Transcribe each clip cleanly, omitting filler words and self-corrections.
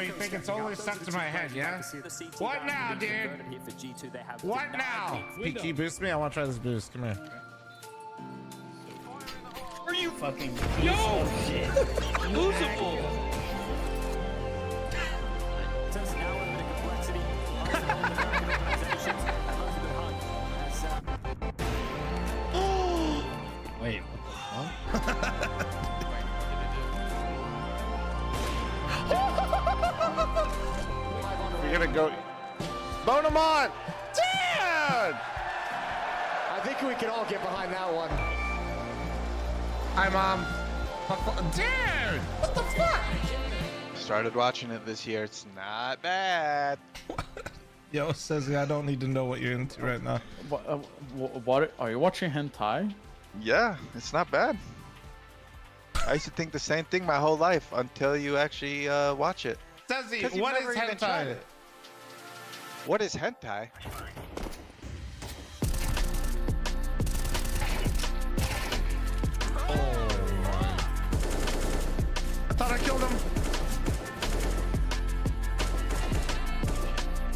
you think it's only stuck to my head, yeah? What now, dude? What now? Can you boost me? I want to try this boost. Come here. Are you fucking Yo! shit? Losable! Wait, what the fuck? We're gonna go. Bone him on! Dude! I think we can all get behind that one. Hi, Mom. Dude! What the fuck? Started watching it this year. It's not bad. Yo, says I don't need to know what you're into right now. What are you watching hentai? Yeah, it's not bad. I used to think the same thing my whole life until you actually watch it. Says You've what is never even tried hentai? it. What is hentai? I thought I killed him.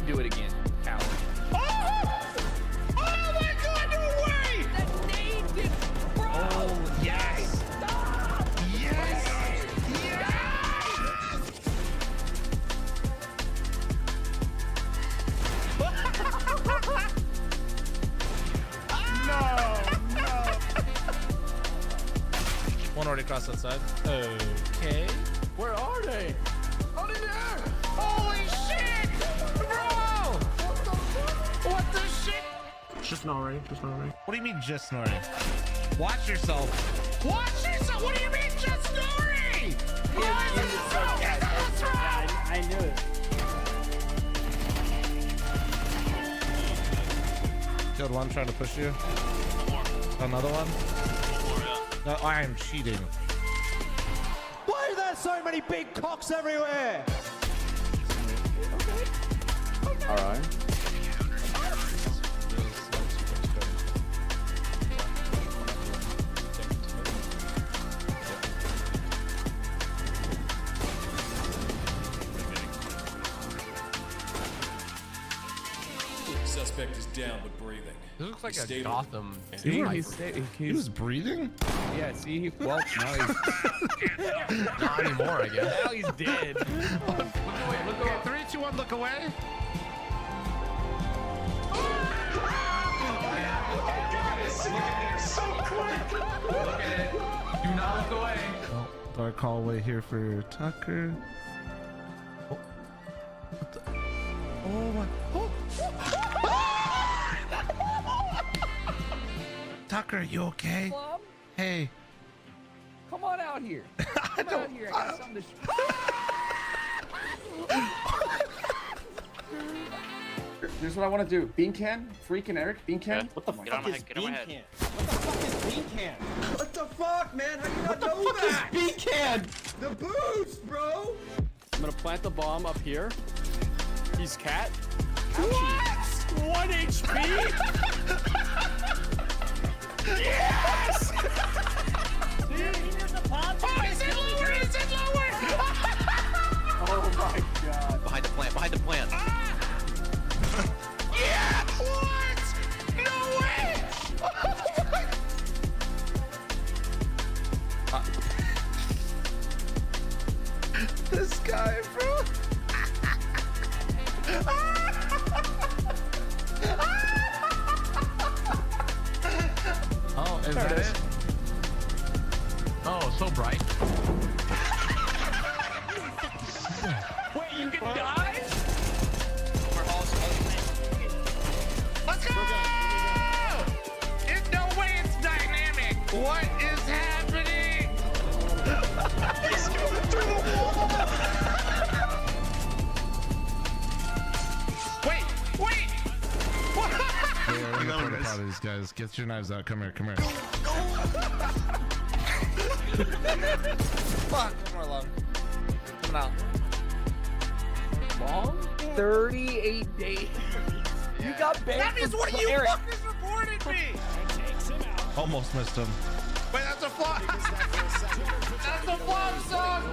Do it again, coward. Oh my god, no way! That nade did, bro! Oh, yes! Yes! One already crossed outside. Okay. Where are they? Oh, in there! Holy shit! Bro! What the shit? Just snoring. What do you mean just snoring? Watch yourself. Watch yourself! What do you mean just snoring? I knew it. Killed one trying to push you. Another one? No, I am cheating. Why are there so many big cocks everywhere? All right. Suspect is down but breathing. This looks like a Stable. Gotham. He was breathing? Yeah, see, well, now he's not anymore, I guess. Now he's dead. Look away, look away. 3, 2, 1, look away. Look at it. Do not look away. Oh, dark hallway here for Tucker. Oh, what the? Oh my. Oh. Tucker, you okay? Plum, Hey. come on out here. Come out here. I got something to Here's what I want to do. Bean can, freaking Eric, bean can. What the fuck is bean can? What the fuck is bean can? What the fuck, man? How you not know that? Bean can. The boost, bro. I'm gonna plant the bomb up here. He's cat. What? 1 HP. Yes! Dude, Oh, is it lower? Is it lower? Oh my god. Behind the plant, behind the plant. Yeah! What? No way! This guy, bro. Oh, is that it? Oh, so bright. Wait, you can die? Let's go! There's no way it's dynamic. What is happening? He's going through the wall. Wait. What? I'm gonna put out of these guys. Get your knives out. Come here. Fuck. One more long. Coming out. Long? 38 days. You got banned. That means one of you fuckers reported me. Almost missed him. Wait, that's a flop. That's a flop song.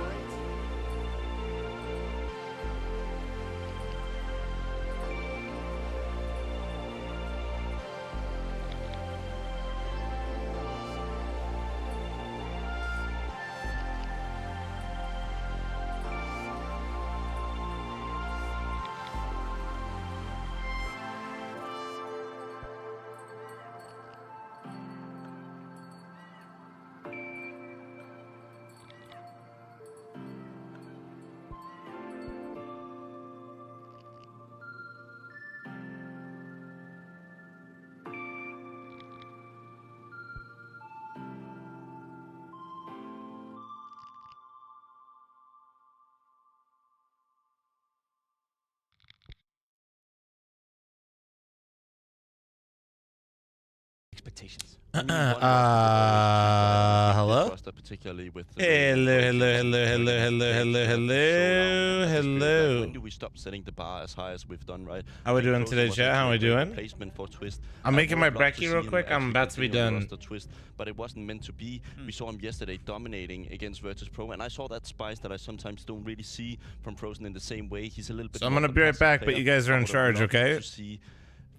expectations? Hello? Particularly with hello. When do we stop setting the bar as high as we've done, right? How we doing today, chat? How we doing? Placement for Twist. I'm making my brekkie real quick. I'm about to be done. Twist, but it wasn't meant to be. We saw him yesterday dominating against Virtus Pro, and I saw that spice that I sometimes don't really see from Frozen in the same way. He's a little bit. So I'm gonna be right back, but you guys are in charge, okay?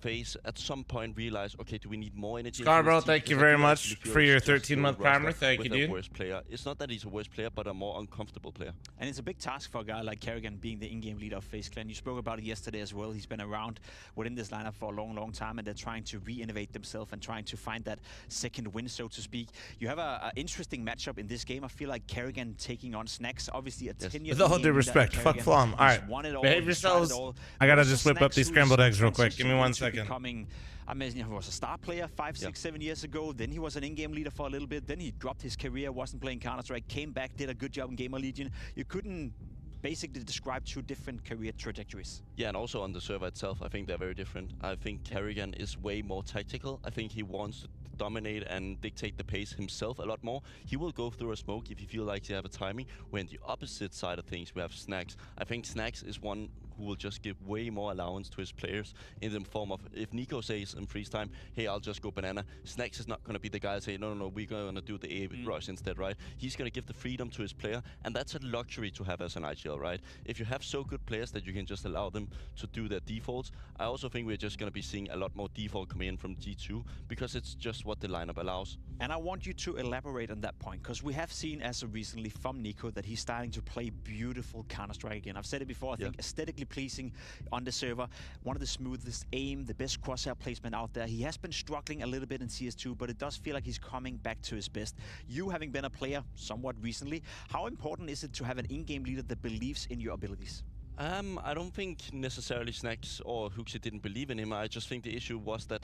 Face at some point realize, okay, do we need more energy? Scarborough, thank you very much for your 13-month primer. Thank you, dude. Worst player. It's not that he's a worse player, but a more uncomfortable player. And it's a big task for a guy like Kerrigan being the in-game leader of FaZe Clan. You spoke about it yesterday as well. He's been around within this lineup for a long, long time, and they're trying to re-innovate themselves and trying to find that second win, so to speak. You have an interesting matchup in this game. I feel like Kerrigan taking on Snacks, obviously a 10-year. With all due respect, fuck Flom. All right, behave yourselves. I gotta just whip up these scrambled eggs real quick. Give me 1 second. I imagine he was a star player 5, 6, 7 years ago. Then he was an in-game leader for a little bit. Then he dropped his career, wasn't playing Counter-Strike, came back, did a good job in Gamer Legion. You couldn't basically describe two different career trajectories. Yeah, and also on the server itself, I think they're very different. I think Kerrigan is way more tactical. I think he wants to dominate and dictate the pace himself a lot more. He will go through a smoke if he feels like he have a timing. When the opposite side of things, we have Snacks. I think Snacks is one who will just give way more allowance to his players in the form of, if Nico says in freeze time, hey, I'll just go banana, Snacks is not going to be the guy to say, no, we're going to do the A rush instead, right? He's going to give the freedom to his player, and that's a luxury to have as an IGL, right? If you have so good players that you can just allow them to do their defaults, I also think we're just going to be seeing a lot more default come in from G2, because it's just what the lineup allows. And I want you to elaborate on that point, because we have seen as of recently from Nico that he's starting to play beautiful Counter-Strike again. I've said it before, I think aesthetically pleasing on the server, one of the smoothest aim, the best crosshair placement out there. He has been struggling a little bit in CS2, but it does feel like he's coming back to his best. You having been a player somewhat recently, how important is it to have an in-game leader that believes in your abilities? I don't think necessarily Snacks or Huxi didn't believe in him. I just think the issue was that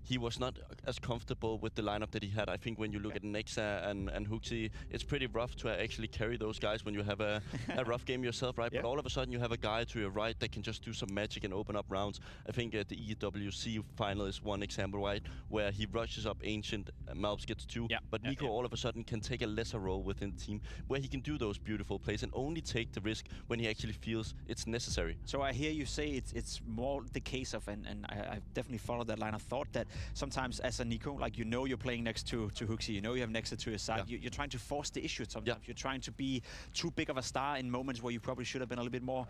he was not as comfortable with the lineup that he had. I think when you look at Nexa and Huxi, it's pretty rough to actually carry those guys when you have a rough game yourself, right? But all of a sudden you have a guy to your right that can just do some magic and open up rounds. I think the EWC final is one example, right? Where he rushes up Ancient, Malps gets 2, but Nico all of a sudden can take a lesser role within the team where he can do those beautiful plays and only take the risk when he actually feels it's necessary. So I hear you say it's more the case of, and I definitely follow that line of thought, that sometimes as a Nico, like you're playing next to Huxi, you have Nexa to your side, you're trying to force the issue sometimes. You're trying to be too big of a star in moments where you probably should have been a little bit more,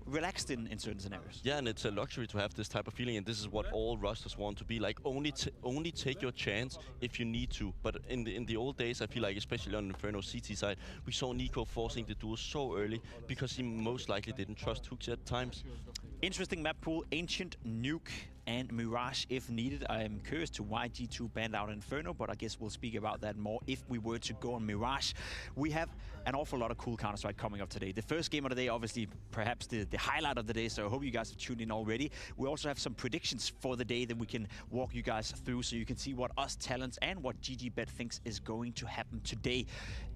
relaxed in certain scenarios. Yeah, and it's a luxury to have this type of feeling, and this is what all rosters want to be like. Only take your chance if you need to. But in the old days, I feel like, especially on Inferno CT side, we saw Nico forcing the duel so early because he most likely didn't trust Huxi at times. Interesting map pool, Ancient, Nuke, and Mirage if needed. I am curious to why G2 banned out Inferno, but I guess we'll speak about that more if we were to go on Mirage. We have an awful lot of cool Counter-Strike coming up today. The first game of the day, obviously, perhaps the highlight of the day, so I hope you guys have tuned in already. We also have some predictions for the day that we can walk you guys through so you can see what us talents and what GGBet thinks is going to happen today.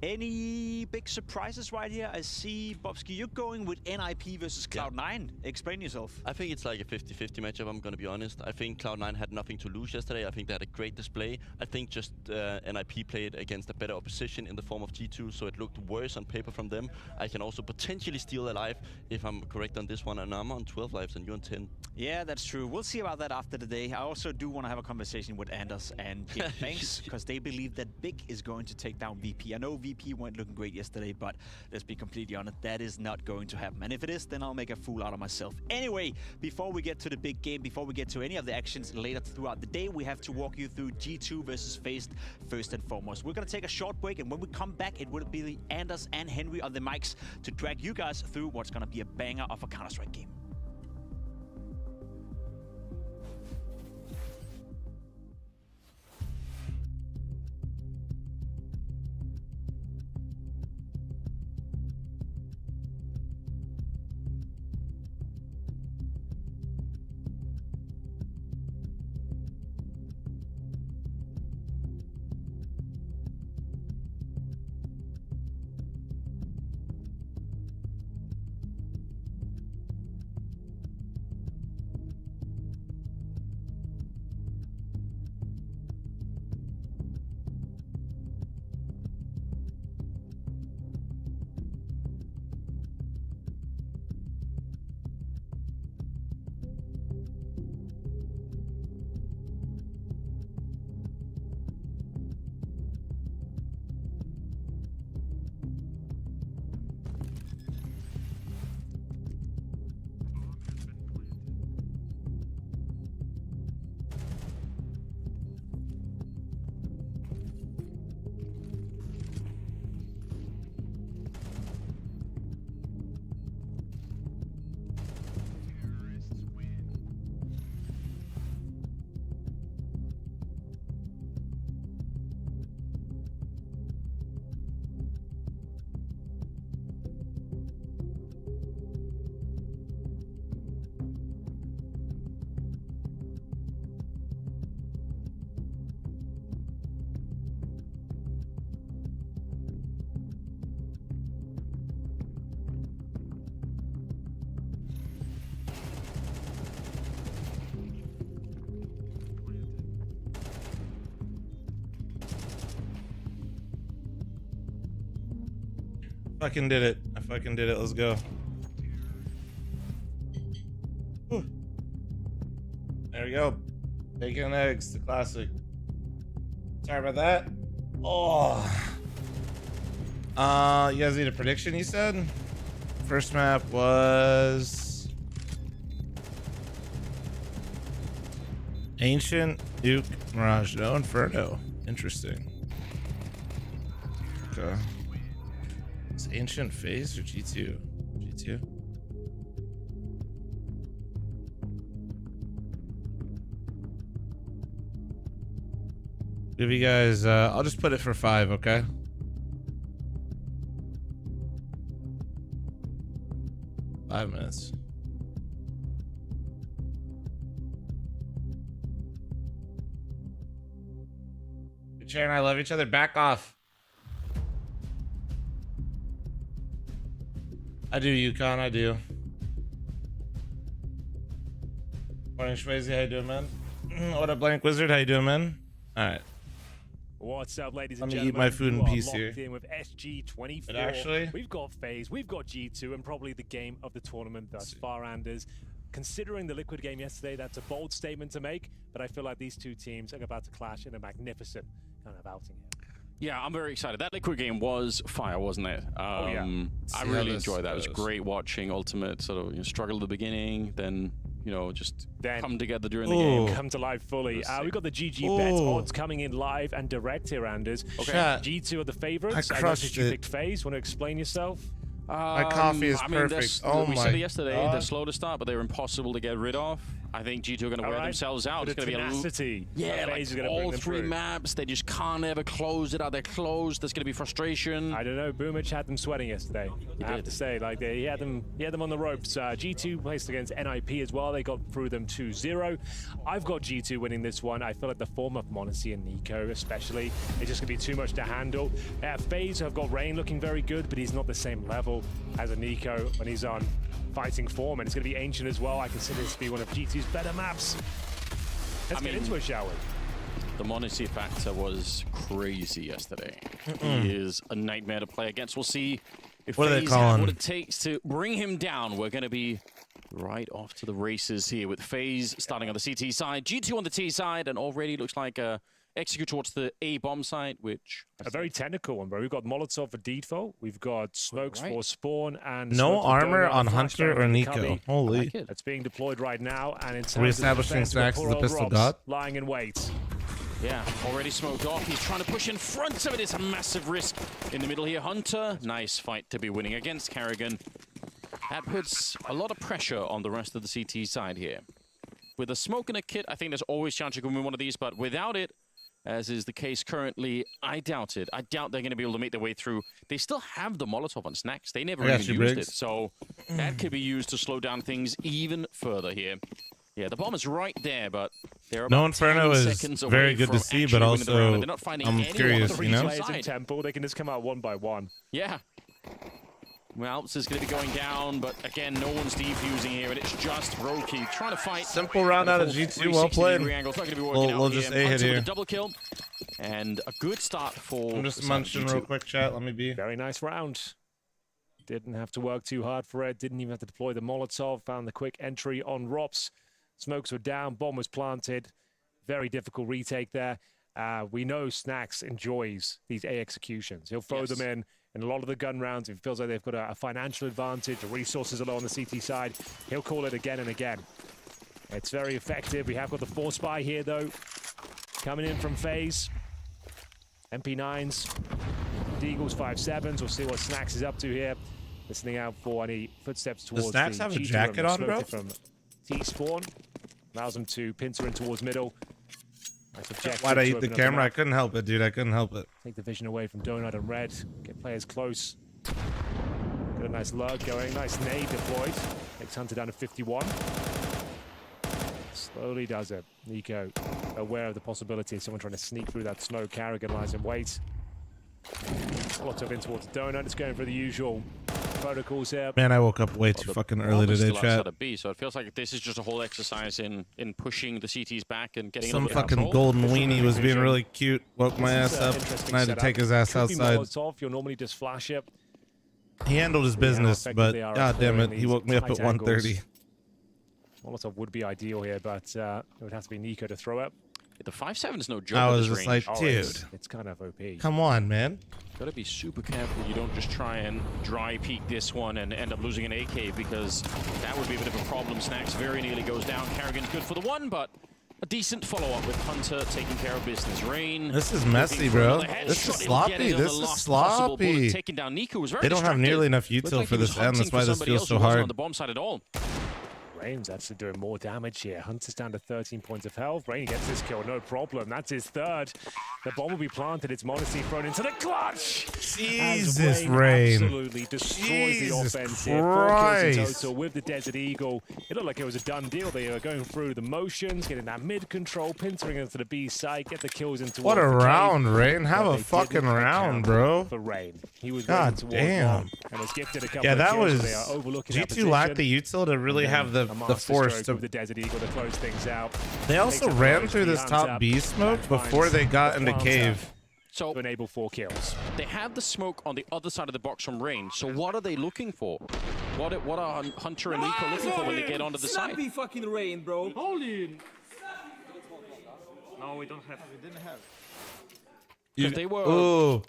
Any big surprises right here? I see, Bobski, you're going with NiP versus Cloud9. Explain yourself. I think it's like a 50-50 matchup, I'm going to be honest. I think Cloud9 had nothing to lose yesterday. I think they had a great display. I think just NiP played against a better opposition in the form of G2, so it looked worse on paper from them. I can also potentially steal a life if I'm correct on this one, and I'm on 12 lives and you're on 10. Yeah, that's true. We'll see about that after the day. I also do want to have a conversation with Anders and Jim Banks because they believe that Big is going to take down VP. I know VP weren't looking great yesterday, but let's be completely honest, that is not going to happen. And if it is, then I'll make a fool out of myself. Anyway, before we get to the big game, before we get to any of the actions later throughout the day, we have to walk you through G2 versus FaZe first and foremost. We're going to take a short break, and when we come back, it will be Anders and Henry on the mics to drag you guys through what's going to be a banger of a Counter-Strike game. fucking did it. I fucking did it. Let's go. Whew. There we go. Bacon and eggs, the classic. Sorry about that. Oh. You guys need a prediction, you said? First map was Ancient, Nuke, Mirage, no Inferno. Interesting. Okay. Is Ancient FaZe or G2? G2? Give you guys, I'll just put it for 5, okay? Five minutes. Chair and I love each other. Back off. I do, Yukon. I do. Morning, Schwazy. How you doing, man? What up, Blank Wizard? How you doing, man? All right. What's up, ladies and Let me gentlemen? eat my food in peace locked here. in with SG24. But actually, we've got FaZe, we've got G2, and probably the game of the tournament thus far. Anders, considering the Liquid game yesterday, that's a bold statement to make. But I feel like these two teams are about to clash in a magnificent kind of outing here. Yeah, I'm very excited. That Liquid game was fire, wasn't it? Oh, yeah. I really enjoyed that. It was great watching Ultimate sort of struggle at the beginning, then just come together during the game. Come to life fully. We've got the GG bet odds coming in live and direct here, Anders. Okay. G2 are the favorites. I crushed you it. picked FaZe. Want to explain yourself? My coffee is perfect. We said it yesterday. They're slow to start, but they're impossible to get rid of. I think G2 are going to wear themselves out. It's going to be like all three maps. They just can't ever close it. Are they closed? There's going to be frustration. I don't know. Boomich had them sweating yesterday. I have to say, like he had them on the ropes. G2 placed against NiP as well. They got through them 2-0. I've got G2 winning this one. I feel like the form of m0NESY and Nico, especially, is just going to be too much to handle. FaZe have got Rain looking very good, but he's not the same level as a Nico when he's on fighting form, and it's going to be Ancient as well. I consider this to be one of G2's better maps. Let's get into it, shall we? The m0NESY factor was crazy yesterday. He is a nightmare to play against. We'll see if FaZe have what it takes to bring him down. We're going to be right off to the races here with FaZe starting on the CT side, G2 on the T side, and already looks like execute towards the A bomb site, which a very technical one, bro. We've got Molotov for default, we've got smokes for spawn, and no armor on Hunter or Nico. Holy, that's being deployed right now. And it's reestablishing Snacks as the pistol god, lying in wait. Yeah, already smoked off. He's trying to push in front of it. It's a massive risk in the middle here. Hunter, nice fight to be winning against Karrigan. That puts a lot of pressure on the rest of the CT side here. With a smoke and a kit, I think there's always chance you can win one of these, but without it, as is the case currently, I doubt it. I doubt they're going to be able to make their way through. They still have the Molotov on Snacks. They never even used it. So that could be used to slow down things even further here. Yeah, the bomb is right there, but they're about no Inferno is very good to see, but also I'm curious, you know? In temple, they can just come out one by one. Yeah. Well, this is going to be going down, but again, no one's defusing here, and it's just Roki trying to fight. Simple round out of G2, well played. We'll just A-hit here. Double kill, and a good start for... I'm just munching real quick, chat. Let me be. Very nice round. Didn't have to work too hard for it. Didn't even have to deploy the Molotov. Found the quick entry on Rops. Smokes were down. Bomb was planted. Very difficult retake there. We know Snacks enjoys these A executions. He'll throw them in a lot of the gun rounds. If he feels like they've got a financial advantage, the resources are low on the CT side, he'll call it again and again. It's very effective. We have got the 4-spy here, though, coming in from FaZe. MP9s, Deagles 5.7s. We'll see what Snacks is up to here. Listening out for any footsteps towards the Snacks have a jacket on, bro? From T-spawn. Allows them to pincer in towards middle. Why'd I eat the camera? I couldn't help it, dude. I couldn't help it. Take the vision away from Donut and Red. Get players close. Got a nice lug going. Nice nade deployed. Takes Hunter down to 51. Slowly does it. Nico aware of the possibility of someone trying to sneak through that smoke. Karrigan lies in wait. Lots of in towards Donut. It's going for the usual protocols here. Man, I woke up way too fucking early today, chat. So it feels like this is just a whole exercise in pushing the CTs back and getting some fucking golden weenie was being really cute. Woke my ass up and I had to take his ass outside. You'll normally just flash it. He handled his business, but god damn it, he woke me up at 1:30. Molotov would be ideal here, but it would have to be NiP to throw up. The 5-7 is no joke. I at was this just range. like, dude, it's kind of OP. Come on, man. Gotta be super careful. You don't just try and dry peek this one and end up losing an AK, because that would be a bit of a problem. Snacks very nearly goes down. Karrigan's good for the one, but a decent follow-up with Hunter taking care of business. Rain. This is messy, bro. This is sloppy. This is sloppy. Taking down Nico was very They don't have nearly enough util for this end. That's why this feels so hard. On the bomb side at all. Rain's actually doing more damage here. Hunter's down to 13 points of health. Rain gets this kill, no problem. That's his third. The bomb will be planted. It's Modesty thrown into the clutch. Jesus, Rain. Absolutely destroys the offense here. 4 kills in total with the Desert Eagle. It looked like it was a done deal. They were going through the motions, getting that mid control, pincering into the B side, get the kills into what a round, Rain. Have a fucking round, bro. For Rain. He was god damn. And was gifted a couple yeah, that kills, was. they are overlooking G2 lacked the util to really have the force to the Desert Eagle to close things out. They also ran through this top B smoke before they got into cave. So to enable 4 kills. They have the smoke on the other side of the box from Rain. So what are they looking for? What are Hunter and Nico looking for when they get onto the side? Snappy fucking Rain, bro. Holy. No, we don't have. We didn't have. If they were. Ooh.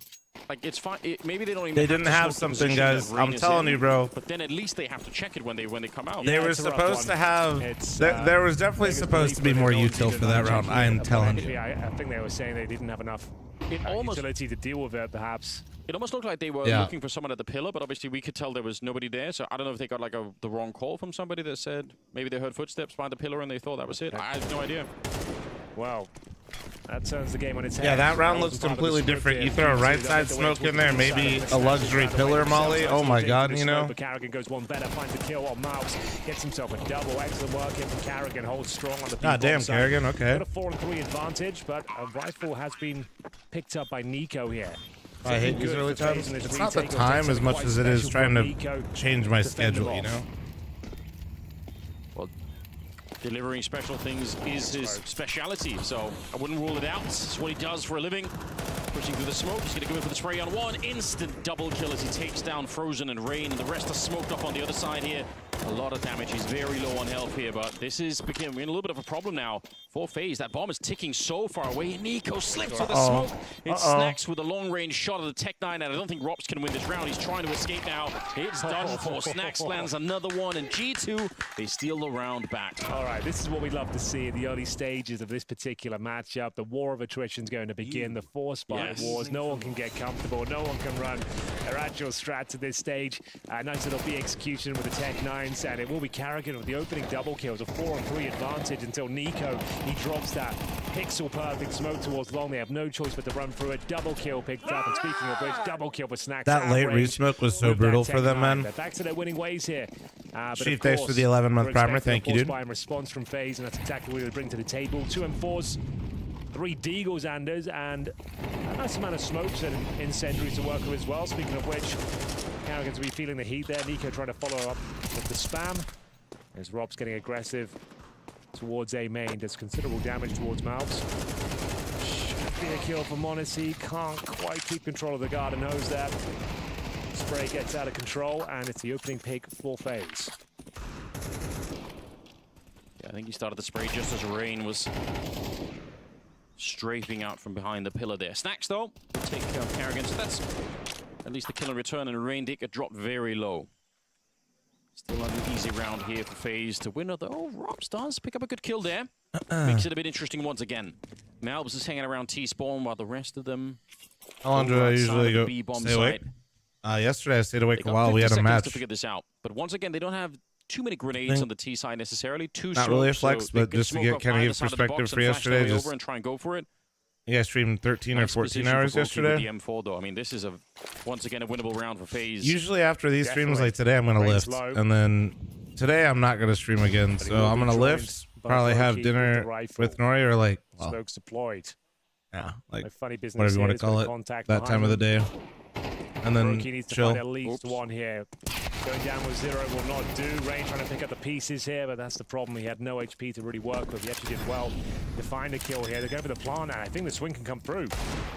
Like, it's fine. Maybe they don't even. They didn't have something, guys. I'm telling you, bro. But then at least they have to check it when they come out. They were supposed to have. There was definitely supposed to be more util for that round. I am telling you. I think they were saying they didn't have enough utility to deal with it, perhaps. It almost looked like they were looking for someone at the pillar, but obviously we could tell there was nobody there. So I don't know if they got like the wrong call from somebody that said maybe they heard footsteps behind the pillar and they thought that was it. I have no idea. Wow. That turns the game on its head. Yeah, that round looks completely different. You throw a right side smoke in there, maybe a luxury pillar molly. Oh my god, you know. But Karrigan goes one better, finds a kill on Mouse, gets himself a double. Excellent work here from Karrigan, holds strong on the god damn, Karrigan, okay. Got a 4-3 advantage, but a rifle has been picked up by Nico here. I hate these early times. It's not the time as much as it is trying to change my schedule, you know? Well, delivering special things is his speciality, so I wouldn't rule it out. It's what he does for a living. Pushing through the smoke, he's going to go in for the spray on one. Instant double kill as he takes down Frozen and Rain, and the rest are smoked up on the other side here. A lot of damage. He's very low on health here, but this is becoming a little bit of a problem now for FaZe. That bomb is ticking so far away. Nico slips with the smoke. It Snacks with a long-range shot of the Tech-9, and I don't think Rops can win this round. He's trying to escape now. It's done for. Snacks lands another one, and G2, they steal the round back. All right, this is what we love to see in the early stages of this particular matchup. The war of attrition is going to begin. The force by wars. No one can get comfortable. No one can run their actual strats at this stage. Nice little B execution with the Tech-9. And it will be Karrigan with the opening double kills, a 4-3 advantage until Nico, he drops that pixel perfect smoke towards long. They have no choice but to run through it. Double kill picked up, and speaking of which, double kill for Snacks. That late re-smoke was so brutal for them, man. They're back to their winning ways here. Chief, thanks for the 11-month primer. Thank you, dude. Response from FaZe, and that's exactly what we bring to the table. 2 M4s, 3 Deagles, Anders, and a nice amount of smokes and incendiaries to work with as well. Speaking of which, Karrigan's to be feeling the heat there. Nico trying to follow up with the spam. As Rob's getting aggressive towards A main. Does considerable damage towards Mouths. Should be a kill for Monacy. Can't quite keep control of the garden hose there. Spray gets out of control, and it's the opening pick for FaZe. Yeah, I think he started the spray just as Rain was strafing out from behind the pillar there. Snacks, though, will take Karrigan. So that's at least the kill and return, and Rain did get dropped very low. Still an easy round here for FaZe to win. Although Robs does pick up a good kill there. Makes it a bit interesting once again. Malbs is hanging around T-spawn while the rest of them... How long do I usually go stay awake? Yesterday I stayed awake a while. We had a match. To figure this out. But once again, they don't have too many grenades on the T side necessarily. Not really a flex, but just to get kind of give perspective for yesterday. Just over and try and go for it. Yeah, I streamed 13 or 14 hours yesterday. The M4 though. I mean, this is once again a winnable round for FaZe. Usually after these streams like today, I'm gonna lift, and then today I'm not gonna stream again. So I'm gonna lift, probably have dinner with Nori or like smokes deployed. Yeah, like funny business whatever you want to call it, that time of the day. And then needs to chill. find at least one here. Going down with 0 will not do. Rain trying to pick up the pieces here, but that's the problem. He had no HP to really work with. He actually did well to find a kill here. They're going for the plant now. I think the swing can come through.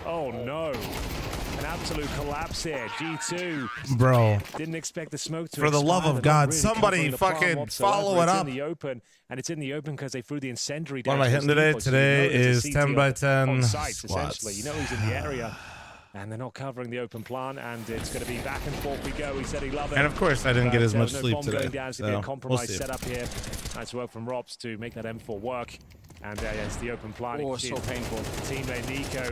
Oh no. An absolute collapse here. G2. Bro. Didn't expect the smoke to For the love expire. of They're not God, really somebody covering the plant fucking whatsoever. follow it It's up. in the open, and it's in the open because they threw the incendiary What down. am I hitting today? Today is 10 by 10 on site, squats. essentially. You know he's in the area. And they're not covering the open plant, and it's going to be back and forth we go. He said he loved it. And of course, I didn't get as much no sleep bomb today. Going down. It's So going to be a compromise we'll setup here. Nice work from Robs to make that M4 work. And it's the open plant. Oh, so painful. Teammate Nico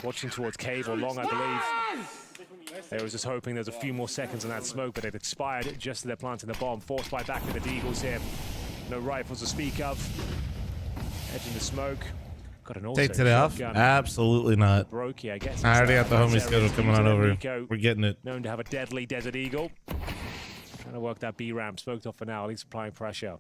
watching towards cave or long, I believe. They was just hoping there's a few more seconds on that smoke, but it expired just as they're planting the bomb. Forced by back with the Deagles here. No rifles to speak of. Edging the smoke. Got an auto Take today off? shotgun. Absolutely not. Broke, yeah, I guess. I already got the homie schedule coming on over. We're getting it. Known to have a deadly Desert Eagle. Trying to work that B ramp. Smoked off for now. At least applying pressure.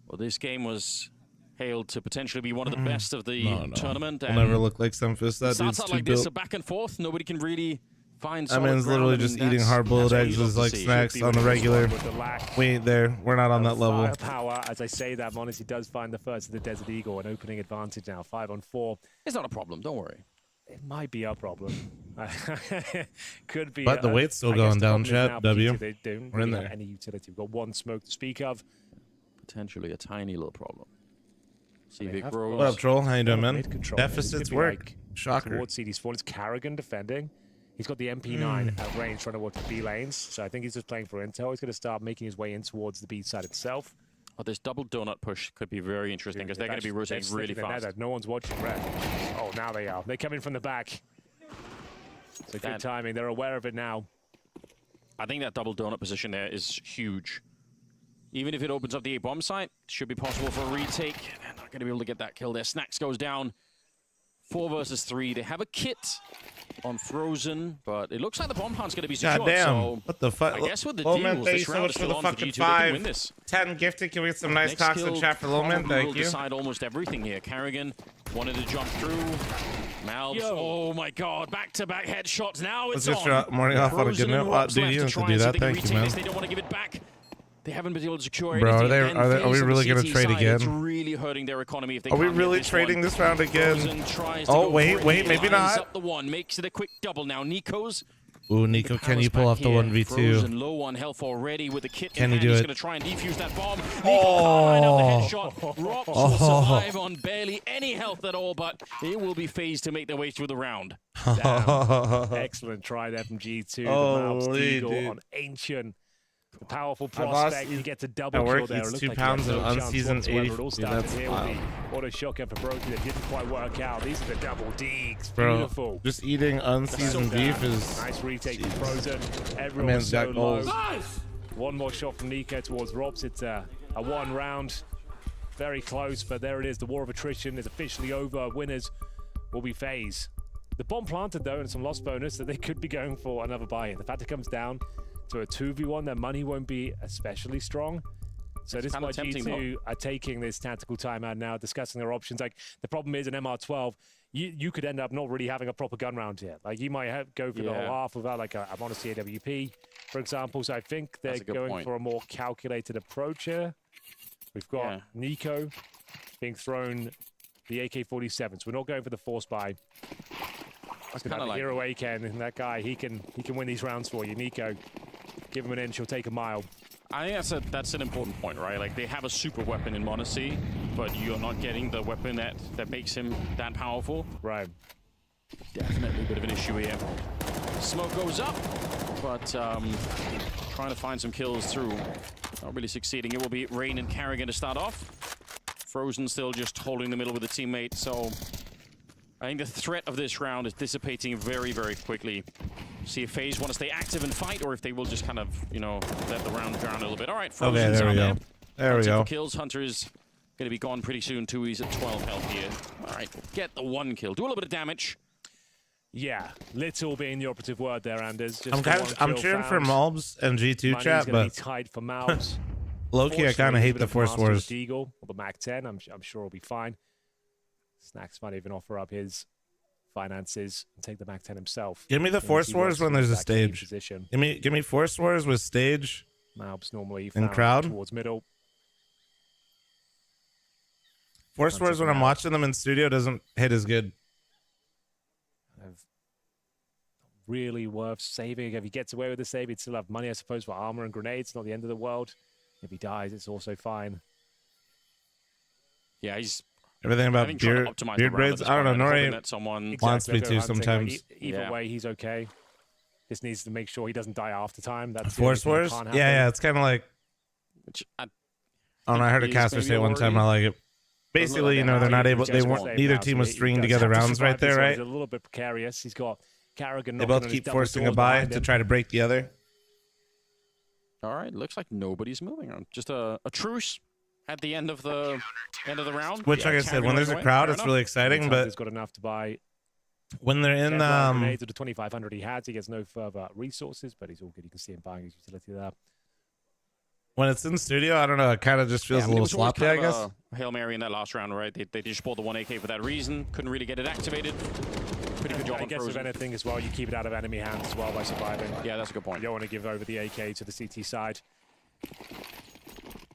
Well, this game was hailed to potentially be one of the best of the tournament. We'll never look like Sunfist. That dude's starts out too like this, built. so back and forth. Nobody can really find I solid mean, it's ground. literally I mean, just eating that's- hard-boiled that's what eggs you as love like to see. snacks on the regular. We ain't there. We're not on that level. Firepower, as I say that, Monacy does find the first of the Desert Eagle, an opening advantage now, 5-on-4. It's not a problem, don't worry. It might be a problem. Could be. But the weight's still I guess going the down, problem is chat. now W. They don't We're in really have there. any utility. We've got one smoke to speak of. Potentially a tiny little problem. See if They it have grows. What up, Troll? How you doing, man? Mid-control. Deficits Could be work. like Shocker. Towards CD4. It's Carrigan defending. He's got the MP9 at range trying to work the B lanes. So I think he's just playing for intel. He's going to start making his way in towards the B side itself. Oh, this double donut push could be very interesting because they're going to be rotating really fast. No one's watching red. Oh, now they are. They come in from the back. So good timing. They're aware of it now. I think that double donut position there is huge. Even if it opens up the A-bomb site, it should be possible for a retake. They're not going to be able to get that kill there. Snacks goes down. 4 versus 3. They have a kit on Frozen, but it looks like the bomb plant's going to be secure. God damn. So What the fuck? I guess with the Loman, deals, thank you this so round much is for still the on for fucking G2. They can 5. win this. 10 gifted. Can we get some nice Next talks in kill chat for Loman? probably Thank will you. decide almost everything here. Carrigan wanted to jump through. Malbs, oh my god, back-to-back headshots. Now it's Let's get on. your morning off on a Frozen good and note. Robs Dude, left you to don't try have to and do see that. if they can Thank you, retake man. this. They don't want to give it back. They haven't been able to secure Bro, anything. are we Phase on the really gonna CT trade side, again? It's really hurting their economy if they Are we can't get really this trading one. this round again? Frozen tries to Oh, go wait, for it. wait, He maybe lines not. up the one, makes it a quick double now. Nico's Ooh, Nico, can you pull off the 1v2? Frozen low on health already with the kit Can in you hand. do He's it? going to try and defuse that bomb. Nico can't line out the headshot. Robs will survive on barely any health at all, but it will be phased to make their way through the round. Excellent try there from G2. The Holy Malbs Eagle dude. on Ancient. The powerful My boss prospect. He gets a at double work kill there. eats It looked 2 like he had pounds of no chance unseasoned whatsoever. 80. It all Dude, started that's here wild. with the auto shotgun for Brokey that didn't quite work out. These are the double Deags. Bro, Beautiful. just eating unseasoned beef is... Nice retake from Frozen. Everyone man's was so got low. goals. One more shot from Nico towards Robs. It's a 1 round. Very close, but there it is. The war of attrition is officially over. Winners will be FaZe. The bomb planted, though, and some lost bonus, that they could be going for another buy-in. The fact it comes down to a 2v1, their money won't be especially strong. So this is why G2 are taking this tactical timeout now, discussing their options. Like, the problem is in MR12, you could end up not really having a proper gun round here. Like, you might go for the whole half without, like, I want to see a AWP, for example. So I think they're going for a more calculated approach here. We've got Nico being thrown the AK-47, so we're not going for the force buy. That's kind of like hero AK, and that guy, he can win these rounds for you. Nico, give him an inch, he'll take a mile. I think that's an important point, right? Like, they have a super weapon in Monacy, but you're not getting the weapon that makes him that powerful. Right. Definitely a bit of an issue here. Smoke goes up, but trying to find some kills through. Not really succeeding. It will be Rain and Carrigan to start off. Frozen still just holding the middle with a teammate, so I think the threat of this round is dissipating very, very quickly. See if FaZe want to stay active and fight, or if they will just kind of, you know, let the round drown a little bit. All right, Frozen's there we out go. There we go. Kills. Hunter is going to be gone pretty soon, too. He's at 12 health here. All right, get the 1 kill. Do a little bit of damage. Yeah, little being the operative word there, Anders. Just I'm cheering for Malbs and G2 Money's chat, gonna but be tied for Malbs. low-key, I kind of hate the Force Wars. Deagle or the Mac-10, I'm sure will be fine. Snacks might even offer up his finances and take the Mac-10 himself. Give me the Force Wars when there's a stage. Give me Force Wars with stage. Malbs normally and crowd towards middle. Force Wars when I'm watching them in studio doesn't hit as good. really worth saving. If he gets away with the save, he'd still have money, I suppose, for armor and grenades. Not the end of the world. If he dies, it's also fine. Yeah, he's Everything about beard braids. I don't know. Nori wants me to sometimes. Either way, he's okay. Just needs to make sure he doesn't die after time. That's Force Wars? Yeah, it's kind of like... I don't know, I heard a caster say one time, I like it. Basically, you know, they're not able... Neither team was stringing together rounds right there, right? He's a little bit precarious. He's got Karrigan. They both keep forcing a buy to try to break the other. All right, looks like nobody's moving on. Just a truce at the end of the round. Which, like I said, when there's a crowd, it's really exciting, but... He's got enough to buy... When they're in grenades to the 2,500 he has, he gets no further resources, but he's all good. You can see him buying his utility there. When it's in studio, I don't know. It kind of just feels a little sloppy, I guess. Hail Mary in that last round, right? They just bought the 1 AK for that reason. Couldn't really get it activated. Pretty good job I guess if anything as well, you keep it out of enemy hands as well by surviving. Yeah, that's a good point. You don't want to give over the AK to the CT side.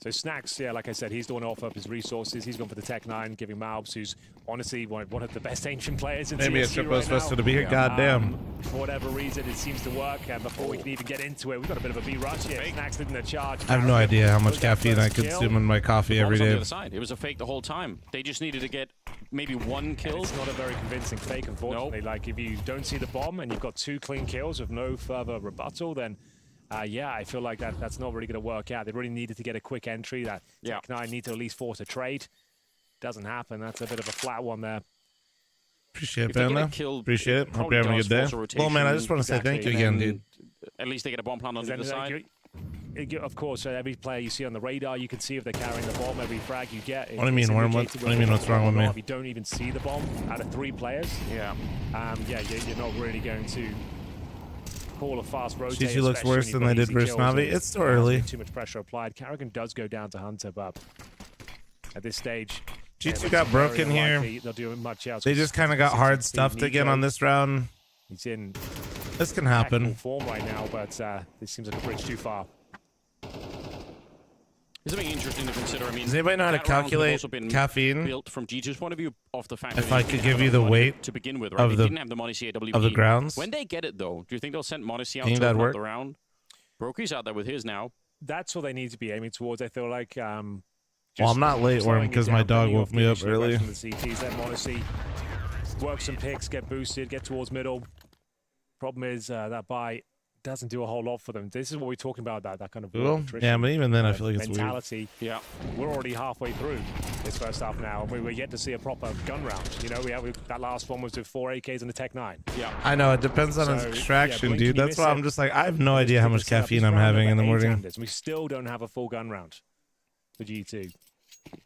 So Snacks, yeah, like I said, he's the one to offer up his resources. He's gone for the Tech-9, giving Malbs, who's honestly one of the best Ancient players in Maybe TSC a triple right supposed now. to be here, goddamn. For whatever reason, it seems to work. And before we can even get into it, we've got a bit of a B-rush here. Snacks leading the charge. I have no idea how much caffeine I consume in my coffee every On the day. other side. It was a fake the whole time. They just needed to get maybe 1 kill. And it's not a very convincing fake, unfortunately. Nope. Like, if you don't see the bomb and you've got 2 clean kills with no further rebuttal, then... yeah, I feel like that's not really going to work out. They really needed to get a quick entry. That Tech-9 need to at least force a trade. Doesn't happen. That's a bit of a flat one there. Appreciate it, man. Appreciate it. Hope you're having a good day. Well, man, I just want to say thank you again, dude. At least they get a bomb plant on the other side. Of course, every player you see on the radar, you can see if they're carrying the bomb. Every frag you get. What do you mean? What do you mean? What's wrong with me? If you don't even see the bomb out of 3 players, yeah, you're not really going to call a fast rotate. GG looks worse than they did versus Navi. It's too early. Too much pressure applied. Karrigan does go down to Hunter, but at this stage, G2 got broken here. They'll do much else. They just kind of got hard stuffed again on this round. He's in. This can happen. Form right now, but this seems like a bridge too far. There's something interesting to consider. I mean, does anybody know how to calculate caffeine? Built from G2's point of view, off the fact if I could give you the weight to begin with, right? of they didn't have the Monacy AWP. Of the grounds. When they get it, though, do you think they'll send Monacy out to open up the round? Brokey's out there with his now. That's what they need to be aiming towards. I feel like. Well, I'm not late, Worm, because my dog woke me up early. The CTs, let Monacy work some picks, get boosted, get towards middle. Problem is that buy doesn't do a whole lot for them. This is what we're talking about, that kind of yeah, but even then I feel like it's mentality. Weird. Yeah, we're already halfway through this first half now. We're yet to see a proper gun round. You know, that last one was with 4 AKs and a Tech-9. Yeah, I know, it depends on its extraction, dude. That's why I'm just like, I have no idea how much caffeine I'm having in the morning. We still don't have a full gun round for G2.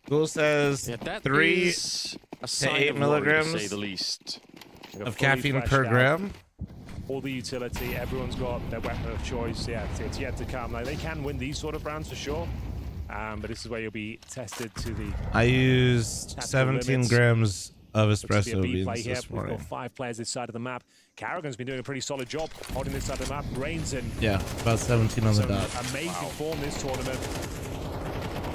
Google says 3 to 8 milligrams to say the least. of caffeine per gram. All the utility, everyone's got their weapon of choice. Yeah, it's yet to come. Like, they can win these sort of rounds for sure, but this is where you'll be tested to the. I used 17 limits. grams of espresso beans this morning. We've got 5 players this side of the map. Karrigan's been doing a pretty solid job holding this side of the map. Reigns in. Yeah, about 17 on the dot. Amazing form this tournament.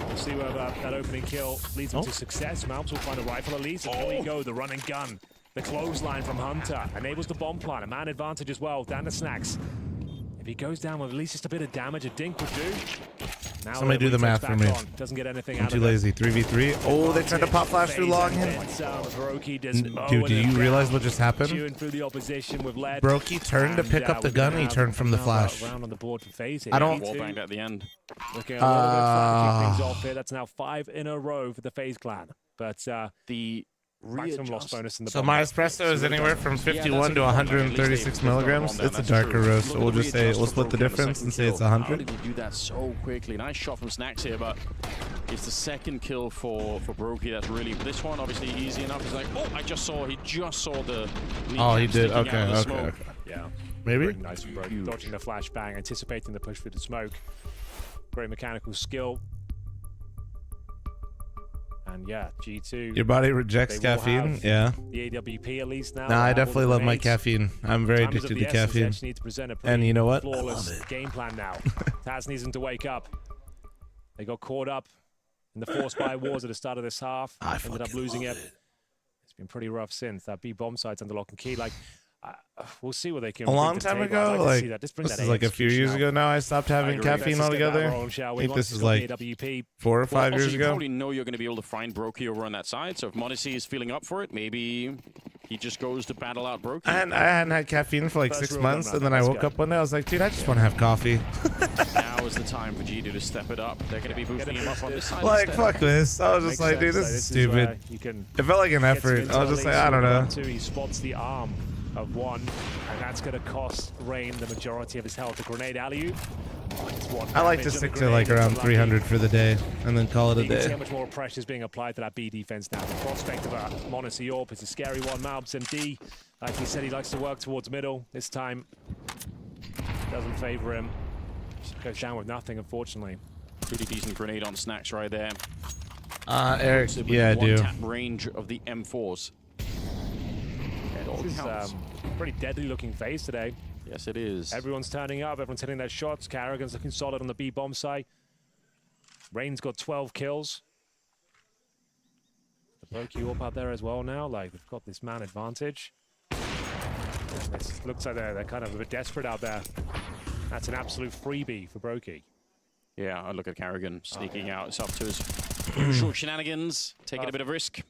We'll see whether that opening kill leads him to success. Malbs will find a rifle at least. And there we go, the run and gun. The clothesline from Hunter enables the bomb plant. A man advantage as well, down to Snacks. If he goes down with at least just a bit of damage, a dink would do. Now somebody do the math for me. Doesn't get anything I'm out too of lazy. 3v3. Oh, they tried to pop flash through long him. Dude, do you realize what just happened? Brokey turned to pick up the gun and he turned from the flash. On the board for FaZe. I don't. Wallbanged at the end. Looking a little bit keep things off here. That's now 5 in a row for the FaZe clan. But the maximum loss bonus in the so my espresso is anywhere from 51 to 136 milligrams. It's a darker roast, so we'll just say we'll split the difference and say it's 100. How did he do that so quickly? Nice shot from Snacks here, but it's the second kill for Brokey. That's really this one obviously easy enough. He's like, oh, he just saw the. Oh, he did. Okay. Yeah. Maybe. Very nice from Brokey, dodging the flashbang, anticipating the push through the smoke. Great mechanical skill. And yeah, G2. Your body rejects caffeine? Yeah. The AWP at least now. Nah, I definitely love my caffeine. I'm very addicted to caffeine. And you know what? Flawless game plan now. Taz needs him to wake up. They got caught up in the force buy wars at the start of this half. Ended up losing it. It's been pretty rough since. That B bomb site's under lock and key. Like, We'll see what they can. A long time ago, like this is like a few years ago now. I stopped having caffeine altogether. I think this is like 4 or 5 years ago. You probably know you're going to be able to find Brokey over on that side. So if Modesty is feeling up for it, maybe he just goes to battle out Brokey. And I hadn't had caffeine for like 6 months, and then I woke up one day. I was like, dude, I just want to have coffee. Now is the time for G2 to step it up. They're going to be boosting him up on this side. Like, fuck this. I was just like, dude, this is stupid. It felt like an effort. I was just like, I don't know. He spots the arm of one, and that's going to cost Rain the majority of his health. A grenade alley-oop. I like to stick to like around 300 for the day, and then call it a You can see day. how much more pressure is being applied to that B defense now. The prospect of a Monacy Orp is a scary one. Malbs MD, like he said, he likes to work towards middle. This time, doesn't favor him. Just goes down with nothing, unfortunately. Pretty decent grenade on Snacks right there. Eric, yeah, I do. One-tap range of the M4s. This is pretty deadly looking phase today. Yes, it is. Everyone's turning up. Everyone's hitting their shots. Carrigan's looking solid on the B bomb site. Rain's got 12 kills. The Brokey up out there as well now. Like, they've got this man advantage. It looks like they're kind of a bit desperate out there. That's an absolute freebie for Brokey. Yeah, I look at Carrigan sneaking out. It's up to his usual shenanigans, taking a bit of risk.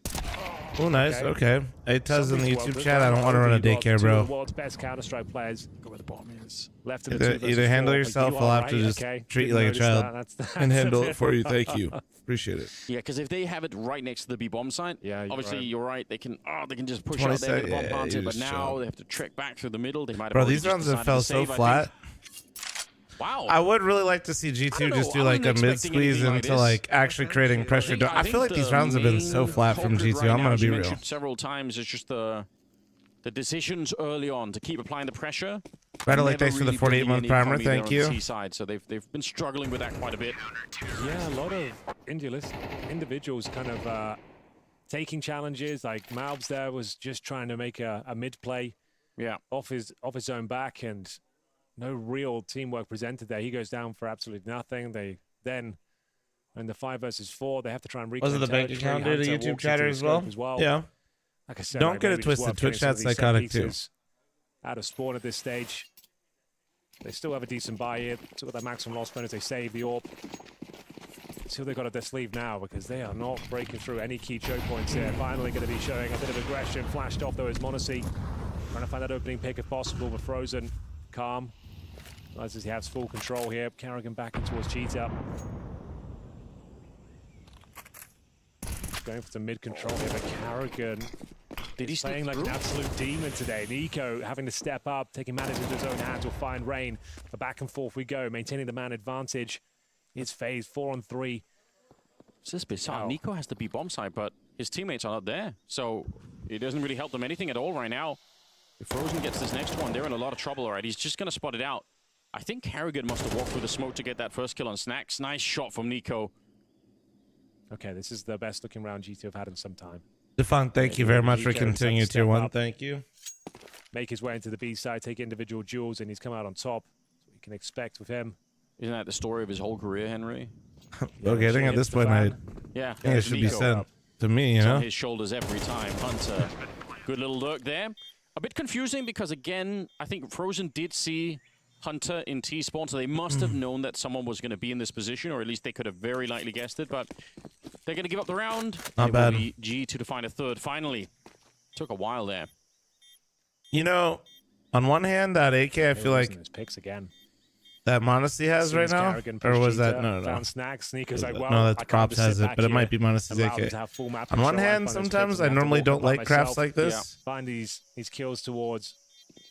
Oh, nice. Okay. Hey, Tuz in the YouTube chat. I don't want to run a daycare, bro. The world's best Counter-Strike players. Go where the bomb is. Left in the Either handle yourself, or I'll have to just treat you like a child and handle it for you. Thank you. Appreciate it. Yeah, because if they have it right next to the B bomb site, obviously you're right. They can just push 20 out there with the bomb yeah, planted, but just now chill. they have to trek back through the middle. They might have Bro, already these just rounds have decided fell to so save, I flat. think. Wow. I would really like to see G2 just do like a mid squeeze into this. like actually creating pressure. I feel like these rounds have been so flat from G2. I'm gonna be real. Several times it's just the decisions early on to keep applying the pressure. Better like thanks for the 48-month primer. Thank you. Side, so they've been struggling with that quite a bit. Yeah, a lot of individuals kind of taking challenges. Like Malbs there was just trying to make a mid play. Yeah, off his own back, and no real teamwork presented there. He goes down for absolutely nothing. They then, in the 5 versus 4, they have to try and reclaim. Was it the bank account did a YouTube chatter as well? Yeah. Like I said, don't get it twisted. Twitch chat's psychotic too. Out of spawn at this stage. They still have a decent buy here. Took that maximum loss bonus. They save the AWP. See what they've got at their sleeve now, because they are not breaking through any key choke points here. Finally going to be showing a bit of aggression. Flashed off though is Monacy. Trying to find that opening pick if possible, but Frozen calm. As he has full control here. Carrigan back in towards Cheetah. Going for some mid control here, but Carrigan is playing like an absolute demon today. Nico having to step up, taking matters into his own hands, will find Rain. But back and forth we go, maintaining the man advantage. It's phase 4 on 3. This is bizarre. Nico has the B bomb side, but his teammates are not there. So it doesn't really help them anything at all right now. If Frozen gets this next one, they're in a lot of trouble already. He's just going to spot it out. I think Carrigan must have walked through the smoke to get that first kill on Snacks. Nice shot from Nico. Okay, this is the best looking round G2 have had in some time. Stefan, thank you very much for continuing tier 1. Thank you. Make his way into the B side, take individual duels, and he's come out on top. That's what you can expect with him. Isn't that the story of his whole career, Henry? Okay, I think at this point, I think it should be sent to me, you know? On his shoulders every time. Hunter, good little lurk there. A bit confusing because, again, I think Frozen did see Hunter in T-spawn, so they must have known that someone was going to be in this position, or at least they could have very likely guessed it, but they're going to give up the round. Not bad. It will be G2 to find a third, finally. Took a while there. You know, on one hand, that AK, I feel like his picks again. That Modesty has right now, or was that no? Found Snacks. Sneakers like, well, no, that's Props has it, but it might be Monasty's AK. On one hand, sometimes I normally don't like crafts like this. Find these kills towards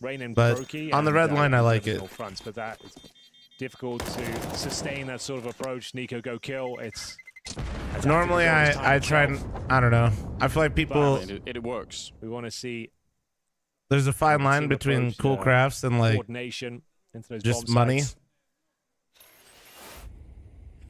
Rain and but Brokey, on the red line, I like it. Fronts, but that is difficult to sustain that sort of approach. Nico go kill. It's normally I try and I don't know. I feel like people it works. We want to see. There's a fine line between cool crafts and like coordination into those just money.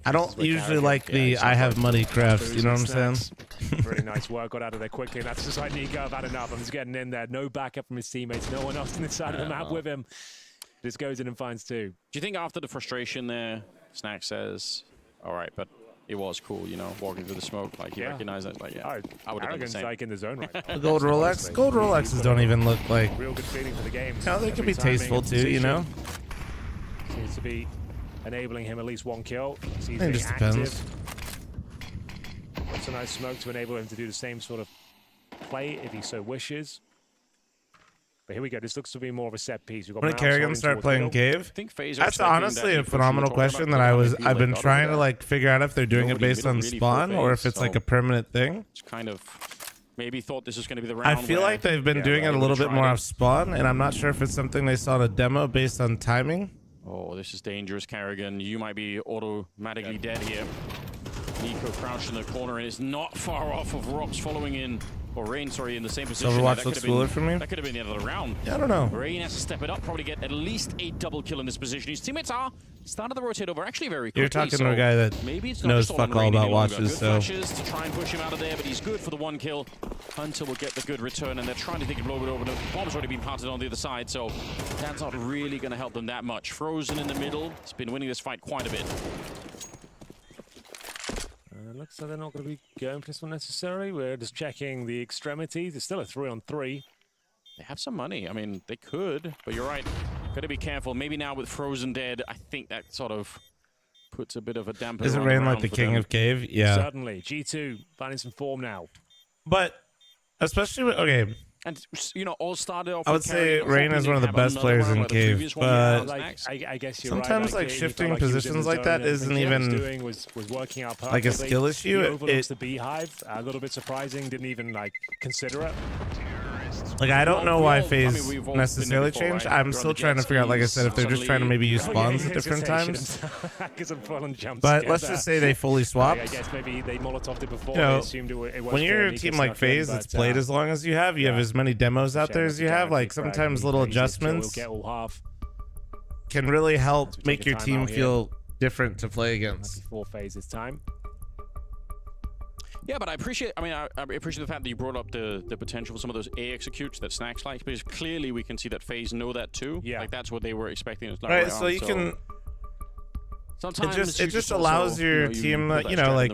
I don't usually like the I have money crafts, you know what I'm saying? Really nice work, got out of there quickly. That's just like Nico, I've had enough. I'm just getting in there. No backup from his teammates. No one else on this side of the map with him. Just goes in and finds 2. Do you think after the frustration there, Snack says, all right, but it was cool, you know, walking through the smoke. Like, he recognized that. Like, yeah, I would have done the same. Like in the zone right now. The gold Rolex. Gold Rolexes don't even look like. Real good feeling for the game. You know, they can be tasteful too, you know. Seems to be enabling him at least one kill. It just depends. It's a nice smoke to enable him to do the same sort of play if he so wishes. But here we go. This looks to be more of a set piece. We've got when did Kerrigan start playing Cave? That's honestly a phenomenal question that I've been trying to like figure out if they're doing it based on spawn or if it's like a permanent thing. It's kind of maybe thought this was going to be the round. I feel like they've been doing it a little bit more off spawn, and I'm not sure if it's something they saw in a demo based on timing. Oh, this is dangerous, Kerrigan. You might be automatically dead here. Nico crouched in the corner and is not far off of Robs following in. Or Rain, sorry, in the same position. Overwatch looks cooler for me. That could have been the end of the round. Yeah, I don't know. Rain has to step it up, probably get at least a double kill in this position. His teammates are starting to rotate over actually very quickly. You're talking to a guy that knows fuck all about watches, so. Flashes to try and push him out of there, but he's good for the one kill. Hunter will get the good return, and they're trying to think of blow it over. The bomb's already been planted on the other side, so that's not really going to help them that much. Frozen in the middle. He's been winning this fight quite a bit. Looks like they're not going to be going for this one necessarily. We're just checking the extremities. It's still a 3-on-3. They have some money. I mean, they could, but you're right. Got to be careful. Maybe now with Frozen dead, I think that sort of puts a bit of a damper. Is it Rain like the king of Cave? Yeah. Certainly. G2 finding some form now. But especially with, okay. And, you know, all started off. I would say Rain is one of the best players in Cave, but I guess you're sometimes right. like shifting positions like that isn't even was working out perfectly. like a skill issue. He overlooks the beehive. A little bit surprising. Didn't even like consider it. Like, I don't know why FaZe necessarily changed. I'm still trying to figure out, like I said, if they're just trying to maybe use spawns at different times. But let's just say they fully swapped. I guess maybe they Molotoved it before. You know, when you're a team like FaZe that's played as long as you have as many demos out there as you have, like sometimes little adjustments can really help make your team feel different to play against. 4 phases time. Yeah, but I appreciate. I mean, I appreciate the fact that you brought up the potential for some of those A executes that Snacks like, because clearly we can see that FaZe know that too. Yeah, like that's what they were expecting. Right, so you can. Sometimes it just allows your team, you know, like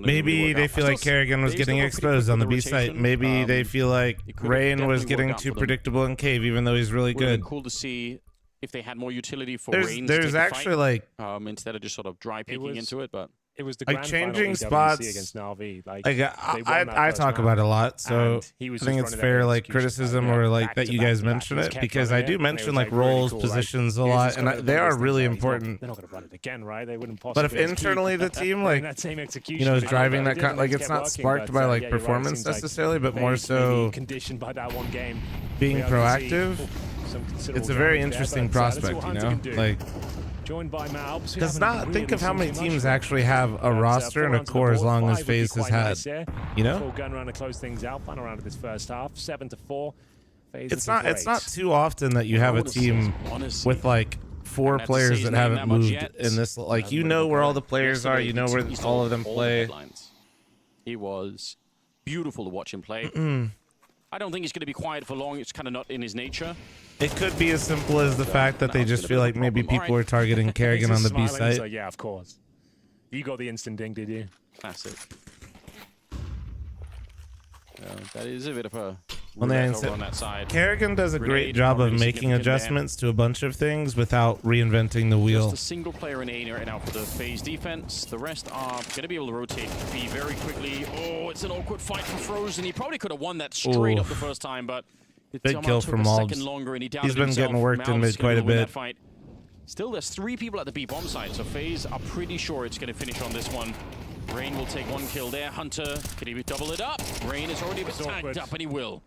maybe they feel like Kerrigan was getting exposed on the B site. Maybe they feel like Rain was getting too predictable in Cave, even though he's really good. Cool to see if they had more utility for Rain. There's actually like instead of just sort of dry peeking into it, but. It was the like changing spots against Na'Vi. Like I talk about it a lot, so I think it's fair like criticism or like that you guys mention it, because I do mention like roles, positions a lot, and they are really important. They're not going to run it again, right? They wouldn't possibly. But if internally the team like you know is driving that kind, like it's not sparked by like performance necessarily, but more so conditioned by that one game, being proactive. It's a very interesting prospect, you know, like. Because not think of how many teams actually have a roster and a core as long as FaZe has had. You know, full gun round to close things out. Final round of this first half, 7-4. It's not too often that you have a team with like 4 players that haven't moved in this. Like you know where all the players are. You know where all of them play. He was beautiful to watch him play. I don't think he's going to be quiet for long. It's kind of not in his nature. It could be as simple as the fact that they just feel like maybe people are targeting Kerrigan on the B site. Like, yeah, of course. You got the instant ding, did you? Classic. That is a bit of a on that side. Kerrigan does a great job of making adjustments to a bunch of things without reinventing the wheel. Just a single player in A right now for the FaZe defense. The rest are going to be able to rotate B very quickly. Oh, it's an awkward fight for Frozen. He probably could have won that straight up the first time, but it big kill from Malbs. He's been getting worked in mid quite a bit. Still, there's 3 people at the B bomb side, so FaZe are pretty sure it's going to finish on this one. Rain will take 1 kill there. Hunter, can he double it up? Rain is already a bit tagged up, and he will.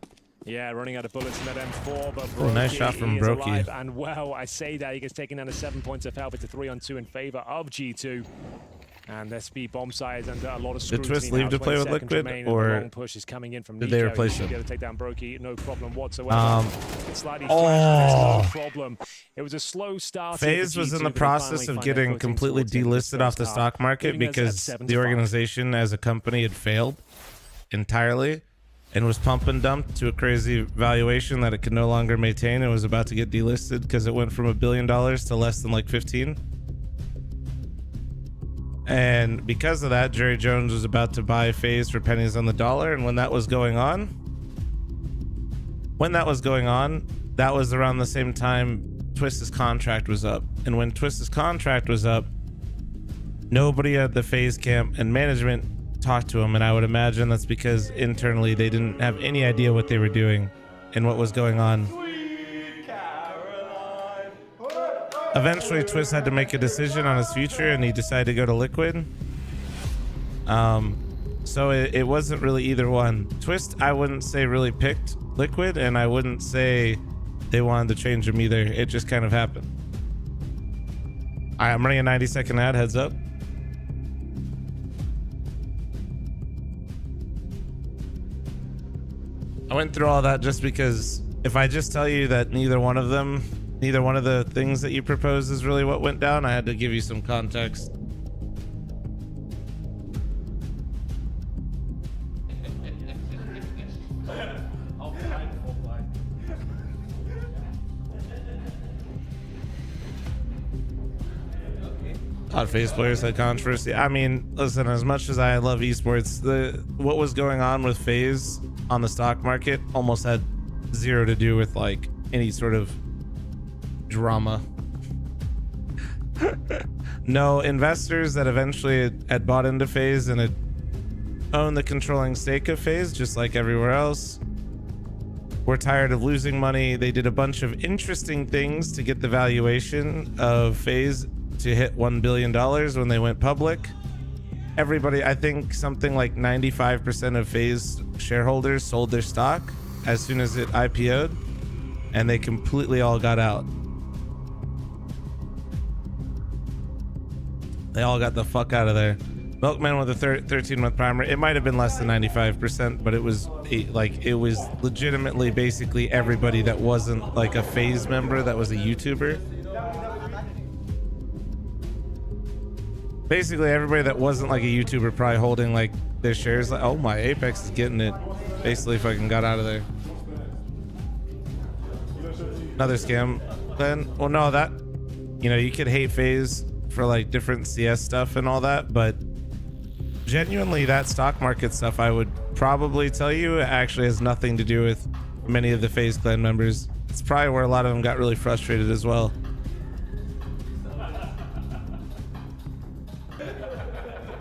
Yeah, running out of bullets in that M4, but nice shot from Brokey. And well, I say that he gets taken down to 7 points of health. It's a 3-on-2 in favor of G2. And their speed bomb side is under a lot of scrutiny. Did Twist leave to play with Liquid, or long push is coming in from did they replace him? Be able to take down Brokey, no problem whatsoever. It's slightly no problem. It was a slow start. FaZe was in the process of getting completely delisted off the stock market because the organization as a company had failed entirely and was pump and dumped to a crazy valuation that it could no longer maintain and was about to get delisted because it went from $1 billion to less than like 15. And because of that, Jerry Jones was about to buy FaZe for pennies on the dollar. And when that was going on, that was around the same time Twist's contract was up. And when Twist's contract was up, nobody at the FaZe camp and management talked to him. And I would imagine that's because internally they didn't have any idea what they were doing and what was going on. Eventually, Twist had to make a decision on his future, and he decided to go to Liquid. So it wasn't really either one. Twist, I wouldn't say really picked Liquid, and I wouldn't say they wanted to change him either. It just kind of happened. All right, I'm running a 90-second ad, heads up. I went through all that just because if I just tell you that neither one of the things that you propose is really what went down, I had to give you some context. FaZe players had controversy. I mean, listen, as much as I love esports, what was going on with FaZe on the stock market almost had zero to do with like any sort of drama. No, investors that eventually had bought into FaZe and had owned the controlling stake of FaZe, just like everywhere else, were tired of losing money. They did a bunch of interesting things to get the valuation of FaZe to hit $1 billion when they went public. Everybody, I think something like 95% of FaZe shareholders sold their stock as soon as it IPO'd, and they completely all got out. They all got the fuck out of there. Milkman with a 13-month primer. It might have been less than 95%, but it was it was legitimately basically everybody that wasn't like a FaZe member that was a YouTuber. Basically everybody that wasn't like a YouTuber probably holding like their shares. Like, oh, my Apex is getting it. Basically fucking got out of there. Another scam then. Well, no, that, you know, you could hate FaZe for like different CS stuff and all that, but genuinely that stock market stuff, I would probably tell you, actually has nothing to do with many of the FaZe clan members. It's probably where a lot of them got really frustrated as well.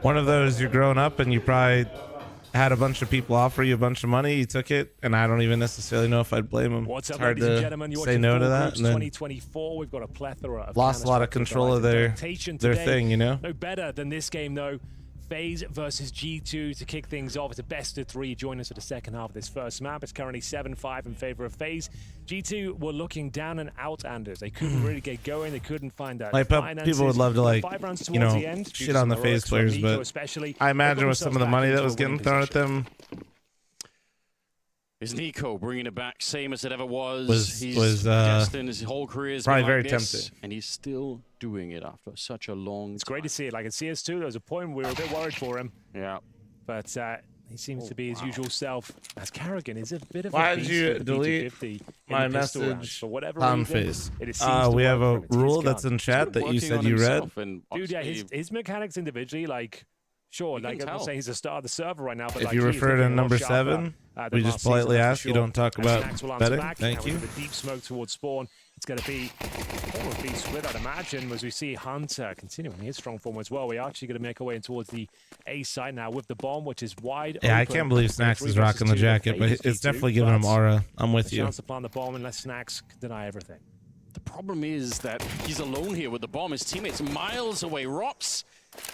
One of those, you're growing up and you probably had a bunch of people offer you a bunch of money, you took it, and I don't even necessarily know if I'd blame them. What's up, it's hard ladies and to gentlemen? say no to that. And then 2024, we've got a plethora of lost a lot of control of their thing, you know? No better than this game, though. FaZe versus G2 to kick things off. It's a best of three. Join us for the second half of this first map. It's currently 7-5 in favor of FaZe. G2 were looking down and out, Anders. They couldn't really get going. They couldn't find that. Like, people would love to, like, you know, shit on the FaZe players, but I imagine with some of the money that was getting thrown at them, is Nico bringing it back, same as it ever was. He's destined his whole career is probably like very this, tempting, and he's still doing it after such a long time. It's great to see it. Like in CS2, there was a point where we were a bit worried for him. Yeah. But he seems to be his usual self. As Karrigan is a bit of why a did beast you with the delete P250 my in the pistol rounds. message For whatever on reason, FaZe? we have a rule that's in chat that you said you read. Dude, yeah, his mechanics individually, like, sure, like I'm saying, he's a star of the server right now. But if like, you refer to number 7, we just politely ask you don't talk about betting. Thank you. The deep smoke towards spawn. It's going to be a beast split, I'd imagine, as we see Hunter continuing his strong form as well. We're actually going to make our way in towards the A side now with the bomb, which is wide open. Yeah, I can't believe Snacks is rocking the jacket, but it's definitely giving him aura. I'm with you. Chance to plant the bomb unless Snacks can deny everything. The problem is that he's alone here with the bomb. His teammates miles away. Rops.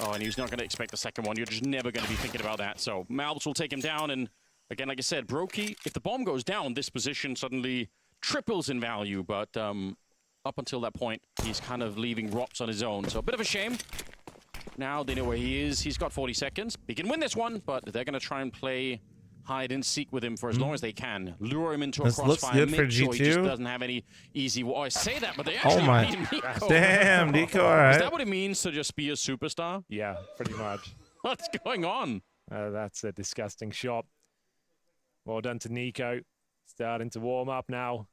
Oh, and he's not going to expect the second one. You're just never going to be thinking about that. So Malbs will take him down. And again, like I said, Brokey, if the bomb goes down, this position suddenly triples in value. But up until that point, he's kind of leaving Rops on his own. So a bit of a shame. Now they know where he is. He's got 40 seconds. He can win this one, but they're going to try and play hide and seek with him for as long as they can. Lure him into a crossfire. Looks good for Make sure G2. he just doesn't have any easy... Well, I say that, but they actually beat Nico. Damn, Nico, all right. Is that what it means to just be a superstar? Yeah, pretty much. What's going on? That's a disgusting shot. Well done to Nico. Starting to warm up now.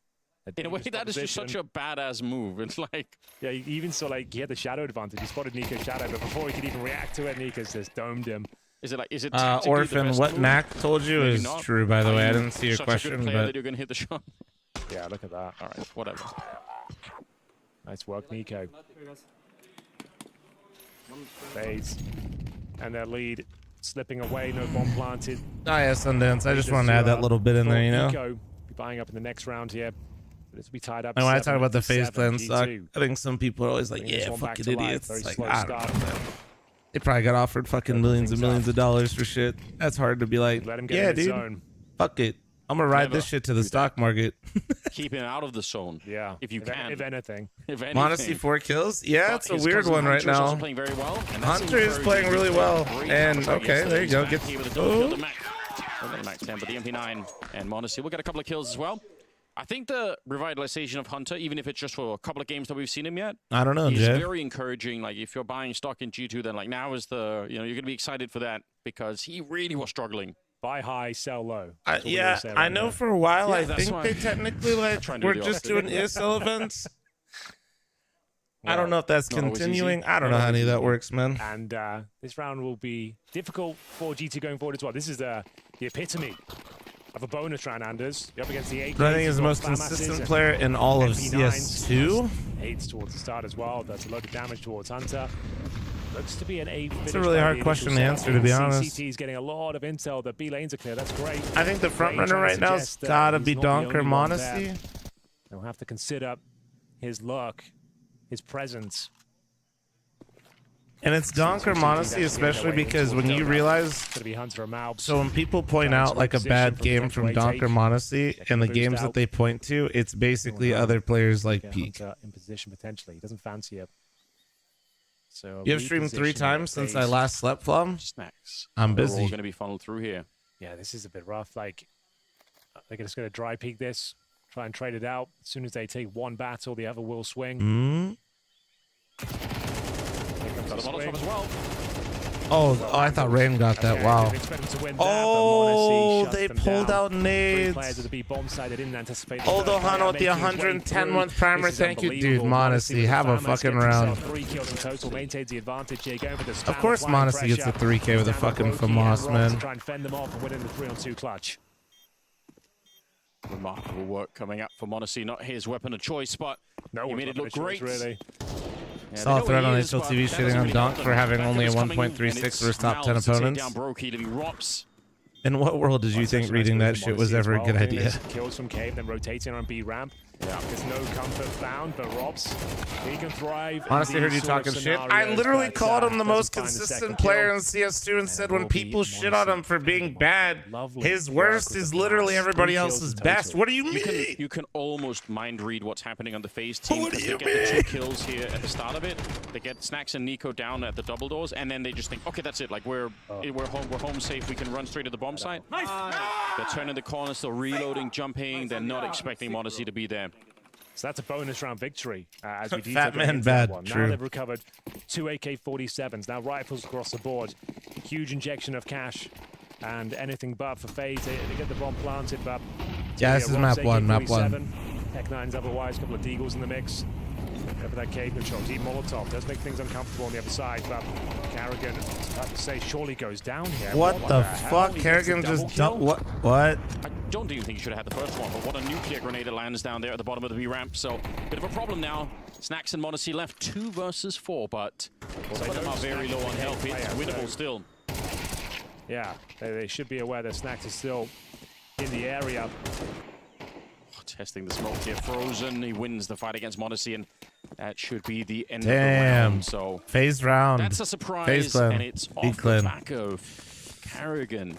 In a way, that is just such a badass move. It's like... Yeah, you even saw, like, he had the shadow advantage. He spotted Nico's shadow, but before he could even react to it, Nico's just domed him. Is it like, is it Orphan, what Mac told you Maybe is not. true, by the way. I didn't see your Such a question, good player but that you're going to hit the shot. Yeah, look at that. All right, whatever. Nice work, Nico. Fades. And their lead slipping away, no bomb planted. oh yeah, Sundance. I just wanted to add that little bit in there, you know. Nico be buying up in the next round here. But it's be tied up. And when I talk about the phase 7, plan stock, G2. I think some people are always like, Bringing this yeah, one back fucking to life. idiots. Very Like, slow I don't start. know. They probably got offered fucking millions and millions of dollars for shit. That's hard to be like, Let him get yeah, in his dude, zone. fuck it. I'm gonna ride Never this shit to the do stock market. Keep him out of the zone. Yeah. If you can. If anything. If anything. Monacy 4 kills? Yeah, But it's a his weird cousin one right Hunter is also now. playing very well, and that's Hunter is playing really well. Great And counter okay, there you yesterday. go. He's Get back here with a double kill to oh. Mac. Well, not the Max 10, but the MP9 and Monacy will get a couple of kills as well. I think the revitalization of Hunter, even if it's just for a couple of games that we've seen him yet, I don't know, is Jay. very encouraging. Like, if you're buying stock in G2, then like now is the, you're going to be excited for that because he really was struggling. Buy high, sell low. Yeah, I know for a while. Yeah, I that's think why. they technically like Trying to we're do the just opposite. doing ESL events. I don't Well, know if that's not always continuing. easy. I don't know how any of that works, man. And this round will be difficult for G2 going forward as well. This is the epitome of a bonus round, Anders. You're up against the 8. But I think he's the most consistent player in all of CS2. 8s towards the start as well. That's a load of damage towards Hunter. Looks to be an 8. It's a really hard question to answer, to be honest. CCT is getting a lot of intel. The B lanes are clear. That's great. I think the front runner right now has Suggest, gotta he's be not the Donker only one Monacy. there. They'll have to consider his luck, his presence. And it's Donker Monacy, especially because when you realize, Gonna be Hunter or Malbs. so when people point out like a bad game from Donker Monacy and the games that they point to, it's basically other players like Peak. Hunter in position potentially. He doesn't fancy it. So You have streamed 3 times since I last slept, Flum? Snacks. I'm They're busy. all going to be funneled through here. Yeah, this is a bit rough. Like, they're just going to dry peek this, try and trade it out. As soon as they take one battle, the other will swing. Hmm? Here comes Got the a Molotov swing. as well. Oh, I thought Rain got that. Okay, Wow. didn't expect them to win that, but Oh, Monacy they shuts them pulled down. out 3 nades. players at the B bomb side. They didn't anticipate. the Oh, third player Dohano with the making his way 110 through. month primer. This is Thank you, dude. unbelievable. Monacy, with have a the Famas fucking gets himself round. 3 kills in total, maintains the advantage here, going for the spam, Of course, applying Monacy gets the pressure. 3K with a Down fucking Loki and FAMAS, Ross man. to try and fend them off and win in the 3-on-2 clutch. Remarkable work coming up for Monacy. Not his weapon of choice, but No, he made it look great. really. Yeah, Saw they a know thread he on is, but HLTV that shitting doesn't on really Donk help for them. having Back only a is coming, and 1.36 it's versus top 10 Mal's to take opponents. down Brokey to be Rops. In what world did you think reading that shit was ever a good idea? Kills from Cave, then rotating on B ramp. Yeah. There's no comfort found, but Robs, he can thrive. Honestly, heard you talking shit. I literally called him the most consistent player in CS2 and said when people shit on him for being bad, his worst is literally everybody else's best. What do you mean? You can almost mind read what's happening on the phase team. What do you they get the 2 kills here at the start of it. They get Snacks and Nico down at the double doors, and then they just think, okay, that's it. Like we're home safe. We can run straight to the bomb site. Nice. They're turning the corner, still reloading, jumping. They're not expecting Monacy to be there. So that's a bonus round victory as we Fat man bad, one. true. Now they've recovered 2 AK-47s. Now rifles across the board. Huge injection of cash and anything but for FaZe. They get the bomb planted, but Yeah, this is map 1, map 1. Tech9's otherwise, a couple of Deagles in the mix. Go for that cave control. Deep Molotov does make things uncomfortable on the other side, but Carrigan, I was about to say, surely goes down here. What the hell? fuck? He gets a Kerrigan double just kill? what? I don't even think he should have had the first one, but what a nuclear grenade lands down there at the bottom of the B ramp. So, bit of a problem now. Snacks and Monacy left 2 versus 4, but some of them are very low on health. It's winnable still. Yeah, they should be aware that Snacks is still in the area. Testing the smoke here. Frozen. He wins the fight against Monacy, and that should be the end of the Damn. round. So Phase round. that's a surprise, Phase clan. and it's Big off clan. the back of Carrigan.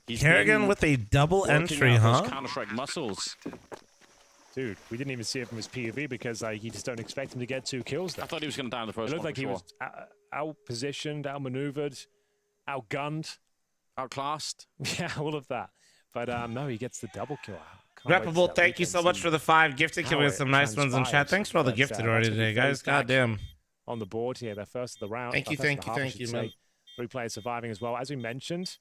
He's Kerrigan been with a double working entry, out huh? those Counter-Strike muscles. Dude, we didn't even see it from his POV because you just don't expect him to get 2 kills there. I thought he was going to die in the It first looked one. like he was out-positioned, out-maneuvered, outgunned. Outclassed. Yeah, all of that. But no, he gets the double kill. Can't wait to Repable, that thank you weekend so much see for the 5 gifted. Can we how get some it nice ones in chat? transpires. Thanks for all the But, gifted that's already gonna be today, guys. FaZe back Goddamn. on the board here. They're first of the round. Thank you, first of thank the you, half, I thank should you, say. man. 3 players surviving as well. As we mentioned,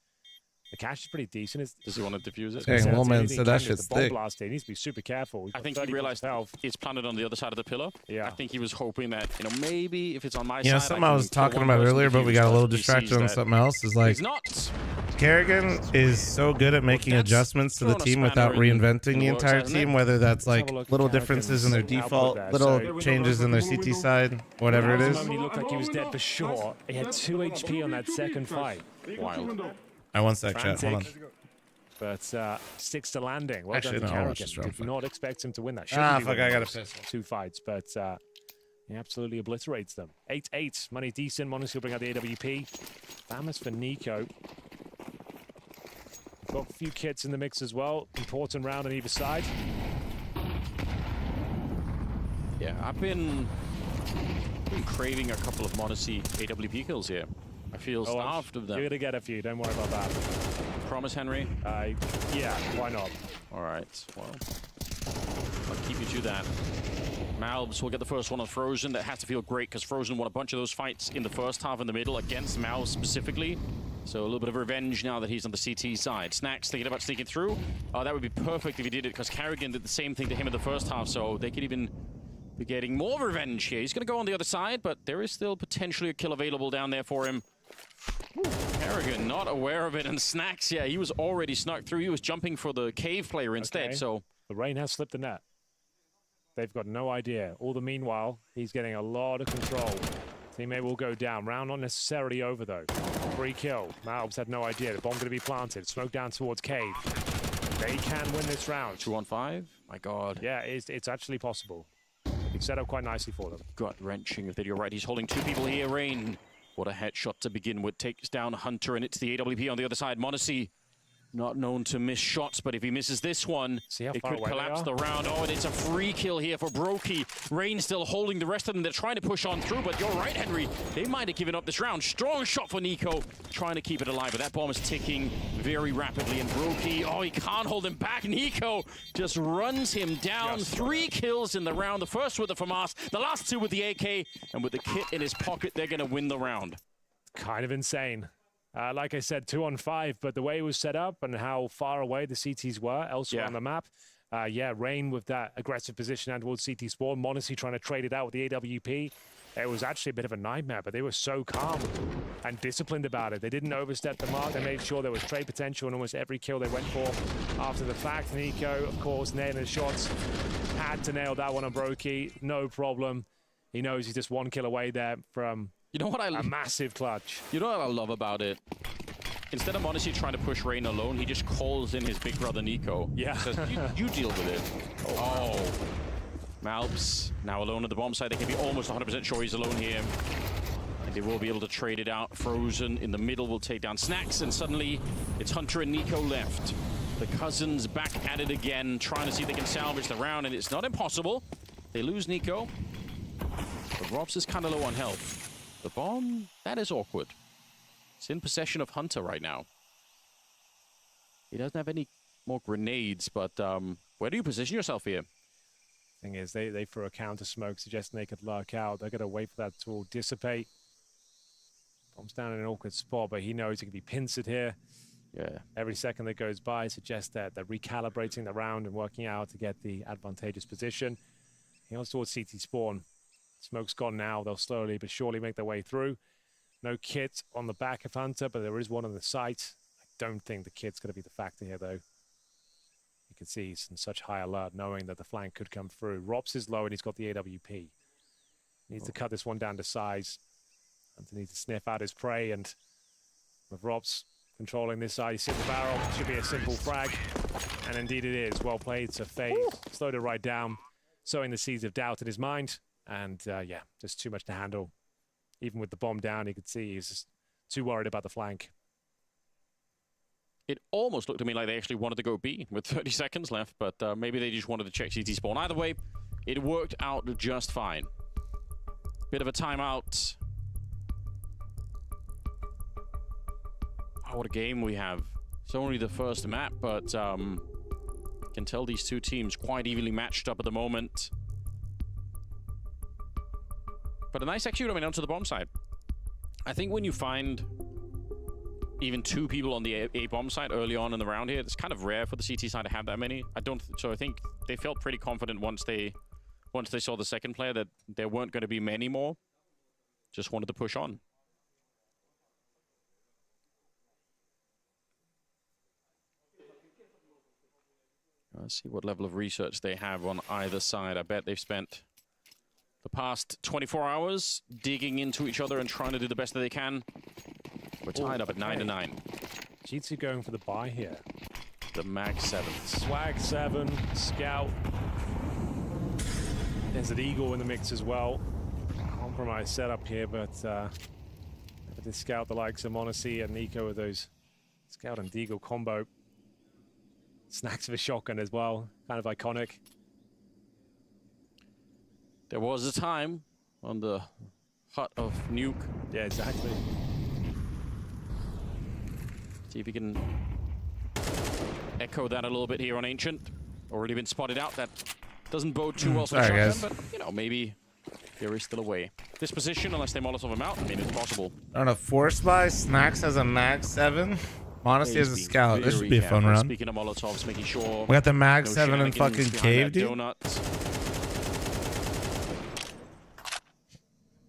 The cash is pretty decent. Does he want to defuse it? Dang, Woolman said that shit's thick. Blast, he needs to be super careful. I think he realized it's planted on the other side of the pillar. Yeah. I think he was hoping that, you know, maybe if it's on my side. Something I was talking about earlier, but we got a little distracted on something else. Is like, Kerrigan is so good at making adjustments to the team without reinventing the entire team, whether that's like little differences in their default, little changes in their CT side, whatever it is. He looked like he was dead for sure. He had 2 HP on that second fight. Wild. I want that chat. Hold on. But sticks to landing. Well Actually, done to no, Kerrigan. Did not expect him to win that. Fuck, I got a pistol. 2 fights, but he absolutely obliterates them. 8-8. Money decent. Monacy will bring out the AWP. Famous for NiP. Got a few kits in the mix as well. Important round on either side. Yeah, I've been craving a couple of Monacy AWP kills here. I feel starved of them. You're gonna get a few. Don't worry about that. Promise, Henry? Yeah, why not? All right, well, I'll keep you to that. Malbs will get the first one on Frozen. That has to feel great because Frozen won a bunch of those fights in the first half in the middle against Malbs specifically. So a little bit of revenge now that he's on the CT side. Snacks thinking about sneaking through. That would be perfect if he did it because Kerrigan did the same thing to him in the first half, so they could even be getting more revenge here. He's going to go on the other side, but there is still potentially a kill available down there for him. Kerrigan not aware of it, and Snacks, yeah, he was already snuck through. He was jumping for the cave player instead, so... The rain has slipped the net. They've got no idea. All the meanwhile, he's getting a lot of control. Teammate will go down. Round not necessarily over, though. Free kill. Malbs had no idea. The bomb going to be planted. Smoke down towards cave. They can win this round. 2 on 5? My God. Yeah, it's actually possible. He's set up quite nicely for them. Gut-wrenching, if you're right. He's holding 2 people here. Rain. What a headshot to begin with. Takes down Hunter, and it's the AWP on the other side. Monacy, not known to miss shots, but if he misses this one, it could collapse the round. Oh, and it's a free kill here for Brokey. Rain still holding the rest of them. They're trying to push on through, but you're right, Henry. They might have given up this round. Strong shot for Nico, trying to keep it alive, but that bomb is ticking very rapidly. And Brokey, oh, he can't hold him back. Nico just runs him down. 3 kills in the round. The first with the FAMAS, the last 2 with the AK, and with the kit in his pocket, they're going to win the round. Kind of insane. Like I said, 2 on 5, but the way it was set up and how far away the CTs were elsewhere on the map, yeah, Rain with that aggressive position and towards CT spawn, Monacy trying to trade it out with the AWP. It was actually a bit of a nightmare, but they were so calm and disciplined about it. They didn't overstep the mark. They made sure there was trade potential in almost every kill they went for. After the fact, Nico, of course, nailing the shots. Had to nail that one on Brokey, no problem. He knows he's just 1 kill away there from... You know what a massive clutch. You know what I love about it? Instead of Monacy trying to push Rain alone, he just calls in his big brother Nico. Yeah. Says, you deal with it. Oh. Malbs now alone at the bomb site. They can be almost 100% sure he's alone here. And they will be able to trade it out. Frozen in the middle will take down Snacks, and suddenly it's Hunter and Nico left. The cousins back at it again, trying to see if they can salvage the round, and it's not impossible. They lose Nico. But Robs is kind of low on health. The bomb, that is awkward. It's in possession of Hunter right now. He doesn't have any more grenades, but where do you position yourself here? Thing is, they threw a counter smoke, suggesting they could lurk out. They're going to wait for that to all dissipate. Bomb's down in an awkward spot, but he knows he can be pincered here. Yeah. Every second that goes by suggests that they're recalibrating the round and working out to get the advantageous position. He goes towards CT spawn. Smoke's gone now. They'll slowly but surely make their way through. No kit on the back of Hunter, but there is one on the site. I don't think the kit's going to be the factor here, though. You can see he's in such high alert, knowing that the flank could come through. Rops is low, and he's got the AWP. Needs to cut this one down to size. Hunter needs to sniff out his prey, and with Rops controlling this side, he's hit the barrel. Should be a simple frag, and indeed it is. Well played to FaZe. Slowed it right down, sowing the seeds of doubt in his mind. And yeah, just too much to handle. Even with the bomb down, you could see he's just too worried about the flank. It almost looked to me like they actually wanted to go B with 30 seconds left, but maybe they just wanted to check CT spawn. Either way, it worked out just fine. Bit of a timeout. Oh, what a game we have. It's only the first map, but can tell these two teams quite evenly matched up at the moment. But a nice execute, I mean, onto the bomb side. I think when you find even 2 people on the A bomb side early on in the round here. It's kind of rare for the CT side to have that many. So I think they felt pretty confident once they saw the second player that there weren't going to be many more. Just wanted to push on. Let's see what level of research they have on either side. I bet they've spent the past 24 hours digging into each other and trying to do the best that they can. We're tied up at 9-9. G2 going for the buy here. The Mag 7. Swag 7, Scout. There's an Eagle in the mix as well. Compromise setup here, but this Scout, the likes of Monacy and Nico with those Scout and Deagle combo. Snacks of a shotgun as well, kind of iconic. There was a time on the hut of Nuke. Yeah, exactly. See if we can echo that a little bit here on Ancient. Already been spotted out. That doesn't bode too well for the shotgun, but you know, maybe there is still a way. This position, unless they Molotov him out, I mean, it's possible. I don't know, Force Buy, Snacks has a Mag 7. Honestly, as a Scout, this should be a fun round. Speaking of Molotovs, making sure we got the Mag 7 and fucking Cave, dude.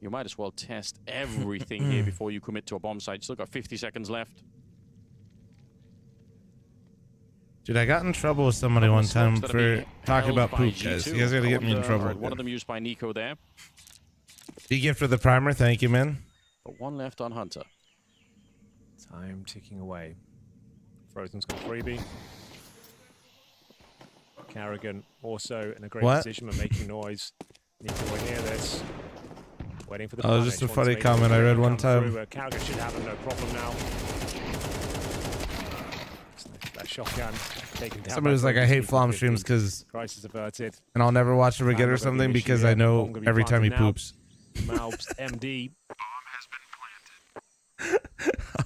You might as well test everything here before you commit to a bomb site. Still got 50 seconds left. Dude, I got in trouble with somebody one time for talking about poop, guys. You guys gotta get me in trouble. One of them used by Nico there. D-gift for the primer, thank you, man. But one left on Hunter. Time ticking away. Frozen's got freebie. Carrigan also in a great position but making noise. Need to hear this. Waiting for the oh, just a funny comment I read one time. Carrigan should have no problem now. That shotgun taken down. Somebody was like, I hate Flom streams because crisis averted. And I'll never watch him again or something because I know every time he poops. Malbs MD.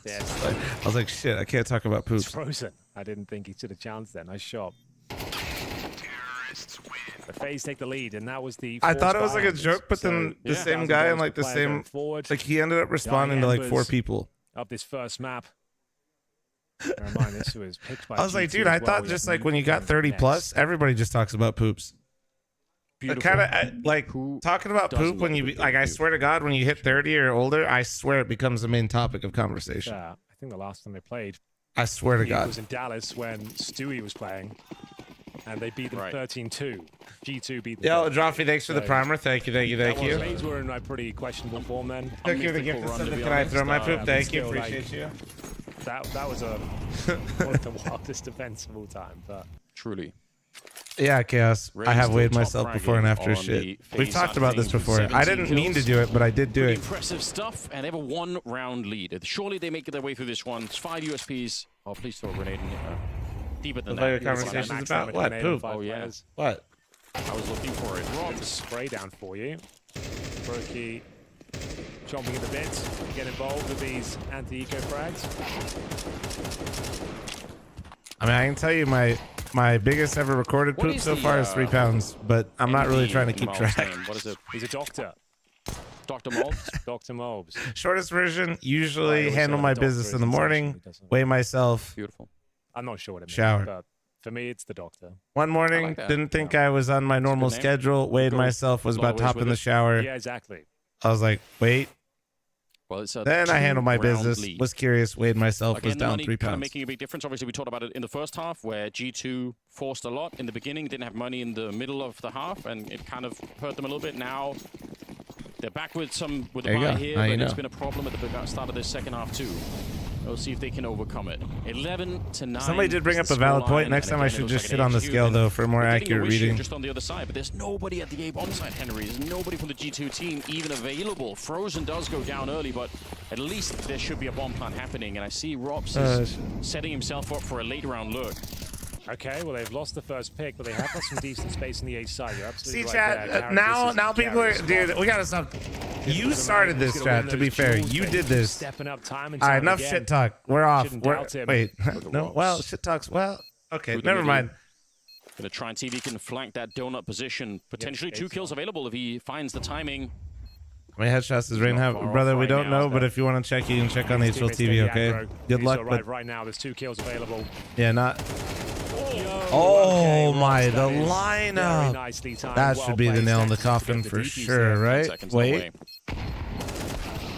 I was like, shit, I can't talk about poops. It's Frozen. I didn't think he stood a chance there. Nice shot. The FaZe take the lead, and that was the. I thought it was like a joke, but then the same guy and like the same. Like he ended up responding to like 4 people. Up this first map. Bear in mind, this was picked by I was like, dude, I thought just like when you got 30 plus, everybody just talks about poops. Kind of like talking about poop when you like. I swear to God, when you hit 30 or older, I swear it becomes the main topic of conversation. Yeah, I think the last time they played, I swear to God, it was in Dallas when Stewie was playing, and they beat them 13-2. G2 beat them. Yo, Droffy, thanks for the primer. Thank you, thank you, thank you. FaZe were in a pretty questionable form then. Thank you for the gift. Can I throw my poop? Thank you, appreciate you. That was a one of the wildest events of all time, but truly. Yeah, Chaos. I have weighed myself before and after shit. We've talked about this before. I didn't mean to do it, but I did do it. Impressive stuff, and they have a 1-round lead. Surely they make their way through this one. It's 5 USPs. Oh, please throw a grenade in here. Deeper than that. What conversation's about? What? Poop. Oh, yeah. What? I was looking for it. Rob's spray down for you. Brokey chomping at the bit to get involved with these anti-eco frags. I mean, I can tell you my biggest ever recorded poop so far is 3 pounds, but I'm not really trying to keep track. What is it? He's a doctor. Dr. Mobs? Dr. Mobs. Shortest version, usually handle my business in the morning, weigh myself. Beautiful. I'm not sure what it means, shower. but for me, it's the doctor. One morning, didn't think I was on my normal schedule, weighed myself, was about to hop in the shower. Yeah, exactly. I was like, wait. Well, it's a then I handled my business, lead. Was curious, weighed myself, again, was down 3 kind pounds. of making a big difference. Obviously, we talked about it in the first half, where G2 forced a lot in the beginning, didn't have money in the middle of the half, and it kind of hurt them a little bit. Now they're back with the buy here, but it's been a problem at the start of this second half too. We'll see if they can overcome it. 11-9. Somebody did bring up a valid point. Next time I should just sit on the scale, though, for a more accurate reading. Just on the other side, but there's nobody at the A bomb side, Henry. There's nobody from the G2 team even available. Frozen does go down early, but at least there should be a bomb plant happening. And I see Robs is setting himself up for a late round look. Okay, well, they've lost the first pick, but they have got some decent space in the A side. You're absolutely See, right. chat, now people are, dude, we gotta stop. You started this, chat, to be fair. You did this. Stepping up time and all right, time enough again. shit talk. We're off. Wait, no, Robs. well, shit talks. Well, okay, never mind. Gonna try and see if he can flank that donut position. Potentially 2 kills available if he finds the timing. How many headshots does Rain have? Brother, we don't know, but if you want to check, you can check on the HLTV, okay? Good luck, but right now, there's 2 kills available. yeah, not... Oh my, the lineup! That should be the nail in the coffin for sure, right? Wait.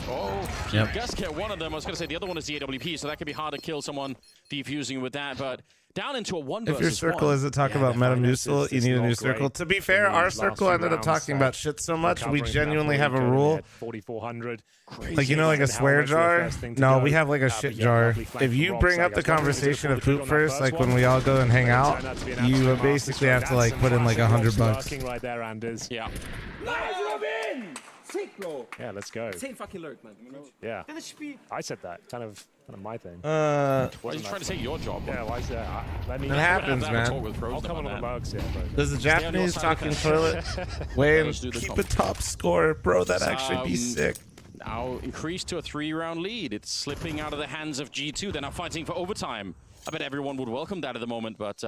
Oh, you just get one of them. I was going to say the other one is the AWP, so that could be hard to kill someone defusing with that, but down into a 1 versus 1. If your circle is to talk about Metamucil, you need a new circle. To be fair, our circle ended up talking about shit so much, we genuinely have a rule. 4,400. Like, you know, like a swear jar? No, we have like a shit jar. If you bring up the conversation of poop first, like when we all go and hang out, you basically have to like put in like $100. Right there, Anders. Yeah. Sick, bro. Yeah, let's go. Insane fucking lurk, man. Yeah. I said that. Kind of my thing. Why are you trying to take your job? Yeah, why is that? It happens, man. I'll come on the mugs, yeah, but... Does the Japanese talking toilet Wayne keep a top score? Bro, that'd actually be sick. Now increased to a 3-round lead. It's slipping out of the hands of G2. They're now fighting for overtime. I bet everyone would welcome that at the moment, but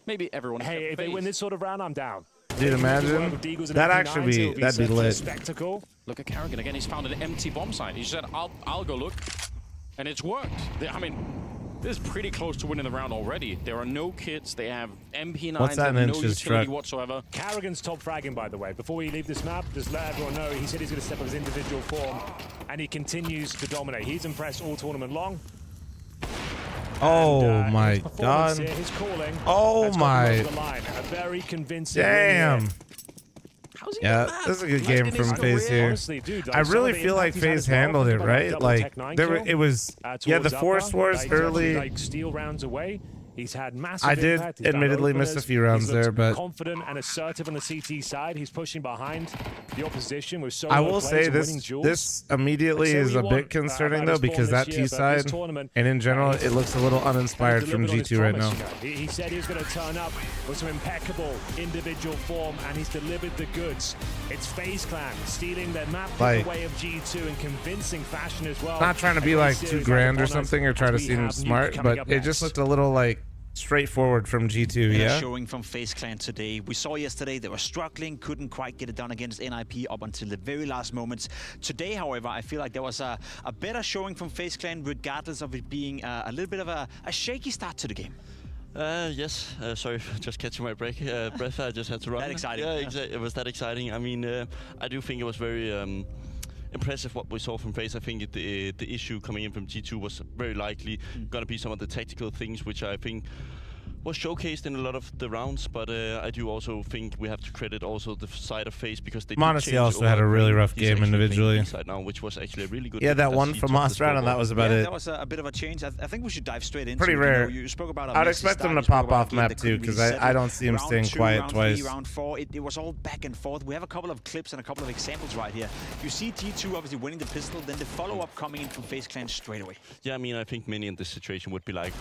maybe everyone... Hey, if they win this sort of round, I'm down. Dude, imagine that actually that'd be lit. Spectacle. Look at Karrigan again. He's found an empty bomb site. He said, "I'll go look," and it's worked. I mean, this is pretty close to winning the round already. There are no kits. They have MP9s. What's that no inches utility truck? whatsoever. Karrigan's top fragging, by the way. Before we leave this map, just let everyone know he said he's going to step up his individual form, and he continues to dominate. He's impressed all tournament long. Oh my god. Here, his calling, oh my. a very convincing damn. Yeah, this is a good game from FaZe here. Honestly, dude, I really feel like FaZe handled it, right? Like, it was, yeah, the Force Wars early. Like steal rounds away. He's had massive I did impact. He's admittedly miss a few rounds there, but confident and assertive on the CT side. He's pushing behind the opposition with so I will say this immediately is a bit concerning though, because that T side and in general it looks a little uninspired from G2 right now. He said he was going to turn up with some impeccable individual form, and he's delivered the goods. It's FaZe Clan stealing their map away of G2 in convincing fashion as well. Not trying to be like too grand or something or try to seem smart, but it just looked a little like straightforward from G2, yeah? Showing from FaZe Clan today. We saw yesterday they were struggling, couldn't quite get it done against NiP up until the very last moments. Today, however, I feel like there was a better showing from FaZe Clan, regardless of it being a little bit of a shaky start to the game. Yes. Sorry, just catching my breath. I just had to run. That exciting. Yeah, exactly. It was that exciting. I mean, I do think it was very impressive what we saw from FaZe. I think the issue coming in from G2 was very likely going to be some of the tactical things, which I think was showcased in a lot of the rounds, but I do also think we have to credit also the side of FaZe, because they Modesty also had a really rough game individually. Now, which was actually a really good. Yeah, that one from Moss round, and that was about it. That was a bit of a change. I think we should dive straight into. Pretty rare. You spoke about. I'd expect them to pop off map too, because I don't see him staying quiet twice. Round 4, it was all back and forth. We have a couple of clips and a couple of examples right here. You see G2 obviously winning the pistol, then the follow-up coming in from FaZe Clan straight away. Yeah, I mean, I think many in this situation would be like,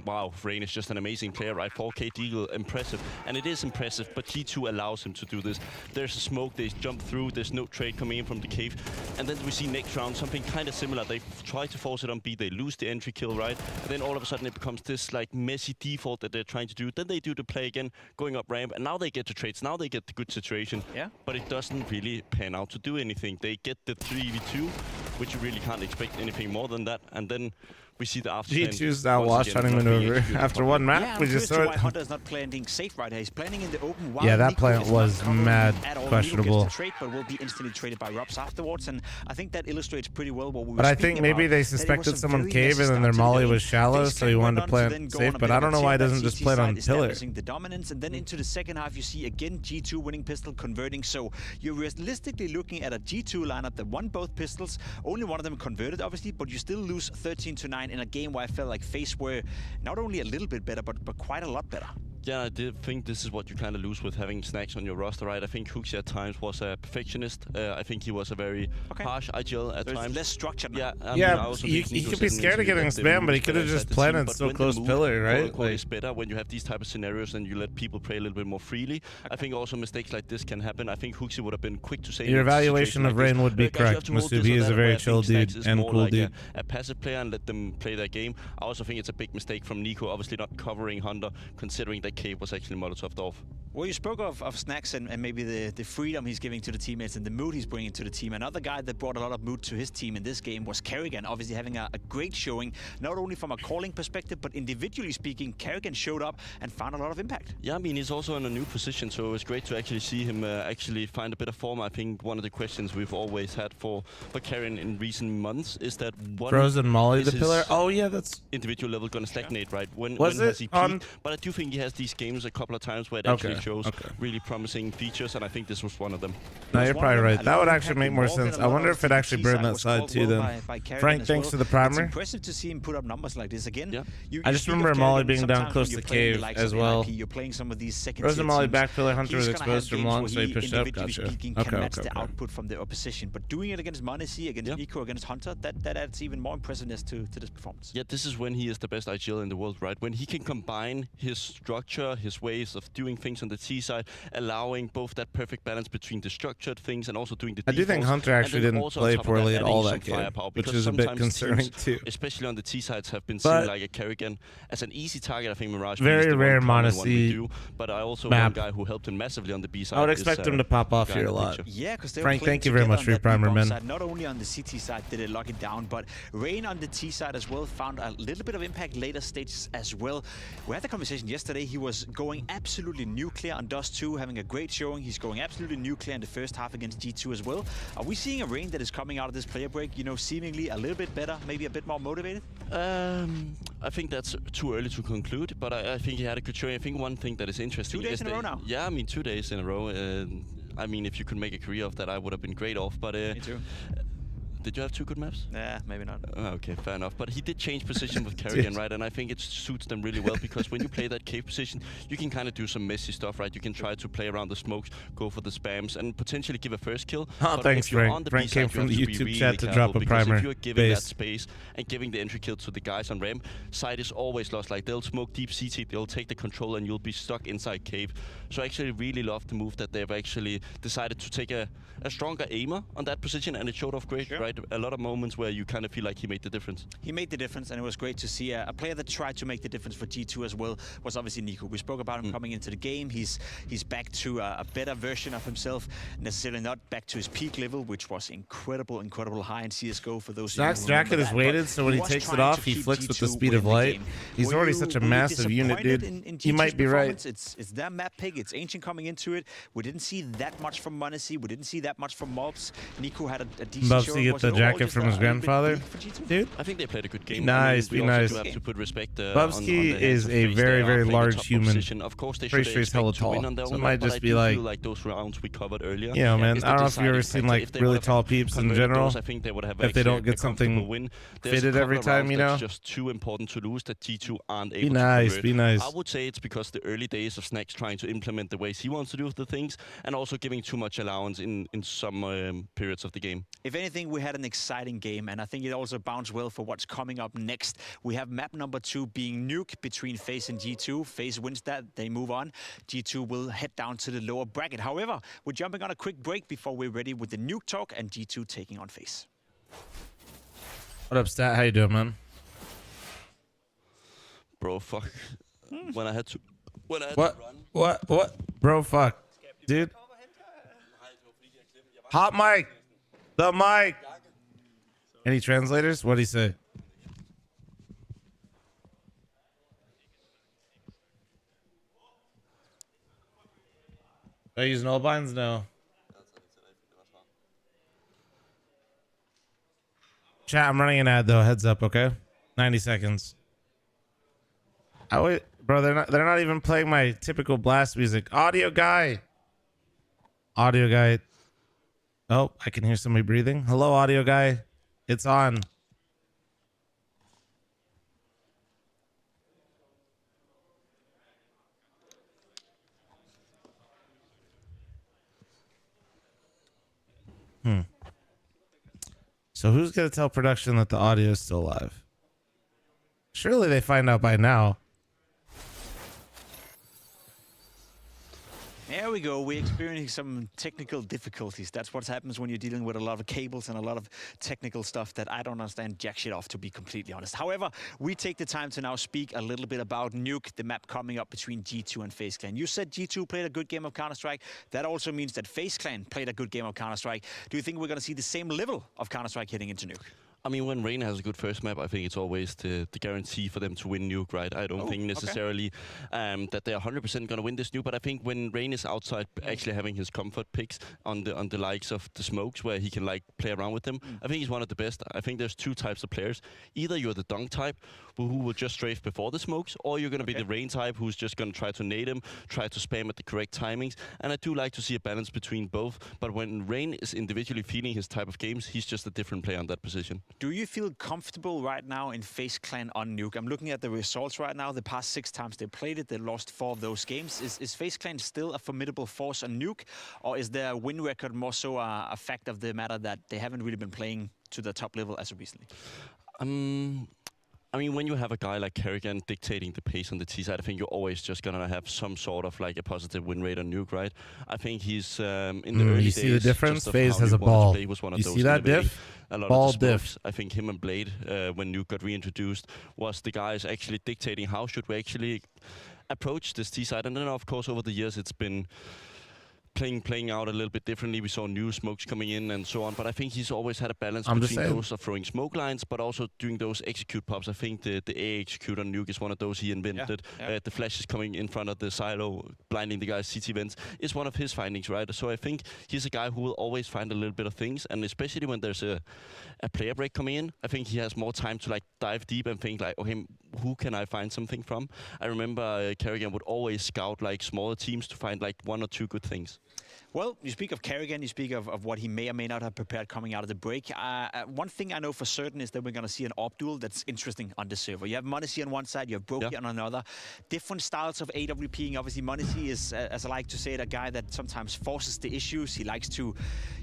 wow, Rain is just an amazing player, right? 4K Deagle, impressive. And it is impressive, but G2 allows him to do this. There's a smoke, they jump through, there's no trade coming in from the cave. And then we see next round something kind of similar. They try to force it on B, they lose the entry kill, right? And then all of a sudden it becomes this like messy default that they're trying to do. Then they do the play again, going up ramp, and now they get the trades, now they get the good situation. Yeah. But it doesn't really pan out to do anything. They get the 3v2, which you really can't expect anything more than that. And then we see the after G2's now watch hunting maneuver. After one map, yeah, we just saw it. Hunter's not planting safe right here. He's planning in the open. Yeah, that plant was mad questionable. Trade, but will be instantly traded by Robs afterwards, and I think that illustrates pretty well what we were But I think maybe they suspected someone cave and then their molly was shallow, so he wanted to plant safe. But I don't know why he doesn't just play it on pillar. The dominance, and then into the second half, you see again G2 winning pistol, converting. So you're realistically looking at a G2 lineup that won both pistols. Only one of them converted, obviously, but you still lose 13-9 in a game where I felt like FaZe were not only a little bit better, but quite a lot better. Yeah, I did think this is what you kind of lose with having snacks on your roster, right? I think Hooksy at times was a perfectionist. I think he was a very harsh IGL at times. Less structured. Yeah, he could be scared of getting spam, but he could have just planted so close pillar, right? It's better when you have these type of scenarios and you let people play a little bit more freely. I think also mistakes like this can happen. I think Hooksy would have been quick to say. Your evaluation of Rain would be correct. Musubi is a very chill dude and cool dude. A passive player and let them play their game. I also think it's a big mistake from Nico, obviously not covering Hunter, considering they that cave was actually Molotoved off. Well, you spoke of Snacks and maybe the freedom he's giving to the teammates and the mood he's bringing to the team. Another guy that brought a lot of mood to his team in this game was Kerrigan, obviously having a great showing, not only from a calling perspective, but individually speaking, Kerrigan showed up and found a lot of impact. Yeah, I mean, he's also in a new position, so it was great to actually see him actually find a bit of form. I think one of the questions we've always had for Kerrigan in recent months is that what Frozen Molly the pillar. Oh yeah, that's individual level going to stagnate, right? When has he on... peaked? But I do think he has these games a couple of times where it actually shows really promising features, and I think this was one of them. No, you're probably right. That would actually make more sense. I wonder if it actually burned that side too then. Frank, thanks to the primer. It's impressive to see him put up numbers like this again. Yeah. I just remember Molly being down close to cave as well. You're playing some of these second Frozen Molly back pillar Hunter was exposed from long, so he pushed up. Gotcha. Can match the output from the opposition, but doing it against Manesi, against Nico, against Hunter, that adds even more impressiveness to this performance. Yeah, this is when he is the best IGL in the world, right? When he can combine his structure, his ways of doing things on the T side, allowing both that perfect balance between the structured things and also doing the I do think Hunter actually didn't play poorly at all that game, which is a bit concerning too. Especially on the T sides have been seen like a Kerrigan as an easy target. I think Mirage very rare Manesi, but I also one guy who helped him massively on the B side. I would expect him to pop off here a lot. Yeah, because Frank, thank you very much for your primer, man. Not only on the CT side did it lock it down, but Rain on the T side as well found a little bit of impact later stages as well. We had the conversation yesterday. He was going absolutely nuclear on Dust 2, having a great showing. He's going absolutely nuclear in the first half against G2 as well. Are we seeing a Rain that is coming out of this player break, you know, seemingly a little bit better, maybe a bit more motivated? I think that's too early to conclude, but I think he had a good showing. I think one thing that is interesting 2 days in a row now. Yeah, I mean 2 days in a row. I mean, if you could make a career of that, I would have been great off. But me too. Did you have 2 good maps? Yeah, maybe not. Okay, fair enough. But he did change position with Kerrigan, right? And I think it suits them really well because when you play that cave position, you can kind of do some messy stuff, right? You can try to play around the smokes, go for the spams, and potentially give a first kill. Oh, but thanks, Frank. Frank came from the YouTube chat to drop a primer. If you're giving that space and giving the entry kill to the guys on ramp, side is always lost. Like, they'll smoke deep CT, they'll take the control, and you'll be stuck inside cave. So I actually really love the move that they've actually decided to take a stronger aimer on that position, and it showed off great, right? A lot of moments where you kind of feel like he made the difference. He made the difference, and it was great to see a player that tried to make the difference for G2 as well was obviously Nico. We spoke about him coming into the game. He's back to a better version of himself, necessarily not back to his peak level, which was incredible high in CSGO for those. Snack's jacket is weighted, so when he takes it off, he flicks with the speed of light. He's already such a massive unit, dude. You might be right. It's their map pick. It's Ancient coming into it. We didn't see that much from Manesi. We didn't see that much from Mobs. Nico had a decent show. Bubsy get the jacket from his grandfather. Dude, I think they played a good game. Be nice, I mean, be nice. have to put respect, Bubsky is a very, very large human. Of course, they pretty should sure he's hella tall. So it might just be like those rounds we covered earlier. Yeah, man. I don't know if you've ever seen like really tall peeps in general. I think they would have if they don't get something fitted every time, you know. It's just too important to lose that G2 aren't able to. Be nice. I would say it's because the early days of Snacks trying to implement the ways he wants to do the things, and also giving too much allowance in some periods of the game. If anything, we had an exciting game, and I think it also bounds well for what's coming up next. We have map number 2 being Nuke between FaZe and G2. FaZe wins that, they move on. G2 will head down to the lower bracket. However, we're jumping on a quick break before we're ready with the Nuke talk and G2 taking on FaZe. What up, Stat? How you doing, man? Bro, fuck. When I had to run. What? Bro, fuck. Dude. Hot mic. The mic. Any translators? What'd he say? Are you using all binds? No. Chat, I'm running an ad though. Heads up, okay? 90 seconds. Bro, they're not even playing my typical blast music. Audio guy. Oh, I can hear somebody breathing. Hello, audio guy. It's on. So who's going to tell production that the audio is still live? Surely they find out by now. There we go. We're experiencing some technical difficulties. That's what happens when you're dealing with a lot of cables and a lot of technical stuff that I don't understand jack shit off, to be completely honest. However, we take the time to now speak a little bit about Nuke, the map coming up between G2 and FaZe Clan. You said G2 played a good game of Counter-Strike. That also means that FaZe Clan played a good game of Counter-Strike. Do you think we're going to see the same level of Counter-Strike heading into Nuke? I mean, when Rain has a good first map, I think it's always the guarantee for them to win Nuke, right? I don't think necessarily that they're 100% going to win this Nuke, but I think when Rain is outside actually having his comfort picks on the likes of the smokes where he can like play around with them, I think he's one of the best. I think there's two types of players. Either you're the dunk type who will just strafe before the smokes, or you're going to be the Rain type who's just going to try to nade him, try to spam at the correct timings. And I do like to see a balance between both, but when Rain is individually feeling his type of games, he's just a different player on that position. Do you feel comfortable right now in FaZe Clan on Nuke? I'm looking at the results right now. The past 6 times they played it, they lost 4 of those games. Is FaZe Clan still a formidable force on Nuke, or is their win record more so a fact of the matter that they haven't really been playing to the top level as of recently? I mean, when you have a guy like Kerrigan dictating the pace on the T side, I think you're always just going to have some sort of like a positive win rate on Nuke, right? I think he's in the early days. You see the difference? FaZe has a ball. You see that diff? Ball diff. I think him and Blade, when Nuke got reintroduced, was the guys actually dictating how should we actually approach this T side. And then, of course, over the years, it's been playing out a little bit differently. We saw new smokes coming in and so on, but I think he's always had a balance between those of throwing smoke lines, but also doing those execute pops. I think the A execute on Nuke is one of those he invented. The flash is coming in front of the silo, blinding the guy's CT vents, is one of his findings, right? So I think he's a guy who will always find a little bit of things, and especially when there's a player break coming in, I think he has more time to like dive deep and think like, okay, who can I find something from? I remember Kerrigan would always scout like smaller teams to find like 1 or 2 good things. Well, you speak of Kerrigan, you speak of what he may or may not have prepared coming out of the break. One thing I know for certain is that we're going to see an AWP duel that's interesting on the server. You have m0NESY on one side, you have Brokey on another. Different styles of AWPing. Obviously, m0NESY is, as I like to say it, a guy that sometimes forces the issues. He likes to,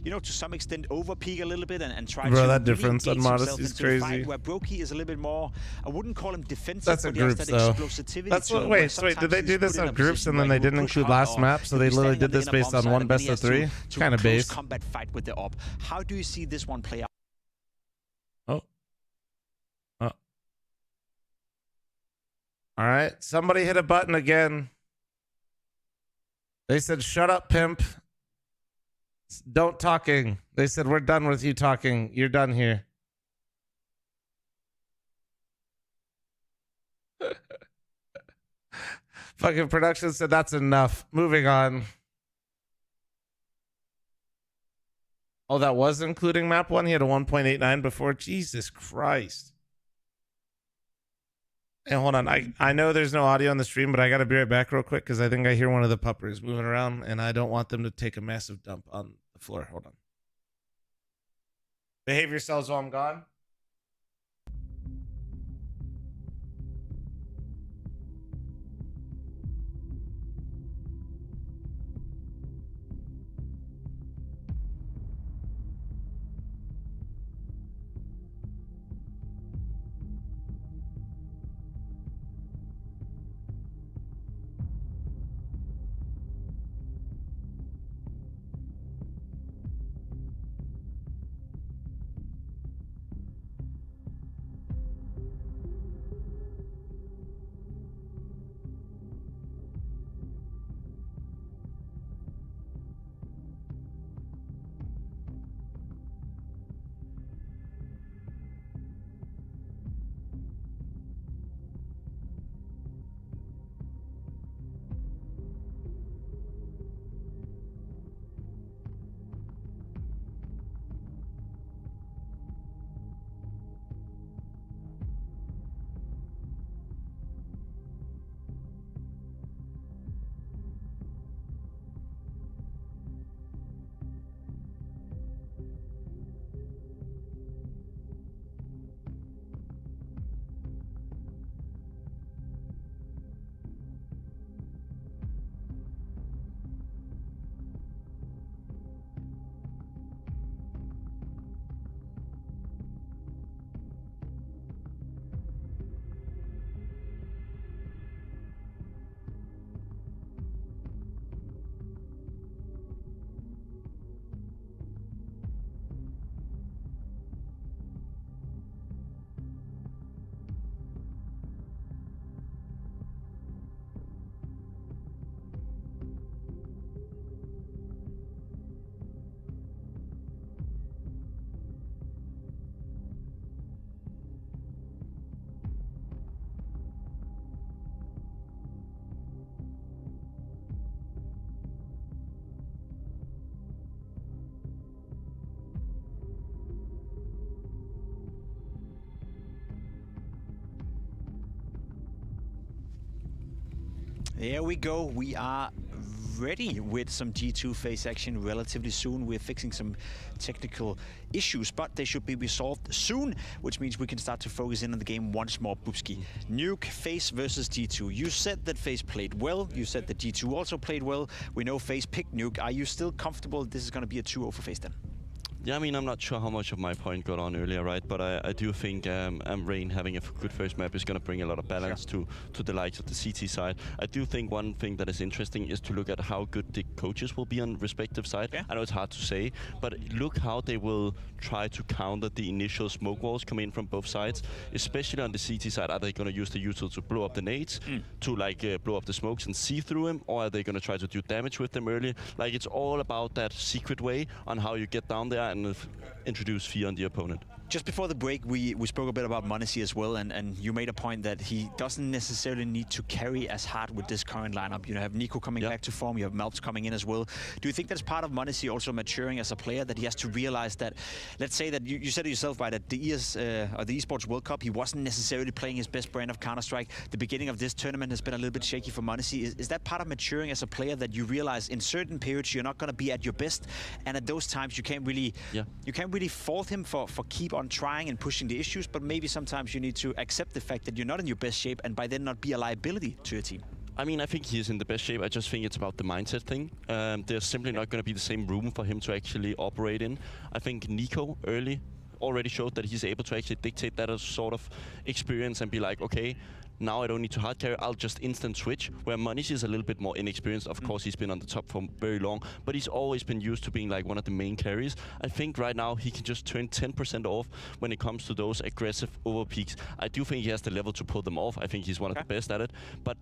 you know, to some extent over-peak a little bit and try to that really difference on m0NESY is crazy. Fight, where Brokey is a little bit more, I wouldn't call him defensive, that's but a groups, that though. explosivity. That's what, wait, did they do this on groups and then they didn't include last map, so they literally did this based on 1 best of 3? Kind of base. Combat fight with the AWP. How do you see this one play out? All right, somebody hit a button again. They said, "Shut up, pimp. Don't talking." They said, "We're done with you talking. You're done here." Fucking production said that's enough. Moving on. Oh, that was including map 1? He had a 1.89 before? Jesus Christ. Hey, hold on. I know there's no audio on the stream, but I got to be right back real quick because I think I hear one of the puppers moving around, and I don't want them to take a massive dump on the floor. Hold on. Behave yourselves while I'm gone. There we go. We are ready with some G2 phase action relatively soon. We're fixing some technical issues, but they should be resolved soon, which means we can start to focus in on the game once more. Boopski. Nuke, FaZe versus G2. You said that FaZe played well. You said that G2 also played well. We know FaZe picked Nuke. Are you still comfortable this is going to be a 2-0 for FaZe then? Yeah, I mean, I'm not sure how much of my point got on earlier, right? But I do think Rain having a good first map is going to bring a lot of balance to the likes of the CT side. I do think one thing that is interesting is to look at how good the coaches will be on respective side. Yeah. I know it's hard to say, but look how they will try to counter the initial smoke walls coming in from both sides, especially on the CT side. Are they going to use the util to blow up the nades, to like blow up the smokes and see through them, or are they going to try to do damage with them early? Like, it's all about that secret way on how you get down there and introduce fear on the opponent. Just before the break, we spoke a bit about m0NESY as well, and you made a point that he doesn't necessarily need to carry as hard with this current lineup. You have Nico coming back to form, you have Malps coming in as well. Do you think that's part of m0NESY also maturing as a player, that he has to realize that, let's say that you said it yourself, right, at the Esports World Cup, he wasn't necessarily playing his best brand of Counter-Strike. The beginning of this tournament has been a little bit shaky for m0NESY. Is that part of maturing as a player, that you realize in certain periods you're not going to be at your best, and at those times you can't really fault him for keep on trying and pushing the issues, but maybe sometimes you need to accept the fact that you're not in your best shape and by then not be a liability to your team? I mean, I think he is in the best shape. I just think it's about the mindset thing. There's simply not going to be the same room for him to actually operate in. I think Nico already showed that he's able to actually dictate that as sort of experience and be like, okay, now I don't need to hard carry, I'll just instant switch. Where m0NESY is a little bit more inexperienced. Of course, he's been on the top for very long, but he's always been used to being like one of the main carries. I think right now he can just turn 10% off when it comes to those aggressive overpeaks. I do think he has the level to pull them off. I think he's one of the best at it, but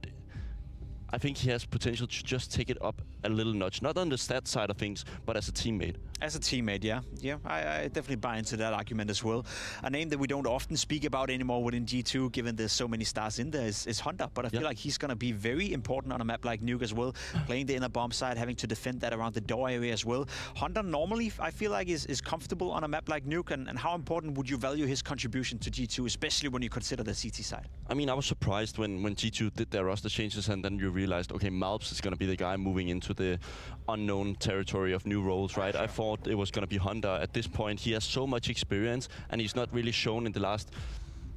I think he has potential to just take it up a little notch. Not on the stat side of things, but as a teammate. As a teammate, yeah. I definitely buy into that argument as well. A name that we don't often speak about anymore within G2, given there's so many stars in there, is Hunter. But I feel like he's going to be very important on a map like Nuke as well, playing the inner bomb side, having to defend that around the door area as well. Hunter normally, I feel like, is comfortable on a map like Nuke, and how important would you value his contribution to G2, especially when you consider the CT side? I mean, I was surprised when G2 did their roster changes, and then you realized, okay, Malps is going to be the guy moving into the unknown territory of new roles, right? I thought it was going to be Hunter. At this point, he has so much experience, and he's not really shown in the last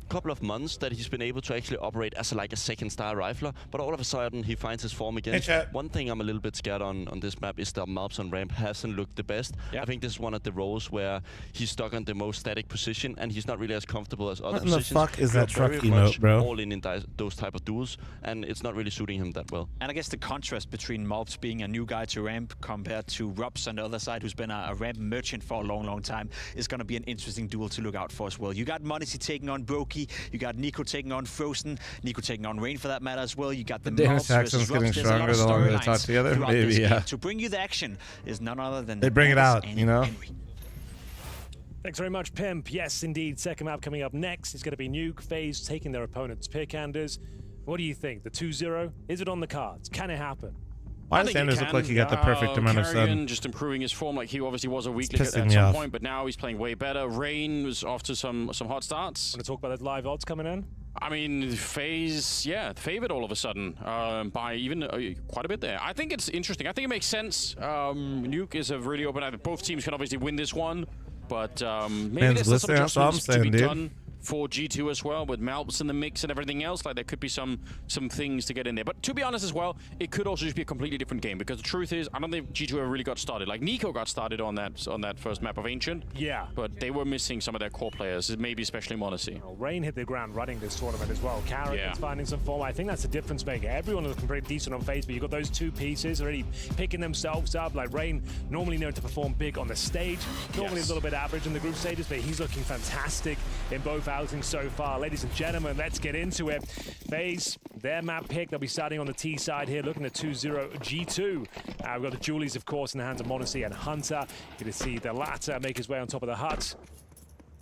couple of months that he's been able to actually operate as like a second-star rifler, but all of a sudden he finds his form again. One thing I'm a little bit scared on this map is that Malps on ramp hasn't looked the best. I think this is one of the roles where he's stuck on the most static position, and he's not really as comfortable as other positions. What the fuck is that truck emote, bro? All in those type of duels, and it's not really suiting him that well. And I guess the contrast between Malps being a new guy to ramp compared to Robs on the other side, who's been a ramp merchant for a long time, is going to be an interesting duel to look out for as well. You got m0NESY taking on Brokey. You got Nico taking on Frozen, Nico taking on Rain for that matter as well. You got the Malps versus getting stronger the longer they talk together. Maybe, yeah. To bring you the action is none other than they bring it out, you know. Thanks very much, Pimp. Yes, indeed. Second map coming up next is going to be Nuke, FaZe taking their opponent's pick-handers. What do you think? The 2-0? Is it on the cards? Can it happen? Why does Sanders look like he got the perfect amount of sun? Just improving his form. Like, he obviously was a weakling at some point, but now he's playing way better. Rain was off to some hot starts. Want to talk about the live odds coming in? I mean, FaZe, favored all of a sudden by even quite a bit there. I think it's interesting. I think it makes sense. Nuke is a really open. Both teams can obviously win this one, but maybe there's some adjustments to be done for G2 as well, with Malps in the mix and everything else. Like, there could be some things to get in there. But to be honest as well, it could also just be a completely different game, because the truth is, I don't think G2 ever really got started. Like, Nico got started on that first map of Ancient. Yeah. But they were missing some of their core players, maybe especially m0NESY. Well, Rain hit the ground running this tournament as well. Carrick is finding some form. I think that's the difference maker. Everyone is looking pretty decent on FaZe, but you've got those two pieces already picking themselves up. Like, Rain normally known to perform big on the stage, normally a little bit average in the group stages, but he's looking fantastic in both outings so far. Ladies and gentlemen, let's get into it. FaZe, their map pick. They'll be starting on the T side here, looking at 2-0 G2. We've got the Julies, of course, in the hands of m0NESY and Hunter. You're going to see the latter make his way on top of the hut.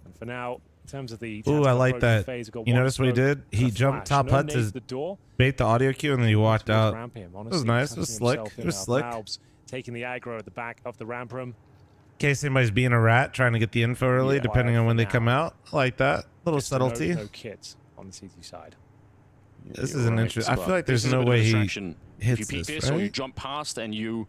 And for now, in terms of the... Ooh, I like that. FaZe, you notice what he did? He jumped top hut to bait the audio cue, and then he walked out. It was nice. It was slick. It was slick. Taking the aggro at the back of the ramp room. In case anybody's being a rat, trying to get the info early, depending on when they come out. I like that. Little subtlety. No kits on the CT side. This is an interesting. I feel like there's no way he hits if you peek this, this right? or you jump past and you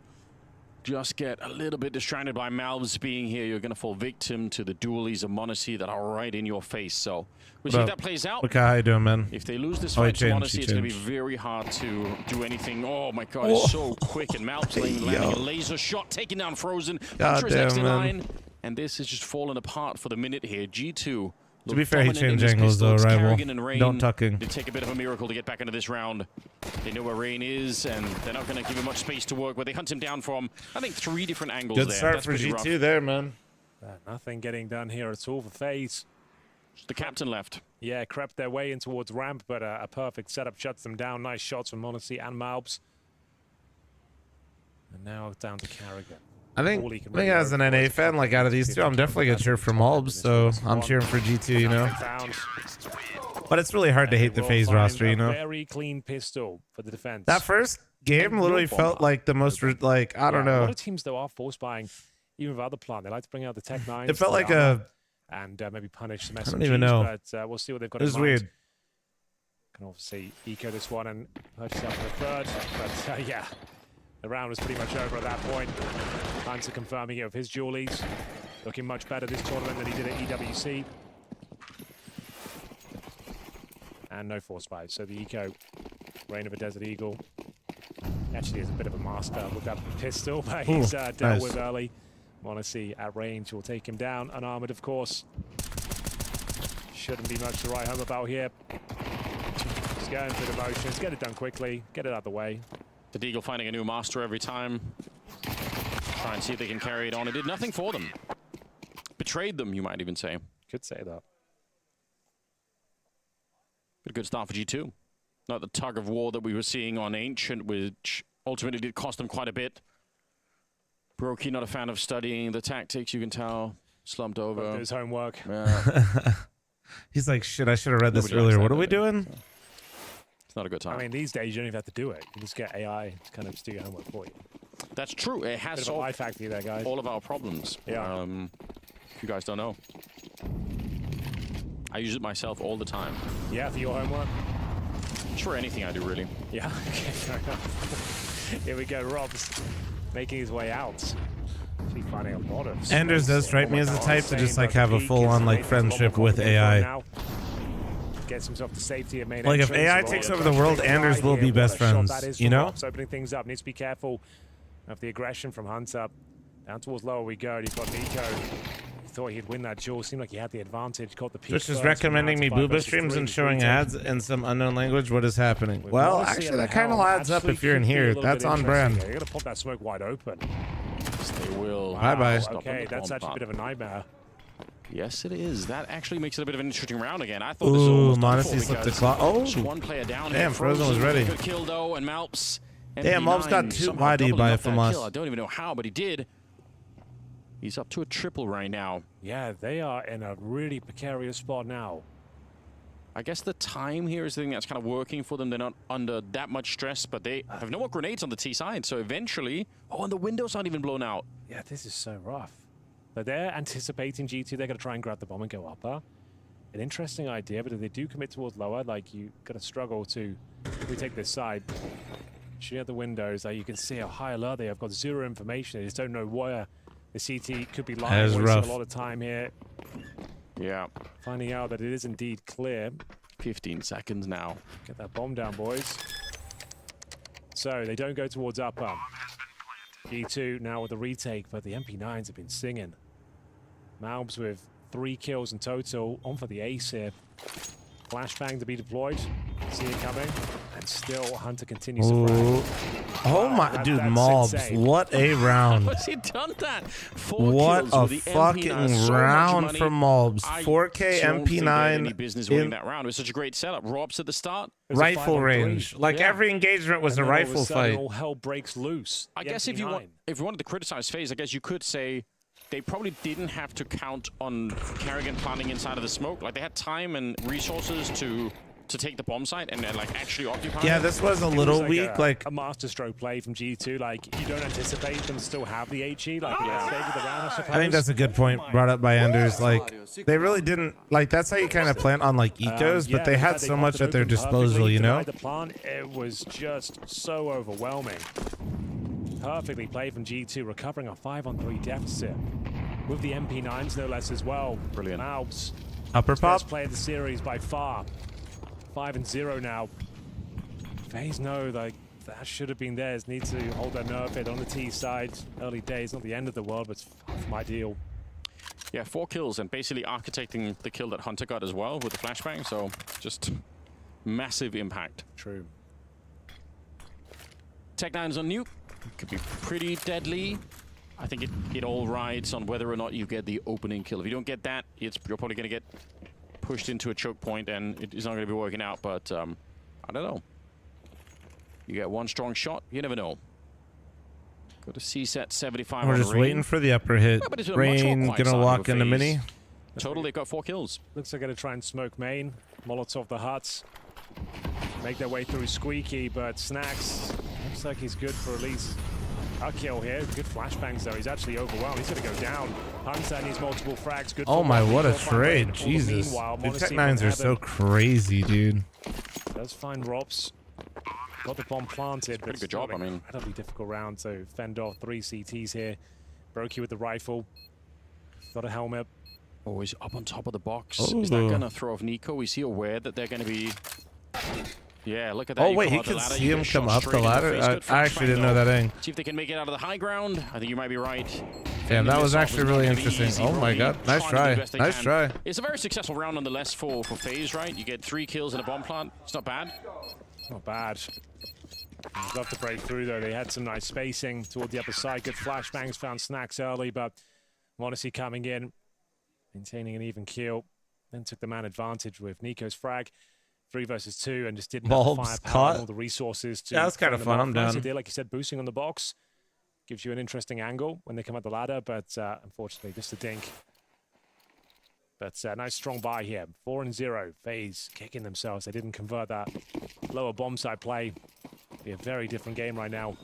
just get a little bit distracted by Malvs being here, you're going to fall victim to the dualies of Monacy that are right in your face. So we'll see if that plays out. Okay, how you doing, man? If they lose this fight to Monacy, it's going to be very hard to do anything. Oh my god, it's so quick. And Malvs landing a laser shot, taking down Frozen. Hunter is next in line. And this is just falling apart for the minute here. G2. To be fair, he changed angles though, rival. Don't tucking. They take a bit of a miracle to get back into this round. They know where Rain is, and they're not going to give him much space to work, where they hunt him down from, I think, 3 different angles. Good there. start That's for pretty G2 rough. there, man. Nothing getting done here at all for FaZe. The captain left. Yeah, crept their way in towards ramp, but a perfect setup shuts them down. Nice shots from Monacy and Malbs. And now down to Carrigan. I think as an NA fan, like out of these two, I'm definitely gonna cheer for Malbs, so I'm cheering for G2, you know. But it's really hard to hate the FaZe roster, you know. Very clean pistol for the defense. That first game literally felt like the most, like, I don't know. A lot of teams, though, are force buying, even with other plan. They like to bring out the Tech 9. It felt like a... And maybe punish some SMGs, I don't even know. But we'll see what they've got It in was mind. weird. Can obviously eco this one and purchase up for the third. But yeah, the round was pretty much over at that point. Hunter confirming it with his dualies. Looking much better this tournament than he did at EWC. And no force buy. So the eco, Reign of a Desert Eagle, actually is a bit of a master with that pistol, but he's dealt with early. Monacy at range will take him down. Unarmored, of course. Shouldn't be much to write home about here. Just going through the motions. Get it done quickly. Get it out of the way. The Deagle finding a new master every time. Try and see if they can carry it on. It did nothing for them. Betrayed them, you might even say. Could say that. But a good start for G2. Not the tug of war that we were seeing on Ancient, which ultimately did cost them quite a bit. Brokey, not a fan of studying the tactics, you can tell. Slumped over. Do his homework. Yeah. He's like, shit, I should have read this earlier. What are we doing? It's not a good time. I mean, these days, you don't even have to do it. You just get AI to kind of just do your homework for you. That's true. It has solved life factory there, guys. All of our problems. Yeah. If you guys don't know. I use it myself all the time. Yeah, for your homework? Sure, anything I do, really. Yeah, okay, fair enough. Here we go, Rob's making his way out. Actually finding a lot of... Anders does strike me as the type to just like have a full-on like friendship with AI. Gets himself to safety at main Like if entrance. AI takes over the world, Anders will be best friends, you know? Opening things up, needs to be careful of the aggression from Hunter. Down towards lower we go, and he's got Nico. He thought he'd win that duel, seemed like he had the advantage, caught the peak. Twitch is recommending me booba streams and showing ads in some unknown language. What is happening? Well, actually, that kind of adds up if you're in here. That's on brand. You're gonna pop that smoke wide open. Yes, they will. Bye-bye. Okay, that's actually a bit of a nightmare. Yes, it is. That actually makes it a bit of an interesting round again. I thought this was almost done for slipped the because clock. Oh, just one player down. Damn, Frozen was ready. Good kill though, and Malps. Damn, Malps got 2 body by from us. I don't even know how, but he did. He's up to a triple right now. Yeah, they are in a really precarious spot now. I guess the time here is the thing that's kind of working for them. They're not under that much stress, but they have no more grenades on the T side. So eventually, oh, and the window's not even blown out. Yeah, this is so rough. So they're anticipating G2. They're going to try and grab the bomb and go upper. An interesting idea, but if they do commit towards lower, like you got to struggle to retake this side. Shooting at the windows, you can see how high alert they have. Got zero information. They just don't know where the CT could be lying. Wasting a lot of time here. Yeah. Finding out that it is indeed clear. 15 seconds now. Get that bomb down, boys. So they don't go towards upper. G2 now with the retake, but the MP9s have been singing. Malbs with 3 kills in total. On for the ace here. Flashbang to be deployed. See it coming. And still Hunter continues to frag. Oh my, dude, Malbs, what a round. How has he done that? 4 what kills a fucking round from Malbs. 4K MP9. Any business winning that round. It was such a great setup. Robs at the start. Rifle range. Like every engagement was a rifle fight. All hell breaks loose. I guess if you wanted to criticize FaZe, I guess you could say they probably didn't have to count on Carrigan planting inside of the smoke. Like they had time and resources to to take the bomb site and then like actually occupy. Yeah, it. this was a little weak. Like a masterstroke play from G2. Like you don't anticipate them still have the HE. Like let's stay with the round, I suppose. I think that's a good point brought up by Anders. Like they really didn't like. That's how you kind of plant on like ecos, but they had so much at their disposal, you know. The plant, it was just so overwhelming. Perfectly played from G2, recovering a 5-on-3 deficit with the MP9s no less as well. Brilliant. Malbs, Upper pop. best play of the series by far. 5-0 now. FaZe know like that should have been theirs. Need to hold their nerve hit on the T side. Early days, not the end of the world, but it's far from ideal. Yeah, 4 kills and basically architecting the kill that Hunter got as well with the flashbang. So just massive impact. True. Tech9's on Nuke. Could be pretty deadly. I think it all rides on whether or not you get the opening kill. If you don't get that, you're probably going to get pushed into a choke point and it's not going to be working out. But I don't know. You get one strong shot, you never know. Go to C-set 75. We're just waiting for the upper hit. Yeah, Rain gonna walk into mini. Total, they've got 4 kills. Looks like they're going to try and smoke main. Molotov the huts. Make their way through Squeaky, but Snacks looks like he's good for at least a kill here. Good flashbangs though. He's actually overwhelmed. He's going to go down. Hunter needs multiple frags. Good. Oh my, what a trade. Jesus. Dude, Tech9s are so crazy, dude. Does find Robs. Got the bomb planted. Pretty good job, I mean. Incredibly difficult round to fend off 3 CTs here. Brokey with the rifle. Got a helmet. Oh, he's up on top of the box. Is that going to throw off Nico? Is he aware that they're going to be... Yeah, look at that. Oh, wait, he can see him come up the ladder? I actually didn't know that thing. See if they can make it out of the high ground. I think you might be right. Damn, that was actually really interesting. Oh my god, nice try. Nice try. It's a very successful round nonetheless for FaZe, right? You get 3 kills in a bomb plant. It's not bad. Not bad. I'd love to break through though. They had some nice spacing toward the upper side. Good flashbangs, found Snacks early, but Modesty coming in, maintaining an even kill. Then took the man advantage with Nico's frag. 3 versus 2 and just didn't have the firepower and all the resources to... Yeah, that's kind of fun. I'm down. Like you said, boosting on the box gives you an interesting angle when they come up the ladder, but unfortunately just a dink. But nice strong buy here. 4-0. FaZe kicking themselves. They didn't convert that lower bomb side play. Be a very different game right now.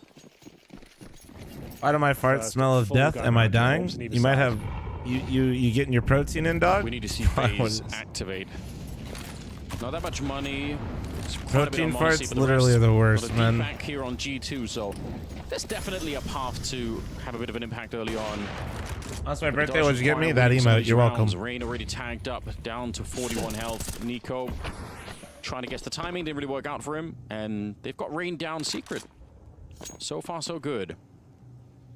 Why do my farts smell of death? Am I dying? You might have... You getting your protein in, dog? We need to see FaZe activate. Not that much money. Protein farts literally are the worst, man. Back here on G2, so there's definitely a path to have a bit of an impact early on. That's my birthday. What'd you get me? That emote. You're welcome. Rain already tagged up, down to 41 health. Nico trying to guess the timing. Didn't really work out for him, and they've got Rain down secret. So far, so good.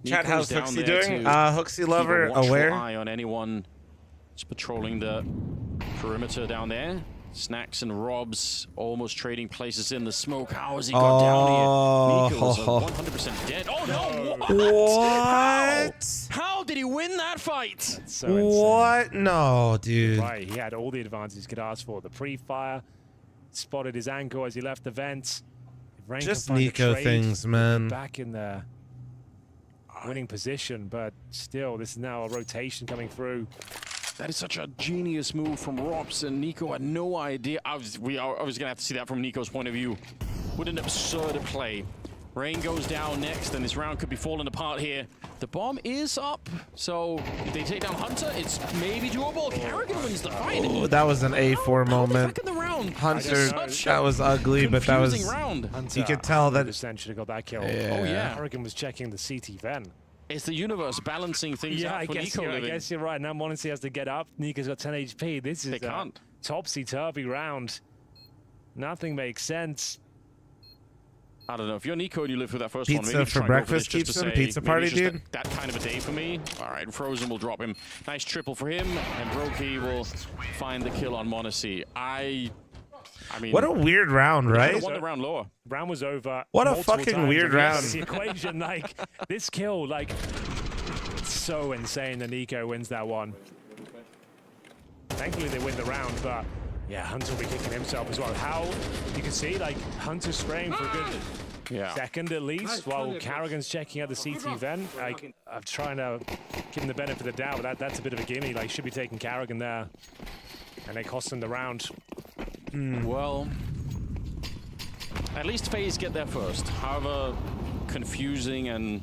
Chat, how's Hooksy doing? Hooksy lover, aware. Eye on anyone just patrolling the perimeter down there. Snacks and Robs almost trading places in the smoke. How has he got down here? Nico's 100% dead. Oh no! What? How did he win that fight? So what? No, dude. Right, he had all the advantages he could ask for. The pre-fire, spotted his ankle as he left the vent. Just Nico things, man. Back in the winning position, but still, this is now a rotation coming through. That is such a genius move from Robs, and Nico had no idea. I was going to have to see that from Nico's point of view. What an absurd play. Rain goes down next, and this round could be falling apart here. The bomb is up, so if they take down Hunter, it's maybe doable. Carrigan wins the fight. Oh, that was an A4 moment. Back in the round. Hunter, that was ugly, but that was... Hunter, you could tell that... should have got that kill. Yeah. Oh, yeah. Carrigan was checking the CT vent. It's the universe balancing things out for Nico. I guess you're right. Now Monty has to get up. Nico's got 10 HP. This is a topsy-turvy round. Nothing makes sense. I don't know. If you're Nico and you live through that first pizza one, maybe for breakfast keeps him. Pizza party, dude. That kind of a day for me. All right, Frozen will drop him. Nice triple for him, and Brokey will find the kill on Monacy. I mean, what a weird round, right? Won the round lower. Round was over. What a fucking weird round. The equation, like this kill, like it's so insane that Nico wins that one. Thankfully, they win the round, but yeah, Hunter will be kicking himself as well. How you can see, like Hunter spraying for a good second at least, while Carrigan's checking out the CT vent. Like I'm trying to give him the benefit of the doubt, but that's a bit of a gimme. Like should be taking Carrigan there, and they cost him the round. Well, at least FaZe get there first. However confusing and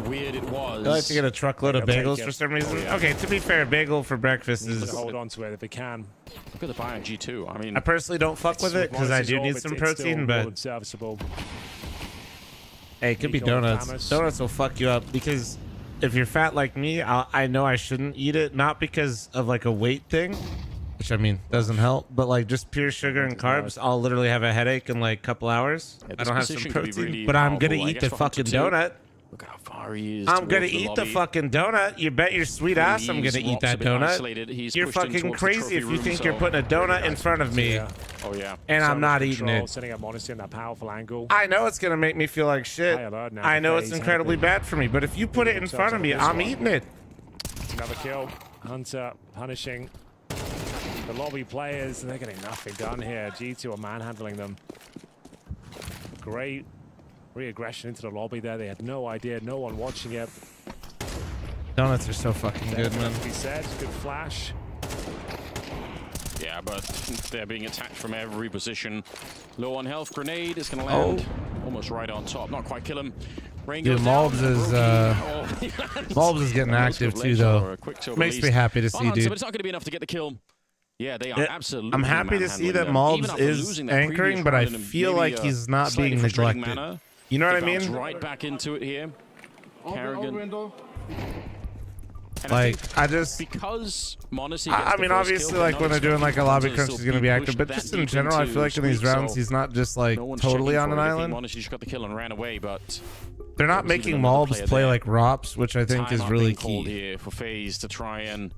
weird it was. I like to get a truckload of bagels for some reason. Okay, to be fair, bagel for breakfast is... Hold on to it if they can. Look at the buy on G2. I mean, I personally don't fuck with it because I do need some protein, but... Serviceable. Hey, it could be donuts. Donuts will fuck you up because if you're fat like me, I know I shouldn't eat it. Not because of like a weight thing, which I mean doesn't help, but like just pure sugar and carbs, I'll literally have a headache in like a couple hours. I don't have some protein, really but I'm gonna eat the fucking donut. Look how far he is. I'm gonna eat the fucking donut. You bet your sweet ass I'm gonna eat that donut. You're fucking crazy if you think you're putting a donut in front of me. Oh yeah. And I'm not eating it. Setting up Modesty in that powerful angle. I know it's gonna make me feel like shit. I know it's incredibly bad for me, but if you put it in front of me, I'm eating it. Another kill. Hunter punishing the lobby players. They're getting nothing done here. G2 are manhandling them. Great re-aggression into the lobby there. They had no idea, no one watching it. Donuts are so fucking good, man. He said, good flash. Yeah, but they're being attacked from every position. Low on health, grenade is gonna land almost right on top. Not quite kill him. Rain Dude, goes Malbs down. is Malbs is getting active too, though. Makes me happy to see, dude. But it's not gonna be enough to get the kill. Yeah, they are absolutely. I'm happy to see that Malbs is anchoring, but I feel like he's not being neglected. You know what I mean? Right back into it here. Karrigan. Like, I just... Because Monacy I mean, obviously, like, when they're doing, like, a lobby crunch, he's going to be active. But just in general, I feel like in these rounds, he's not just, like, totally on an island. Monacy just got the kill and ran away, but... They're not making Malbs play like Rops, which I think is really key. Here for FaZe to try and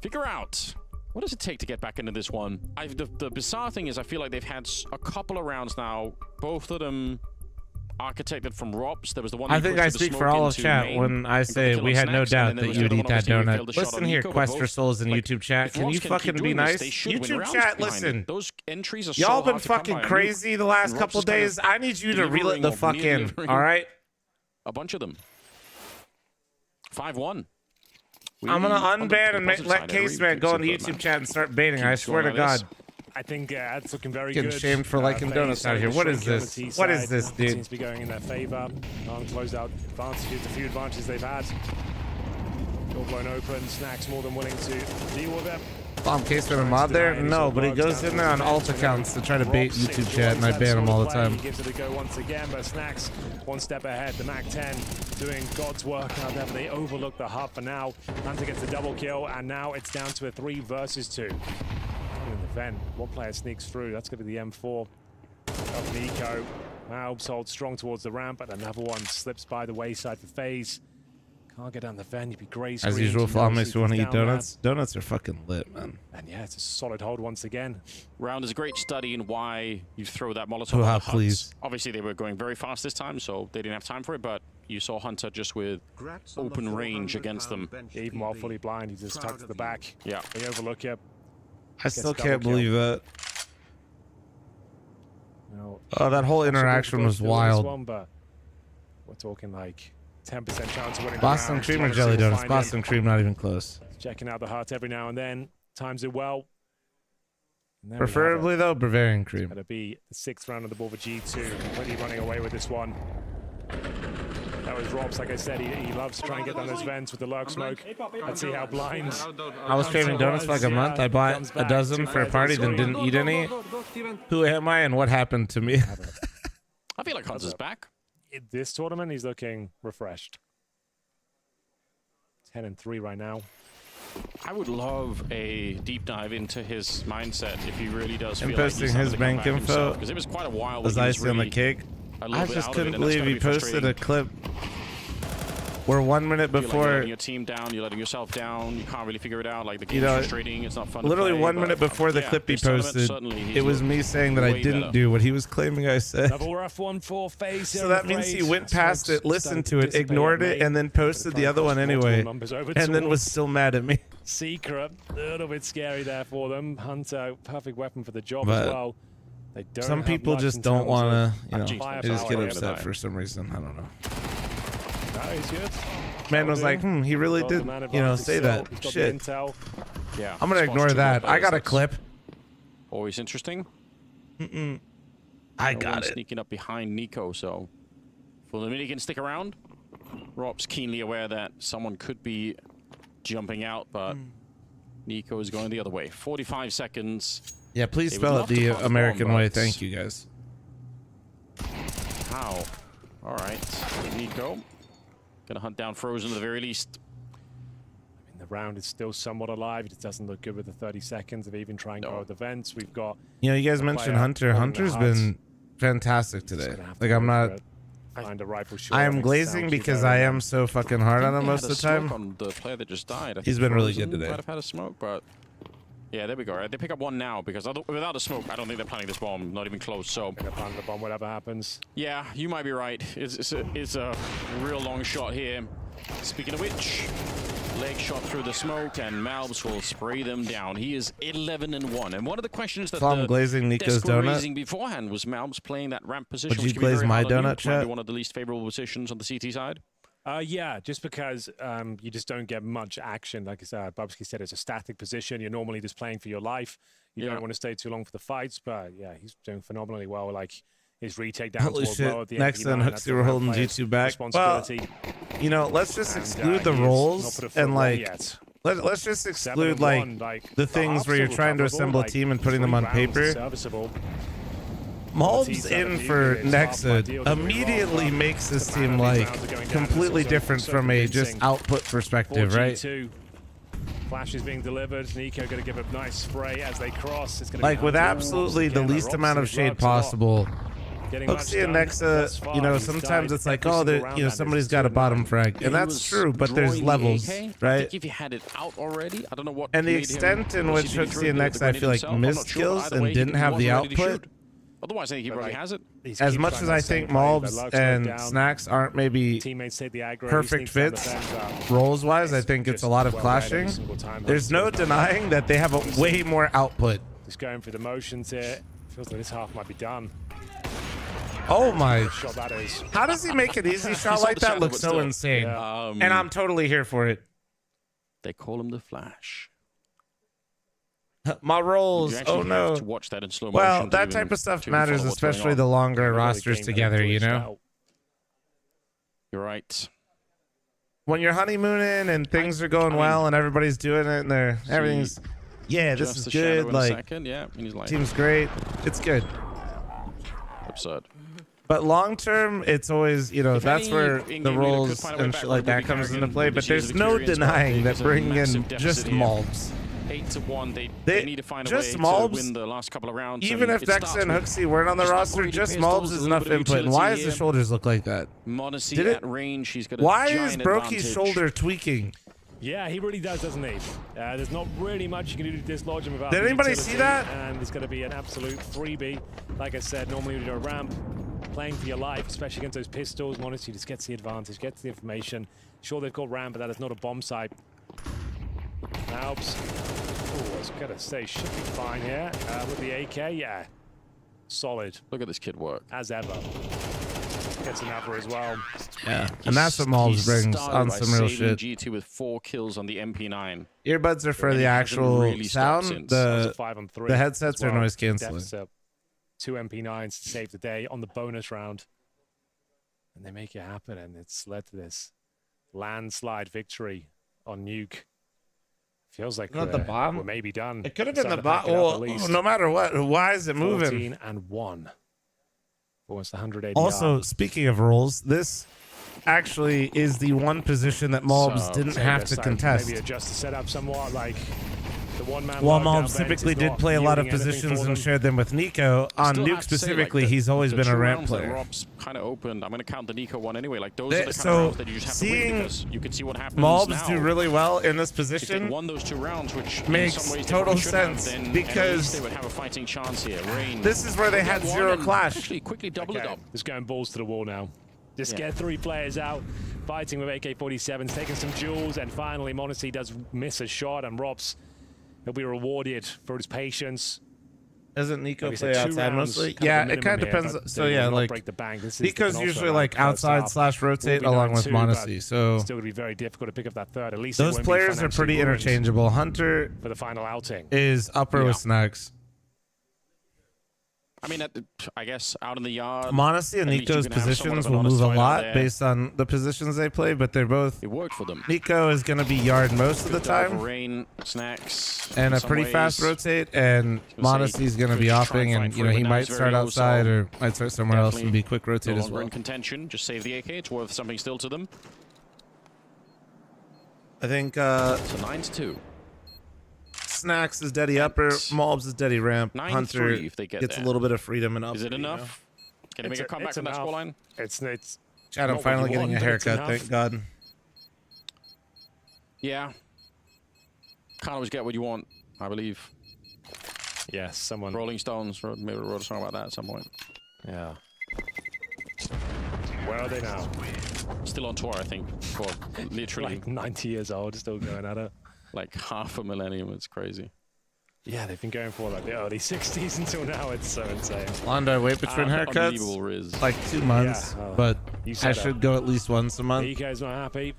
figure out... What does it take to get back into this one? The bizarre thing is I feel like they've had a couple of rounds now, both of them architected from Rops. There was the one I think I speak for all of chat when I say we had no doubt that you'd eat that donut. Listen here, Quest for Souls in YouTube chat. Can you fucking be nice? YouTube chat, listen. Those entries are y'all been fucking crazy the last couple days. I need you to reel it the fuck in, all right? A bunch of them. 5-1. I'm gonna unban and let Caseman go into YouTube chat and start baiting. I swear to God. I think it's looking very Getting good. shamed for liking donuts out here. What is this? What is this, dude? Seems to be going in their favor. Closed out advantages, the few advantages they've had. Door blown open. Snacks more than willing to deal with it. Bomb Caseman a mod there? No, but he goes in there on alt accounts to try to bait YouTube chat, and I ban him all the time. He gives it a go once again, but Snacks one step ahead. The Mac 10 doing God's work out there, but they overlook the hub for now. Hunter gets a double kill, and now it's down to a 3 versus 2. In the vent, one player sneaks through. That's going to be the M4 of Nico. Malbs holds strong towards the ramp, and another one slips by the wayside for FaZe. Can't get down the vent. You'd be gray screen. As usual, follow me if you want to eat donuts. Donuts are fucking lit, man. And yeah, it's a solid hold once again. Round is a great study in why you throw that Molotov on the please. Obviously, they were going very fast this time, so they didn't have time for it, but you saw Hunter just with open range against them. Even while fully blind, he just tucked to the back. Yeah. They overlook you. I still can't believe that. Oh, that whole interaction was wild. But we're talking like 10% chance of winning Boston cream or jelly donuts? Boston cream, not even close. Checking out the heart every now and then. Times it well. Preferably, though, Bavarian cream. It'll be the 6th round on the ball for G2. Really running away with this one. That was Robs. Like I said, he loves to try and get down those vents with the lurk smoke. Let's see how blind. I was craving donuts for like a month. I bought a dozen for a party, then didn't eat any. Who am I and what happened to me? I feel like Hunter's back. In this tournament, he's looking refreshed. 10-3 right now. I would love a deep dive into his mindset if he really does feel and like posting his bank info because it was quite a while was icing on the cake. I just couldn't believe he posted a clip where 1 minute before you're letting your team down, you're letting yourself down, you can't really figure it out, like the game's frustrating, it's not fun literally to play, 1 minute before the clip he posted, it was me saying that I didn't do what he was claiming I said. Double rough one for FaZe. So that means he went past it, listened to it, ignored it, and then posted the other one anyway, and then was still mad at me. Secret, a little bit scary there for them. Hunter, perfect weapon for the job as well. They don't some people just don't want to, you know, they just get upset for some reason. I don't know. No, he's good. Man was like, he really did, you know, say that. Shit. Yeah. I'm gonna ignore that. I got a clip. Always interesting. I got it. Sneaking up behind Nico, so for the minute he can stick around. Rob's keenly aware that someone could be jumping out, but Nico is going the other way. 45 seconds. Yeah, please spell it the American way. Thank you, guys. How? All right, Nico gonna hunt down Frozen at the very least. I mean, the round is still somewhat alive. It just doesn't look good with the 30 seconds of even trying to go at the vents. We've got. You know, you guys mentioned Hunter. Hunter's been fantastic today. Like, I'm not. Find a rifle shot. I am glazing because I am so fucking hard on him most of the time. On the player that just died. He's been really good today. Might have had a smoke, but yeah, there we go. Right? They pick up one now because without a smoke, I don't think they're planning this bomb. Not even close. So they're planning the bomb, whatever happens. Yeah, you might be right. It's a real long shot here. Speaking of which, leg shot through the smoke, and Malbs will spray them down. He is 11-1. And one of the questions that I'm glazing Nico's donut. Raising beforehand was Malbs playing that ramp position. Would you glaze my donut, chat? One of the least favorable positions on the CT side. Yeah, just because you just don't get much action. Like Bubsky said, it's a static position. You're normally just playing for your life. You don't want to stay too long for the fights, but yeah, he's doing phenomenally well. Like his retake down towards low at the Next and Hooksy were holding G2 back. Well, you know, let's just exclude the rolls and like let's just exclude like the things where you're trying to assemble a team and putting them on paper. Malbs in for Nexa immediately makes this team like completely different from a just output perspective, right? Flash is being delivered. Nico going to give a nice spray as they cross. It's going to like with absolutely the least amount of shade possible. Hooksy and Nexa, you know, sometimes it's like, oh, you know, somebody's got a bottom frag, and that's true, but there's levels, right? I think if he had it out already, I don't know what. And the extent in which Hooksy and Nexa, I feel like, missed kills and didn't have the output. Otherwise, I think he probably has it. As much as I think Malbs and Snacks aren't maybe perfect fits roles-wise, I think it's a lot of clashing. There's no denying that they have a way more output. Just going through the motions here. Feels like this half might be done. Oh my! Shot that is. How does he make an easy shot like that look so insane? Yeah. And I'm totally here for it. They call him the Flash. My rolls. Oh no! To watch that in slow well, that type of stuff matters, especially the longer rosters together. You know. You're right. When you're honeymooning and things are going well and everybody's doing it and everything's, yeah, this is good. Like, team's great. It's good. Absurd. But long term, it's always, you know, that's where the roles and shit like that comes into play. But there's no denying that bringing in just Malbs. 8-1, they need to find a way to win the last couple of rounds. Even if Dexa and Hooksy weren't on the roster, just Malbs is enough input. And why does the shoulders look like that? Did it? Range, he's got a why is Brokey's shoulder tweaking? Yeah, he really does, doesn't he? There's not really much you can do to dislodge him without. Did anybody see that? And it's going to be an absolute freebie. Like I said, normally you do a ramp, playing for your life, especially against those pistols. Modesty just gets the advantage, gets the information. Sure, they've got ramp, but that is not a bomb site. Malbs, I was going to say, should be fine here. With the AK, yeah. Solid. Look at this kid work. As ever. Gets another as well. Yeah, and that's what Malbs brings on some real shit. G2 with 4 kills on the MP9. Earbuds are for the actual sound. The headsets are noise canceling. 2 MP9s to save the day on the bonus round. And they make it happen, and it's led to this landslide victory on Nuke. Feels like not the bomb. We're maybe done. It could have been the bomb. Well, no matter what, why is it moving? 14-1. Almost 180. Also, speaking of roles, this actually is the one position that Malbs didn't have to contest. Maybe adjust the setup somewhat, like the one-man. While Malbs typically did play a lot of positions and shared them with Nico, on Nuke specifically, he's always been a ramp player. Rob's kind of opened. I'm going to count the Nico one anyway. Like those are the kind of rounds that you just have to win because you can see what happens Malbs now. do really well in this position. Won those 2 rounds, which makes in some ways total sense because they would have a fighting chance here. Rain. This is where they had 0 clash. Actually, quickly double it up. Just going balls to the wall now. Just get 3 players out, fighting with AK-47s, taking some duels, and finally Modesty does miss a shot, and Robs, he'll be rewarded for his patience. Doesn't Nico Like I play said, 2 outside rounds, mostly? kind of Yeah, the it kind of minimum here, depends. but So they yeah, will not like break the bank. This is Nico's the usually penultimate like round, first outside half. slash rotate Will be along with 9-2, Monacy. but So still going to be very difficult to pick up that third. At least it those won't be players are financially pretty ruined interchangeable. Hunter for the final outing. is upper with Snacks. I mean, I guess out in the yard. Monacy and at least you Nico's can have somewhat positions of an will honest move a fight out lot there. based on the positions they play, but they're both. It worked for them. Nico is going to be yard most of the time. Rain, Snacks, And in a some pretty fast ways. rotate, and Monacy's going to be could try offing, and and fight you know for it, he but now might he's very start low, outside so or might start somewhere else and definitely be quick rotate no as longer well. in contention. Just save the AK. It's worth something still to them. I think So 9-2. Snacks is deady upper, Malbs is deady ramp. 9-3 Hunter if they get gets there. a little bit of freedom and up. Is it enough? Can he make a comeback from that enough. scoreline? It's Chad, I'm not what finally you getting want, a but it's haircut. enough. Thank God. Yeah. Can't always get what you want, I believe. Yes, someone. Rolling Stones maybe wrote a song about that at some point. Yeah. Where are they now? Still on tour, I think, for literally Like 90 years old, still going at it. like half a millennium. It's crazy. Yeah, they've been going for like the early 60s until now. It's so insane. Londo, I wait between Unbelievable haircuts. Riz. Like 2 months, Yeah, but you I said should go at least once a month. Nico's not happy.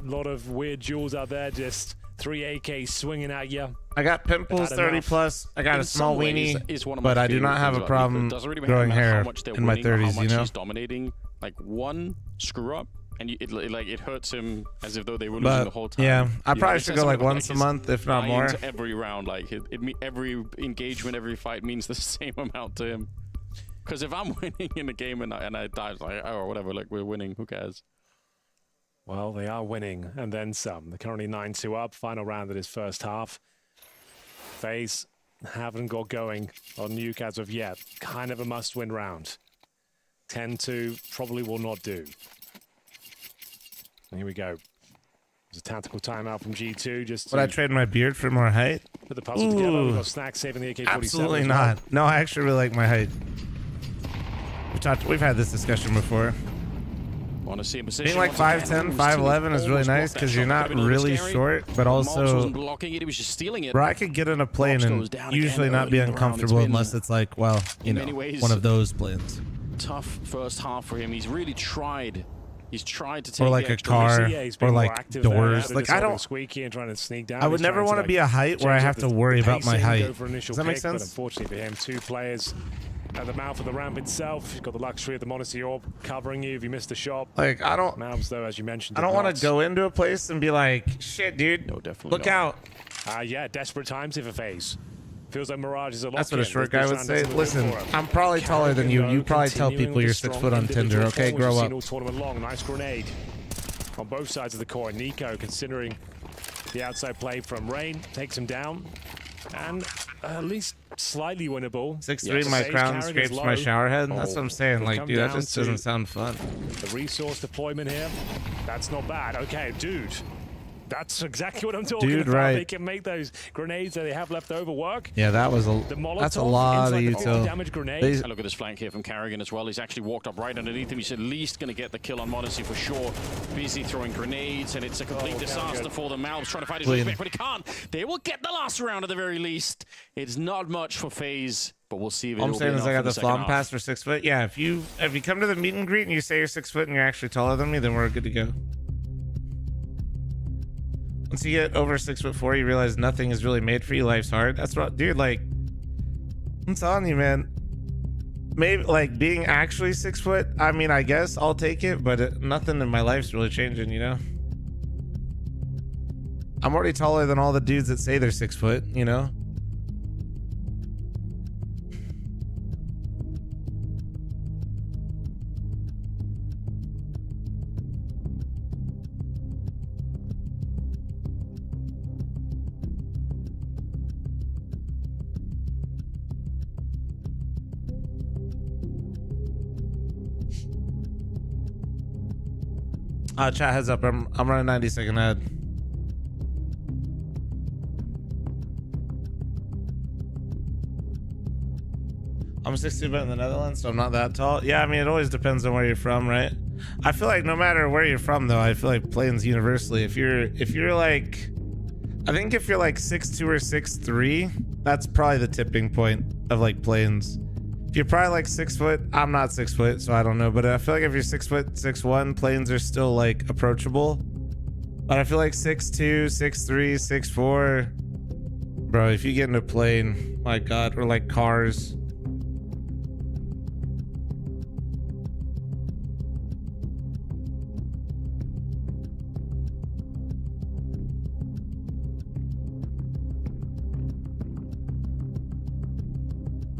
A lot of weird jewels out there, just 3 AKs swinging at you. I got pimples, Had 30 enough. plus. I got In a small some ways, weenie, is one of my but I do favorite not have things a about problem Nico. It doesn't really growing matter hair how much they're in my winning or 30s, how you much know? he's dominating. Like one screw up, and it hurts him as if though they were losing But the whole time. yeah, I You probably it should says go like something about, once a his month, if not buy-in more. to every round, like every engagement, every fight means the same amount to him. Because if I'm winning in a game and I die, it's like, oh, whatever, like we're winning, who cares? Well, they are winning, and then some. They're currently 9-2 up. Final round of this first half. FaZe haven't got going on Nuke as of yet. Kind of a must-win round. 10-2 probably will not do. And here we go. There's a tactical timeout from G2 just to Would I trade my beard for more height? put the puzzle together. We've Ooh. got Snacks saving the AK-47. Absolutely as well. not. No, I actually really like my height. We've had this discussion before. Want to see him position Being like once again. 5'10", 5'11" is really nice because you're not really short, but Mobs also, wasn't blocking it, he was just stealing it. bro, I could get in a plane Mobs and goes down usually again not be early in the round. uncomfortable It's been, unless it's like, well, you in know, many ways, one of those planes. Tough first half for him. He's really tried. He's tried to take Or like the a extra car, risk. Yeah, he's or been more like active there, doors. rather Like, than I sort of don't, squeaky and trying to sneak down. I would He's never trying want to like, be a height where I change have up to the worry about my pacing, height. go for initial Does that make pick, but sense? unfortunately for him, 2 players at the mouth of the ramp itself. You've got the luxury of the Monacy Orb covering you if you missed a shot. Like, I don't, Mavs, though, as you mentioned, I don't want to go into a place and be like, shit, dude, No, definitely look not. out. Yeah, desperate times here for FaZe. Feels like Mirage is a lock. That's what a short guy would say. Listen, I'm probably taller than you. You probably tell people you're 6 foot on Tinder. Okay, grow up. All tournament long. Nice grenade on both sides of the court. Nico, considering the outside play from Rain, takes him down, and at least slightly winnable. 6'3", my crown scrapes my shower head. That's what I'm saying. Like, dude, that just doesn't sound fun. The resource deployment here, that's not bad. Okay, dude. That's exactly what I'm talking Dude, about. right. They can make those grenades that they have left over work. Yeah, that was that's a lot of util. Damage grenade. And look at this flank here from Carrigan as well. He's actually walked up right underneath him. He's at least going to get the kill on Monacy for sure. Busy throwing grenades, and it's a complete disaster for the Malbs trying to fight his way back, but he can't. They will get the last round at the very least. It's not much for FaZe, but we'll see if it All I'm will saying be is I enough got in the second flom half. pass for 6 foot. Yeah, if you come to the meet and greet and you say you're 6 foot and you're actually taller than me, then we're good to go. Once you get over 6'4", you realize nothing is really made for you. Life's hard. That's what, dude. Like, I'm telling you, man. Maybe like being actually 6 foot. I mean, I guess I'll take it, but nothing in my life's really changing. You know, I'm already taller than all the dudes that say they're 6 foot. You know. Chat, heads up. I'm running 90-second ad. I'm 6'2" in the Netherlands, so I'm not that tall. Yeah, I mean, it always depends on where you're from, right? I feel like no matter where you're from, though, I feel like planes universally. If you're like, I think if you're like 6'2" or 6'3", that's probably the tipping point of like planes. If you're probably like 6 foot, I'm not 6 foot, so I don't know. But I feel like if you're 6 foot, 6'1", planes are still like approachable. But I feel like 6'2", 6'3", 6'4", bro, if you get in a plane, my God, or like cars.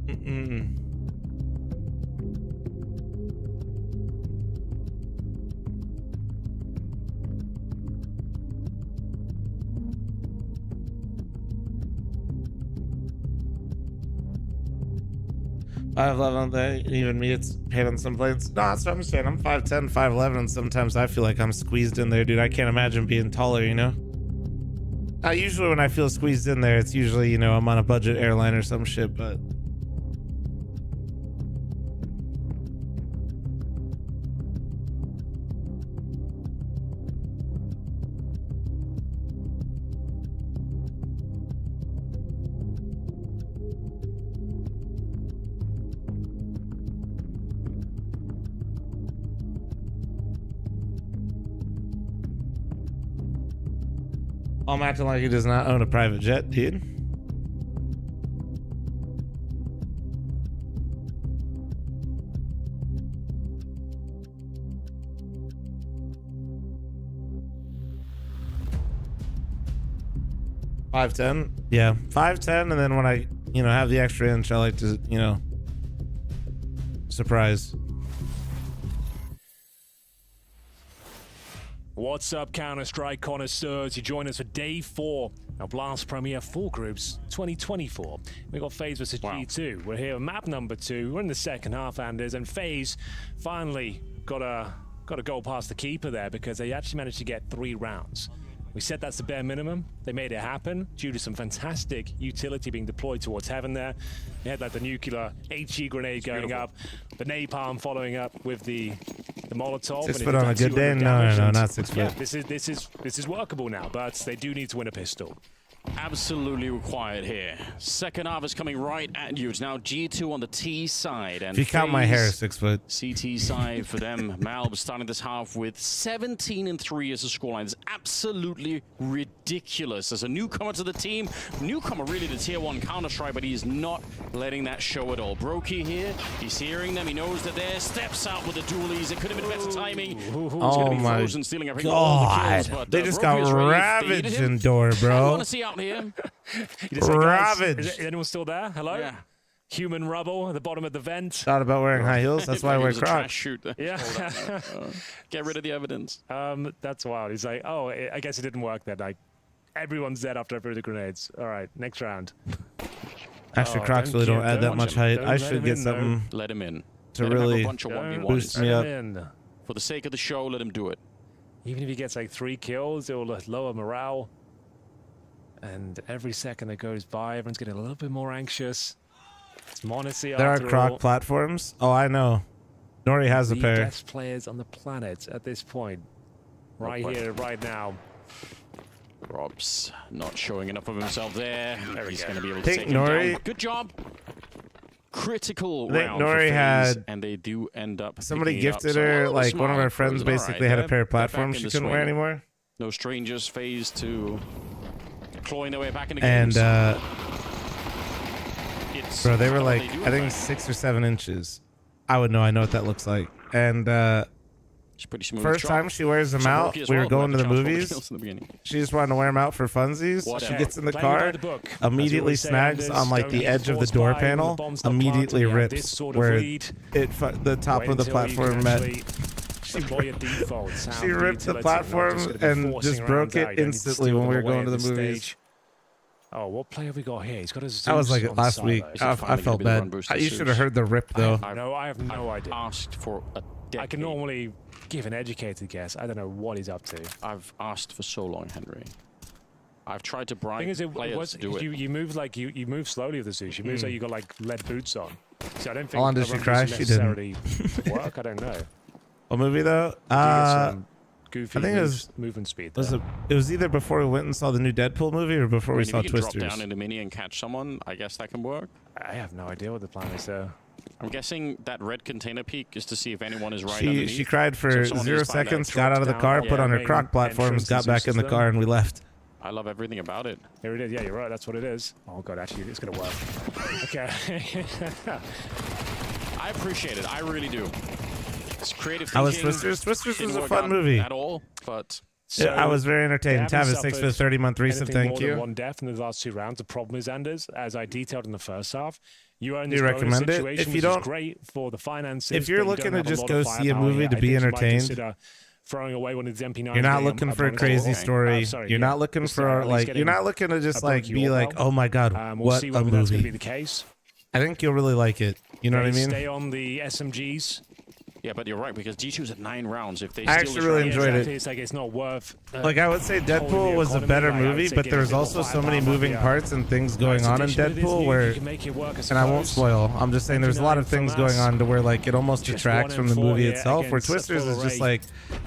Mm-mm. Five 5'11", even me, it's paid on some planes. No, that's what I'm saying. I'm 5'10", 5'11", and sometimes I feel like I'm squeezed in there, dude. I can't imagine being taller, you know? Usually when I feel squeezed in there, it's usually, you know, I'm on a budget airline or some shit, but... I'm acting like he does not own a private jet, dude. $5'10", yeah, $5'10", and then when I, you know, have the extra inch, I like to, you know, surprise. What's up, Counter-Strike connoisseurs? You join us for day 4 of Blast Premier Full Groups 2024. We got FaZe versus G2. We're here on map number 2. We're in the second half, Anders, and FaZe finally got a goal past the keeper there because they actually managed to get 3 rounds. We said that's the bare minimum. They made it happen due to some fantastic utility being deployed towards heaven there. They had like the nuclear HE grenade going up, the napalm following up with the Molotov. 6 foot on a good day? No, not 6 foot. Yeah, this is workable now, but they do need to win a pistol. Absolutely required here. Second half is coming right at you. It's now G2 on the T side. And if you count my hair, 6 foot. CT side for them. Malb starting this half with 17-3 as a scoreline. It's absolutely ridiculous. As a newcomer to the team, newcomer really to tier 1 Counter-Strike, but he's not letting that show at all. Brokey here, he's hearing them. He knows that there. Steps out with the dualies. It could have been better timing. Oh my Frozen, stealing everything, all the kills, but, they just got ravaged in door, bro. I want to see out here. Ravaged. Is anyone still there? Hello? Yeah. Human rubble at the bottom of the vent. Thought about wearing high heels. That's why I wear Crocs. Yeah. Get rid of the evidence. That's wild. He's like, oh, I guess it didn't work then. Like, everyone's dead after I threw the grenades. All right, next round. Actually, Crocs really don't add that much height. I should get something. Let him in. To really boost me up. For the sake of the show, let him do it. Even if he gets like 3 kills, it will lower morale. And every second that goes by, everyone's getting a little bit more anxious. It's Monacy. There are Croc platforms. Oh, I know. Nori has a pair. The best players on the planet at this point. Right here, right now. Rob's not showing enough of himself there. He's going to be able to take him Nori. down. Good job. Critical I think round Nori for had, FaZe, and they do end up somebody gifted her, like one of her friends basically had a pair of platforms she couldn't wear anymore. No strangers. FaZe to clawing their way back in the game. And bro, they were like, I think 6 or 7 inches. I would know. I know what that looks like. And pretty smooth. First time she wears them out, we were going to the movies. She just wanted to wear them out for funsies. She gets in the car, immediately snags on like the edge of the door panel, immediately rips where the top of the platform met. She ripped the platform and just broke it instantly when we were going to the movies. Oh, what play have we got here? He's got his. That was like last week. I felt bad. You should have heard the rip though. No, I have no idea. Asked for a decade. I can normally give an educated guess. I don't know what he's up to. I've asked for so long, Henry. I've tried to bribe players to do it. You move like you move slowly with the Zeus. You move like you got like lead boots on. So I don't think. How long did she crash? She didn't. Work. I don't know. What movie though? goofy I think it was movement speed. It was either before we went and saw the new Deadpool movie or before we saw if you can Twisters. drop down in a mini and catch someone, I guess that can work. I have no idea what the plan is there. I'm guessing that red container peak is to see if anyone is right underneath. She cried for 0 seconds, got out of the car, put on her croc platforms, got back in the car, and we left. I love everything about it. Here it is. Yeah, you're right. That's what it is. Oh, God, actually, it's going to work. Okay. I appreciate it. I really do. It's creative thinking. How was Twisters? Twisters was a fun out movie. At all, but... So I was very entertained. Tavis, thanks for the 30-month resub. Thank you. One death in the last 2 rounds. The problem is, Anders, as I detailed in the first half, you are in this Do you recommend it? situation, If you which don't, is great for the finances. if you're looking to just go see a movie to be entertained, throwing away one of the MP9. you're not looking for a crazy story. You're not looking for you're not looking to just be like, oh my god, what a That's going to be movie. the case. I think you'll really like it. You know what I mean? Stay on the SMGs. Yeah, but you're right, because G2's at 9 rounds. If they I actually really enjoyed it. It's like it's not worth. Like I would say, Deadpool was a better movie, but there's also so many moving parts and things going on in Deadpool where, and I won't spoil. I'm just saying there's a lot of things going on to where it almost detracts from the movie itself. Where Twisters is just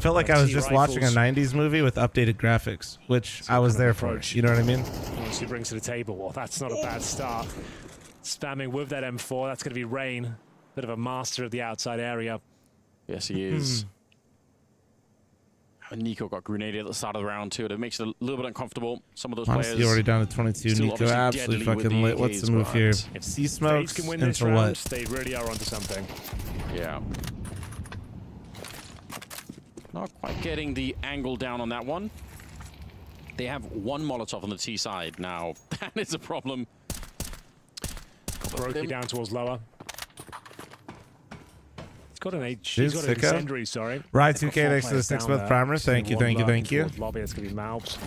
felt like I was just watching a '90s movie with updated graphics, which I was there for. You know what I mean? Once he brings to the table, well, that's not a bad start. Spamming with that M4, that's going to be Rain, bit of a master of the outside area. Yes, he is. And Nico got grenaded at the start of the round too. It makes it a little bit uncomfortable. Some of those Honestly, players already down to 22. Nico absolutely fucking lit. What's the move here? If C smokes can win into this round, what? they really are onto something. Yeah. Not quite getting the angle down on that one. They have 1 Molotov on the T side now. That is a problem. Broke you down towards lower. Got an H. She's got an incendiary, sorry. Ride 2K next to the 6-month primer. Thank you, thank you, thank you. Lobby, it's going to be Malbs.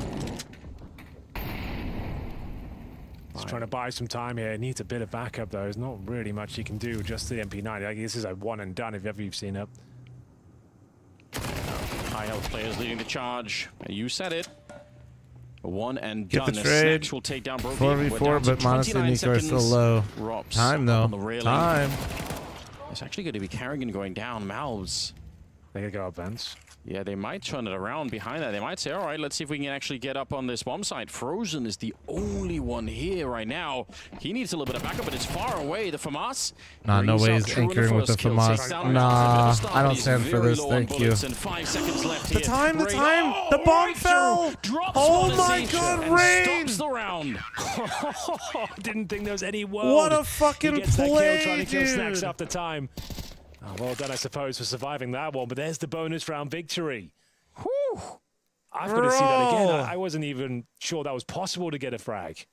He's trying to buy some time here. Needs a bit of backup, though. There's not really much he can do. Just the MP9. This is a one and done if ever you've seen it. High health players leading the charge. You said it. One and Get done. the trade. Will take down 4v4, but honestly, Nico is still low. Rops Time, though. Time. It's actually going to be Carrigan going down. Malbs. They could go up vents. Yeah, they might turn it around behind that. They might say, all right, let's see if we can actually get up on this bomb site. Frozen is the only one here right now. He needs a little bit of backup, but it's far away. The FAMAS. Nah, no way he's anchoring with the FAMAS. Nah, I don't stand for this. Thank you. 5 seconds left here. The time! The bomb fell! Oh my god, Rain! Stops the round. Didn't think there was any world. What a fucking play, trying to kill dude. Snacks after time. Oh, well done, I suppose, for surviving that one, but there's the bonus round victory. Whew! I've got to see that again. I wasn't even sure that was possible to get a frag.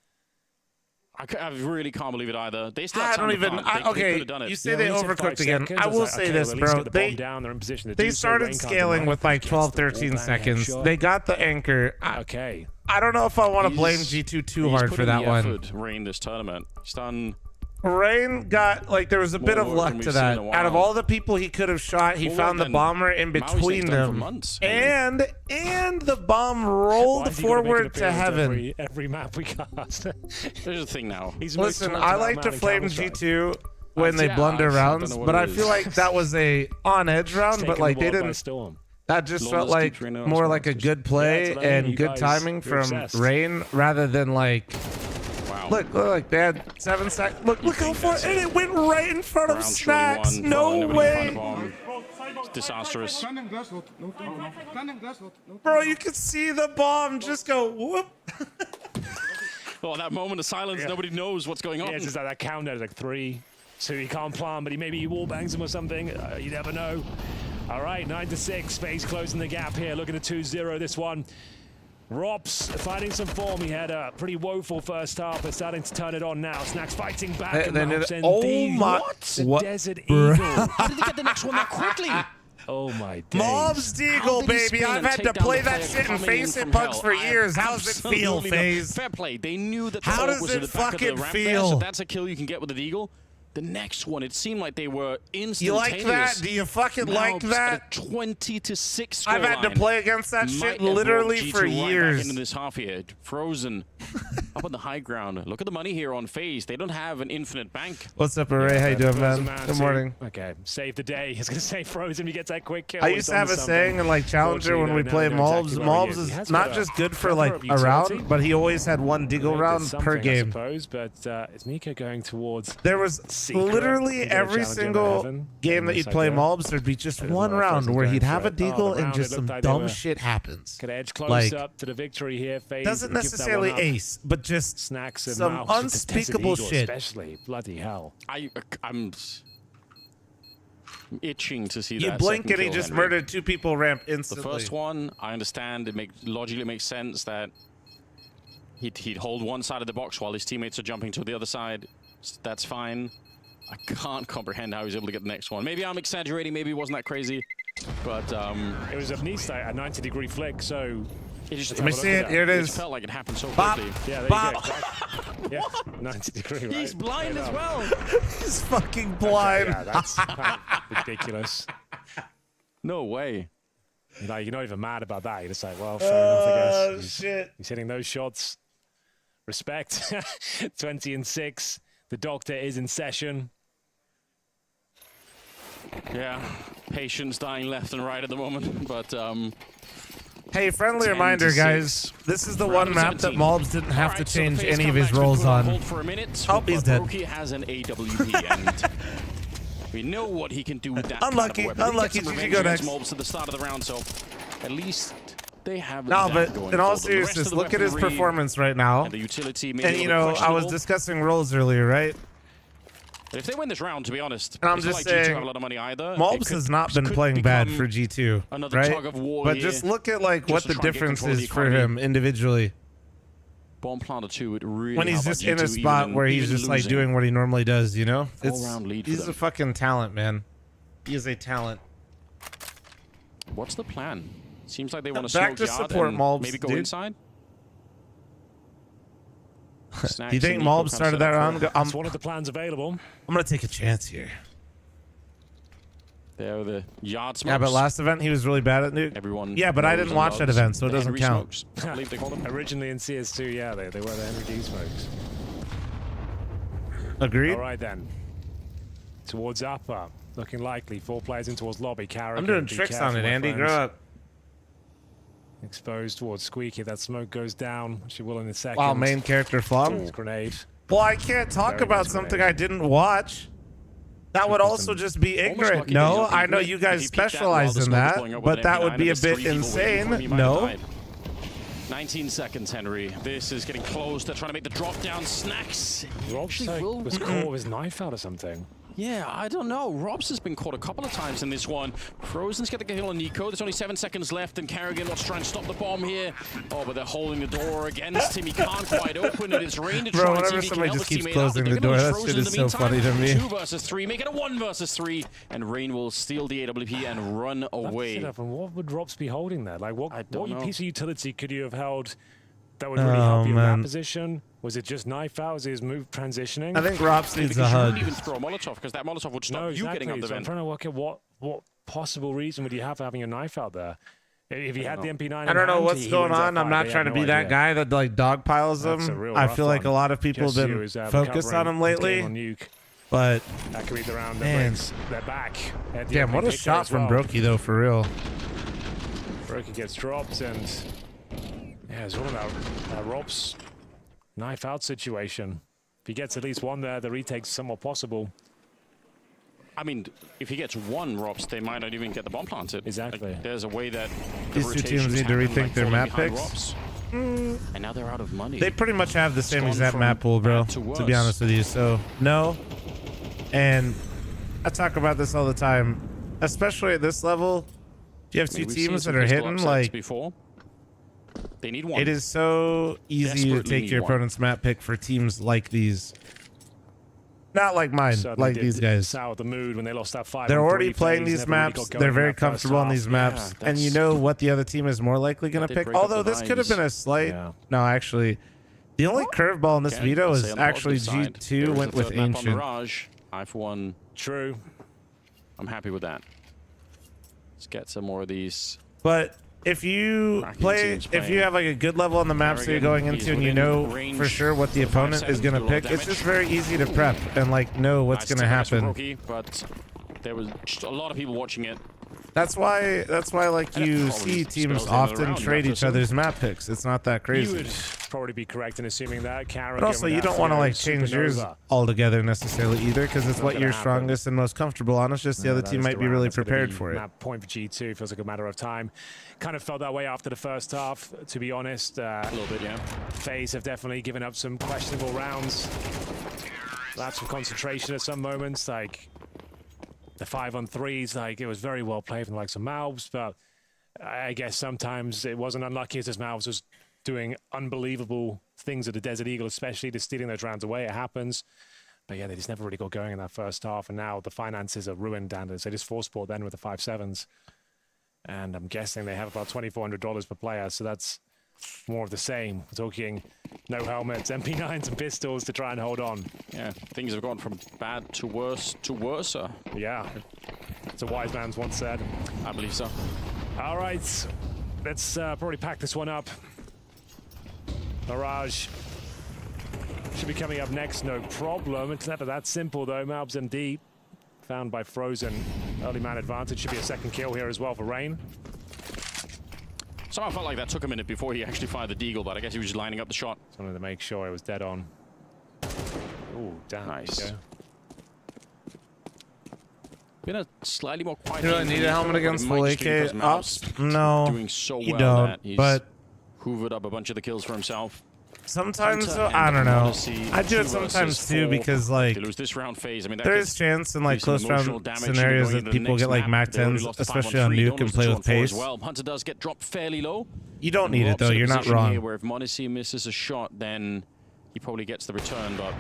I really can't believe it either. They still I don't even. Okay, you say they overcooked again. I will say this, bro. They started scaling with 12, 13 seconds. They got the anchor. Okay. I don't know if I want to blame G2 too hard for that one. Rain this tournament. He's done. Rain got there was a bit of luck to that. Out of all the people he could have shot, he found the bomber in between them, and the bomb rolled forward to heaven. Every map we cast. There's a thing now. Listen, I like to flame G2 when they blunder rounds, but I feel like that was a on edge round, but they didn't. That just felt like more like a good play and good timing from Rain rather than Look, they had 7 seconds. Look how far, and it went right in front of Snacks. No way. It's disastrous. Bro, you could see the bomb just go whoop. Oh, that moment of silence, nobody knows what's going on. Yeah, it's just that countdown is 3, 2, he can't plan, but maybe he wall bangs him or something. You never know. All right, 9-6, FaZe closing the gap here, looking at 2-0 this one. Rops finding some form. He had a pretty woeful first half, but starting to turn it on now. Snacks fighting back. Oh my! What? Desert Eagle. How did they get the next one that quickly? Oh my days. Mob's Deagle, baby. I've had to play that shit and face it bugs for years. How does it feel, FaZe? Fair play. They knew that the How does was it at the back of the fucking ramp feel? there, so that's a kill you can get with the Deagle. The next one, it seemed like they were instantaneous. You like that? Do you fucking like that? 20-6 I've had to play against that shit literally for years. Into this half here, Frozen. up on the high ground. Look at the money here on FaZe. They don't have an infinite bank. What's up, Array? How you doing, man? Good morning. Okay, save the day. He's going to say Frozen. He gets that quick kill. I used to have a saying in like Challenger when we play Mobs. Mobs is not just good for like a round, but he always had one Deagle round per game. I suppose, but it's Nico going towards. There was literally every single game that you'd play Mobs, there'd be just one round where he'd have a Deagle and just some dumb shit happens. Could edge close Like, up to the victory here. FaZe doesn't necessarily ace, but just snacks some unspeakable shit. Especially bloody hell. I'm itching to see that. You blink and he just Henry. murdered 2 people ramp instantly. The first one, I understand. It logically makes sense that he'd hold one side of the box while his teammates are jumping to the other side. That's fine. I can't comprehend how he's able to get the next one. Maybe I'm exaggerating. Maybe it wasn't that crazy. But it was a a 90-degree flick, so it just, let me see it. Here it is. It felt like it happened so Bop. quickly. Yeah, there Bop. you go. Yeah, 90-degree, right? He's blind as well. He's fucking blind. Yeah, that's ridiculous. No way. Like, you're not even mad about that. You're just like, well, fair enough, I guess. Shit. He's hitting those shots. Respect. 20-6. The doctor is in session. Yeah, patience dying left and right at the moment, but Hey, friendly reminder, guys. This is the one map that Mobs didn't have to change any of his roles on. Oh, he's dead. Brokey has an AWP, and we know what he can do with that. Unlucky, kind of weapon. unlucky. He gets some GG, go revenge against next. Mobs at the start of the round, so at least they have. No, that but going in all for them. The rest seriousness, of the look at his weaponry performance right now. and the utility. Maybe And a you little know, I was questionable. discussing roles earlier, right? But if they win this round, to be honest, And I'm it's not just like G2 saying, have a lot of money either. Mobs has not been playing bad for G2, another right? tug of war But here, just look at like what just to the try and get difference control of the is for economy. him individually. Bomb Planter 2 would really When he's help just out in a G2 spot even- where he's even just like losing. doing what he normally does, you know? All-round lead for He's them. a fucking talent, man. He is a talent. What's the plan? Seems like they want to Back smoke to yard support and Mobs, maybe go dude. inside. Do you think Mobs started that round? It's one of the plans available. I'm gonna take a chance here. There are the yard smokes. Yeah, but last event he was really bad at Nuke. Everyone Yeah, but I knows didn't and watch that loves event, so it the doesn't Henry count. smokes. I believe they call them. Originally in CS2, yeah, they were the Henry D smokes. Agreed. All right, then. Towards upper. Looking likely. 4 players in towards lobby. Carrick. I'm doing tricks on it, Andy. Grow up. Exposed towards Squeaky. That smoke goes down. She will in a second. Wow, main character flop. Grenade. Well, I can't talk Very about nice something grenade. I didn't watch. That would also just be ignorant. lucky No, that he's I know ignorant. you If guys he peeked that specialize while the in smoke was that, blowing up with but an that MP9 would be a and there's bit 3 people waiting for insane. him, he might have No. died. 19 seconds, Henry. This is getting close. They're trying to make the drop down. Snacks. Rob's Actually will- was caught with his knife out or something. Yeah, I don't know. Robs has been caught a couple of times in this one. Frozen's got the kill on Nico. There's only 7 seconds left, and Carrigan wants to try and stop the bomb here. Oh, but they're holding the door against him. He can't quite open it. It's Rain to Bro, try and see whenever if he can somebody help just his keeps teammate out. closing They're the gonna door, lose that Frozen shit in is the so funny meantime. to me. 2 versus 3, make it a 1 versus 3, and Rain will steal the AWP and run away. And what would Robs be holding there? Like, what know. piece of utility could you have held that would really help you in that position? Was it just knife out? Was his move transitioning? I think Robs needs Because a you hug. wouldn't even throw a Molotov, because that Molotov would stop No, you exactly. getting up the So I'm vent. trying to work out what possible reason would you have for having a knife out there? If he had the MP9 I don't know what's going on. I'm not trying to be that guy that like dogpiles That's a him. real I rough feel like a one. lot of people have Just been you is, focused on recovering him his game lately. on Nuke. But That could be the round that Man. breaks their back. At the damn, what a opening pick there shot as from well. Brokey though, for real. Brokey gets dropped, and yeah, it's all about Rob's knife out situation. If he gets at least one there, the retake's somewhat possible. I mean, if he gets 1 Robs, they might not even get the bomb planted. Exactly. Like, there's a way that the These two teams rotations need to happen, rethink like, their falling map behind picks. Robs. And now they're out of money. They pretty much have the same gone exact from map pool, bro, bad to to be worse. honest with you. So, no. And I talk about this all the time, especially at this level. If you have I mean, 2 we've seen teams some that are pistol hitting, upsets like, before. They need 1. it is so easy to Desperately take need your 1. opponent's map pick for teams like these. Not like mine, Certainly like did these guys. sour the mood when they lost that 5-on-3 They're already phase, playing these never really maps. got going They're in very that first comfortable on half. these maps. Yeah, And you that's- know what the other team is more likely going to did pick. break up Although the this could have been a slight... Yeah. No, actually. The only curveball in this Okay, veto I'll is say on the actually positive side, G2 there is went a with third map on Ancient. Mirage. I, for one, True. I'm happy with that. Let's get some more of these. But if you have like a good level on the maps that you're going into and you know for sure what the opponent is going to pick, it's just very easy to prep and like know what's going to happen. But there was just a lot of people watching it. That's why like you see teams often trade each other's map picks. It's not that crazy. You would probably be correct in assuming that. But also, you don't want to like change yours altogether necessarily either, because it's what you're strongest and most comfortable on. It's just the other team might be really prepared for it. Point for G2 feels like a matter of time. Kind of felt that way after the first half, to be honest. A little bit, yeah. FaZe have definitely given up some questionable rounds. Lots of concentration at some moments, like the 5-on-3s, like it was very well played from like some Malbs, but I guess sometimes it wasn't unlucky as Malbs was doing unbelievable things at the Desert Eagle, especially just stealing those rounds away. It happens. But yeah, they just never really got going in that first half, and now the finances are ruined, and they just force-sport then with the 5-7s. And I'm guessing they have about $2,400 per player, so that's more of the same. We're talking no helmets, MP9s and pistols to try and hold on. Yeah, things have gone from bad to worse to worser. Yeah, it's a wise man's once said. I believe so. All right, let's probably pack this one up. Mirage should be coming up next, no problem. It's never that simple though. Malbs MD found by Frozen. Early man advantage, should be a second kill here as well for Rain. Somehow felt like that took a minute before he actually fired the deagle, but I guess he was just lining up the shot. Just wanted to make sure it was dead on. Ooh, damn. Nice. Been a slightly more quiet. You don't need a helmet against full AK ops? No, doing so well you don't. That he's but hoovered up a bunch of the kills for himself. Sometimes, though, I don't know. I do it sometimes too, because like lose this round phase. I mean, there is chance in like close round scenarios that people get like Mac 10s, especially on Nuke, and play with pace. Well, Hunter does get dropped fairly low. You don't need it though. You're not wrong. Where if m0NESY misses a shot, then he probably gets the return, but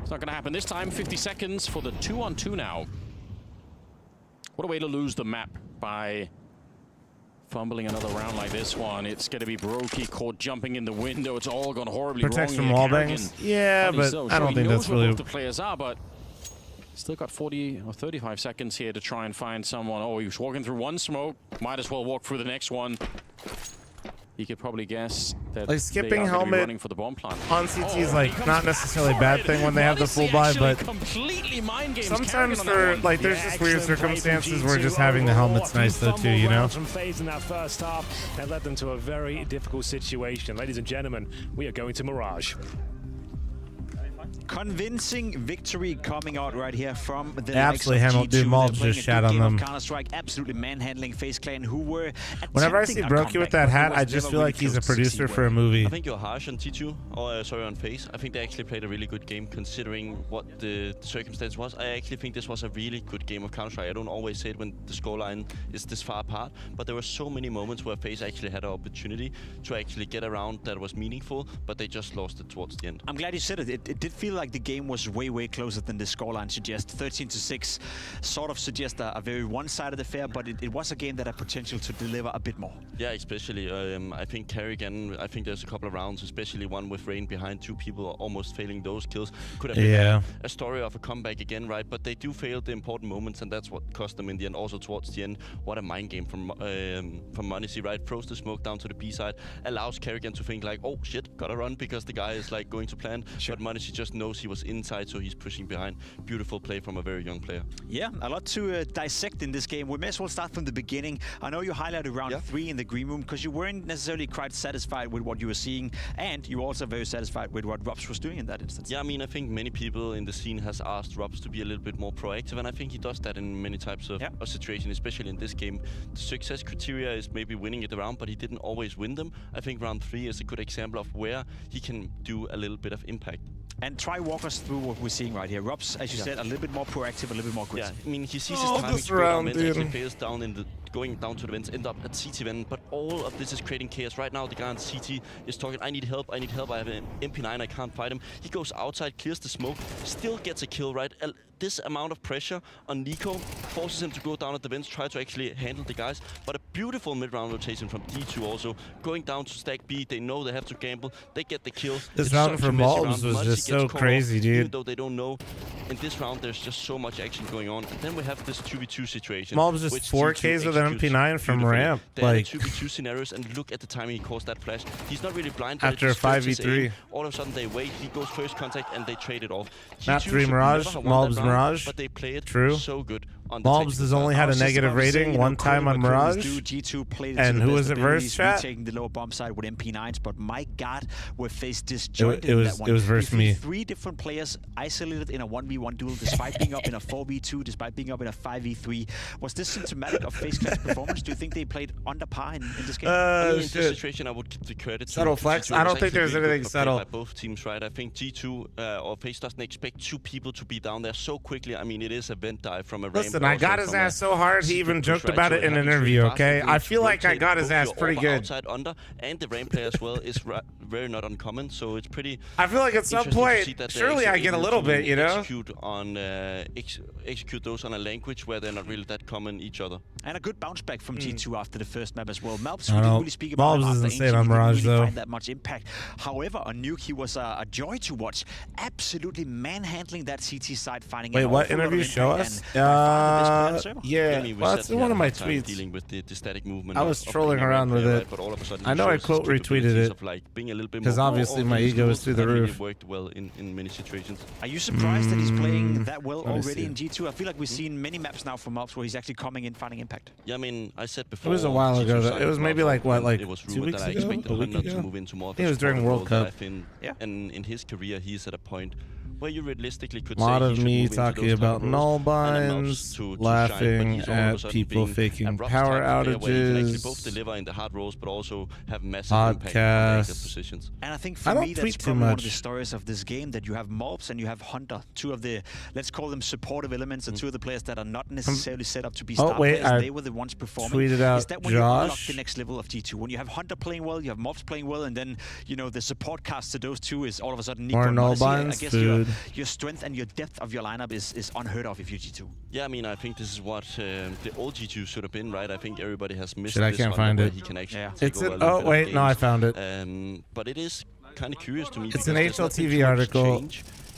it's not going to happen this time. 50 seconds for the 2-on-2 now. What a way to lose the map by fumbling another round like this one. It's going to be Brokey caught jumping in the window. It's all gone horribly Protects wrong. from wallbangs. Yeah, but I don't think that's really. Both the players are, but still got 40 or 35 seconds here to try and find someone. Oh, he was walking through one smoke. Might as well walk through the next one. He could probably guess that like skipping helmet running for the bomb plant. On CT is like not necessarily a bad thing when they have the full buy, but sometimes for like there's just weird circumstances where just having the helmet's nice though too, you know. From FaZe in that first half, that led them to a very difficult situation. Ladies and gentlemen, we are going to Mirage. Convincing victory coming out right here from the absolutely handled. Dude, Malbs just shat on them. Counter-Strike, absolutely manhandling FaZe Clan, who were. Whenever I see Brokey with that hat, I just feel like he's a producer for a movie. I think you're harsh on T2, or sorry, on FaZe. I think they actually played a really good game considering what the circumstance was. I actually think this was a really good game of Counter-Strike. I don't always say it when the scoreline is this far apart, but there were so many moments where FaZe actually had an opportunity to actually get around that was meaningful, but they just lost it towards the end. I'm glad you said it. It did feel like the game was way closer than the scoreline suggests. 13-6 sort of suggests a very one-sided affair, but it was a game that had potential to deliver a bit more. Yeah, especially I think Kerrigan, I think there's a couple of rounds, especially one with Rain behind two people almost failing those kills. Could have been a story of a comeback again, right? But they do fail the important moments, and that's what cost them in the end. Also towards the end, what a mind game from m0NESY, right? Throws the smoke down to the B side, allows Kerrigan to think like, oh shit, gotta run because the guy is like going to plan. Sure. But m0NESY just knows he was inside, so he's pushing behind. Beautiful play from a very young player. Yeah, a lot to dissect in this game. We may as well start from the beginning. I know you highlighted round 3 in the green room because you weren't necessarily quite satisfied with what you were seeing, and you were also very satisfied with what Robs was doing in that instance. Yeah, I mean, I think many people in the scene has asked Robs to be a little bit more proactive, and I think he does that in many types of situations, especially in this game. The success criteria is maybe winning it around, but he didn't always win them. I think round 3 is a good example of where he can do a little bit of impact. And try walk us through what we're seeing right here. Robs, as you said, a little bit more proactive, a little bit more aggressive. Yeah, I mean, he sees his timing to go down vent, actually fails down in the going down to the vents, end up at CT vent, but all of this is creating chaos. Right now, the guy on CT is talking, I need help, I have an MP9, I can't fight him. He goes outside, clears the smoke, still gets a kill, right? This amount of pressure on Nico forces him to go down at the vents, try to actually handle the guys, but a beautiful mid-round rotation from D2 also. Going down to stack B, they know they have to gamble, they get the kill. This round for Malbs was just so crazy, dude. Even though they don't know in this round, there's just so much action going on. And then we have this 2v2 situation. Mob's just which 4Ks with an MP9 from ramp. Like 2v2 scenarios, and look at the time he caused that flash. He's not really blind. After a 5v3. All of a sudden they wait, he goes first contact, and they trade it off. Map 3 Mirage, Mob's Mirage. But they play it True. so good. Mobs has only had a negative rating one time on Mirage. G2 played and who was it versus, chat? Taking the lower bomb side with MP9s, but my God, we're faced disjointed it was, in that one. It was versus me. 3 different players isolated in a 1v1 duel, despite being up in a 4v2, despite being up in a 5v3. Was this symptomatic of FaZe Clan's performance? Do you think they played under par in this game? In this situation, I would give the credit subtle to flex. G2. I don't think there's anything subtle. By both teams, right? I think G2 or FaZe doesn't expect 2 people to be down there so quickly. I mean, it is a vent dive from a Listen, I got his ass so hard, he even joked about it in an interview, okay? I feel like I got his ass pretty good. Outside under, and the ramp play as well is very not uncommon, so it's pretty. I feel like at some point, surely I get a little bit, you know? Execute those on a language where they're not really that common each other. And a good bounce back from G2 after the first map as well. Malps, we didn't really speak about Malps isn't staying on Mirage, though. Find that much impact. However, on Nuke, he was a joy to watch. Absolutely manhandling that CT side, finding. Wait, what interview show us? Yeah, well, that's in one of my tweets. Dealing with the static movement. I was trolling around with it. But all of a sudden I know I quote retweeted it because obviously my ego is through the roof. It worked well in many situations. Are you surprised that he's playing that well already in G2? I feel like we've seen many maps now from Malps where he's actually coming in, finding impact. Yeah, I mean, I said before. It was a while ago. It was maybe like what, like 2 weeks ago? A week ago? To move into more it was during World Cup. And in his career, he's at a point where you realistically could say a lot of me talking about null binds, laughing at people faking power outages, both deliver in the hard roles, but also have massive impact on the positions. And I think for me, that's probably one of the stories of this game, that you have Mobs and you have Hunter, 2 of the, let's call them supportive elements, and 2 of the players that are not necessarily set up to be star players. They were the ones performing. Tweeted out Is that when you unlock the next level of G2? When you have Hunter playing well, you have Mobs playing well, and then, you know, the support cast to those 2 is all of a sudden more null binds, food. Your strength and your depth of your lineup is unheard of if you're G2. Yeah, I mean, I think this is what the old G2 should have been, right? I think everybody has missed this. I can't find it. He can actually it's an, oh wait, no, I found it. But it is kind of curious to me. It's an HLTV article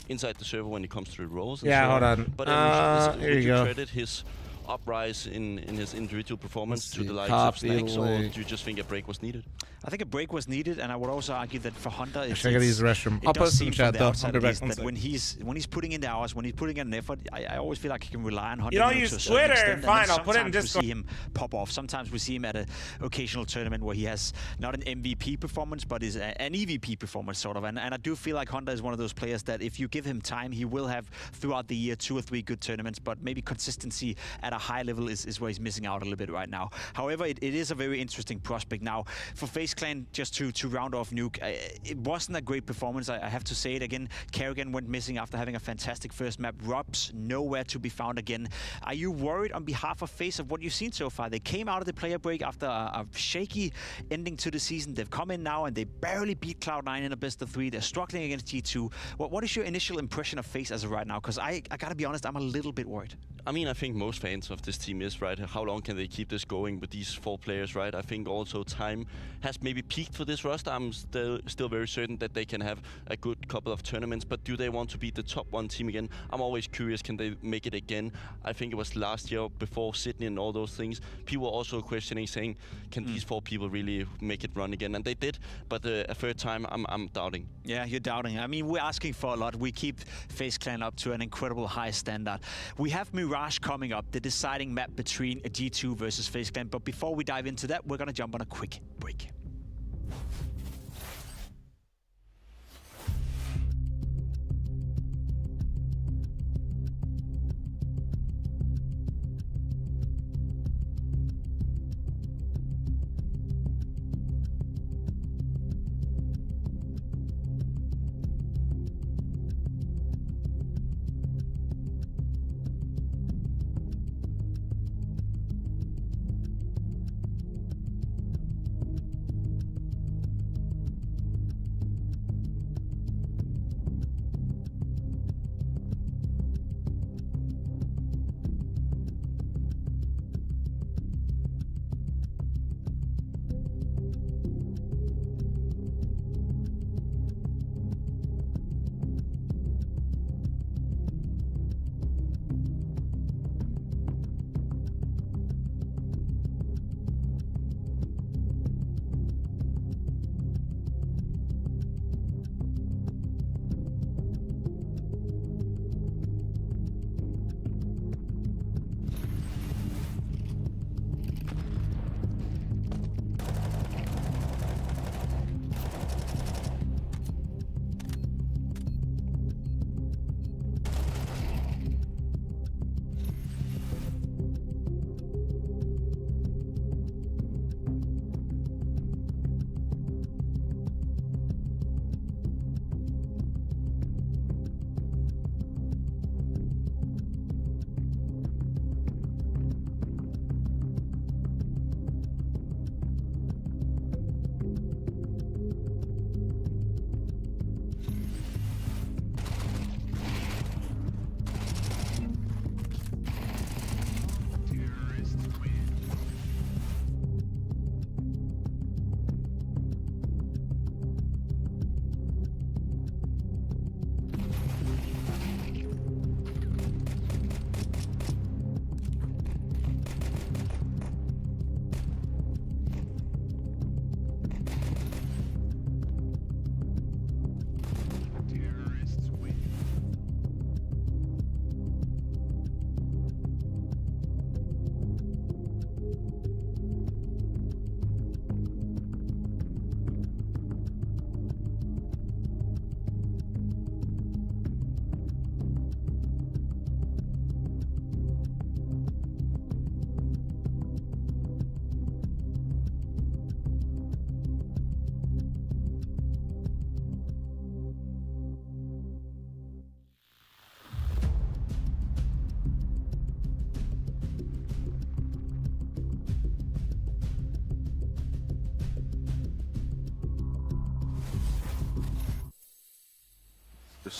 inside the server when it comes to the roles. Yeah, hold on. But here you go. Credit his uprise in his individual performance to the likes of Snacks, or do you just think a break was needed? I think a break was needed, and I would also argue that for Hunter, it's, I gotta use the restroom. I'll post some chat though. I'll be back that when he's putting in the hours, when he's putting in an effort, I always feel like he can rely on Hunter. You don't use Twitter, fine. I'll put it in Discord. We see him pop off. Sometimes we see him at an occasional tournament where he has not an MVP performance, but is an EVP performance sort of. And I do feel like Hunter is one of those players that if you give him time, he will have throughout the year 2 or 3 good tournaments. But maybe consistency at a high level is where he's missing out a little bit right now. However, it is a very interesting prospect now for FaZe Clan. Just to round off Nuke, it wasn't a great performance. I have to say it again. Kerrigan went missing after having a fantastic first map. Robs nowhere to be found again. Are you worried on behalf of FaZe of what you've seen so far? They came out of the player break after a shaky ending to the season. They've come in now and they barely beat Cloud9 in a best of 3. They're struggling against G2. What is your initial impression of FaZe as of right now? Because I gotta be honest, I'm a little bit worried. I mean, I think most fans of this team is, right, how long can they keep this going with these 4 players, right? I think also time has maybe peaked for this roster. I'm still very certain that they can have a good couple of tournaments, but do they want to be the top 1 team again? I'm always curious, can they make it again? I think it was last year before Sydney and all those things. People were also questioning, saying, can these 4 people really make it run again? And they did, but a third time, I'm doubting. Yeah, you're doubting. I mean, we're asking for a lot. We keep FaZe Clan up to an incredible high standard. We have Mirage coming up, the deciding map between a G2 versus FaZe Clan. But before we dive into that, we're going to jump on a quick break.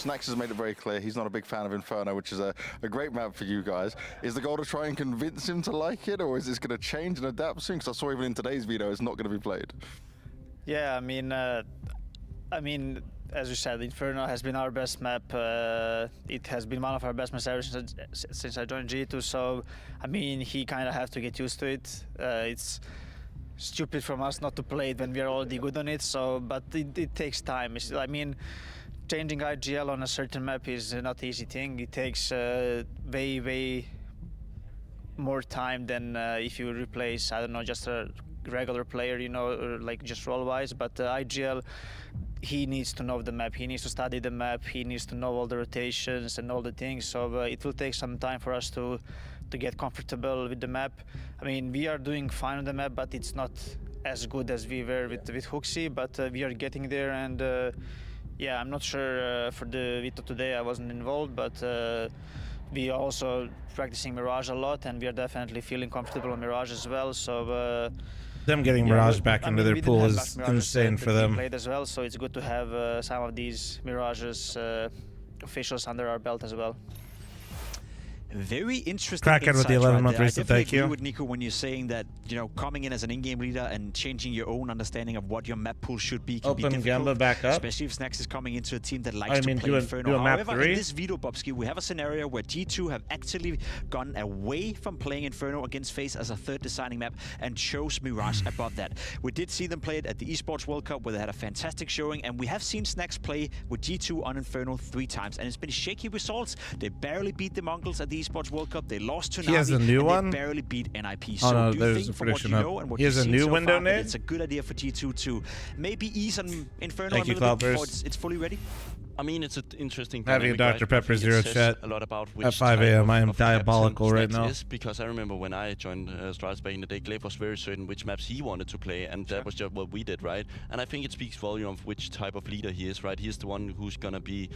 Snacks has made it very clear he's not a big fan of Inferno, which is a great map for you guys. Is the goal to try and convince him to like it, or is this going to change and adapt soon? Because I saw even in today's video it's not going to be played. Yeah, I mean, as you said, Inferno has been our best map. It has been one of our best maps ever since I joined G2. So, I mean, he kind of have to get used to it. It's stupid from us not to play it when we are already good on it. So, but it takes time. I mean, changing IGL on a certain map is not an easy thing. It takes way more time than if you replace, I don't know, just a regular player, you know, or like just role-wise. But IGL, he needs to know the map, he needs to study the map, he needs to know all the rotations and all the things. So it will take some time for us to get comfortable with the map. I mean, we are doing fine on the map, but it's not as good as we were with Huxi, but we are getting there. And yeah, I'm not sure for the Vito today, I wasn't involved, but we are also practicing Mirage a lot, and we are definitely feeling comfortable on Mirage as well. So them getting Mirage back into their pool is insane for them. Played as well, so it's good to have some of these Mirages officials under our belt as well. Very interesting. Crackhead with the 11-month recent, thank you. With Nico, when you're saying that, you know, coming in as an in-game leader and changing your own understanding of what your map pool should be can be difficult. Gamba back up. Especially if Snacks is coming into a team that likes to play Inferno. However, in this Vito, Bobski, we have a scenario where G2 have actually gone away from playing Inferno against FaZe as a third designing map and chose Mirage above that. We did see them play it at the Esports World Cup where they had a fantastic showing, and we have seen Snacks play with G2 on Inferno 3 times, and it's been shaky results. They barely beat the Mongols at the Esports World Cup. They lost to Navi. He has a new one? They barely beat NiP. So do you there's think a from what you prediction know and what he has a new window name? name? It's a good idea for G2 to maybe ease on Inferno Thank a you, little bit before Cloudburst. it's fully ready? I mean, it's an interesting Having dynamic, Dr. right? Pepper I think Zero it says chat a lot about which at 5 type a.m. I am of captain diabolical right Snacks now. is, because I remember when I joined Strides back in the day, Glaive was very certain which maps he wanted to play, and that was just what we did, right? And I think it speaks volume of which type of leader he is, right? He's the one who's gonna be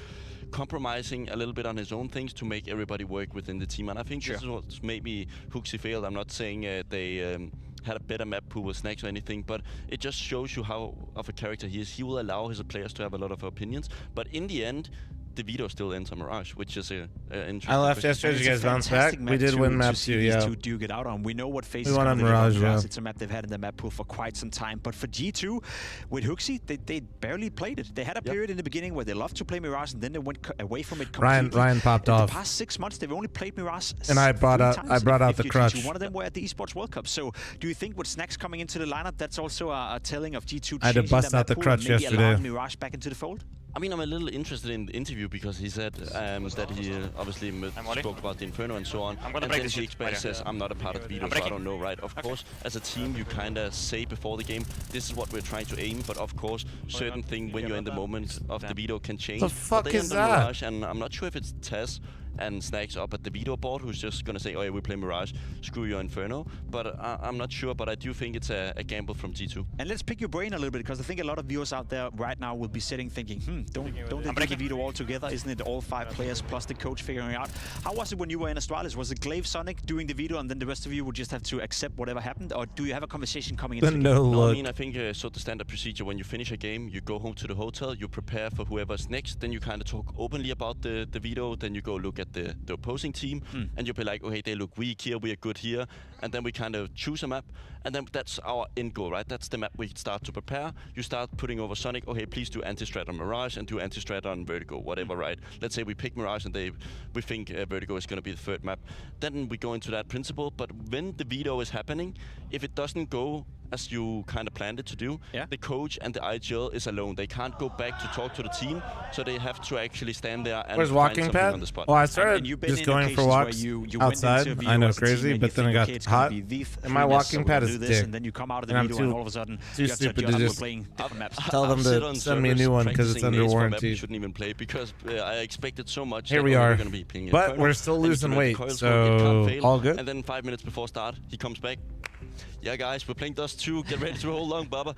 compromising a little bit on his own things to make everybody work within the team. And I think this is what's maybe Huxi failed. I'm not saying they had a better map pool with Snacks or anything, but it just shows you how of a character he is. He will allow his players to have a lot of opinions, but in the end, the Vito still ends on Mirage, which is a interesting. I left yesterday. You guys bounce back. We did win map 2, yeah. To duke it out on. We know what FaZe we won on Mirage, yeah. It's a map they've had in the map pool for quite some time. But for G2, with Huxi, they barely played it. They had a period in the beginning where they loved to play Mirage, and then they went away from it completely. Ryan popped off. The past 6 months, they've only played Mirage. And I brought out the crutch. One of them were at the Esports World Cup. So, do you think with Snacks coming into the lineup, that's also a telling of G2? I had to bust out the crutch yesterday. Mirage back into the fold. I mean, I'm a little interested in the interview because he said that he obviously spoke about the Inferno and so on. And then he says, I'm not a part of the Vito, so I don't know, right? Of course, as a team, you kind of say before the game, this is what we're trying to aim. But of course, certain thing when you're in the moment of the Vito can change. The fuck is that? Mirage, and I'm not sure if it's Tess and Snacks up at the Vito board who's just gonna say, oh yeah, we play Mirage, screw your Inferno. But I'm not sure, but I do think it's a gamble from G2. And let's pick your brain a little bit, because I think a lot of viewers out there right now will be sitting thinking, don't they do the Vito all together? Isn't it all 5 players plus the coach figuring out? How was it when you were in Astralis? Was it Glaive Sonic doing the Vito and then the rest of you would just have to accept whatever happened? Or do you have a conversation coming into the game? No, I mean, I think so the standard procedure, when you finish a game, you go home to the hotel, you prepare for whoever's next, then you kind of talk openly about the Vito, then you go look at the opposing team, and you'll be like, okay, they look weak here, we are good here, and then we kind of choose a map, and then that's our end goal, right? That's the map we start to prepare. You start putting over Sonic, okay, please do anti-strat on Mirage and do anti-strat on Vertigo, whatever, right? Let's say we pick Mirage and we think Vertigo is going to be the third map. Then we go into that principle, but when the Vito is happening, if it doesn't go as you kind of planned it to do, the coach and the IGL is alone. They can't go back to talk to the team, so they have to actually stand there and Where's find walking something pad? on the spot. Well, I started just going for walks outside. I know, crazy, but then I got hot. And my walking pad is dick. And then you come out of the and video I'm and all of a sudden too stupid to just Tell them to send me a new one because it's under warranty. You shouldn't even play because I expected so much. Here we are, gonna be playing but Inferno, we're still losing weight, so so all good. And then 5 minutes before start, he comes back. Yeah, guys, we're playing Dust 2. Get ready to roll long, Baba.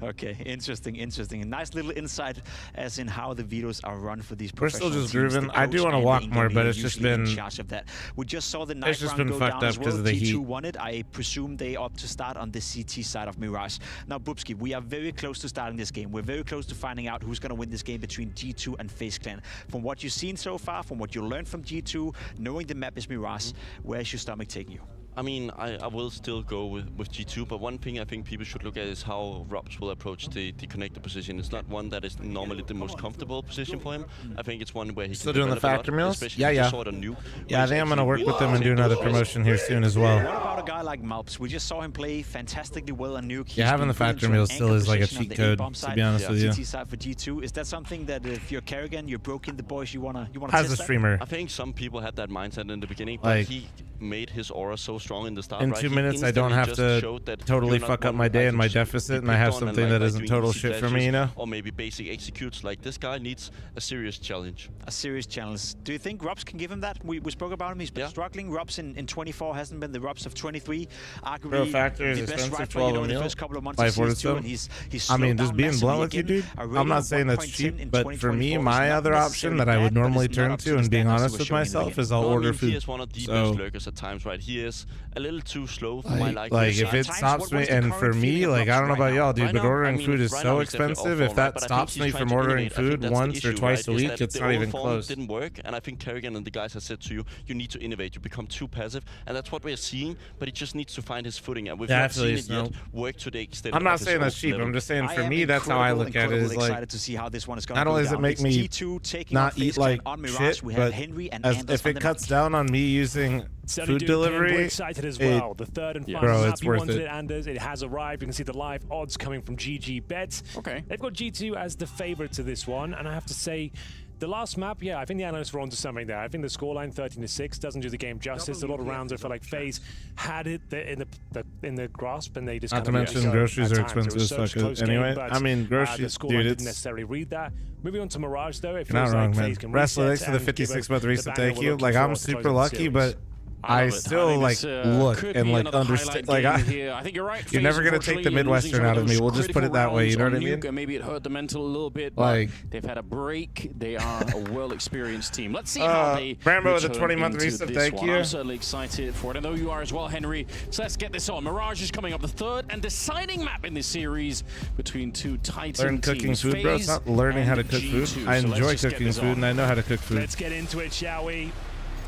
Okay, interesting. A nice little insight as in how the vetoes are run for these We're still professional just teams. grooving. The I do coach want to and walk the more, in-game but leader it's just usually in been charge of that. We just saw the it's night just round been go fucked down up as well. because of the G2 heat. won it. I presume they opt to start on the CT side of Mirage. Now, Bubsky, we are very close to starting this game. We're very close to finding out who's going to win this game between G2 and FaZe Clan. From what you've seen so far, from what you learned from G2, knowing the map is Mirage, where's your stomach taking you? I mean, I will still go with G2, but one thing I think people should look at is how Robs will approach the connector position. It's not one that is normally the most comfortable position for him. I think it's one where he still can doing the develop factor a lot, meals. especially Yeah. sort of Nuke, Yeah, I think I'm gonna work with them and do another promotion here soon as well. What about a guy like Malps? We just saw him play fantastically well on Nuke. Yeah, having the factor meal still is like a cheat code, to be honest with you. CT side for G2. Is that something that if you're Kerrigan, you're broken the boys, you wanna As test a streamer, I think some people had that mindset in the beginning, but like, he made his aura so strong in the start. in right? 2 He minutes, I don't have instantly to just showed that totally you're not fuck up one my day guy and to my just be deficit, and I picked have on something and, that like, isn't doing total easy shit for dashes me, you know? Or maybe basic executes. Like, this guy needs a serious challenge. A serious challenge. Do you think Robs can give him that? We spoke about him. He's been struggling. Robs in 24 hasn't been the Robs of 23. Arguably Factor is the best expensive, rifler, 12 in the mil. first couple of months By of season 2, Fortune. and he's I mean, slowed just down being massively blunt with you, again. dude, A I'm rating not of saying that's 1.10 cheap, in but for me, 2024 my is not other option necessarily that I would bad, but normally it's not turn up to to, the and being standards honest he was with showing in the myself, beginning. is I'll No, I order mean, he food. is one of the So, best lurkers at times, right? He is a little too slow for my liking. like if it Sometimes, stops me, what's the and for current me, feeling of like I don't know Robs about right y'all, now? dude, Right but now, ordering I mean, food is right so now he's definitely expensive. off If form, that right? But I think stops he's me trying from to ordering innovate. I think food that's the once or issue, twice right, a is week, that it's the not old even form close. didn't work, and I think Kerrigan and the guys have said to you, you need to innovate. You become too passive, and that's what we're seeing. But he just needs to find his footing, and we've not seen it yet work to the extent. I'm not of his saying that's old cheap. level. I'm just saying I for am me, that's how I look at it. Is excited like, to see how this one is going not to go only does it down. make It's me G2 taking not on eat FaZe Clan like on Mirage. shit, We have but Henry and as, Anders if on it the cuts map. down on me using Certainly food doing pain, delivery, we're excited as well. The third and final bro, map it's you worth wanted it. it, Anders. It has arrived. You can see the live odds coming from GG Bets. Okay. They've got G2 as the favorite to this one, and I have to say, the last map, yeah, I think the analysts were onto something there. I think the scoreline 13-6 doesn't do the game justice. A lot of rounds I felt like FaZe had it in the grasp, and they just not to kind of mention groceries at are times. It was expensive as such a fuck. close Anyway, game, but, I mean, the groceries, scoreline dude, didn't it's necessarily read that. Moving on to Mirage, though, it you're not feels wrong, like man. FaZe can Wrestler, reset thanks for the and give 56 us month the reset. banger Thank we're you. looking Like for I'm to close super the lucky, series. but I still like look and like understand. Like I think you're right. You're never gonna take the Midwestern out of me. We'll just put it that way. You know what I mean? And maybe it hurt the mental a little bit. Like they've had a break. They are a well-experienced team. Let's see how they Brambo with a return 20-month into reset. this Thank one. you. I'm certainly excited for it. I know you are as well, Henry. So let's get this on. Mirage is coming up, the third and deciding map in this series between two Titan learn cooking teams. food, bro. It's not learning how to cook food. G2. I So let's enjoy just get cooking this food, on. and I know how to cook food. Let's get into it, shall we?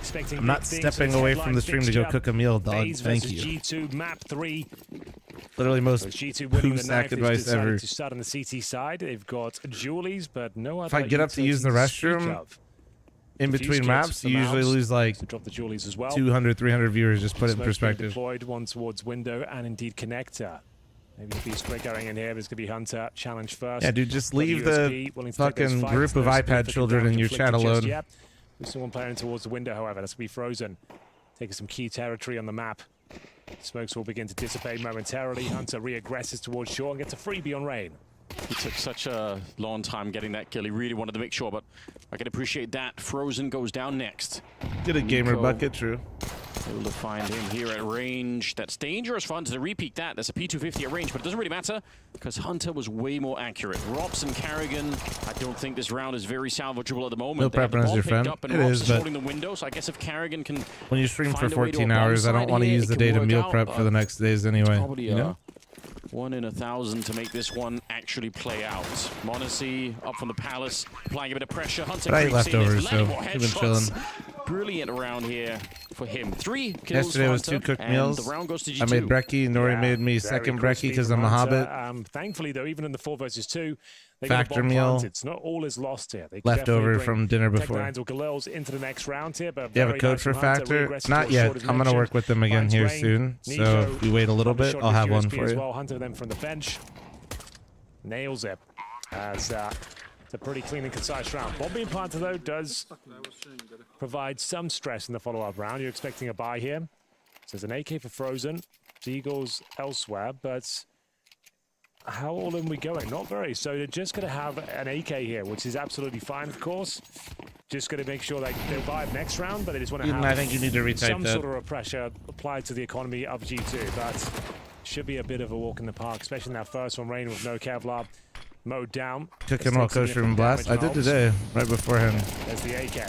Expecting I'm not big things. stepping It's away headline from the stream to go fixture. cook a meal, dog. FaZe Thank versus you. G2 map 3. Literally most G2 winning poo the sack knife. They've advice decided ever. to start on the CT side. They've got Julies, but no other. If I get up to use the restroom in between maps, you usually lose like drop the Julies as well. 200, 300 viewers. Just put it in Smoke's being perspective. Deployed one towards window and indeed connector. Maybe if he's quick going in here, there's going to be Hunter challenge first. Yeah, dude, just Got leave USP, the willing to take those fucking fights. group of No iPad significant children in damage your inflicted chat just alone. yet. There's someone playing towards the window, however. That's going to be Frozen. Taking some key territory on the map. Smokes will begin to dissipate momentarily. Hunter re-aggresses towards shore and gets a freebie on Rain. He took such a long time getting that kill. He really wanted to make sure, but I can appreciate that. Frozen goes down next. Get a gamer Nico bucket, true. able to find him here at range. That's dangerous for Hunter to repeat that. That's a P250 at range, but it doesn't really matter because Hunter was way more accurate. Robs and Kerrigan, I don't think this round is very salvageable at the moment. No They have the preference, ball your picked friend. up and It Robs is, but holding the window, so I guess if Kerrigan can when you stream for find a way to 14 a hours, I bomb don't want to side here, use the it day can to work meal out, prep for the next days anyway. Probably You know? 1 in 1,000 to make this one actually play out. Monacy up from the palace, applying a bit of pressure. Hunter But I ate creeps in, leftovers, landing so more we've been headshots. chilling. Brilliant round here for him. 3 kills Yesterday for was 2 Hunter, cooked and meals. the round goes to G2. I made brekkie. Nori made me very second crispy brekkie because from I'm a Hunter. hobbit. Thankfully, though, even in the 4 versus 2, they Factor got a bomb meal. planted. It's not all is lost here. They can Leftover definitely from dinner bring before. Tech9s or Galils into the next round here. But You have a very code nice for from Hunter, Factor? re-aggressive Not towards yet. short, as I'm going to work mentioned. with them again Finds here Rain. soon. So Nico if we wait a little bit, shot I'll with have one USP for as you. well. Hunter then from the bench. Nails it. As it's a pretty clean and concise round. Bomb being planted, though, does provide some stress in the follow-up round. You're expecting a buy here. So there's an AK for Frozen. Seagulls elsewhere, but how all in we going? Not very. So they're just going to have an AK here, which is absolutely fine, of course. Just going to make sure they survive next round, but they just want to have I think you need to retype some that. sort of pressure applied to the economy of G2. But Should be a bit of a walk in the park, especially in that first one. Rain with no Kevlar. Mode down. Cooking while kosher and blast. I did today, right beforehand. There's the AK.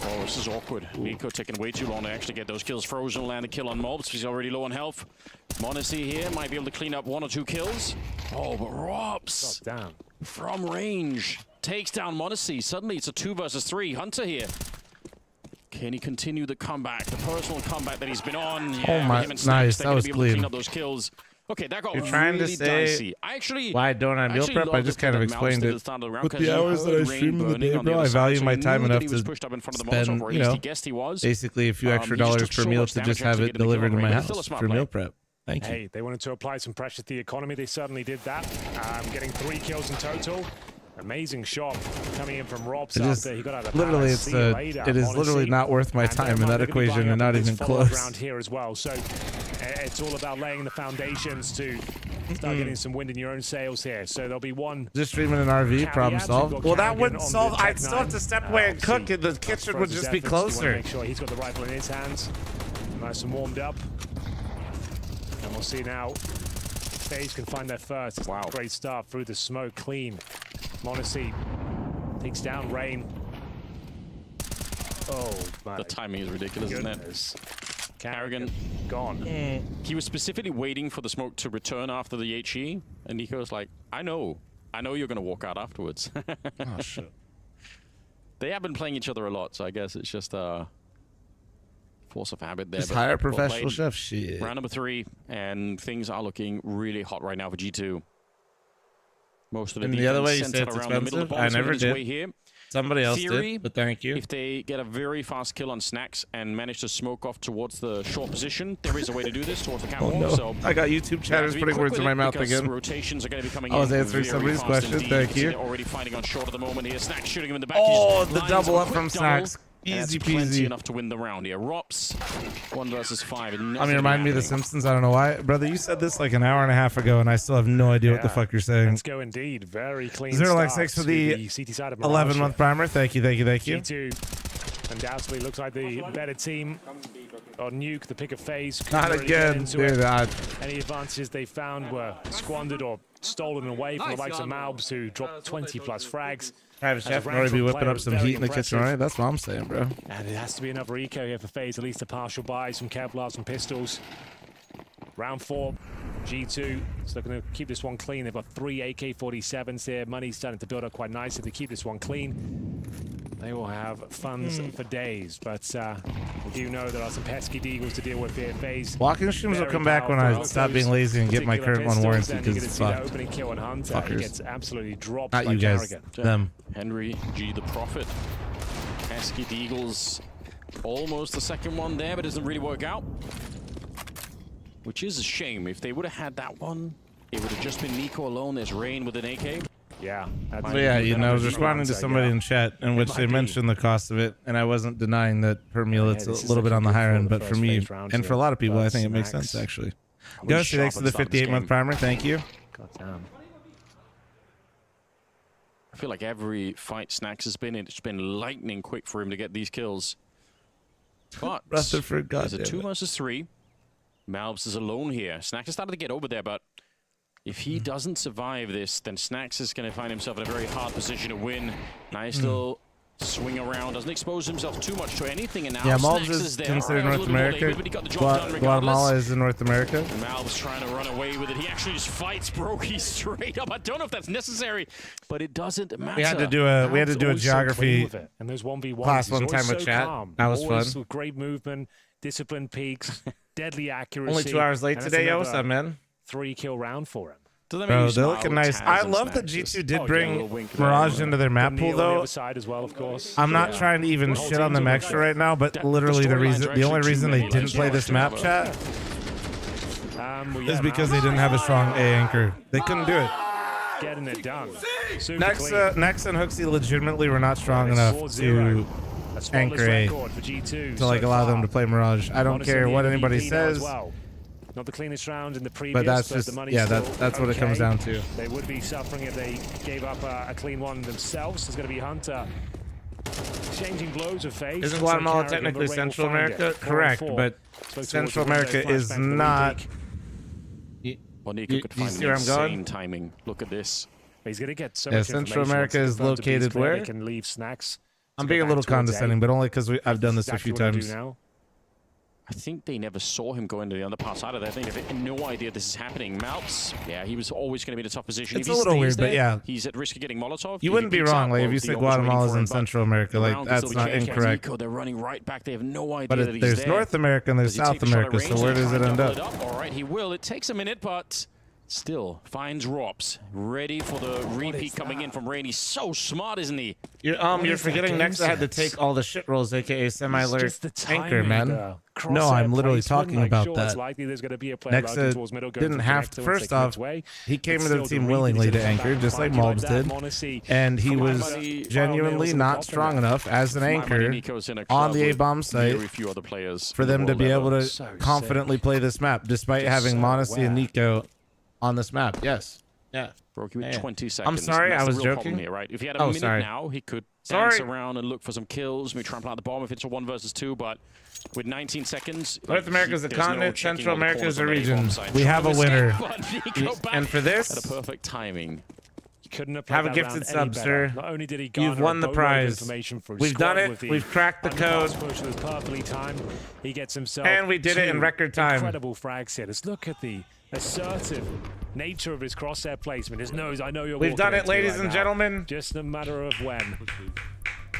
Oh, this is awkward. NiP taking way too long to actually get those kills. Frozen land a kill on mobs. He's already low on health. m0NESY here might be able to clean up 1 or 2 kills. Oh, but Robs down from range takes down m0NESY. Suddenly it's a 2 versus 3. Hunter here. Can he continue the comeback, the personal comeback that he's been on? Yeah, oh my, nice. That was clean. Clean up those kills. Okay, that got You're trying really to say dicey. I actually, why don't I meal prep? I just kind of explained it. With the hours that I stream in the day, bro, I value my time enough to spend, you know, basically a few extra dollars per meal to just have it delivered to my house for meal prep. Thank you. Hey, they wanted to apply some pressure to the economy. They certainly did that. Getting 3 kills in total. Amazing shot coming in from Robs after he got out of literally, it is literally not worth my time in that equation, and not even close. Around here as well, so it's all about laying the foundations to start getting some wind in your own sails here. So there'll be one. Just streaming an RV, problem solved. Well, that wouldn't solve. I'd still have to step away and cook, and the kitchen would just be closer. Make sure he's got the rifle in his hands, nice and warmed up, and we'll see now. FaZe can find their first. Wow, great start through the smoke, clean. m0NESY takes down Rain. Oh, my. The timing is ridiculous, isn't it? Karrigan gone. He was specifically waiting for the smoke to return after the HE, and Nico's like, I know you're going to walk out afterwards. Oh, shit. They have been playing each other a lot, so I guess it's just a force of habit there. Just hire a professional chef. Shit. Round number 3, and things are looking really hot right now for G2. Most of the other way you say it's expensive, I never did. Somebody else did, but thank you. If they get a very fast kill on Snacks and manage to smoke off towards the short position, there is a way to do this towards the catwalk. Oh, no. So I got YouTube chatters putting words in my mouth again. Rotations are going to be coming I was answering somebody's question. Thank you. They're already fighting on short at the moment here. Snacks shooting him in the back. Oh, the double up from Snacks. Easy peasy. Enough to win the round here. Rops, 1 versus 5. I mean, remind me of The Simpsons. I don't know why. Brother, you said this like an hour and a half ago, and I still have no idea what the fuck you're saying. Let's go indeed. Very clean. 0-6 for the 11-month primer. Thank you, thank you, thank you. G2 undoubtedly looks like the better team. On Nuke, the pick of FaZe. Not again, dude. Any advantages they found were squandered or stolen away from the likes of Malbs, who dropped 20+ frags. Travis Chef already be whipping up some heat in the kitchen, right? That's what I'm saying, bro. And it has to be another eco here for FaZe, at least a partial buy, some Kevlar, some pistols. Round 4, G2 is looking to keep this one clean. They've got 3 AK-47s here. Money's starting to build up quite nicely. If they keep this one clean, they will have funds for days. But we do know there are some pesky deagles to deal with here. FaZe. Walking streams will come back when I stop being lazy and get my current one warranted, because it's fucked. Opening kill on Hunter. He gets absolutely dropped. Not you guys, Karrigan. them. Henry G the Prophet. Pesky deagles. Almost the second one there, but it doesn't really work out. Which is a shame. If they would have had that one, it would have just been Nico alone. There's Rain with an AK. Yeah. So yeah, you know, I was responding to somebody in chat in which they mentioned the cost of it, and I wasn't denying that per meal it's a little bit on the higher end, but for me and for a lot of people, I think it makes sense actually. Ghosty, thanks for the 58-month primer. Thank you. Goddamn. I feel like every fight Snacks has been in, it's been lightning quick for him to get these kills. But Rutherford, there's a 2 versus 3. Malbs is alone here. Snacks has started to get over there, but if he doesn't survive this, then Snacks is going to find himself in a very hard position to win. Nice little swing around, doesn't expose himself too much to anything, and now Malbs is considered North America. Guatemala is in North America. Malbs trying to run away with it. He actually just fights Brokey straight up. I don't know if that's necessary, but it doesn't matter. We had to do a geography and those 1v1s class one time with chat. That was fun. With great movement, disciplined peaks, deadly accuracy. Only 2 hours late today, yo. What's up, man? 3-kill round for him. Bro, they're looking nice. I love that G2 did bring Mirage into their map pool, though. I'm not trying to even shit on them extra right now, but literally the only reason they didn't play this map, chat, is because they didn't have a strong A anchor. They couldn't do it. Getting it done. Nex and Hooksy legitimately were not strong enough to anchor A to like allow them to play Mirage. I don't care what anybody says. Not the cleanest round in the previous, but that's just, yeah, that's what it comes down to. They would be suffering if they gave up a clean one themselves. There's going to be Hunter exchanging blows of FaZe. Isn't Guatemala technically Central America? Correct, but Central America is not... Well, Nico could find see where I'm going? insane timing. Look at this. He's going to get so Yeah, much Central information America once is the front of B's located clear, where? They can leave snacks. I'm being a little condescending, but only because I've done this a few times. I think they never saw him go into the underpass either. They have no idea this is happening. Malps, yeah, he was always going to be in a tough position. It's if a he little weird, there, but yeah. He's at risk of getting Molotov. You wouldn't be wrong, like, if you said Guatemala's in Central America, like, that's not incorrect. They're running right back. They have no idea But that he's there's there. North America and there's South America, so where does it end up? All right, he will. It takes a minute, but still finds Rops. Ready for the repeat coming in from Rain. He's so smart, isn't he? You're forgetting next I had to take all the shit rolls, aka semi-alert anchor, man. No, I'm literally talking about that. Nexa didn't have to. First off, he came into the team willingly to anchor, just like Mobs did, and he was genuinely not strong enough as an anchor on the A-bomb site for them to be able to confidently play this map, despite having Monacy and Nico on this map. Yes. Yeah. Broke you with 20 seconds. I'm sorry, That's I was the real joking. problem here, right? If he had a minute now, he could dance around and look for some kills, maybe trample out the bomb if it's a 1 versus 2, but with 19 seconds... North America is a continent, Central America is a region. We have a winner. And for this... At a perfect timing. Have a gifted sub, sir. Not only did he You've won the prize. We've done it. We've cracked the code. He gets himself and we did it in record time. Incredible frags here. Let's look at the assertive nature of his crosshair placement. His nose, I know you're We've done it, ladies and gentlemen. Just a matter of when.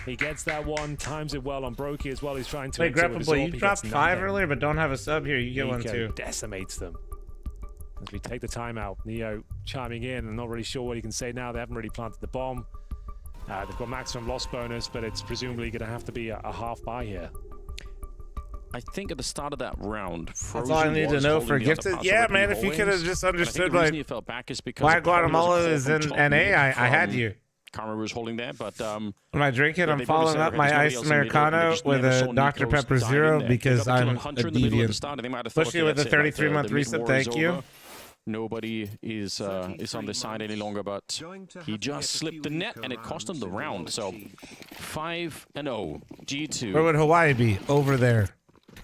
He gets that one, times it well on Brokey as well. He's trying to... Wait, Grapple Boy, you dropped 5 earlier, but don't have a sub here. You get one too. Decimates them. As we take the timeout, Neo chiming in and not really sure what he can say now. They haven't really planted the bomb. They've got maximum loss bonus, but it's presumably going to have to be a half buy here. I think at the start of that round, that's all I need to know for gifted. Yeah, man, if you could have just understood like why Guatemala is in NA, I had you. Karma was holding there, but when I drink it, I'm following up my iced Americano with a Dr. Pepper Zero because I'm a deviant. Especially with a 33-month reset, thank you. Nobody is on this side any longer, but he just slipped the net and it cost him the round. So 5-0, G2. Where would Hawaii be? Over there.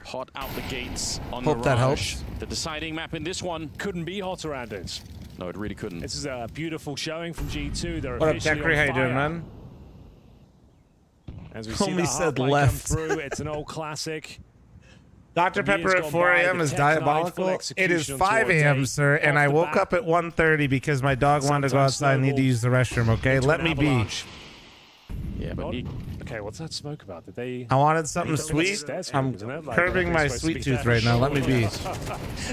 Hot out the gates on Hope Mirage. That helps. The deciding map in this one couldn't be hotter, Anders. No, it really couldn't. This is a beautiful showing from G2. They're what up, Techry? How you doing, man? As we see Only said left. Come through, it's an old classic. Dr. Pepper at 4 a.m. is diabolical. It is 5 a.m., sir, and I woke up at 1:30 because my dog wanted to go outside and need to use the restroom, okay? Let me be. Yeah, but okay, what's that smoke about? Did they... I wanted something sweet. I'm curbing my sweet tooth right now. Let me be.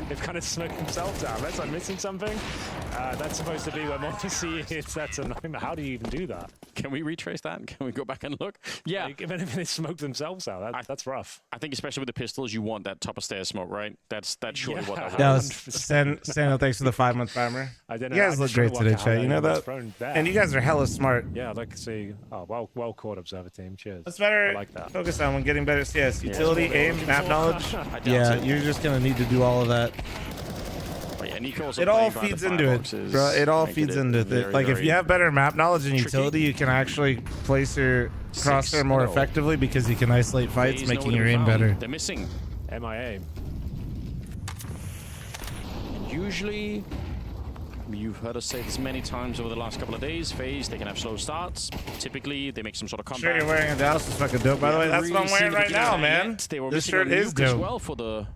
They've kind of smoked themselves out. Unless I'm missing something. That's supposed to be where Monty is. That's a nightmare. How do you even do that? Can we retrace that? Can we go back and look? Yeah. Like, if anything, they smoked themselves out. That's rough. I think especially with the pistols, you want that top of stairs smoke, right? That's surely what that no, was. Samuel, thanks for the 5-month timer. I don't know. You guys look great today, chat. You know that? And you guys are hella smart. Yeah, I'd like to see... Oh, well caught, Observer Team. Cheers. That's better. I like that. Focus on when getting better CS. Utility, aim, map knowledge. Yeah, you're just going to need to do all of that. It all feeds into it, bro. It all feeds into it. Like, if you have better map knowledge and utility, you can actually place your crosshair more effectively because you can isolate fights, making your aim better. They're missing. MIA. And usually... You've heard us say this many times over the last couple of days. FaZe, they can have slow starts. Typically, they make some sort of comeback. Sure, you're wearing a Dallas is fucking dope, by the way. That's what I'm wearing right now, man. This shirt is dope. As well for the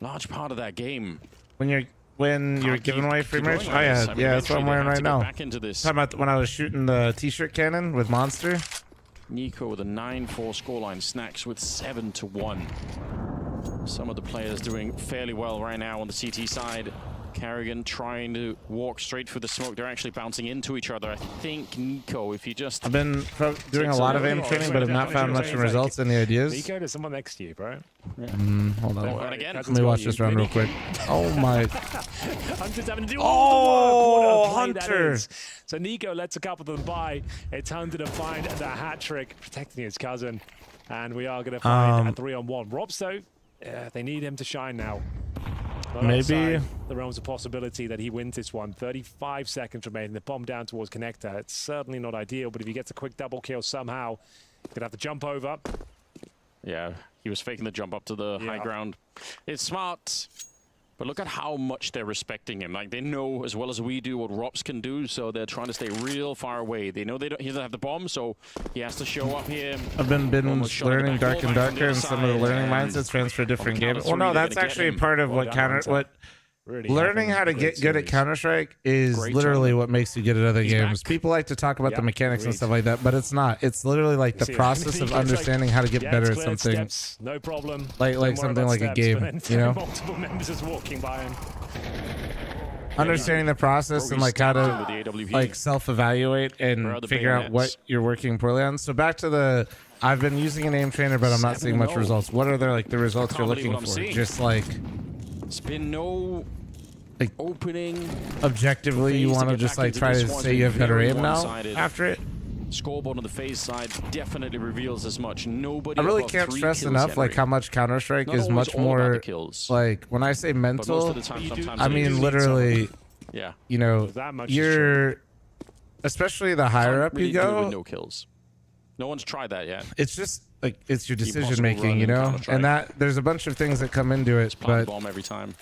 large part of that game. When you're giving away free merch, yeah, that's what I'm wearing right now. Talking about when I was shooting the T-shirt cannon with Monster. Nico with a 9-4 scoreline. Snacks with 7-1. Some of the players doing fairly well right now on the CT side. Carrigan trying to walk straight through the smoke. They're actually bouncing into each other. I think Nico, if you just... I've been doing a lot of aim training, but have not found much results. Any ideas? Nico, there's someone next to you, bro. Yeah. Hold on. Again. Let me watch this round real quick. Oh my... Hunter's having to do all the work. Hunter! So Nico lets a couple of them by. It's Hunter to find the hat trick, protecting his cousin. And we are going to find a 3-on-1. Robs, though, they need him to shine now. Maybe the realms of possibility that he wins this one. 35 seconds remaining. The bomb down towards connector. It's certainly not ideal, but if he gets a quick double kill somehow, he's gonna have to jump over. Yeah, he was faking the jump up to the high ground. It's smart, But look at how much they're respecting him. Like, they know as well as we do what Rops can do, so they're trying to stay real far away. They know he doesn't have the bomb, so he has to show up here. I've been learning Dark and Darker, and some of the learning mindsets transfer different games. Well, no, that's actually part of what learning how to get good at Counter-Strike is literally what makes you good at other games. People like to talk about the mechanics and stuff like that, but it's not. It's literally like the process of understanding how to get better at something. No problem. Like something like a game, you know? Multiple members just walking by him. Understanding the process and like how to like self-evaluate and figure out what you're working poorly on. So back to the, I've been using an aim trainer, but I'm not seeing much results. What are the results you're looking for? Just like, it's been no opening. Objectively, you want to just like try to say you have better aim now after it. Scoreboard on the phase side definitely reveals as much. Nobody. I really can't stress enough like how much Counter-Strike is much more like when I say mental. I mean literally. Yeah. You know, you're especially the higher up you go. No kills. No one's tried that yet. It's just like it's your decision making, you know, and that there's a bunch of things that come into it. But bomb every time.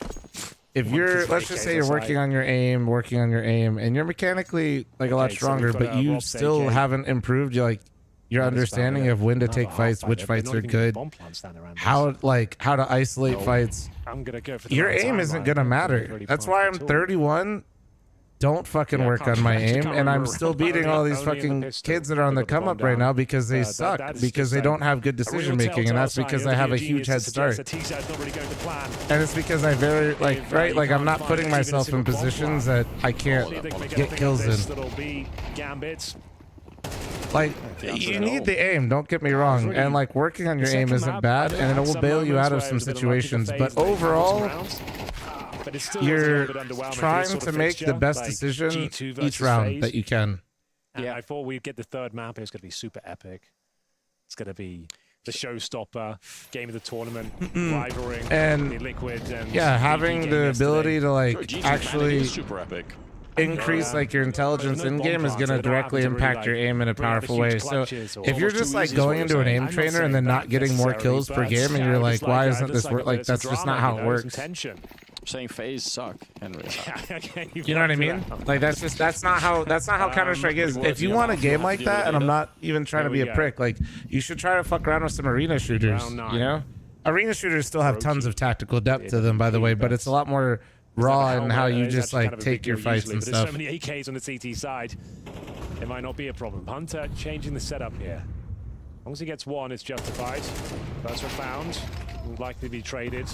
If you're, let's just say you're working on your aim, and you're mechanically like a lot stronger, but you still haven't improved your understanding of when to take fights, which fights are good, how to isolate fights. Your aim isn't gonna matter. That's why I'm 31. Don't fucking work on my aim, and I'm still beating all these fucking kids that are on the come up right now because they suck, because they don't have good decision making, and that's because I have a huge head start. And it's because I I'm not putting myself in positions that I can't get kills in. Like, you need the aim, don't get me wrong, and like working on your aim isn't bad, and it will bail you out of some situations, but overall, you're trying to make the best decision each round that you can. Yeah, I thought we'd get the third map. It's going to be super epic. It's going to be the showstopper, game of the tournament, rivaling and the Liquid. And yeah, having the ability to like actually increase like your intelligence in game is going to directly impact your aim in a powerful way. So if you're just like going into an aim trainer and then not getting more kills per game, and you're like, why isn't this work? Like that's just not how it works. I'm saying phase suck, Henry. You know what I mean? Like that's not how Counter-Strike is. If you want a game like that, and I'm not even trying to be a prick, like you should try to fuck around with some arena shooters. You know, arena shooters still have tons of tactical depth to them, by the way, but it's a lot more raw in how you just like take your fights and stuff. There's so many AKs on the CT side. It might not be a problem. Hunter changing the setup here. As long as he gets one, it's justified. First one found, will likely be traded.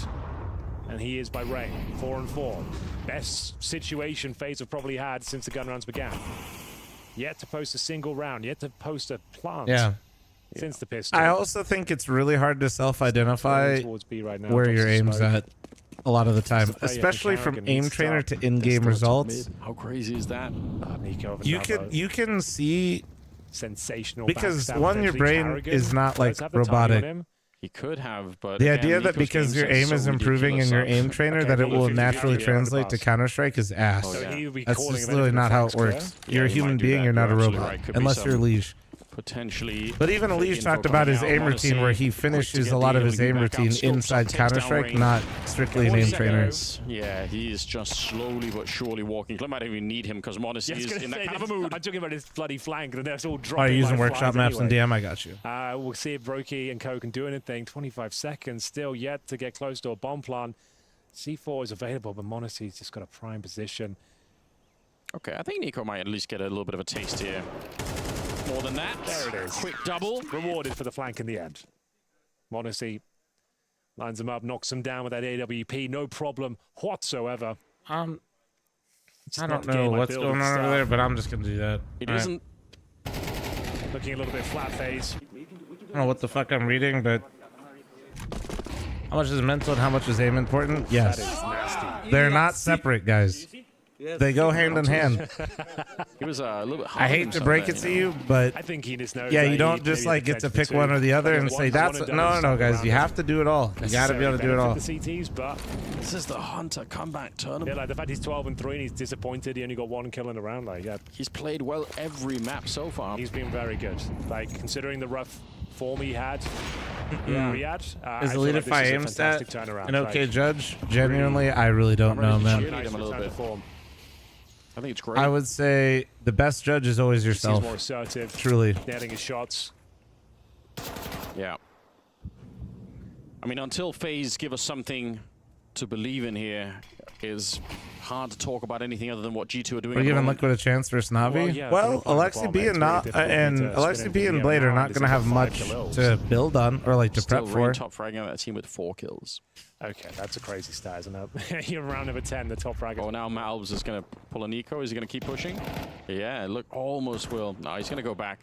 And he is by Ray, 4-4. Best situation FaZe have probably had since the gun rounds began. Yet to post a single round, yet to post a plant. Yeah. Since the pistol. I also think it's really hard to self-identify where your aim's at a lot of the time, especially from aim trainer to in-game results. How crazy is that? You can see sensational because one, your brain is not like robotic. He could have, but the idea that because your aim is improving in your aim trainer that it will naturally translate to Counter-Strike is ass. That's just literally not how it works. You're a human being, you're not a robot, unless you're Liege. Potentially, but even Liege talked about his aim routine where he finishes a lot of his aim routine inside Counter-Strike, not strictly an aim trainer. Yeah, he is just slowly but surely walking. I might even need him because Modesty is in that kind of a mood. I'm talking about his bloody flank, and they're all dropping. Are you using workshop maps and DM? I got you. We'll see if Brokey and Co can do anything. 25 seconds still yet to get close to a bomb plant. C4 is available, but Monasty's just got a prime position. Okay, I think Nico might at least get a little bit of a taste here. More than that. There it is. Quick double. Rewarded for the flank in the end. Modesty lines him up, knocks him down with that AWP. No problem whatsoever. I don't know what's going on over there, but I'm just going to do that. It isn't. Looking a little bit flat phase. I don't know what the fuck I'm reading, but how much is mental and how much is aim important? Yes. They're not separate, guys. They go hand in hand. He was a little bit I hate to break it to you, but I think he just knows. Yeah, you don't just like get to pick one or the other and say that's no, guys. You have to do it all. You got to be able to do it all. The CTs, but this is the Hunter comeback tournament. Yeah, like the fact he's 12-3 and he's disappointed. He only got one kill in a round. Like, yeah, he's played well every map so far. He's been very good. Like considering the rough form he had Yeah, Riyadh. Is I the lead feel if like I this is a aim stat fantastic turnaround. an okay Like, judge? Genuinely, I really don't know, man. Him a little bit. I think it's great. I would say the best judge is always He's yourself. more assertive. Truly. Netting his shots. Yeah. I mean, until FaZe give us something to believe in here, is hard to talk about anything other than what G2 are doing. We're giving Liquid a chance versus Navi. Well, Alexi B and Alexi B and Blade are not going to have much to build on or like to prep for. Top fragging that team with 4 kills. Okay, that's a crazy stat, isn't it? You're round number 10, the top fragger. Oh, now Malbs is going to pull a Nico. Is he going to keep pushing? Yeah, look, almost will. No, he's going to go back.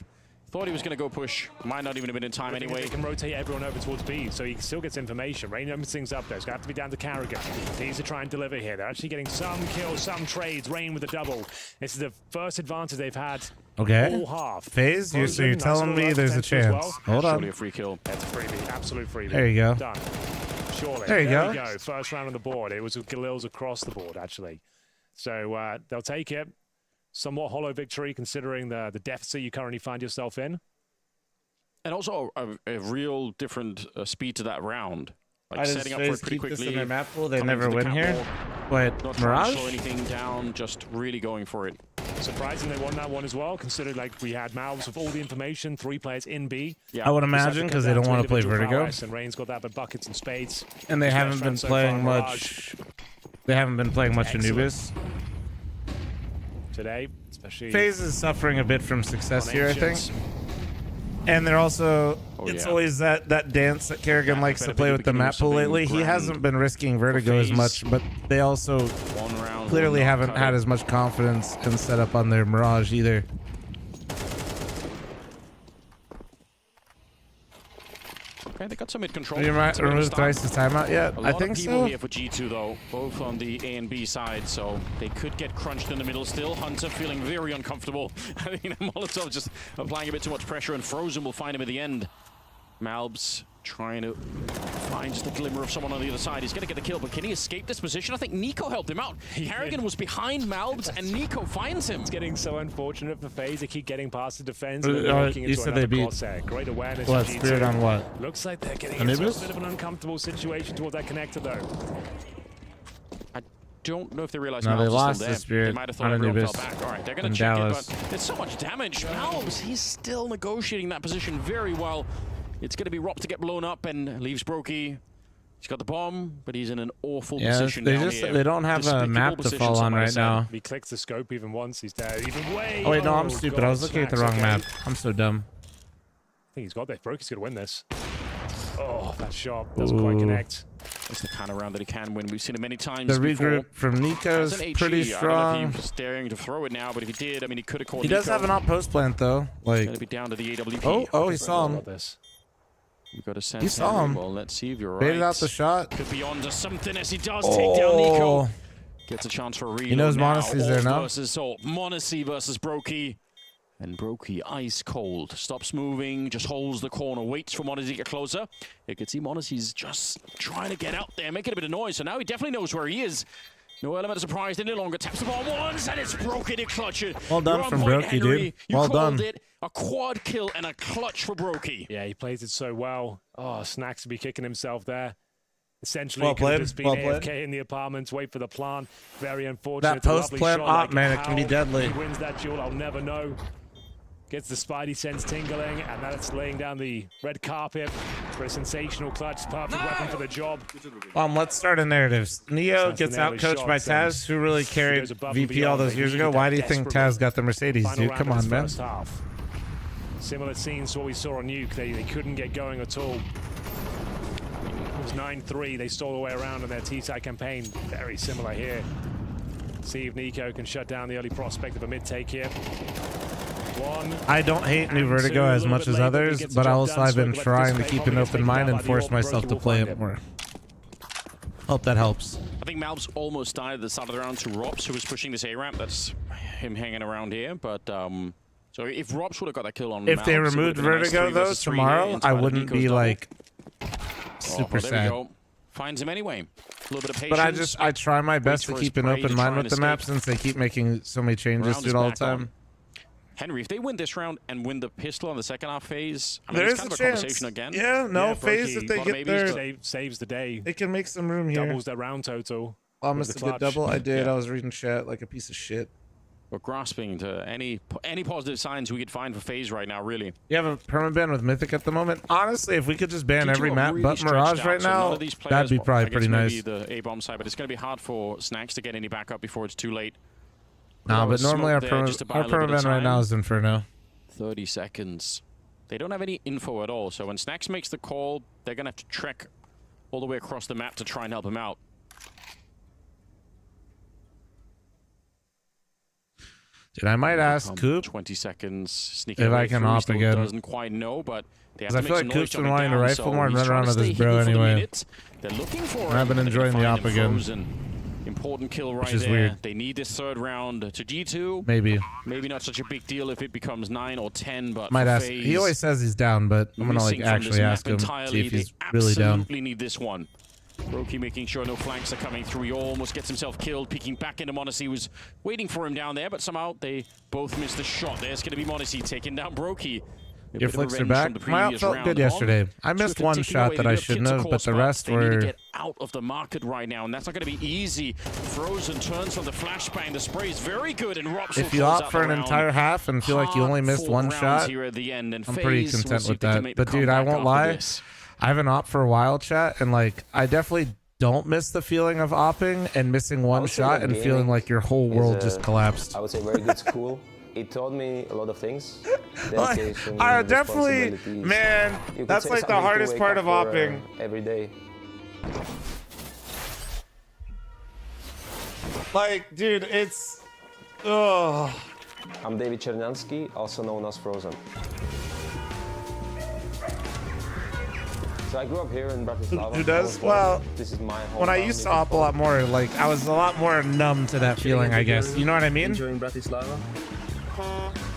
Thought he was going to go push. Might not even have been in time anyway. They can rotate everyone over towards B, so he still gets information. Rain opens things up there. It's going to have to be down to Carrigan. He needs to try and deliver here. They're actually getting some kills, some trades. Rain with a double. This is the first advantage they've had all half. FaZe, so you're telling me there's a chance. Well. Hold on. Surely a free kill. That's a freebie. Absolute freebie. There you go. Done. Surely. There you go. We go. First round on the board. It was Galil's across the board, actually. So they'll take it. Somewhat hollow victory considering the deficit you currently find yourself in. And also a real different speed to that round. Like I setting up for it pretty keep quickly. this in their map pool. They coming never for the win here. catwalk, But not trying to Mirage? slow anything down, just really going for it. Surprising they won that one as well, considering like we had mouths with all the information, 3 players in B. I would imagine because they don't want to play Vertigo. And Rain's got that by buckets and spades. And they haven't been playing much. They haven't been playing much Anubis. Today, especially. FaZe is suffering a bit from success here, I think. And they're also, it's always that dance that Kerrigan likes to play with the map pool lately. He hasn't been risking Vertigo as much, but they also clearly haven't had as much confidence in setup on their Mirage either. Okay, they got some mid-control. Have you removed Thrice's timeout yet? I think so. A lot of people so. here for G2 though, both on the A and B side, so they could get crunched in the middle still. Hunter feeling very uncomfortable. I think Molotov just applying a bit too much pressure, and Frozen will find him at the end. Malbs trying to find just a glimmer of someone on the other side. He's going to get the kill, but can he escape this position? I think Nico helped him out. Kerrigan was behind Malbs, and Nico finds him. It's getting so unfortunate for FaZe. They keep getting past the defense. You said they beat. Great awareness. What, Spirit on what? Looks like they're getting into a bit of an uncomfortable situation towards that connector, though. I don't know if they realize no, they lost still the there. Spirit They might have thought on everyone Anubis fell back. All right, they're going to check it, but there's so much damage. Malbs, he's still negotiating that position very well. It's going to be Rob to get blown up and leaves Brokey. He's got the bomb, but he's in an awful position down here. They don't have a map to fall on right now. He clicks the scope even once, he's dead. Even way. Oh wait, no, I'm stupid. I was looking at the wrong map. I'm so dumb. I think he's got this. Brokey's going to win this. Oh, that shot doesn't quite connect. It's the kind of round that he can win. We've seen it many times. The regroup from Nico's pretty strong. I don't know if he was daring to throw it now, but if he did, I mean, he could have caught Nico. He does have an outpost plant though. Like, going to be down to the AWP. Oh, he saw him. You've got to sense he saw him. Well, let's see if you're right. Baited out the shot. Could be onto something as he does take down Nico. Gets a chance for a reload. He knows Monacy's there now. Monacy versus Brokey. And Brokey, ice cold, stops moving, just holds the corner, waits for Monacy to get closer. You can see Monacy's just trying to get out there, making a bit of noise. So now he definitely knows where he is. No element of surprise any longer. Taps the bomb once, and it's Brokey to clutch it. Well done from Brokey, dude. Well done. It a quad kill and a clutch for Brokey. Yeah, he plays it so well. Oh, Snacks to be kicking himself there. Essentially, well played. Just been AFK in the apartments, wait for the plant. Very unfortunate. That post-plant op, man, it can be deadly. He wins that duel, I'll never know. Gets the Spidey sense tingling, and that's laying down the red carpet for a sensational clutch. Perfect weapon for the job. Let's start a narrative. Neo gets outcoached by Taz, who really carried VP all those years ago. Why do you think Taz got the Mercedes, dude? Come on, man. Similar scenes to what we saw on Nuke. They couldn't get going at all. It was 9-3. They stole the way around on their T-side campaign. Very similar here. See if Nico can shut down the early prospect of a mid-take here. I don't hate New Vertigo as much as others, but also I've been trying to keep an open mind and force myself to play it more. Hope that helps. I think Malbs almost died at the start of the round to Robs, who was pushing this A-ramp. That's him hanging around here, but so if Robs would have got that kill on if Malbs, they removed Vertigo though tomorrow, I wouldn't be like super sad. Finds him anyway. A little bit of patience. But I try my best to keep an open mind with the map since they keep making so many changes to it all the time. Henry, if they win this round and win the pistol on the second half phase, I mean, There it's is kind a of a chance. conversation again. Yeah, no, Yeah, phase if they Brokey, get there, saves the day. they can make some room here. Doubles their round total. Almost with a the good clutch. double. I did. Yeah. I was reading chat like a piece of shit. We're grasping to any positive signs we could find for phase right now, really. You have a permaban with Mythic at the moment. Honestly, if we could just ban G2 every are map really but stretched Mirage out, right so none now, of these players, that'd be well, probably I guess pretty maybe nice. the A-bomb side, but it's going to be hard for Snacks to get any backup before it's too late. Nah, Well, but normally our, smoke there just to buy a little bit of permaban right now time. is Inferno. 30 seconds. They don't have any info at all, so when Snacks makes the call, they're going to have to trek all the way across the map to try and help him out. Dude, I might ask Coop 20 seconds. Sneaking if away I can through. He op still again. doesn't quite know, but they have to I make feel some like noise Coop's been jumping wanting to down, rifle so more and he's run trying around to with his stay bro hidden for the anyway. minute. They're looking for And I've been him. They're enjoying gonna the find op him again. frozen. Important kill right is there. weird. They need this third round to G2. Maybe. Maybe not such a big deal if it becomes 9 or 10, but Might for ask. FaZe, He always says he's down, but I'm gonna like missing from this actually map ask him, see entirely, if he's they really down. absolutely need this one. Brokey making sure no flanks are coming through. He almost gets himself killed, peeking back into Monacy. Was waiting for him down there, but somehow they both missed the shot. There's going to be Monacy taking down Brokey. A Your bit of flicks are revenge back. from the My out previous felt round good on. yesterday. I missed Swift one ticking shot away. that They I do have shouldn't kits, have, of but course, the rest they need to were. get out of the market right now, and that's not going to be easy. Frozen turns from the flashbang. The spray is very good, and Rops will If you close opt out for the an round. entire half and feel like you only missed one Rounds shot, here at the end, and I'm pretty FaZe will content see with if they can that. make the But dude, I comeback won't after lie. this. I haven't opt for a while, chat, and like I definitely don't miss the feeling of opping and missing one shot and feeling like your whole world just collapsed. I would say very good school. It taught me a lot of things. Dedication, I definitely, responsibilities. man, You could that's say like the something to hardest wake part up of for, opping. Every day. Like, dude, it's. Oh. I'm David Czernianski, also known as Frozen. So I grew up here in Bratislava. Who does? Well, this is my home. When I used to op a lot more, like I was a lot more numb to that feeling, I guess. You know what I mean? Enjoying Bratislava.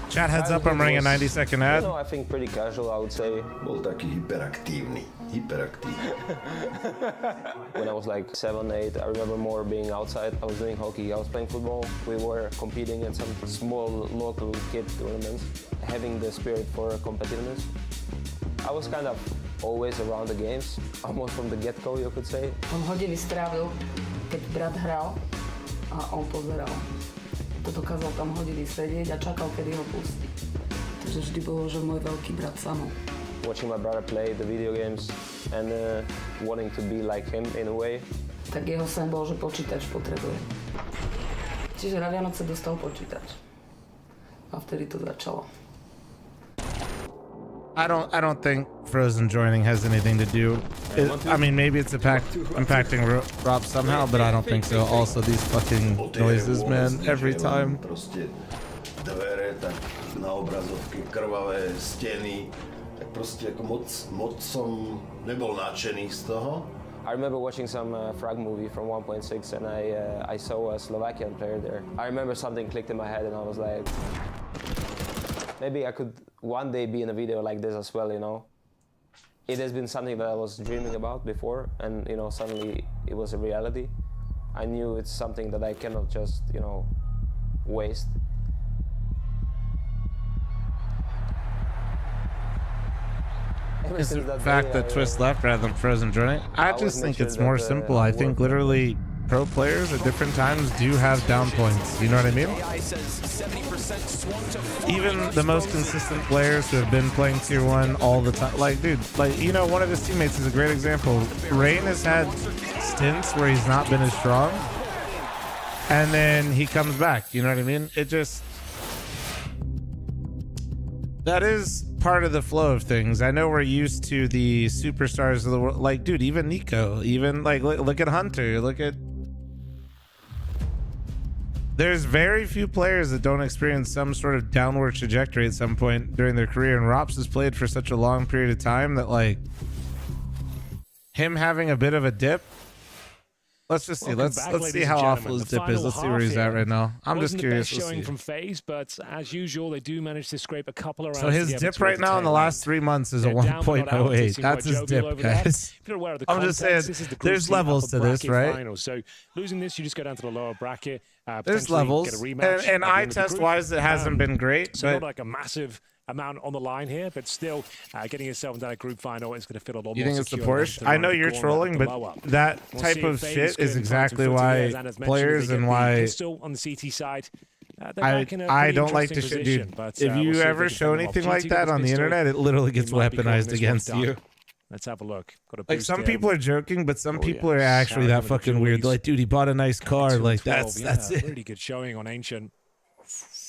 Chat, heads up, I'm running a 90-second ad. You know, I think pretty casual, I would say. Bol taký hyperaktívny. When I was like 7, 8, I remember more being outside. I was doing hockey, I was playing football. We were competing at some small local kid tournaments, having the spirit for competitiveness. I was kind of always around the games, almost from the get-go, you could say. On hodiny strávil, keď brat hral a on pozeral. To dokázal tam hodiny sedieť a čakal, kedy ho pustí. Takže vždy bolo, že môj veľký brat sa mnou. Watching my brother play the video games and wanting to be like him in a way. Tak jeho sen bol, že počítač potrebuje. Čiže na Vianoce dostal počítač. A vtedy to začalo. I don't think Frozen joining has anything to do. I mean, maybe it's impacting Rob somehow, but I don't think so. Also, these fucking noises, man, every time. Prostě dvere, tak na obrazovky krvavé steny, tak prostě jako moc som nebol nadšený z toho. I remember watching some frag movie from 1.6 and I saw a Slovakian player there. I remember something clicked in my head and I was like, maybe I could one day be in a video like this as well, you know. It has been something that I was dreaming about before and, you know, suddenly it was a reality. I knew it's something that I cannot just, you know, waste. Is the fact that Twist left rather than Frozen joining? I just think it's more simple. I think literally pro players at different times do have down points. You know what I mean? Even the most consistent players who have been playing Tier 1 all the time. Like, dude, like, you know, one of his teammates is a great example. Rain has had stints where he's not been as strong. And then he comes back. You know what I mean? It just... That is part of the flow of things. I know we're used to the superstars of the world. Like, dude, even Nico, even like, look at Hunter, look at... There's very few players that don't experience some sort of downward trajectory at some point during their career. And Rops has played for such a long period of time that, like, him having a bit of a dip Let's just see. Welcome Let's back, see ladies how and awful gentlemen. his The dip is. final Let's see where half he's at here right now. I'm just wasn't the curious best to showing see. from FaZe, but as usual, they do manage to scrape a couple of rounds. So his dip right now in the last 3 months is a 1.08. That's his dip, guys. If you're aware of the I'm just saying, context, this is the group there's C levels upper to this, bracket right? final. So losing this, you just go down to the lower bracket. There's potentially levels, get a rematch and at the end eye of the test group. wise, it hasn't been great. So But not like a massive amount on the line here, but still getting yourself into that group final is going to feel a lot you more think it's the secure Porsche? I know you're trolling, but that type of shit is exactly why players and why still on the CT side. I don't like to shit, dude. If you ever show anything like that on the internet, it literally gets weaponized against you. Let's have a look. Like some people are joking, but some people are actually that fucking weird. Like, dude, he bought a nice car. Like that's it. Really good showing on Ancient.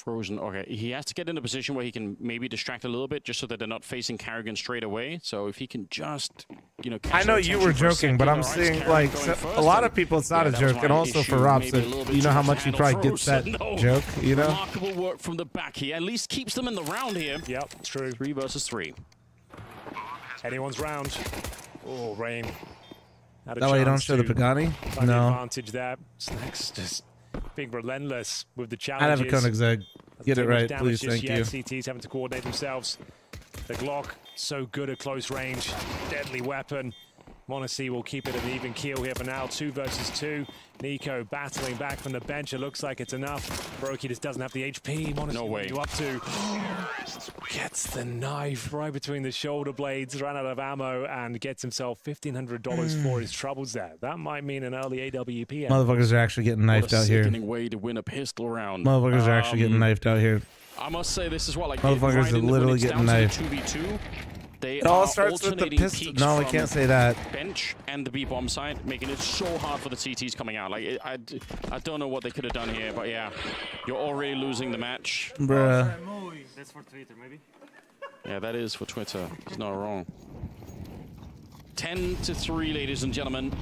Frozen. Okay, he has to get in a position where he can maybe distract a little bit, just so that they're not facing Carrigan straight away. So if he can just, you know, I know you were joking, but I'm saying like a lot of people. It's not a joke, and also for Robs, you know how much he probably gets that joke. You know. Remarkable work from the back. He at least keeps them in the round here. Yep, true. 3 versus 3. Anyone's round. Oh, Rain. That way you don't show the Pagani? No. Advantage there. Snacks just being relentless with the I'd challenges. have a Koenigsegg. Get it right, please. Thank you. CTs having to coordinate themselves. The Glock, so good at close range. Deadly weapon. Monacy will keep it an even keel here for now. 2 versus 2. Nico battling back from the bench. It looks like it's enough. Brokey just doesn't have the HP. Monacy, no way. What are you up to? Gets the knife right between the shoulder blades. Ran out of ammo and gets himself $1,500 for his troubles there. That might mean an early AWP. Motherfuckers are actually getting knifed out here. Way to win a pistol round. Motherfuckers are actually getting knifed out here. I must say, this is what like motherfuckers are literally getting knifed. 2v2. They it all starts with the pistol. No, we can't say that. Bench and the B bomb side, making it so hard for the CTs coming out. Like I don't know what they could have done here, but yeah, you're already losing the match. Bruh. That's for Twitter, maybe. Yeah, that is for Twitter. He's not wrong. 10-3, ladies and gentlemen.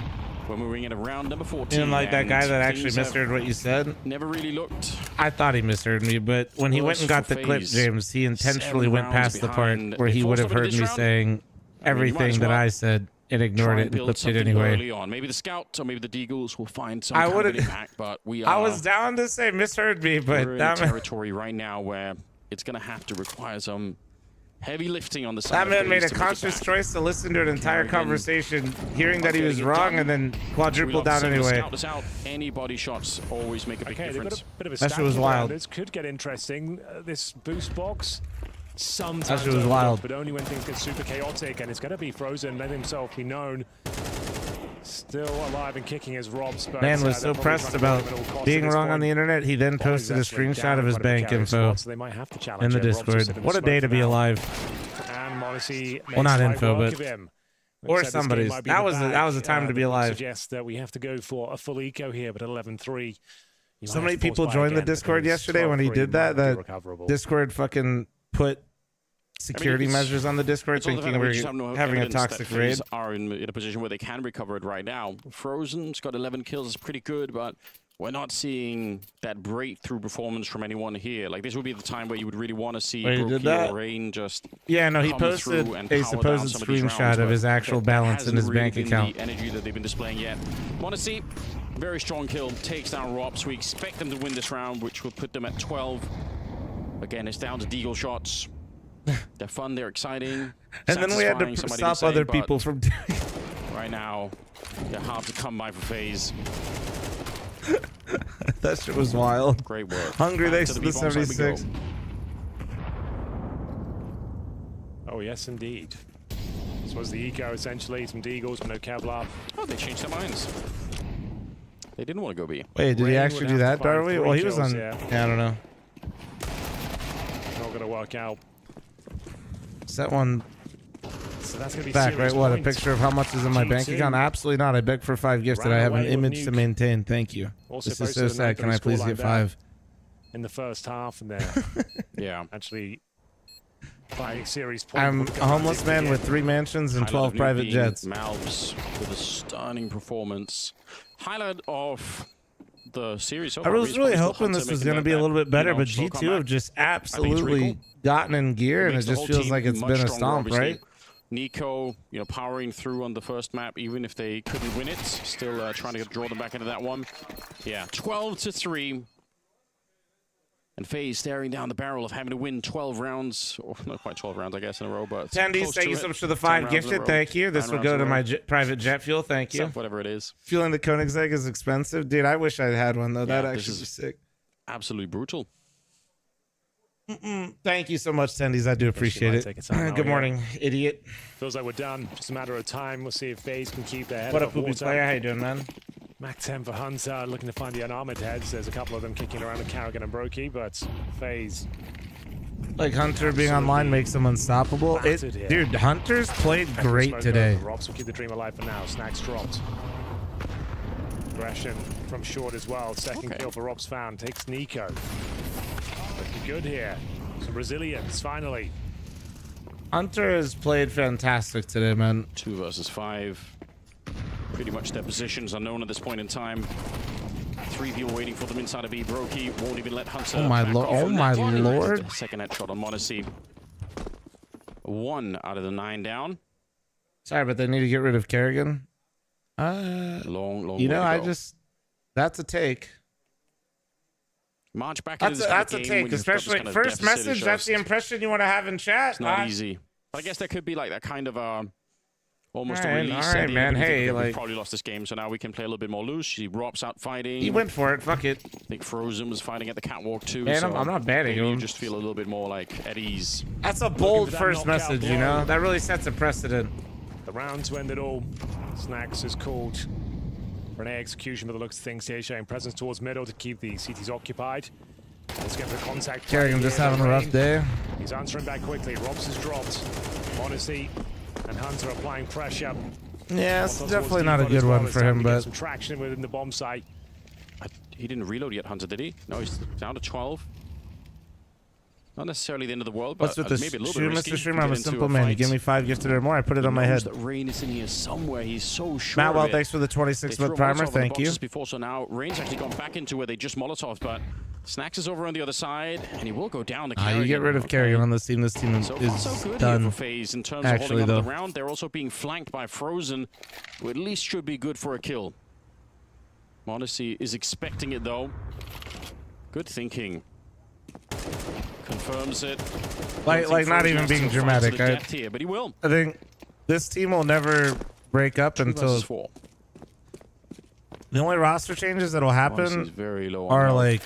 We're moving into round number 14. You didn't like that guy that actually misheard what you said? Never really looked. I thought he misheard me, but when he went and got the clip, James, he intentionally went past the part where he would have heard me saying everything that I said and ignored it and clipped it anyway. Early on. Maybe the Scouts or maybe the Deagles will find some kind of an impact, but we are... I was down to say misheard me, but... We're in territory right now where it's going to have to require some heavy lifting on the side. That man made a conscious choice to listen to an entire conversation, hearing that he was wrong, and then quadruple down anyway. Any body shots always make a big difference. Bit of a that shit was wild. This could get interesting. This boost box. Sometimes that shit was wild. But only when things get super chaotic, and it's going to be Frozen. Let himself be known. Still alive and kicking as Robs. But, man was so pressed about being wrong on the internet, he then posted a screenshot of his bank info in the Discord. What a day to be alive. And Monacy well, not info, but or somebody's. That was a time to be alive. Suggests that we have to go for a full eco here, but 11-3. So many people joined the Discord yesterday when he did that. That Discord fucking put security measures on the Discord, thinking we're having a toxic raid. Are in a position where they can recover it right now. Frozen's got 11 kills, is pretty good, but we're not seeing that breakthrough performance from anyone here. Like, this would be the time where you would really want to see Brookie or Rain just he posted a supposed screenshot of his actual balance in his bank account. The energy that they've been displaying yet. Want to see very strong kill, takes down Robs. We expect them to win this round, which will put them at 12. Again, it's down to Deagle shots. They're fun, they're exciting. And then we had to stop other people from doing it. Right now, they're hard to come by for FaZe. That shit was wild. Great work. Hungry, thanks to the 76. Oh, yes, indeed. This was the eco, essentially. Some Deagles, but no Kevlar. Oh, they changed their minds. They didn't want to go B. Wait, did he actually do that, Darby? Well, he was on... Yeah, I don't know. Not going to work out. Is that one so that's gonna be back, right? What, a picture of how much is in my bank account? Absolutely not. I begged for 5 gifted. I have an image to maintain. Thank you. Also this is so sad. Can I please get 5? In the first half, and then yeah, actually buying series point. I'm a homeless man with 3 mansions and 12 private jets. Malves with a stunning performance. Highlight of the series. I was really hoping this was going to be a little bit better, but G2 have just absolutely gotten in gear, and it just feels like it's been a stomp, right? Nico, you know, powering through on the first map, even if they couldn't win it. Still trying to draw them back into that one. Yeah, 12-3. And FaZe staring down the barrel of having to win 12 rounds, or not quite 12 rounds, I guess, in a row, but Tendies, thank you so much for the 5 gifted. Thank you. This will go to my private jet fuel. Thank you. Whatever it is. Fueling the Koenigsegg is expensive. Dude, I wish I had one, though. That'd actually be sick. Absolutely brutal. Thank you so much, Tendies. I do appreciate it. Good morning, idiot. Feels like we're done. Just a matter of time. We'll see if FaZe can keep their head What up, above Poopy water. player? How you doing, man? Mac 10 for Hunter, looking to find the unarmored heads. There's a couple of them kicking around with Carrigan and Brokey, but FaZe. Like Hunter being online makes them unstoppable. Dude, Hunter's played great today. Robs will keep the dream alive for now. Snacks dropped. Aggression from short as well. Second kill for Rob's found. Takes Nico. Looking good here. Some resilience, finally. Hunter has played fantastic today, man. 2 versus 5. Pretty much their positions unknown at this point in time. 3 people waiting for them inside of B. Brokey won't even let Hunter. Oh my lord! Oh my lord! Second headshot on Modesty. 1 out of the 9 down. Sorry, but they need to get rid of Carrigan. Long. You know, way to go. that's a take. March back That's into a take, especially kind of first deficit. message. That's the impression you want to have in chat. It's not easy. But I guess that could be like that kind of almost a All release. right, man. Hey, we like probably lost this game, so now we can play a little bit more loose. She Rob's out fighting. he went for it. Fuck it. I think Frozen was fighting at the catwalk too. Man, so I'm not batting maybe him. You just feel a little bit more like at ease. That's a bold first message, you know. That really sets a precedent. The round to end it all. Snacks is called for an A execution by the looks of things here, showing presence towards middle to keep the CTs occupied. Let's get the contact. Carrigan just having a rough day. He's answering back quickly. Robs has dropped. Modesty and Hunter applying pressure. Yeah, it's definitely not a good one for him, but some traction within the bomb site. He didn't reload yet, Hunter, did he? No, he's down to 12. Not necessarily the end of the world, but what's with this maybe a little stream, bit risky Mr. Streamer? to I'm get a into simple man. You fight. give me 5 gifted or more, I put it on my head. That Rain is in here somewhere. He's so sure. Matt, well, of it. thanks for the 26-month primer. Thank you. Before, so now Rain's actually gone back into where they just Molotov, but Snacks is over on the other side, and he will go down to Carrigan. You get rid of Carrigan on this team. This team is good done. here for FaZe in terms of holding up the round. They're also being flanked by Frozen, who at least should be good for a kill. Modesty is expecting it though. Good thinking. Confirms it. Like not even being dramatic. Here, but he will. I think this team will never break up until the only roster changes that'll happen are like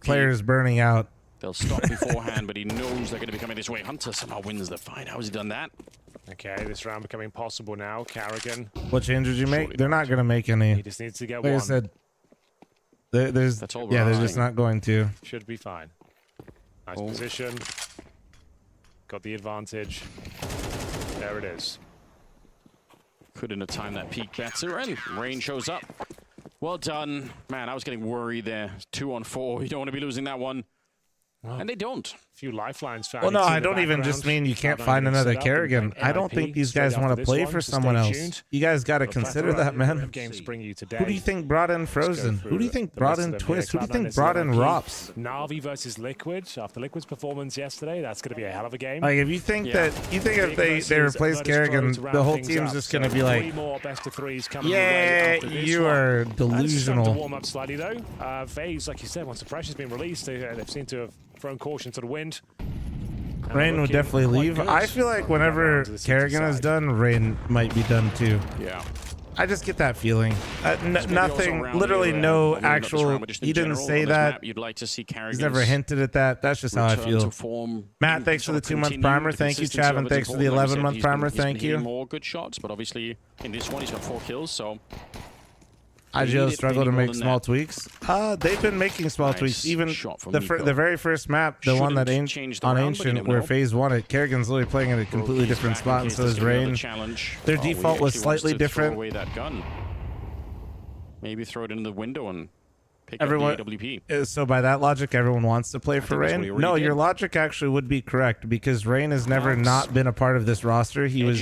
players burning out. They'll stop beforehand, but he knows they're going to be coming this way. Hunter somehow wins the fight. How has he done that? Okay, this round becoming possible now. Carrigan. What changes you make? They're not going to make any. He just needs to get like one. I said, there's they're just not going to. Should be fine. Nice position. Got the advantage. There it is. Couldn't have timed that peak better, and Rain shows up. Well done. Man, I was getting worried there. 2 on 4. You don't want to be losing that one. Well, and they don't. A few lifelines found. Well, no, I don't even just mean you can't find another Carrigan. I don't think these guys want to play for someone else. You guys got to consider that, man. Who do you think brought in Frozen? Who do you think brought in Twist? Who do you think brought in Rops? Na'Vi versus Liquid. After Liquid's performance yesterday, that's going to be a hell of a game. Like, if you think if they replace Carrigan, the whole team's just going to be like, yeah, you are delusional. To warm up slightly though. FaZe, like you said, once the pressure's been released, they've seemed to have thrown caution to the wind. Rain would definitely leave. I feel like whenever Carrigan is done, Rain might be done too. Yeah. I just get that feeling. Nothing, literally no actual. He didn't say that. You'd like to see He's never hinted at that. That's just how I feel. Matt, thanks for the 2-month primer. Thank you, Chavin. Thanks for the 11-month primer. Thank you. More good shots, but obviously in this one he's got 4 kills, so. IGL struggle to make small tweaks. They've been making small tweaks. Even the very first map, the one that on Ancient, where FaZe won it, Carrigan's literally playing in a completely different spot, and so is Rain. Their default was slightly different. Away that gun. Maybe throw it into the window and pick everyone, up the AWP. So by that logic, everyone wants to play for Rain? No, your logic actually would be correct, because Rain has never not been a part of this roster. He was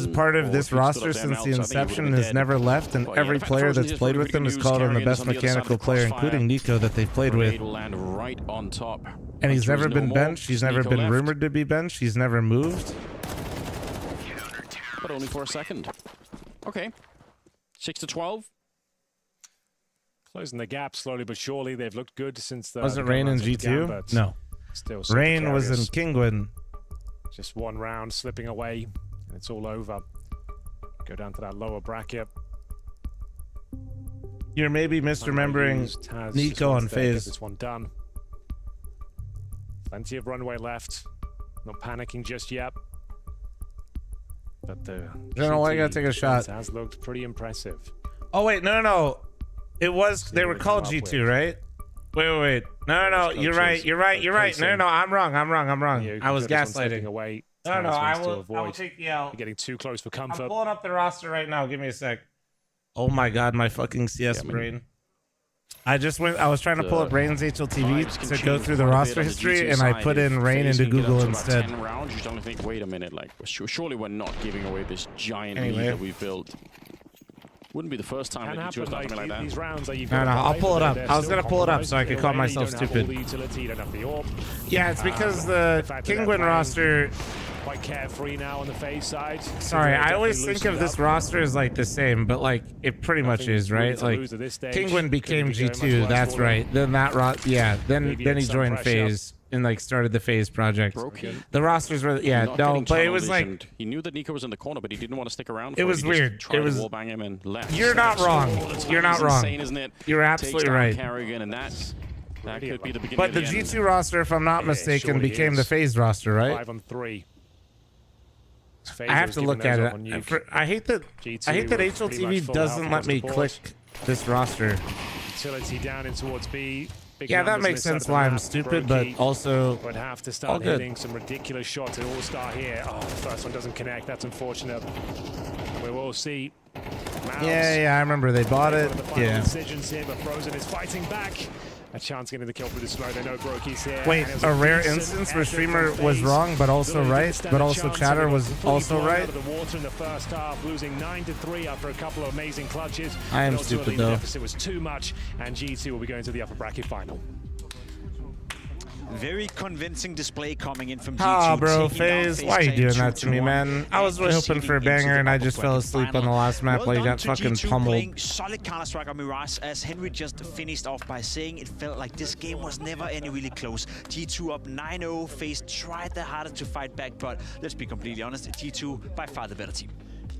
part of this roster since the inception and has never left, and every player that's played with him has called him the best mechanical player, including Nico, that they've played with. Will land right on top. And he's Hunter never is been no more. benched. He's never Nico been left, rumored to be benched. He's never moved. but only for a second. Okay, 6-12. Closing the gap slowly but surely. They've looked good since the... Wasn't Rain in G2? No. Still Rain was in Kingwin. Just one round slipping away, and it's all over. Go down to that lower bracket. You're maybe misremembering Nico on phase. This one done. Plenty of runway left. Not panicking just yet. But the I don't know why I gotta take a shot. Has looked pretty impressive. Oh wait, no. It was they were called G2, right? Wait. No. You're right. No. I'm wrong. I was gaslighting. Away. No. I will take you out. You're getting too close for comfort. I'm pulling up the roster right now. Give me a sec. Oh my god, my fucking CS brain. I was trying to pull up Rain's HLTV to go through the roster history, and I put in Rain into Google instead. 10 rounds, you suddenly think, wait a minute, like, surely we're not giving away this giant lead that we've built. Wouldn't be the first time that you do something like that. These rounds that you've No, I'll pull it up. I was gonna pull it up so I could call myself stupid. Yeah, it's because the Kingwin roster. Quite carefree now on the phase side. Sorry, I always think of this roster as like the same, but like it pretty much is, right? Like Kingwin became G2, that's right. Then then he joined FaZe and like started the FaZe project. The rosters were but it was like he knew that Nico was in the corner, but he didn't want to stick around. It was weird. It was wallbang him and left. You're not wrong. You're not wrong. Insane, isn't it? You're absolutely right. Kerrigan, and that could be the beginning. But the G2 roster, if I'm not mistaken, became the FaZe roster, right? 5 on 3. I have to look at it. I hate that HLTV doesn't let me click this roster. Utility down in towards B. Yeah, that makes sense why I'm stupid, but also would have to start hitting some ridiculous shots at all-star here. Oh, the first one doesn't connect. That's unfortunate. We will see. Yeah, I remember they bought it. Yeah. Decisions here, but Frozen is fighting back. A chance getting the kill through the smoke. They know Brokey's here. Wait, a rare instance where streamer was wrong, but also right, but also chatter was also right. The water in the first half, losing 9-3 after a couple of amazing clutches. I am stupid though. The deficit was too much, and G2 will be going to the upper bracket final. Very convincing display coming in from G2. Ah, bro, FaZe, why are you doing that to me, man? I was really hoping for a banger, and I just fell asleep on the last map while you got fucking pummeled. Solid Counter-Strike on Mirage, as Henry just finished off by saying it felt like this game was never any really close. G2 up 9-0, FaZe tried their hardest to fight back, but let's be completely honest, G2 by far the better team.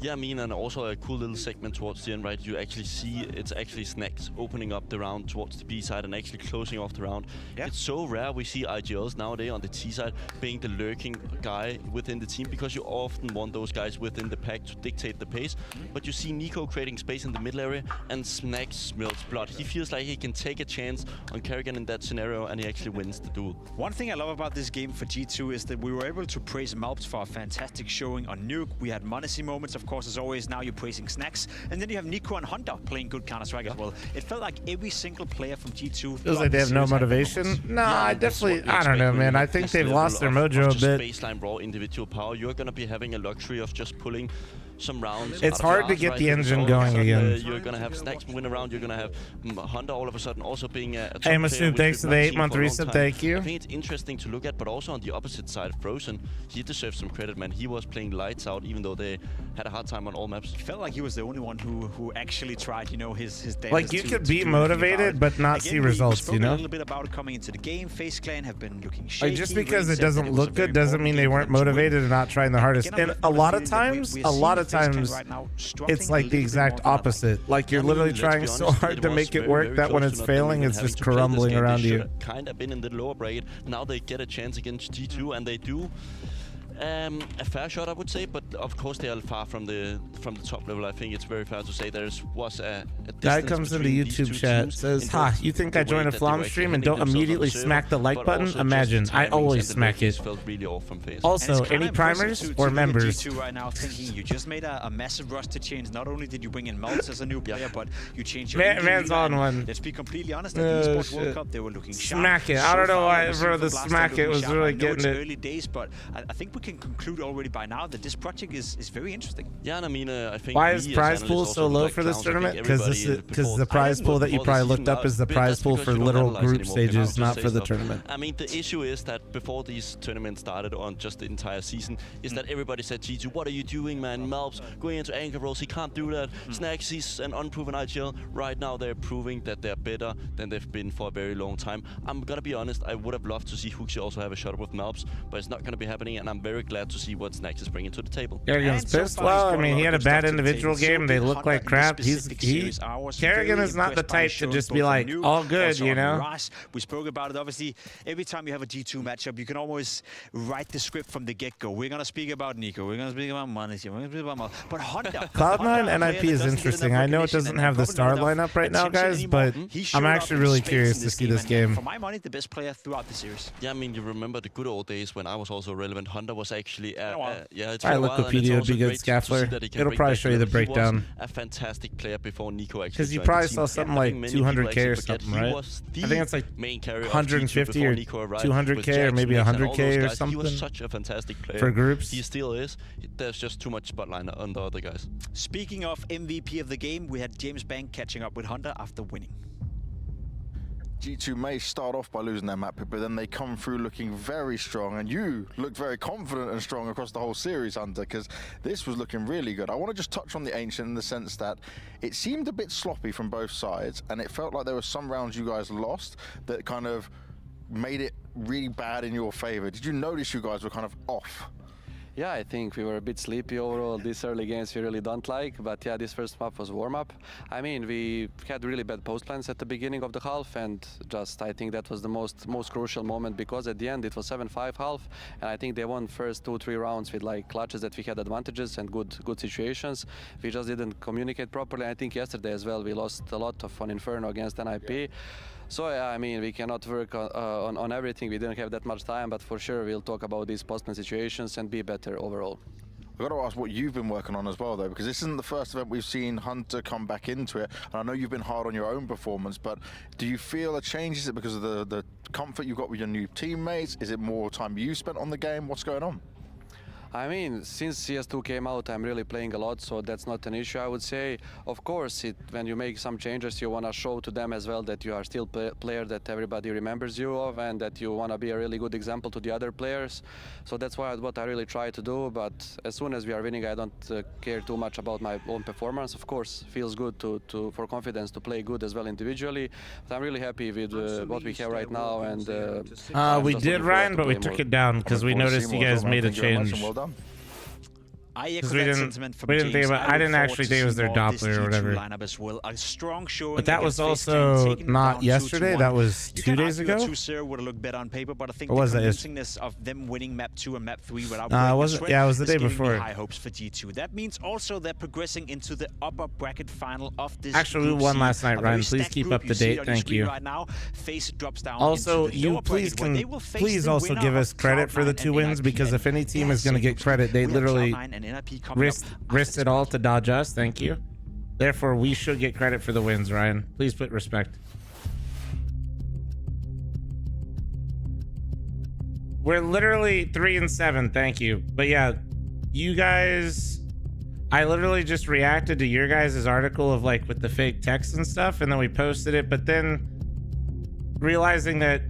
Yeah, I mean, and also a cool little segment towards the end, right? You actually see it's actually Snacks opening up the round towards the B side and actually closing off the round. Yeah. It's so rare we see IGLs nowadays on the T side being the lurking guy within the team, because you often want those guys within the pack to dictate the pace. But you see Nico creating space in the middle area, and Snacks smells blood. He feels like he can take a chance on Kerrigan in that scenario, and he actually wins the duel. One thing I love about this game for G2 is that we were able to praise Malps for a fantastic showing on Nuke. We had Monacy moments, of course, as always. Now you're praising Snacks, and then you have Nico and Hunter playing good Counter-Strike as well. It felt like every single player from G2 feels like they have no motivation. No, I don't know, man. I think they've lost their mojo a bit. Baseline raw individual power, you're gonna be having a luxury of just pulling some rounds. It's hard to get the engine going again. You're gonna have Snacks win around. You're gonna have Hunter all of a sudden also being a top Hey, Masood, thanks for the 8-month reset. Thank you. I think it's interesting to look at, but also on the opposite side, Frozen, he deserves some credit, man. He was playing lights out, even though they had a hard time on all maps. It felt like he was the only one who actually tried, you know, his damnedest. Like, you could be motivated but not see results, you know? A little bit about coming into the game. FaZe Clan have been looking shaky. Like, just because it doesn't look good doesn't mean they weren't motivated and not trying the hardest. And a lot of times, it's like the exact opposite. Like, you're literally trying so hard to make it work that when it's failing, it's just crumbling around you. Kind of been in the lower bracket. Now they get a chance against G2, and they do a fair shot, I would say, but of course they are far from the top level. I think it's very fair to say there was a guy comes into YouTube chat, says, "Ha, you think I joined a Flom stream and don't immediately smack the like button? Imagine, I always smack it." Also, any primers or members? Right now, thinking you just made a massive roster change. Not only did you bring in Maltz as a new player, but you changed your man's on one. Let's be completely honest. At the Esports World Cup, they were looking sharp. Smack it. I don't know why, bro. The smack it was really getting it. Early days, but I think we can conclude already by now that this project is very interesting. Yeah, and I mean, I think why is prize pool so low for this tournament? Because the prize pool that you probably looked up is the prize pool for literal group stages, not for the tournament. I mean, the issue is that before these tournaments started on just the entire season, is that everybody said, G2, what are you doing, man? Malps going into anchor roles, he can't do that. Snacks, he's an unproven IGL. Right now, they're proving that they're better than they've been for a very long time. I'm gonna be honest, I would have loved to see Huxi also have a shot with Malps, but it's not gonna be happening, and I'm very glad to see what Snacks is bringing to the table. Kerrigan's pissed. Well, I mean, he had a bad individual game. They look like crap. Kerrigan is not the type to just be like, all good, you know? Mirage, we spoke about it, obviously. Every time you have a G2 matchup, you can always write the script from the get-go. We're gonna speak about Nico, we're gonna speak about Manis, we're gonna speak about Mal. But Honda, Cloud9 and NiP is interesting. I know it doesn't have the star lineup right now, guys, but I'm actually really curious to see this game. For my money, the best player throughout the series. Yeah, I mean, you remember the good old days when I was also relevant. Honda was actually, yeah, it's Alright, Wikipedia would be good, Scaffler. It'll probably show you the breakdown. A fantastic player before Nico actually. Because you probably saw something like 200k or something, right? I think it's like 150 or 200k or maybe 100k or something. He was such a fantastic player. For groups. He still is. There's just too much spotlight on the other guys. Speaking of MVP of the game, we had James Bank catching up with Honda after winning. G2 may start off by losing their map pick, but then they come through looking very strong, and you look very confident and strong across the whole series, Hunter, because this was looking really good. I want to just touch on the Ancient in the sense that it seemed a bit sloppy from both sides, and it felt like there were some rounds you guys lost that kind of made it really bad in your favor. Did you notice you guys were kind of off? Yeah, I think we were a bit sleepy overall. These early games we really don't like, but yeah, this first map was warm-up. I mean, we had really bad post plans at the beginning of the half, and just I think that was the most crucial moment, because at the end it was 7-5 half, and I think they won first 2-3 rounds with like clutches that we had advantages and good situations. We just didn't communicate properly. I think yesterday as well we lost a lot on Inferno against NiP. Yeah. So yeah, I mean, we cannot work on everything. We didn't have that much time, but for sure we'll talk about these postman situations and be better overall. I've got to ask what you've been working on as well, though, because this isn't the first event we've seen Hunter come back into it. And I know you've been hard on your own performance, but do you feel a change? Is it because of the comfort you've got with your new teammates? Is it more time you spent on the game? What's going on? I mean, since CS2 came out, I'm really playing a lot, so that's not an issue, I would say. Of course, when you make some changes, you want to show to them as well that you are still a player that everybody remembers you of, and that you want to be a really good example to the other players. So that's what I really try to do, but as soon as we are winning, I don't care too much about my own performance. Of course, feels good for confidence to play good as well individually, but I'm really happy with what we have right now. And we did, Ryan, but we took it down because we noticed you guys made a change. I echo that sentiment from James. I didn't actually think it was their Doppler or whatever. As well. A strong showing, but that was also not yesterday. That was 2 days ago. 2-0 would have looked better on paper, but I think the convincingness of them winning map 2 and map 3 without it was the day before. High hopes for G2. That means also they're progressing into the upper bracket final of this. Actually, we won last night, Ryan. Please keep up to date. Thank you. Right now, Face drops down. Also, you please also give us credit for the 2 wins, because if any team is going to get credit, they literally risked it all to dodge us. Thank you. Therefore, we should get credit for the wins, Ryan. Please put respect. We're literally 3-7. Thank you. But yeah, you guys, I literally just reacted to your guys' article of like with the fake text and stuff, and then we posted it. But then realizing that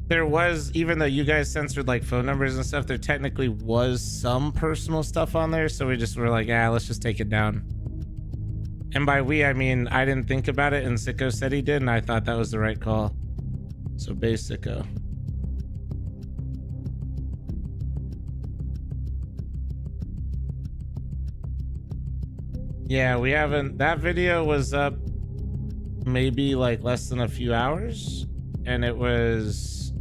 there was, even though you guys censored like phone numbers and stuff, there technically was some personal stuff on there. So we just were like, let's just take it down. And by we, I mean, I didn't think about it, and Sicko said he did, and I thought that was the right call. So base Sicko. Yeah, we haven't, that video was up maybe like less than a few hours, and it was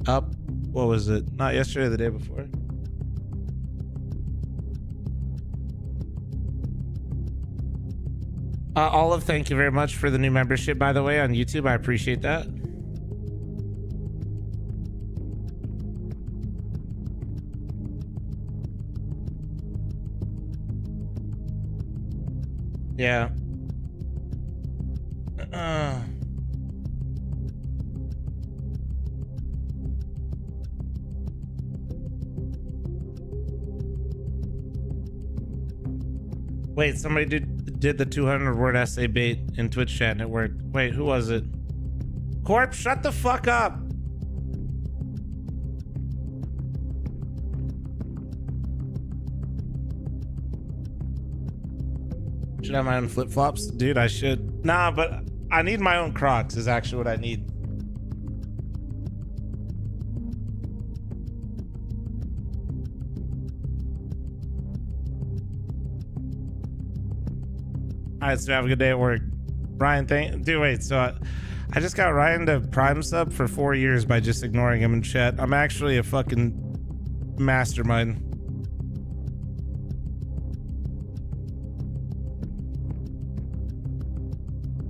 up, what was it? Not yesterday, the day before. Olive, thank you very much for the new membership, by the way, on YouTube. I appreciate that. Yeah. Wait, somebody did the 200-word essay bait in Twitch chat and it worked. Wait, who was it? Corp, shut the fuck up. Should I have my own flip-flops? Dude, I should. Nah, but I need my own Crocs is actually what I need. All right, so have a good day at work. Ryan, wait, so I just got Ryan to Prime sub for 4 years by just ignoring him in chat. I'm actually a fucking mastermind.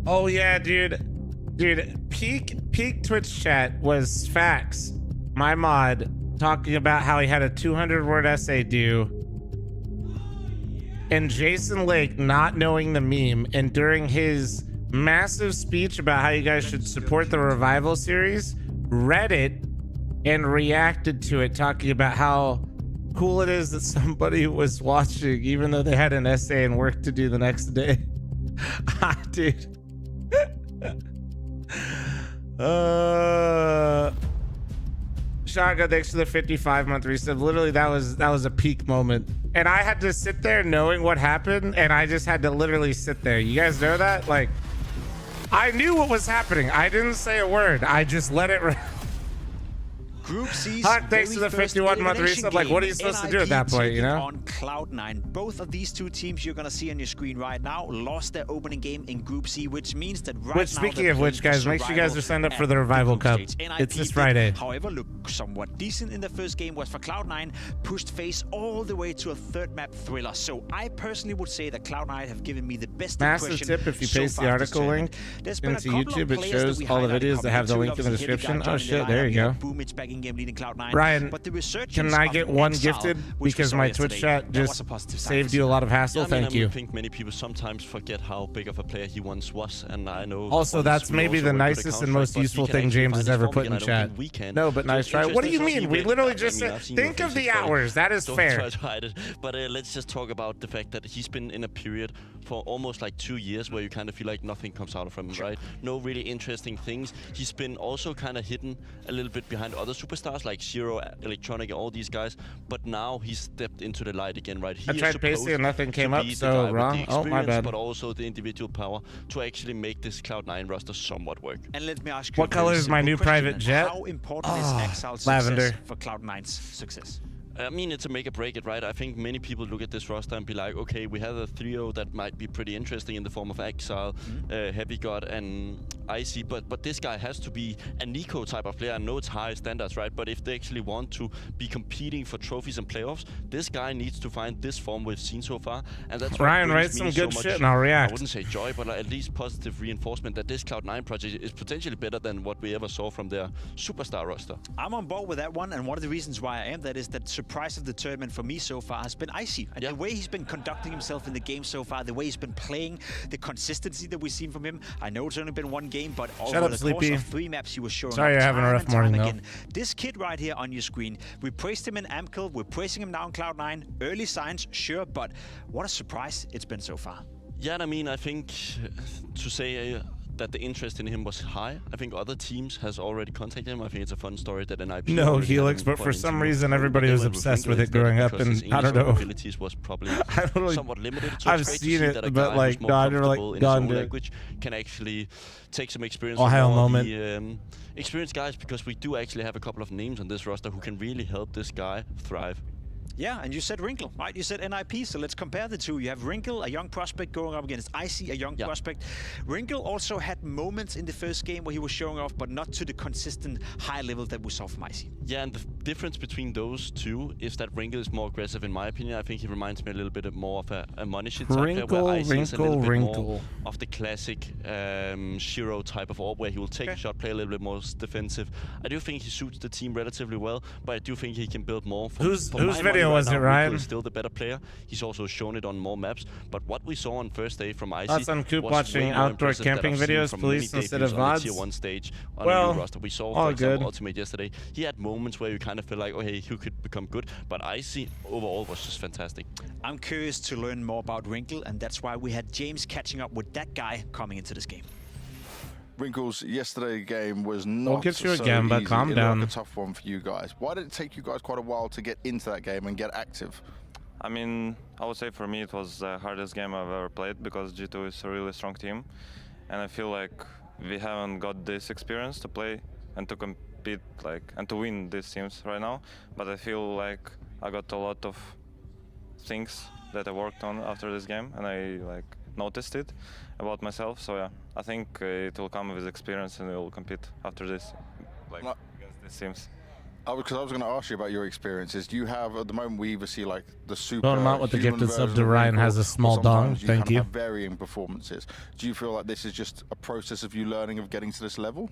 Oh yeah, dude, peak Twitch chat was Fax, my mod, talking about how he had a 200-word essay due, and Jason Lake not knowing the meme, and during his massive speech about how you guys should support the Revival series, read it and reacted to it, talking about how cool it is that somebody was watching even though they had an essay and work to do the next day. Dude. Shotgun, thanks for the 55-month resub. Literally, that was a peak moment, and I had to sit there knowing what happened, and I just had to literally sit there. You guys know that? Like, I knew what was happening. I didn't say a word. I just let it. Group C's Hawk, thanks to the 51-month resub. Like, what are you supposed to do at that point, you know? On Cloud9, both of these two teams you're gonna see on your screen right now lost their opening game in Group C, which means that right now. Speaking of which, guys, make sure you guys are signed up for the Revival Cup. It's this Friday. However, look somewhat decent in the first game was for Cloud9, pushed face all the way to a third map thriller. So I personally would say that Cloud9 have given me the best massive impression. Tip if you paste the article link into YouTube, it shows all the videos that have the link in the description. Oh shit, there you go. Boom, it's back in game leading Cloud9. Ryan, can I get one gifted because my Twitch chat just saved you a lot of hassle? Thank you. I think many people sometimes forget how big of a player he once was, and I know. Also, that's maybe the nicest and most useful thing James has ever put in chat. No, but nice try. What do you mean? We literally just said, think of the hours. That is fair. But let's just talk about the fact that he's been in a period for almost like 2 years where you kind of feel like nothing comes out of him, right? No really interesting things. He's been also kind of hidden a little bit behind other superstars like Zero, Electronic, and all these guys, but now he's stepped into the light again, right? I tried pasting and nothing came up, so wrong. Oh, my bad. But also the individual power to actually make this Cloud9 roster somewhat work. And let me ask you, what color is my new private jet? How important is Exile's lavender success for Cloud9's success? I mean, it's a make or break it, right? I think many people look at this roster and be like, okay, we have a trio that might be pretty interesting in the form of Exile, Heavy God, and Icy, but this guy has to be a Nico type of player. I know it's high standards, right? But if they actually want to be competing for trophies and playoffs, this guy needs to find this form we've seen so far. And that's Ryan, write some good shit and I'll react. I wouldn't say joy, but at least positive reinforcement that this Cloud9 project is potentially better than what we ever saw from their superstar roster. I'm on board with that one, and one of the reasons why I am that is that surprise of the tournament for me so far has been Icy. And the way he's been conducting himself in the game so far, the way he's been playing, the consistency that we've seen from him. I know it's only been one game, but over the course of 3 maps he was showing Sorry, you're having a rough morning though. This kid right here on your screen, we praised him in Amkill, we're praising him now in Cloud9. Early signs, sure, but what a surprise it's been so far. Yeah, and I mean, I think to say that the interest in him was high. I think other teams has already contacted him. I think it's a fun story that NiP. No, Helix, but for some reason everybody was obsessed with it growing up, and I don't know. Abilities was probably somewhat limited. So I've seen it, but like, no, I've never like gone to language can actually take some experience. Ohio moment. Experienced guys, because we do actually have a couple of names on this roster who can really help this guy thrive. Yeah, and you said Wrinkle, right? You said NiP, so let's compare the two. You have Wrinkle, a young prospect, going up against Icy, a young prospect. Wrinkle also had moments in the first game where he was showing off, but not to the consistent high level that we saw from Icy. Yeah, and the difference between those two is that Wrinkle is more aggressive, in my opinion. I think he reminds me a little bit more of a money shit type player, where Icy is a little bit more of the classic Shiro type of orb, where he will take a shot, play a little bit more defensive. I do think he suits the team relatively well, but I do think he can build more. Whose video video was it, Ryan? Is still the better player. He's also shown it on more maps. But what we saw on first day from Icy Thoughts on Coop was watching way more outdoor impressive that camping I've seen videos, from police many instead of debuts on the VODs? tier 1 stage on Well, a new roster. We saw, all for example, good. Ultimate yesterday. He had moments where you kind of feel like, oh, hey, who could become good? But Icy overall was just fantastic. I'm curious to learn more about Wrinkle, and that's why we had James catching up with that guy coming into this game. Wrinkles, yesterday's game was not We'll get you so again, but easy. calm It down. looked a tough one for you guys. Why did it take you guys quite a while to get into that game and get active? I mean, I would say for me it was the hardest game I've ever played because G2 is a really strong team, and I feel like we haven't got this experience to play and to compete and to win these teams right now. But I feel like I got a lot of things that I worked on after this game, and I noticed it about myself. So yeah, I think it will come with experience and we'll compete after this, against these teams. Because I was going to ask you about your experiences. Do you have, at the moment, we either see the super Don't amount with the human gifted sub version to of Ryan Wrinkle, has a small or dong. sometimes Thank kind you. of have varying performances. Do you feel like this is just a process of you learning, of getting to this level?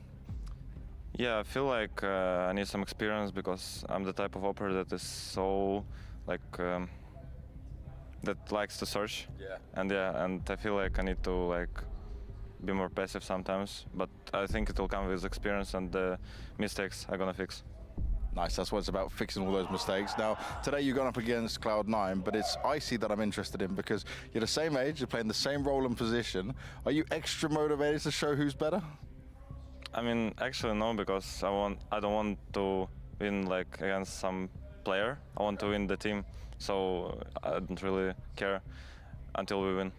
Yeah, I feel like I need some experience because I'm the type of operator that is so that likes to search. Yeah. And I feel like I need to be more passive sometimes. But I think it will come with experience and the mistakes I'm gonna fix. Nice, that's what it's about, fixing all those mistakes. Now, today you're going up against Cloud9, but it's Icy that I'm interested in because you're the same age, you're playing the same role and position. Are you extra motivated to show who's better? I mean, actually no, because I don't want to win against some player. I want to win the team, so I don't really care until we win.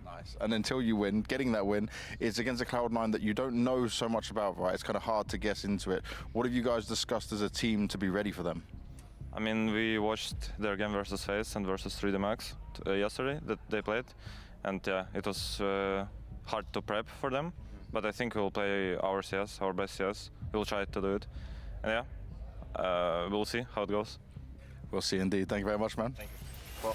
Nice. And until you win, getting that win is against a Cloud9 that you don't know so much about, right? It's kind of hard to guess into it. What have you guys discussed as a team to be ready for them? I mean, we watched their game versus FaZe and versus 3D Max yesterday that they played, and yeah, it was hard to prep for them. But I think we'll play our CS, our best CS. We'll try to do it, and yeah, we'll see how it goes. We'll see indeed. Thank you very much, man. Thank you.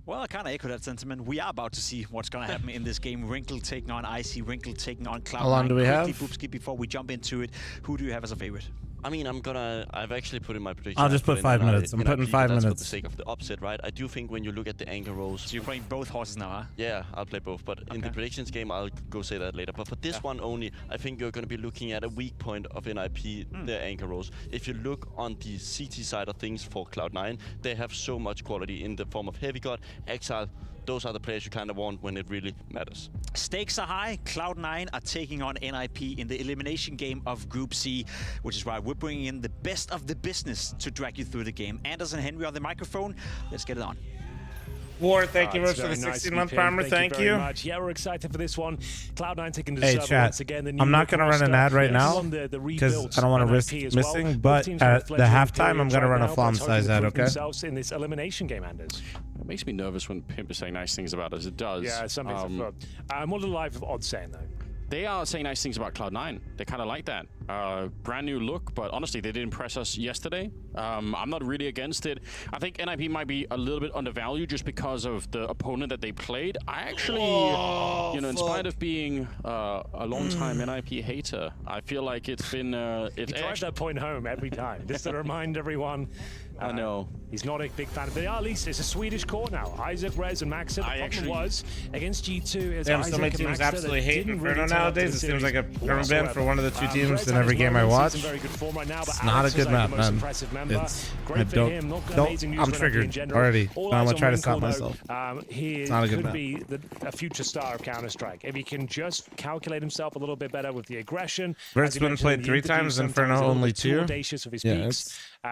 Well, I kind of echo that sentiment. We are about to see what's going to happen in this game. Wrinkle taking on Icy, Wrinkle taking on Cloud9. How long do we have? Boopski, before we jump into it, who do you have as a favorite? I mean, I've actually put in my prediction. I'll just put 5 minutes. I'm putting 5 minutes. For the sake of the upset, right? I do think when you look at the anchor roles. So you're playing both horses now, huh? Yeah, I'll play both. But in the predictions game, I'll go say that later. But for this one only, I think you're going to be looking at a weak point of NiP, their anchor roles. If you look on the CT side of things for Cloud9, they have so much quality in the form of Heavy God, Exile. Those are the players you kind of want when it really matters. Stakes are high. Cloud9 are taking on NiP in the elimination game of Group C, which is why we're bringing in the best of the business to drag you through the game. Anders and Henry on the microphone. Let's get it on. War, thank you for the 16-month primer. Thank you. Yeah, we're excited for this one. Cloud9 taking the Hey, server chat. once again. I'm not going to run an ad right now because I don't want to risk missing, but at the halftime, I'm going to run a Flom size ad, okay? In this elimination game, Anders. It makes me nervous when Pimp is saying nice things about us. It does. Yeah, some things are fun. What are the live odds saying, though? They are saying nice things about Cloud9. They kind of like that. Brand new look, but honestly, they did impress us yesterday. I'm not really against it. I think NiP might be a little bit undervalued just because of the opponent that they played. I actually, in spite of being a long-time NiP hater, I feel like it's been... He drives that point home every time, just to remind everyone. I know. He's not a big fan, but at least it's a Swedish core now. Isaac, Rez, and Maxa. The problem was against G2. Damn, so many teams absolutely hate Inferno nowadays. It seems like a permanent ban for one of the two teams in every game I watch. It's not a good map, man. I'm triggered already. I'm going to try to stop myself. He could be a future star of Counter-Strike. If he can just calculate himself a little bit better with the aggression. Vert's been played 3 times, Inferno only 2. Yeah,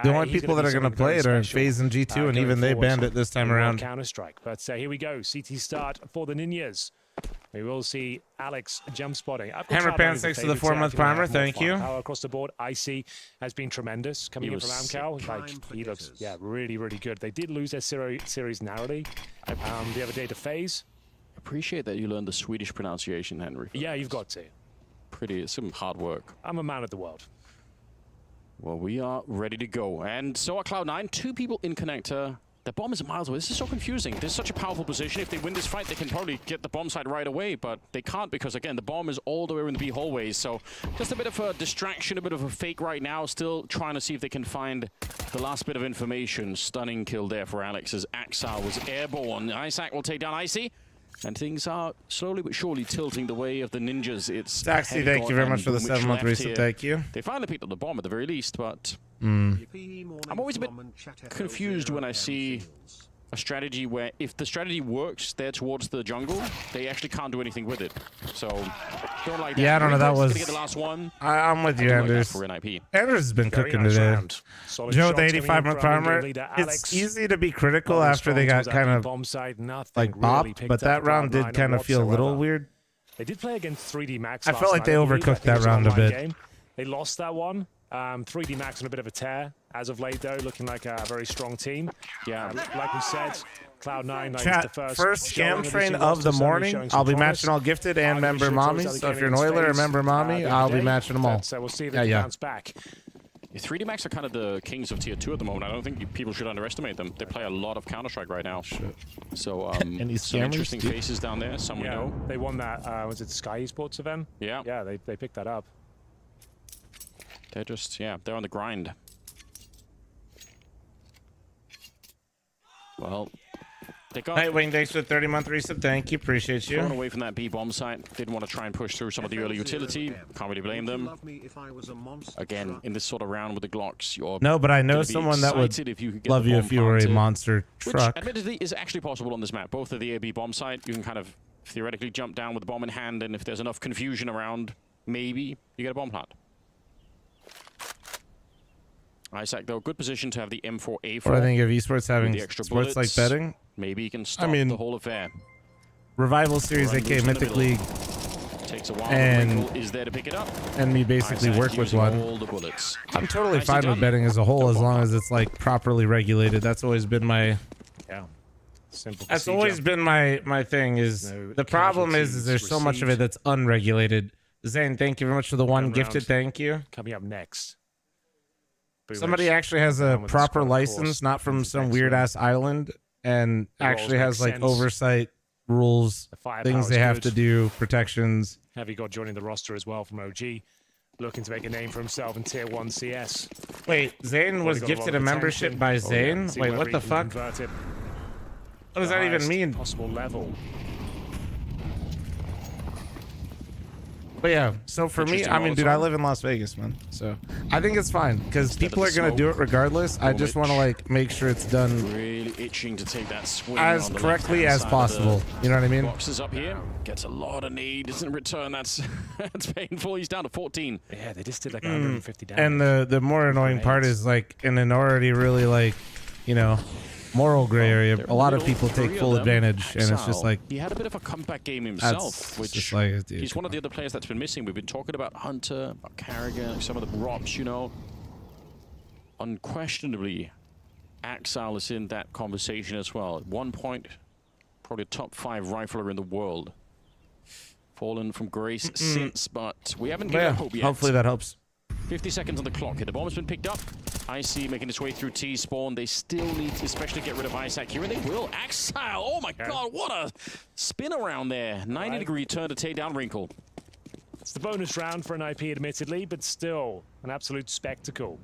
the only people that are going to play it are FaZe and G2, and even they banned it this time around. Counter-Strike. But here we go. CT start for the Ninjas. We will see Alex jump spotting. Hammer Pants, thanks for the 4-month primer. Thank you. Across the board, Icy has been tremendous coming in from Amcal. He looks, really, really good. They did lose their series narrowly the other day to FaZe. Appreciate that you learned the Swedish pronunciation, Henry. Yeah, you've got to. It's some hard work. I'm a man of the world. Well, we are ready to go. And so are Cloud9. 2 people in connector. The bomb is miles away. This is so confusing. This is such a powerful position. If they win this fight, they can probably get the bomb side right away, but they can't because, again, the bomb is all the way in the B hallways. So just a bit of a distraction, a bit of a fake right now. Still trying to see if they can find the last bit of information. Stunning kill there for Alex as Axal was airborne. Isaac will take down Icy. And things are slowly but surely tilting the way of the ninjas. It's Taxi, thank you very much for the 7-month reset. Thank you. They finally picked up the bomb at the very least, but I'm always a bit confused when I see a strategy where if the strategy works there towards the jungle, they actually can't do anything with it. So don't like that. Yeah, I don't know. That was. Get the last one. I'm with you, Anders. NiP. Anders has been cooking today. Joe, the 85-month primer. It's easy to be critical after they got kind of like bopped, but that round did kind of feel a little weird. They did play against 3D Max. I felt like they overcooked that round a bit. They lost that one. 3D Max on a bit of a tear as of late, though, looking like a very strong team. Yeah, like we said, Cloud9 Chat, the first scam train of the morning. I'll be matching all gifted and member mommies. So if you're an Oiler or member mommy, I'll be matching them all. So we'll see if they bounce back. 3D Max are kind of the kings of tier 2 at the moment. I don't think people should underestimate them. They play a lot of Counter-Strike right now. So some interesting faces down there. Some we know. They won that, was it the Sky Esports event? Yeah. Yeah, they picked that up. They're just, they're on the grind. Well, they got... Hey, Wayne, thanks for the 30-month reset. Thank you. Appreciate you. Thrown away from that B bomb site. Didn't want to try and push through some of the early utility. Can't really blame them. Again, in this sort of round with the Glocks, you're... No, but I know someone that would love you if you were a monster truck. Which, admittedly, is actually possible on this map. Both of the A-B bomb site, you can kind of theoretically jump down with the bomb in hand, and if there's enough confusion around, maybe you get a bomb plant. Isaac, though, good position to have the M4A4. What I think of esports having sports like betting. Maybe he can stop the whole affair. Revival Series, aka Mythic League, takes a while. and is there to pick it up. And me basically Isaac work with one. All the bullets. I'm totally fine with betting as a whole as long as it's like properly regulated. That's always been my simple. That's always been my thing. Is the problem is there's so much of it that's unregulated. Zane, thank you very much for the one gifted. Thank you. Coming up next. Somebody actually has a proper license, not from some weird ass island, and actually has like oversight rules, things they have to do, protections. Heavy got joining the roster as well from OG, looking to make a name for himself in Tier 1 CS. Wait, Zane was gifted a membership by Zane? Wait, what the fuck? What does that even mean? Possible level. But yeah, so for me, I mean, dude, I live in Las Vegas, man. So I think it's fine because people are gonna do it regardless. I just want to like make sure it's done really itching to take that swing as correctly as possible. You know what I mean? Boxes up here, gets a lot of need. Doesn't return. That's painful. He's down to 14. Yeah, they just did like 150 damage. And the more annoying part is like in an already really like, you know, moral gray area, a lot of people take full advantage, and it's just like he had a bit of a comeback game himself, which like, he's one of the other players that's been missing. We've been talking about Hunter, about Carrigan, some of the props, you know. Unquestionably, Axal is in that conversation as well. At one point, probably a top 5 rifler in the world. Fallen from grace since, but we haven't given up hope yet. Hopefully that helps. 50 seconds on the clock here. The bomb's been picked up. Icy making its way through T-spawn. They still need to especially get rid of Isaac here, and they will. Axile, oh my god, what a spin around there. 90-degree turn to take down Wrinkle. It's the bonus round for NiP, admittedly, but still an absolute spectacle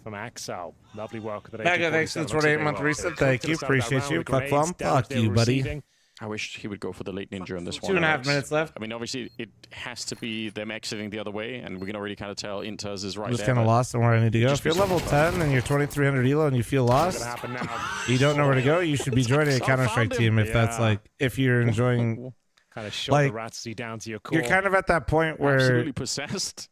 from Axel. Lovely work. Thanks for the 28-month reset. Thank you. Appreciate you. Fuck you, buddy. I wish he would go for the late ninja in this one. 2.5 minutes left. I mean, obviously, it has to be them exiting the other way, and we can already kind of tell Inters is right I'm just there. kind of lost on where I need to go. If you're level 10 and you're 2300 elo and you feel lost, you don't know where to go, you should be joining a Counter-Strike team if that's like, if you're enjoying... kind of shove the Ratsy down to your core. You're kind of at that point where... Absolutely possessed.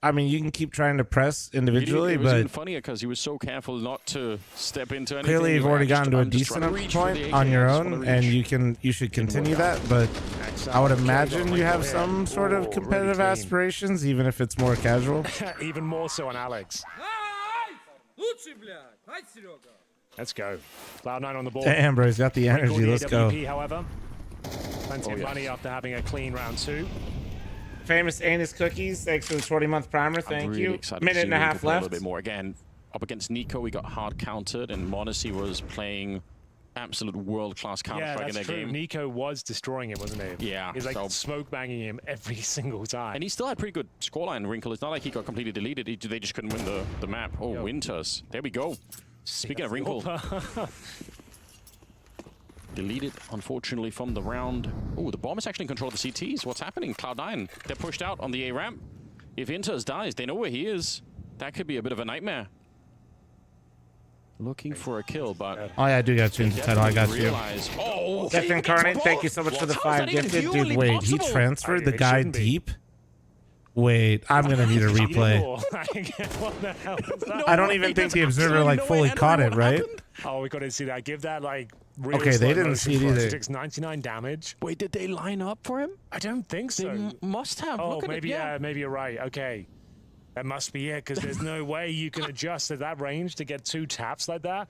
I mean, you can keep trying to press individually, it was but even funnier because he was so careful not to step into anything. Clearly, you've already gotten to a decent point on your own, and you should continue that. But I would imagine you have some sort of competitive aspirations, even if it's more casual. Even more so on Alex. Let's go. Cloud9 on the board. Damn, bro, he's got the energy. Let's go. However, plenty of money after having a clean round 2. Famous Anus Cookies, thanks for the 20-month primer. Thank you. Minute and a half left. A little bit more again. up against Nico, he got hard countered, and Monacy was playing absolute world-class Counter-Strike in their game. Nico was destroying him, wasn't he? Yeah. He's like smoke banging him every single time. And he still had pretty good scoreline, Wrinkle. It's not like he got completely deleted. They just couldn't win the map. Oh, Winters. There we go. Speaking of Wrinkle. Deleted, unfortunately, from the round. Oh, the bomb is actually in control of the CTs. What's happening? Cloud9, they're pushed out on the A ramp. If Inters dies, they know where he is. That could be a bit of a nightmare. Looking for a kill, but... Oh, yeah, I do got you in the title. I got you. Oh, Death Incarnate, thank you so much for the 5 gifted. Dude, wait, he transferred the guy deep? Wait, I'm going to need a replay. I don't even think the observer, like, fully caught it, right? Oh, we couldn't see that. Give that, like, real okay, they didn't see it either. He takes 99 damage. Wait, did they line up for him? I don't think so. They must have. Oh, look maybe, at it. Yeah. Maybe you're right. Okay. That must be it, because there's no way you can adjust at that range to get 2 taps like that.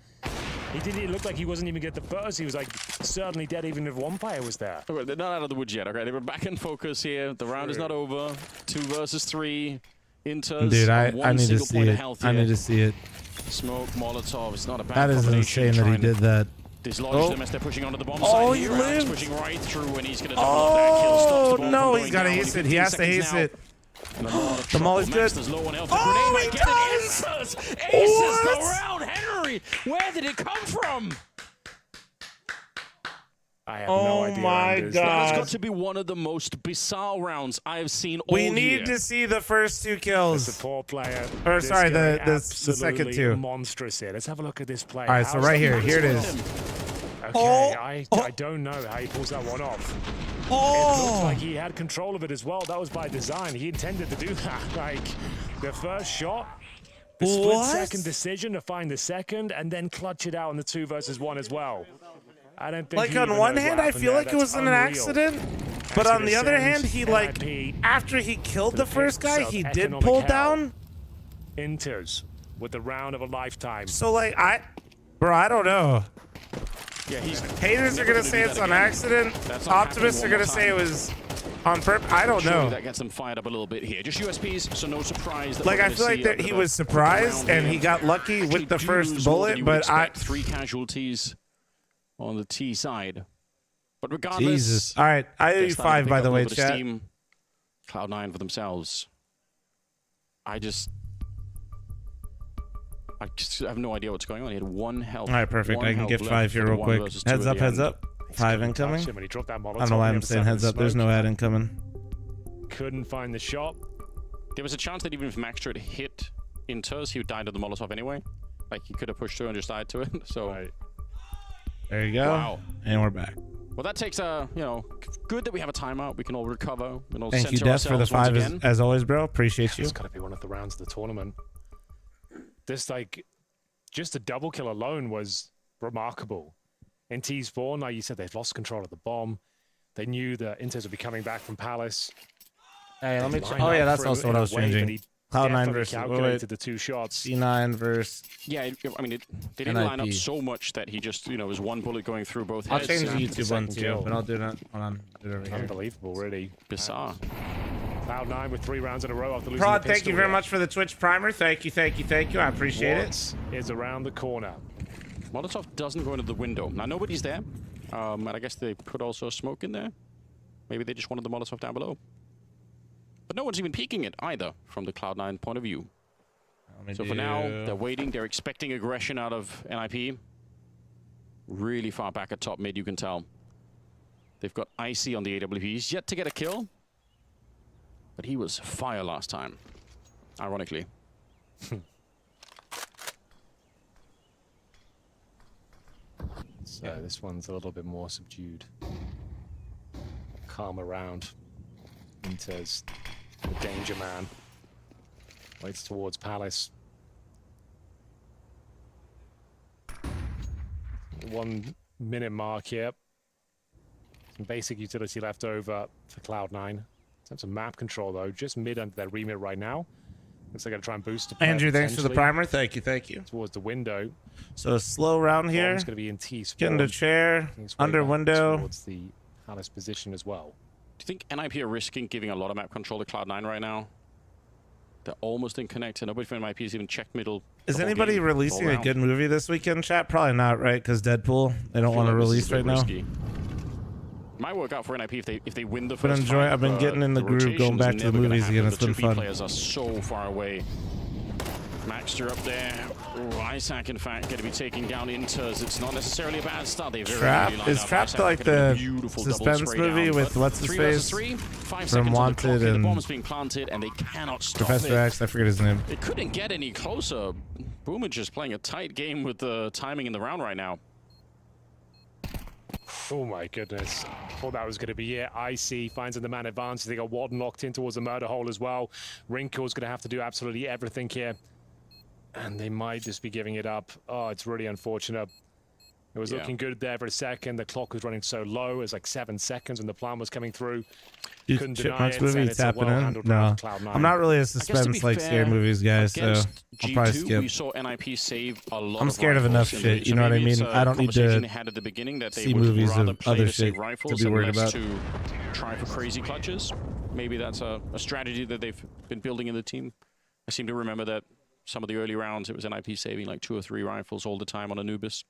It looked like he wasn't even get the first. He was like certainly dead even if one player was there. Okay, they're not out of the woods yet, okay? They were back in focus here. The round is not over. 2 versus 3. Inters. Dude, I need to see it. I need to see it. Smoke, Molotov. It's not a bad That is insane that he did that. Dislodge them as they're pushing onto the bomb side. He lived. Pushing right through, and he's going to double up that kill. Stops the ball no, from he's got to going ace down. it. He has to ace it. The Molly's good. Oh, he does! Aces the round, Henry! Where did it come from? I have no idea. Oh my God. god. That has got to be one of the most bizarre rounds I have seen all year. We need to see the first 2 kills. The support player. Or sorry, the second 2. Monstrous here. Let's have a look at this play. All right, so right here. Here it is. Okay, I don't know how he pulls that one off. It looks like he had control of it as well. That was by design. He intended to do that. Like, the first shot, the split-second decision to find the second, and then clutch it out in the 2 versus 1 as well. I don't think like, on one hand, I feel like it was an accident. But on the other hand, he, like, after he killed the first guy, he did pull down. Inters with the round of a lifetime. So, like, bro, I don't know. Yeah, haters are gonna say it's on accident. Optimists are gonna say it was on purpose. I don't know. That gets them fired up a little bit here. Just USPs, so no surprise. That like, I feel like that he was surprised and he got lucky with the first bullet, but 3 casualties on the T side. But regardless, Jesus. All right, I owe you 5, by the way, chat. Cloud9 for themselves. I just have no idea what's going on. He had 1 health. All right, perfect. I can get 5 here real quick. Heads up, heads up. 5 incoming. I don't know why I'm saying heads up. There's no ad incoming. Couldn't find the shot. There was a chance that even if Maxter had hit Inters, he would die to the Molotov anyway. Like, he could have pushed through and just died to it. So there you go. Wow. And we're back. Well, that takes good that we have a timeout. We can all recover. And all Thank you, Death, for the 5 as always, bro. Appreciate you. It's got to be one of the rounds of the tournament. This, like, just a double kill alone was remarkable. In T spawn, like you said, they've lost control of the bomb. They knew that Inters would be coming back from Palace. Hey, let me check. Oh, yeah, that's also what I was changing. Cloud9 versus calculated the 2 shots. C9 versus. Yeah, I mean, they didn't line up so much that he just, was 1 bullet going through both heads. I'll change the YouTube one too, but I'll do that. Hold on. Do it over here. Unbelievable, really. Bizarre. Cloud9 with 3 rounds in a row after losing Prod, the thank you very much for the Twitch primer. Thank you. I appreciate it. Is around the corner. Molotov doesn't go into the window. Now, nobody's there. And I guess they put also a smoke in there. Maybe they just wanted the Molotov down below. But no one's even peeking it either from the Cloud9 point of view. So for now, they're waiting. They're expecting aggression out of NiP. Really far back at top mid, you can tell. They've got Icy on the AWP. He's yet to get a kill. But he was fire last time, ironically. So this one's a little bit more subdued. Calm around. Inters, the danger man. Waits towards Palace. 1 minute mark here. Some basic utility left over for Cloud9. In terms of map control, though, just mid under their remit right now. Looks like I gotta try and boost it. Andrew, thanks for the primer. Thank you. Towards the window. So a slow round here. It's gonna be in T spawn. Get in the chair. Under window. Towards the Palace position as well. Do you think NiP are risking giving a lot of map control to Cloud9 right now? They're almost in connector. Nobody from NiP has even checked middle. Is anybody releasing a good movie this weekend, chat? Probably not, right? Because Deadpool, they don't want to release right now. Might work out for NiP if they win the first. But I've been getting in the groove, going back to the movies again. It's been fun. Players are so far away. Maxter up there. Isaac, in fact, going to be taking down Inters. It's not necessarily a bad start. They Is Trap like the suspense movie with what's his face from Wanted and the bomb's being planted, and they cannot stop Professor X? I forget his name. It couldn't get any closer. Boomer just playing a tight game with the timing in the round right now. Oh my goodness. Thought that was going to be it. Icy finds in the man advantage. They got Warden locked in towards the murder hole as well. Wrinkle's going to have to do absolutely everything here. And they might just be giving it up. Oh, it's really unfortunate. It was looking good there for a second. The clock was running so low. It was like 7 seconds when the plan was coming through. Couldn't deny it. Movie tapping in? No. I'm not really a suspense like scary movies guy, so I'll probably skip. We saw NiP save a lot. I'm scared of enough shit, you know what I mean? I don't need to see movies of other shit to be worried about. To try for crazy clutches. Maybe that's a strategy that they've been building in the team. I seem to remember that some of the early rounds, it was NiP saving like 2 or 3 rifles all the time on Anubis.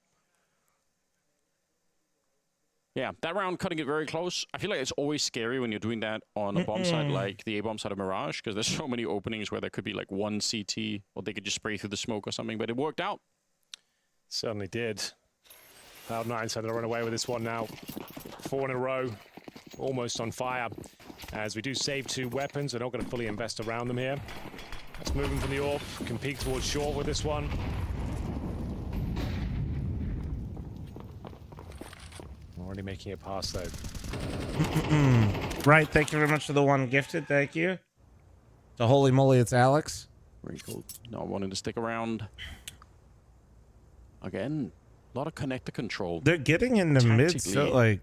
Yeah, that round cutting it very close. I feel like it's always scary when you're doing that on a bomb site like the A-bomb side of Mirage, because there's so many openings where there could be like 1 CT, or they could just spray through the smoke or something, but it worked out. Certainly did. Cloud9 starting to run away with this one now. 4 in a row, almost on fire. As we do save 2 weapons, we're not going to fully invest around them here. Let's move him from the AWP, can peek towards short with this one. Already making it past though. Right, thank you very much for the 1 gifted, thank you. So holy moly, it's Alex. Very cool. Not wanting to stick around. Again, a lot of connector control. They're getting in the mid, so like,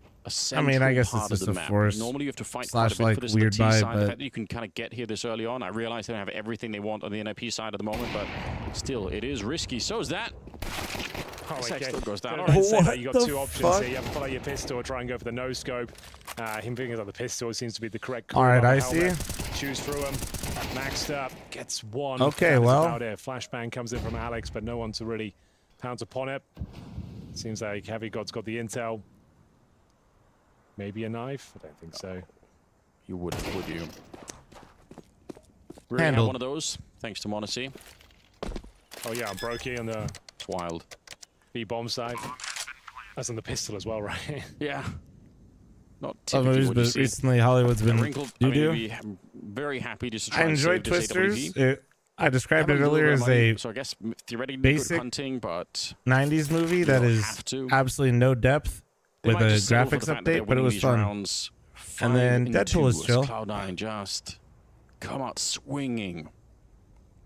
I mean, I guess it's just a force. Normally you have to fight slash like weird vibe, but the fact that you can kind of get here this early on, I realize they don't have everything they want on the NiP side at the moment, but still, it is risky. So is that. Oh, Still goes down. You got 2 options here. You have to follow your pistol or try and go for the no scope. Him thinking that the pistol seems to be the correct call. All right, I see. Choose through him. Maxed up. Gets 1. Okay, well. About it. Flashbang comes in from Alex, but no one to really pounce upon it. Seems like Heavy God's got the intel. Maybe a knife? I don't think so. You wouldn't, would you? Really have one of those, thanks to Monacy. Oh yeah, Brokey on the... It's wild. B-bomb side. That's on the pistol as well, right? Yeah. Not typically what you see. Recently, Hollywood's been... I'm very happy just to try I enjoyed Twisters. I described it earlier as a so I guess theoretically basic good hunting, but 90s movie that is absolutely no depth with a graphics update, but it was fun. And then Deadpool was chill. Cloud9 just come out swinging,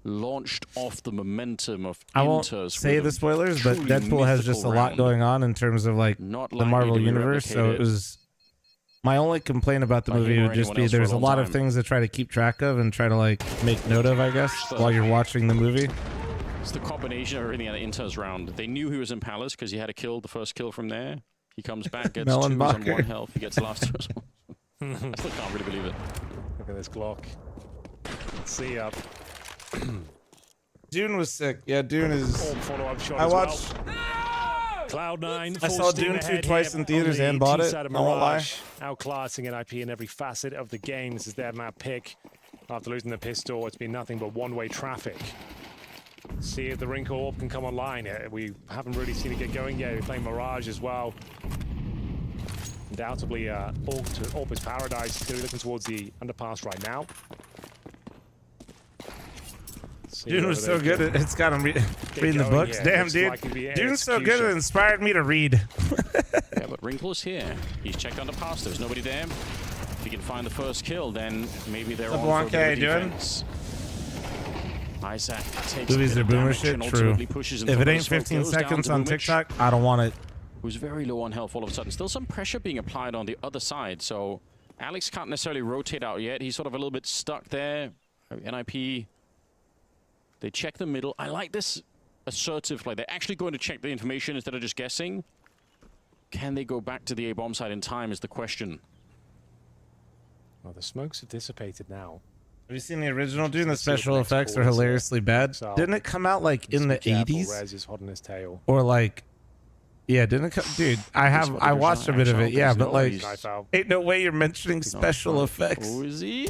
launched off the momentum of I won't say the spoilers, but Deadpool has just a lot going on in terms of like the Marvel universe, so it was... My only complaint about the movie would just be there's a lot of things to try to keep track of and try to like make note of, I guess, while you're watching the movie. It's the combination of everything at the Inters round. They knew he was in Palace because he had a kill, the first kill from there. He comes back, gets 2s on 1 health. He gets the last 2 as well. I still can't really believe it. Look at this Glock. See up. Dune was sick. Yeah, Dune is... Follow-up shot I watched... Cloud9. I saw Dune 2 twice in theaters and bought it. I won't lie. Outclassing NiP in every facet of the game. This is their map pick. After losing the pistol, it's been nothing but one-way traffic. See if the Wrinkle Orb can come online. We haven't really seen it get going yet. We're playing Mirage as well. Undoubtedly, Orb is Paradise. He's going to be looking towards the underpass right now. Dune was so good, it's got him reading the books. Damn, dude. Dune's so good, it inspired me to read. Yeah, but Wrinkle's here. He's checked on the pass. There's nobody there. If he can find the first kill, then maybe they're on for a defense. Isaac takes movies are boomer shit, true. If it ain't 15 seconds on TikTok, I don't want it. Who's very low on health all of a sudden. Still some pressure being applied on the other side, so Alex can't necessarily rotate out yet. He's sort of a little bit stuck there. NiP... They check the middle. I like this assertive play. They're actually going to check the information instead of just guessing. Can they go back to the A-bomb side in time is the question. Well, the smokes have dissipated now. Have you seen the original, dude? The special effects are hilariously bad. Didn't it come out like in the 80s? Rez is hot on his tail. Or like, yeah, didn't it come, dude? I watched a bit of it, yeah, but like, ain't no way you're mentioning special effects. Who is he?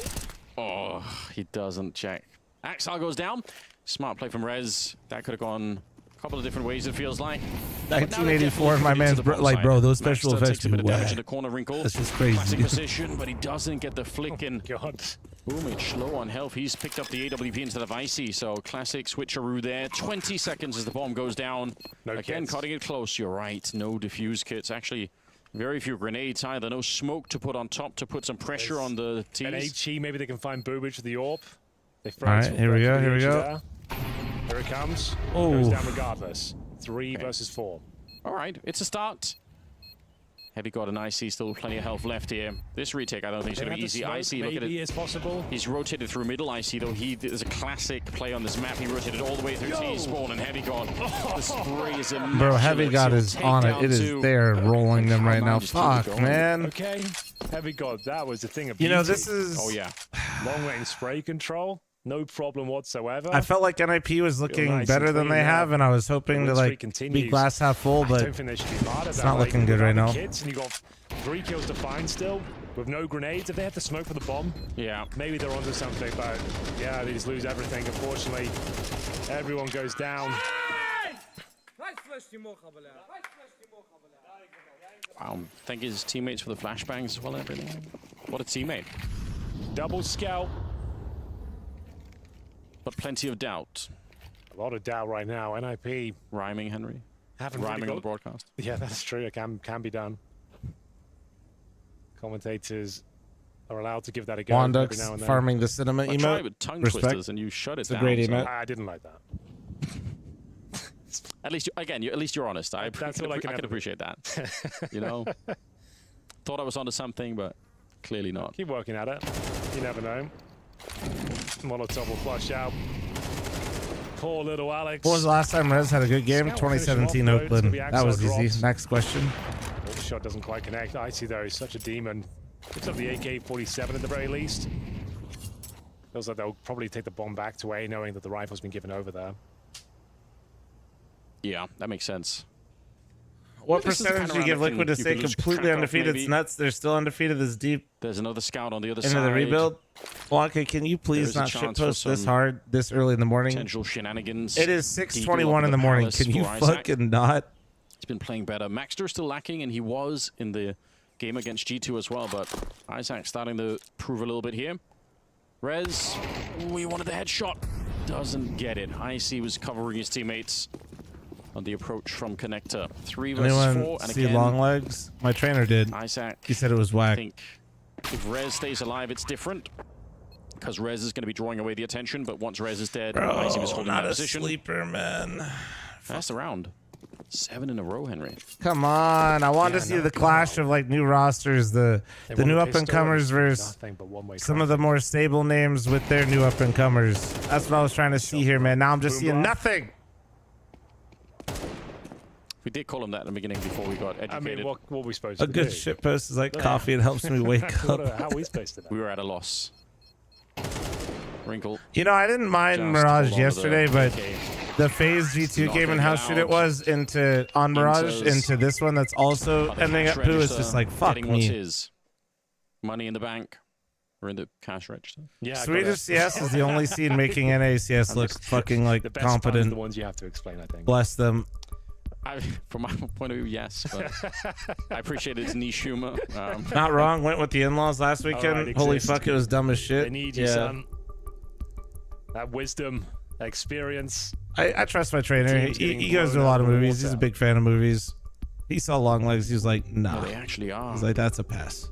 Oh, he doesn't check. Axel goes down. Smart play from Rez. That could have gone a couple of different ways, it feels like. 1984, and my man's like, bro, those special effects do damage in the corner. Wrinkle. That's just crazy. Classic position, but he doesn't get the flick in. God. Boomich low on health. He's picked up the AWP instead of Icy, so classic switcheroo there. 20 seconds as the bomb goes down. No Again, kits. cutting it close. You're right. No defuse kits. Actually, very few grenades either. No smoke to put on top to put some pressure on the tees. An HE, maybe they can find Boobage with the AWP. They All right, here we go. Here we go. Here it comes. Oh. Goes down regardless. 3 versus 4. All right, it's a start. Heavy got an Icy, still plenty of health left here. This retake, I don't think is going to be easy. Icy, look at it. It's possible. He's rotated through middle. Icy, though, there's a classic play on this map. He rotated all the way through T-spawn, and Heavy God. The spray is immaculate. Bro, Heavy God is on it. It is there, rolling them right now. Fuck, man. Okay, Heavy God, that was the thing of You know, beauty. this is... Oh, yeah. Long-range spray control. No problem whatsoever. I felt like NiP was looking nice better and than clean they there. have, and I was hoping to like be glass half full, I but don't think they should be mad at it's that. not looking good right now. Kids, and you got 3 kills to find still with no grenades. If they had to smoke for the bomb, yeah, maybe they're onto something. But yeah, they just lose everything. Unfortunately, everyone goes down. Wow, thank his teammates for the flashbangs as well and everything. What a teammate. Double scout. But plenty of doubt. A lot of doubt right now. NiP rhyming, Henry. Haven't rhyming really on the broadcast. Yeah, that's true. It can be done. Commentators are allowed to give that a go. every now and Wandux then. farming the cinema I tried emote. with tongue Respect. twisters and you shut it It's down. a great so- emote. I didn't like that. At least, at least you're honest. That's all I can ever do. appreciate that. You know, thought I was onto something, but clearly not. Keep working at it. You never know. Molotov will flush out. Poor little Alex. When was the last time Rez had a good game? Scout will finish him off, 2017 though. It's Oakland. gonna be That was Axel easy. drops. Next question. Oh, the shot doesn't quite connect. Icy, though, is such a demon. Picks up the AK-47 at the very least. Feels like they'll probably take the bomb back to A, knowing that the rifle's been given over there. Yeah, that makes sense. What This is the percentage kind do of you round give that Liquid to you stay can lose completely track of, undefeated? maybe. It's nuts. They're still undefeated this deep There's another scout on the other into side. the rebuild. Wonka, can you please There's a not chance shitpost for this some hard this early in the morning? Potential shenanigans. It is Deagle 6:21 up in the the morning. palace Can you for Isaac. fucking not? He's been playing better. Maxter still lacking, and he was in the game against G2 as well, but Isaac starting to prove a little bit here. Rez, we wanted the headshot. Doesn't get it. Icy was covering his teammates on the approach from Connector. 3 versus Anyone 4, and see again, long legs? My trainer did. Isaac. He said it was I whack. think if Rez stays alive, it's different. Because Rez is going to be drawing away the attention, but once Rez is dead, Icy was holding not that a position. sleeper, man. That's the round. 7 in a row, Henry. Come on, I want to see the clash of like new rosters, the new up and comers versus some of the more stable names with their new up and comers. That's what I was trying to see here, man. Now I'm just seeing nothing. We did call him that in the beginning before we got educated. I mean, what were we supposed A to good do? shit post is like coffee. It helps me wake How up. are we supposed to know? We were at a loss. Wrinkle. You know, I didn't mind Just Mirage hold on to yesterday, the but game. the phase G2 Not game gonna and how get shit it out. was on Mirage Inters. into this one that's also Got the ending cash up poo is register, just like fuck getting what's me. his. Money in the bank. We're in the cash register. Yeah, I Swedish got it. CS is the only scene making NACS look fucking like The best fans are competent. the ones you have to explain, I think. Bless them. From my point of view, yes, but I appreciate its niche humor. Not wrong. Went with the in-laws last weekend. Alright, Holy exist. fuck, it was dumb as shit. They need you, son. That wisdom, that experience. I trust my trainer. Teams He getting goes to a blown lot out of of the movies. He's a water. big fan of movies. He saw Long Legs. He was like, nah. No, they actually are. He's like, that's a pass.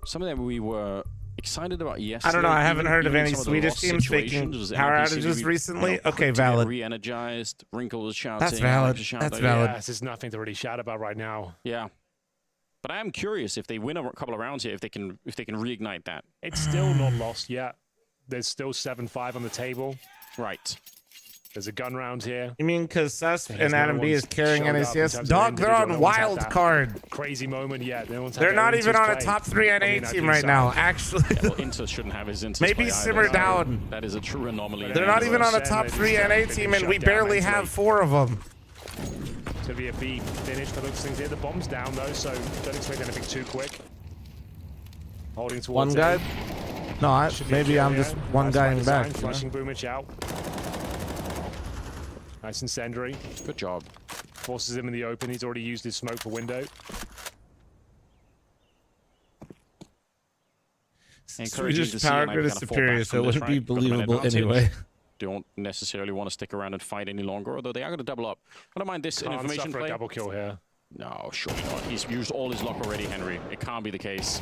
Something that we were excited about yesterday. I don't know. I haven't heard of even any some of the Swedish lost teams situations faking was power NiP outages CDB, recently. quick Okay, to get valid. Re-energized. Wrinkle was shouting. That's valid. Alex was shouting. That's valid. Yes, there's nothing to really shout about right now. Yeah. But I am curious if they win a couple of rounds here, if they can reignite that. It's still not lost yet. There's still 7-5 on the table. Right. There's a gun round here. You mean because Sus and no Adam B is one's carrying showed up in NACS? terms of Dog, they're on individual. No one's had wild that card. Crazy moment yet. No one's had They're their not even Inters on a play top 3 on the NA NiP team right side. now, actually. Yeah, well, Inter shouldn't have his Inter Maybe play simmer either. down. That is a true anomaly. They're not even on a top 3 NA team, and we barely have 4 of them. It's going to be a B finish for those things here. The bomb's down, though, so don't expect anything too quick. Holding towards One guy? A. No, Should be maybe a I'm kill just here. one Nice guy by in design, back. Flushing Boomich out. Nice incendiary. Good job. Forces him in the open. He's already used his smoke for window. Swedish power grid is superior, so it wouldn't be believable anyway. Don't necessarily want to stick around and fight any longer, although they are going to double up. I don't mind this Can't information suffer play. a double kill here. No, sure not. He's used all his luck already, Henry. It can't be the case.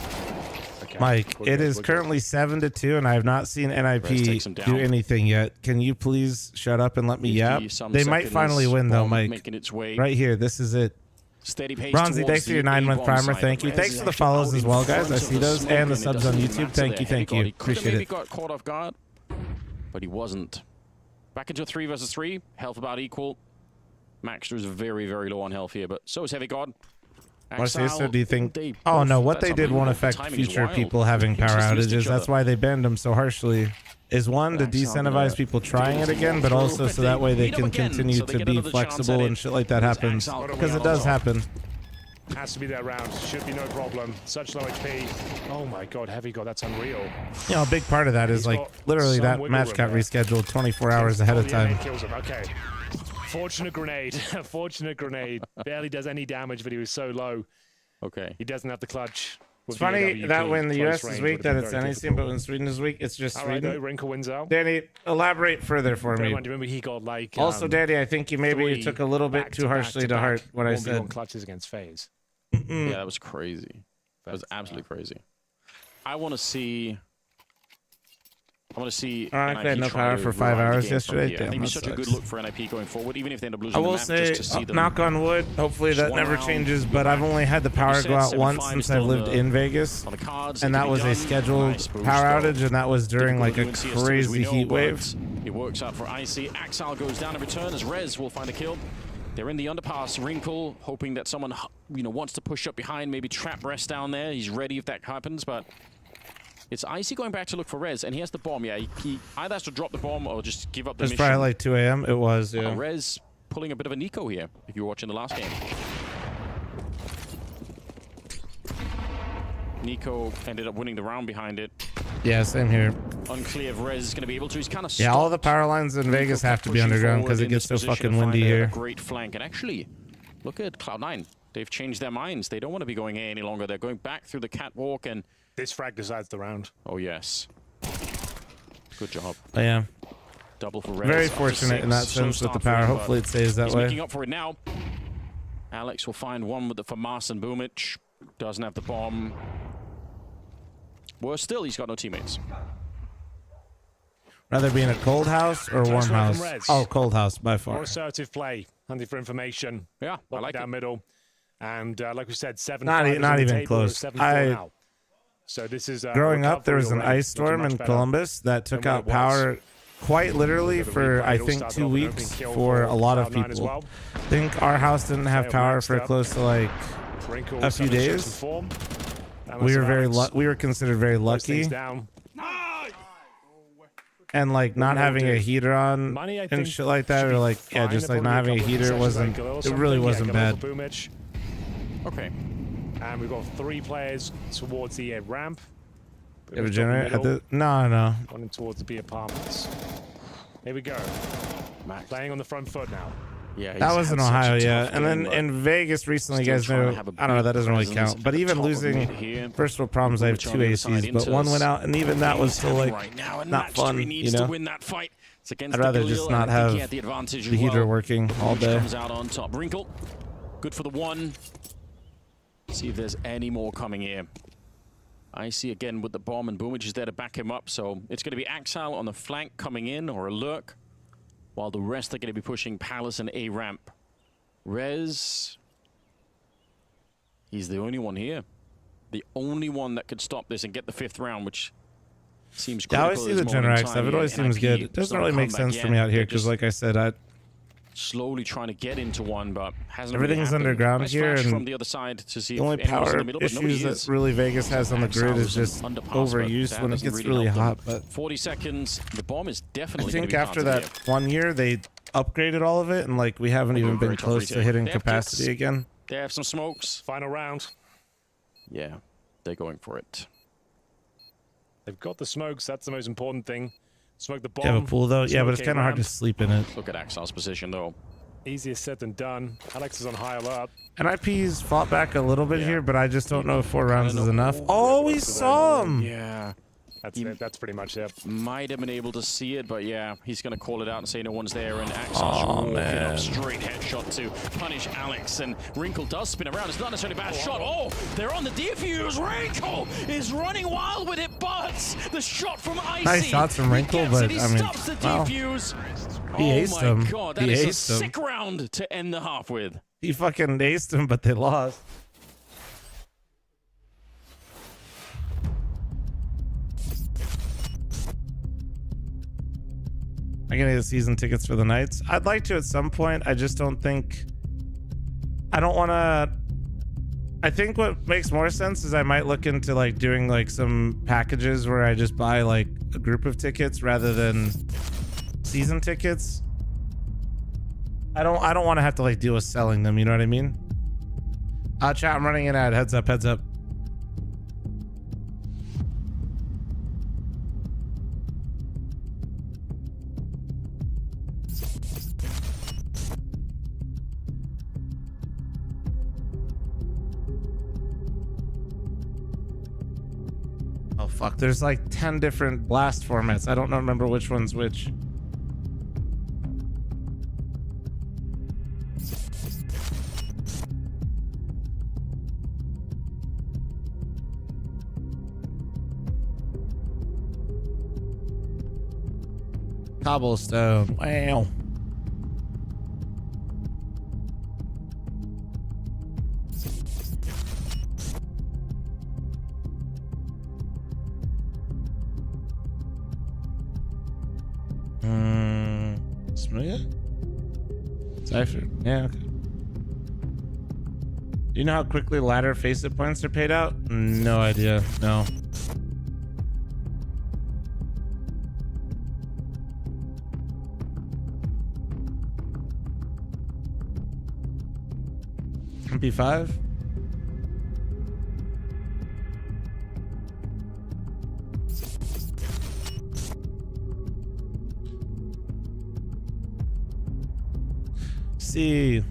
Okay. Mike, it is currently 7-2, and I have not seen NiP do anything yet. Can you please shut up and let me yap? They might finally win, though, Mike. Making its way. Right here, this is it. Steady pace Bronzy, towards thanks for your the 9-month A-bomb primer. side. Thank you. Rez Thanks is for the actually follows out as in well, guys. front I of see the those, smoke, and the it subs on doesn't YouTube. matter Thank there. you, thank He you. could have Appreciate maybe it. got caught off guard, but he wasn't. Back into a 3 versus 3. Health about equal. Maxter is very, very low on health here, but so is Heavy God. Want to say so? Exile, Do you think? they Oh both- no, what that's they did won't unbelievable. affect Timing is future wild. people having They power just missed outages. each That's other. why they banned them so harshly. Is one to Exile decentivize gonna people trying it again, but also so that way they can continue to be flexible and shit like that happens, because it does happen. Has to be that round. Should be no problem. Such low HP. Oh my god, Heavy God, that's unreal. You know, a big part of that is like literally that match got rescheduled 24 hours ahead of time. Kills him. Okay. Fortunate grenade. Fortunate grenade. Barely does any damage, but he was so low. Okay. He doesn't have the clutch. It's funny that when the US is weak, that it's anything, but when Sweden is weak, it's just Sweden. Alright, Wrinkle wins out. Danny, elaborate further for me. Remember, he got like. Also, Danny, I think you maybe took a little bit too harshly to heart what I said. Clutches against FaZe. Yeah, that was crazy. That was absolutely crazy. I want to see. Ironically, I had no try power to for 5 run the hours game from yesterday. here. I Damn, think it's that such a good sucks. look for NiP going forward, even if they end up losing I the will map, say, just to see them. knock on wood, hopefully that never changes, but I've only had the power go out once since I've lived in Vegas, and that was a scheduled power outage, and that was during like a crazy heat wave. It works out for Icy. Axal goes down in return as Rez will find a kill. They're in the underpass. Wrinkle hoping that someone wants to push up behind, maybe trap Rez down there. He's ready if that happens, but it's Icy going back to look for Rez, and he has the bomb. Yeah, he either has to drop the bomb or just give up the It was mission. probably like 2 a.m. It was, yeah. Rez pulling a bit of a Nico here, if you were watching the last game. Nico ended up winning the round behind it. Yeah, same here. Unclear if Rez is going to be able to. He's kind of Yeah, all the power lines in Vegas have to be underground because it gets so fucking windy here. Great flank, and actually, look at Cloud9. They've changed their minds. They don't want to be going A any longer. They're going back through the catwalk, and this frag decides the round. Oh yes, good job. Oh, yeah. Double for Rez. Very fortunate in that sense with the power. Hopefully it stays that way. He's making up for it now. Alex will find one with the FAMAS and Boomich. Doesn't have the bomb. Worse still, he's got no teammates. Rather be in a cold house or warm house? Oh, cold house by far. More assertive play, hunting for information. Yeah, I like down middle, and like we said, 7. Not even close. So this is growing up. There was an ice storm in Columbus that took out power quite literally for I think 2 weeks for a lot of people. I think our house didn't have power for close to like a few days. We were considered very lucky. And like not having a heater on and shit like that, or like just like not having a heater it really wasn't bad. Okay. And we've got 3 players towards the ramp. You have a generator at the no. Running towards the B apartments. Here we go. Matt playing on the front foot now. Yeah, that was in Ohio, yeah. And then in Vegas recently, you guys know, I don't know, that doesn't really count. But even losing first world problems, I have 2 ACs, but one went out, and even that was still like not fun, you know. I'd rather just not have the heater working all day. Comes out on top. Wrinkle, good for the 1. See if there's any more coming here. Icy again with the bomb, and Boomich is there to back him up. So it's going to be Axal on the flank coming in, or a lurk, while the rest are going to be pushing Palace and A ramp. Rez, he's the only one here. The only one that could stop this and get the 5th round, which Seems I always see the Generac stuff. It always seems good. It doesn't really make sense for me out here because, like I said, slowly trying to get into one, but hasn't. Everything's really underground nice here, and from the other side to see the only power issues that really Vegas has on the grid is just overuse when it gets really hot. But 40 seconds, the bomb is definitely. I think after that 1 year, they upgraded all of it, and like we haven't even been close to hitting capacity again. They have some smokes. Final round. Yeah, they're going for it. They've got the smokes. That's the most important thing. Smoke the bomb. You have a pool though? Yeah, but it's kind of hard to sleep in it. Look at Axel's position though. Easier said than done. Alex is on high alert. NiP's fought back a little bit here, but I just don't know if 4 rounds is enough. Oh, we saw him! Yeah. That's it. That's pretty much it. Might have been able to see it, but yeah, he's going to call it out and say no one's there. And Axel's walking up straight headshot to punish Alex. And Wrinkle does spin around. It's not necessarily a bad shot. Oh, they're on the defuse. Wrinkle is running wild with it, but the shot from Icy. Nice shots from Wrinkle, but I mean, wow. He aced him. Oh my god, that is a sick round to end the half with. He fucking aced him, but they lost. I'm gonna get season tickets for the Knights. I'd like to at some point. I just don't think. I don't want to. I think what makes more sense is I might look into like doing like some packages where I just buy like a group of tickets rather than season tickets. I don't want to have to like deal with selling them. You know what I mean? Chat, I'm running an ad. Heads up. Heads up. Oh fuck, there's like 10 different blast formats. I don't remember which one's which. Cobblestone. Wow. Smooth? Cypher. Yeah, okay. Do you know how quickly ladder face-it points are paid out? No idea. No. MP5? See.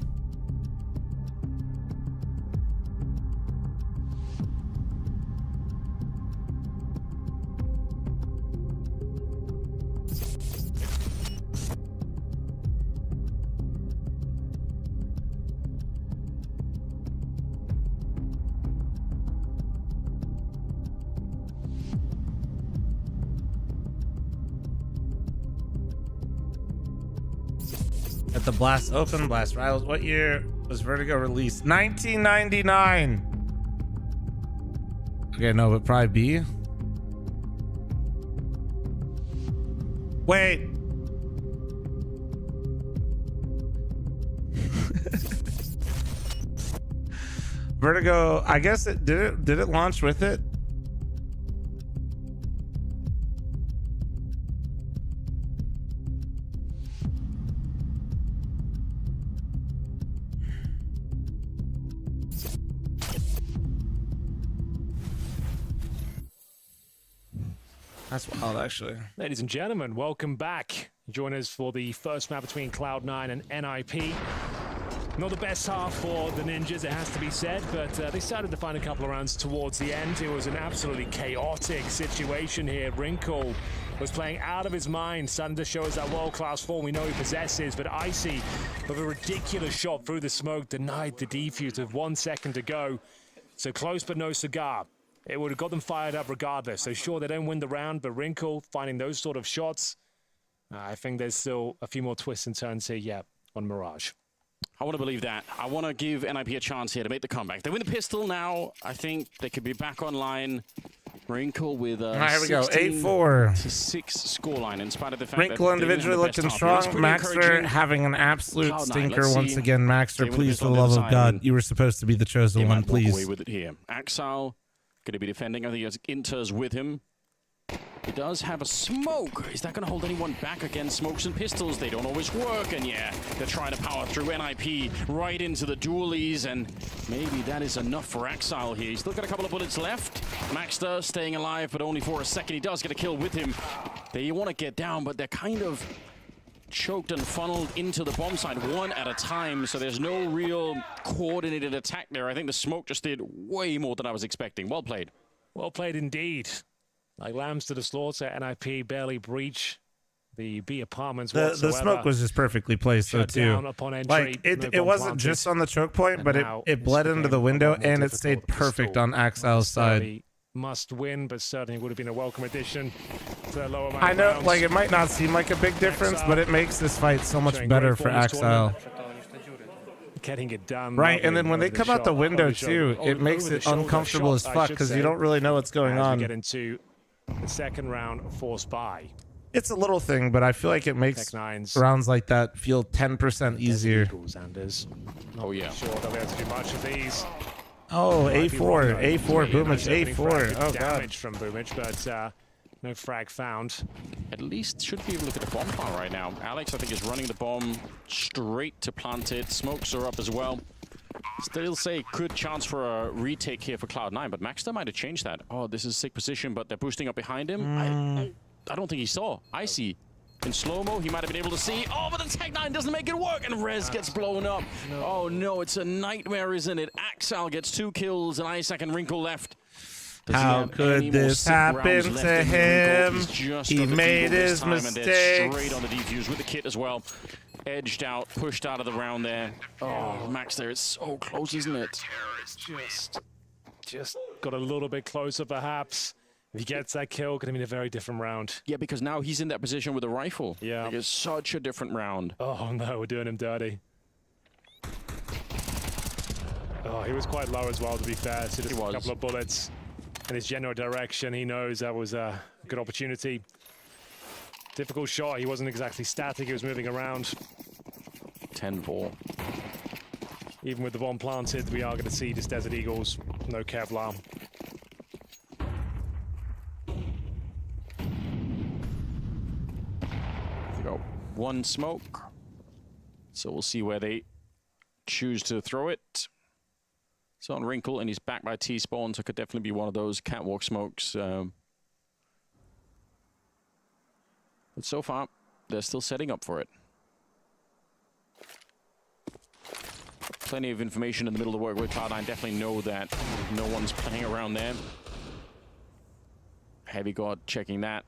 At the Blast Open, Blast Rivals. What year was Vertigo released? 1999. Okay, no, but probably B. Wait. Vertigo, I guess it did it launch with it? That's wild, actually. Ladies and gentlemen, welcome back. Join us for the first map between Cloud9 and NiP. Not the best half for the Ninjas, it has to be said, but they started to find a couple of rounds towards the end. It was an absolutely chaotic situation here. Wrinkle was playing out of his mind, starting to show us that world-class form we know he possesses, but Icy, with a ridiculous shot through the smoke, denied the defuse with 1 second to go. So close but no cigar. It would have got them fired up regardless. So sure, they don't win the round, but Wrinkle finding those sort of shots, I think there's still a few more twists and turns here, yeah, on Mirage. I want to believe that. I want to give NiP a chance here to make the comeback. They win the pistol now. I think they could be back online. Wrinkle with a here we go. 16 8-4 to 6 scoreline in spite of the fact Wrinkle that they didn't individually have the looking best half. strong. It's pretty Maxter encouraging. having an absolute Cloud9, stinker let's once see. again. They Maxter, win please, this for on the the love other of side, God, and you were supposed to be the they chosen one, might walk away please. with it here. Axal going to be defending. I think he has Inters with him. He does have a smoke. Is that going to hold anyone back against smokes and pistols? They don't always work, and yeah, they're trying to power through NiP right into the dualies, and maybe that is enough for Axile here. He's still got a couple of bullets left. Maxter staying alive, but only for a second. He does get a kill with him. They want to get down, but they're kind of choked and funneled into the bomb site one at a time, so there's no real coordinated attack there. I think the smoke just did way more than I was expecting. Well played. Well played indeed. Like lambs to the slaughter, NiP barely breach the B apartments whatsoever. The smoke was just perfectly placed, though, Shut too. down upon entry, Like, no it bomb wasn't planted. just on the choke point, but now it bled this into the became a window, lot more and it difficult stayed to perfect stall. on Axile's side. Necessarily must win, but certainly would have been a welcome addition to the lower amount I of know, rounds. like, it might not seem like a big difference, but it makes this fight so much Showing better great for form this Axile. tournament. Getting it done. Right, and lovely then when they over come out the shot, window, over shoulder, too, it makes over it the shoulder uncomfortable as shot, I fuck, should because you say, don't really know what's going as on. we get into the second round forced by. It's a little thing, but I feel like it makes Tech9's rounds like that feel 10% easier. Oh yeah. Sure they'll be able to do much of these. Oh, Might be wrong, though. A4, Boomich, Nice opening frag, A4. good Oh, God. damage from Boomich, but no frag found. At least should be able to look at the bomb pile right now. Alex, I think, is running the bomb straight to plant it. Smokes are up as well. Still say good chance for a retake here for Cloud9, but Maxter might have changed that. Oh, this is a sick position, but they're boosting up behind him. I don't think he saw. I see. In slow-mo, he might have been able to see. Oh, but the Tech9 doesn't make it work, and Rez gets blown up. Oh, no, it's a nightmare, isn't it? Axal gets 2 kills, and Isaac and Wrinkle left. Does he How have could any more this sick happen rounds left to in Wrinkle? him? He's just He got the made Deagle this his time, and they're mistakes. straight on the defuse with the kit as well. Edged out, pushed out of the round there. Oh, Max there, it's so close, isn't it? Just got a little bit closer, perhaps. If he gets that kill, could have been a very different round. Yeah, because now he's in that position with a rifle. Yeah. Like, it's such a different round. Oh no, we're doing him dirty. Oh, he was quite low as well, to be fair. So just a couple of bullets in his general direction. He knows that was a good opportunity. Difficult shot. He wasn't exactly static. He was moving around. 10-4. Even with the bomb planted, we are going to see just Desert Eagles. No Kevlar. We got 1 smoke. So we'll see where they choose to throw it. It's on Wrinkle, and he's backed by T-Spawn, so it could definitely be one of those catwalk smokes. But so far, they're still setting up for it. Plenty of information in the middle of the work with Cloud9. Definitely know that no one's playing around there. Heavy God checking that.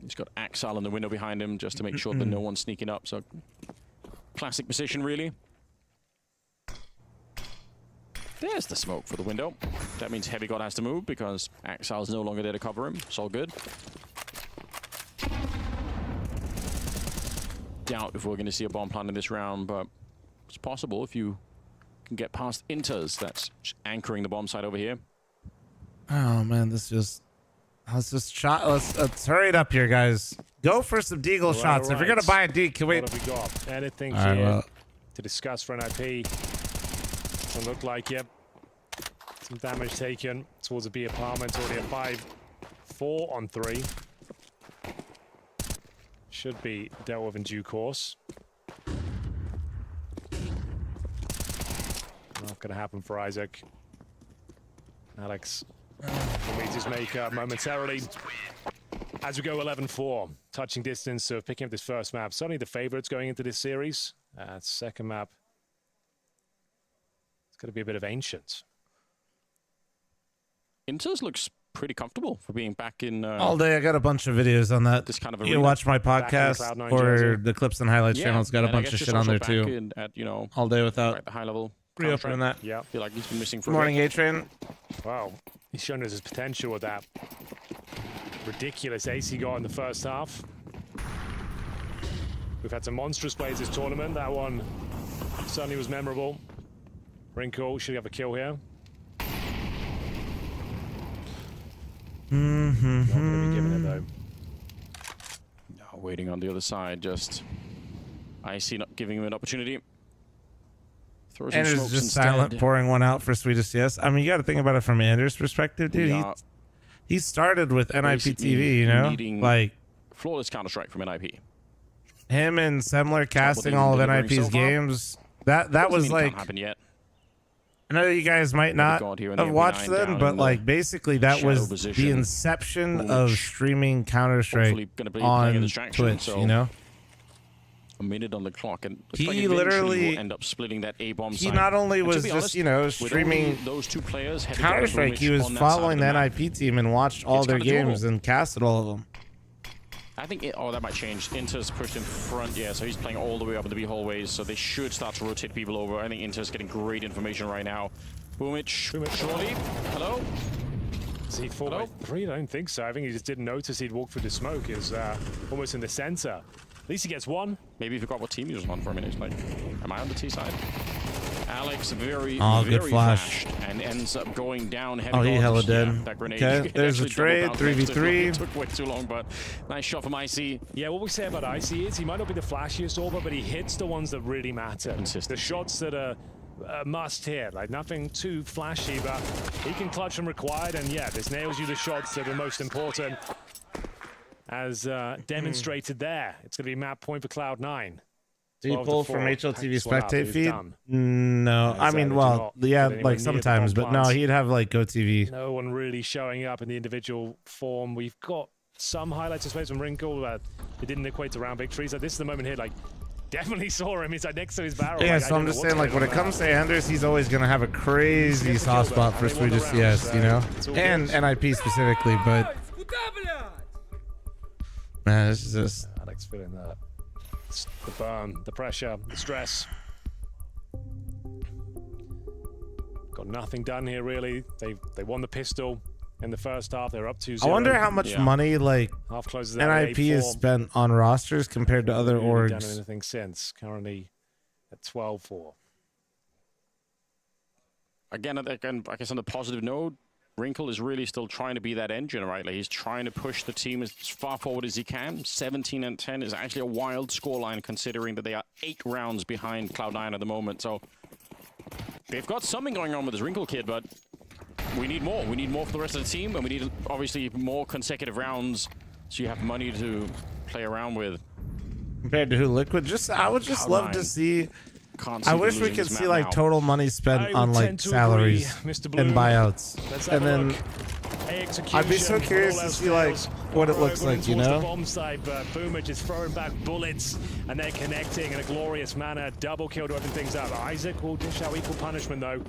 He's got Axal in the window behind him just to make sure that no one's sneaking up. So, classic position, really. There's the smoke for the window. That means Heavy God has to move because Axal's no longer there to cover him. It's all good. Doubt if we're going to see a bomb plant in this round, but it's possible if you can get past Inters. That's anchoring the bomb site over here. Oh, man, let's just shot. Let's hurry it up here, guys. Go for some deagle shots. If you're going to buy a D, can we... What have we got? Anything All right, here well, to discuss for NiP? Doesn't look like it. Some damage taken towards the B apartment. Already a 5-4 on 3. Should be dealt with in due course. Not going to happen for Isaac. Alex will meet his maker momentarily. As we go 11-4, touching distance of picking up this first map. Certainly the favorites going into this series. Second map, it's going to be a bit of Ancient. Inters looks pretty comfortable for being back in... all day, I got a bunch of videos on that. This kind of you arena. watch my Back in the podcast Cloud9 or jersey. the Clips and Highlights channel. It's got a and I bunch guess of just shit on also there, back too. in at, you know, All day without right, the high level. reopening that. Yeah. Feel like he's been missing for Good a morning, bit. A-Train. Wow, he's shown us his potential with that ridiculous ace he got in the first half. We've had some monstrous plays this tournament. That one certainly was memorable. Wrinkle should have a kill here. Not going to be giving it though. No, waiting on the other side. Just Icy not giving him an opportunity. Anders just silent, pouring one out for Swedish CS. I mean, you got to think about it from Anders' perspective, dude. He started with NiP TV, you know, like flawless Counter-Strike from NiP. Him and Semler casting all of NiP's games. That was like. Happened yet. I know you guys might not have watched them, but like basically that was the inception of streaming Counter-Strike on Twitch, you know? A minute on the clock, and he literally will end up splitting that A-bomb he side. not only was just, honest, you know, streaming those two players, Counter-Strike, he was following the NiP team and watched all their games and casted all of them. I think that might change. Inter's pushed in front, yeah, so he's playing all the way up in the B hallways, so they should start to rotate people over. I think Inter's getting great information right now. Boomich, surely. Hello? Is he 4x3? I don't think so. I think he just didn't notice he'd walked through the smoke. Is almost in the center. At least he gets one. Maybe he forgot what team he was on for a minute. Like, am I on the T side? Alex very good flash. And ends up going down heavy. Oh, he hella dead. Yeah, that grenade. Okay, there's a trade, 3v3. It took way too long, but nice shot from Icy. Yeah, what we say about Icy is he might not be the flashiest over, but he hits the ones that really matter. The shots that are must hit, like nothing too flashy, but he can clutch when required, and yeah, this nails you the shots that are most important. As demonstrated there. It's going to be map point for Cloud9. Do you pull from HLTV spectate feed? No. I mean, well, yeah, like sometimes, but no, he'd have like GoTV. No one really showing up in the individual form. We've got some highlights, I suppose, from Wrinkle, but it didn't equate to round victories. Like, this is the moment here, like, definitely saw him. He's like next to his barrel. Yeah, like, so I'm just saying, like, when it comes to Anders, he's always going to have a crazy soft spot for Swedish CS, you know? And NiP specifically, but... Man, this is just... Alex feeling that. The burn, the pressure, the stress. Got nothing done here, really. They won the pistol in the first half. They're up 2-0. I wonder how much money, like, NiP has spent on rosters compared to other orgs. Done anything since. Currently at 12-4. Again, I guess on the positive note, Wrinkle is really still trying to be that engine, right? Like, he's trying to push the team as far forward as he can. 17-10 is actually a wild scoreline considering that they are 8 rounds behind Cloud9 at the moment. So they've got something going on with this Wrinkle kid, but we need more. We need more for the rest of the team, and we need obviously more consecutive rounds so you have money to play around with. Compared to who? Liquid? I would just love to see... I wish we could see like total money spent on like salaries and buyouts, and then I'd be so curious to see like what it looks like, you know? The bomb side, but Boomich is throwing back bullets, and they're connecting in a glorious manner. Double kill to open things up. Isaac will dish out equal punishment though.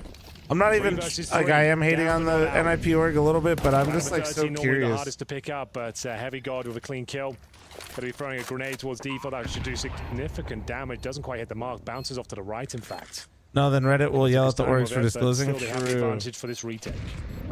I'm not even like I am hating on the NiP org a little bit, but I'm just like so curious. The hardest to pick up, but Heavy God with a clean kill. Going to be throwing a grenade towards default. That should do significant damage. Doesn't quite hit the mark. Bounces off to the right, in fact. No, then Reddit will yell at the orgs for disclosing. Still, they have the advantage for this retake.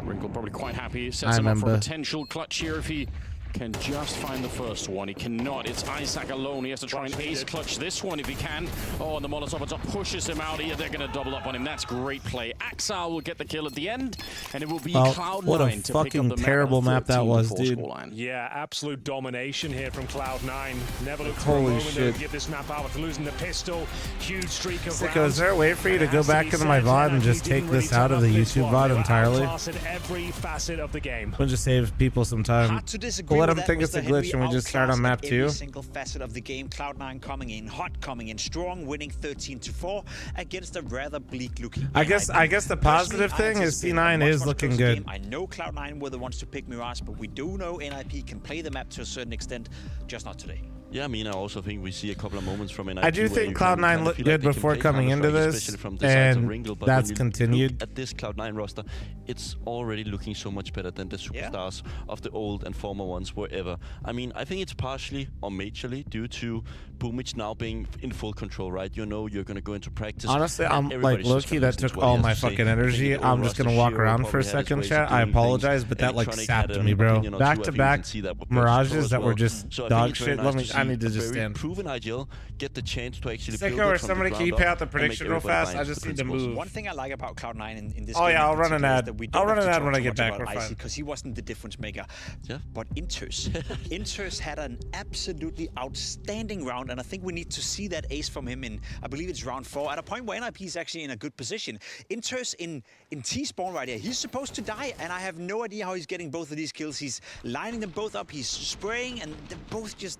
Wrinkle probably quite happy. Sets him up for a potential clutch here if he can just find the first one. He cannot. It's Isaac alone. He has to try and ace clutch this one if he can. Oh, and the Molotov on top pushes him out. They're going to double up on him. That's great play. Axar will get the kill at the end, and it will be Cloud9 what a fucking terrible map that was, dude. Yeah, absolute domination here from Cloud9. Never looked for Holy a moment shit. to give this map out after losing the pistol. Huge streak of Sicko, rounds. is there a way for you to go back into my VOD and just take this out of the YouTube VOD entirely? Every facet of the game. We'll just save people some time. We'll let them think it's a glitch and we just start on map 2. Every single facet of the game. Cloud9 coming in hot, coming in strong, winning 13-4 against a rather bleak-looking. I guess the positive thing is C9 is looking good. I know Cloud9 were the ones to pick Mirage, but we do know NiP can play the map to a certain extent, just not today. Yeah, I mean, I also think we see a couple of moments from NiP. I do think Cloud9 looked good before coming into this, and that's continued. At this Cloud9 roster, it's already looking so much better than the superstars of the old and former ones were ever. I mean, I think it's partially or majorly due to Boomich now being in full control, right? You know you're going to go into practice. Honestly, I'm like low-key, that took all my fucking energy. I'm just going to walk around for a second, chat. I apologize, but that like sapped me, bro. Back-to-back Mirages that were just dog shit. see I need to a just very stand. proven IGL get the chance to actually Sicko build or it from somebody the can you ground pay up out the and make prediction real everybody fast? buy I into just the need to principles. move. One thing I like about Cloud9 in this Oh game yeah, I'll run an ad. I'll run an ad when I get back. We're fine. Because he wasn't the difference maker. Yeah. But Inters had an absolutely outstanding round, and I think we need to see that ace from him in, I believe it's round 4, at a point where NiP is actually in a good position. Inters in T-spawn right here. He's supposed to die, and I have no idea how he's getting both of these kills. He's lining them both up, he's spraying, and they're both just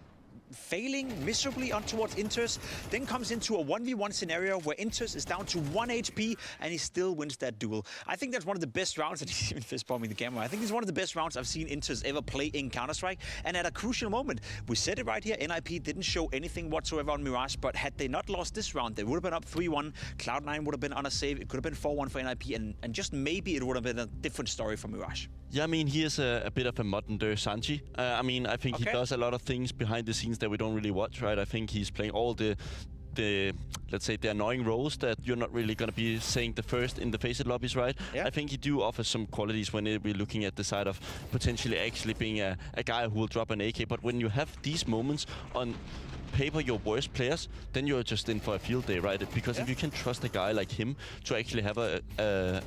failing miserably on towards Inters, then comes into a 1v1 scenario where Inters is down to 1 HP and he still wins that duel. I think that's one of the best rounds, and he's even fist-bombing the camera. I think it's one of the best rounds I've seen Inters ever play in Counter-Strike, and at a crucial moment. We said it right here, NiP didn't show anything whatsoever on Mirage, but had they not lost this round, they would have been up 3-1, Cloud9 would have been on a save, it could have been 4-1 for NiP, and just maybe it would have been a different story for Mirage. Yeah, I mean, he is a bit of a modern Sanji. I mean, I think he does a lot of things behind the scenes that we don't really watch, right? I think he's playing all the let's say, the annoying roles that you're not really going to be saying the first in the Faceit lobbies, right? Yeah. I think he do offer some qualities when we're looking at the side of potentially actually being a guy who will drop an AK. But when you have these moments on paper, your worst players, then you're just in for a field day, right? Because if you can trust a guy like him to actually have a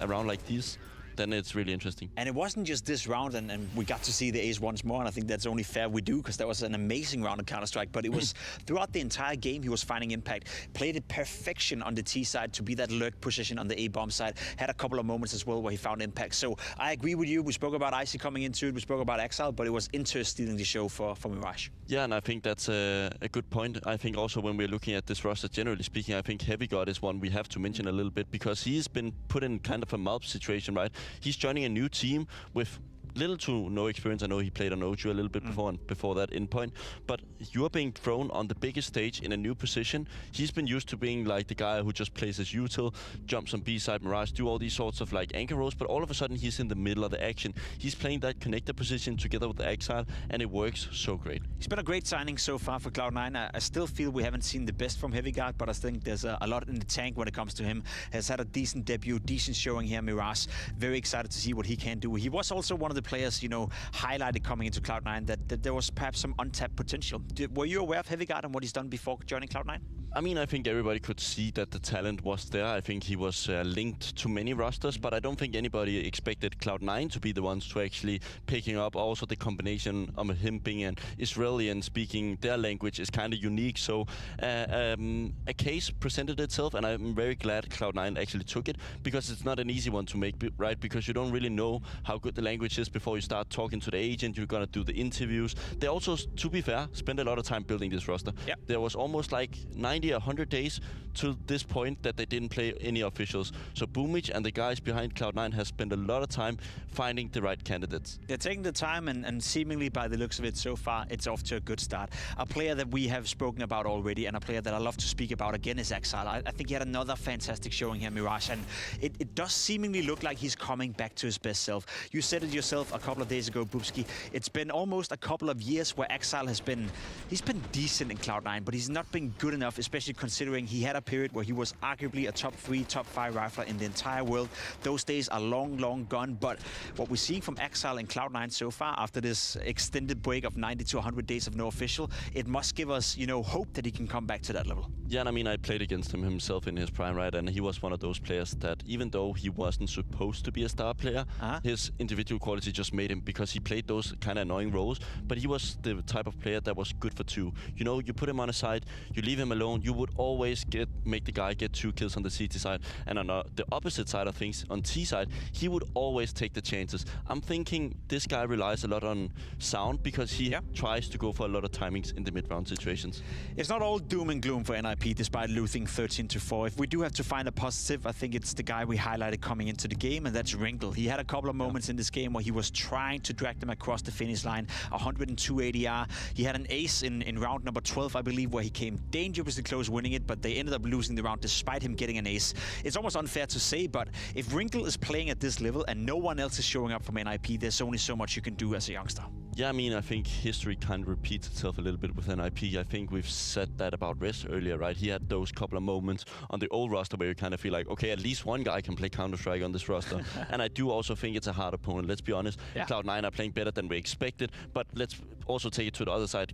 round like this, then it's really interesting. And it wasn't just this round, and we got to see the ace once more, and I think that's only fair we do, because that was an amazing round of Counter-Strike, but it was throughout the entire game he was finding impact, played it perfection on the T side to be that lurk position on the A-bomb side, had a couple of moments as well where he found impact. So I agree with you, we spoke about Icy coming into it, we spoke about Exile, but it was Inter stealing the show for Mirage. Yeah, and I think that's a good point. I think also when we're looking at this roster, generally speaking, I think Heavy God is one we have to mention a little bit, because he's been put in kind of a Malp situation, right? He's joining a new team with little to no experience. I know he played on O2 a little bit before that endpoint, but you are being thrown on the biggest stage in a new position. He's been used to being like the guy who just plays as util, jumps on B side, Mirage, do all these sorts of like anchor roles, but all of a sudden he's in the middle of the action. He's playing that connector position together with the Exile, and it works so great. It's been a great signing so far for Cloud9. I still feel we haven't seen the best from Heavy God, but I think there's a lot in the tank when it comes to him. Has had a decent debut, decent showing here, Mirage. Very excited to see what he can do. He was also one of the players, you know, highlighted coming into Cloud9 that there was perhaps some untapped potential. Were you aware of Heavy God and what he's done before joining Cloud9? I mean, I think everybody could see that the talent was there. I think he was linked to many rosters, but I don't think anybody expected Cloud9 to be the ones to actually picking up. Also, the combination of him being an Israeli and speaking their language is kind of unique. So a case presented itself, and I'm very glad Cloud9 actually took it, because it's not an easy one to make, right? Because you don't really know how good the language is before you start talking to the agent. You're gonna do the interviews. They also, to be fair, spent a lot of time building this roster. Yep. There was almost like 100 days to this point that they didn't play any officials. So Boomich and the guys behind Cloud9 has spent a lot of time finding the right candidates. They're taking the time, and seemingly by the looks of it so far, it's off to a good start. A player that we have spoken about already, and a player that I love to speak about again, is Exile. I think he had another fantastic showing here, Mirage, and it does seemingly look like he's coming back to his best self. You said it yourself a couple of days ago, Boopski. It's been almost a couple of years where Exile has been, he's been decent in Cloud9, but he's not been good enough, especially considering he had a period where he was arguably a top 3, top 5 rifler in the entire world. Those days are long, long gone, but what we're seeing from Exile and Cloud9 so far, after this extended break of 90 to 100 days of no official, it must give us, you know, hope that he can come back to that level. Yeah, and I mean, I played against him himself in his prime, right? And he was one of those players that, even though he wasn't supposed to be a star player, his individual quality just made him, because he played those kind of annoying roles, but he was the type of player that was good for 2. You know, you put him on a side, you leave him alone, you would always make the guy get 2 kills on the CT side, and on the opposite side of things, on T side, he would always take the chances. I'm thinking this guy relies a lot on sound, because he tries to go for a lot of timings in the mid-round situations. It's not all doom and gloom for NiP despite losing 13-4. If we do have to find a positive, I think it's the guy we highlighted coming into the game, and that's Ringel. He had a couple of moments in this game where he was trying to drag them across the finish line. 102 ADR. He had an ace in round number 12, I believe, where he came dangerously close winning it, but they ended up losing the round despite him getting an ace. It's almost unfair to say, but if Ringel is playing at this level and no one else is showing up from NiP, there's only so much you can do as a youngster. Yeah, I mean, I think history kind of repeats itself a little bit with NiP. I think we've said that about Riz earlier, right? He had those couple of moments on the old roster where you kind of feel like, okay, at least one guy can play Counter-Strike on this roster. And I do also think it's a hard opponent, let's be honest. Cloud9 are playing better than we expected, but let's also take it to the other side.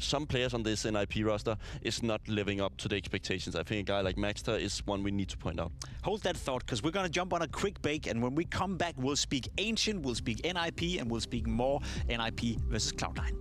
some players on this NiP roster is not living up to the expectations. I think a guy like Maxter is one we need to point out. Hold that thought, because we're going to jump on a quick break, and when we come back, we'll speak Ancient, we'll speak NiP, and we'll speak more NiP versus Cloud9.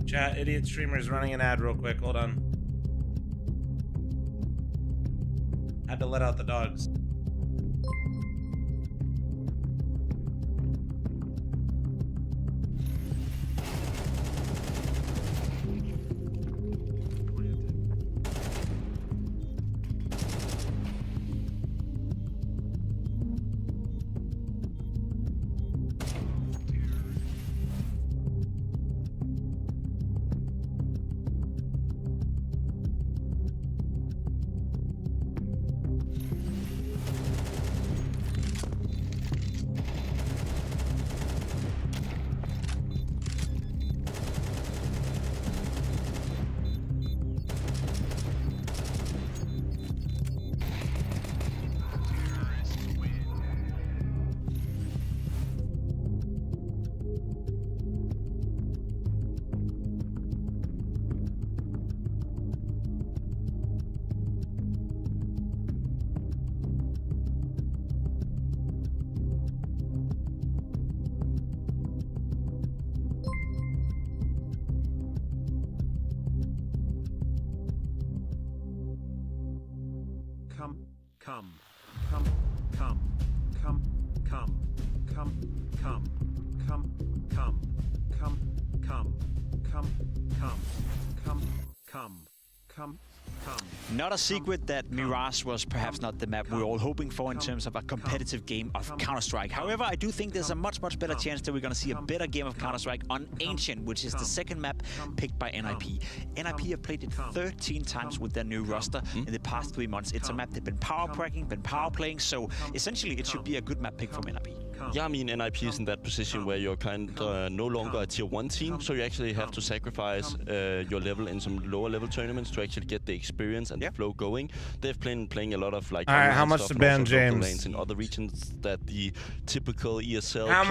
Chat, idiot streamer's running an ad real quick. Hold on. Had to let out the dogs. Not a secret that Mirage was perhaps not the map we were all hoping for in terms of a competitive game of Counter-Strike. However, I do think there's a much better chance that we're going to see a better game of Counter-Strike on Ancient, which is the second map picked by NiP. NiP have played it 13 times with their new roster in the past 3 months. It's a map they've been power packing, been power playing, so essentially it should be a good map pick from NiP. Yeah, I mean, NiP is in that position where you're kind of no longer a tier 1 team, so you actually have to sacrifice your level in some lower level tournaments to actually get the experience and the flow going. They've been playing a lot of like how much to ban James in other regions that the typical ESL how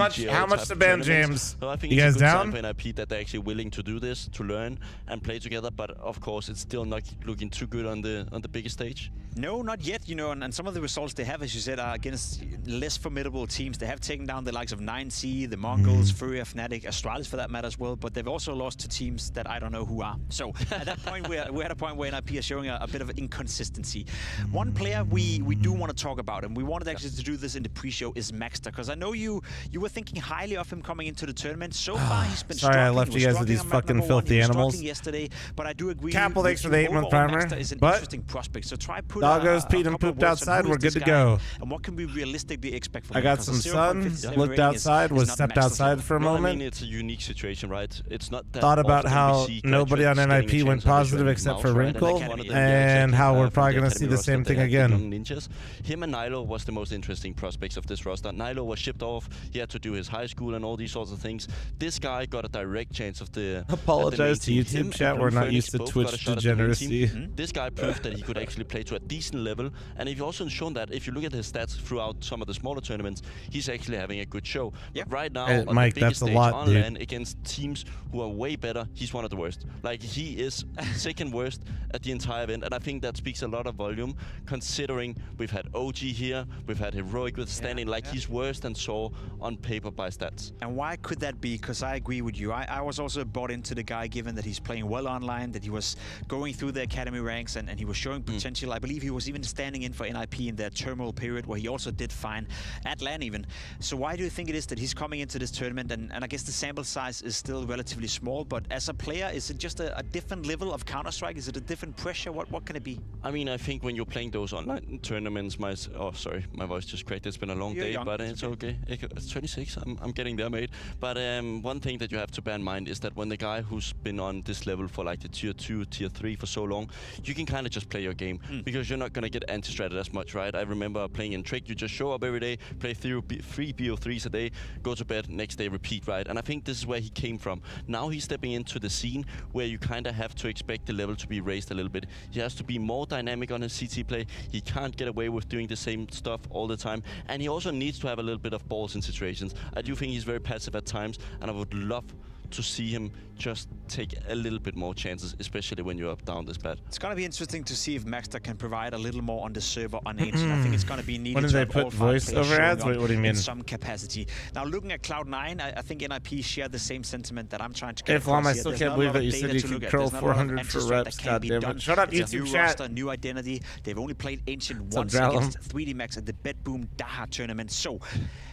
much to ban James? So I think you it's guys a good down? sign for NiP that they're actually willing to do this, to learn and play together, but of course it's still not looking too good on the biggest stage. No, not yet, you know, and some of the results they have, as you said, are against less formidable teams. They have taken down the likes of 9C, the Mongols, Furia, Fnatic, Astralis for that matter as well, but they've also lost to teams that I don't know who are. So at that point, we're at a point where NiP is showing a bit of inconsistency. One player we do want to talk about, and we wanted actually to do this in the pre-show, is Maxter, because I know you were thinking highly of him coming into the tournament. So far, he's been Sorry, I left you guys with these fucking filthy animals. Yesterday, but I do agree. Capel, thanks for the 8-month primer. Maxter is an but interesting prospect, so try put doggos peed and pooped outside. We're good to go. And what can we realistically expect from I him? got some subs. done, looked outside, was stepped outside for a moment. I mean, it's a unique situation, right? It's not that thought about how nobody on NiP went positive except for Wrinkle, and how we're probably going to see the same thing again. Ninjas. Him and Nilo was the most interesting prospects of this roster. Nilo was shipped off. He had to do his high school and all these sorts of things. This guy got a direct chance of the. Apologize to YouTube chat. We're not used to Twitch degeneracy. This guy proved that he could actually play to a decent level, and he's also shown that if you look at his stats throughout some of the smaller tournaments, he's actually having a good show. But right now, on Mike, the that's biggest a stage lot, on dude. LAN against teams who are way better, he's one of the worst. Like, he is second worst at the entire event, and I think that speaks a lot of volume, considering we've had OG here, we've had Heroic withstanding, he's worse than Saw on paper by stats. And why could that be? Because I agree with you. I was also bought into the guy, given that he's playing well online, that he was going through the academy ranks, and he was showing potential. I believe he was even standing in for NiP in their turmoil period, where he also did fine at LAN even. So why do you think it is that he's coming into this tournament? And I guess the sample size is still relatively small, but as a player, is it just a different level of Counter-Strike? Is it a different pressure? What can it be? I mean, I think when you're playing those online tournaments, my voice just cracked. It's been a long day, but it's okay. It's 26. I'm getting there, mate. But one thing that you have to bear in mind is that when the guy who's been on this level for like the tier 2, tier 3 for so long, you can kind of just play your game because you're not going to get anti-stratted as much, right? I remember playing in Trick, you just show up every day, play 3 BO3s a day, go to bed, next day repeat, right? And I think this is where he came from. Now he's stepping into the scene where you kind of have to expect the level to be raised a little bit. He has to be more dynamic on his CT play. He can't get away with doing the same stuff all the time. And he also needs to have a little bit of balls in situations. I do think he's very passive at times, and I would love to see him just take a little bit more chances, especially when you're up down this bad. It's going to be interesting to see if Maxter can provide a little more on the server on Ancient. I think it's going to be needed. When did they put voice over ads? Wait, what do you mean? In some capacity. Now, looking at Cloud9, I think NiP share the same sentiment that I'm trying to get Hey, Flom, I still can't believe that you said you could curl 400 for reps. Goddammit. Shut up, YouTube new chat. Roster, new identity. They've only played Ancient once against 3D Max at the Bedboom Daha tournament. So,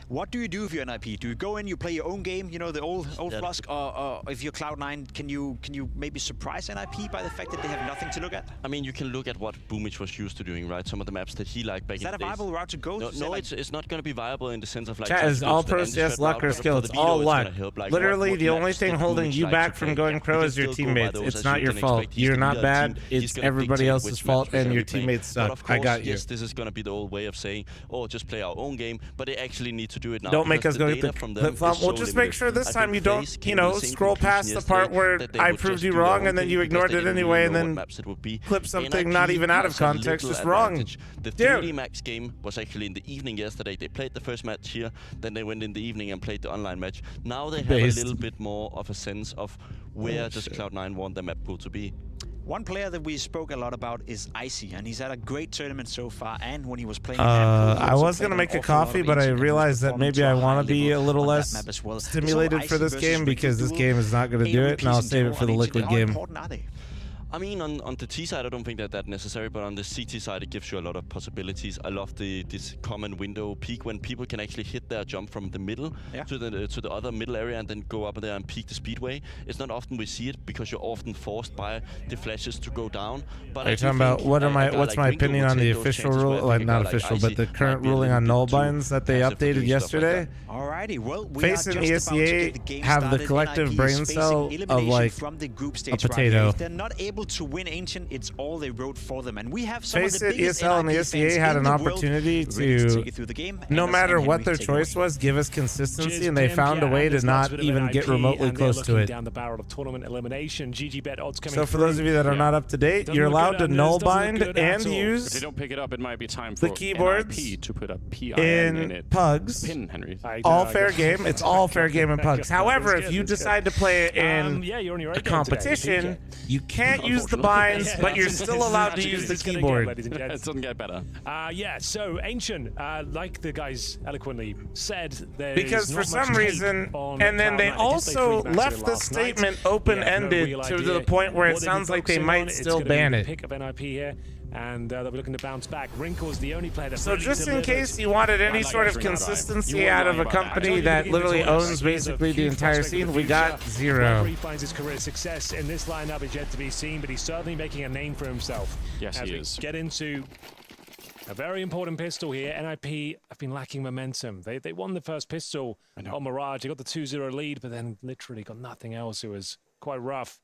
what do you do if you're NiP? Do you go in, you play your own game, you know, the old Flusk, or if you're Cloud9, can you maybe surprise NiP by the fact that they have nothing to look at? I mean, you can look at what Boomich was used to doing, right? Some of the maps that he liked back in the days. Is that a viable route to go? No, it's not going to be viable in the sense of like. Chat is all pro CS luck or skill. It's all luck. Literally, the only thing holding you back from going pro is your teammates. It's not your fault. You're not bad. It's everybody else's fault, and your teammates suck. I got you. Yes, this is going to be the old way of saying, oh, just play our own game, but they actually need to do it now. Don't make us go get the flip flop. Well, just make sure this time you don't, you know, scroll past the part where I proved you wrong and then you ignored it anyway and then clip something not even out of context, just wrong. The 3D Max game was actually in the evening yesterday. They played the first match here, then they went in the evening and played the online match. Now they have a little bit more of a sense of where does Cloud9 want their map pool to be. One player that we spoke a lot about is Icy, and he's had a great tournament so far. And when he was playing, I was gonna make a coffee, but I realized that maybe I want to be a little less stimulated for this game because this game is not gonna do it, and I'll save it for the Liquid game. I mean, on the T side, I don't think that necessary, but on the CT side, it gives you a lot of possibilities. I love this common window peak when people can actually hit their jump from the middle to the other middle area and then go up there and peak the speedway. It's not often we see it because you're often forced by the flashes to go down. But are you talking about what's my opinion on the official rule? Like not official, but the current ruling on null binds that they updated yesterday? Alrighty, well, FaZe and ESEA have the collective brain cell of like a potato. If they're not able to win Ancient, it's all they wrote for them, and we have some of the biggest ESL and ESEA had an opportunity to, no matter what their choice was, give us consistency, and they found a way to not even get remotely close to it. Down the barrel of tournament elimination. GG bet odds coming so for those of you that are not up to date, you're allowed to null bind and use if they don't pick it up, it might be time the for keyboards NiP to put a PIN in it. Pugs. Pin, Henry. All fair game. It's all fair game in Pugs. However, if you decide to play it in a competition, you can't use the binds, but you're still allowed to use the keyboard. It doesn't get better. Yeah, so Ancient, like the guys eloquently said, because for some reason, and then they also left the statement open-ended to the point where it sounds like they might still ban it. Pick up NiP here. And they'll be looking to bounce back. Wrinkle's the only player that so just in case you wanted any sort of consistency out of a company that literally owns basically the entire scene, we got zero. Whether he finds his career success in this lineup is yet to be seen, but he's certainly making a name for himself. Yes, he is. Get into A very important pistol here. NiP have been lacking momentum. They won the first pistol on Mirage. They got the 2-0 lead, but then literally got nothing else. It was quite rough.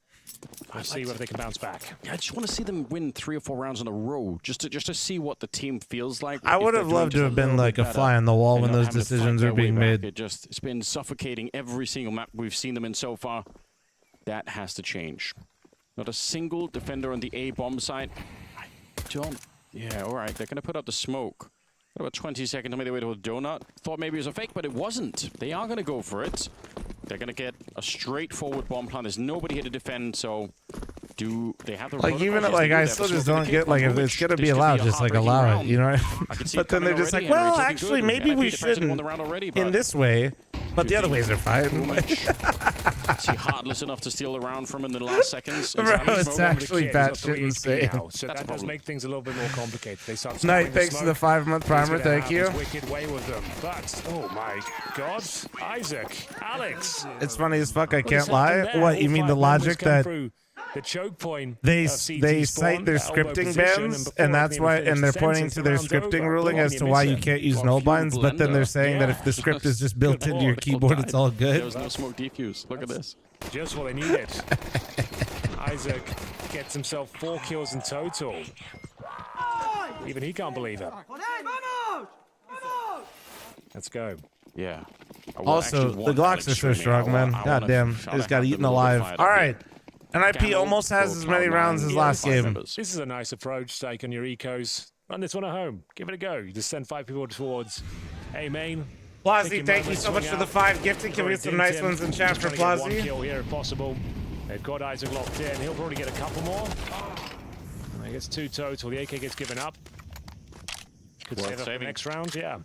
We'll see whether they can bounce back. I just want to see them win 3 or 4 rounds in a row, just to see what the team feels like. I would have loved to have been like a fly on the wall when those decisions are being made. It's been suffocating every single map we've seen them in so far. That has to change. Not a single defender on the A bomb site. Yeah, all right. They're going to put up the smoke. Got about 20 seconds to make their way to a donut. Thought maybe it was a fake, but it wasn't. They are going to go for it. They're going to get a straightforward bomb plant. There's nobody here to defend, so do they have the like even like I still just don't get like if it's going to be allowed, just like allow it, you know? But then they're just like, well, actually, maybe we shouldn't in this way, but the other ways are fine. Is he heartless enough to steal the round from in the last seconds? Bro, it's actually batshit insane. So that does make things a little bit more complicated. They start NiP, thanks for the 5-month primer. Thank you. Wicked way with them, but oh my God, Isaac, Alex. It's funny as fuck. I can't lie. What you mean the logic that the choke point they cite their scripting bans, and that's why, and they're pointing to their scripting ruling as to why you can't use null binds, but then they're saying that if the script is just built into your keyboard, it's all good. There was no smoke defuse. Look at this. Just what they needed. Isaac gets himself 4 kills in total. Even he can't believe it. Let's go. Yeah. Also, the Glocks are so strong, man. God damn, they just got eaten alive. All right. NiP almost has as many rounds as last game. This is a nice approach. Take on your ecos. Run this one at home. Give it a go. You just send 5 people towards A main. Plazzy, thank you so much for the 5 gifting. Can we get some nice ones in chat for Plazzy? 1 kill here if possible. They've got Isaac locked in. He'll probably get a couple more. And he gets 2 total. The AK gets given up. Could save up the next round, yeah.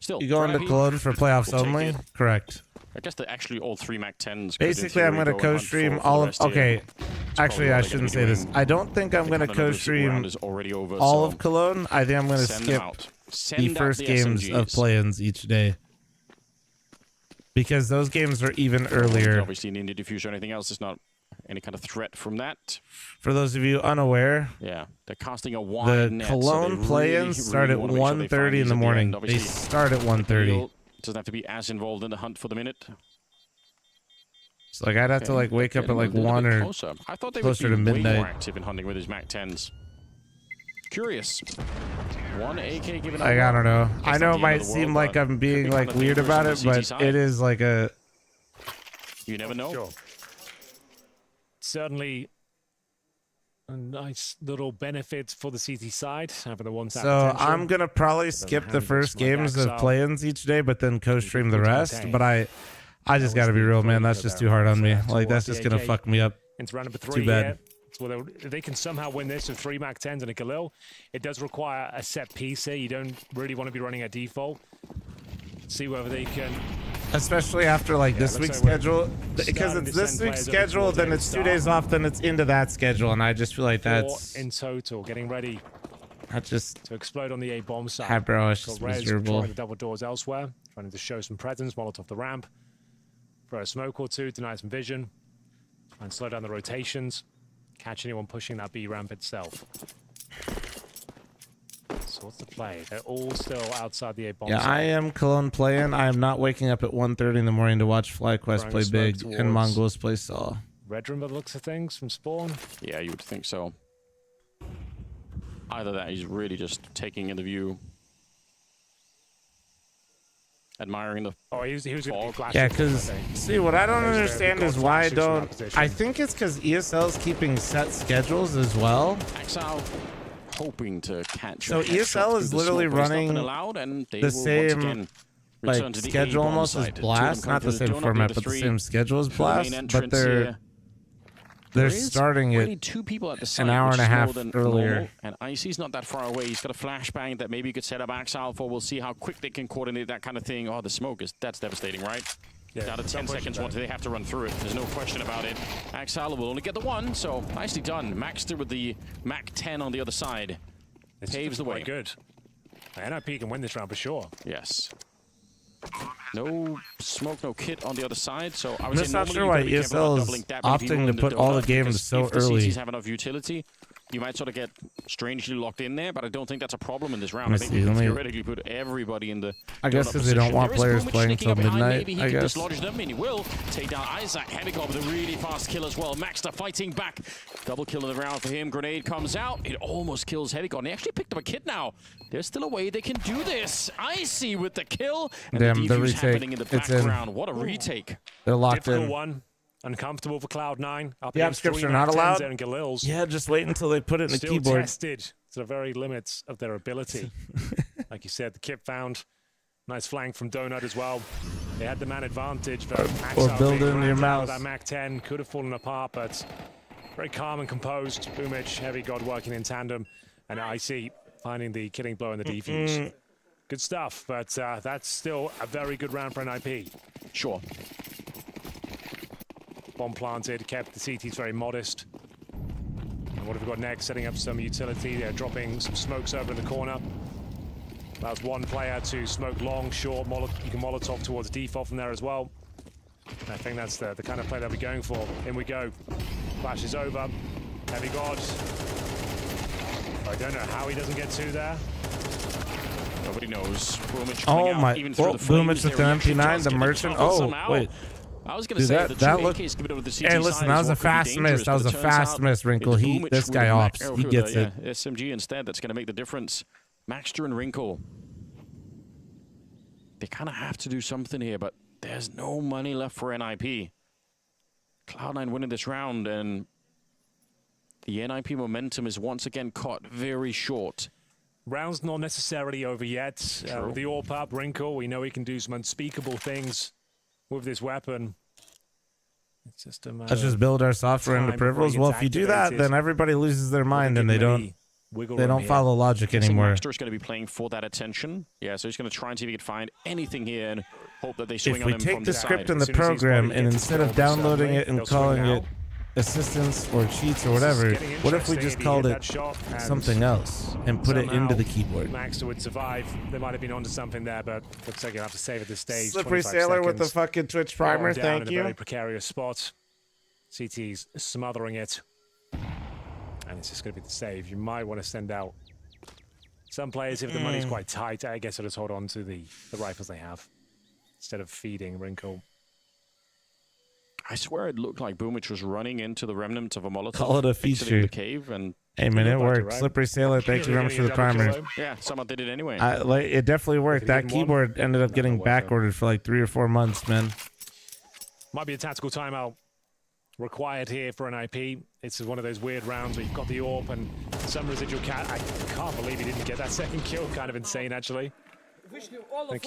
Still, you going to Cologne for playoffs only? Correct. I guess they're actually all 3 MAC-10s. Basically, I'm going to co-stream all of... Okay, actually, I shouldn't say this. I don't think I'm going to co-stream all of Cologne. I think I'm going to skip the first games of play-ins each day. Because those games are even earlier. Obviously, in Indie Diffuse or anything else, it's not any kind of threat from that. For those of you unaware, yeah, they're casting a wide net. The Cologne play-ins start at 1:30 in the morning. They start at 1:30. Doesn't have to be as involved in the hunt for the minute. So like I'd have to like wake up at like 1 or I thought they closer would to be midnight. way more active in hunting with his MAC-10s. Curious. 1 AK given up. Like, I don't know. I know it might seem like I'm being like weird about it, but it is like a... You never know. Sure. Certainly a nice little benefit for the CT side, having the one. So I'm going to probably skip the first games of play-ins each day, but then co-stream the rest. But I just got to be real, man. That's just too hard on me. Like, that's just going to fuck me up. Into round number 3 too bad. Well, they can somehow win this with 3 MAC-10s and a Khalil. It does require a set piece here. You don't really want to be running a default. See whether they can... Especially after like this week's schedule. Because it's this week's schedule, then it's 2 days off, then it's into that schedule. And I just feel like that's... 4 in total, getting ready to explode on the A bomb side. Hi, bro. It's just miserable. Trying to double doors elsewhere. Trying to show some presence, Molotov the ramp. Throw a smoke or 2, deny some vision. Try and slow down the rotations. Catch anyone pushing that B ramp itself. So what's the play? They're all still outside the A bomb. Yeah, I am Cologne playing. I am not waking up at 1:30 in the morning to watch FlyQuest play big and Mongols play Saw. Red room by the looks of things from Spawn. Yeah, you would think so. Either that, he's really just taking in the view. Admiring the he was yeah, because see what I don't understand is why I don't. I think it's because ESL's keeping set schedules as well. Exile hoping to catch. So ESL is literally running the same like schedule almost as Blast, not the same format, but the same schedule as Blast. But they're starting it 2 people at the site, an hour and a half earlier. Normal, and Icy's not that far away. He's got a flashbang that maybe you could set up Axal for. We'll see how quick they can coordinate that kind of thing. Oh, the smoke that's devastating, right? Yeah, down to 10 seconds once they have to run through it. There's no question about it. Axal will only get the 1, so nicely done. Maxter with the MAC-10 on the other side. It paves the way. Good. NiP can win this round for sure. Yes. No smoke, no kit on the other side. So I I'm just not sure why ESL is opting to put all the games so early. Have enough utility. you might sort of get strangely locked in there, but I don't think that's a problem in this round. I think see, you can theoretically put everybody in the I guess because they don't want players playing till midnight, Maybe he I can guess. dislodge them, and he will take down Isaac. Heavy God with a really fast kill as well. Maxter fighting back. Double kill in the round for him. Grenade comes out. It almost kills Heavy God. And he actually picked up a kid now. There's still a way they can do this. Icy with the kill. And Damn, the the defuse retake. happening in the It's in. background. What a retake. They're locked Difficult in. one. Uncomfortable for Cloud9. The upscripts are not allowed. And Galil's. Yeah, just wait until they put it in the Still keyboard. tested to the very limits of their ability. Like you said, the kip found. Nice flank from Donut as well. They had the man advantage, but Or build it into your mouse. That Mac 10 could have fallen apart, but very calm and composed. Boomich, Heavy God working in tandem, and Icy finding the killing blow in the defuse. Good stuff, but that's still a very good round for NiP. Sure. Bomb planted, kept the CTs very modest. And what have we got next? Setting up some utility. They're dropping some smokes over in the corner. Allows one player to smoke long, short. You can Molotov towards default from there as well. And I think that's the kind of play they'll be going for. In we go. Flash is over. Heavy God. I don't know how he doesn't get two there. Nobody knows. Boomich Oh out, my! even Oh, through the flames Boomich with the there. He actually MP9, does the get merchant. trouble Oh, somehow. wait. I was going to say that that looked. AKs given over the CT Hey, listen, that was a fast miss. That was a fast miss, Wrinkle. This guy ops. He gets it. SMG instead. That's going to make the difference. Maxter and Wrinkle. They kind of have to do something here, but there's no money left for NiP. Cloud9 winning this round, and the NiP momentum is once again caught very short. Round's not necessarily over yet. With the AWP up, Wrinkle, we know he can do some unspeakable things with this weapon. It's just a matter Let's just build our software into peripherals. Well, if you do that, then everybody loses their mind and they don't follow logic anymore. Maxter is going to be playing for that attention. Yeah, so he's going to try and see if he can find anything here and hope that they swing on him from the side. If we take the script in the program and instead of downloading it and calling it assistance or cheats or whatever, what if we just called it something else and put it into the keyboard? Maxter would survive. They might have been onto something there, but looks like you'll have to save at this stage. Slippery Sailor with the fucking Twitch primer, thank you. In a very precarious spot. CT's smothering it. And it's just going to be the save. You might want to send out some players if the money's quite tight. I guess I'll just hold on to the rifles they have instead of feeding Wrinkle. I swear it looked like Boomich was running into the remnant of a Molotov. Call it a feature. The cave and hey man, it worked. Right? Slippery Sailor, thank you very much for the primer. Yeah, someone did it anyway. It definitely worked. That keyboard ended up getting backordered for like 3 or 4 months, man. Might be a tactical timeout required here for NiP. It's one of those weird rounds where you've got the AWP and some residual cat. I can't believe he didn't get that second kill. Kind of insane, actually. I think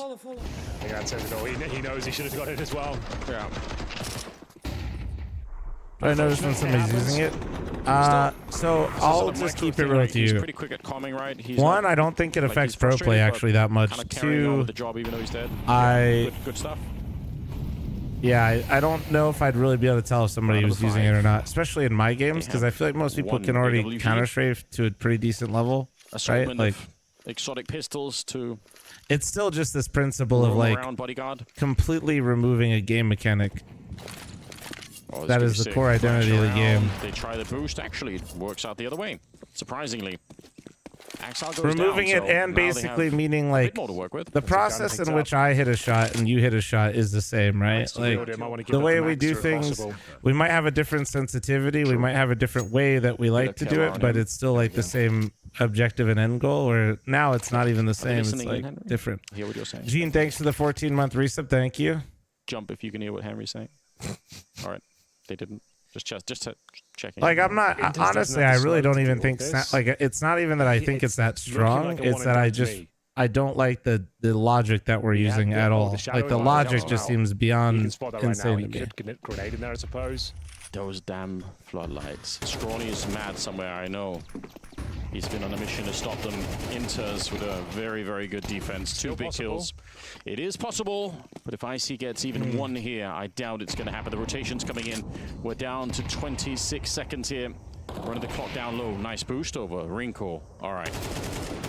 that says it all. He knows he should have got it as well. Yeah. I noticed when somebody's using it. So I'll just keep it real with you. He's pretty quick at calming, right? One, I don't think it affects pro play actually that much. Two, the job even though he's dead. Good stuff. Yeah, I don't know if I'd really be able to tell if somebody was using it or not, especially in my games, because I feel like most people can already counter-strafe to a pretty decent level, right? Like exotic pistols to. It's still just this principle of like completely removing a game mechanic. Oh, that is the core identity of the game. They try the boost. Actually, it works out the other way. Surprisingly. Removing it and basically meaning like the process in which I hit a shot and you hit a shot is the same, right? Like the way we do things, we might have a different sensitivity, we might have a different way that we like to do it, but it's still like the same objective and end goal. Or now it's not even the same; it's like different. Hear what you're saying. Gene, thanks for the 14-month resub. Thank you. Jump if you can hear what Henry's saying. All right, they didn't. Just checking. Like I'm not honestly. I really don't even think like it's not even that I think it's that strong. It's that I don't like the logic that we're using at all. Like the logic just seems beyond insane to me. Grenade in there, I suppose. Those damn floodlights. Scrawny is mad somewhere. I know. He's been on a mission to stop them. Inters with a very, very good defense. 2 big kills. It is possible, but if IC gets even one here, I doubt it's going to happen. The rotation's coming in. We're down to 26 seconds here. Running the clock down low. Nice boost over Wrinkle. All right.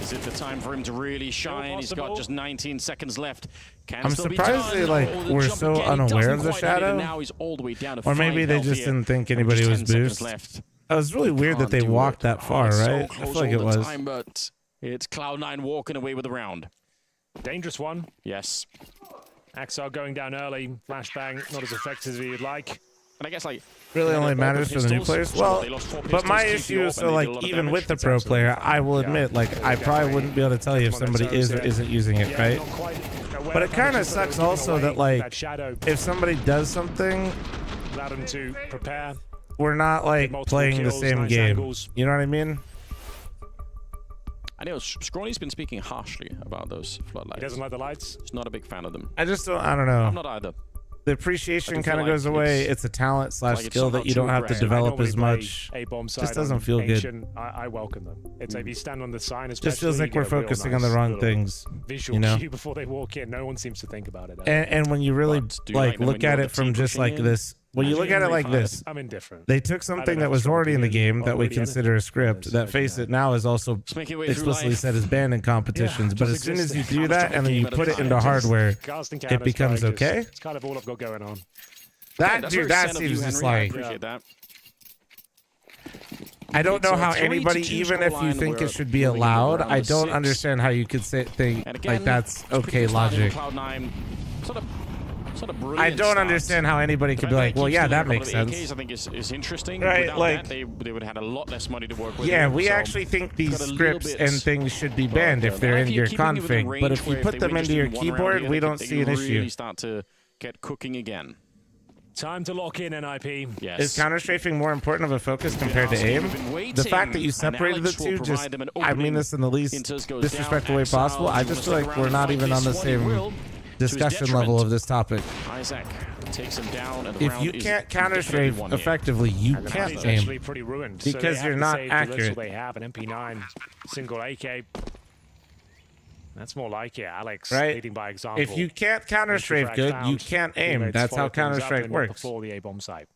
Is it the time for him to really shine? He's got just 19 seconds left. I'm surprised they like were so unaware of the shadow. Now he's all the way down to or maybe they just didn't think anybody was boost. It was really weird that they walked that far, right? So I feel like it was. time, but it's Cloud9 walking away with the round. Dangerous one. Yes. Axar going down early. Flashbang, not as effective as you'd like. And I guess, like, really only matters for the new players. Well, but my issue is, so like, even with the pro player, I will admit, like, I probably wouldn't be able to tell you if somebody is or isn't using it, right? But it kind of sucks also that, like, if somebody does something, allow them to prepare. We're not like playing the same game. You know what I mean? I know Scrawny's been speaking harshly about those floodlights. He doesn't like the lights. He's not a big fan of them. I just don't. I don't know. I'm not either. The appreciation kind of goes away. It's a talent / skill that you don't have to develop as much. Just doesn't feel good. I welcome them. It's if you stand on the sign, just feels like we're focusing on the wrong things. Visual cue before they walk in. No one seems to think about it. And when you really like look at it from just like this. When you look at it like this, I'm indifferent. They took something that was already in the game that we consider a script that, face it, now is also explicitly said as banned in competitions. But as soon as you do that and then you put it into hardware, it becomes okay. It's kind of all I've got going on. That dude, that seems just like. I don't know how anybody, even if you think it should be allowed, I don't understand how you could say think like that's okay logic. I don't understand how anybody could be like, well, yeah, that makes sense. I think is interesting. Right, Without like, that, they would have had a lot less money to work with. Yeah, we actually think these scripts and things should be banned if they're in your config. But if you put them into your keyboard, we don't see an issue. Start to get cooking again. Time to lock in, NiP. Yes. Is counter-strafing more important of a focus compared to aim? The fact that you separated the two, just, I mean this in the least disrespectful way possible, I just feel like we're not even on the same discussion level of this topic. Isaac takes him down, and the if you can't counter-strafe effectively, you can't aim actually pretty ruined, because so you're not accurate. They have an MP9 single AK. That's more like it, Alex. Right? Leading by example. If you can't counter-strafe good, you can't aim. That's how counter-strike works. Before the A-bomb site.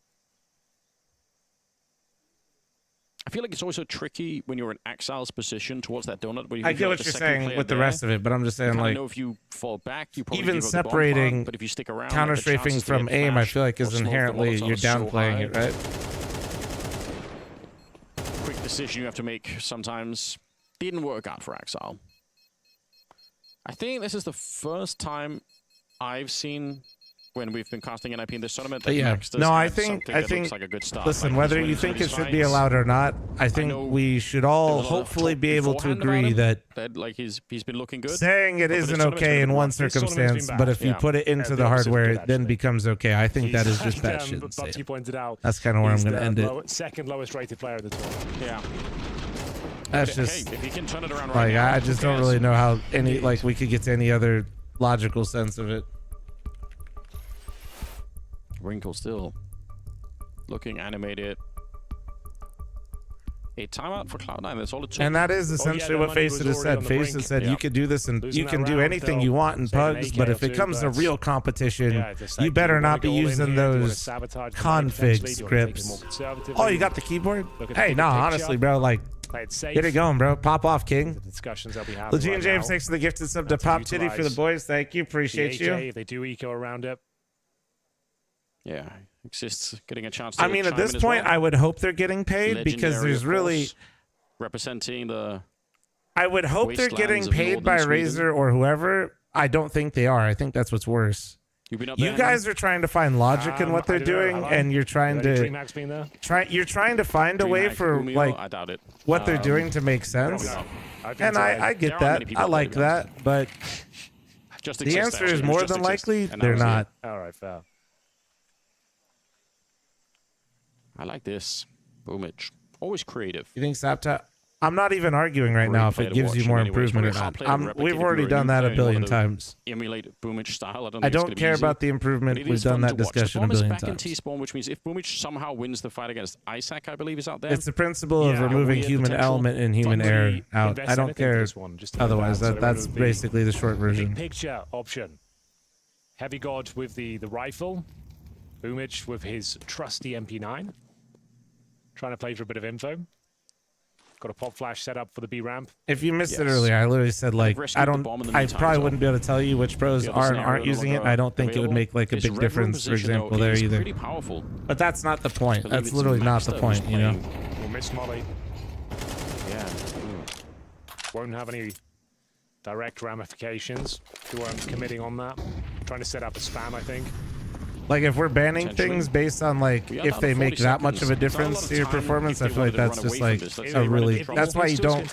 I feel like it's also tricky when you're in Axile's position towards that donut. Where you I get what you're saying with the rest of it, but I'm just saying, like, know if you fall back, you probably even separating but if you stick around, counter-strafing from aim, I feel like is inherently you're downplaying it, right? Quick decision you have to make sometimes. Didn't work out for Axile. I think this is the first time I've seen when we've been casting NiP in this tournament. Yeah, no, I think like a good start. Listen, whether you think it should be allowed or not, I think we should all hopefully be able to agree that like he's been looking good. Saying it isn't okay in one circumstance, but if you put it into the hardware, it then becomes okay. I think that is just that shit. That's kind of where I'm going to end it. Second lowest rated player of the tournament. Yeah. That's just if he can turn it around like right now, I just don't really know how any we could get to any other logical sense of it. Wrinkle still looking animated. A timeout for Cloud9. That's all it took. And that is essentially what Faceit has said. Faceit said you could do this and you can do anything you want in pugs, but if it comes to real competition, you better not be using those config scripts. Oh, you got the keyboard? Hey, no, honestly, bro, like, get it going, bro. Pop off, King. Legion James, thanks for the gifted sub to Pop Titty for the boys. Thank you. Appreciate you. If they do eco around it. Yeah, exists getting a chance to I mean, at this point, I would hope they're getting paid because there's really representing the. I would hope they're getting paid by Razor or whoever. I don't think they are. I think that's what's worse. You guys are trying to find logic in what they're doing, and you're trying to You're trying to find a way for like what they're doing to make sense. And I get that. I like that, but the answer is more than likely they're not. All right, fair. I like this. Boomage. Always creative. You think Sapta? I'm not even arguing right now if it gives you more improvement or not. We've already done that a billion times. Emulate Boomage style. I don't care about the improvement. We've done that discussion a billion times. T-spawn, which means if Boomage somehow wins the fight against Isaac, I believe is out there. It's the principle of removing human element and human error out. I don't care otherwise. That's basically the short version. Picture option. Heavy God with the rifle. Boomage with his trusty MP9. Trying to play for a bit of info. Got a pop flash set up for the B ramp. If you missed it earlier, I literally said like I probably wouldn't be able to tell you which pros are and aren't using it. I don't think it would make like a big difference, for example, there either. But that's not the point. That's literally not the point, you know. missed molly. Yeah. Won't have any direct ramifications to committing on that. Trying to set up a spam, I think. Like, if we're banning things based on, like, if they make that much of a difference to your performance, I feel like that's just, like, a really... That's why you don't,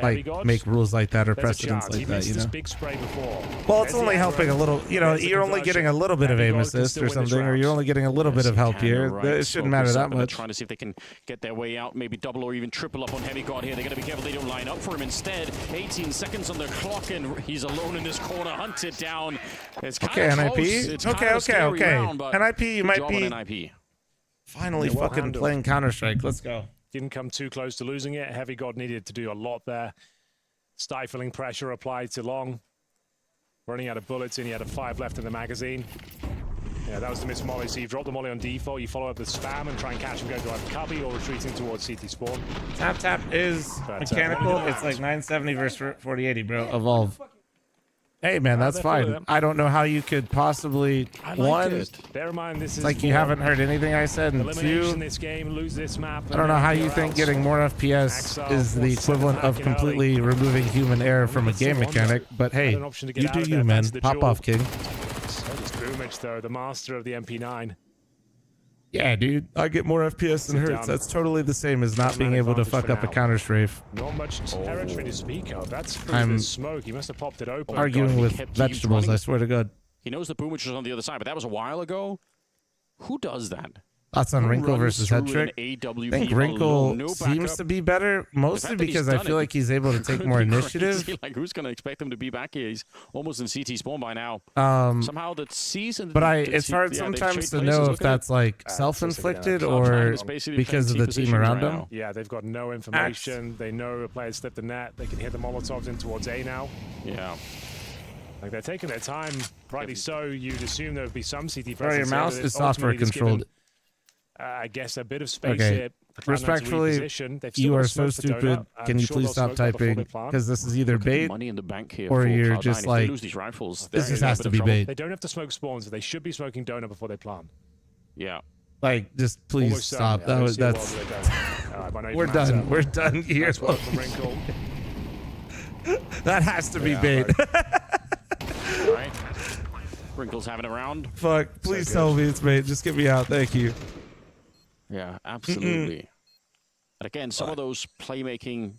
like, make rules like that or precedents like that, you know? Well, it's only helping a little, you know, you're only getting a little bit of aim assist or something, or you're only getting a little bit of help here. It shouldn't matter that much. Trying to see if they can get their way out, maybe double or even triple up on Heavy God here. They're going to be careful they don't line up for him instead. 18 seconds on the clock, and he's alone in this corner, hunted down. It's kind of close. Okay. NiP, you might be NiP. finally fucking playing Counter-Strike. Let's go. Didn't come too close to losing it. Heavy God needed to do a lot there. Stifling pressure applied to Long. Running out of bullets, and he had a 5 left in the magazine. Yeah, that was the miss molly. So you drop the molly on default, you follow up with spam and try and catch him go to either cubby or retreating towards CT spawn. Tap is mechanical. It's like 970 versus 4080, bro. Evolve. Hey, man, that's fine. I don't know how you could possibly, one, bear in mind, this is like you haven't heard anything I said, and two, this game, lose this map, I don't know how you think getting more FPS is the equivalent of completely removing human error from a game mechanic, but hey, you do you, man. Pop off, King. Boomage, though, the master of the MP9. Yeah, dude, I get more FPS than Hurts. That's totally the same as not being able to fuck up a counter strafe. Not much territory to speak of. That's through the smoke. He must have popped it open. Arguing with vegetables, I swear to God. He knows the Boomage is on the other side, but that was a while ago. Who does that? Thoughts on Wrinkle versus Head Trick? I think Wrinkle seems to be better, mostly because I feel like he's able to take more initiative. Like, who's going to expect him to be back here? He's almost in CT spawn by now. Somehow the season... But it's hard sometimes to know if that's like self-inflicted or because of the team around him. Yeah, they've got no information. They know a player slipped the net. They can hit the Molotovs in towards A now. Yeah. Like, they're taking their time, rightly so. You'd assume there would be some CT presence. Bro, your mouse is software controlled. I guess a bit of space here. Respectfully, you are so stupid. Can you please stop typing? Because this is either bait or you're just like, this just has to be bait. They don't have to smoke spawns, so they should be smoking donut before they plant. Yeah. Like, just please stop. That's. We're done. We're done here. That has to be bait. All right. Wrinkle's having a round. Fuck. Please tell me it's bait. Just get me out. Thank you. Yeah, absolutely. And again, some of those playmaking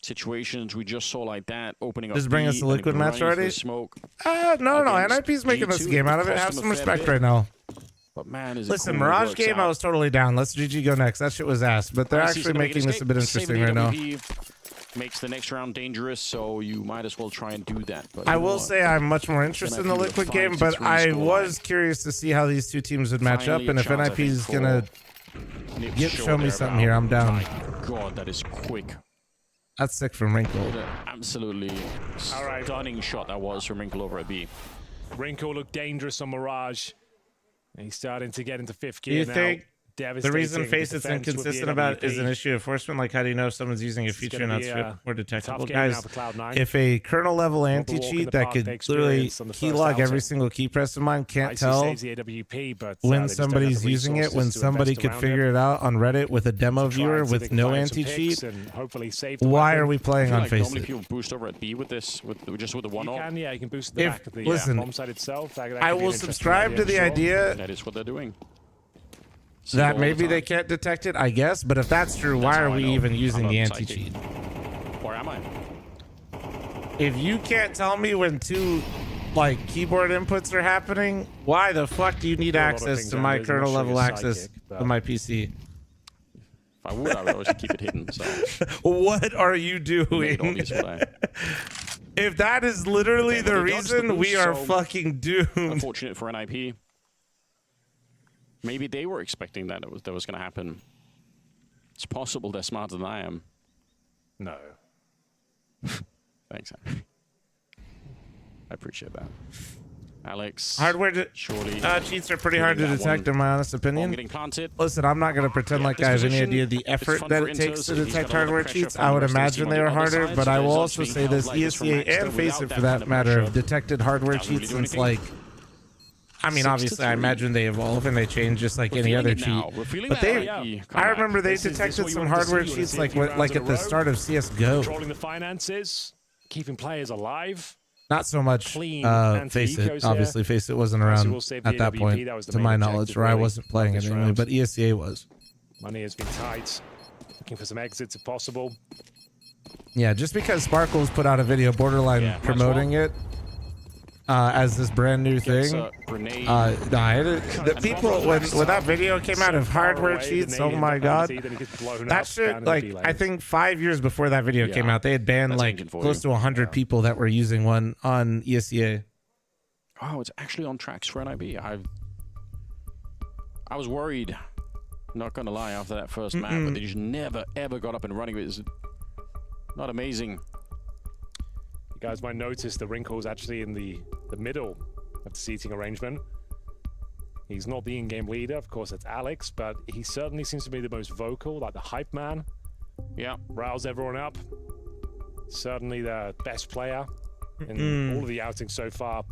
situations we just saw like that, opening up. Just bring us a liquid match already? Smoke. No. NiP's making this game out of it. Have some respect right now. But man, listen, Mirage game, I was totally down. Let's GG go next. That shit was ass. But they're actually making this a bit interesting right now. Makes the next round dangerous, so you might as well try and do that. But I will say I'm much more interested in the liquid game, but I was curious to see how these two teams would match up, and if NiP is gonna show me something here, I'm down. God, that is quick. That's sick from Wrinkle. Absolutely stunning shot that was from Wrinkle over at B. Wrinkle looked dangerous on Mirage. He's starting to get into 5th gear now. Think the reason Facet's inconsistent about it is an issue of enforcement? Like, how do you know if someone's using a feature not stripped or detectable? Guys, if a kernel level anti-cheat that could literally keylog every single key press of mine can't tell when somebody's using it, when somebody could figure it out on Reddit with a demo viewer with no anti-cheat, why are we playing on Facet? Normally people boost over at B with this, just with the one-off. Yeah, you can boost the back of the bomb site itself. I will subscribe to the idea that is what they're doing. That maybe they can't detect it, I guess, but if that's true, why are we even using the anti-cheat? Where am I? If you can't tell me when two, like, keyboard inputs are happening, why the fuck do you need access to my kernel level access to my PC? If I would, I would always keep it hidden. So. What are you doing? If that is literally the reason, we are fucking doomed. Unfortunate for NiP. Maybe they were expecting that was going to happen. It's possible they're smarter than I am. No. Thanks, I appreciate that. Alex. Hardware surely cheats are pretty hard to detect, in my honest opinion. Getting planted. Listen, I'm not going to pretend like I have any idea the effort that it takes to detect hardware cheats. I would imagine they are harder, but I will also say this: ESCA and Faceit, for that matter, have detected hardware cheats since, like, I mean, obviously, I imagine they evolve and they change just like any other cheat. But I remember they detected some hardware cheats like at the start of CS:GO. Controlling the finances, keeping players alive. Not so much Face It. Obviously, Face It wasn't around at that point, to my knowledge, or I wasn't playing it anyway, but ESEA was. Money has been tight. Looking for some exits if possible. Yeah, just because Sparkles put out a video borderline promoting it as this brand new thing. The people, when that video came out of hardware cheats, oh my god. That shit, like, I think 5 years before that video came out, they had banned like close to 100 people that were using one on ESEA. Oh, it's actually on tracks for NiP. I was worried, not gonna lie, after that first map, but they just never ever got up and running. It was not amazing. You guys might notice the wrinkles actually in the middle of the seating arrangement. He's not the in-game leader, of course, that's Alex, but he certainly seems to be the most vocal, like the hype man. Yeah. Rouse everyone up. Certainly the best player in all of the outings so far.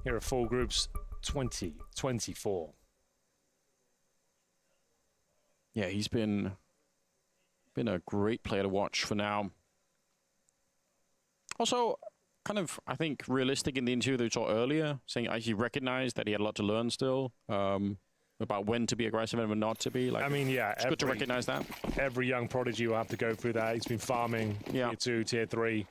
Here are full groups 20-24. Yeah, he's been a great player to watch for now. Also, kind of, I think, realistic in the interview that we saw earlier, saying he recognized that he had a lot to learn still about when to be aggressive and when not to be. Like, I mean, yeah, it's good to recognize that. Every young prodigy will have to go through that. He's been farming tier 2, tier 3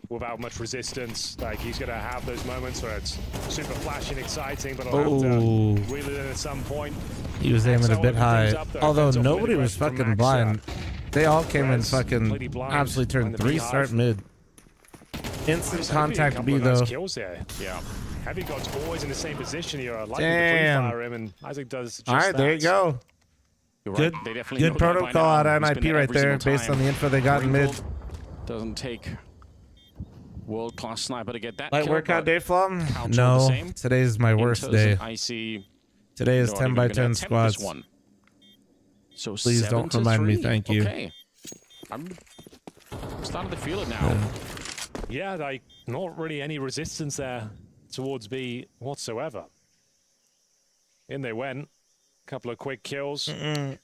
without much resistance. Like, he's going to have those moments where it's super flashy and exciting, but he'll have to reel it in at some point. He was aiming a bit high. Although nobody was fucking blind. They all came in fucking absolutely turned 3 start mid. Instant contact B though. Yeah. Heavy God's always in the same position here. I like to pre-fire him, and Isaac does just Alright, there you go. Good, good protocol out of NiP right there, based on the info they got in mid. Doesn't take world-class sniper to get that Light kill, workout day, Flom? No, today's my worst day. Today is 10 by 10 squads. So please don't remind me, thank you. Okay. I'm starting to feel it now. Yeah, like, not really any resistance there towards B whatsoever. In they went. Couple of quick kills. Oh,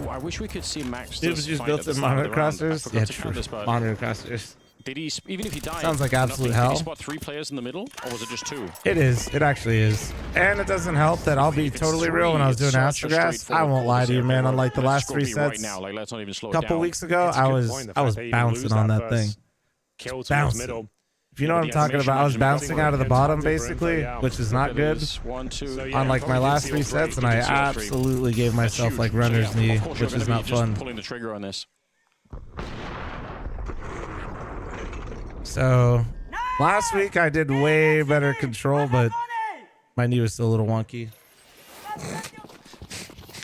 I wish we could see Max. It was just built in monitor crosses. Yeah, true. Monitor crosses. Did he, even if he died, sounds like absolute hell. Did he spot 3 players in the middle, or was it just 2? It is. It actually is. And it doesn't help that I'll be totally real when I was doing Astrogas. I won't lie to you, man. Unlike the last 3 sets, a couple weeks ago, I was bouncing on that thing. Bouncing. If you know what I'm talking about, I was bouncing out of the bottom basically, which is not good on like my last 3 sets, and I absolutely gave myself like runner's knee, which is not fun. Pulling the trigger on this. So last week I did way better control, but my knee was still a little wonky.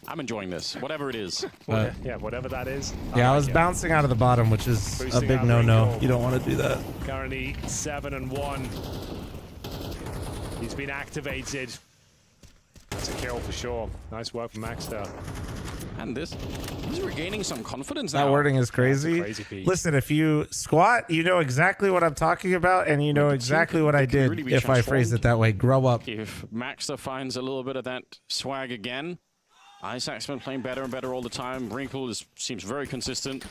I'm enjoying this, whatever it is. Yeah, whatever that is. Yeah, I was bouncing out of the bottom, which is a big no-no. You don't want to do that. Currently 7-1. He's been activated. That's a kill for sure. Nice work from Max there. And he's regaining some confidence now. That wording is crazy. Listen, if you squat, you know exactly what I'm talking about, and you know exactly what I did really if I phrase it that way. Grow up. If Maxter finds a little bit of that swag again, Isaac's been playing better and better all the time. Wrinkle seems very consistent.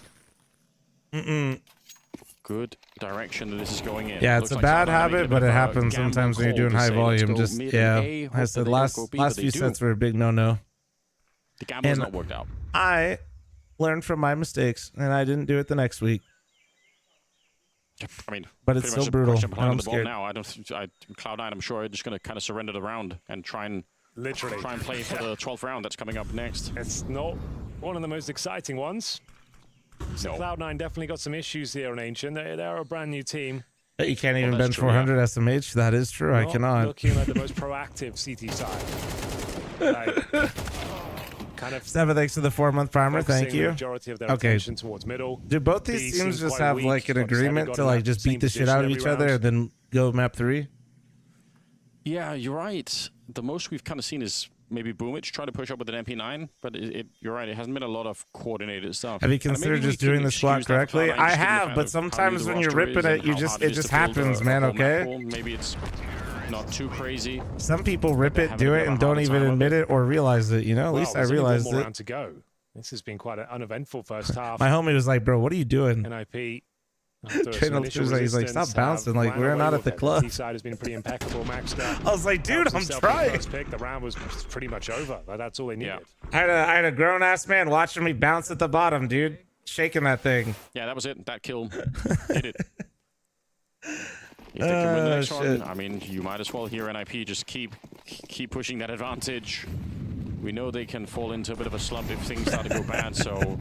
Good direction that this is going in. Yeah, it's a bad habit, but it happens sometimes when you're doing high volume. Just, yeah, I said last few sets were a big no-no. The gamble has not worked out. I learned from my mistakes, and I didn't do it the next week. I mean, but it's so brutal. I'm scared. Now, Cloud9, I'm sure, are just going to kind of surrender the round and try and play for the 12th round that's coming up next. It's not one of the most exciting ones. So Cloud9 definitely got some issues here on Ancient. They're a brand new team. But you can't even bench 400 SMH. That is true. I cannot. Looking at the most proactive CT side. Like, kind of 7 thanks to the 4-month primer. Thank you. Okay. Towards middle. Do both these teams just have like an agreement to like just beat the shit out of each other and then go map 3? Yeah, you're right. The most we've kind of seen is maybe Boomich trying to push up with an MP9, but you're right, it hasn't been a lot of coordinated stuff. Have you considered just doing the squat correctly? I have, but sometimes when you're ripping it, it just happens, man, okay? Maybe it's not too crazy. Some people rip it, do it, and don't even admit it or realize it. You know, at least I realized one more it. round to go. This has been quite an uneventful first half. My homie was like, "Bro, what are you doing?" NiP. He's like, "Stop bouncing! Like we're not at the club." The side has been pretty impeccable. Max. I was like, "Dude, I'm trying." The round was pretty much over. But that's all they needed. I had a grown ass man watching me bounce at the bottom, dude, shaking that thing. Yeah, that was it. That kill did it. If they can win the next one, I mean, you might as well hear NiP just keep pushing that advantage. We know they can fall into a bit of a slump if things start to go bad, so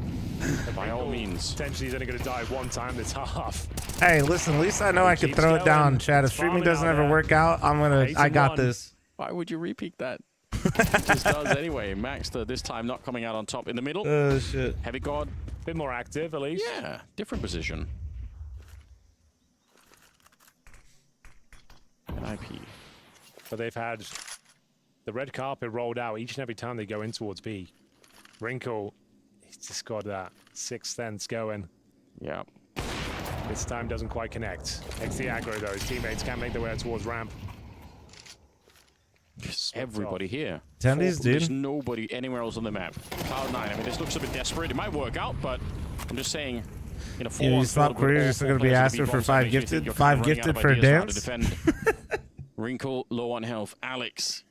by all means. Potentially he's only going to die one time this half. Hey, listen, at least I know I can throw it down, Chad. If streaming doesn't ever work out, I got this. Why would you repeat that? It just does anyway. Max, this time not coming out on top in the middle. Oh, shit. Heavy God. A bit more active, at least. Yeah, different position. NiP. But they've had the red carpet rolled out each and every time they go in towards B. Wrinkle, he's just got that sixth sense going. Yeah. This time doesn't quite connect. Takes the aggro though. His teammates can't make their way towards ramp. Everybody here. Tendies, dude. There's nobody anywhere else on the map. Cloud9, I mean, this looks a bit desperate. It might work out, but I'm just saying, in a 4-on-4, you swap careers, you're still going to be asking for 5 gifted? 5 gifted for a dance? Wrinkle, low on health. Alex,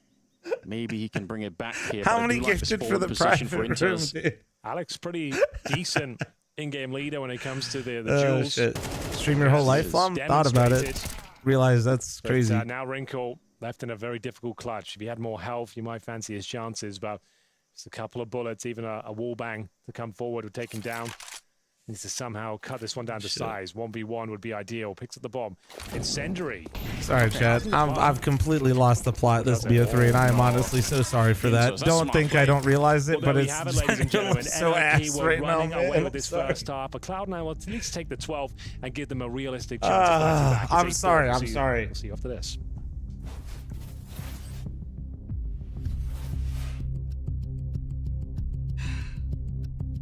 maybe he can bring it back here. How many gifted for the private room, dude? Alex, pretty decent in-game leader when it comes to the duels. Shit. Stream your whole life, Flom? Thought about it. Realized that's crazy. But, now Wrinkle left in a very difficult clutch. If he had more health, you might fancy his chances, but just a couple of bullets, even a wall bang to come forward would take him down. He needs to somehow cut this one down to size. 1v1 would be ideal. Picks up the bomb. Incendiary. Sorry, Chad. I've completely lost the plot this BO3, and I am honestly so sorry for that. Don't think I don't realize it, but it's so ass right now, man. With this first half, but Cloud9 will at least take the 12 and give them a realistic chance to fight back. I'm sorry. We'll see you after this.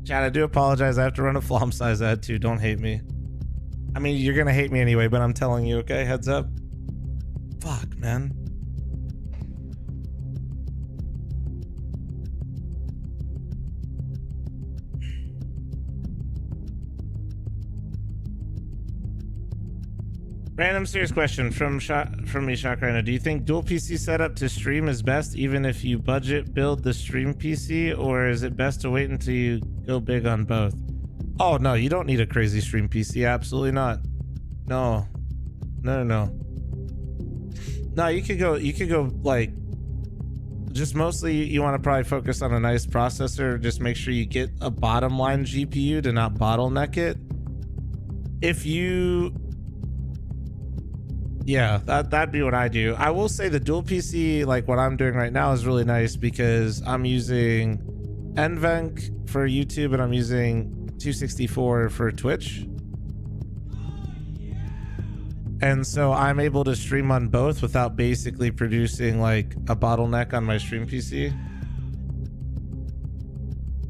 Chad, I do apologize. I have to run a Flom size ad too. Don't hate me. I mean, you're gonna hate me anyway, but I'm telling you, okay? Heads up. Fuck, man. Random serious question from me, Shakrana. Do you think dual PC setup to stream is best even if you budget build the stream PC, or is it best to wait until you go big on both? Oh no, you don't need a crazy stream PC. Absolutely not. No, you could go like, just mostly you want to probably focus on a nice processor. Just make sure you get a bottom line GPU to not bottleneck it. If you, yeah, that'd be what I do. I will say the dual PC, like what I'm doing right now, is really nice because I'm using NVENC for YouTube and I'm using 264 for Twitch. And so I'm able to stream on both without basically producing like a bottleneck on my stream PC.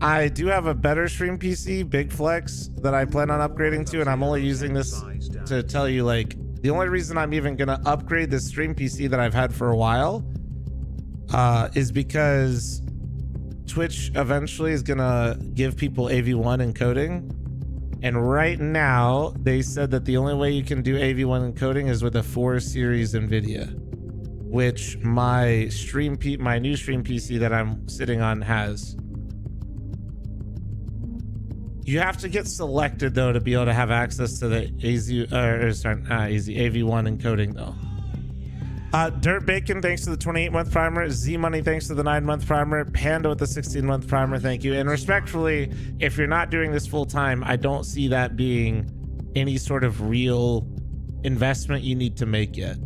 I do have a better stream PC, Big Flex, that I plan on upgrading to, and I'm only using this to tell you, like, the only reason I'm even gonna upgrade this stream PC that I've had for a while is because Twitch eventually is gonna give people AV1 encoding. And right now, they said that the only way you can do AV1 encoding is with a 4 series NVIDIA, which my new stream PC that I'm sitting on has. You have to get selected though to be able to have access to the AV1 encoding though. Dirt Bacon, thanks to the 28-month primer. Z Money, thanks to the 9-month primer. Panda with the 16-month primer, thank you. And respectfully, if you're not doing this full time, I don't see that being any sort of real investment you need to make yet.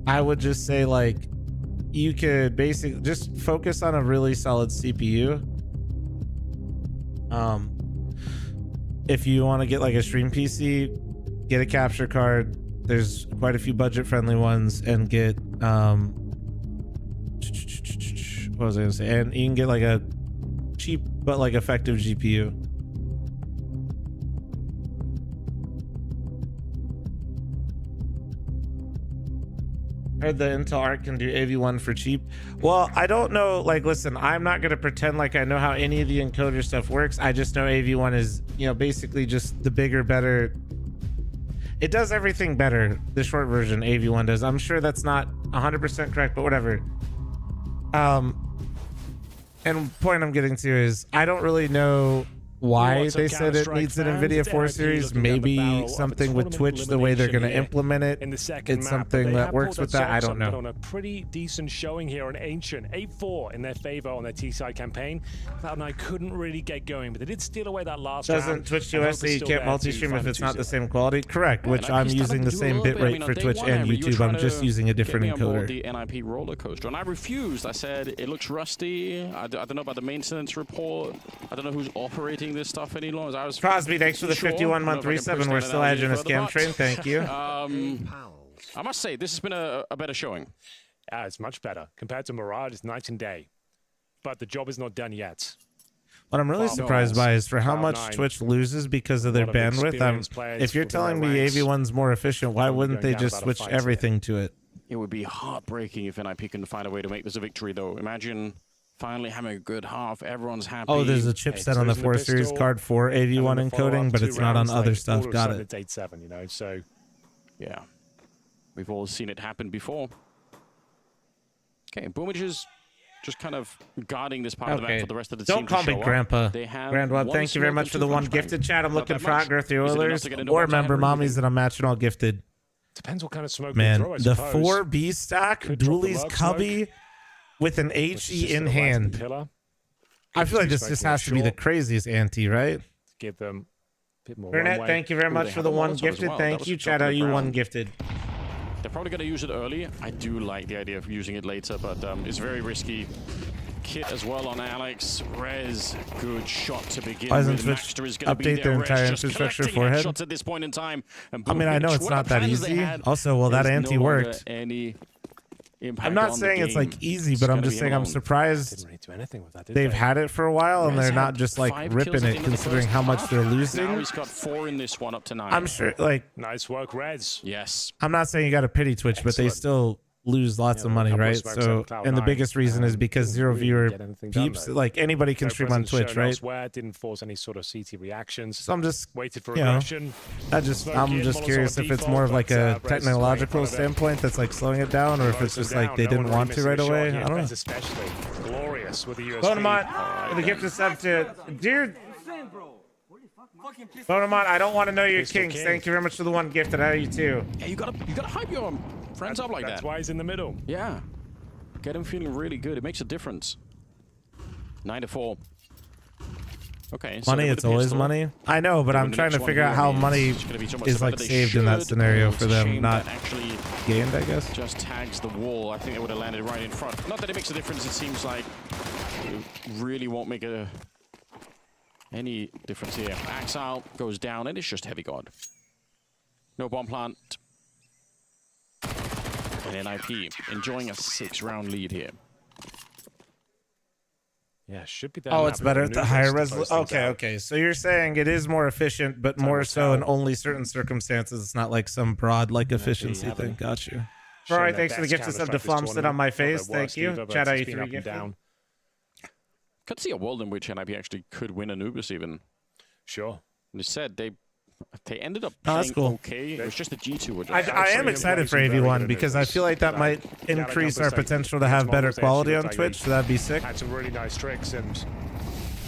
I would just say, like, you could basically just focus on a really solid CPU. If you want to get like a stream PC, get a capture card. There's quite a few budget-friendly ones, and get what was I gonna say? And you can get like a cheap but like effective GPU. Heard the Intel Arc can do AV1 for cheap. Well, I don't know. Like, listen, I'm not going to pretend like I know how any of the encoder stuff works. I just know AV1 is, you know, basically just the bigger, better. It does everything better. The short version, AV1 does. I'm sure that's not 100% correct, but whatever. And point I'm getting to is I don't really know why they said it needs an NVIDIA 4 series. Maybe something with Twitch, the way they're going to implement it, it's something that works with that. I don't know. On a pretty decent showing here on Ancient, 8-4 in their favor on their T-side campaign. Cloud9 couldn't really get going, but they did steal away that last round. Doesn't Twitch US say you can't multi-stream if it's not the same quality? Correct, which I'm using the same bitrate for Twitch and YouTube. I'm just using a different encoder. The NiP roller coaster, and I refused. I said it looks rusty. I don't know about the maintenance report. I don't know who's operating this stuff any longer. I was Crosby, thanks for the 51-month resub. We're still edging a scam train. Thank you. I must say, this has been a better showing. It's much better. Compared to Mirage, it's night and day. But the job is not done yet. What I'm really surprised by is for how much Twitch loses because of their bandwidth. If you're telling me AV1's more efficient, why wouldn't they just switch everything to it? It would be heartbreaking if NiP can find a way to make this a victory, though. Imagine finally having a good half. Everyone's happy. Oh, there's a chipset on the 4 Series card for AV1 encoding, but it's not on other stuff. Got it. It's 8-7, you know, so... Yeah. We've all seen it happen before. Okay, Boomage is just kind of guarding this part of the map for the rest of the team. Don't call me Grandpa. Grandweb, thank you very much for the 1 gifted chat. I'm looking for Hot Girthy Oilers or member mommies that I'm matching all gifted. Depends what kind of smoke man, they throw, I the suppose. 4B stack, Dooley's Cubby with an HE in hand. I feel like this just has to be the craziest ante, right? Give them a bit more Burnett, runway. thank you very much for the 1 gifted. Thank you, Chad. You 1 gifted. They're probably going to use it early. I do like the idea of using it later, but it's very risky. Kit as well on Alex. Rez, good shot to begin with. Twitch update their entire infrastructure forehead? Shots at this point in time. I mean, I know it's not that easy. Also, well, that ante worked. I'm not saying it's like easy, but I'm just saying I'm surprised they've had it for a while and they're not just like ripping it considering how much they're losing. Now he's got 4 in this one, up to 9. I'm sure, like, nice work, Reds. Yes. I'm not saying you got to pity Twitch, but they still lose lots of money, right? So, and the biggest reason is because 0 viewer peeps, like anybody can stream on Twitch, right? Didn't force any sort of CT reactions. So I'm just waited for aggression. I'm just curious if it's more of like a technological standpoint that's like slowing it down, or if it's just like they didn't want to right away. I don't know. Especially glorious with the USP. Bonamont, with the gift of sub to dear. Bonamont, I don't want to know your kinks. Thank you very much for the 1 gifted. How are you too? Yeah, you gotta hype your friends up like that. That's why he's in the middle. Yeah. Get him feeling really good. It makes a difference. 9-4. Okay. So money, it's always money. I know, but I'm trying to figure out how money is like saved in that scenario for them, not gained, I guess. Just tags the wall. I think they would have landed right in front. Not that it makes a difference. It seems like it really won't make any difference here. Axile goes down, and it's just heavy guard. No bomb plant. And NiP enjoying a 6-round lead here. Yeah, should be that. Oh, it's better at the higher resolution. Okay. So you're saying it is more efficient, but more so in only certain circumstances. It's not like some broad like efficiency thing. Got you. Rory, thanks for the gift of sub to Flumstead on my face. Thank you. Chat out you 3 gifted. Could see a world in which NiP actually could win Anubis even. Sure. And it said they ended up playing okay. It was just the G2. I am excited for AV1 because I feel like that might increase our potential to have better quality on Twitch, so that'd be sick. Had some really nice tricks and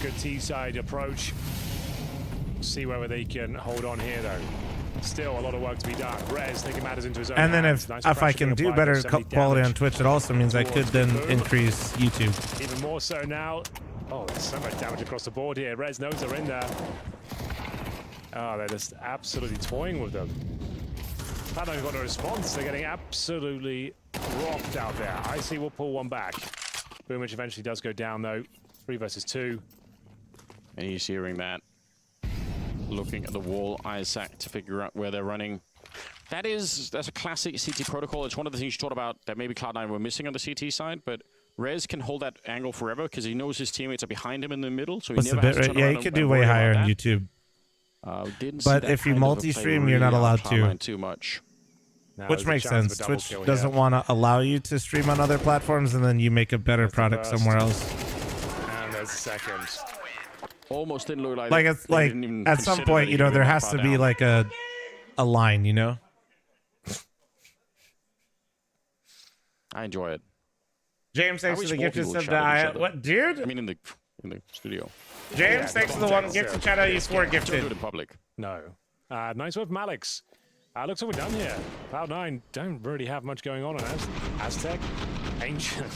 good T-side approach. See whether they can hold on here, though. Still a lot of work to be done. Rez taking matters into his own and then hands. if I can do better quality on Twitch, it also means I could then increase YouTube. Even more so now. Oh, there's so much damage across the board here. Rez knows they're in there. Oh, they're just absolutely toying with them. Cloud9 got a response. They're getting absolutely rocked out there. IC will pull 1 back. Boomage eventually does go down, though. 3 versus 2. And he's hearing that. Looking at the wall, Isaac, to figure out where they're running. That's a classic CT protocol. It's one of the things you taught about that maybe Cloud9 were missing on the CT side, but Rez can hold that angle forever because he knows his teammates are behind him in the middle, so he never has to turn around. Yeah, he could do way higher on YouTube. But if you multi-stream, you're not allowed to. Too much. Now Which there's a makes chance of sense. a double Twitch kill doesn't here. want to allow you to stream on other platforms, and then you make a better product first. somewhere else. And there's the second. Almost didn't look like Like it's they like didn't even at some consider point, that you he know, could there be that has far to be down. like a line, you know. I enjoy it. James, I thanks wish for the more gift. people Just would said shout at each that. other. What, dude? I mean, in the studio. James, thanks for the one gift. To chat out you 4 Don't do gifted. it in public. No. Nice work from Alex. Looks like we're done here. Cloud9 don't really have much going on Aztec. Ancient.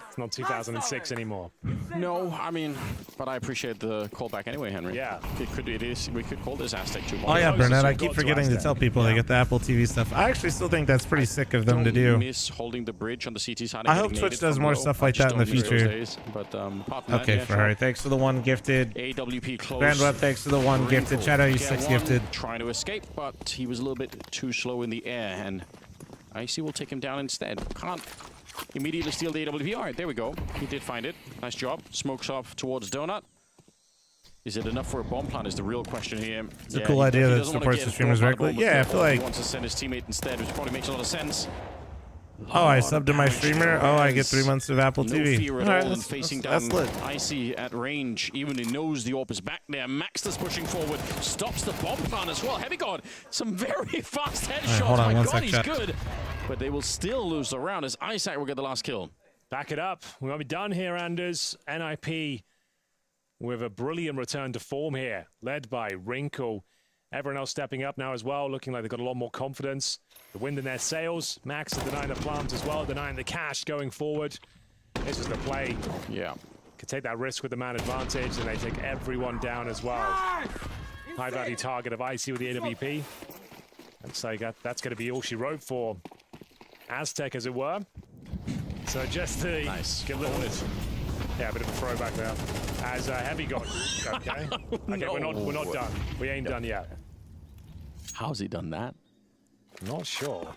It's not 2006 anymore. No, I mean, but I appreciate the callback anyway, Henry. Yeah. We could call this Aztec 2.0. Oh yeah, Burnett. I keep got to forgetting to Aztec. tell people they get the Apple TV stuff. I actually still think that's pretty sick of them to do. Miss holding the bridge on the CT side. I hope Twitch does more stuff like that in the future. But apart from Okay, that, Ferrari, thanks for the 1 gifted. AWP close. Grandweb, thanks for the 1 gifted. Chat out you 6 gifted. Trying to escape, but he was a little bit too slow in the air, and Icy will take him down instead. Can't immediately steal the AWP. All right, there we go. He did find it. Nice job. Smokes off towards Donut. Is it enough for a bomb plant is the real question here. It's a cool idea that supports the streamers directly. Yeah, I feel like... He wants to send his teammate instead, which probably makes a lot of sense. Oh, I subbed to my streamer. Oh, I get 3 months of Apple No TV. fear at All right, all in facing that's down lit. Icy at range. Even he knows the AWP is back there. Maxter's pushing forward. Stops the bomb plant as well. Heavy God, some very fast headshots. hold on My one God, sec, he's chat. good. But they will still lose the round as Isaac will get the last kill. Back it up. We're going to be done here, Anders. NiP with a brilliant return to form here, led by Wrinkle. Everyone else stepping up now as well, looking like they've got a lot more confidence. The wind in their sails. Max are denying the plant as well, denying the cash going forward. This is the play. Yeah. Could take that risk with the man advantage, and they take everyone down as well. High value target of Icy with the AWP. Looks like that's going to be all she wrote for Aztec, as it were. So just the get a little yeah, a bit of a throwback there. As Heavy got okay. Okay, No. we're not done. We ain't done yet. How's he done that? Not sure.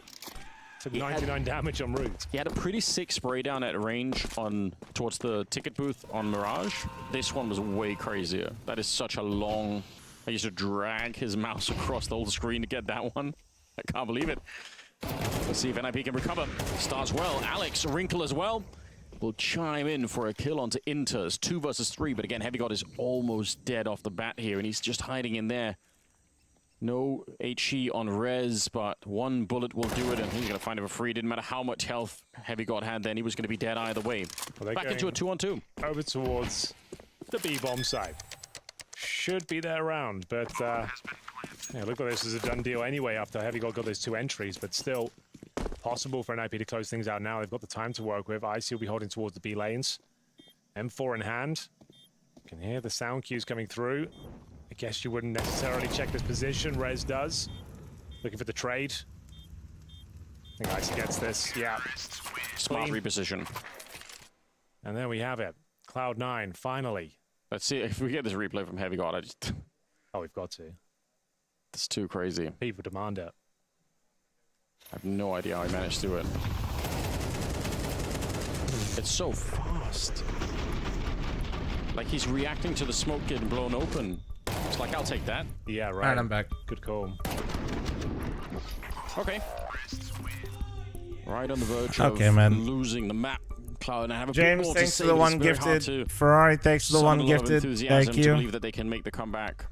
Took 99 damage on route. He had a pretty sick spray down at range towards the ticket booth on Mirage. This one was way crazier. That is such a long... I used to drag his mouse across the whole screen to get that one. I can't believe it. Let's see if NiP can recover. Starts well. Alex, Wrinkle as well, will chime in for a kill onto Inters. 2 versus 3, but again, Heavy God is almost dead off the bat here, and he's just hiding in there. No HE on res, but 1 bullet will do it, and he's going to find it for free. Didn't matter how much health Heavy God had then, he was going to be dead either way. Well, back into a 2-on-2. Over towards the B-bomb side. Should be there around, but yeah, look like this is a done deal anyway after Heavy God got those 2 entries, but still possible for NiP to close things out now. They've got the time to work with. Icy will be holding towards the B lanes. M4 in hand. You can hear the sound cues coming through. I guess you wouldn't necessarily check this position. Rez does. Looking for the trade. I think Icy gets this. Yeah. Smart reposition. And there we have it. Cloud9, finally. Let's see if we get this replay from Heavy God. Oh, we've got to. It's too crazy. People demand it. I have no idea how he managed to do it. It's so fast. Like he's reacting to the smoke getting blown open. It's like, I'll take that. Yeah, right. All right, I'm back. Good call. Okay. Right on the verge Okay, of man. losing the map. Cloud9 have a bit James, more thanks to for say, the but 1 it's very hard gifted. to Ferrari, thanks for the 1 summon a lot of gifted. enthusiasm Thank to you. believe that they can make the comeback.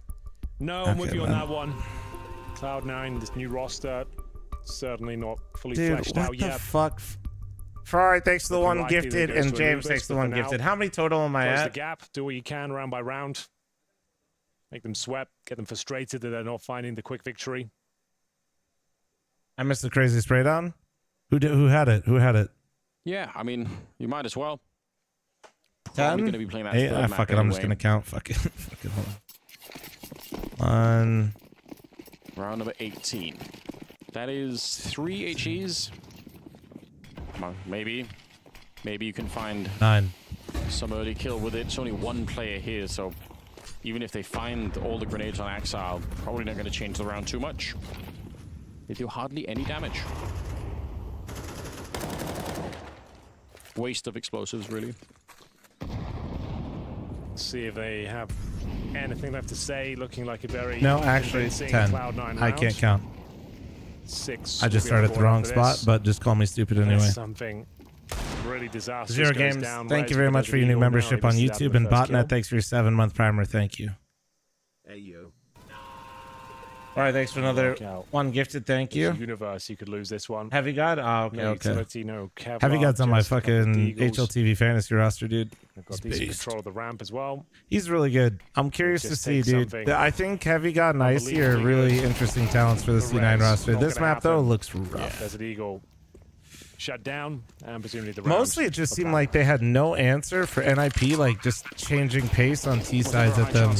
No, I'm with Okay, you on man. that one. Cloud9, this new roster, certainly not fully Dude, fleshed what out the yet. fuck? Ferrari, thanks for the Looking 1 likely that gifted, it goes and to James, Anubis, thanks for the but 1 for now, gifted. How many total am I Close the at? gap, do what you can round by round. Make them sweat, get them frustrated that they're not finding the quick victory. I missed the crazy spray down. Who had it? Who had it? Yeah, I mean, you might as well. 10? Probably going to be playing that 8? third map Fuck it, I'm just anyway. gonna count. Fuck it. Fuck it, hold on. 1. Round number 18. That is 3 HEs. Well, maybe you can find 9. some early kill with it. It's only 1 player here, so even if they find all the grenades on Exile, probably not going to change the round too much. They do hardly any damage. Waste of explosives, really. Let's see if they have anything left to say. Looking like a very No, actually, convincing 10. Cloud9 I round. can't count. 6. I just started at the wrong spot, but just call me stupid anyway. Something really disastrous. Zero Games, thank you very much for your new membership on YouTube. And Botnet, thanks for your 7-month primer. Thank you. Hey, you. All right, thanks for another one gifted. Thank you. Universe, you could lose this one. Heavy God? Oh, okay, No okay. utility, no Kevlar, Heavy God's on my just a couple of fucking Deagles. HLTV fantasy roster, dude. They've got decent control of the ramp as well. He's really good. I'm curious to Just see, take dude. something I think Heavy God and Icy are really interesting talents for the C9 roster. Not This gonna map, though, happen. looks rough. Yeah, there's an Eagle shut down, and presumably the Mostly it just seemed like they had no answer for NiP, like just changing pace on T sides at them.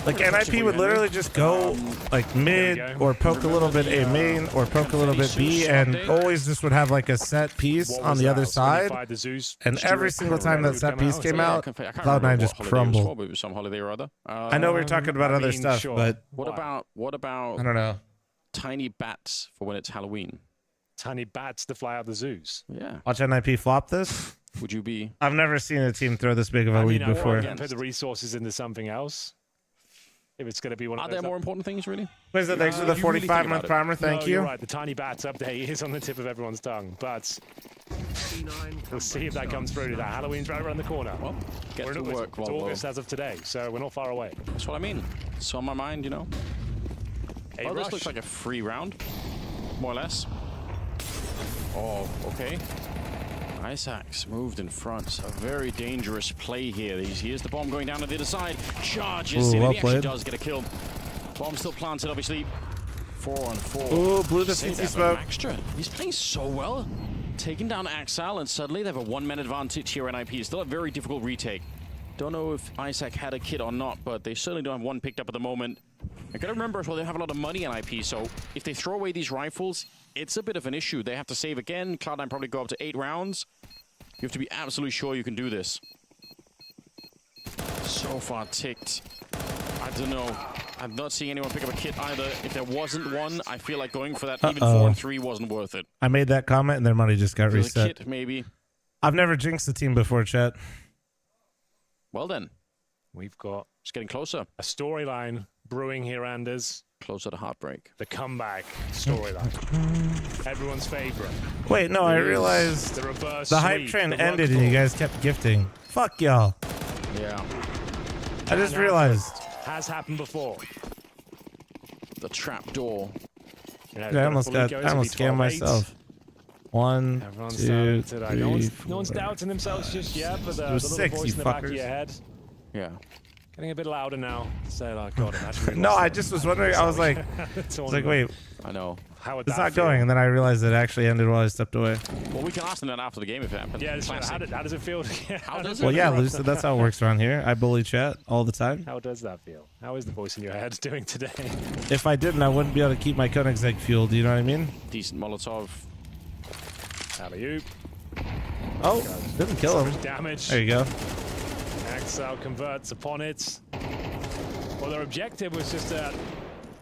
Like NiP would literally just go like mid or poke a little bit A main or poke a little bit B, and always just would have like a set piece on the other side. And every single time that set piece came out, Cloud9 just crumbled. It was some holiday or other. I know we were talking about other stuff, but what about I don't know. Tiny bats for when it's Halloween? Tiny bats to fly out the zoos. Yeah. Watch NiP flop this. Would you be? I've never seen a team throw this big of a lead before. I put the resources into something else. If it's going to be one of Are those there more important things, really? Where's that? Thanks for the 45-month primer. Thank no, you. You're right. The tiny bats update is on the tip of everyone's tongue, but we'll see if that comes through. That Halloween's right around the corner. Well, get to work, it's August as of today, so we're not far away. That's what I mean. It's on my mind, you know. Hey, well, this Rush. looks like a free round, more or less. Oh, okay. Isaac's moved in front. A very dangerous play here. Here's the bomb going down to the other side. Charges in. Well He actually played. does get a kill. Bomb still planted, obviously. 4-on-4. Ooh, blew the Saves CT that smoke. Extra. He's playing so well. Taking down Axel, and suddenly they have a 1-man advantage here in NiP. Still a very difficult retake. Don't know if Isaac had a kit or not, but they certainly don't have one picked up at the moment. I gotta remember as well, they have a lot of money in NiP, so if they throw away these rifles, it's a bit of an issue. They have to save again. Cloud9 probably go up to 8 rounds. You have to be absolutely sure you can do this. So far ticked. I don't know. I'm not seeing anyone pick up a kit either. If there wasn't one, I feel like going for that even 4-3 wasn't worth it. I made that comment and their money just got There's a reset. kit, maybe. I've never jinxed a team before, chat. Well then. We've got It's getting closer. a storyline brewing here, Anders. Closer to heartbreak. The comeback storyline. Everyone's favorite. Wait, no, I realized The reverse the hype sweep, train the ended rug and you pull. guys kept gifting. Fuck y'all. Yeah. I just realized. Has happened before. The trap door. You know, I almost Felico got. is I a almost B12-8. scammed myself. 1, Everyone's 2, starting to, like, 3, no 4. one's doubting themselves just yet, but the It was little 6, voice you in the back of fuckers. your head Yeah. getting a bit louder now. Say, like, God, imagine we No, lost I it. just was wondering. I was like, wait, I know. How would it's that not feel? going. And then I realized it actually ended while I stepped away. Well, we can ask them that after the game if it happens. Yeah, just, how does it feel? How does Well, it yeah, feel? Lucy, that's how it works around here. I bully chat all the time. How does that feel? How is the voice in your head doing today? If I didn't, I wouldn't be able to keep my Koenigsegg fueled. You know what I mean? Decent Molotov. Alley-oop. Oh, didn't kill him. Damage. There you go. Axel converts upon it. Well, their objective was just to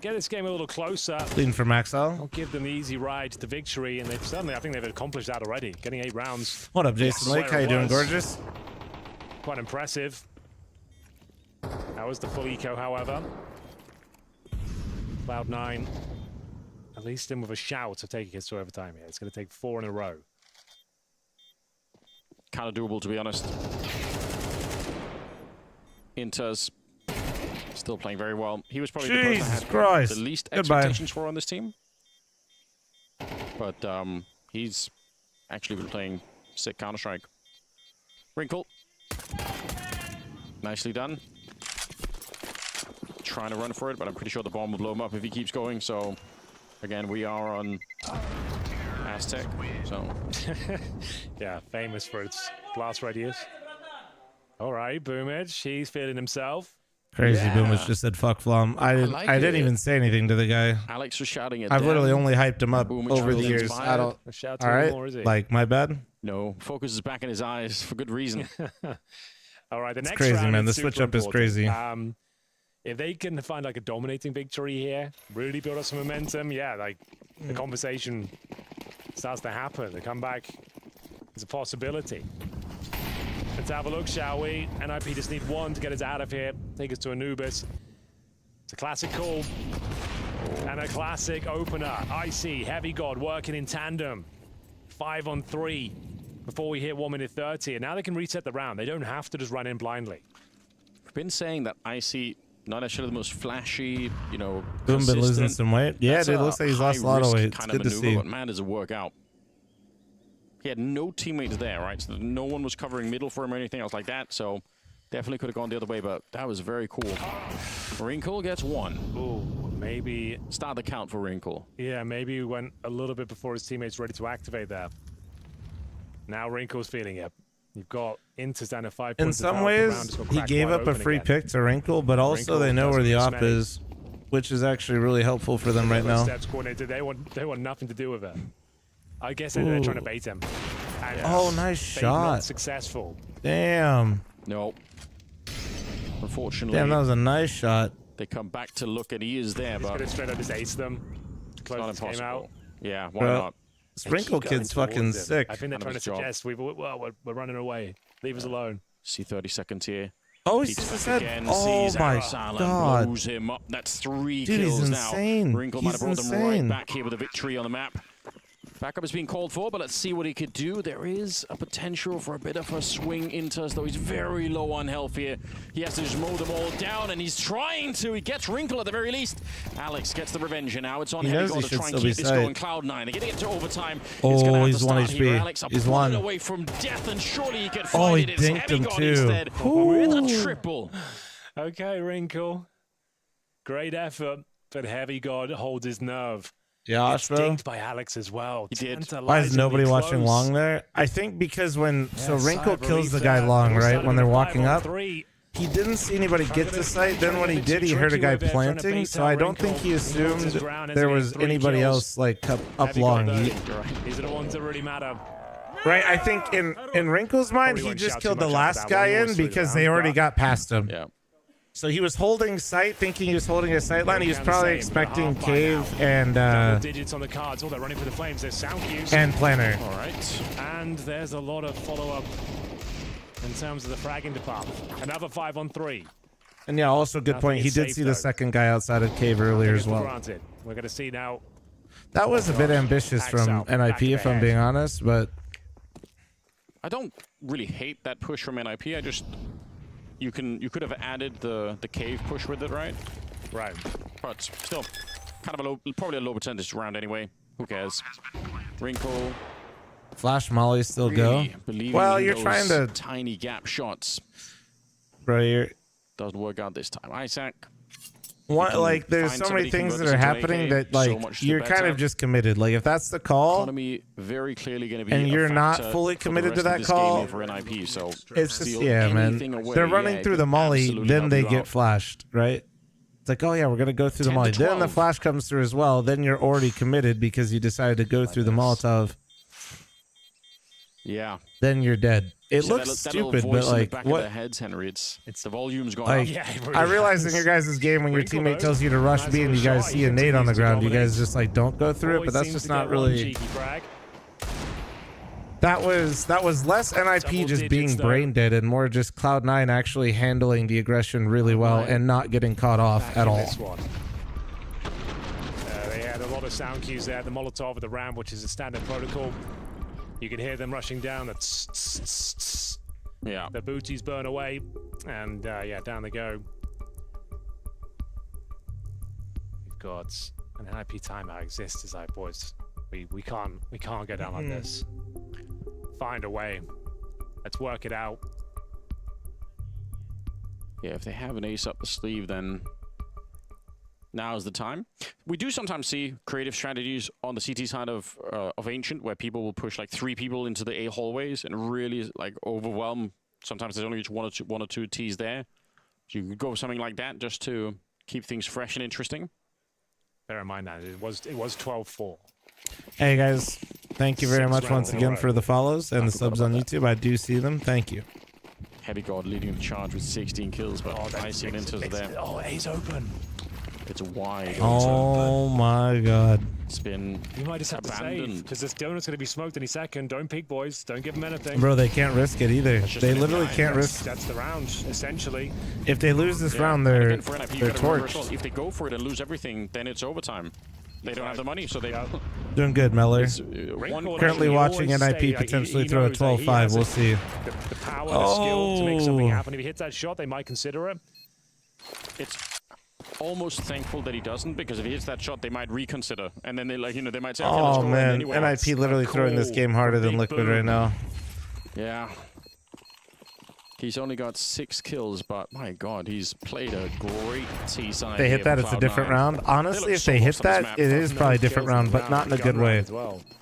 get this game a little closer. Leading for Maxwell. Not give them the easy ride to victory, and they've certainly, I think they've accomplished that already. Getting 8 rounds. What up, Jason Lake? How you doing, gorgeous? Quite impressive. That was the full eco, however. Cloud9, at least in with a shout of taking it to overtime here. It's going to take 4 in a row. Kind of doable, to be honest. Inter's still playing very well. He was probably the person I had Christ. the least Goodbye. expectations for on this team. But he's actually been playing sick Counter-Strike. Wrinkle. Nicely done. Trying to run for it, but I'm pretty sure the bomb will blow him up if he keeps going. So, again, we are on Aztec. So, yeah, famous for its blast radius. All right, Boomage, he's feeling himself. Crazy Yeah. Boomage just said fuck Flom. I didn't it. even say anything to the guy. Alex was shouting at I've literally them. only hyped him up Boomage over the feels years. inspired. I don't. A shout to All him right, more, is he? like my bad. No, focus is back in his eyes for good reason. All right, the It's next crazy, round man. is The switch super up is important. crazy. If they can find like a dominating victory here, really build up some momentum, yeah, like the conversation starts to happen. The comeback is a possibility. Let's have a look, shall we? NiP just need one to get us out of here, take us to Anubis. It's a classic call. And a classic opener. Icy, Heavy God working in tandem. 5 on 3 before we hit 1 minute 30. And now they can reset the round. They don't have to just run in blindly. We've been saying that Icy, not necessarily the most flashy, you know, Boom, been losing some weight. Yeah, dude, looks like he's lost a lot of weight. It's good to see. But man, does it work out. He had no teammates there, right? So no one was covering middle for him or anything else like that. So definitely could have gone the other way, but that was very cool. Wrinkle gets 1. Ooh, maybe start the count for Wrinkle. Yeah, maybe he went a little bit before his teammates ready to activate that. Now Wrinkle's feeling it. You've got Inters down to 5 points. In some ways, he gave up a free pick to Wrinkle, but also they know where the op is, which is actually really helpful for them right now. Steps coordinated. They want nothing to do with it. I guess they're trying to bait him. And oh, nice shot. Not successful. Damn. No. Unfortunately. Damn, that was a nice shot. They come back to look and he is there, He's but going to straight up just ace them. Close this game out. Yeah, why not? Sprinkle Kid's fucking sick. I think they're trying to suggest we're running away. Leave us alone. See 30 seconds here. Oh, he's just said, oh my god. Blows him up. That's 3 Dude, kills he's now. insane. Wrinkle might have brought them right back here with a victory on the map. Backup is being called for, but let's see what he could do. There is a potential for a bit of a swing into us, though he's very low on health here. He has to just mow them all down, and he's trying to. He gets Wrinkle at the very least. Alex gets the revenge, and now it's on Heavy God to try and keep this going. Cloud9, they're getting into overtime. Oh, he's 1 HP. Alex, He's 1. away from death, and surely he could find it. He It's dinked Heavy him God too. instead with a triple. Okay, Wrinkle. Great effort, but Heavy God holds his nerve. Yeah, It's dinked by Alex as well. He did. Why is nobody watching long there? I think because when so Wrinkle kills the guy long, right? When they're walking up, he didn't see anybody get to site. Then when he did, he heard a guy planting. So I don't think he assumed there was anybody else like up long. These are the ones that really matter. Right, I think in Wrinkle's mind, he just killed the last guy in because they already got past him. Yeah. So he was holding sight, thinking he was holding a sight line. He was probably expecting cave and digits on the cards. Oh, they're running for the flames. There's sound cues. and planner. All right. And there's a lot of follow-up in terms of the fragging department. Another 5 on 3. And yeah, also good point. He did see the second guy outside of cave earlier as well. Granted. We're going to see now. That was a bit ambitious from NiP, if I'm being honest, but I don't really hate that push from NiP. I just you could have added the cave push with it, right? Right. But still, kind of probably a low percentage round anyway. Who cares? Wrinkle. Flash Molly still Really go. believing Well, in you're those trying to, tiny gap shots. bro. You're Doesn't work out this time. Isaac. what, like there's so many things that are happening that like you're kind of just committed. Like if that's the call, Economy very clearly going to be and a you're not factor fully for the committed to rest of that this call, game for NiP, so it's just steal yeah, man. anything away, They're running yeah, through it the could molly, absolutely then help they you get out. flashed, right? It's like, oh yeah, we're gonna go through the 10 molly. to Then the 12. flash comes through as well. Then you're already committed because you decided to go through the Molotov. Yeah. Then you're dead. It So looks that little stupid, voice but in the like back what? of their heads, Henry. It's the volume's gone Like, up. I realize in your guys' game when your teammate tells you to rush B and you guys see a nade on the ground, you guys just like don't go through it, but that's just not really. That was less NiP just being brain dead and more just Cloud9 actually handling the aggression really well and not getting caught off at all. They had a lot of sound cues there. The Molotov with the ram, which is a standard protocol. You can hear them rushing down. That's yeah. The booties burn away, and yeah, down they go. We've got an NiP timeout exists. It's like, boys, we can't go down like this. Find a way. Let's work it out. Yeah, if they have an ace up the sleeve, then now's the time. We do sometimes see creative strategies on the CT side of Ancient, where people will push like 3 people into the A hallways and really like overwhelm. Sometimes there's only just one or two Ts there. So you could go with something like that just to keep things fresh and interesting. Bear in mind that it was 12-4. Hey guys, thank you very 6 much once rounds in a again row. for the follows and the subs on YouTube. I do see them. Thank you. Heavy God leading the charge with 16 kills, but Icy and Inters there. Oh, A's open. It's wide. Oh my god. It's been You might just have to save, because this donut's going to be smoked any second. Don't peek, boys. Don't give them anything. Bro, they can't risk it either. They literally can't risk. That's the round, essentially. If they lose this round, they're torched. If they go for it and lose everything, then it's overtime. They don't have the money, so they doing good, Meller. Currently Currently watching NiP potentially throw a 12-5. We'll see. The power, the skill to make something happen. If he hits that shot, they might consider it. It's almost thankful that he doesn't, because if he hits that shot, they might reconsider, and then they they might say, okay, let's oh go man, anyway. NiP literally throwing this game harder than Liquid right now. Yeah. He's only got 6 kills, but my God, he's played a great T-side. They hit that, it's a different round. Honestly, if they hit that, it is probably a different round, but not in a good way.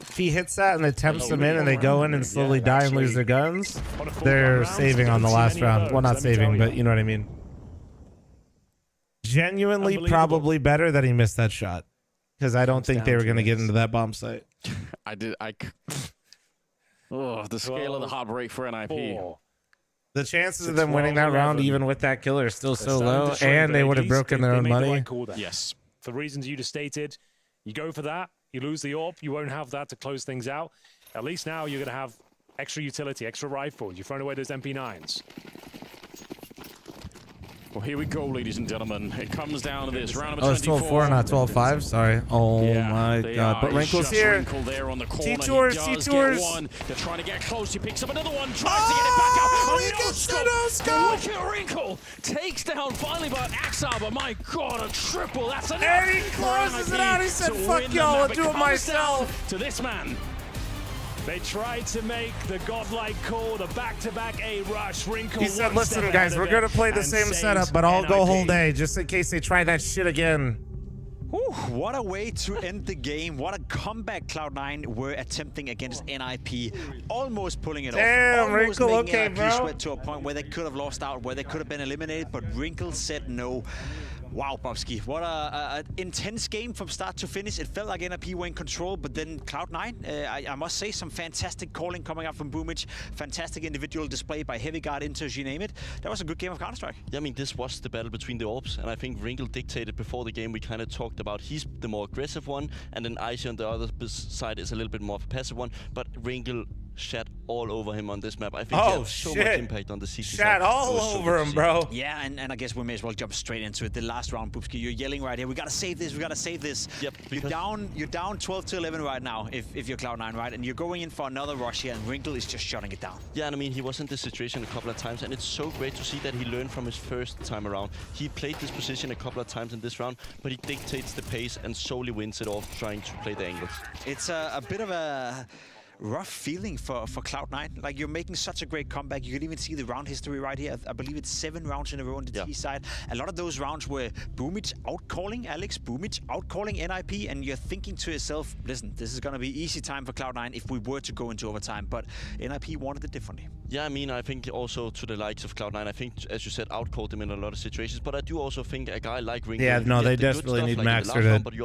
If he hits that and attempts them in and they go in and slowly die and lose their guns, they're saving on the last round. Well, not saving, but you know what I mean. Genuinely probably better that he missed that shot, because I don't think they were going to get into that bomb site. Oh, the scale of the heartbreak for NiP. The chances of them winning that round, even with that killer, are still so low, and they would have broken their own money. Yes. For reasons you just stated, you go for that, you lose the AWP, you won't have that to close things out. At least now you're going to have extra utility, extra rifle. You've thrown away those MP9s. Well, here we go, ladies and gentlemen. It comes down to this. Round number 24. It's 12-4, not 12-5. Sorry. Oh my God. But Wrinkle's here. Wrinkle there on the corner. T-Tours, T-Tours. They're trying to get close. He picks up another one. Tries to get it back out. He gets the no-scope. Look at Wrinkle. Takes down finally by Axar, but my God, a triple. That's enough. And he closes it out. He said, fuck y'all, I'll do it myself. To this man. They tried to make the godlike call, the back-to-back A rush. Wrinkle. He said, listen, guys, we're going to play the same setup, but I'll go whole day just in case they try that shit again. Whew, what a way to end the game. What a comeback Cloud9 were attempting against NiP. Almost pulling it off. Almost Wrinkle, making okay, NiP bro. sweat to a point where they could have lost out, where they could have been eliminated, but Wrinkle said no. Wow, Bobski, what a intense game from start to finish. It felt like NiP were in control, but then Cloud9, I must say, some fantastic calling coming up from Boomich. Fantastic individual display by Heavy Guard, Inters, you name it. That was a good game of Counter-Strike. Yeah, I mean, this was the battle between the AWPs, and I think Wrinkle dictated before the game. We kind of talked about he's the more aggressive one, and then Icy on the other side is a little bit more of a passive one, but Wrinkle shat all over him on this map. I think he had so much impact on the CT shat all over him, bro. Yeah, and I guess we may as well jump straight into it. The last round, Boopski, you're yelling right here, we gotta save this, we gotta save this. Yep. You're down 12-11 right now, if you're Cloud9, right? And you're going in for another rush here, and Wrinkle is just shutting it down. Yeah, and I mean, he was in this situation a couple of times, and it's so great to see that he learned from his first time around. He played this position a couple of times in this round, but he dictates the pace and solely wins it off trying to play the angles. It's a bit of a rough feeling for Cloud9. Like, you're making such a great comeback. You can even see the round history right here. I believe it's 7 rounds in a row on the T side. A lot of those rounds were Boomich outcalling Alex, Boomich outcalling NiP, and you're thinking to yourself, listen, this is going to be easy time for Cloud9 if we were to go into overtime, but NiP wanted it differently. Yeah, I mean, I think also to the likes of Cloud9, I think, as you said, outcalled him in a lot of situations, but I do also think a guy like Wrinkle... Yeah, no, they desperately need Maxer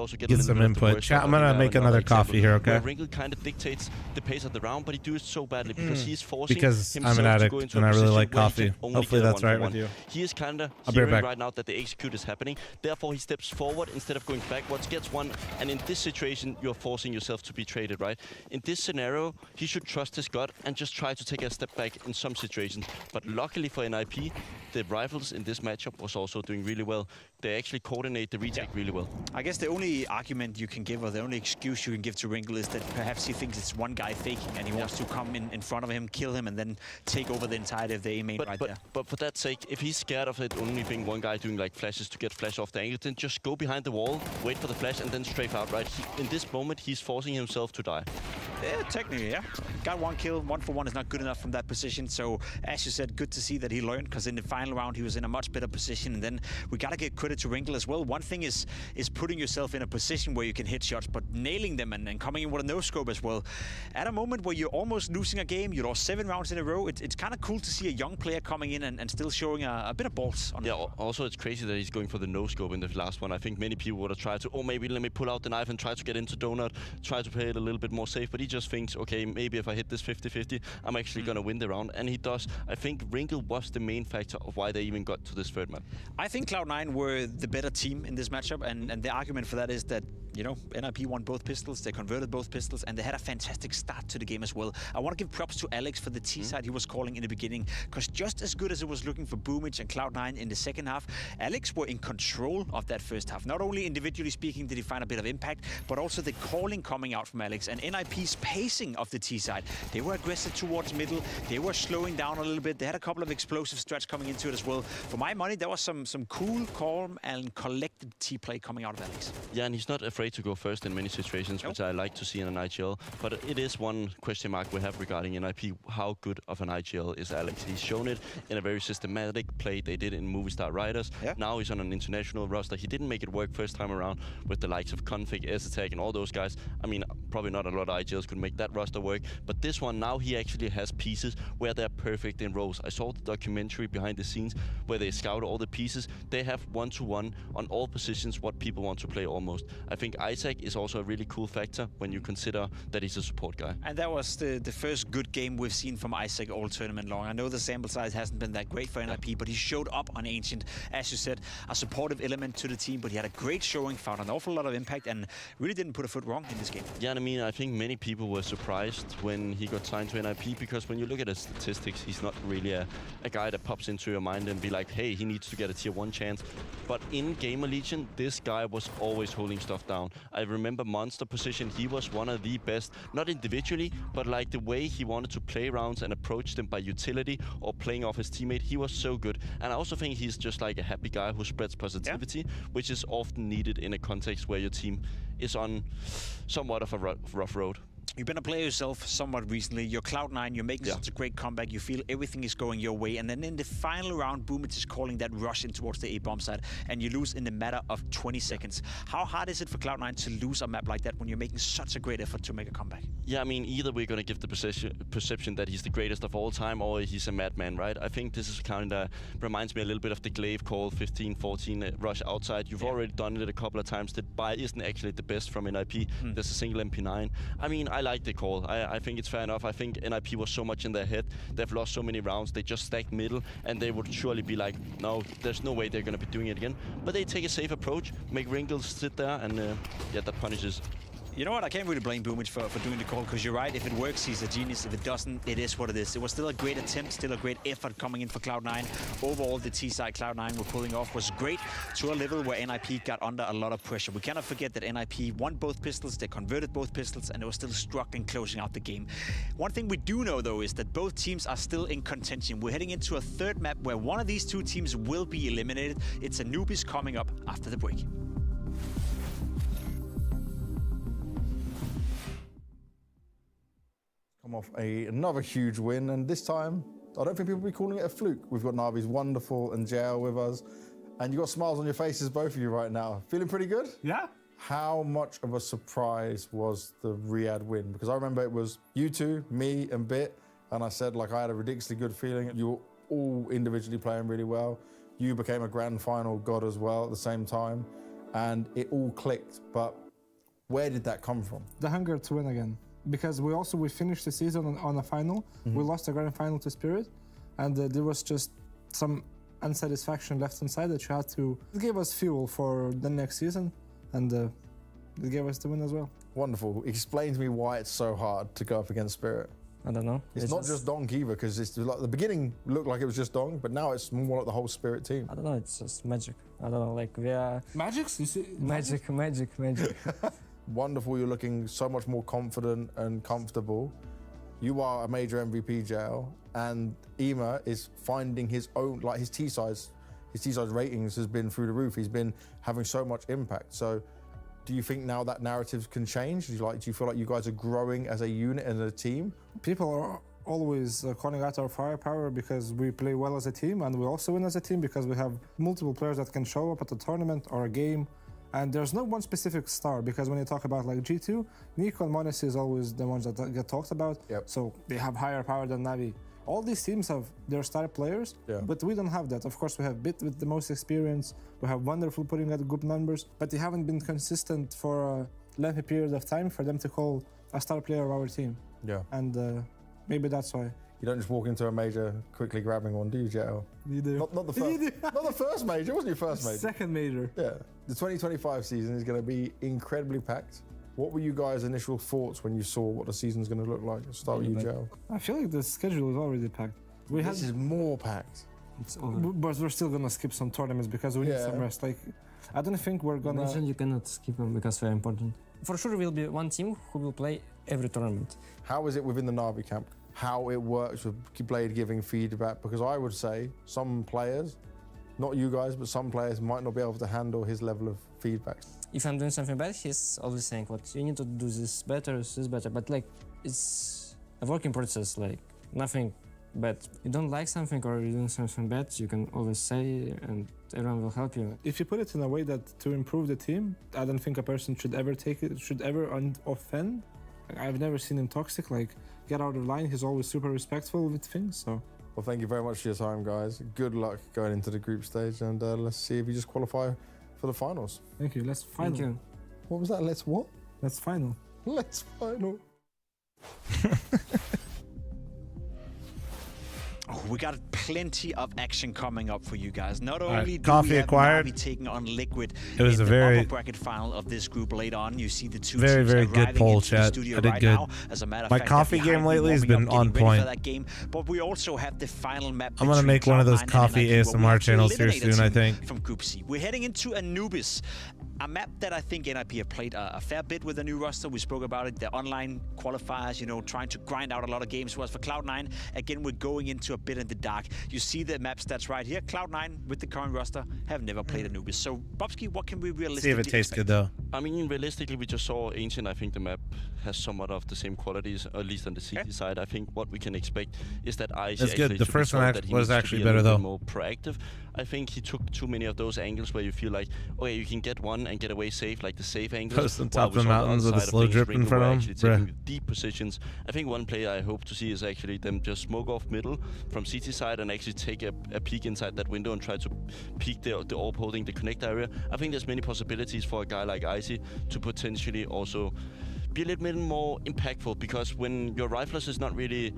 to get some input. Chat, I'm going to make another coffee here, okay? Wrinkle kind of dictates the pace of the round, but he does it so badly because he's forcing because himself I'm an addict to go into and I really like where he coffee. can Hopefully get a that's right 1v1. with you. He is kind of I'll be hearing right right now that the execute is happening. Therefore, he steps forward instead of going backwards, gets one, and in this situation, you're forcing yourself to be traded, right? In this scenario, he should trust his gut and just try to take a step back in some situations. But luckily for NiP, the rifles in this matchup was also doing really well. They actually coordinate the retake really well. I guess the only argument you can give, or the only excuse you can give to Wrinkle, is that perhaps he thinks it's one guy faking and he wants to come in front of him, kill him, and then take over the entirety of the A main right there. But for that sake, if he's scared of it only being one guy doing like flashes to get flash off the angle, then just go behind the wall, wait for the flash, and then strafe out, right? In this moment, he's forcing himself to die. Yeah, technically, yeah. Got 1 kill, 1-for-1 is not good enough from that position. So, as you said, good to see that he learned, because in the final round, he was in a much better position. And then we got to give credit to Wrinkle as well. One thing is putting yourself in a position where you can hit shots, but nailing them and coming in with a no-scope as well. At a moment where you're almost losing a game, you lost 7 rounds in a row, it's kind of cool to see a young player coming in and still showing a bit of balls. On Also, it's crazy that he's going for the no-scope in the last one. I think many people would have tried to, maybe let me pull out the knife and try to get into Donut, try to play it a little bit more safe, but he he just thinks, okay, maybe if I hit this 50-50, I'm actually going to win the round. And he does. I think Wrinkle was the main factor of why they even got to this third map. I think Cloud9 were the better team in this matchup, and the argument for that is that, you know, NiP won both pistols, they converted both pistols, and they had a fantastic start to the game as well. I want to give props to Alex for the T side he was calling in the beginning, because just as good as it was looking for Boomage and Cloud9 in the second half, Alex were in control of that first half. Not only individually speaking did he find a bit of impact, but also the calling coming out from Alex and NiP's pacing of the T side. They were aggressive towards middle, they were slowing down a little bit, they had a couple of explosive strats coming into it as well. For my money, there was some cool, calm and collected T play coming out of Alex. Yeah, and he's not afraid to go first in many situations, which I like to see in an IGL. But it is one question mark we have regarding NiP. How good of an IGL is Alex? He's shown it in a very systematic play they did in Movistar Riders. Yeah. Now he's on an international roster. He didn't make it work first time around with the likes of Config, S-Attack and all those guys. I mean, probably not a lot of IGLs could make that roster work. But this one, now he actually has pieces where they're perfect in rows. I saw the documentary behind the scenes where they scout all the pieces. They have one-to-one on all positions what people want to play almost. I think Isaac is also a really cool factor when you consider that he's a support guy. And that was the first good game we've seen from Isaac all tournament long. I know the sample size hasn't been that great for NiP, but he showed up on Ancient, as you said, a supportive element to the team, but he had a great showing, found an awful lot of impact, and really didn't put a foot wrong in this game. Yeah, I mean, I think many people were surprised when he got signed to NiP, because when you look at his statistics, he's not really a guy that pops into your mind and be like, hey, he needs to get a tier 1 chance. But in Gamer Legion, this guy was always holding stuff down. I remember Monster position, he was one of the best, not individually, but like the way he wanted to play rounds and approach them by utility or playing off his teammate, he was so good. And I also think he's just like a happy guy who spreads positivity, which is often needed in a context where your team is on somewhat of a rough road. You've been a player yourself somewhat recently. You're Cloud9, you're making such a great comeback. You feel everything is going your way. And then in the final round, Boomage is calling that rush in towards the A-bomb side. And you lose in the matter of 20 seconds. How hard is it for Cloud9 to lose a map like that when you're making such a great effort to make a comeback? Yeah, I mean, either we're going to give the perception that he's the greatest of all time or he's a madman, right? I think this is kind of reminds me a little bit of the Glaive call 15-14 rush outside. You've already done it a couple of times. The buy isn't actually the best from NiP. There's a single MP9. I mean, I like the call. I think it's fair enough. I think NiP was so much in their head. They've lost so many rounds. They just stacked middle, and they would surely be like, no, there's no way they're going to be doing it again. But they take a safe approach, make Wrinkles sit there, and yeah, that punishes. You know what? I can't really blame Boomage for doing the call, because you're right. If it works, he's a genius. If it doesn't, it is what it is. It was still a great attempt, still a great effort coming in for Cloud9. Overall, the T-side Cloud9 were pulling off was great to a level where NiP got under a lot of pressure. We cannot forget that NiP won both pistols, they converted both pistols, and they were still struggling closing out the game. One thing we do know, though, is that both teams are still in contention. We're heading into a third map where one of these two teams will be eliminated. It's Anubis coming up after the break. Come off another huge win, and this time I don't think people will be calling it a fluke. We've got Navi's Wonderful and JL with us, and you got smiles on your faces, both of you right now. Feeling pretty good? Yeah. How much of a surprise was the Riyadh win? Because I remember it was you two, me and Bit, and I said like I had a ridiculously good feeling. You were all individually playing really well. You became a grand final god as well at the same time, and it all clicked. But where did that come from? The hunger to win again. Because we finished the season on a final. We lost the grand final to Spirit, and there was just some unsatisfaction left inside that you had to. It gave us fuel for the next season, and it gave us the win as well. Wonderful. Explain to me why it's so hard to go up against Spirit. I don't know. It's not just Donk either, because it's like the beginning looked like it was just Donk, but now it's more like the whole Spirit team. I don't know. It's just magic. I don't know. Like we are magics. You see, magic. Wonderful, you're looking so much more confident and comfortable. You are a major MVP, JL, and Ema is finding his own, like his T-size ratings has been through the roof. He's been having so much impact. So do you think now that narrative can change? Do you feel like you guys are growing as a unit and a team? People are always calling out our firepower because we play well as a team, and we also win as a team because we have multiple players that can show up at a tournament or a game. And there's no one specific star, because when you talk about like G2, Nico and Monis is always the ones that get talked about. So they have higher power than Navi. All these teams have their star players, but we don't have that. Of course, we have Bit with the most experience. We have Wonderful putting out good numbers, but they haven't been consistent for a lengthy period of time for them to call a star player of our team. Yeah. And maybe that's why. You don't just walk into a major quickly grabbing one, do you, JL? You do. Not the first. Not the first major. It wasn't your first major. Second major. Yeah. The 2025 season is going to be incredibly packed. What were you guys' initial thoughts when you saw what the season's going to look like? Let's start with you, JL. I feel like the schedule is already packed. This is more packed. But we're still gonna skip some tournaments because we need some rest. Like, I don't think we're gonna. Imagine you cannot skip them because they're important. For sure, will be one team who will play every tournament. How is it within the Na'Vi camp? How it works with Blade giving feedback? Because I would say some players, not you guys, but some players might not be able to handle his level of feedback. If I'm doing something bad, he's always saying, "What you need to do this better, this better." But like, it's a working process. Like nothing bad. You don't like something or you're doing something bad, you can always say, and everyone will help you. If you put it in a way that to improve the team, I don't think a person should ever offend. I've never seen him toxic. Like, get out of line. He's always super respectful with things. So. Well, thank you very much for your time, guys. Good luck going into the group stage, and let's see if you just qualify for the finals. Thank you. Let's final. Thank you. What was that? Let's what? Let's final. Let's final. Oh, we got plenty of action coming up for you guys. Not only do Coffee we have acquired. Na'Vi taking on Liquid It was in a the very upper bracket final of this group later on. You see the two very teams good arriving poll, into the chat. studio I did right good. now. As a matter of My fact, coffee they're game behind me lately has warming been up, on getting ready point. for that game. But we also have the final map. I'm gonna make one of those coffee ASMR channels here soon, I think. From Group C, we're heading into Anubis, a map that I think NiP have played a fair bit with the new roster. We spoke about it, the online qualifiers, you know, trying to grind out a lot of games. Whereas for Cloud9, again, we're going into a bit in the dark. You see the map stats right here. Cloud9 with the current roster have never played Anubis. So, Bobski, what can we realistically See if it tastes good though. I mean, realistically, we just saw Ancient. I think the map has somewhat of the same qualities, at least on the CT side. I think what we can expect is that Ice That's good. The first one was was actually better though. More proactive. I think he took too many of those angles where you feel like, oh yeah, you can get one and get away safe, like the safe angles. Post on top of the mountains with a slow drip in front of him. Taking deep positions. I think one player I hope to see is actually them just smoke off middle from CT side and actually take a peek inside that window and try to peek the orb holding the connect area. I think there's many possibilities for a guy like Icy to potentially also be a little bit more impactful, because when your riflers is not really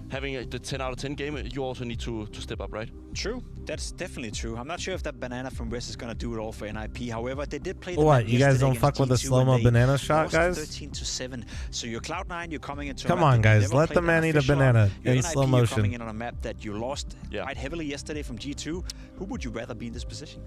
having the 10 out of 10 game, you also need to step up, right? True, that's definitely true. I'm not sure if that banana from West is gonna do it all for NiP. However, they did play. What? You guys don't fuck with the slow-mo banana shot, guys? 13-7. So you're Cloud9. You're coming into. Come on, guys. Let the man eat a banana in slow motion. You're coming in on a map that you lost quite heavily yesterday from G2. Who would you rather be in this position?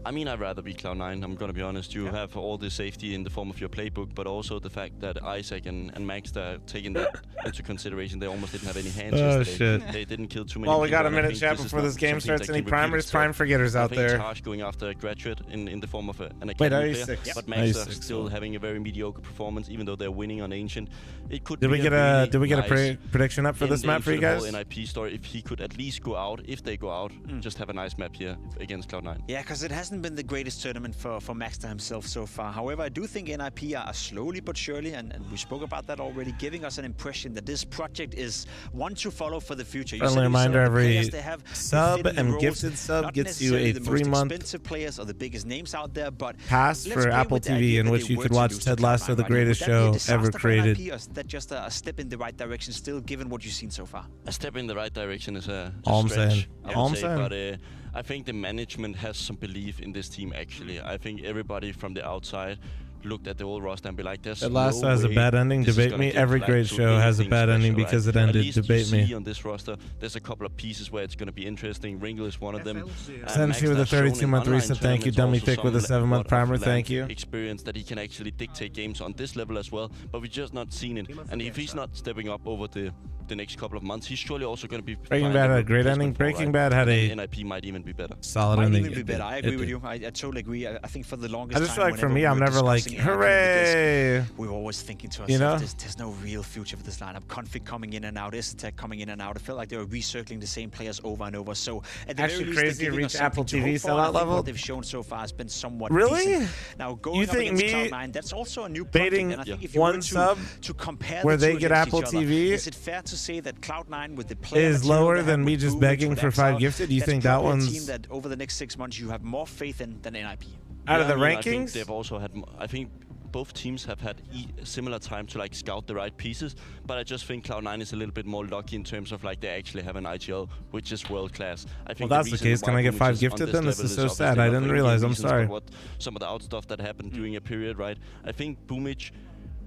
I mean, I'd rather be Cloud9, I'm gonna be honest. You have all the safety in the form of your playbook, but also the fact that Isaac and Max are taking that into consideration. They almost didn't have any hands yesterday. Shit. They didn't kill too many Well, we people, got a and I minute think chat this is before not this game something starts. that Any can repeat primers, itself. prime forgetters out I think there? it's harsh going after a graduate in the form of an academy Wait, are player, you six? but Are you Max are six? still having a very mediocre performance, even though they're winning on Ancient. It could Did be we get a a prediction up for this map for you guys? The whole NiP story, if he could at least go out, if they go out, just have a nice map here against Cloud9. Yeah, because it hasn't been the greatest tournament for Max himself so far. However, I do think NiP are slowly but surely, and we spoke about that already, giving us an impression that this project is one to follow for the future. Friendly reminder, every sub and gifted sub gets you a 3-month expensive players or the biggest names out there, but pass for Apple TV, in which you could watch Ted Lasso, the greatest show ever created. Or is that just a step in the right direction still, given what you've seen so far? A step in the right direction is a All I'm stretch, saying. I All would I'm say, saying. but I think the management has some belief in this team, actually. I think everybody from the outside looked at the whole roster and be like, there's Ted Lasso no has a way bad ending. this is Debate gonna me. get Every back great to show has a anything bad ending special, because right? it At ended. least Debate you see me. on this roster, there's a couple of pieces where it's going to be interesting. Ringle is one of them. Sensi with a 32-month reset. Thank you. Dummy Thick with a 7-month primer. Thank you. Experience that he can actually dictate games on this level as well, but we've just not seen it. And if he's not stepping up over the next couple of months, he's surely also going to be. Breaking Bad had a great ending. Breaking Bad had a NiP might even be better. Solid Might ending. even be better. I agree with you. I totally agree. I think for the longest I just time, feel like for whenever me, I'm we were never like, discussing NiP hooray! we were always thinking to You ourselves, know? there's no real future for this lineup. Config coming in and out, Tech coming in and out. I felt like they were recircling the same players over and over. So at the Actually very least, crazy they're to giving reach us Apple something to TV hope for. sellout I think level? what they've shown so far has been somewhat Really? decent. Now going You up think against me Cloud9, that's also a new baiting project. And I think if you one were sub to compare where the they two get against Apple each other, TV is it fair to say that Cloud9 with the player is material lower they than have me with just Boom, begging with for Exile, 5 gifted? Do you that's think that probably a one's team that over the next 6 months you have more faith in than NiP? out of the I think rankings? they've also had. I think both teams have had similar time to like scout the right pieces, but I just think Cloud9 is a little bit more lucky in terms of like they actually have an IGL which is world class. I think well, that's the case. Can I get 5 gifted then? This is so sad. I didn't realize. I'm sorry. What some of the out stuff that happened during a period, right? I think Boomich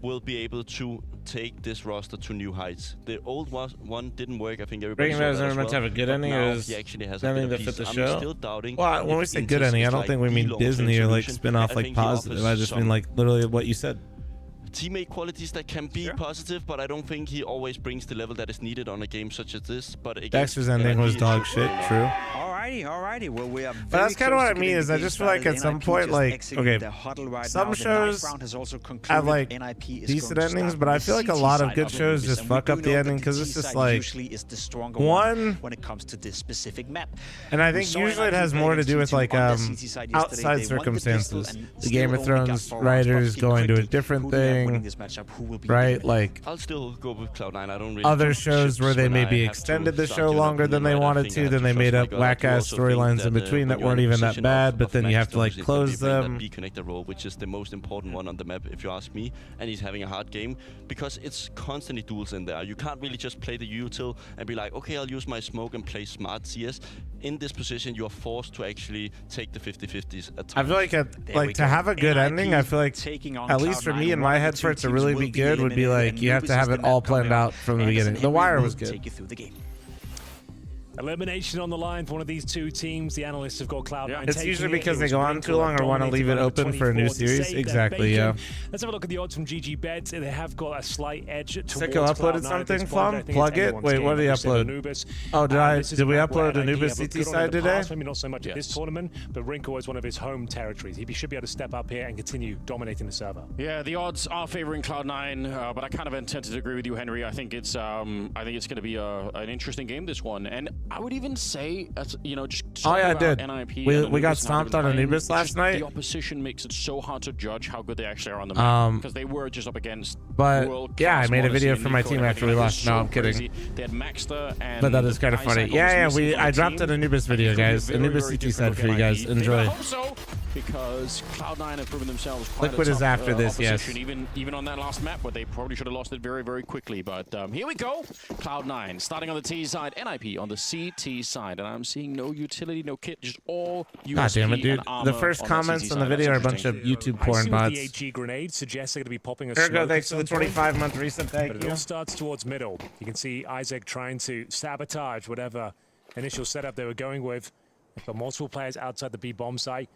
will be able to take this roster to new heights. The old one didn't work. I think everybody saw that as well. Meant to have a good ending. Or is he actually has a bit that of fit the piece. show? I'm still doubting. Well, when we say good ending, I don't think we mean Disney or like spin off like positive. I just mean like literally what you said. Teammate qualities that can be positive, but I don't think he always brings the level that is needed on a game such as this. But Dexter's ending was dog shit. True. Alrighty. Well, we are. But that's kind of what I mean. Is I just feel like at some point, like, okay, some shows have like decent endings, but I feel like a lot of good shows just fuck up the ending because it's just like one when it comes to this specific map. And I think usually it has more to do with like outside circumstances. The Game of Thrones writers going to a different thing. Right, like I'll still go with Cloud9. I don't really other shows where they maybe extended the show longer than they wanted to, then they made up whack ass storylines in between that weren't even that bad, but then you have to like close them. B connector role, which is the most important one on the map, if you ask me, and he's having a hard game because it's constantly duels in there. You can't really just play the util and be like, okay, I'll use my smoke and play smart CS. In this position, you are forced to actually take the 50-50s at times. I feel like to have a good ending, I feel like at least for me in my head, for it to really be good would be like you have to have it all planned out from the beginning. The Wire was good. Elimination on the line for one of these two teams. The analysts have got Cloud9. It's usually because they go on too long or want to leave it open for a new series. Exactly, yeah. Let's have a look at the odds from GG Bets. They have got a slight edge towards Sicko uploaded something, Flum? Plug it? Wait, what did he upload? Oh, did we upload Anubis CT side today? Maybe not so much at this tournament, but Wrinkle is one of his home territories. He should be able to step up here and continue dominating the server. Yeah, the odds are favoring Cloud9, but I kind of intended to agree with you, Henry. I think it's going to be an interesting game, this one. And I would even say, just oh yeah, I did. NiP we got stomped on Anubis last night. The opposition makes it so hard to judge how good they actually are on the map because they were just up against. But yeah, I made a video for my team after we lost. No, I'm kidding. They had Maxter and but that is kind of funny. Yeah, I dropped an Anubis video, guys. Anubis CT side for you guys. Enjoy. Because Cloud9 have proven themselves quite Liquid is after this, yes. Even on that last map, where they probably should have lost it very, very quickly. But here we go. Cloud9 starting on the T side, NiP on the CT side, and I'm seeing no utility, no kit, just all USP. God damn it, dude! The first comments on the video are a bunch of YouTube porn bots. The AG grenade suggests they're going to be popping a smoke. Ergo, thanks for the 25-month reset. Thank you. But it all starts towards middle. You can see Isaac trying to sabotage whatever initial setup they were going with. They've got multiple players outside the B bomb site.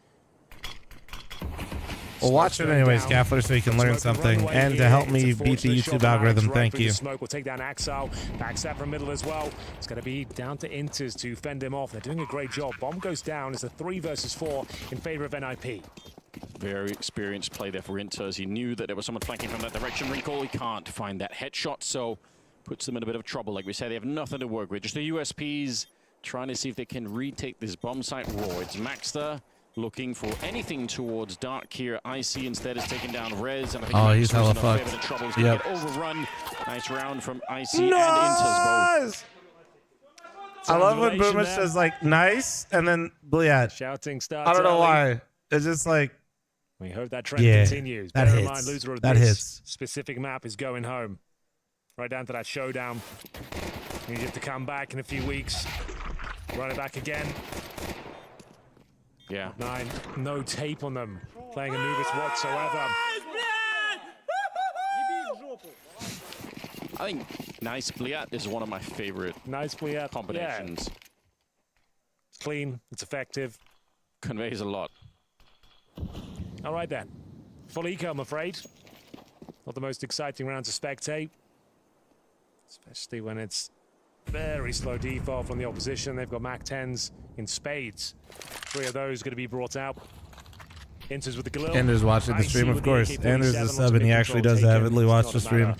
Well, watch it anyways, Gaffler, so you can learn something. And to help me beat the YouTube algorithm, thank you. Smoke will take down Axel. Backstab from middle as well. It's going to be down to Inters to fend him off. They're doing a great job. Bomb goes down. It's a 3 versus 4 in favor of NiP. Very experienced play there for Inters. He knew that there was someone flanking from that direction. Wrinkle, he can't find that headshot, so puts them in a bit of trouble. Like we said, they have nothing to work with. Just the USPs trying to see if they can retake this bomb site raw. It's Maxter looking for anything towards Dark here. IC instead is taking down Rez. And I think he's hella fucked. Yep. Overrun. Nice round from IC and Inters both. I love when Boomer says like nice and then Bliat. Shouting starts. I don't know why. It's just like we hope that trend continues. That Bear hits. in mind, loser of that this hits. Specific map is going home. Right down to that showdown. You have to come back in a few weeks. Run it back again. Yeah. 9, no tape on them. Playing Anubis whatsoever. I think Nice Bliat is one of my favorite combinations. Yeah. It's clean, it's effective. Conveys a lot. All right then. Full eco, I'm afraid. Not the most exciting round to spectate. Especially when it's very slow default from the opposition. They've got Mac 10s in spades. 3 of those going to be brought out. Inters with the Galil. Anders watching the stream, of course. Anders is a sub, and he actually does avidly watch the stream.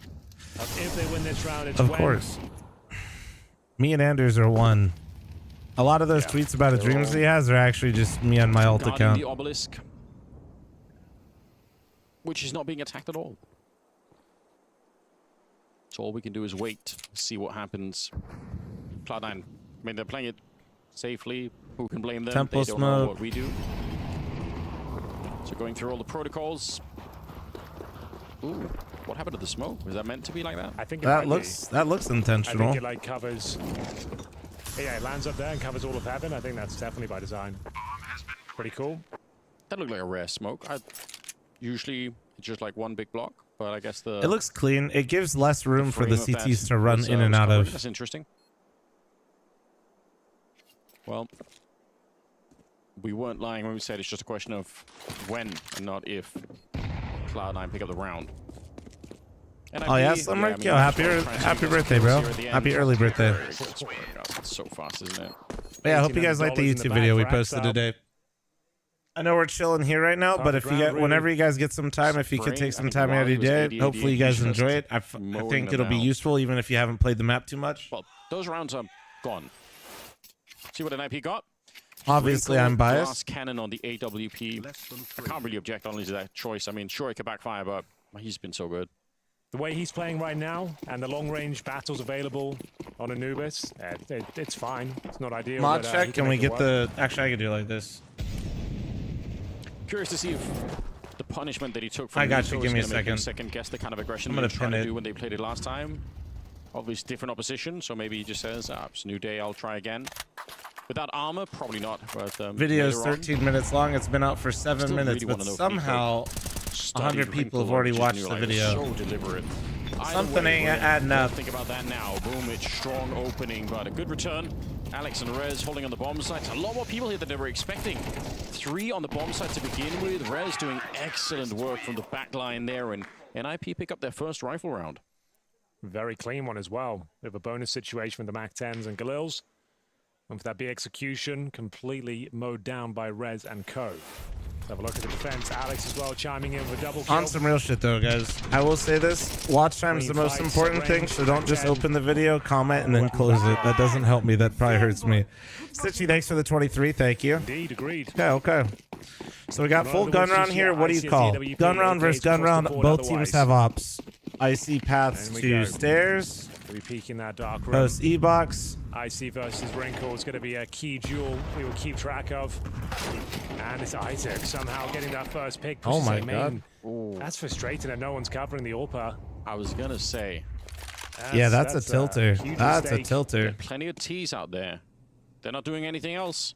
If they win this round, it's of course. Me and Anders are one. A lot of those tweets about the dreams he has are actually just me on my alt account. The obelisk, which is not being attacked at all. So all we can do is wait, see what happens. Cloud9, I mean, they're playing it safely. Who can blame them? Temple they don't smoke. know what we do. So going through all the protocols. Ooh, what happened to the smoke? Was that meant to be like that? I think that looks intentional. I think it like covers. Yeah, it lands up there and covers all of heaven. I think that's definitely by design. Pretty cool. That looked like a rare smoke. Usually it's just like one big block, but I guess It looks clean. It gives less room for the CTs to run in and out covered. of. That's interesting. Well, we weren't lying when we said it's just a question of when and not if Cloud9 pick up the round. And Oh yeah, Slimmer, yo, happy birthday, bro. Happy early birthday. It's so fast, isn't it? Yeah, I hope you guys like the YouTube video we posted today. I know we're chilling here right now, but if you get, whenever you guys get some time, if you could take some time out of your day, hopefully you guys enjoy it. I think it'll be useful, even if you haven't played the map too much. Well, those rounds are gone. See what NiP got? Obviously, I'm biased. Glass cannon on the AWP. I can't really object only to that choice. I mean, sure, it could backfire, but he's been so good. The way he's playing right now, and the long-range battles available on Anubis, it's fine. It's not ideal. Mod but, check, can we get the... Actually, I could do it like this. Curious to see if the punishment that he took from I got you. Give me a second. Second guess the kind of aggression I'm they gonna were trying pin to it. do when they played it last time. Obviously, different opposition, so maybe he just says, it's a new day, I'll try again. Without armor, probably not. But, Video is 13 minutes long. It's been out for 7 minutes, but somehow 100 people have already watched the video. So deliberate. Something ain't adding up. Think about that now. Boom, it's strong opening, but a good return. Alex and Rez holding on the bomb site. A lot more people here than they were expecting. 3 on the bomb site to begin with. Rez doing excellent work from the back line there, and NiP pick up their first rifle round. Very clean one as well. We have a bonus situation with the MAC-10s and Galils. And for that B execution, completely mowed down by Rez and Co. Let's have a look at the defense. Alex as well chiming in with a double kill. On some real shit though, guys. I will say this. Watch time is the most important thing, so don't just open the video, comment, and then close it. That doesn't help me. That probably hurts me. Stitchy, thanks for the 23. Thank you. Indeed, agreed. Okay. So we got full gun round here. What do you call? Gun round versus gun round. Both teams have ops. I see paths to stairs. We'll be peeking that dark room. Post E-box. IC versus Wrinkle is going to be a key duel we will keep track of. And it's Isaac somehow getting that first pick. Oh my god. That's frustrating that no one's covering the AWPer. I was going to say. Yeah, that's a tilter. That's a tilter. Plenty of T's out there. They're not doing anything else.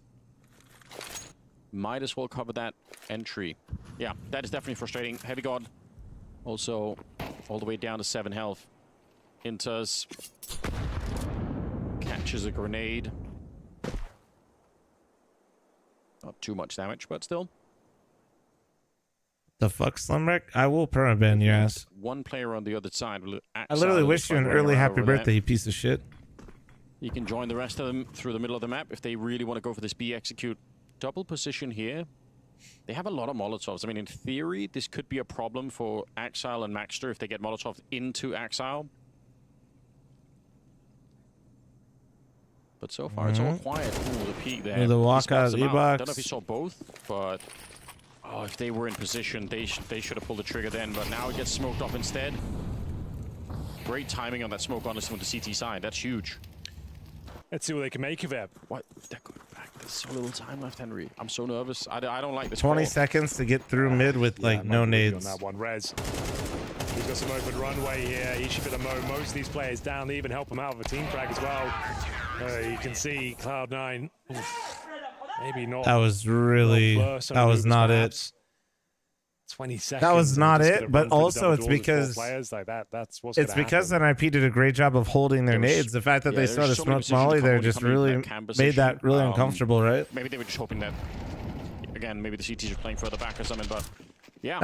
Might as well cover that entry. Yeah, that is definitely frustrating. Heavy God also all the way down to 7 health. Enters. Catches a grenade. Not too much damage, but still. The fuck, Slumwreck? I will permaban your ass. One player on the other side. I literally wish you an early happy birthday, you piece of shit. You can join the rest of them through the middle of the map if they really want to go for this B execute. Double position here. They have a lot of Molotovs. I mean, in theory, this could be a problem for Axile and Maxter if they get Molotov into Axile. But so far, it's all quiet. Ooh, the peek there. The walkout E-box. I don't know if E-box. he saw both, but oh, if they were in position, they should have pulled the trigger then. But now it gets smoked off instead. Great timing on that smoke, honestly, with the CT side. That's huge. Let's see what they can make of it. What? They're going back. There's so little time left, Henry. I'm so nervous. I don't like this. 20 call. seconds to get through mid with like no nades. On that one, Rez. He's got some open runway here. He should be able to mow most of these players down. They even help him out with a team frag as well. You can see Cloud9. Maybe not. That was really. That was not it. 20 seconds. That was not it, but also it's because that's what's it's because NiP did a great job of holding their nades. The fact that they started to smoke Molly there just really made that really uncomfortable, right? Maybe they were just hoping that, again, maybe the CTs are playing further back or something, but yeah.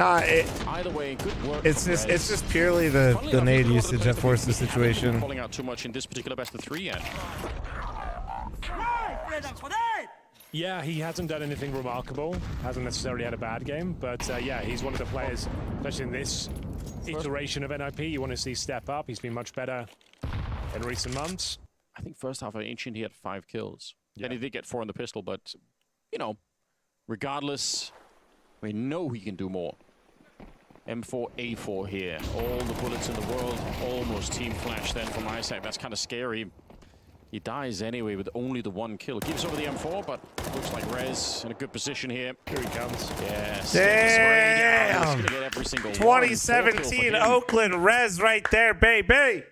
Either way, good work. It's just purely the nade usage that forced the situation. Falling out too much in this particular best of 3 yet. Yeah, he hasn't done anything remarkable. Hasn't necessarily had a bad game, but yeah, he's one of the players, especially in this iteration of NiP, you want to see step up. He's been much better in recent months. I think first half of Ancient, he had 5 kills. Then he did get 4 on the pistol, but, you know, regardless, we know he can do more. M4, A4 here. All the bullets in the world. Almost team flash then from Isaac. That's kind of scary. He dies anyway with only the 1 kill. Gives over the M4, but looks like Rez in a good position here. Here he comes. Yes. Damn. 2017 Oakland Rez right there, baby.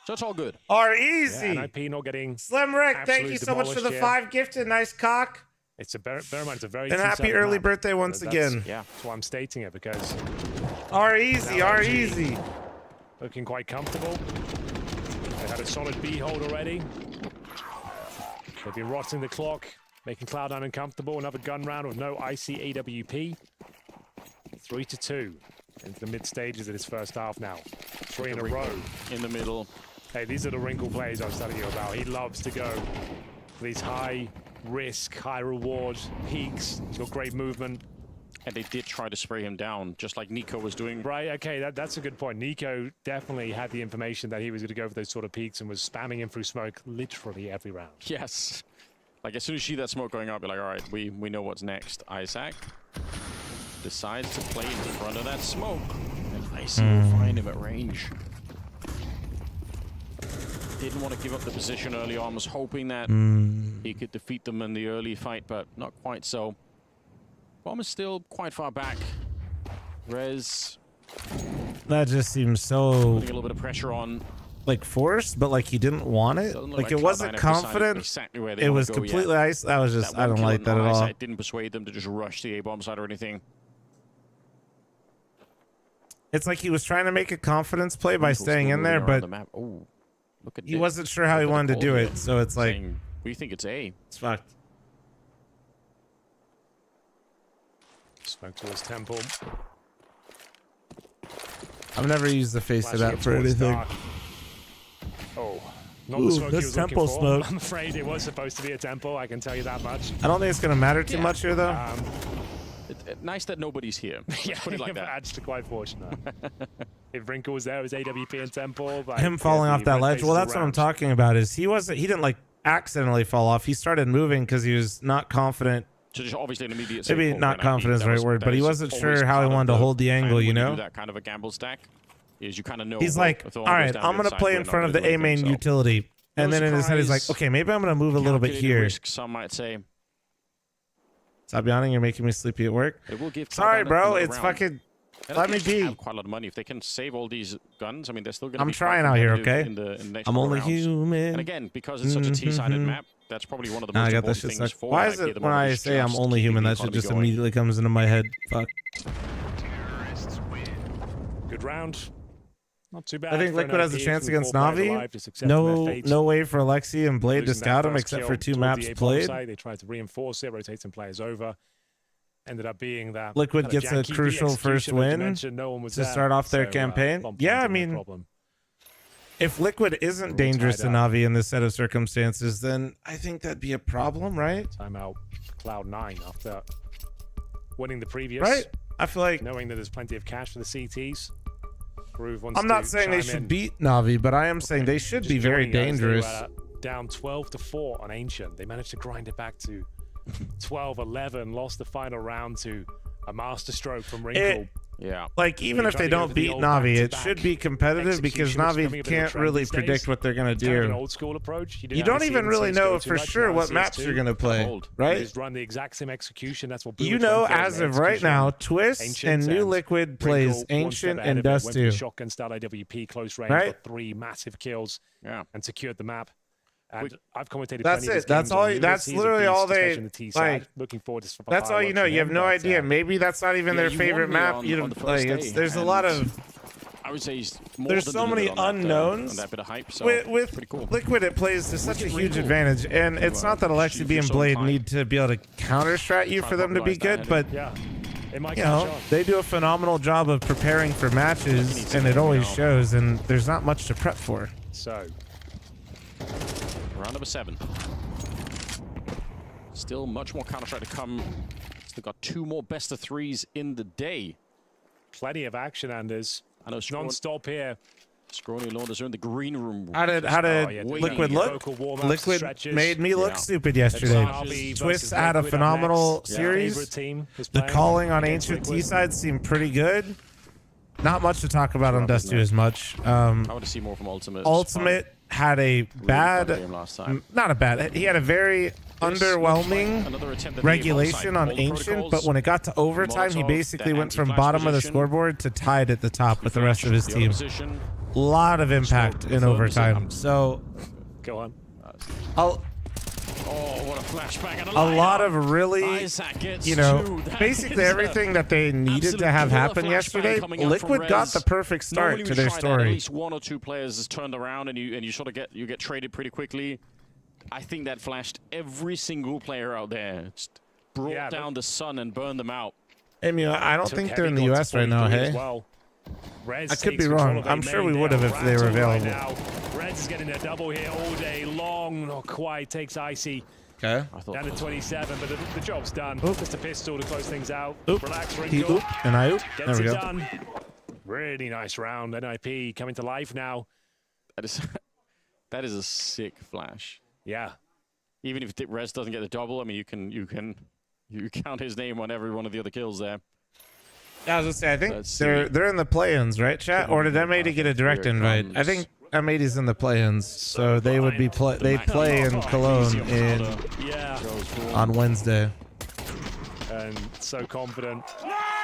So it's all good. Are easy. Yeah, NiP not getting Slim Rick, thank you so much for the 5 gifted. Nice cock. It's a bear in mind, it's a very and happy early birthday once again. Yeah, that's why I'm stating it, because are easy. Looking quite comfortable. They had a solid B hold already. They've been rotting the clock, making Cloud9 uncomfortable. Another gun round with no IC AWP. 3-2 into the mid stages of this first half now. 3 in a row. In the middle. Hey, these are the wrinkle plays I was telling you about. He loves to go for these high risk, high reward peaks. He's got great movement. And they did try to spray him down, just like Nico was doing. Right, okay, that's a good point. Nico definitely had the information that he was going to go for those sort of peaks and was spamming him through smoke literally every round. Yes. Like, as soon as you see that smoke going up, you're like, all right, we know what's next. Isaac decides to play in front of that smoke. And Icy will find him at range. Didn't want to give up the position early on. Was hoping that he could defeat them in the early fight, but not quite so. Bomb is still quite far back. Rez. That just seems so putting a little bit of pressure on. Like forced, but like he didn't want it. Like it wasn't confident. Exactly where it was completely ice. That was just, I don't like that at all. It didn't persuade them to just rush the A-bomb side or anything. It's like he was trying to make a confidence play by staying in there, but he wasn't sure how he wanted to do it. So it's like, we think it's A. It's fucked. Smoke towards temple. I've never used the face of that for anything. Dark. Oh, not the smoke that's he was temple looking for. smoke. I'm afraid it was supposed to be a temple. I can tell you that much. I don't think it's gonna matter too much here, though. Nice that nobody's here. Yeah, put it like that. Actually, quite fortunate. If Wrinkle was there, it was AWP and temple. But Him falling off that ledge. Well, that's what I'm talking about. Is he didn't like accidentally fall off. He started moving because he was not confident. So just obviously an immediate maybe not confident is the right word, but he wasn't sure how he wanted to hold the angle, you know? That kind of a gamble stack is you kind of know. He's like, all right, I'm going to play in front of the A main utility. And then in his head, he's like, okay, maybe I'm going to move a little bit here. Risk, some might say. Stop yawning, you're making me sleepy at work. It will give Sorry, bro, it's fucking... Let me be. Have quite a lot of money if they can save all these guns. I mean, they're still going to. I'm trying out here, okay? In the next I'm only rounds. human. And again, because it's such a T-sided map, that's probably one of the most important things for. Why is it when I say I'm only human, that shit just immediately comes into my head? Fuck. Good round. Not too bad. I think Liquid has a chance against Navi. No way for Alexi and Blade to scout him except for 2 maps played. They tried to reinforce it, rotate some players over. Ended up being that Liquid gets a crucial first win to start off their campaign. Yeah, I mean, if Liquid isn't dangerous to Navi in this set of circumstances, then I think that'd be a problem, right? Timeout Cloud9 after winning the previous. Right? I feel like knowing that there's plenty of cash for the CTs. I'm not saying they should beat Navi, but I am saying they should be very dangerous. Down 12-4 on Ancient. They managed to grind it back to 12-11, lost the final round to a masterstroke from Wrinkle. Yeah. Like, even if they don't beat Navi, it should be competitive because Navi can't really predict what they're going to do. An old school approach. You don't even really know for sure what maps you're going to play, right? Just run the exact same execution. That's what you know, as of right now, Twist and New Liquid plays Ancient and Dust 2. Shotgun style AWP, close range, got 3 massive kills and secured the map. And I've commentated. That's it. That's all. That's literally all they like. Looking forward to. That's all you know. You have no idea. Maybe that's not even their favorite map. There's a lot of. I would say there's so many unknowns. On that bit of hype, so with cool. Liquid, it plays to such a huge advantage, and it's not that Alexi B and Blade need to be able to counter strat you for them to be good, but you know they do a phenomenal job of preparing for matches, and it always shows. And there's not much to prep for. So. Round number 7. Still much more Counter-Strike to come. Still got 2 more best of 3s in the day. Plenty of action, Anders. I know non-stop here. Scrawny Launders are in the green room. How did Liquid look? Liquid made me look stupid yesterday. Twist had a phenomenal series. The calling on Ancient T-side seemed pretty good. Not much to talk about on Dust 2 as much. I want to see more from Ultimate. Ultimate had a bad, not a bad, he had a very underwhelming regulation on Ancient, but when it got to overtime, he basically went from bottom of the scoreboard to tied at the top with the rest of his team. A lot of impact in overtime. So, go on. What a flashback. And a lot of really, you know, basically everything that they needed to have happen yesterday. Liquid got the perfect start to their story. At least one or two players has turned around, and you sort of get traded pretty quickly. I think that flashed every single player out there. Just brought down the sun and burned them out. I mean, I don't think they're in the US right now, hey? I could be wrong. I'm sure we would have if they were available. Reds is getting a double here all day long. Not quite. Takes Icy. Okay. Down to 27, but the job's done. Oop. Just a pistol to close things out. Oop. Relax, He Ringo. oop, and I oop. There Gets we it go. done. Really nice round. NiP coming to life now. That is a sick flash. Yeah. Even if Rez doesn't get the double, I mean, you count his name on every one of the other kills there. Yeah, I was gonna say, I think they're in the play-ins, right, chat? Or did M80 get a direct invite? I think M80's in the play-ins, so they would be they play in Cologne on Wednesday. And so confident,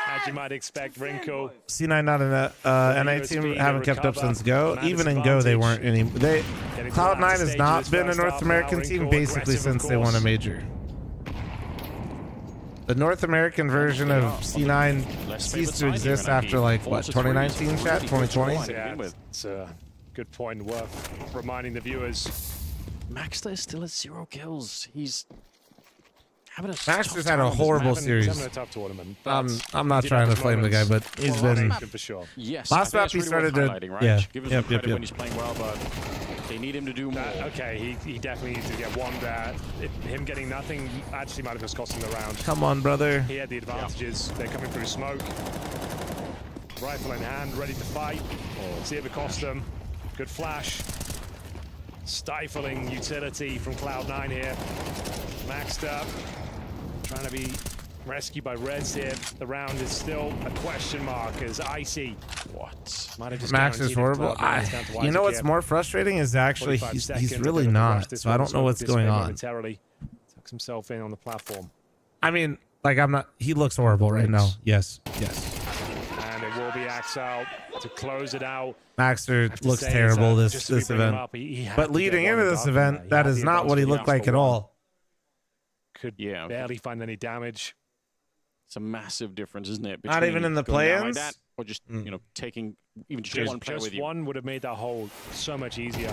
as you might expect, Wrinkle. C9 not an NA team, haven't kept up since Go. Even in Go, they weren't any. Cloud9 has not been a North American team basically since they won a major. The North American version of C9 ceased to exist after, like, what, 2019, chat? 2020? Yeah, it's a good point worth reminding the viewers. Maxter is still at 0 kills. He's having a Maxter's had a horrible series. He's having a tough tournament. I'm not trying to flame the guy, but he's been... For sure. Yes, last map he started to... right? Yeah, Give him some credit when he's playing well, but they need him to do more. Okay, he definitely needs to get one there. Him getting nothing actually might have just cost him the round. Come on, brother. He had the advantages. They're coming through smoke. Rifle in hand, ready to fight. See if it costs them. Good flash. Stifling utility from Cloud9 here. Maxed up. Trying to be rescued by Reds here. The round is still a question mark as Icy. What? Max is horrible. You know what's more frustrating is actually he's really not. So I don't know what's going on. Tucks himself in on the platform. I mean, like, I'm not... He looks horrible right now. Yes. And it will be Axel to close it out. Maxter looks terrible this event. But leading into this event, that is not what he looked like at all. Could barely find any damage. It's a massive difference, isn't it? Not even in the play-ins? Like or just, you know, taking even just one player with you. One would have made that hole so much easier.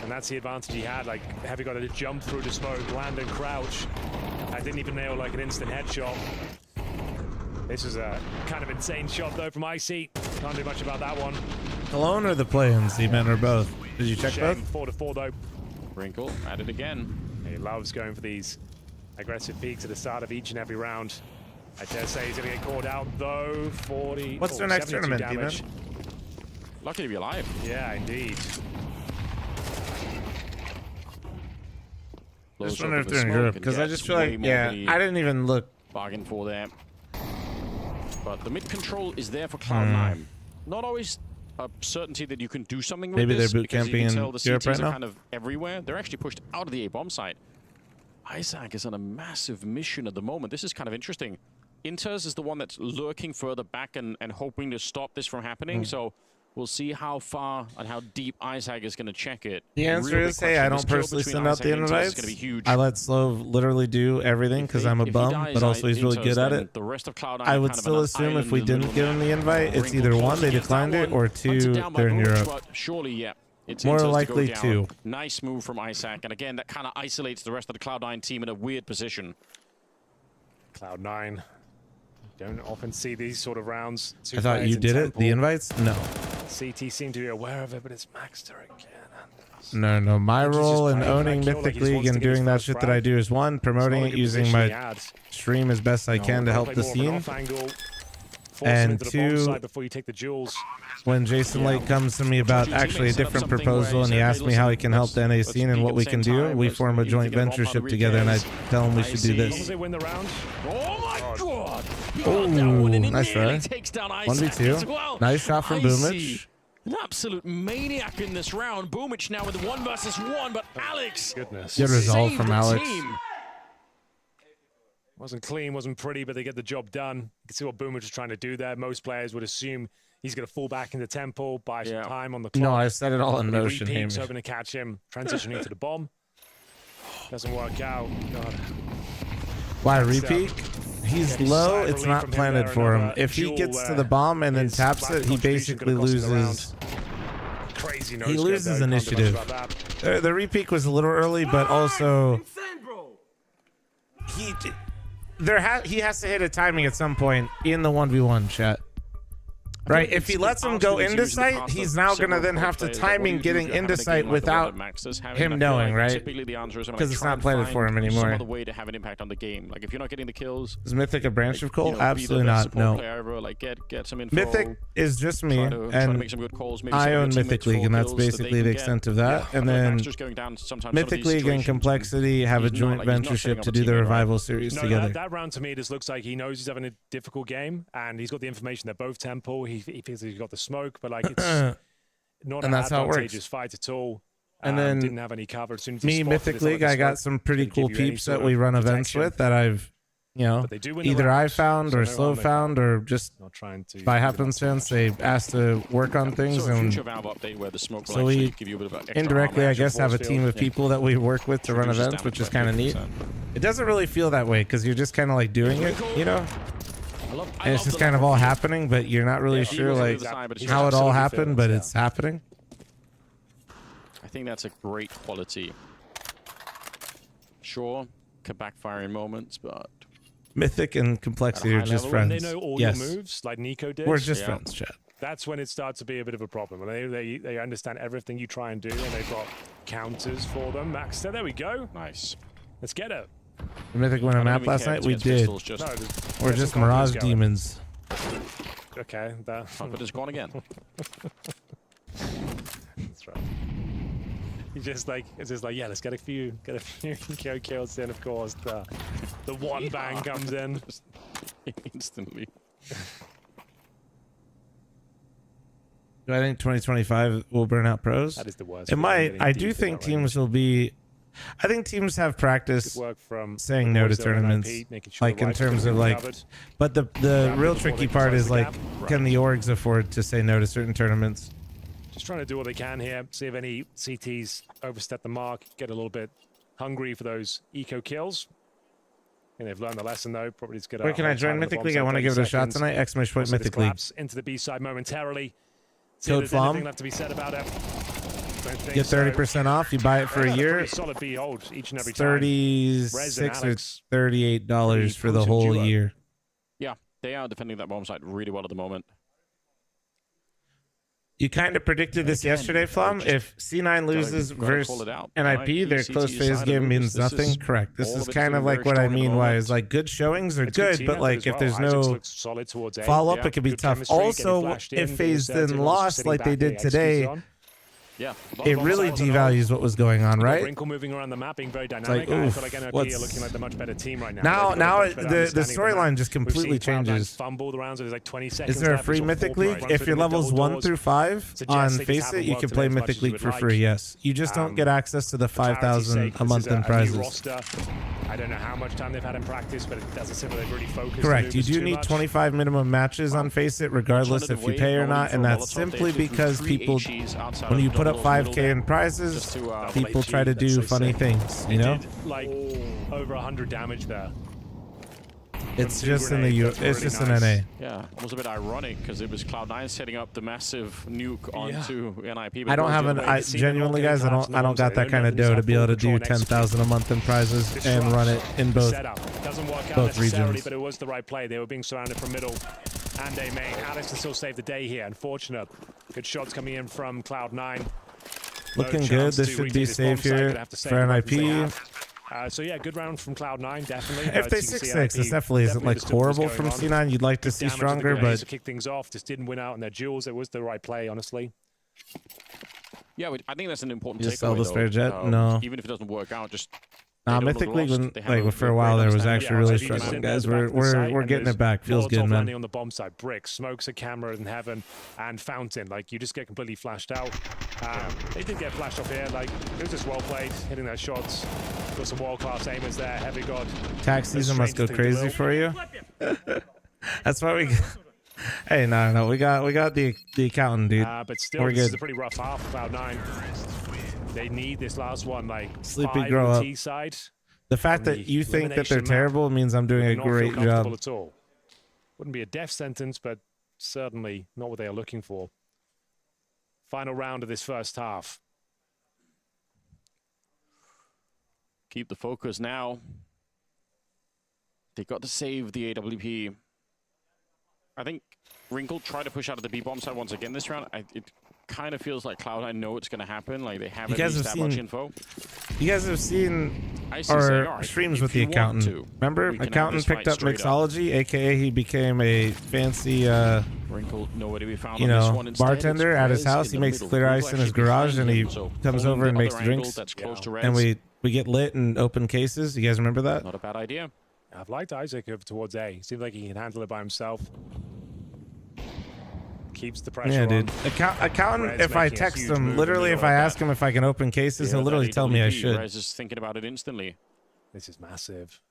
And that's the advantage he had. Like, Heavy got to jump through the smoke, land and crouch. I didn't even nail like an instant headshot. This is a kind of insane shot though from Icy. Can't do much about that one. Cologne or the play-ins, E-Man, or both? Did you check both? 4-4 though. Wrinkle at it again. He loves going for these aggressive peaks at the start of each and every round. I dare say he's going to get caught out though. 40. What's their next tournament, damage. E-Man? Lucky to be alive. Yeah, indeed. Just wonder if they're in Europe, because I just feel like, I didn't even look. Bargain for that. But the mid control is there for Cloud9. Not always a certainty that you can do something with Maybe this. they're boot camping in the Europe CTs right are now? kind of everywhere. They're actually pushed out of the A-bomb site. Isaac is on a massive mission at the moment. This is kind of interesting. Inters is the one that's lurking further back and hoping to stop this from happening. So we'll see how far and how deep Isaac is going to check it. The answer is, hey, I don't personally send out the invites. I let Slove literally do everything because I'm a bum, but also he's really good at it. The rest of Cloud9 I would still assume if we didn't give him the invite, it's either one, they declined it, or two, they're in Europe. Surely, yeah. It's More Inters likely to go two. down. Nice move from Isaac, and again, that kind of isolates the rest of the Cloud9 team in a weird position. Cloud9. Don't often see these sort of rounds. I thought you did it, the invites? No. CT seem to be aware of it, but it's Maxter again. No. My role in owning Mythic League and doing that shit that I do is, one, promoting it using my stream as best I can to help the scene. And two, when Jason Lake comes to me about actually a different proposal and he asks me how he can help the NA scene and what we can do, we form a joint ventureship together and I tell him we should do this. Oh my god! Oh, nice try. 1v2. Nice shot from Boomich. An absolute maniac in this round. Boomich now with the 1 versus 1, but Alex. Goodness. Good result saved from the Alex. team. Wasn't clean, wasn't pretty, but they get the job done. You can see what Boomich was trying to do there. Most players would assume he's going to fall back into tempo, buy some time on the clock. No, I set it all in motion. Repeats, hoping to catch him, transitioning to the bomb. Doesn't work out. God. Why repeat? He's low. It's not planted for him. If he gets to the bomb and then taps it, he basically loses. Crazy He loses initiative. The repeat was a little early, but also he has to hit a timing at some point in the 1v1 chat. Right, if he lets him go into sight, he's now going to then have to timing getting into sight without him knowing, right? Because it's not planted for him anymore. Some other way to have an impact on the game. Like if you're not getting the kills, is Mythic a branch of Cole? Absolutely not. No. Like get some info, Mythic is just me, and make some good calls, I own Mythic League, and that's basically the extent of that. And then Mythic League and Complexity have a joint ventureship to do the Revival series together. That round to me just looks like he knows he's having a difficult game, and he's got the information. They're both tempo. He thinks he's got the smoke, but like it's not an advantageous fight at all. And then didn't have any cover. As soon as me, Mythic League, I got some pretty cool peeps that we run events with that I've, you know, either I found or Slow found or just by happenstance they asked to work on things, and so we indirectly, I guess, have a team of people that we work with to run events, which is kind of neat. It doesn't really feel that way because you're just kind of like doing it, you know. And it's just kind of all happening, but you're not really sure like how it all happened, but it's happening. I think that's a great quality. Sure, can backfire in moments, but Mythic and Complexity are just friends. When they know all your moves, like Nico did. We're just friends, chat. That's when it starts to be a bit of a problem. When they understand everything you try and do, and they've got counters for them. Max, so there we go. Nice. Let's get it. Mythic win a map last night? We did. We're just Mirage demons. Okay. But it's gone again. That's right. It's just like yeah, let's get a few kills in. Of course, the one bang comes in instantly. Do I think 2025 will burn out pros? That is the worst. It might. I do think teams will be. I think teams have practice saying no to tournaments, like in terms of like, but the real tricky part is like, can the orgs afford to say no to certain tournaments? Just trying to do what they can here, see if any CTs overstep the mark, get a little bit hungry for those eco kills. And they've learned the lesson though. Probably just get. Where can I join Mythic League? I want to give it a shot tonight. Exclamation point Mythic League. Into the B side momentarily. Code FLOM. Left to be said about it. Get 30% off. You buy it for a year. Solid B hold each and every time. $36 or $38 for the whole year. Yeah, they are defending that bomb site really well at the moment. You kind of predicted this yesterday, Flum. If C9 loses versus NiP, their close phase game means nothing. Correct. This is kind of like what I mean. Why is like good showings are good, but like if there's no follow up, it could be tough. Also, if phase then lost like they did today. Yeah, it really devalues what was going on, right? Wrinkle moving around the map, being very dynamic. I feel like NiP are looking like the much better team right now. Now the storyline just completely changes. Fumbled around, so there's like 20 seconds. Is there a free Mythic League? If you're levels 1 through 5 on Face It, you can play Mythic League for free. Yes, you just don't get access to the 5,000 a month in prizes. I don't know how much time they've had in practice, but it doesn't seem like they've really focused. Correct. You do need 25 minum matches on Face It, regardless if you pay or not, and that's simply because people, when you put up 5K in prizes, people try to do funny things, you know? Like over 100 damage there. It's just in the it's just an NA. Yeah, it was a bit ironic because it was Cloud9 setting up the massive nuke onto NiP. I don't have an genuinely, guys. I don't got that kind of dough to be able to do 10,000 a month in prizes and run it in both regions. But it was the right play. They were being surrounded from middle and A main. Alex can still save the day here. Unfortunate. Good shots coming in from Cloud9. Looking good. This should be safe here for NiP. So yeah, good round from Cloud9, definitely. If they 6-6, this definitely isn't like horrible from C9. You'd like to see stronger, but to kick things off, just didn't win out in their duels. It was the right play, honestly. Yeah, I think that's an important takeaway. Just sell the spare jet? No. Even if it doesn't work out, just Mythic League, for a while there was actually really struggling, guys. We're getting it back. Feels good, man. Landing on the bomb side, Brick, Smokes a camera in heaven, and Fountain. Like, you just get completely flashed out. They did get flashed off here. Like, it was just well played, hitting their shots. Got some world-class aimers there. Heavy God. Tax season must go crazy for you. That's why we. Hey, no, we got the accountant, dude. But still, we're this good. is a pretty rough half for Cloud9. They need this last one, like Sleepy, grow up. T-side. The fact that you think that they're terrible means I'm doing a great job. At all. Wouldn't be a death sentence, but certainly not what they are looking for. Final round of this first half. Keep the focus now. They got to save the AWP. I think Wrinkle tried to push out of the B bomb side once again this round. It kind of feels like Cloud9 know it's going to happen. Like, they haven't leaked that much info. You guys have seen our streams with the accountant. Remember, accountant picked up mixology, aka he became a fancy, Wrinkle nowhere to be found you know, bartender at his house. He makes clear ice in his garage, and he comes over and makes drinks. And we get lit and open cases. You guys remember that? Not a bad idea. I've liked Isaac over towards A. Seems like he can handle it by himself. Keeps the pressure on. Dude. Accountant, if I text him, literally, if I ask him if I can open cases, he'll literally tell me I should. Rez is thinking about it instantly. This is massive.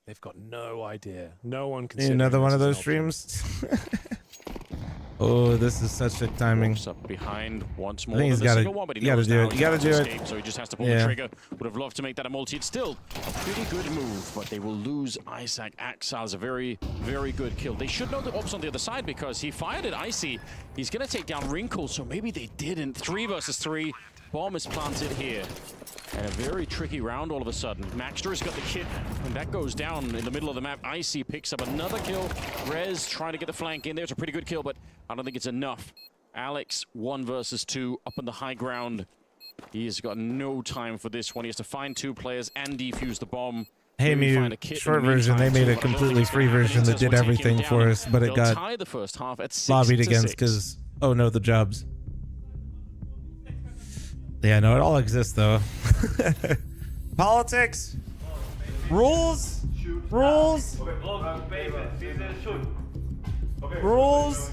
They've got no idea. No one can. Another one of those streams. Oh, this is such a timing. Up behind once more. I think he's got to do it. You got to do it. So he just has to pull the trigger. Would have loved to make that a multi. It's still a pretty good move, but they will lose Isaac. Axal's a very, very good kill. They should know the ops on the other side because he fired at Icy. He's going to take down Wrinkle, so maybe they didn't. 3 versus 3. Bomb is planted here. And a very tricky round all of a sudden. Maxter's got the kit, and that goes down in the middle of the map. Icy picks up another kill. Rez trying to get the flank in. There's a pretty good kill, but I don't think it's enough. Alex, 1 versus 2, up on the high ground. He's got no time for this one. He has to find 2 players and defuse the bomb. Hey, Mew, short version, they made a completely free version that did everything for us, but it got tie the first half at 6-6. lobbied against because, oh no, the jobs. Yeah, no, it all exists, though. Politics. Rules. Rules. Rules.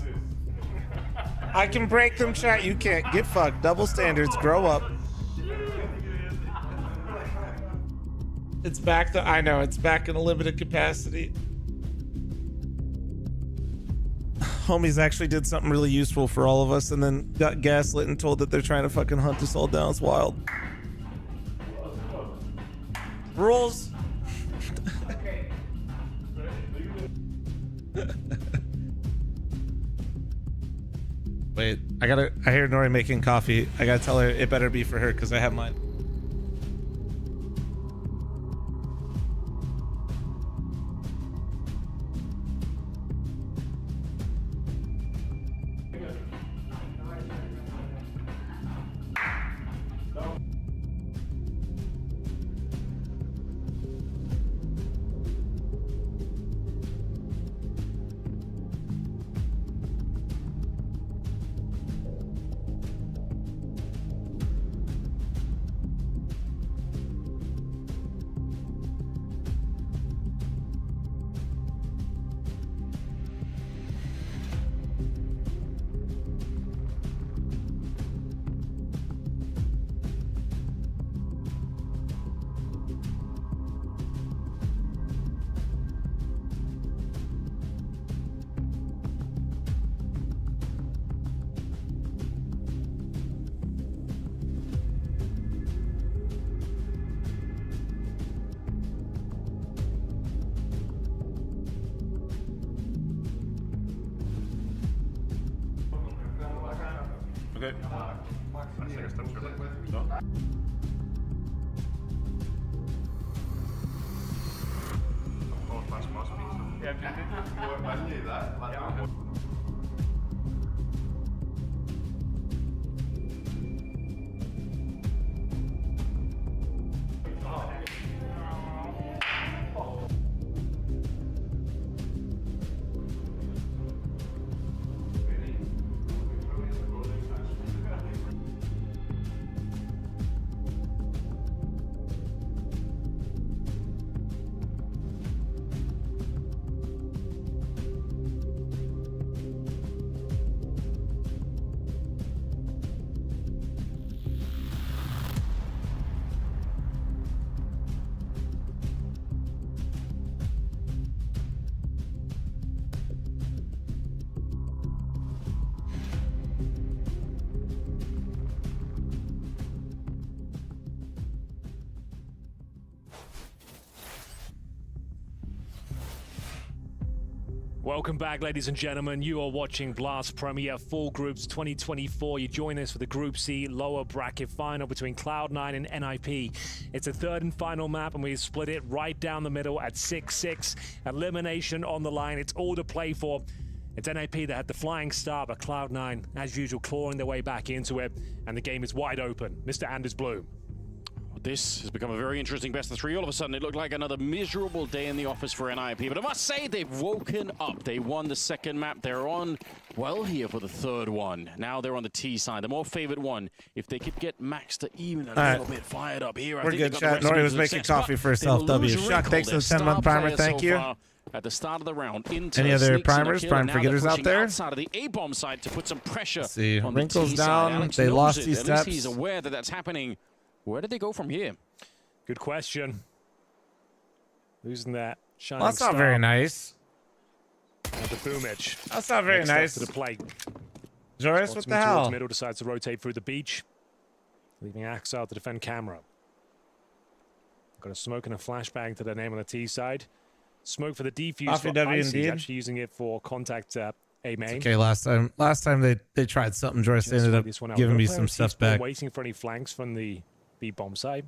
I can break them, chat. You can't. Get fucked. Double standards. Grow up. It's back to, I know, it's back in a limited capacity. Homies actually did something really useful for all of us and then got gaslit and told that they're trying to fucking hunt us all down. It's wild. Rules. Wait, I hear Nori making coffee. I gotta tell her it better be for her because I have mine. Okay. No? Welcome back, ladies and gentlemen. You are watching Blast Premier Full Groups 2024. You join us for the Group C lower bracket final between Cloud9 and NiP. It's a third and final map, and we split it right down the middle at 6-6. Elimination on the line. It's all to play for. It's NiP that had the flying start, but Cloud9, as usual, clawing their way back into it, and the game is wide open. Mr. Anders Bloom. This has become a very interesting best of three. All of a sudden, it looked like another miserable day in the office for NiP. But I must say, they've woken up. They won the second map. They're on, well, here for the third one. Now they're on the T side, the more favored one. If they could get Max to even a little bit fired up here, We're good, chat. Nori was making coffee for herself. W. Shock, thanks for the 10-month primer. Thank you. At the start of the round, any other primers, prime forgetters out there? Outside of the A-bomb side to put some pressure. Let's see, on Wrinkles the down. They lost these steps. At least he's aware that that's happening. Where did they go from here? Good question. Losing that shining Well, that's not very nice. And the boomage. That's not very nice. To the plate. Joris, what the hell? Middle decides to rotate through the beach, leaving Axel to defend camera. Got a smoke and a flashbang to their name on the T side. Smoke for the defuse. For Icy, actually using it for contact A main. Okay, last time they tried something, Joris ended up giving me some stuff back. Waiting for any flanks from the B bomb side.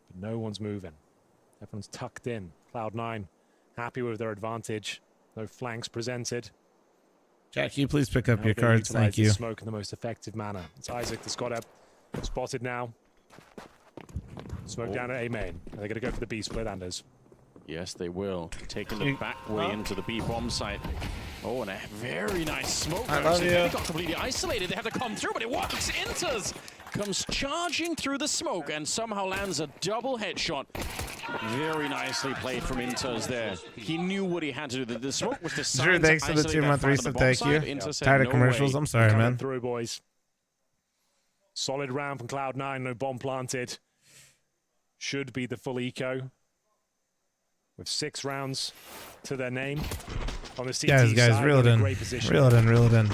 But no one's moving. Everyone's tucked in. Cloud9 happy with their advantage. No flanks presented. Jack, can you please pick up your cards? Thank you. Smoke in the most effective manner. It's Isaac that's got it. Spotted now. Smoke down at A main. They're going to go for the B split, Anders. Yes, they will. Taking the back way into the B bomb site. Oh, and a very nice smoke. I love you. They got completely isolated. They have to come through, but it works. Enters. Comes charging through the smoke and somehow lands a double headshot. Very nicely played from Inters there. He knew what he had to do. The smoke was designed Drew, thanks for the 2-month reset. Thank you. Tired of commercials. I'm sorry, man. Through, boys. Solid round from Cloud9. No bomb planted. Should be the full eco. With 6 rounds to their name on the CT guys, side, reel it in. Reel it in.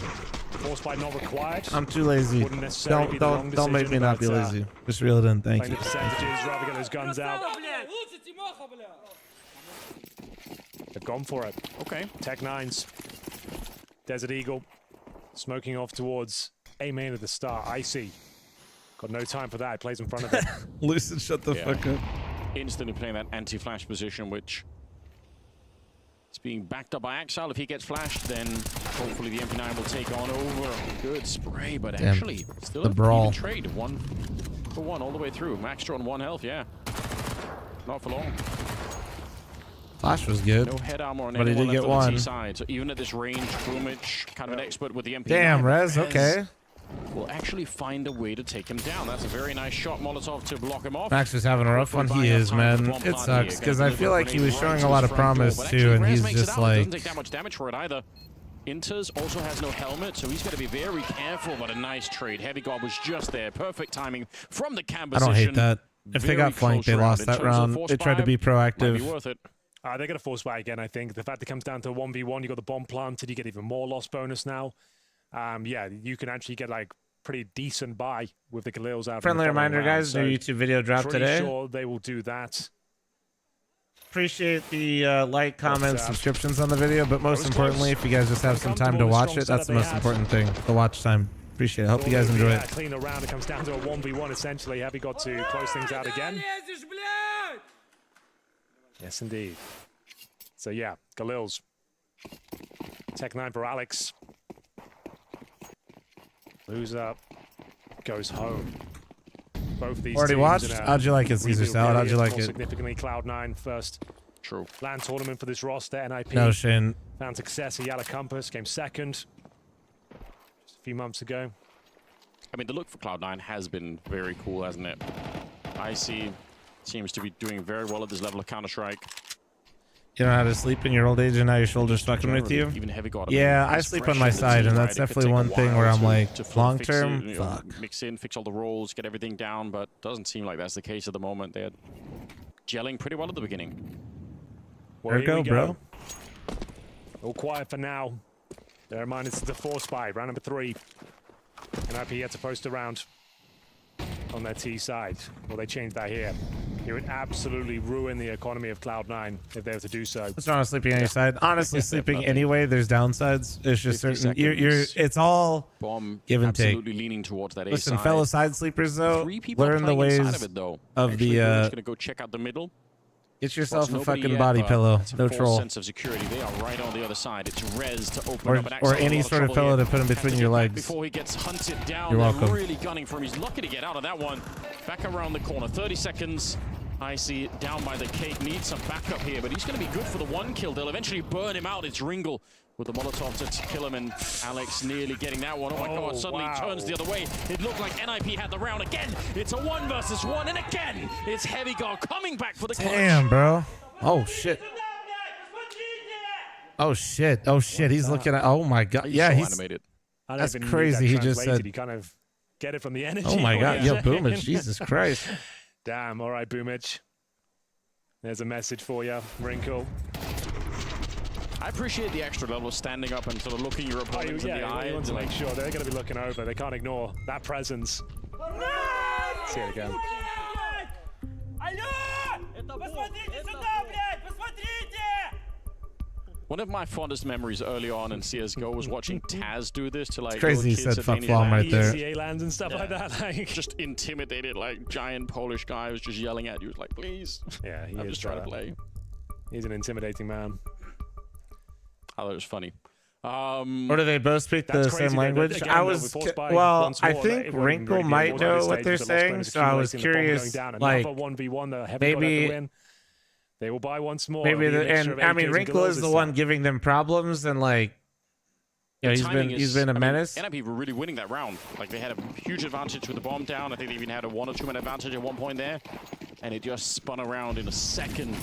Force by not required. I'm too lazy. Don't make me not be lazy. Just reel it in. Thank you. Percentages, rather get those guns out. They've gone for it. Okay. Tech9s. Desert Eagle. Smoking off towards A main at the start. Icy. Got no time for that. He plays in front of it. Lucid, shut the fuck up. Instantly playing that anti-flash position, which is being backed up by Axel. If he gets flashed, then hopefully the MP9 will take on over. Good spray, but actually still a even trade. 1 for 1 all the way through. Maxtra on 1 health, yeah. Not for long. Flash was good, no head armor on but he did get on the one. Side. So even at this range, Boomich, kind of an expert with the MP9. Damn, Rez, okay. Will actually find a way to take him down. That's a very nice shot, Molotov, to block him off. Max is having a rough one. He is, man. It sucks because I feel like he was showing a lot of promise too, and he's just like. Doesn't take that much damage for it either. Inters also has no helmet, so he's got to be very careful. But a nice trade. Heavy God was just there. Perfect timing from the cam position. I don't hate that. If they got flanked, they lost that round. They tried to be proactive. Might be worth it. They're going to force buy again, I think. The fact it comes down to 1v1, you got the bomb planted, you get even more loss bonus now. Yeah, you can actually get like pretty decent buy with the Galils out. Friendly reminder, guys, new YouTube video drop today. Pretty sure they will do that. Appreciate the like, comments, subscriptions on the video, but most importantly, if you guys just have some time to watch it, that's the most important thing. The watch time. Appreciate it. Hope you guys enjoy it. Clean around. It comes down to a 1v1 essentially. Have you got to close things out again? Yes, indeed. So yeah, Galils. Tech9 for Alex. Loser goes home. Both of these already watched? How'd you like it, Caesar Salad? How'd you like it? Significantly, Cloud9 first. True. Land tournament for this roster. NiP. No, Shane. Found success at Yala Compass. Came second just a few months ago. I mean, the look for Cloud9 has been very cool, hasn't it? Icy seems to be doing very well at this level of Counter-Strike. You don't know how to sleep in your old age and now your shoulder's fucking with you? Even Heavy God, yeah, I sleep on my side, and that's definitely one thing where I'm like, long term, fuck. Mix in, fix all the rolls, get everything down, but doesn't seem like that's the case at the moment. They're gelling pretty well at the beginning. Well, there you go, bro. All quiet for now. Bear in mind, it's the force buy, round number 3. NiP had to post around on their T side. Well, they changed that here. It would absolutely ruin the economy of Cloud9 if they were to do so. What's wrong with sleeping on your side? Honestly, sleeping anyway, there's downsides. It's just certain. It's all Bomb give and take. absolutely leaning towards that A Listen, side. fellow side sleepers, though, 3 people learn the playing ways inside of it, though. of Actually, the. we're just gonna go check out the middle. Get yourself a Nobody fucking yet, body but pillow. that's a No false troll. sense of security. They are right on the other side. It's Rez to open Or, up an or Axel. any sort of pillow to put in between your legs. Before he gets hunted down. You're They're welcome. really gunning for him. He's lucky to get out of that one. Back around the corner. 30 seconds. Icy down by the cake. Needs some backup here, but he's going to be good for the 1 kill. They'll eventually burn him out. It's Ringle with the Molotov to kill him, and Alex nearly getting that one. Oh my god, suddenly turns the other way. It looked like NiP had the round again. It's a 1 versus 1, and again, it's Heavy Guard coming back for the clutch. Damn, bro. Oh, shit. Oh, shit. Oh, shit. He's looking at... Oh, my God. Yeah, he's... animated. That's crazy. He just said... He kind of get it from the energy. Oh, my God. Yo, Boomage. Jesus Christ. Damn. All right, Boomage. There's a message for you, Wrinkle. I appreciate the extra level of standing up and sort of looking your opponent in the eye. You want to make sure they're going to be looking over. They can't ignore that presence. See it again. One of my fondest memories early on in CSGO was watching Taz do this to like It's crazy he little kids said at fuck any bomb LAN. right there. ECA lands and stuff like that. Like. Just intimidated, like giant Polish guy who's just yelling at you. It's like, please. Yeah, I'm just trying to play. He's an intimidating man. I thought it was funny. Or do they both speak the That's same crazy, language? again, I though, was we're forced by well. once I more think that everyone Wrinkle really might knows know this what stage they're with the lost saying, players so I was accumulating, the bomb curious. going down. Like Another 1v1, the Heavy Guard have to win. They will buy once more. maybe It'll be a the, mixture and of I mean AKs Wrinkle is and the Globus one stuff. giving them problems, and like he's been a menace. NiP were really winning that round. Like they had a huge advantage with the bomb down. I think they even had a 1 or 2 minute advantage at one point there, and it just spun around in a second.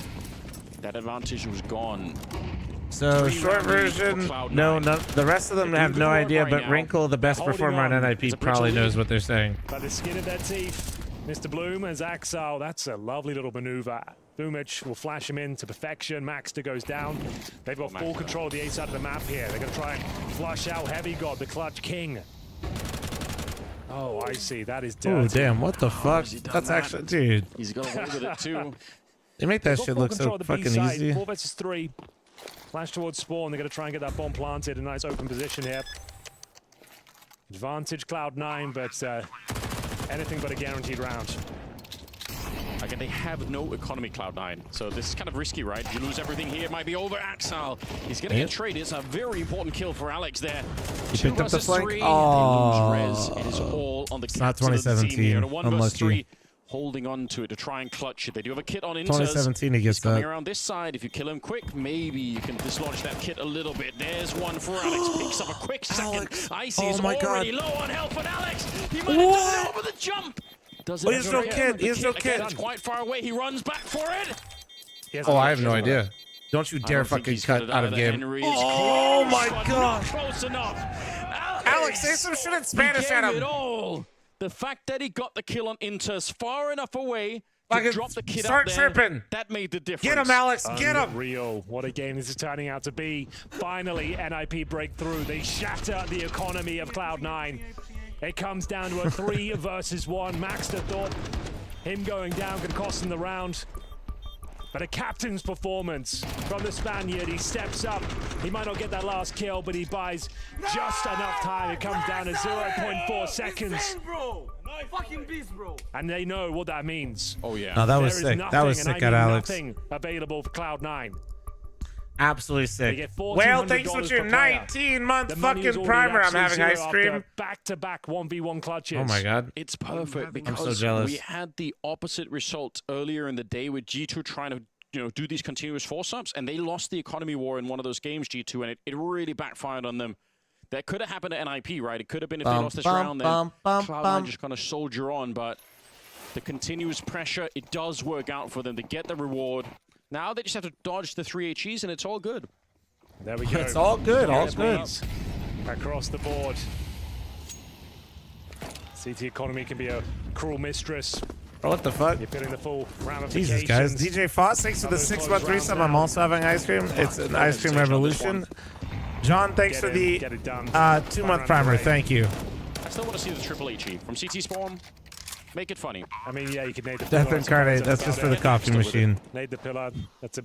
That advantage was gone. So short version, no, the rest of them have no idea, but Wrinkle, the best performer on NiP, probably knows what they're saying. By the skin of their teeth, Mr. Bloom and Axel. That's a lovely little maneuver. Boomage will flash him in to perfection. Maxter goes down. They've got full control of the A side of the map here. They're going to try and flush out Heavy God, the clutch king. Oh, I see. That is dirty. Oh, damn. What the fuck? That's actually... Dude. He's got away with it, too. They make that shit look so fucking easy. 4 versus 3. Flash towards spawn. They're going to try and get that bomb planted. A nice open position here. Advantage Cloud9, but anything but a guaranteed round. Again, they have no economy, Cloud9. So this is kind of risky, right? You lose everything here, it might be over. Axel, he's getting a trade. It's a very important kill for Alex there. He 2 picked up the versus flank. 3. Oh, They lose Rez. It is all on the it's not captain of the team 2017. here. And a 1 versus 3. Unlucky. Holding on to it to try and clutch it. They do have a kit on Inters. 2017 he gets He's coming that. around this side. If you kill him quick, maybe you can dislodge that kit a little bit. There's one for Alex. Picks up a quick second. Icy is already low on health, but Alex, he might have done it over the jump. Does it? He has no kit. He has no kit. That's quite far away. He runs back for it. Oh, I have no idea. Don't you dare fucking cut out of game. Oh my god. Close enough. Alex, say some shit in Spanish at him. It all. The fact that he got the kill on Inters far enough away to drop the kid start up there, tripping. that made the difference. Get him, Alex. Get him. Unreal. What a game this is turning out to be. Finally, NiP break through. They shatter the economy of Cloud9. It comes down to a 3 versus 1. Maxter thought him going down could cost him the round. But a captain's performance from the Spaniard. He steps up. He might not get that last kill, but he buys just enough time. It comes down to 0.4 seconds. Fucking beast, bro. And they know what that means. Oh, yeah. No, that was There is sick. That was nothing, sick and at I mean Alex. nothing available for Cloud9. Absolutely sick. Get Well, thanks for your 19-month fucking primer. I'm having ice cream. Back-to-back 1v1 clutches. Oh my god. It's perfect because I'm so jealous. we had the opposite result earlier in the day with G2 trying to do these continuous force-ups, and they lost the economy war in one of those games, G2, and it really backfired on them. That could have happened to NiP, right? It could have been if they lost this round, then Cloud9 just kind of soldier on, but the continuous pressure, it does work out for them to get the reward. Now they just have to dodge the 3 HEs, and it's all good. There we go. It's all good. All good. Across the board. CT economy can be a cruel mistress. Oh, what the fuck? You're feeling the full ramifications. Jesus, guys. DJ Foss, thanks for the 6-month resub. I'm also having ice cream. It's an ice cream revolution. John, thanks for the 2-month primer. Thank you. I still want to see the triple HE from CT Spawn. Make it funny. I mean, yeah, you can nade the Death pillar. Incarnate, that's just for the coffee machine. Nade the pillar. That's the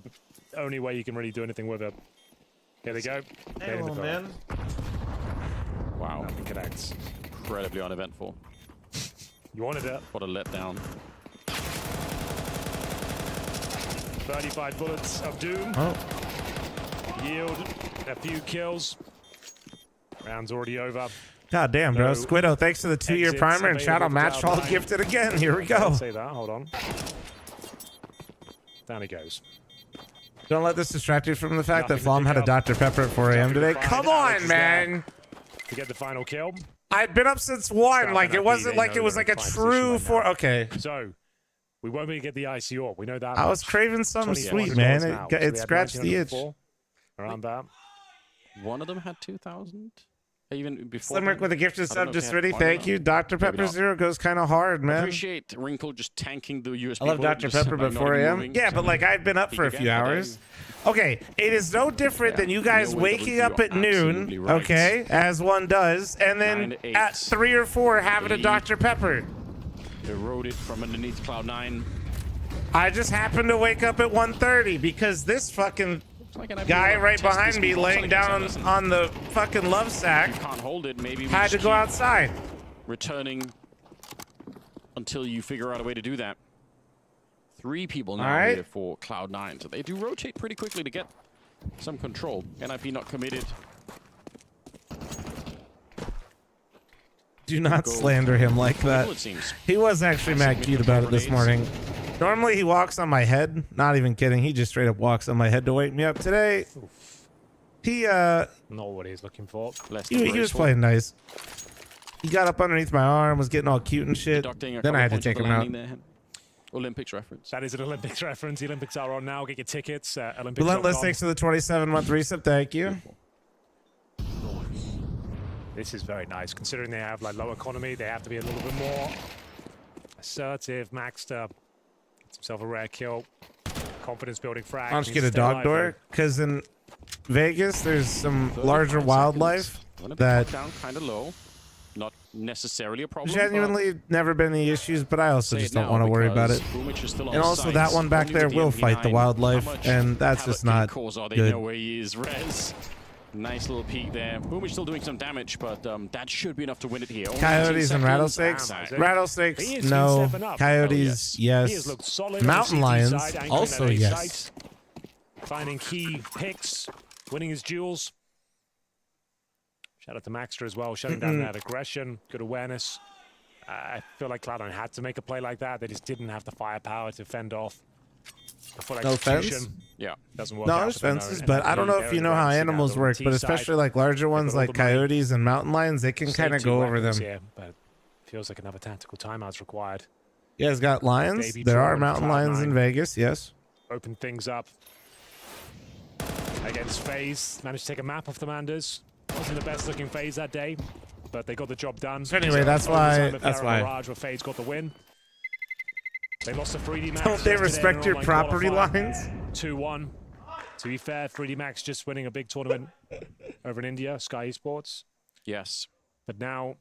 only way you can really do anything with it. Here they go. Hey, well, man. Wow. Nothing connects. Incredibly uneventful. You wanted it. What a letdown. 35 bullets of doom. Oh. Yield a few kills. Round's already over. God damn, bro. Squiddo, thanks for the 2-year Exits primer and shout out available Match for All Cloud9. gifted again. Here we go. Don't say that. Hold on. Down he goes. Don't let this distract you from the fact Nothing that Flom to had a pick up. Dr. Pepper at 4 a.m. today. Find Come Alex on, is man. there to get the final kill. I'd been up since 1. Like, it wasn't like it was like a true 4. Okay. So, we won't be able to get the icy orb. We know that. I was much. craving something 28 sweet, bullets man. now. It, So it we had scratched the 19 itch. before, around that. One of them had 2,000? Even before. Slimrick with a gifted I don't sub know if just they had ready. one Thank or you. not. Dr. Maybe Pepper not. Zero goes kind of hard, man. Appreciate Wrinkle just tanking the USB. I love bullet, Dr. just, Pepper like, before not even 4 a.m. moving. Yeah, So but like I've been up peek for a again few today. hours. Okay, it is no different than you guys No way waking that up at noon, absolutely right. okay, as one does, and 9 then to 8. at 3 or 4 having a Lead. Dr. Pepper. Eroded from underneath Cloud9. I just happened to wake up at 1:30 because this fucking Like an guy idea, right test behind this me before, laying like, down listen, on the fucking love sack you can't hold it. Maybe we had to just go keep outside. returning until you figure out a way to do that. 3 people now All right. here for Cloud9, so they do rotate pretty quickly to get some control. NiP not committed. Do not Go slander him like for the that. bullet seams. He was actually mad cute about it this morning. Normally he walks on my head. Not even kidding. He just straight up walks on my head to wake me up. Today, he Not what he's looking for. he was playing nice. He got up underneath my arm, was getting all cute and shit. Deducting a Then couple I had to points of take the him out. landing there. Olympics reference. That is an Olympics reference. The Olympics are on now. Get your tickets. Olympics. Relentless, thanks for the 27-month resub. Thank you. This is very nice. Considering they have like low economy, they have to be a little bit more assertive. Maxter gets himself a rare kill. Confidence building frag. Why don't you Needs get a to stay dog alive, door? Because in Vegas, there's some larger wildlife that down kind of low. Not necessarily a problem. genuinely never been any issues, but I also Say just it don't now want to worry about because it. Boomich is still on And also site. that one back Only there with will the fight the MP9. wildlife, How much and that's havoc just can he not cause? They good. know where he is. Rez. Nice little peek there. Boomich still doing some damage, but that should be enough to win it here. Only 18 Coyotes and seconds. rattlesnakes? Damn. Rattlesnakes, He has been no. stepping up. Coyotes, He has yes. looked solid on Mountain the CT lions, side, anchoring also that A yes. site, finding key picks, winning his duels. Shout out to Maxter as well, shutting down that aggression, good awareness. I feel like Cloud9 had to make a play like that. They just didn't have the firepower to fend off. I feel like No execution fence? Yeah. doesn't work No, out there's for them, fences, and but I don't know they're if you know how advancing animals now, work, the but T side. especially like larger ones got all like the money. coyotes and mountain lions, they can kind of Safety go over weapons them. here, but feels like another tactical timeout's required. You guys got lions? Baby There are Troll and mountain lions Cloud9. in Vegas, yes. Open things up against FaZe. Managed to take a map off the Manders. Wasn't the best looking FaZe that day, but they got the job done. So anyway, that's why- that's why. Mirage where FaZe got the win. They lost the 3D Max. Don't they yesterday in respect an your online property qualifier. lines? 2-1. To be fair, 3D Max just winning a big tournament over in India, Sky Esports. Yes. But now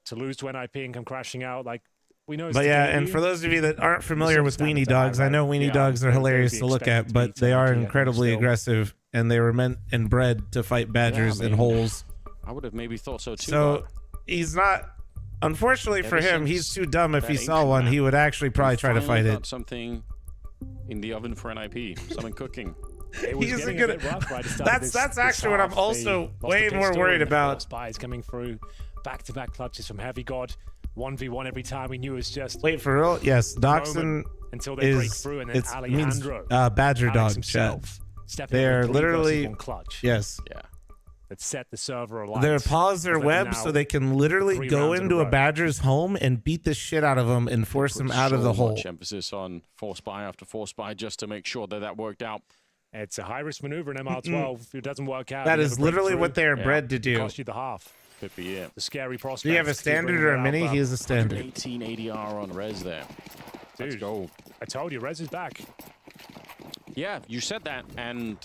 to lose to NiP and come crashing out, like we know. It's But the yeah, debut. and for those of you that aren't familiar with Some weenie standards are dogs, high, I know right? weenie Yeah, dogs are they'd hilarious be to look expected at, to but be they are 10, incredibly still. aggressive, and they were meant and bred to fight badgers Yeah, I in mean, holes. I would have maybe thought so too. So he's not. Unfortunately for Ever him, he's since too dumb. If that he saw ancient one, map, he would actually probably try to finally fight got it. something in the oven for NiP. Something cooking. It was He isn't getting gonna- a bit rough right at the start of That's this- that's this actually what I'm half. also They lost way the more pistol worried and the about. Spies coming through, back-to-back clutches from Heavy God, 1v1 every time. We knew it was just Wait for real? Yes, Dachshund until they break is through, and then it means Alejandro, badger Alex dog himself, chat. stepping They up are in 3 versus literally 1 clutch. yes. Yeah. That set the server alight. They pause their But web now, so they can literally 3 go rounds in a into a row. badger's home and beat the shit out of them and force them out of the So hole. much emphasis on force buy after force buy just to make sure that that worked out. It's a high-risk maneuver in MR12. If it doesn't work out, That you is never break literally through. what they are Yeah. bred to do. Cost you the half. Could be it. The scary prospect. Do you have a standard or a mini? He is a standard. 18 ADR on Rez there. Let's Dude, go. I told you, Rez is back. Yeah, you said that, and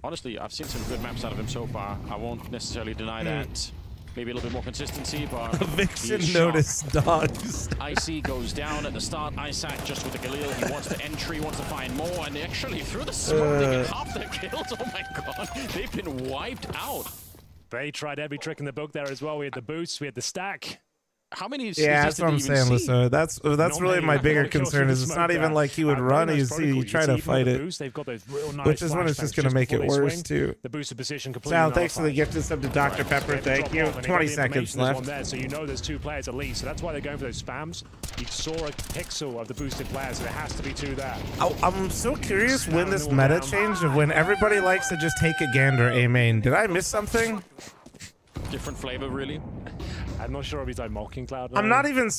honestly, I've seen some good maps out of him so far. I won't necessarily deny that. maybe a little bit more consistency, but Eviction notice, dogs. Icy goes down at the start. Isaac just with the Galil. He wants the entry, he wants to find more, and actually through the smoke, they get half their kills. Oh my god, they've been wiped out. They tried every trick in the book there as well. We had the boost, we had the stack. How many? Yeah, that's what I'm saying, Lisso. That's really my bigger concern. Is it's not even like he would run. He's try to fight it, which is when it's just going to make it worse too. The boosted position completely. Sal, thanks for the gifted sub to Dr. Pepper. Thank you. 20 seconds left. There, so you know there's 2 players at least. So that's why they're going for those spams. You saw a pixel of the boosted players, so there has to be 2 there. I'm so curious when this meta change of when everybody likes to just take a gander A main. Did I miss something? Different flavor, really. I'm not sure if he's like mocking Cloud9. I'm not even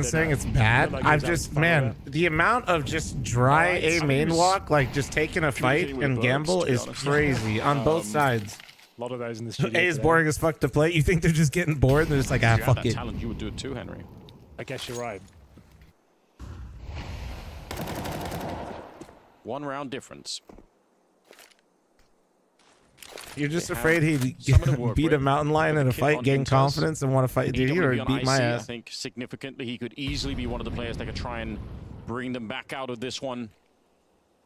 saying it's bad. I've just, man, the amount of just dry A main walk, like just taking a fight and gamble is crazy on both sides. A lot of those in the studio. A is boring as fuck to play. You think they're just getting bored and they're just like, ah, fuck it. Talent, you would do it too, Henry. I guess you're right. 1 round difference. You're just afraid he'd beat a mountain lion in a fight, gain confidence, and want to fight you, or beat my ass. I think significantly he could easily be one of the players that could try and bring them back out of this one.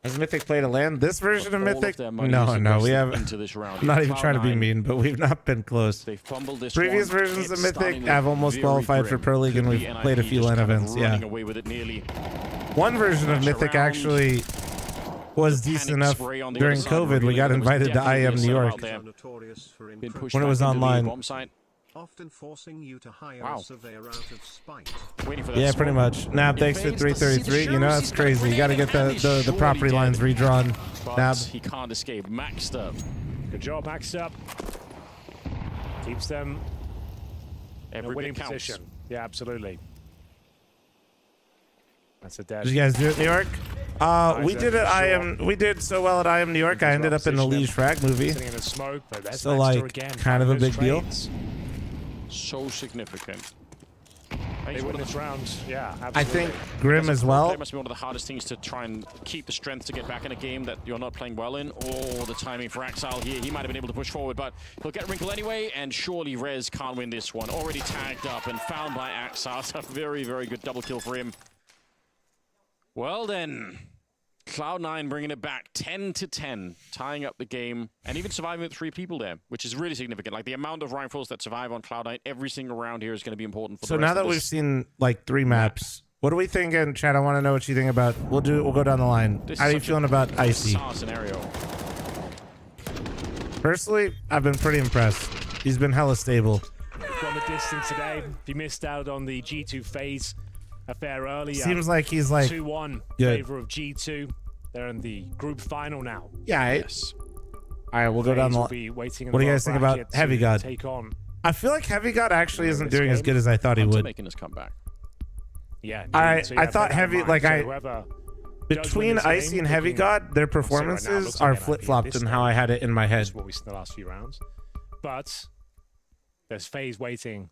Has Mythic played a land? This version of Mythic? No, we haven't. I'm not even trying to be mean, but we've not been close. They've fumbled this Previous versions of Mythic, I've almost qualified for Pro League, and we've played a few LAN events. Yeah. One version of Mythic actually was decent enough during COVID. We got invited to IM New York when it was online. Often forcing you to hire a surveyor out of spite. Yeah, pretty much. Nab, thanks for 333. You know, that's crazy. You got to get the property lines redrawn. Nab. He can't escape. Maxed up. Good job, maxed up. Keeps them in a winning position. Yeah, absolutely. That's a dash. Did you guys do it, New York? We did it. We did so well at IM New York. I ended up in the Liege Frag movie. So like, kind of a big deal. So significant. They win this round. Yeah, absolutely. I think Grim as well. That must be one of the hardest things to try and keep the strength to get back in a game that you're not playing well in. Oh, the timing for Axel here. He might have been able to push forward, but he'll get Wrinkle anyway, and surely Rez can't win this one. Already tagged up and found by Axel. A very, very good double kill for him. Well then, Cloud9 bringing it back 10-10, tying up the game, and even surviving with 3 people there, which is really significant. Like the amount of rifles that survive on Cloud9 every single round here is going to be important for the rest now that of we've seen like 3 maps, what do we think? And Chad, I want to know what you think about. We'll go down the line. How are you feeling about Icy? Scenario. Personally, I've been pretty impressed. He's been hella stable. From the distance today, he missed out on the G2 phase a fair earlier. Seems like he's like 2-1 favor of G2. They're in the group final now. Yeah. Yes. All right, we'll go down the line. What do you guys think about Heavy God? I feel like Heavy God actually isn't doing as good as I thought he would. Making his comeback. Yeah. I thought Heavy, like between Icy and Heavy God, their performances are flip-flopped in how I had it in my head. What we said the last few rounds, but there's FaZe waiting.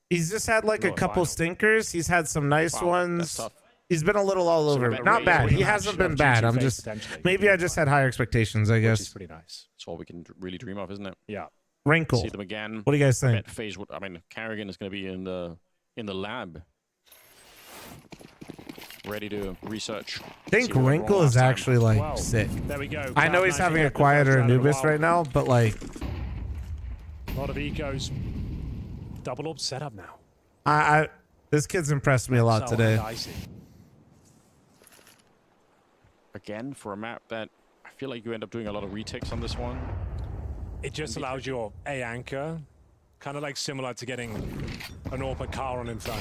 He's just had like a couple stinkers. He's had some nice ones. He's been a little all over. Not bad. He hasn't been bad. I'm just maybe I just had higher expectations, I guess. Which is pretty nice. It's all we can really dream of, isn't it? Yeah. Wrinkle. See them again. What do you guys think? I mean, Carrigan is going to be in the lab, ready to research. I think Wrinkle is actually like sick. There we go. I know he's having a quieter Anubis right now, but like a lot of ecos. Double up setup now. This kid's impressed me a lot today. Again, for a map that I feel like you end up doing a lot of retakes on this one. It just allows your A anchor, kind of like similar to getting an AWP car on Inferno.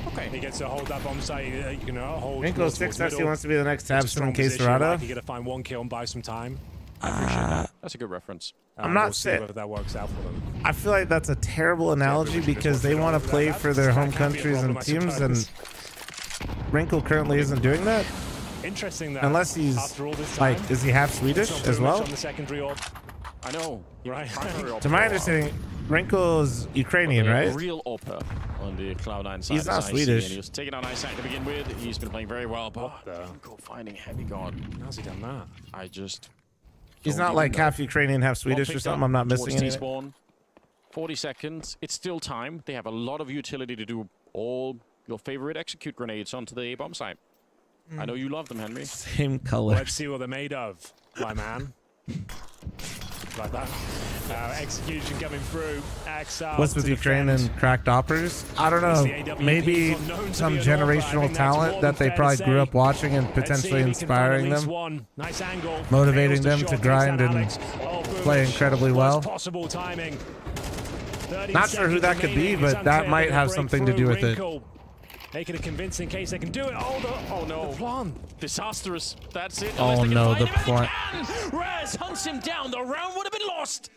Okay. He gets to hold that bomb site. You can hold. Wrinkle 6 actually wants to be the next Tabson in case Dorado. You got to find 1 kill and buy some time. I appreciate that. That's a good reference. I'm not saying whether that works out for them. I feel like that's a terrible analogy because they want to play for their home countries and teams, and Wrinkle currently isn't doing that. Interesting that. Unless he's like, is he half Swedish as well? On the secondary AWP. I know. Right. To my understanding, Wrinkle's Ukrainian, right? Real AWP on the Cloud9 side. He's not Swedish. And he was taking out Isaac to begin with. He's been playing very well, but finding Heavy God. How's he done that? I just. He's not like half Ukrainian, half Swedish or something. I'm not missing anything. 40 seconds. It's still time. They have a lot of utility to do all your favorite execute grenades onto the bomb site. I know you love them, Henry. Same color. Let's see what they're made of, my man. Like that. Execution coming through. XR. What's with Ukraine and cracked oppers? I don't know. Maybe some generational talent that they probably grew up watching and potentially inspiring them, motivating them to grind and play incredibly well. Not sure who that could be, but that might have something to do with it. Make it a convincing case they can do it. Oh no. The plan. Disastrous. That's it. Oh no, the plan. Rez hunts him down. The round would have been lost.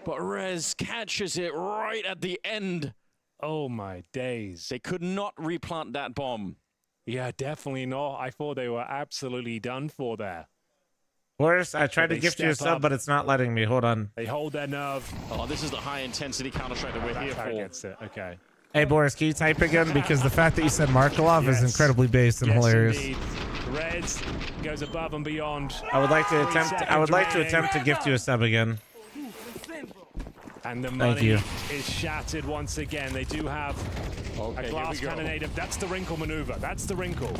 But Rez catches it right at the end. Oh my days. They could not replant that bomb. Yeah, definitely not. I thought they were absolutely done for there. Worse, I tried to gift you a sub, but it's not letting me. Hold on. They hold their nerve. Oh, this is the high-intensity Counter-Strike that we're here for. Gets it. Okay. Hey, Boris, can you type again? Because the fact that you said Markelov is incredibly based and hilarious. Indeed. Reds goes above and beyond. I would like to attempt to gift you a sub again. And the money is shattered once again. They do have a glass cannonade. That's the wrinkle maneuver. That's the wrinkle.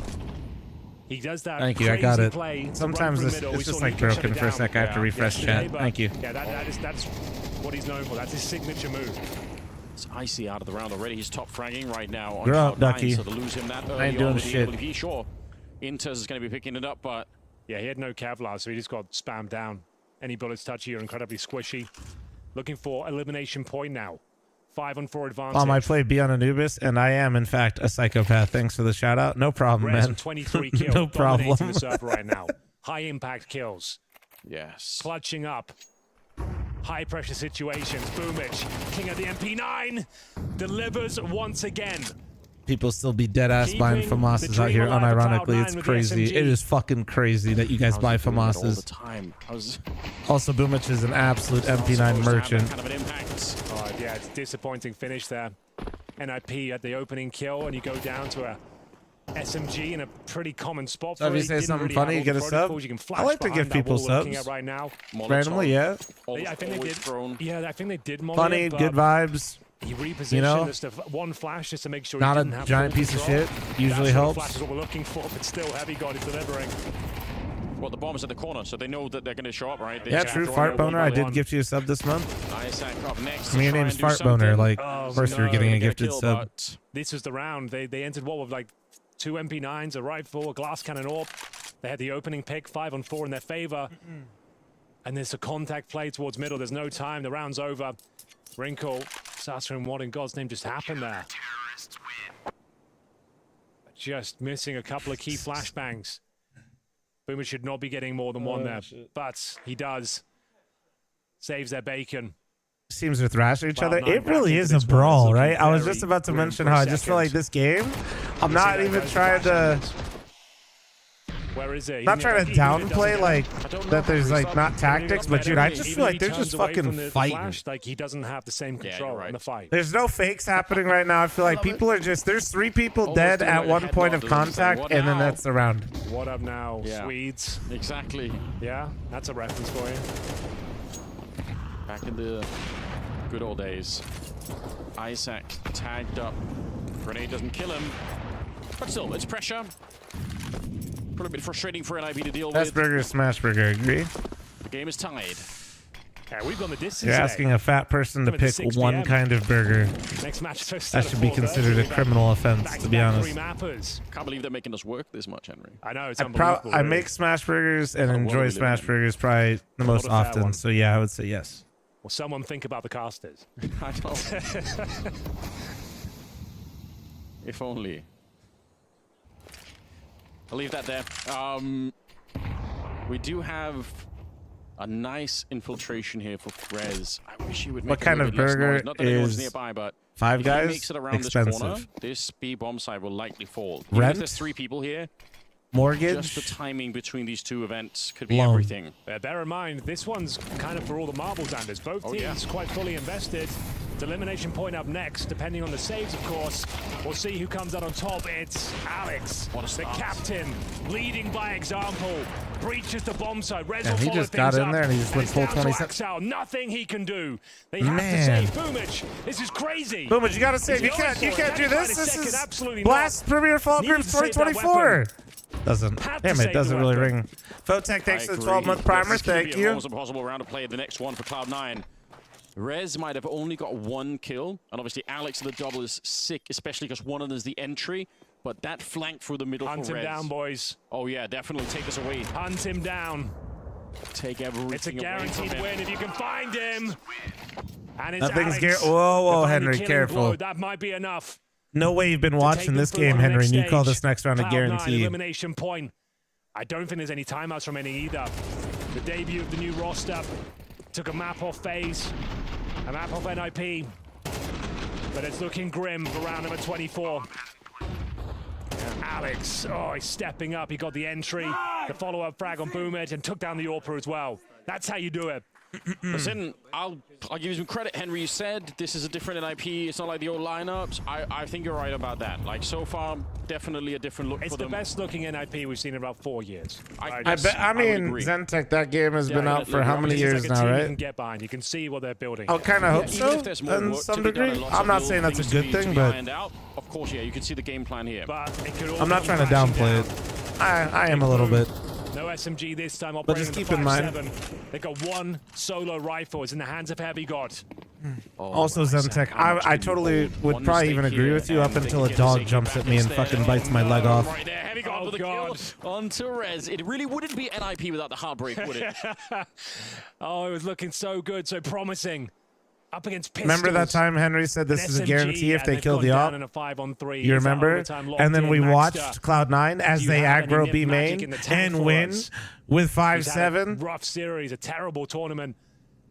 He does that. Thank you, I got it. Sometimes it's just like broken for a sec. I have to refresh chat. Thank you. Yeah, that's what he's known for. That's his signature move. It's Icy out of the round already. He's top fragging right now on Grow up, Cloud9, Ducky. so to lose him that early I ain't doing on, shit. He sure Inters is going to be picking it up, but yeah, he had no Kevlar, so he just got spammed down. Any bullets touch you are incredibly squishy. Looking for elimination point now. 5-on-4 advantage. I play B on Anubis, and I am, in fact, a psychopath. Thanks for the shout out. No problem, Rez man. with 23 kills. No problem. Dominating the server right now. High impact kills. Yes. Clutching up. High pressure situations. Boomich, king of the MP9, delivers once again. People still be dead ass buying FAMASs out here. Unironically, it's crazy. It is fucking crazy that you guys buy FAMASs. Also, Boomich is an absolute MP9 merchant. Kind of an impact. Oh, yeah, it's a disappointing finish there. NiP at the opening kill, and you go down to a SMG in a pretty common spot. So if you say something funny, you get a sub. I like to give people subs. Right now. Randomly, yeah. I think they did. Yeah, I think they did. Funny, good vibes. He repositioned you know, just one flash just to make sure not he a didn't have giant piece of shit. Usually helps. Flash is what we're looking for, but still, Heavy God is delivering. Well, the bomb is at the corner, so they know that they're going to show up, right? They yeah, true. Fart Boner. I did gift you a sub this month. Next Your name's Fart Boner. Like, first you were getting a gifted sub. This was the round. They entered what with like 2 MP9s, a rifle, a glass cannon AWP. They had the opening pick, 5-on-4 in their favor. And there's a contact play towards middle. There's no time. The round's over. Wrinkle, Sasser, what in God's name just happened there? Just missing a couple of key flashbangs. Boomer should not be getting more than one there, but he does. Saves their bacon. Teams are thrashing each other. It really is a brawl, right? I was just about to mention how I just feel like this game, I'm not even trying to... Where is it? Not trying to downplay like that there's like not tactics, but dude, I just feel like they're just fucking fighting. Like he doesn't have the same control in the fight. There's no fakes happening right now. I feel like people are just, there's 3 people dead at one point of contact, and then that's the round. What up now, Swedes? Exactly. Yeah, that's a reference for you. Back in the good old days. Isaac tagged up. Grenade doesn't kill him, but still, it's pressure. A little bit frustrating for NiP to deal Best with. burger, smash burger, agree? The game is tied. Yeah, we've gone the distance. You're asking a fat person to pick one kind of burger. Next match, that should be considered a criminal offense, to be honest. Can't believe they're making us work this much, Henry. I know, it's unbelievable. I make smash burgers and enjoy smash burgers probably the most often, so yeah, I would say yes. Well, someone think about the casters. I know. If only. I'll leave that there. We do have a nice infiltration here for Rez. I wish he would make what kind of burger Not that is nearby, but Five Guys? Makes it around Expensive. This corner, this B bomb side will likely fall. Rent? There's 3 people here. Mortgage? Just the timing between these 2 events could be Loan. everything. Bear in mind, this one's kind of for all the marbles, Anders. Both teams quite fully invested. It's elimination point up next, depending on the saves, of course. We'll see who comes out on top. It's Alex, the captain, leading by example. Breaches the bomb side. Rez will he follow just got things in up, there and he just went full it's down to 27. Axel. Nothing he can do. They have to Man. save Boomich. This is crazy. Boomich, you gotta save. You can't do this. This is Blast Premier Fall Groups 2024. Doesn't. Damn, it doesn't really ring. Photech, thanks for the 12-month primer. Thank you. Almost impossible round to play the next one for Cloud9. Rez might have only got 1 kill, and obviously Alex in the double is sick, especially because one of them is the entry. But that flank through the middle Hunt for him Rez. down, boys. Oh yeah, definitely take this away. Hunt him down. Take everything. It's a guaranteed win if you can find him. And it's Nothing's Alex. whoa, The Henry, killing careful. blow. That might be enough. No way you've been watching this game, Henry, and you call this next round a Cloud9 guarantee. elimination point. I don't think there's any timeouts remaining either. The debut of the new roster took a map off FaZe, a map off NiP, but it's looking grim for round number 24. Alex, oh, he's stepping up. He got the entry, the follow-up frag on Boomich, and took down the AWPer as well. That's how you do it. Listen, I'll give you some credit, Henry. You said this is a different NiP. It's not like the old lineups. I think you're right about that. Like, so far, definitely a different look It's for the them. best looking NiP we've seen in about 4 years. I mean, Zentech, that game has been out for how many years now, You right? can get behind. You can see what they're building. I kind of hope so, if there's more in work some to be done, degree. lots I'm of not little saying that's a things to good be thing, but ironed out. Of course, yeah, you can see the game plan here. But it could all I'm not come trying to crashing downplay down. it. I am a little bit. No SMG this time. But just keep in mind, they got 1 solo rifle. It's in the hands of Heavy God. also Zentech, I totally would probably even agree with you up until a dog jumps at me and fucking bites my leg off. Right there, Heavy God with the kill onto Rez. It really wouldn't be NiP without the heartbreak, would it? Oh, it was looking so good, so promising. Up against Pistols. Remember that time Henry said this is a guarantee if they kill the op? You remember? And then we watched Cloud9 as they aggro B main and win with 5-7. Rough series, a terrible tournament.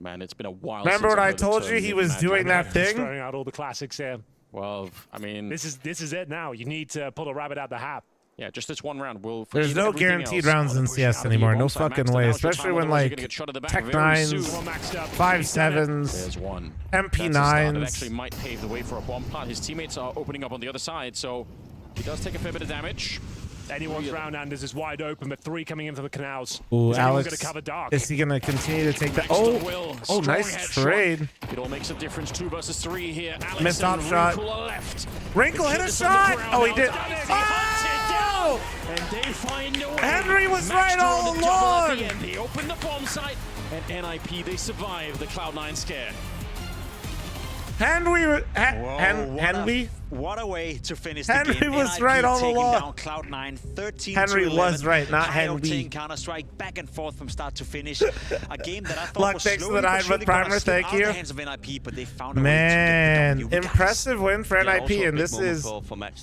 Man, it's been a while. Remember what I told you? He was doing that thing? Throwing out all the classics here. Well, I mean, this is it now. You need to pull a rabbit out the hat. Yeah, just this one round. There's no guaranteed rounds in CS anymore. No fucking way. Especially when like Tech 9s, 5-7s, There's one. MP9s. Actually might pave the way for a bomb plant. His teammates are opening up on the other side, so he does take a fair bit of damage. Anyone's round, Anders is wide open, but 3 coming in for the canals. Ooh, Is anyone Alex, gonna cover dark? is he going to continue to take that? Oh, nice trade. It all makes a difference. 2 versus 3 here. Alex Missed off shot. left. Wrinkle hit a shot. Oh, he did. Oh! And they find a way. Henry was Max right all throwing the double at along. the end. They open the bomb site, and NiP, they survive the Cloud9 scare. Henry? What a way to finish Henry the game. was NiP right all taking along. down Cloud9 13 Henry to 11. was right, not High Henry. octane Counter-Strike back and forth from start to finish. A game that I thought Luck, was thanks for slowly the but 9 surely with gonna primer. slip Thank out you. the hands of NiP, but they found a way Man, to get the W. impressive win for NiP, and this is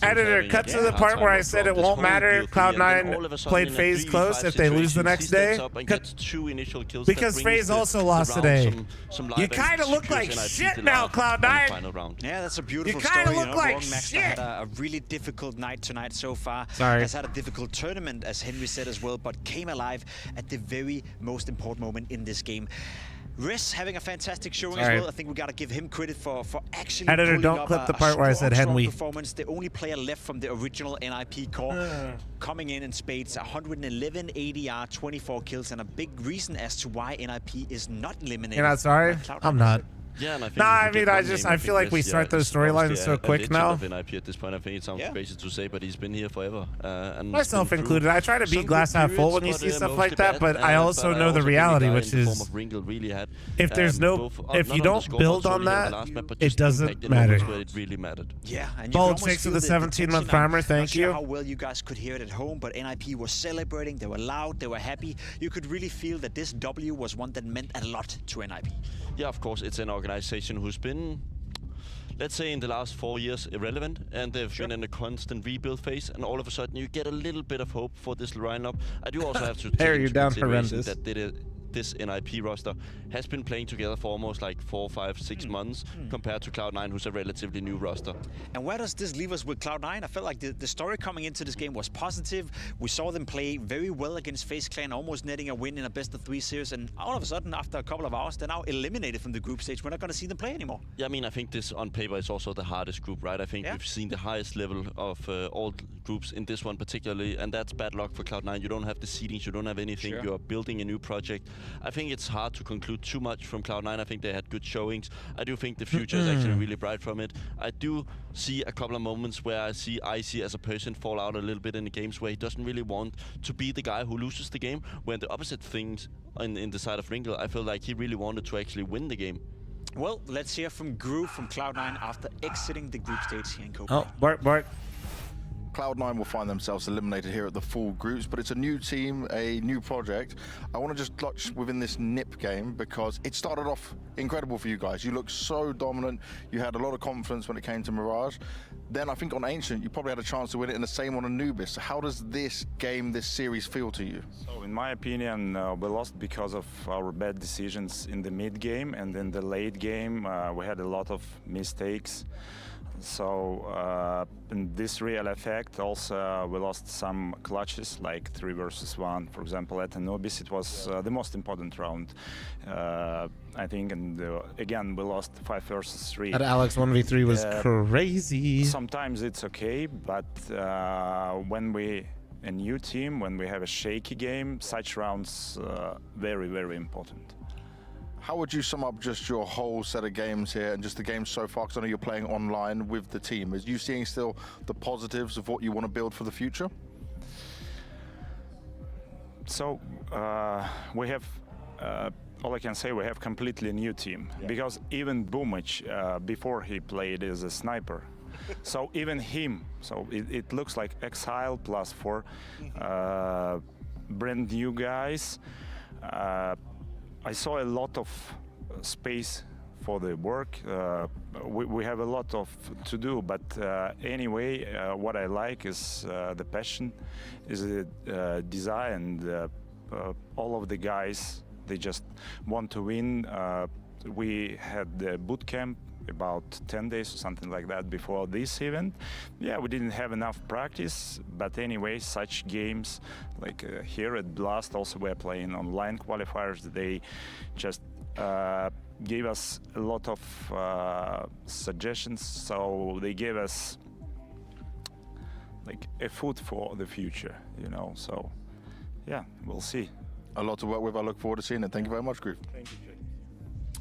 editor. Cut to the part where I said it won't matter. Cloud9 played FaZe close if they lose the next day, because FaZe also lost today. You kind of look like shit now, Cloud9. Yeah, that's a beautiful You kinda story. look like Wrong Max shit. had a really difficult night tonight so far. Sorry. Has had a difficult tournament, as Henry said as well, but came alive at the very most important moment in this game. Rez having a fantastic showing as well. I think we got to give him credit for actually Editor, pulling don't up clip a the part where I said strong Henry. performance. The only player left from the original NiP core coming in spades. 111 ADR, 24 kills, and a big reason as to why NiP is not eliminated. You're not sorry? by Cloud9. I'm not. Yeah, and I think No, I mean, I feel like we start those storylines so quick now. NiP at this point, I think it sounds crazy to say, but he's been here forever. And Myself included. I try to be glass half full when you see stuff like that, but I also know the reality, which is if there's no, if you don't build on that, it doesn't matter. It really mattered. Yeah, and you Bold can almost 6 with feel the 17-month tension. primer. I'm Thank not sure you. how well you guys could hear it at home, but NiP was celebrating. They were loud. They were happy. You could really feel that this W was one that meant a lot to NiP. Yeah, of course, it's an organization who's been, let's say, in the last 4 years irrelevant, and they've been in a constant rebuild phase, and all of a sudden you get a little bit of hope for this lineup. I do also have to take Harry, you're into down consideration horrendous. that this NiP roster has been playing together for almost like 4, 5, 6 months compared to Cloud9, who's a relatively new roster. And where does this leave us with Cloud9? I felt like the story coming into this game was positive. We saw them play very well against FaZe Clan, almost netting a win in a best-of-3 series, and all of a sudden, after a couple of hours, they're now eliminated from the group stage. We're not going to see them play anymore. Yeah, I mean, I think this on paper is also the hardest group, right? I think we've seen the highest level of all groups in this one particularly, and that's bad luck for Cloud9. You don't have the seedings, you don't have anything, you're building a new project. I think it's hard to conclude too much from Cloud9. I think they had good showings. I do think the future is actually really bright from it. I do see a couple of moments where I see Icy as a person fall out a little bit in the games where he doesn't really want to be the guy who loses the game, when the opposite things in the side of Ringle, I feel like he really wanted to actually win the game. Well, let's hear from Groove from Cloud9 after exiting the group stage here in Copenhagen. Oh, Bart. Cloud9 will find themselves eliminated here at the full groups, but it's a new team, a new project. I want to just touch within this NiP game because it started off incredible for you guys. You looked so dominant. You had a lot of confidence when it came to Mirage. Then I think on Ancient, you probably had a chance to win it, and the same on Anubis. So how does this game, this series feel to you? So in my opinion, we lost because of our bad decisions in the mid game, and in the late game, we had a lot of mistakes. So in this real effect, also we lost some clutches, like 3 versus 1. For example, at Anubis, it was the most important round, I think. And again, we lost 5 versus 3. That Alex 1v3 was crazy. Sometimes it's okay, but when a new team, when we have a shaky game, such rounds very, very important. How would you sum up just your whole set of games here and just the games so far? Because I know you're playing online with the team. Are you seeing still the positives of what you want to build for the future? So we have, all I can say, we have completely new team. Because even Boomich, before he played as a sniper, so even him, so it looks like Exile plus 4 brand new guys. I saw a lot of space for the work. We have a lot to do, but anyway, what I like is the passion, is the desire, and all of the guys, they just want to win. We had the boot camp about 10 days or something like that before this event. Yeah, we didn't have enough practice, but anyway, such games like here at Blast, also we're playing online qualifiers. They just gave us a lot of suggestions, so they gave us like a food for the future, you know. So yeah, we'll see. A lot to work with. I look forward to seeing it. Thank you very much, Groove. Thank you, Jake.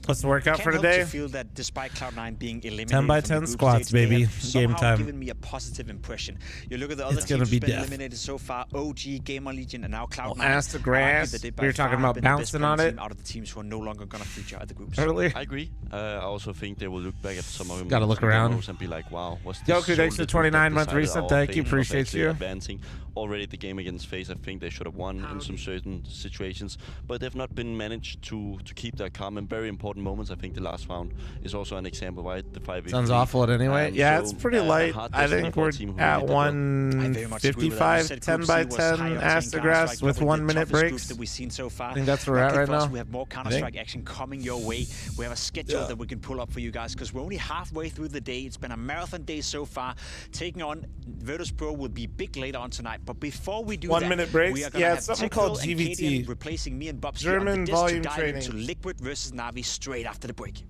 Let's work out for today. I feel that despite Cloud9 being eliminated 10 by 10 squats, baby. Game time. Given me a positive impression. You look at the other It's teams gonna be who've been death. eliminated so far: OG, Gamer Legion, and now Cloud9. Ass to grass. We were talking about bouncing on it. Out of the teams who are no longer going to feature at the groups. Earlier. I agree. I also think they will look back at some of them. Gotta look around. And be like, wow, what's this? Yoku, thanks for 29-month reset. Thank you. Appreciate you. Advancing already the game against FaZe. I think they should have won in some certain situations, but they've not been managed to keep that calm in very important moments. I think the last round is also an example, right? The 5v3. Sounds awful at anyway. Yeah, it's pretty light. I think we're at 155, 10 by 10 Astagrass with 1 minute breaks. That we've seen so far. I think that's where we're at right now. We have more Counter-Strike action coming your way. We have a schedule that we can pull up for you guys because we're only halfway through the day. It's been a marathon day so far. Taking on Virtus Pro will be big later on tonight. But before we do 1 minute breaks. we are going to have something called GVT. Replacing me and Bubs German volume to dive training. into Liquid versus Na'Vi straight after the break.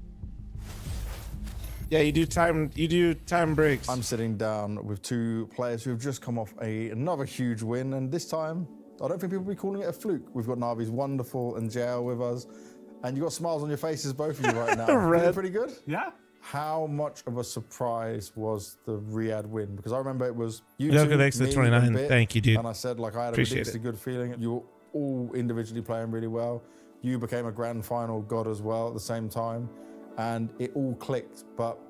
Yeah, you do time breaks. I'm sitting down with 2 players who have just come off another huge win, and this time, I don't think people will be calling it a fluke. We've got Na'Vi's Wonderful and JL with us, and you've got smiles on your faces, both of you right now. Feeling pretty good? Yeah. How much of a surprise was the Riyadh win? Because I remember it was you Look two, at X me, 29. and Bit, Thank you, dude. And I said, like, I had a Appreciate ridiculously good feeling. You were all individually playing really well. You became a grand final god as well at the same time, and it all clicked. But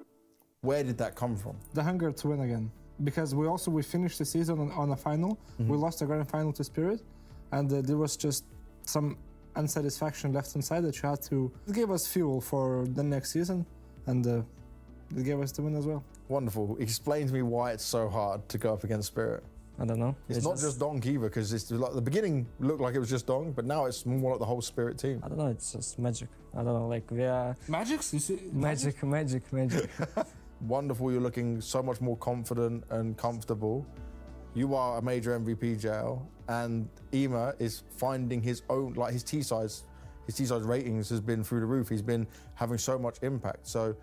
where did that come from? The hunger to win again. Because we finished the season on a final. We lost the grand final to Spirit, and there was just some unsatisfaction left inside that you had to. It gave us fuel for the next season, and it gave us the win as well. Wonderful. Explain to me why it's so hard to go up against Spirit. I don't know. It's not just Donk either, because it's like the beginning looked like it was just Donk, but now it's more like the whole Spirit team. I don't know. It's just magic. I don't know. Like we are Magics? You see? magic. Wonderful. You're looking so much more confident and comfortable. You are a major MVP, JL, and Ema is finding his own, like his T size ratings has been through the roof. He's been having so much impact. So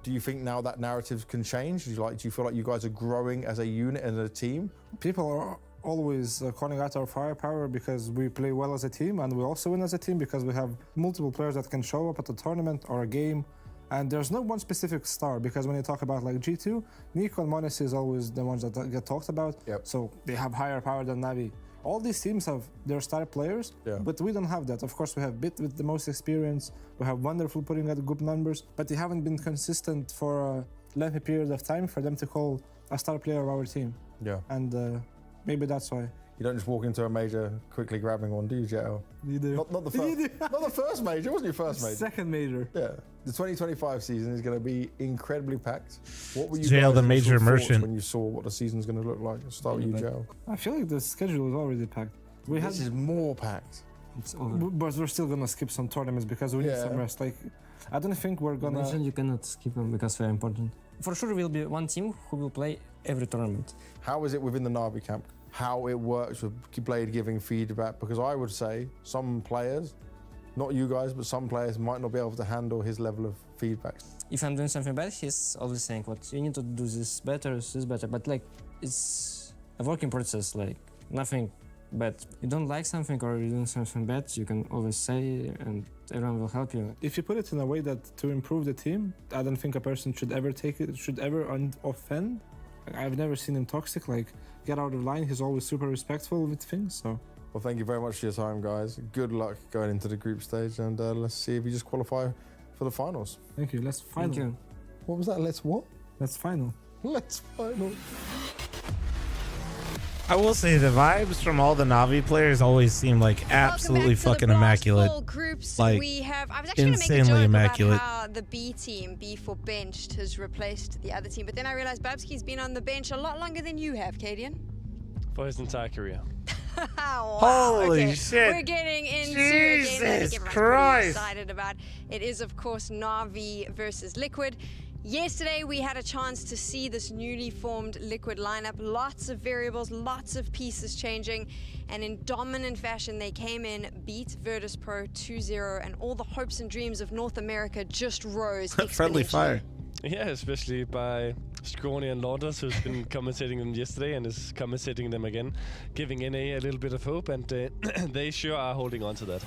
do you think now that narrative can change? Do you feel like you guys are growing as a unit and a team? People are always calling out our firepower because we play well as a team, and we also win as a team because we have multiple players that can show up at a tournament or a game. And there's no one specific star, because when you talk about like G2, Nico and Monis is always the ones that get talked about. Yep. So they have higher power than Navi. All these teams have their star players, but we don't have that. Of course, we have Bit with the most experience. We have Wonderful putting out good numbers, but they haven't been consistent for a lengthy period of time for them to call a star player of our team. Yeah. And maybe that's why. You don't just walk into a major quickly grabbing one, do you, JL? You do. Not the first. Not the first major. It wasn't your first major. Second major. Yeah. The 2025 season is going to be incredibly packed. What were you JL, the major immersion, when you saw what the season's going to look like? Let's start with you, JL. I feel like the schedule is already packed. This is more packed. It's but we're still gonna skip some tournaments because we need some rest. Like, I don't think we're gonna. You cannot skip them because they're important. For sure, we'll be one team who will play every tournament. How is it within the Na'Vi camp? How it works with Blade giving feedback? Because I would say some players, not you guys, but some players might not be able to handle his level of feedback. If I'm doing something bad, he's always saying, "What you need to do this better, this better." But like, it's a working process. Like nothing. But you don't like something or you're doing something bad, you can always say and everyone will help you. If you put it in a way that to improve the team, I don't think a person should ever offend. I've never seen him toxic, like get out of line. He's always super respectful with things, so. Well, thank you very much for your time, guys. Good luck going into the group stage, and let's see if you just qualify for the finals. Thank you, let's final. Thank you. What was that, let's what? Let's final. Let's final. I will say the vibes from all the Na'Vi players always seem like absolutely fucking immaculate. Like, I was actually insanely immaculate. About how the B team, B4 benched, has replaced the other team. But then I realized Babsky's been on the bench a lot longer than you have, Cadian. For his entire career. Wow. Holy shit. We're getting into Jesus a game that I think everyone's Christ. pretty excited about. It is, of course, Na'Vi versus Liquid. Yesterday, we had a chance to see this newly formed Liquid lineup. Lots of variables, lots of pieces changing. And in dominant fashion, they came in, beat Virtus Pro 2-0, and all the hopes and dreams of North America just rose. Friendly fire. Yeah, especially by Scrawny and Launders, who's been commentating them yesterday and is commentating them again, giving NA a little bit of hope, and they sure are holding on to that.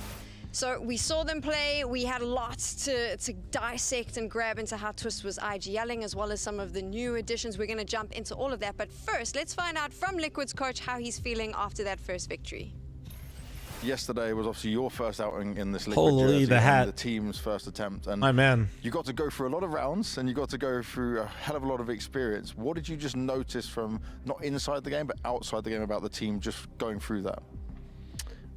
So we saw them play. We had lots to dissect and grab into how Twist was IGLing, as well as some of the new additions. We're going to jump into all of that. But first, let's find out from Liquid's coach how he's feeling after that first victory. Yesterday was obviously your first outing in this Liquid Holy jersey, the hat. and the team's first attempt. And my man. You got to go through a lot of rounds, and you got to go through a hell of a lot of experience. What did you just notice from, not inside the game, but outside the game about the team just going through that?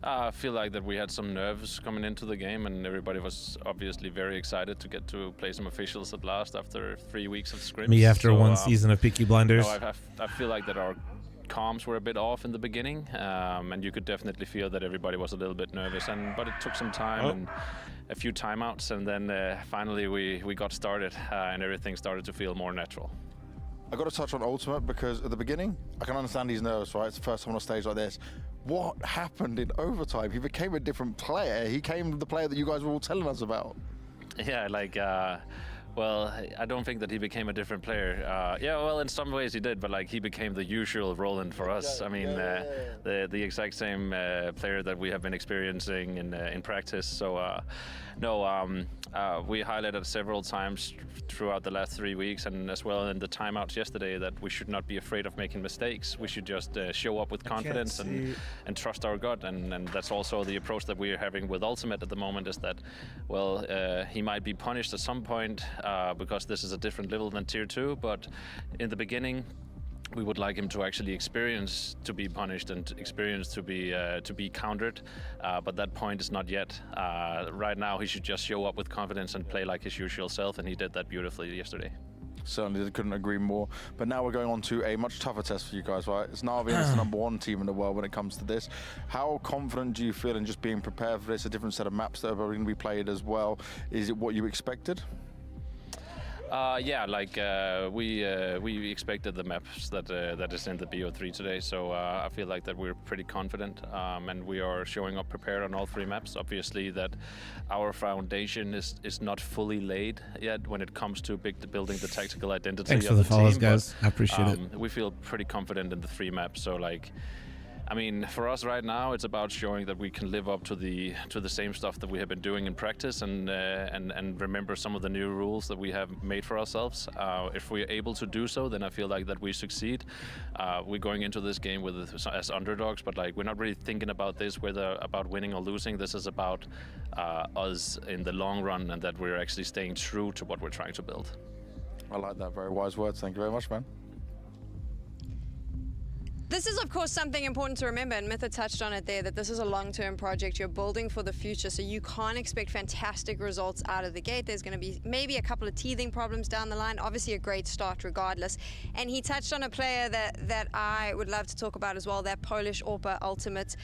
I feel like that we had some nerves coming into the game, and everybody was obviously very excited to get to play some officials at last after 3 weeks of scrims. Me after one season of Peaky Blinders. I feel like that our comms were a bit off in the beginning, and you could definitely feel that everybody was a little bit nervous. But it took some time and a few timeouts, and then finally we got started, and everything started to feel more natural. I got to touch on Ultimate because at the beginning, I can understand he's nervous, right? It's the first time on a stage like this. What happened in overtime? He became a different player. He became the player that you guys were all telling us about. Yeah, like, well, I don't think that he became a different player. Yeah, well, in some ways he did, but like he became the usual Roland for us. I mean, the exact same player that we have been experiencing in practice. So, no, we highlighted several times throughout the last 3 weeks, and as well in the timeouts yesterday, that we should not be afraid of making mistakes. We should just show up with confidence and trust our gut, and that's also the approach that we are having with Ultimate at the moment, is that, well, he might be punished at some point because this is a different level than Tier 2, but in the beginning, we would like him to actually experience to be punished and experience to be countered, but that point is not yet. Right now, he should just show up with confidence and play like his usual self, and he did that beautifully yesterday. certainly couldn't agree more. But now we're going on to a much tougher test for you guys, right? It's Na'Vi and it's the #1 team in the world when it comes to this. How confident do you feel in just being prepared for this? A different set of maps that are probably going to be played as well. Is it what you expected? Yeah, like we expected the maps that is in the BO3 today, so I feel like that we're pretty confident, and we are showing up prepared on all 3 maps. Obviously, that our foundation is not fully laid yet when it comes to building the tactical identity. Thanks of for the follows, team, guys. but, I appreciate it. We feel pretty confident in the 3 maps, so like. I mean, for us right now, it's about showing that we can live up to the same stuff that we have been doing in practice, and remember some of the new rules that we have made for ourselves. If we're able to do so, then I feel like that we succeed. We're going into this game as underdogs, but like we're not really thinking about this whether about winning or losing. This is about us in the long run, and that we're actually staying true to what we're trying to build. I like that. Very wise words. Thank you very much, man. This is, of course, something important to remember, and Mitha touched on it there, that this is a long-term project. You're building for the future, so you can't expect fantastic results out of the gate. There's going to be maybe a couple of teething problems down the line. Obviously, a great start regardless. And he touched on a player that I would love to talk about as well, that Polish Orpa Ultimate.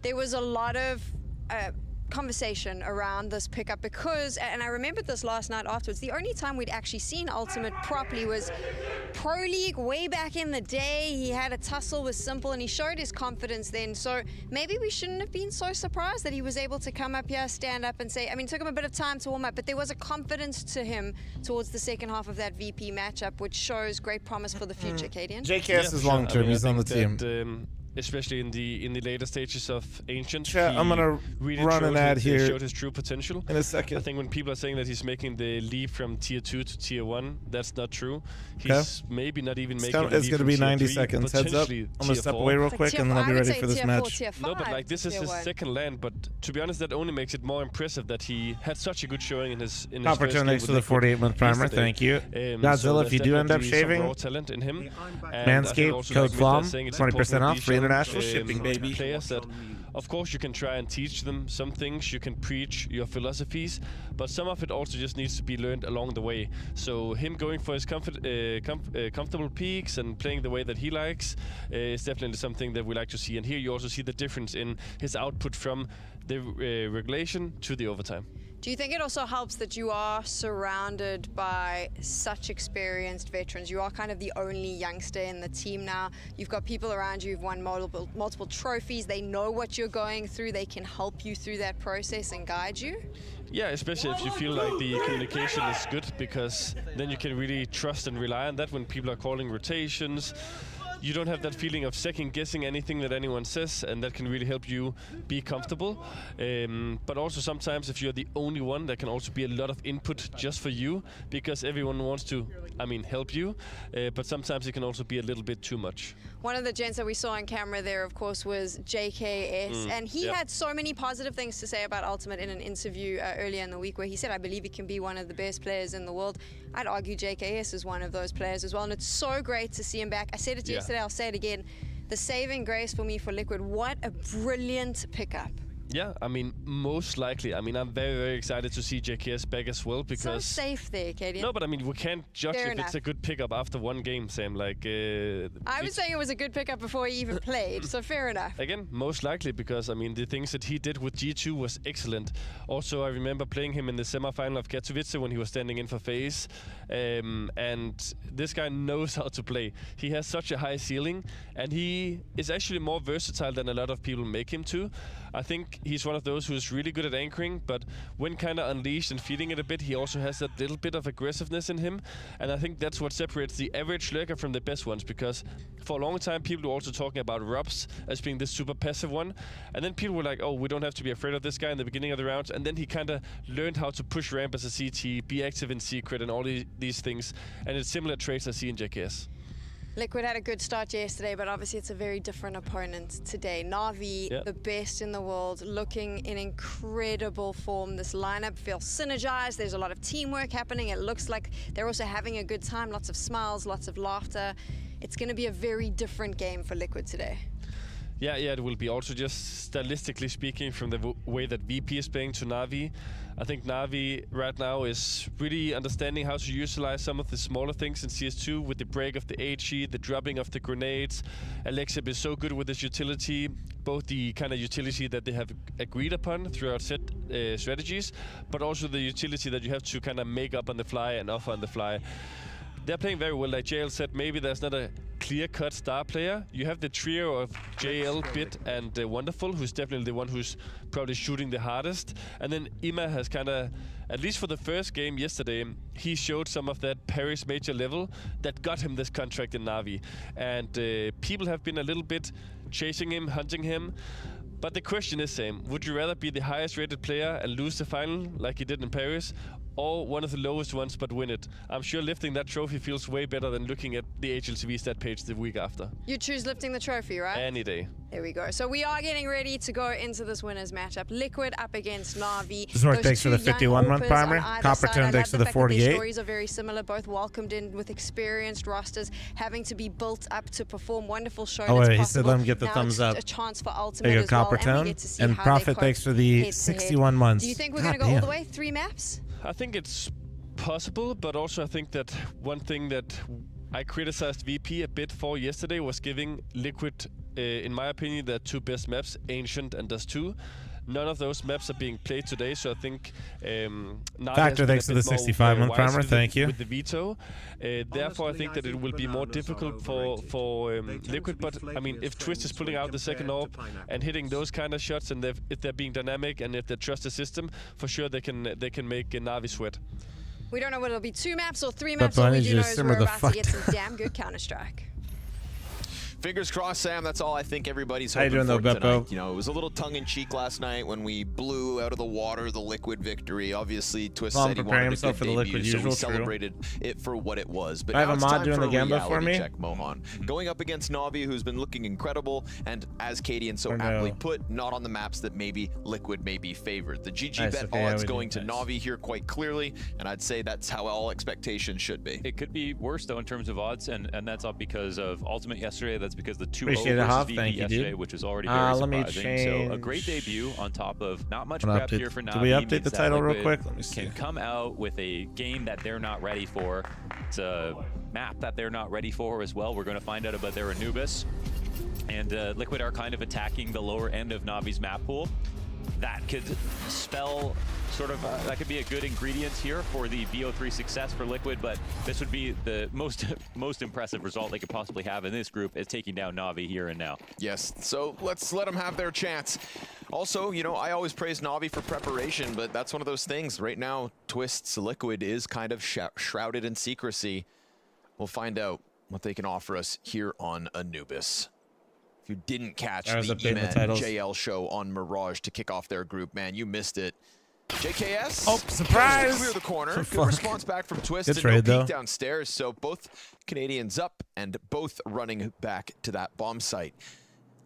There was a lot of conversation around this pickup because, and I remembered this last night afterwards, the only time we'd actually seen Ultimate properly was Pro League way back in the day. He had a tussle with Simple and he showed his confidence then, so maybe we shouldn't have been so surprised that he was able to come up here, stand up and say, I mean, it took him a bit of time to warm up, but there was a confidence to him towards the second half of that VP matchup, which shows great promise for the future, Cadian. JKS is long term, he's on the team. Especially in the later stages of Ancient, I'm gonna really run an ad here showed his true potential in a second. I think when people are saying that he's making the leap from tier 2 to tier 1, that's not true. He's maybe not even making the leap. It's gonna be 90 3, seconds. Heads up. I'm gonna step away real quick and then I'll be ready for this match. No, but like this is his second land. But to be honest, that only makes it more impressive that he had such a good showing in his opportunities for the 48-month primer. Thank you, Godzilla. If you do end up shaving, raw talent in him. Manscaped code FLOM 20% off free international shipping, baby. Players that, of course, you can try and teach them some things. You can preach your philosophies, but some of it also just needs to be learned along the way. So him going for his comfortable peaks and playing the way that he likes is definitely something that we like to see. And here you also see the difference in his output from the regulation to the overtime. Do you think it also helps that you are surrounded by such experienced veterans? You are kind of the only youngster in the team now. You've got people around you who've won multiple trophies. They know what you're going through. They can help you through that process and guide you. Yeah, especially if you feel like the communication is good, because then you can really trust and rely on that when people are calling rotations. You don't have that feeling of second-guessing anything that anyone says, and that can really help you be comfortable. But also sometimes if you're the only one, there can also be a lot of input just for you, because everyone wants to, I mean, help you. But sometimes it can also be a little bit too much. One of the gents that we saw on camera there, of course, was JKS, and he had so many positive things to say about Ultimate in an interview earlier in the week, where he said, I believe he can be one of the best players in the world. I'd argue JKS is one of those players as well, and it's so great to see him back. I said it yesterday, I'll say it again. The saving grace for me for Liquid, what a brilliant pickup. Yeah, I mean, most likely. I mean, I'm very, very excited to see JKS back as well, because... So safe there, Cadian. No, but I mean, we can't judge if it's a good pickup after one game, Sam. Like, I was saying it was a good pickup before he even played, so fair enough. Again, most likely, because, I mean, the things that he did with G2 was excellent. Also, I remember playing him in the semi-final of Katowice when he was standing in for FaZe. And this guy knows how to play. He has such a high ceiling, and he is actually more versatile than a lot of people make him to. I think he's one of those who's really good at anchoring, but when kind of unleashed and feeding it a bit, he also has that little bit of aggressiveness in him. And I think that's what separates the average lurker from the best ones, because for a long time, people were also talking about Robs as being this super passive one. And then people were like, oh, we don't have to be afraid of this guy in the beginning of the rounds. And then he kind of learned how to push ramp as a CT, be active in secret, and all these things. And it's similar traits I see in JKS. Liquid had a good start yesterday, but obviously it's a very different opponent today. Na'Vi, the best in the world, looking in incredible form. This lineup feels synergized. There's a lot of teamwork happening. It looks like they're also having a good time. Lots of smiles, lots of laughter. It's going to be a very different game for Liquid today. Yeah, it will be. Also, just stylistically speaking, from the way that VP is playing to Na'Vi, I think Na'Vi right now is really understanding how to utilize some of the smaller things in CS2 with the break of the HE, the dropping of the grenades. Alexib is so good with his utility, both the kind of utility that they have agreed upon throughout set strategies, but also the utility that you have to kind of make up on the fly and offer on the fly. They're playing very well. Like JL said, maybe there's not a clear-cut star player. You have the trio of JL, Bit, and Wonderful, who's definitely the one who's probably shooting the hardest. And then Ima has kind of, at least for the first game yesterday, he showed some of that Paris Major level that got him this contract in Na'Vi. And people have been a little bit chasing him, hunting him. But the question is same. Would you rather be the highest rated player and lose the final like you did in Paris, or one of the lowest ones but win it? I'm sure lifting that trophy feels way better than looking at the HLTV stat page the week after. You choose lifting the trophy, right? Any day. There we go. So we are getting ready to go into this winners matchup. Liquid up against Na'Vi. Zork, thanks for the 51-month primer. Coppertone, thanks for the 48. Their stories are very similar, both welcomed in with experienced rosters, having to be built up to perform. Wonderful show. Oh, wait, he said let him get the now thumbs up. A chance for ultimate there you as go, well, Coppertone. and we get to see And how Prophet, they thanks for the head-to-head. 61 months. Do you think we're going to go all the way? 3 maps? I think it's possible, but also I think that one thing that I criticized VP a bit for yesterday was giving Liquid, in my opinion, their 2 best maps, Ancient and Dust 2. None of those maps are being played today, so I think Factor, thanks for the 65-month primer, thank you. With the veto, therefore I think that it will be more difficult for Liquid. But I mean, if Twist is pulling out the second orb and hitting those kind of shots, and if they're being dynamic and if they trust the system, for sure they can make Na'Vi sweat. We don't know whether it'll be 2 maps or 3 maps. All we do know is we're about to get some damn good Counter-Strike. Fingers crossed, Sam. That's all I think everybody's hoping for tonight. You know, it was a little tongue-in-cheek last night when we blew out of the water the Liquid victory. Obviously, Twist said he wanted a good for the Liquid debut, so we usual, celebrated it for what it was. But I have now a it's mod time doing for the a Gamba for reality me. check, Mohan. Going up against Na'Vi, who's been looking incredible, and as Katie and so aptly put, not on the maps that maybe Liquid may be favored. The GG bet odds going to Na'Vi here quite clearly, and I'd say that's how all expectations should be. It could be worse, though, in terms of odds, and that's not because of Ultimate yesterday. That's because the 2-0 versus VP yesterday, which was already very surprising. So a great debut on top of not much prep here for Na'Vi. Did we update the title real quick? Let me see. Can come out with a game that they're not ready for. It's a map that they're not ready for as well. We're going to find out about their Anubis. And Liquid are kind of attacking the lower end of Na'Vi's map pool. That could spell sort of, that could be a good ingredient here for the VO3 success for Liquid, but this would be the most impressive result they could possibly have in this group, is taking down Na'Vi here and now. Yes, so let's let them have their chance. Also, you know, I always praise Na'Vi for preparation, but that's one of those things. Right now, Twist's Liquid is kind of shrouded in secrecy. We'll find out what they can offer us here on Anubis. If you didn't catch the JL show on Mirage to kick off their group, man, you missed it. JKS. Oh, surprise! Clear the corner. Good response back from Twist. Good and trade, no though. peek downstairs. So both Canadians up and both running back to that bomb site.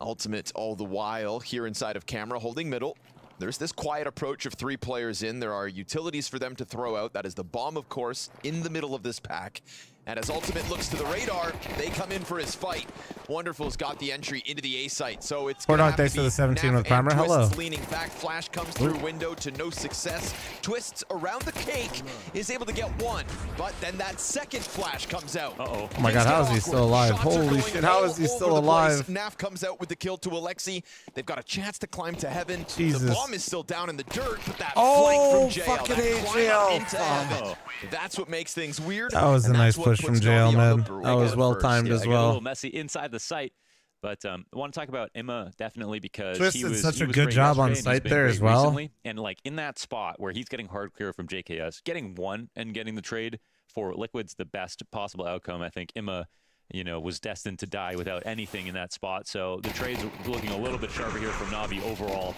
Ultimate all the while here inside of camera, holding middle. There's this quiet approach of 3 players in. There are utilities for them to throw out. That is the bomb, of course, in the middle of this pack. And as Ultimate looks to the radar, they come in for his fight. Wonderful's got the entry into the A site, so it's Hold on, thanks for the 17 with primer. Hello. Leaning back, flash comes through window to no success. Twists around the cake, is able to get one, but then that second flash comes out. Oh my god, how is he still alive? Holy shit, how is he still alive? Naf comes out with the kill to Alexi. They've got a chance to climb to heaven. Jesus. The bomb is still down in the dirt, but that flank from JL, fucking that climb up JL. into heaven, that's what makes things weird. That was a nice push from JL, man. That was well timed as A well. little messy inside the site. But I want to talk about Emma definitely because Twist he did was such a was good great job on yesterday, and he's site been there great as well. recently. And like in that spot where he's getting hard clear from JKS, getting one and getting the trade for Liquid's the best possible outcome. I think Emma, you know, was destined to die without anything in that spot. So the trade's looking a little bit sharper here from Na'Vi overall,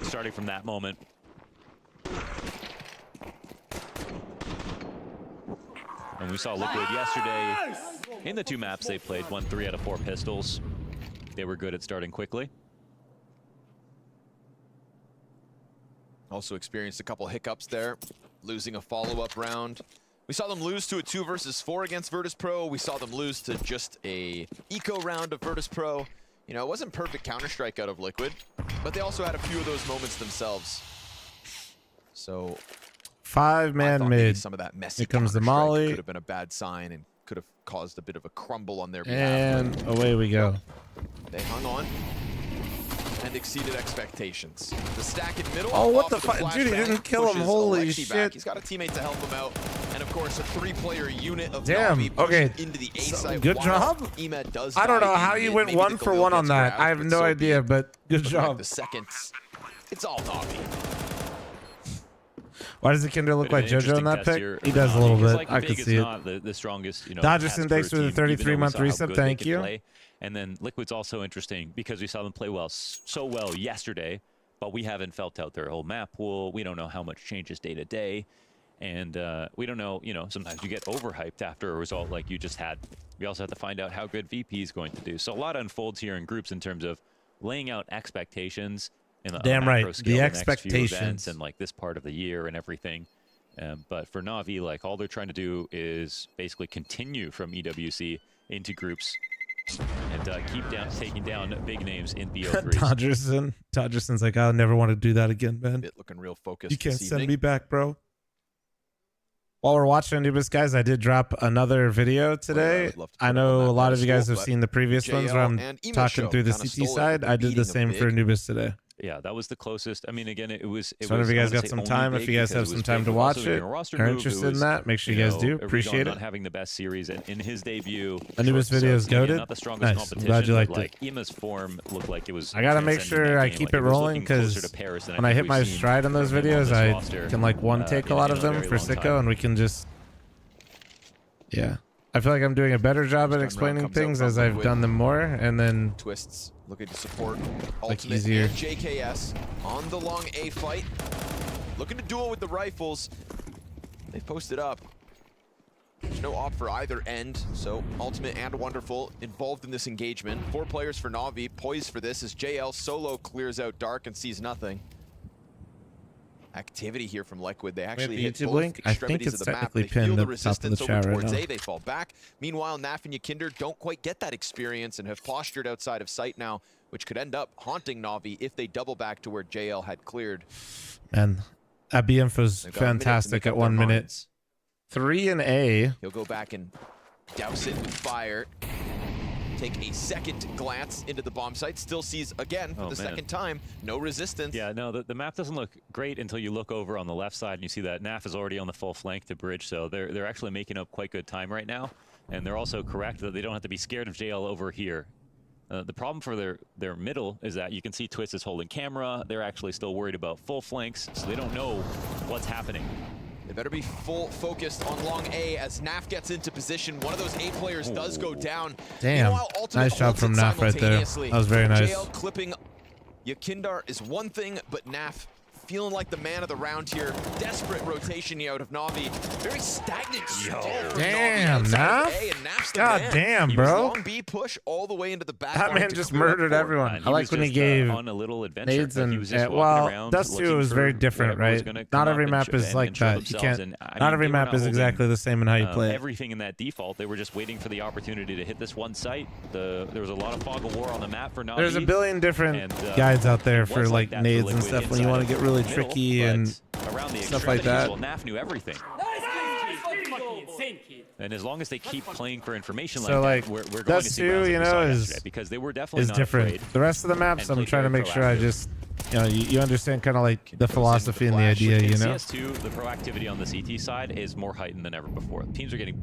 starting from that moment. And we saw Liquid yesterday in the 2 maps they played, won 3 out of 4 pistols. They were good at starting quickly. Also experienced a couple hiccups there, losing a follow-up round. We saw them lose to a 2 versus 4 against Virtus Pro. We saw them lose to just a eco round of Virtus Pro. You know, it wasn't perfect Counter-Strike out of Liquid, but they also had a few of those moments themselves. So 5-man mid. Some of that messy Here comes the Counter-Strike molly. could have been a bad sign and could have caused a bit of a crumble on their behalf. And away we go. They hung on and exceeded expectations. The stack in middle. Oh, what off the with fuck? Dude, he flashbang, didn't kill him. pushes Holy Alexi back. shit. He's got a teammate to help him out. And of course, a 3-player unit of Damn. Na'Vi Okay. pushed into the A So, site. good while job. Emed does I don't die know how in you mid. went Maybe 1 the for Galil 1 on gets that. grabbed, I have but no so be idea, it. but good But job. the seconds, it's all Na'Vi. Why does the Kinder look like JoJo in that pick? He does a Na'Vi, little 'cause, bit. like, I Big can is see it. not the strongest, you know, Dodgerson, thanks for the pass-first team, even though we 33-month saw how resub. good Thank they could you. play. And then Liquid's also interesting because we saw them play so well yesterday, but we haven't felt out their whole map pool. We don't know how much changes day to day. And we don't know, you know, sometimes you get overhyped after a result like you just had. We also have to find out how good VP is going to do. So a lot unfolds here in groups in terms of laying out expectations in a Damn macro right. scale, The next few expectations. events and like this part of the year and everything. But for Na'Vi, like all they're trying to do is basically continue from EWC into groups and keep taking down big names in BO3s. Dodgerson's like, I'll never want to do that again, man. Looking real focused. You can't this send evening. me back, bro. While we're watching Anubis, guys, I did drop another video today. I know a lot of you guys have seen the previous ones where I'm talking through the CT side. I did the same for Anubis today. Yeah, that was the closest. I mean, again, it was. So if you guys got some time, if you guys have some time to watch it, are interested in that, make sure you guys do. Appreciate it. Not having the best series in his debut. Anubis video is goated. Not the strongest Nice. I'm glad you liked it. like, Ima's form looked like it was. I gotta make sure I keep it rolling because when I hit my stride on those videos, I can like one take a lot of them for Sicko, and we can just. Yeah. I feel like I'm doing a better job at explaining things as I've done them more, and then Twists looking to support like Ultimate easier. and JKS on the long A fight. Looking to duel with the rifles. They've posted up. There's no op for either end, so Ultimate and Wonderful involved in this engagement. 4 players for Na'Vi, poised for this as JL solo clears out Dark and sees nothing. Activity here from Liquid. They actually hit YouTube both link? I think extremities it's of the map. technically They feel pinned the up top of the resistance over chat right towards now. A. They fall back. Meanwhile, Naf and Yakinder don't quite get that experience and have postured outside of sight now, which could end up haunting Na'Vi if they double back to where JL had cleared. And that BF was They've got a minute to fantastic make at up 1 their minute. minds. 3 and A. He'll go back and douse it with fire. Take a second glance into the bomb site. Still sees again for the second time. No resistance. Yeah, no, the map doesn't look great until you look over on the left side and you see that NAF is already on the full flank to bridge. So they're actually making up quite good time right now. And they're also correct that they don't have to be scared of JL over here. The problem for their middle is that you can see Twist is holding camera. They're actually still worried about full flanks, so they don't know what's happening. They better be full focused on long A as Naf gets into position. One of those A players does go down. Damn. Meanwhile, Ultimate Nice job holds from it Naf right there. simultaneously. That was very nice. JL clipping Yakindar is one thing, but Naf feeling like the man of the round here. Desperate rotation out of Na'Vi. Very stagnant stall from Damn, Na'Vi outside of Naf. A, and Naf's the God man. damn, He was bro. long B push all the way into the back. That line man to just clear up murdered four. everyone. He I like was when he just, gave on a little adventure. nades Like, he and was just walking well, around Dust 2 looking is for very different, whatever was right? gonna Not come every up map and is like show that. You themselves. can't. And, I Not mean, every they were map not is holding, exactly the same in how you play it. everything in that default. They were just waiting for the opportunity to hit this one site. There was a lot of fog of war on the map for Na'Vi. There's a billion different guides out there for like nades and stuff when you want to get really tricky and around the stuff like that. Well, NAF knew everything. And as long as they keep playing for information So like like that, we're going to Dust see 2, rounds you like we saw know, yesterday, because they were definitely is not different. afraid. The rest of the maps, and I'm played trying to very make sure I proactive. just, you know, you understand kind of like the philosophy and the idea, you know. CS2, the proactivity on the CT side is more heightened than ever before. Teams are getting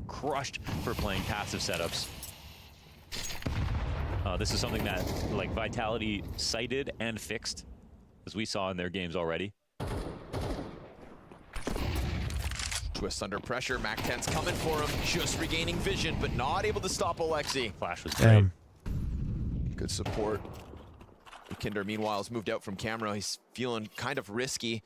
crushed for playing passive setups. This is something that like Vitality cited and fixed, as we saw in their games already. Twist under pressure. Mac 10's coming for him. Just regaining vision, but not able to stop Alexi. Flash was great. Good support. Kinder, meanwhile, has moved out from camera. He's feeling kind of risky.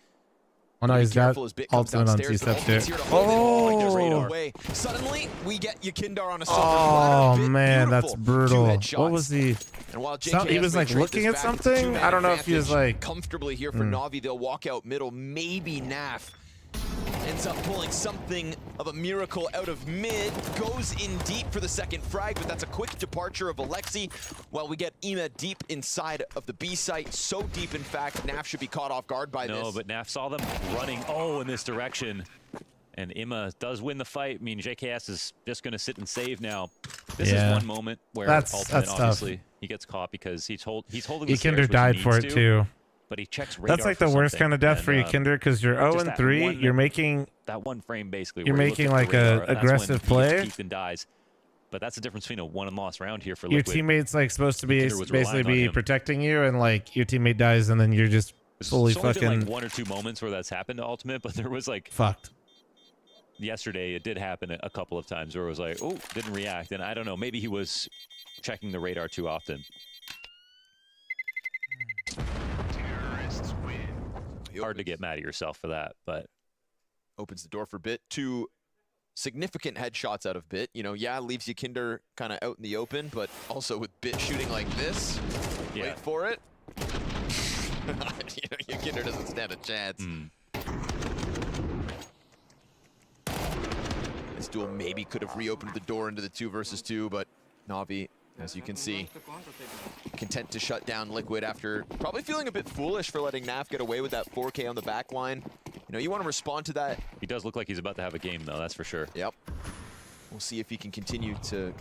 Oh no, he's got Careful as Bit comes ultimate on downstairs, but T-steps here. Ultimate's here to hold it all Oh! right away. Suddenly, we get Yakindar on a silver Oh platter. Bit man, that's beautiful. brutal. 2 What headshots. was he? And while He JKS was may like trade looking this at back, it's a something. two-man I don't know if he was advantage. like Comfortably here for Na'Vi. They'll walk out middle. Maybe Naf ends up pulling something of a miracle out of mid, goes in deep for the second frag, but that's a quick departure of Alexi, while we get Ima deep inside of the B site. So deep, in fact, NAF should be caught off guard by this. No, but NAF saw them running, in this direction. And Ima does win the fight. I mean, JKS is just going to sit and save now. This is one moment where Ultimate, obviously, he gets caught because he's holding the stairs, Ykinder died for it too. But he checks radar. That's like the worst kind of death for Ykinder, because you're 0-3. You're making that one frame basically. You're making like a aggressive play. And dies. But that's the difference between a won and lost round here for your Liquid. teammate's like supposed to be basically be protecting you, and like your teammate dies, and then you're just fully fucking. There's only been like 1 or 2 moments where that's happened to Ultimate, but there was like fucked. Yesterday, it did happen a couple of times where it was like, oh, didn't react, and I don't know, maybe he was checking the radar too often. Hard to get mad at yourself for that, but opens the door for Bit. 2 significant headshots out of Bit. You know, leaves Ykinder kind of out in the open, but also with Bit shooting like this. Wait for it. Ykinder doesn't stand a chance. This duel maybe could have reopened the door into the 2 versus 2, but Na'Vi, as you can see, content to shut down Liquid after probably feeling a bit foolish for letting NAF get away with that 4K on the back line. You know, you want to respond to that. He does look like he's about to have a game, though, that's for sure. Yep. We'll see if he can continue to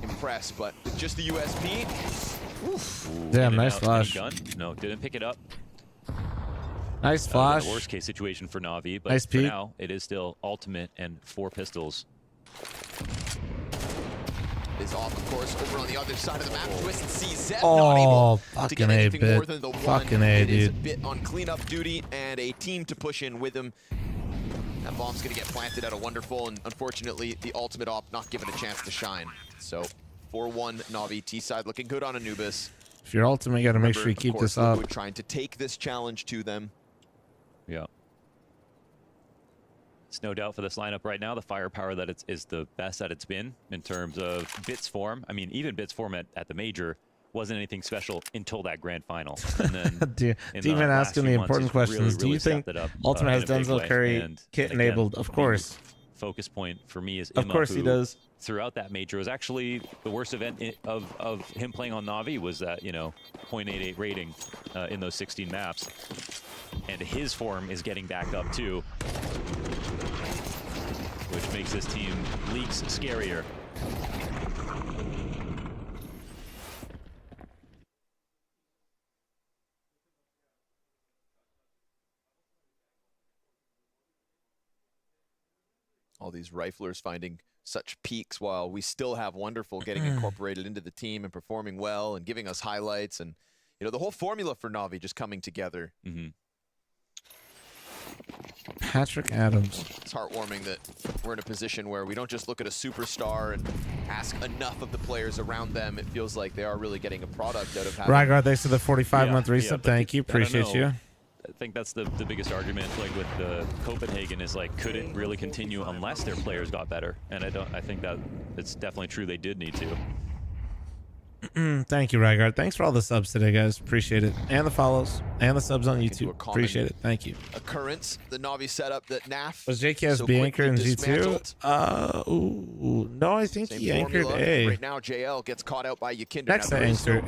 impress, but with just the USP. Oof. Damn, nice flash. No, didn't pick it up. Nice flash. Worst case situation for Na'Vi, but nice for now, it is still Ultimate and 4 pistols. Is off, of course, over on the other side of the map. Twist sees Zeb not able to fucking get anything Bit. more than the Fucking one. A, It is a dude. Bit on cleanup duty and a team to push in with him. That bomb's going to get planted out of Wonderful, and unfortunately, the ultimate op not given a chance to shine. So, 4-1 Na'Vi, T-side looking good on Anubis. If you're Ultimate, you got to make sure you keep this up. Liquid trying to take this challenge to them. Yeah. It's no doubt for this lineup right now, the firepower that is the best that it's been in terms of Bit's form. I mean, even Bit's form at the major wasn't anything special until that grand final. And then Demon asking the important questions. Do you think Ultimate has Denzel Curry and kit enabled? Of course. Focus point for me is Of course he does. Throughout that major was actually the worst event of him playing on Na'Vi was that, 0.88 rating in those 16 maps. And his form is getting back up too, which makes this team leaks scarier. All these riflers finding such peaks while we still have Wonderful getting incorporated into the team and performing well and giving us highlights, and the whole formula for Na'Vi just coming together. Patrick Adams. It's heartwarming that we're in a position where we don't just look at a superstar and ask enough of the players around them. It feels like they are really getting a product out of having... Rygar, thanks for the 45-month resub. Thank you. Appreciate you. I think that's the biggest argument, like with the Copenhagen, is like, could it really continue unless their players got better? And I think that it's definitely true they did need to. Thank you, Rygar. Thanks for all the subs today, guys. Appreciate it. And the follows. And the subs on YouTube. Appreciate it. Thank you. Occurrence, the Na'Vi setup that NAF was JKS B anchor in G2? Ooh, no, I think he anchored A. Right now, JL gets caught out by Ykinder. Next to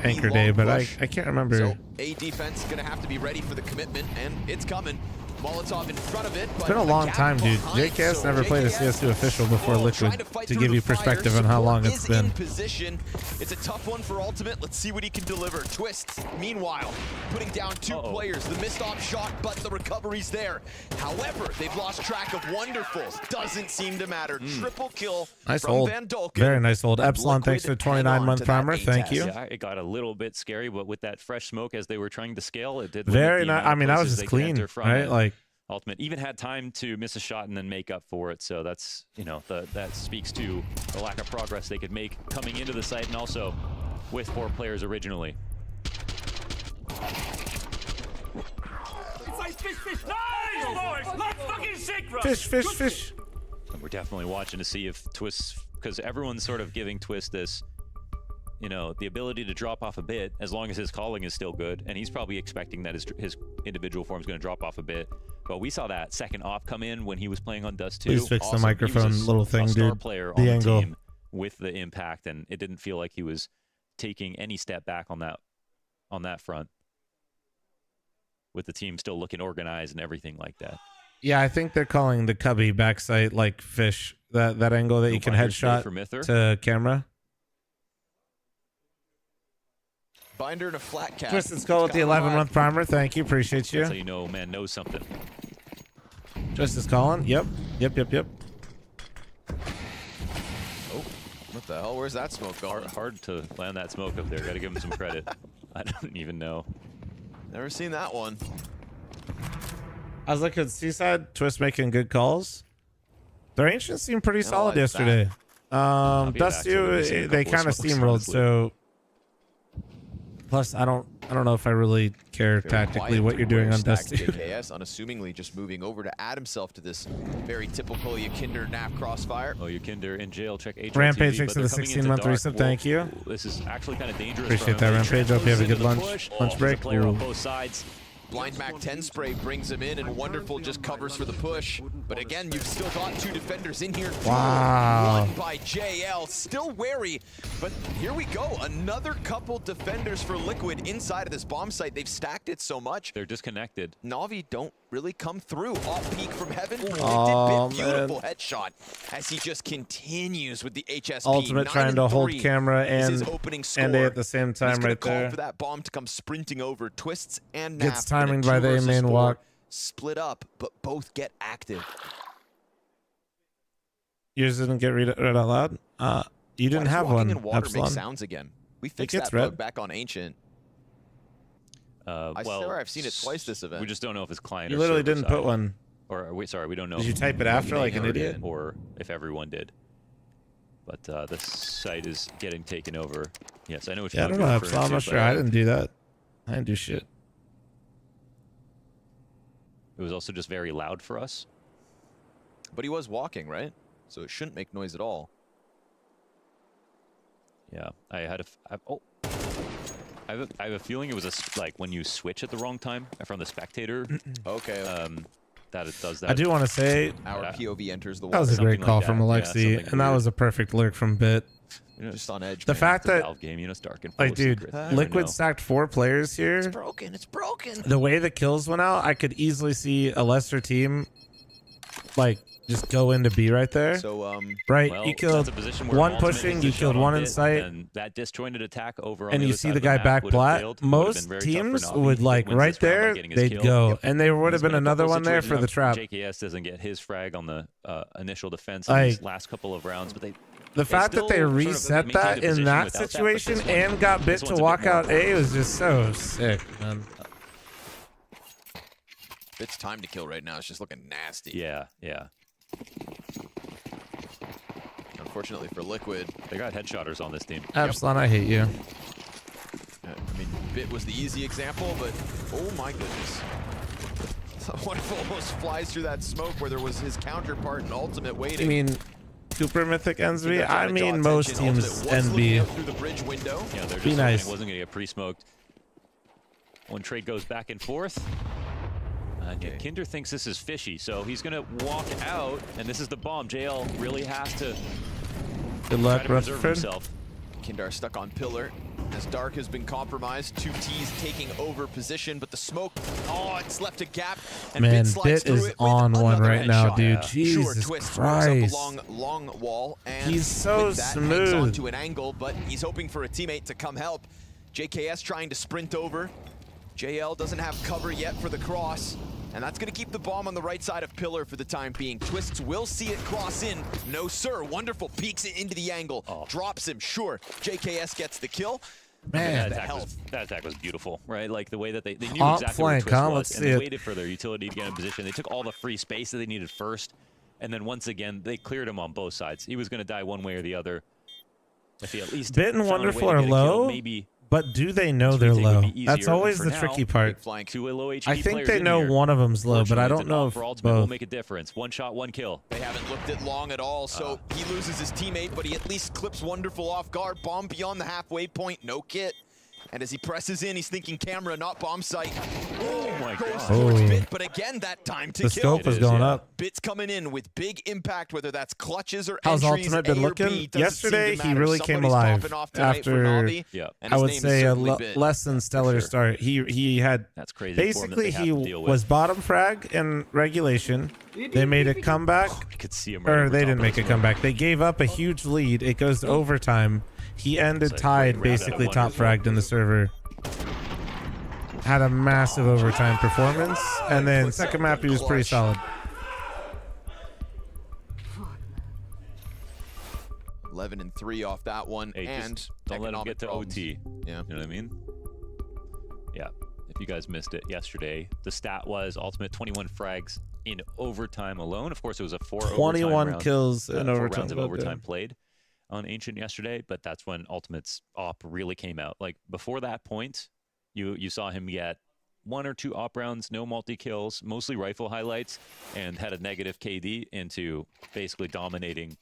anchor day, but I can't remember. So A defense going to have to be ready for the commitment, and it's coming. Molotov in front of it. It's been a long time, dude. JKS never played a CS2 official before Liquid, to give you perspective on how long it's been. Position. It's a tough one for Ultimate. Let's see what he can deliver. Twist, meanwhile, putting down 2 players. The missed off shot, but the recovery's there. However, they've lost track of Wonderful. Doesn't seem to matter. Triple kill from Van Dolken. Very nice hold. Epsilon, thanks for 29-month primer. Thank you. Yeah, it got a little bit scary, but with that fresh smoke as they were trying to scale, it did. Very nice. I mean, that was just clean, right? Like, Ultimate even had time to miss a shot and then make up for it. So that's, that speaks to the lack of progress they could make coming into the site, and also with 4 players originally. It's like fish. Nice, boys. Let's fucking shake, bro. Fish. And we're definitely watching to see if Twist, because everyone's sort of giving Twist this, you know, the ability to drop off a bit as long as his calling is still good, and he's probably expecting that his individual form is going to drop off a bit. But we saw that second op come in when he was playing on Dust 2. Please fix the microphone little thing, star dude. Player The on angle. The team with the impact, and it didn't feel like he was taking any step back on that front, with the team still looking organized and everything like that. Yeah, I think they're calling the cubby backside like fish. That angle that you can headshot to camera. Binder and a flat cap. Twisted Skull with the 11-month primer. Thank you. Appreciate you. So you know, man knows something. Twisted calling. Yep. Yep. Oh, what the hell? Where's that smoke going? Hard to land that smoke up there. Got to give him some credit. I don't even know. Never seen that one. I was looking at Seaside. Twist making good calls. Their Ancients seemed pretty solid yesterday. Dust 2, they kind of steamrolled, so... Plus, I don't know if I really care tactically what you're doing on Dust 2. JKS unassumingly just moving over to add himself to this very typical Yakinder NAP crossfire. Oh, Yakinder in jail. Check HLTV. Rampage, thanks for the 16-month resub. Thank you. This is actually kind of dangerous. Appreciate that, Rampage. Hope you have a good lunch break. Player on both sides. Blind Mac 10 spray brings him in, and Wonderful just covers for the push. But again, you've still got two defenders in here. Wow. One by JL, still wary. But here we go. Another couple defenders for Liquid inside of this bomb site. They've stacked it so much. They're disconnected. Na'Vi don't really come through. Off peak from heaven. Oh, Beautiful headshot as he just continues with the HSP. Ultimate trying to hold camera and A at the same time right call there. for that bomb to come sprinting over. Twists and Gets Nap. timing by the main walk. Split up, but both get active. Yours didn't get read out loud? You didn't have one, in water Epsilon. makes sounds again. We fixed gets that red. bug back on Ancient. I've seen it twice this event. We just don't know if it's client You or literally server didn't side. put one. Or wait, sorry, we don't know. Did you type it after like an idiot? Or if everyone did. But the site is getting taken over. Yes, I know what you're Yeah, I don't know, Epsilon. I'm not sure. I didn't do that. I didn't do shit. It was also just very loud for us. But he was walking, right? So it shouldn't make noise at all. Yeah, I had I have a feeling it was like when you switch at the wrong time from the spectator. Okay. That it does that. I do want to say our POV enters the that was a great call from Alexi, and that was a perfect lurk from Bit. You know, just on edge. The fact that, Valve game, you know, it's dark and like, dude, Liquid stacked 4 players here. It's broken. It's broken. The way the kills went out, I could easily see a lesser team, like, just go into B right there. So, right, well, you killed that's a position where one ultimate pushing, is you shot killed on one in Bit, sight, and that disjointed attack over on and the you other see side the of guy map back would have plat. failed. It would have Most been very tough for teams Na'Vi. would, He like, wins right this round by there, getting his they'd kill. go, and there would have There's been a couple another one there for the situations trap. JKS doesn't get his frag on the initial defense in Like, these last couple of rounds, but the fact that they reset that in that situation and got Bit to walk out A was just so sick, man. Bit's time to kill right now. It's just looking nasty. Yeah, yeah. Unfortunately for Liquid, they got headshotters on this team. Epsilon, I hate you. I mean, Bit was the easy example, but oh my goodness. Wonderful almost flies through that smoke where there was his counterpart and ultimate waiting. I mean, Super Mythic ends B? I mean, most teams end B. Through the bridge window. Yeah, they're just Be nice. It wasn't going to get pre-smoked. One trade goes back and forth. Kinder thinks this is fishy, so he's going to walk out, and this is the bomb. JL really has to Good luck, try to preserve Rutherford. himself. Kindar stuck on pillar as Dark has been compromised. 2 T's taking over position, but the smoke, oh, it's left a gap. And Man, slides Bit is through it on with one another right now, headshot. dude. Sure, Jesus Twist Christ. up a long wall, and He's so with that, smooth. hangs onto an angle, but he's hoping for a teammate to come help. JKS trying to sprint over. JL doesn't have cover yet for the cross. And that's going to keep the bomb on the right side of pillar for the time being. Twists will see it cross in. No, sir. Wonderful peeks it into the angle. Drops him. Sure. JKS gets the kill. Man, that attack was beautiful, right? Like the way that they knew Top exactly where flank, Twist huh? was, Let's and see they it. waited for their utility to get in position. They took all the free space that they needed first, and then once again, they cleared him on both sides. He was going to die one way or the other. If he at least Bit and found a way Wonderful to are get a kill, low, maybe But do they know they're low? That's always the tricky part. Two low HP I think players they in know here. one of them's low, but I don't Fortunately, know an if for Ultimate will both. make a difference. One shot, one kill. They haven't looked it long at all, so he loses his teammate, but he at least clips Wonderful off guard. Bomb beyond the halfway point, no kit. And as he presses in, he's thinking camera, not bomb site. Oh my God. Goes towards Bit, but again, that time to The kill. scope is going up. Bit's coming in with big impact, whether that's clutches or How's entries, Ultimate been A or looking? B, doesn't Yesterday, seem to he matter. really came Somebody's alive popping off tonight for after, Navi, and I his would name is say, a certainly Bit. less than stellar start. He had, That's crazy basically, form that they have to deal with. was bottom frag in regulation. They made a comeback, I could see him or they didn't make a comeback. They gave up a huge lead. It goes to overtime. He ended tied, basically top fragged in the server. Had a massive overtime performance, and then second map he was pretty solid. 11 and 3 off that one, Hey, and just don't let him get to problems. OT. Yeah. You know what I mean? Yeah. If you guys missed it yesterday, the stat was Ultimate 21 frags in overtime alone. Of course, it was a 21 kills in 4 overtime. rounds of overtime played on Ancient yesterday, but that's when Ultimate's op really came out. Like before that point, you saw him get 1 or 2 op rounds, no multi kills, mostly rifle highlights, and had a negative KD into basically dominating.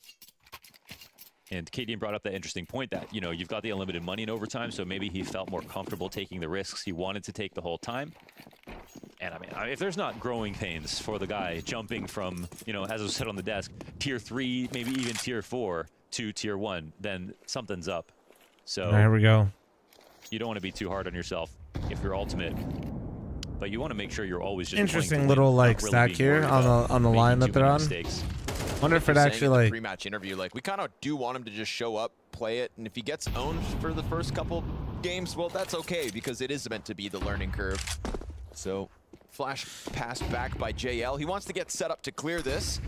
And KD brought up that interesting point that, you know, you've got the unlimited money in overtime, so maybe he felt more comfortable taking the risks he wanted to take the whole time. And I mean, if there's not growing pains for the guy jumping from, you know, as was said on the desk, tier 3, maybe even tier 4 to tier 1, then something's up. So There we go. you don't want to be too hard on yourself if you're Ultimate, but you want to make sure you're always just Interesting little like stack here on the line that they're on. mistakes. Wonder if it actually like pre-match interview, like we kind of do want him to just show up, play it, and if he gets owned for the first couple games, well, that's okay because it is meant to be the learning curve. So flash pass back by JL. He wants to get set up to clear this.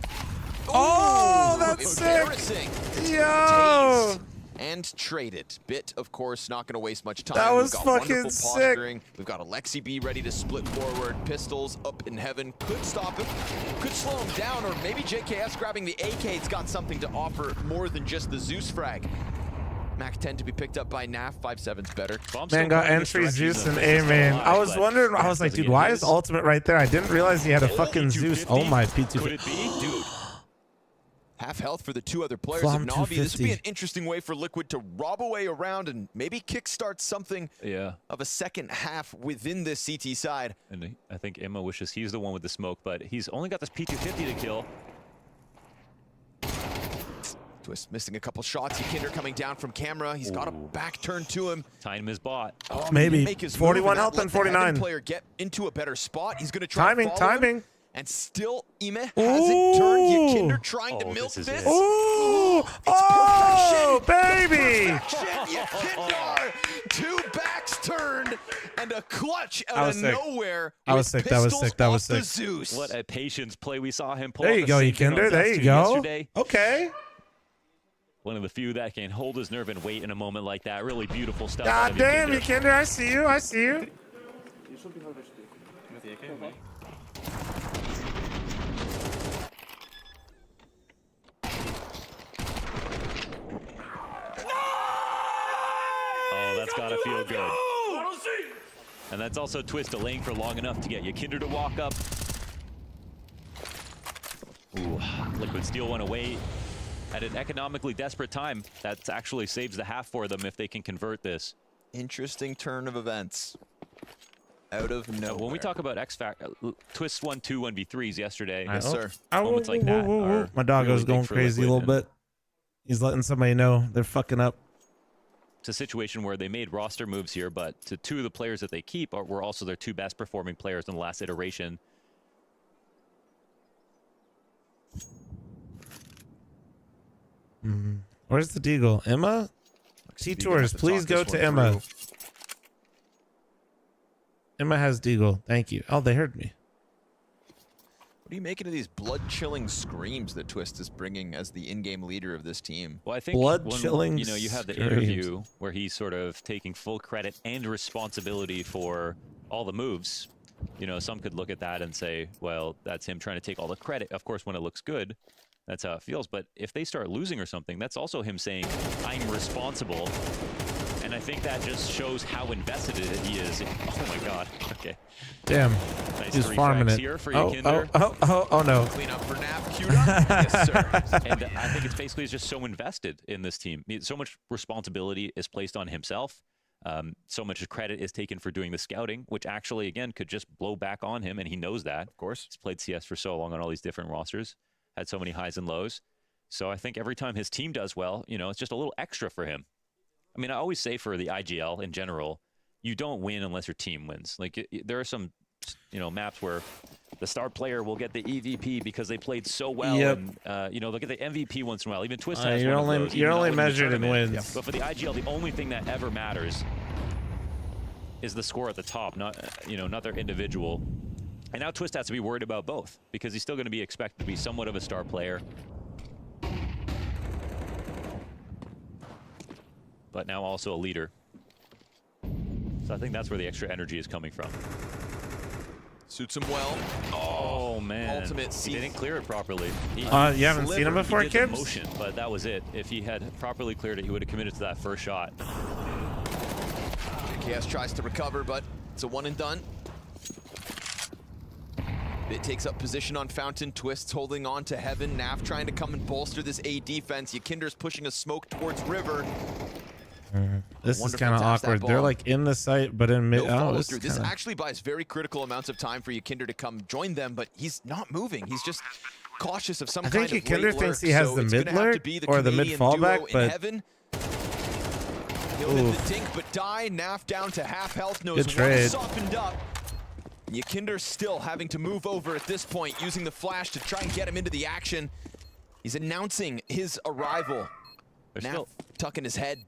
Oh, that's embarrassing. sick! Yo! Tased and traded. Bit, of course, not going to waste much time. That was We've got fucking wonderful sick. posturing. We've got Alexi B ready to split forward. Pistols up in heaven. Could stop him. Could slow him down. Or maybe JKS grabbing the AK's got something to offer more than just the Zeus frag. Mac 10 to be picked up by NAF. 5-7's better. Man got entry, Zeus, and A-Main. I was wondering, I was like, dude, why is Ultimate right there? I didn't realize he had a fucking Zeus. Oh my, P250. Could it be? Dude. Half health for the 2 other players Flom of Na'Vi. This would be 250. an interesting way for Liquid to rob away around and maybe kickstart something of a second half within this CT side. And I think Emma wishes he's the one with the smoke, but he's only got this P250 to kill. Twist missing a couple shots. Kinder coming down from camera. He's got a back turn to him. Time is bought. Oh, Maybe. he didn't make his 41 move, health that and let the Heaven 49. player get into a better spot. He's going to try to follow him. And still, Ime hasn't turned. Kinder trying to milk this. Ooh! Oh, baby! Kinder, 2 backs turned and a clutch I out was of sick. nowhere. I was with sick. That was pistols sick. That was off the sick. Zeus. What a patience play we saw him pull. There off you the go, same thing on Kinder. There Dust you 2 go. yesterday. Okay. One of the few that can hold his nerve and wait in a moment like that. Really beautiful stuff. God out of damn, Kinder. Kinder. I see you. I see you. Oh, that's gotta feel good. And that's also Twist delaying for long enough to get Kinder to walk up. Ooh, Liquid steal one away at an economically desperate time. That actually saves the half for them if they can convert this. Interesting turn of events. Out of nowhere. When we talk about X Factor, Twist won 2 1v3s yesterday. Yes, sir. Moments like that are My doggo's really going big for crazy a Liquid, little and bit. He's letting somebody know they're fucking up. It's a situation where they made roster moves here, but to 2 of the players that they keep were also their 2 best performing players in the last iteration. Where's the Deagle? Emma? T-Tours, please go to Emma. Emma has Deagle. Thank you. Oh, they heard me. What are you making of these blood-chilling screams that Twist is bringing as the in-game leader of this team? Well, I think Blood-chilling you know, you have the screams. interview where he's sort of taking full credit and responsibility for all the moves. You know, some could look at that and say, well, that's him trying to take all the credit. Of course, when it looks good, that's how it feels. But if they start losing or something, that's also him saying, I'm responsible. And I think that just shows how invested he is. Oh my god. Okay. Damn. Nice He's 3 farming frags it. here for Oh Yakinder. no. Clean up for NiP. Queued up. Yes, sir. And I think it's basically just so invested in this team. So much responsibility is placed on himself. So much credit is taken for doing the scouting, which actually, again, could just blow back on him, and he knows that. Of course. He's played CS for so long on all these different rosters, had so many highs and lows. So I think every time his team does well, you know, it's just a little extra for him. I mean, I always say for the IGL in general, you don't win unless your team wins. Like, there are some, you know, maps where the star player will get the EVP because they played so well. Yep. And, you know, they'll get the MVP once in a while. Even Twist You're has one of only, those, you're even only though in the measured in tournament. wins. But for the IGL, the only thing that ever matters is the score at the top, not, you know, not their individual. And now Twist has to be worried about both because he's still going to be expected to be somewhat of a star player. But now also a leader. So I think that's where the extra energy is coming from. Suits him well. Oh man, Ultimate he didn't clear it properly. You haven't seen him before, he did the Kibbs? motion, but that was it. If he had properly cleared it, he would have committed to that first shot. JKS tries to recover, but it's a one and done. It takes up position on Fountain. Twist's holding on to Heaven. NiP trying to come and bolster this A defense. Yakinder's pushing a smoke towards River. This is kind of awkward. They're like in the site, but in mid. No this actually buys very critical amounts of time for Yakinder to come join them, but he's not moving. He's just cautious of some kind of late Yakinder lurk. thinks he has So the it's mid gonna have to lurk be or the mid Canadian fallback, duo in but Heaven. He'll hit the dink, but die. NiP down to half health. Knows good trade. softened up. Yakinder still having to move over at this point, using the flash to try and get him into the action. He's announcing his arrival. NiP tucking his head.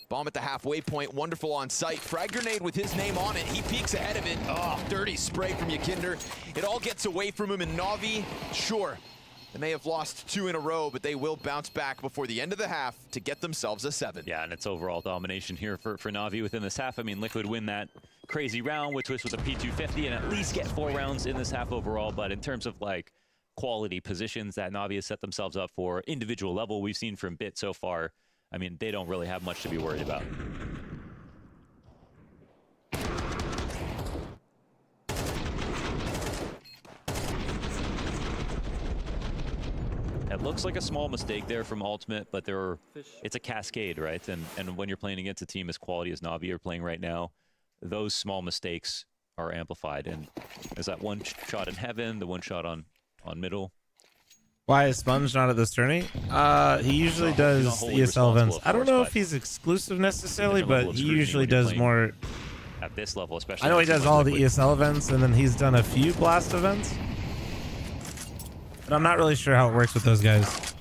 Bomb at the halfway point, wonderful on sight. Frag grenade with his name on it. He peeks ahead of it. Oh, dirty spray from Yakinder. It all gets away from him, and Na'Vi, sure, they may have lost 2 in a row, but they will bounce back before the end of the half to get themselves a 7. Yeah, and it's overall domination here for Na'Vi within this half. I mean, Liquid win that crazy round with Twist with a P250 and at least get 4 rounds in this half overall. But in terms of like quality positions that Na'Vi has set themselves up for, individual level we've seen from Bit so far, I mean, they don't really have much to be worried about. It looks like a small mistake there from Ultimate, but it's a cascade, right? And when you're playing against a team as quality as Na'Vi are playing right now, those small mistakes are amplified. And there's that one shot in Heaven, the one shot on middle. Why is Sponge not at this tourney? He usually does ESL events. I don't know if he's exclusive necessarily, but he usually does more. At this level, especially. I know he does all the ESL events, and then he's done a few Blast events. But I'm not really sure how it works with those guys.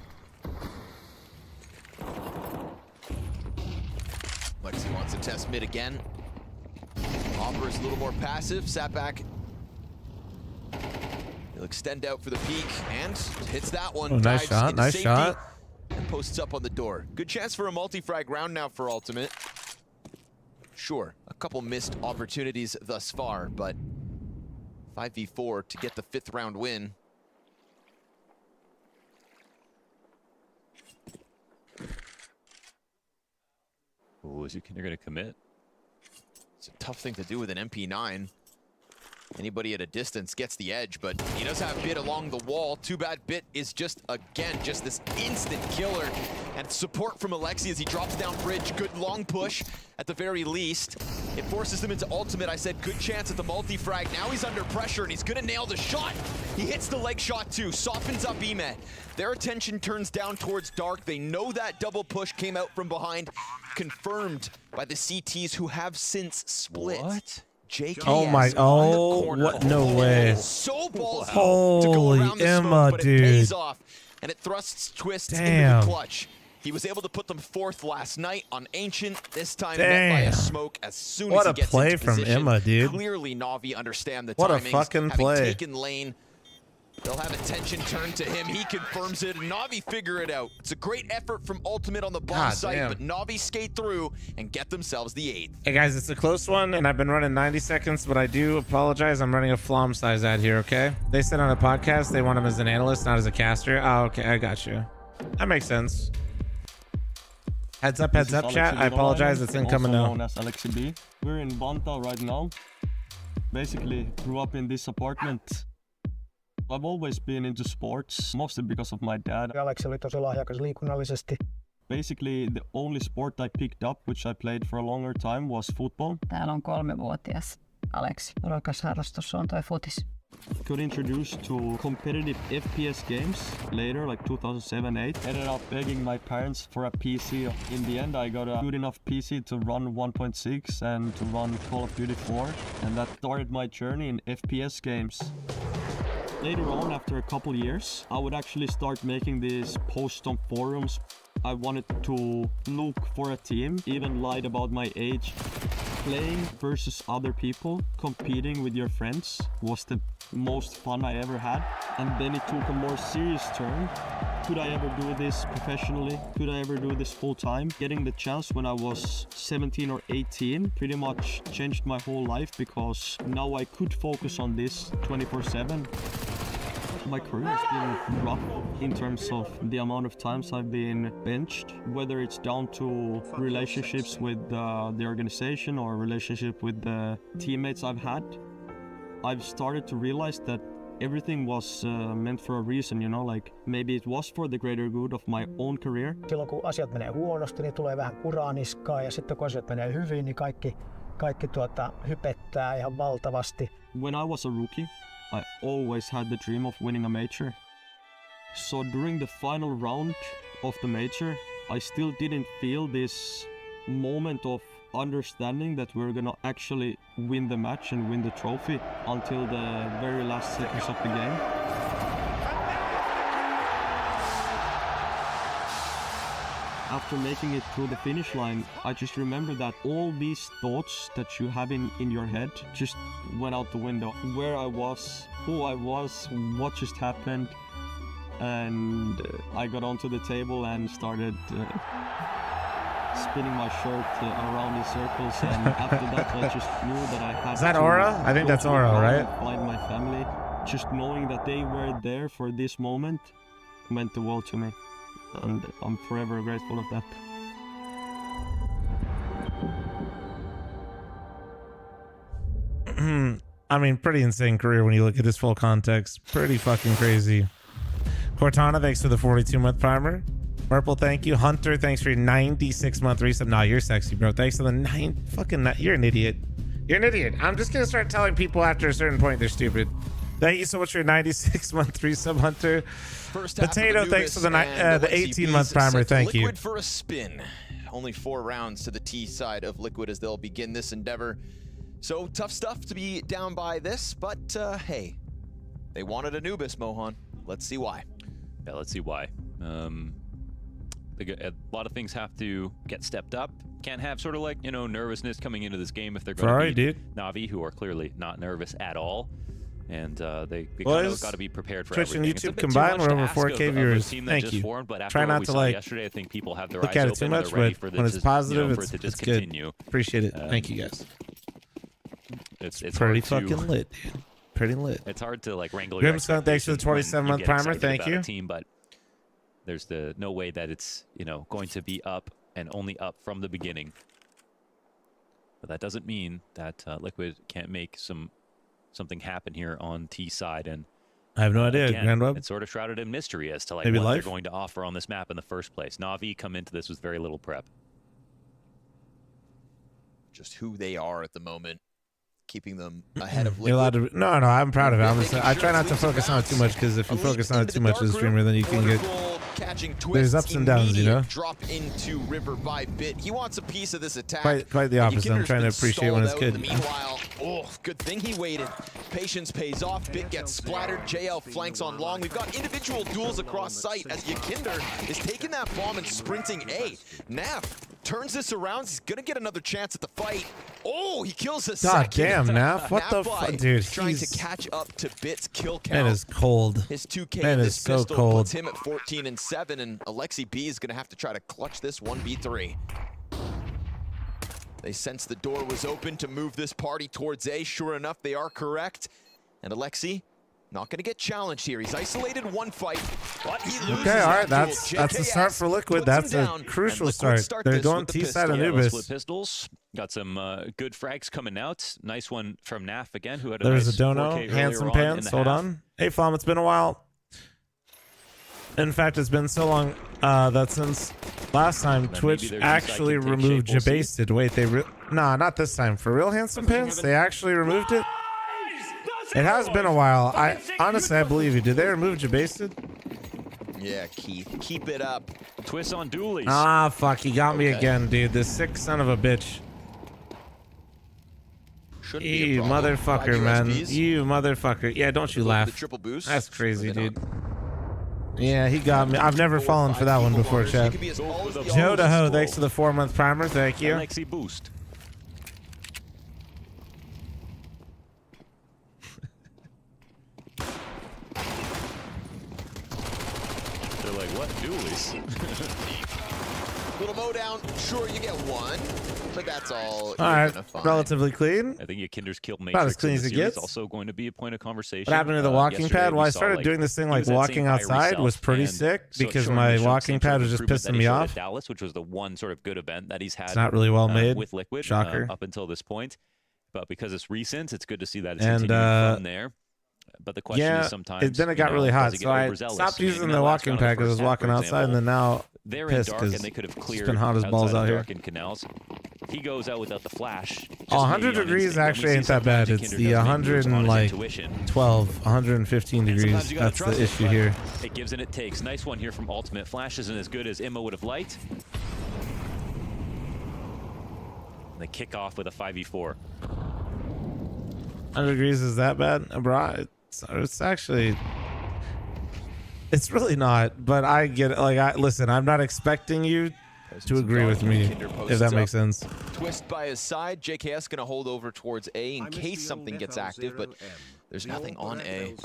Lexi wants to test mid again. Hopper is a little more passive. Sat back. He'll extend out for the peak and hits that one. Oh, nice shot, nice shot. And posts up on the door. Good chance for a multi-frag round now for Ultimate. Sure, a couple missed opportunities thus far, but 5v4 to get the 5th round win. Oh, is Yakinder going to commit? It's a tough thing to do with an MP9. Anybody at a distance gets the edge, but he does have Bit along the wall. Too bad Bit is just, again, just this instant killer. And support from Alexi as he drops down bridge. Good long push at the very least. It forces them into Ultimate. I said good chance at the multi-frag. Now he's under pressure and he's gonna nail the shot. He hits the leg shot too, softens up Emet. Their attention turns down towards Dark. They know that double push came out from behind, confirmed by the CTs who have since split. What? JKS Oh my, what? No way. So ballsy Holy to go around the Emma, smoke, but it dude. pays off, and it thrusts Twist into Damn. the clutch. He was able to put them 4th last night on Ancient. This time met by a Damn. smoke as soon What as a he gets play into from position. Emma, dude. Clearly, Na'Vi understand the What a timings, fucking having play. taken lane. They'll have attention turned to him. He confirms it, and Na'Vi figure it out. It's a great effort from Ultimate on the bomb God site, damn. but Na'Vi skate through and get themselves the 8th. Hey guys, it's a close one, and I've been running 90 seconds, but I do apologize. I'm running a Flom size ad here, okay? They said on a podcast they want him as an analyst, not as a caster. Oh, okay, I got you. That makes sense. Heads up, chat. I apologize. It's incoming now. Known as Alexi B. We're in Vantaa right now. Basically, grew up in this apartment. I've always been into sports, mostly because of my dad. Aleksi oli tosi lahjakas liikunnallisesti. Basically, the only sport I picked up, which I played for a longer time, was football. Täällä on 3-vuotias Aleksi. Rakas harrastus on toi futis. Got introduced to competitive FPS games later, like 2007-8. Ended up begging my parents for a PC. In the end, I got a good enough PC to run 1.6 and to run Call of Duty 4. And that started my journey in FPS games. Later on, after a couple years, I would actually start making these posts on forums. I wanted to look for a team, even lied about my age. Playing versus other people, competing with your friends, was the most fun I ever had. And then it took a more serious turn. Could I ever do this professionally? Could I ever do this full time? Getting the chance when I was 17 or 18 pretty much changed my whole life, because now I could focus on this 24/7. My career has been rough in terms of the amount of times I've been benched, whether it's down to relationships with the organization or relationship with the teammates I've had. I've started to realize that everything was meant for a reason, you know, like maybe it was for the greater good of my own career. Silloin kun asiat menee huonosti, niin tulee vähän kuraa niskaan, ja sitten kun asiat menee hyvin, niin kaikki hypettää ihan valtavasti. When I was a rookie, I always had the dream of winning a major. So during the final round of the major, I still didn't feel this moment of understanding that we're gonna actually win the match and win the trophy until the very last seconds of the game. After making it through the finish line, I just remember that all these thoughts that you have in your head just went out the window. Where I was, who I was, what just happened. And I got onto the table and started spinning my shirt around in circles. And after that, I just knew that I had Is that to Aura? I think that's Aura, right? Find my family. Just knowing that they were there for this moment meant the world to me. And I'm forever grateful of that. I mean, pretty insane career when you look at this full context. Pretty fucking crazy. Cortana, thanks for the 42-month primer. Purple, thank you. Hunter, thanks for your 96-month resub. Nah, you're sexy, bro. Thanks for the you're an idiot. You're an idiot. I'm just gonna start telling people after a certain point they're stupid. Thank you so much for your 96-month resub, Hunter. Potato, thanks for the 18-month primer. Thank you. Liquid for a spin. Only 4 rounds to the T side of Liquid as they'll begin this endeavor. So tough stuff to be down by this, but hey, they wanted Anubis, Mohan. Let's see why. Yeah, let's see why. A lot of things have to get stepped up. Can't have sort of like, you know, nervousness coming into this game if they're going to beat Na'Vi, who are clearly not nervous at all. And they kind of got to be prepared for Twitch everything. and YouTube combined, we're over 4K viewers. Thank you. Formed, but Try not to like yesterday, I think people have their look eyes at it too much, but when it's positive, it's good. Appreciate it. Thank you guys. It's pretty fucking lit, dude. Pretty lit. It's hard to like wrangle. Grimstone, thanks for the 27-month primer. Thank you. Team, but there's no way that it's, you know, going to be up and only up from the beginning. But that doesn't mean that Liquid can't make something happen here on T side. And I have no idea. Again, it's sort of shrouded in mystery as to like what they're going to offer on this map in the first place. Na'Vi come into this with very little prep. Just who they are at the moment, keeping them ahead of Liquid. You're allowed to. No, I'm proud of it. I try not to focus on it too much, because if you focus on it too much as a streamer, then you can get. There's ups and downs, you know. Drop into River by bit. He wants a piece of this attack. Quite the opposite. I'm trying to appreciate when it's good. Meanwhile, good thing he waited. Patience pays off. Bit gets splattered. JL flanks on long. We've got individual duels across site as Yakinder is taking that bomb and sprinting A. NiP turns this around. He's gonna get another chance at the fight. Oh, he kills a second. God damn, NiP. What the fuck, dude? Trying to catch up to Bit's kill count. Man is cold. His 2K Man is so cold. puts him at 14-7, and Alexi B is gonna have to try to clutch this 1v3. They sensed the door was open to move this party towards A. Sure enough, they are correct. And Alexi Not going to get challenged here. He's isolated one fight, but he loses. Okay, all right, that that's duel. the start for Liquid. puts him That's a down, crucial and Liquid start. They're this going with the T-side pistol. of Yeah, those Anubis. split pistols. Got some good frags coming out. Nice one from NAF again, who had a There's nice a dono, 4K handsome earlier on in pants. the Hold half. on. Hey, Flom, it's been a while. In fact, it's been so long that since last time Then Twitch maybe their actually G-Side can take removed shape, we'll see. Jabasted. Wait, nah, not this time. For real, handsome pants? They actually removed it? It has been a while. Honestly, I believe you. Did they remove Jabasted? Yeah, Keith, keep it up. Twist on dualies. Ah, fuck. He got me Okay. again, dude. The sick son of a bitch. Shouldn't be a You problem. motherfucker, 5 man. USBs. You motherfucker. Yeah, don't you The laugh. triple boost. That's Or crazy, they not? dude. Yeah, he got me. I've never fallen for that one before, He Chad. could be as tall as the Joe Alonso Daho, Skull. thanks for the 4-month primer. Thank you. Alexi boost. They're like, what dualies? Little mow down. Sure, you get one, but that's all. All you're right, gonna find. relatively clean. I think Yakinder's kill About as matrix clean in as the it series gets. also going to be a point of conversation. What happened to the walking Yesterday pad? we Well, I saw, started like, doing this thing he like was at walking St. Irie outside was South, pretty and sick so it because showed my him the walking same pad sort of was just improvement pissing that he me showed off. at Dallas, which was the one sort of good event that he's had. It's not really well made. With Liquid, Shocker. up until this point, but because it's recent, it's good to see that it's And, continuing from there. But the question Yeah, is sometimes. then it got really hot, so I stopped using the walking pad because I was walking outside, and then now they're in pissed dark and because they could have it's cleared been hot as balls outside out of here. dark in canals. He goes out without the flash. Oh, 100 degrees actually ain't that bad. It's the 112, 115 degrees. That's the issue here. It gives and it takes. Nice one here from Ultimate. Flash isn't as good as Imma would have liked. They kick off with a 5v4. 100 degrees is that bad, bro? It's actually, it's really not. But I get it. Like, listen, I'm not expecting you to agree with me, if that makes sense. Twist by his side. JKS gonna hold over towards A in case something gets active, but there's nothing on A.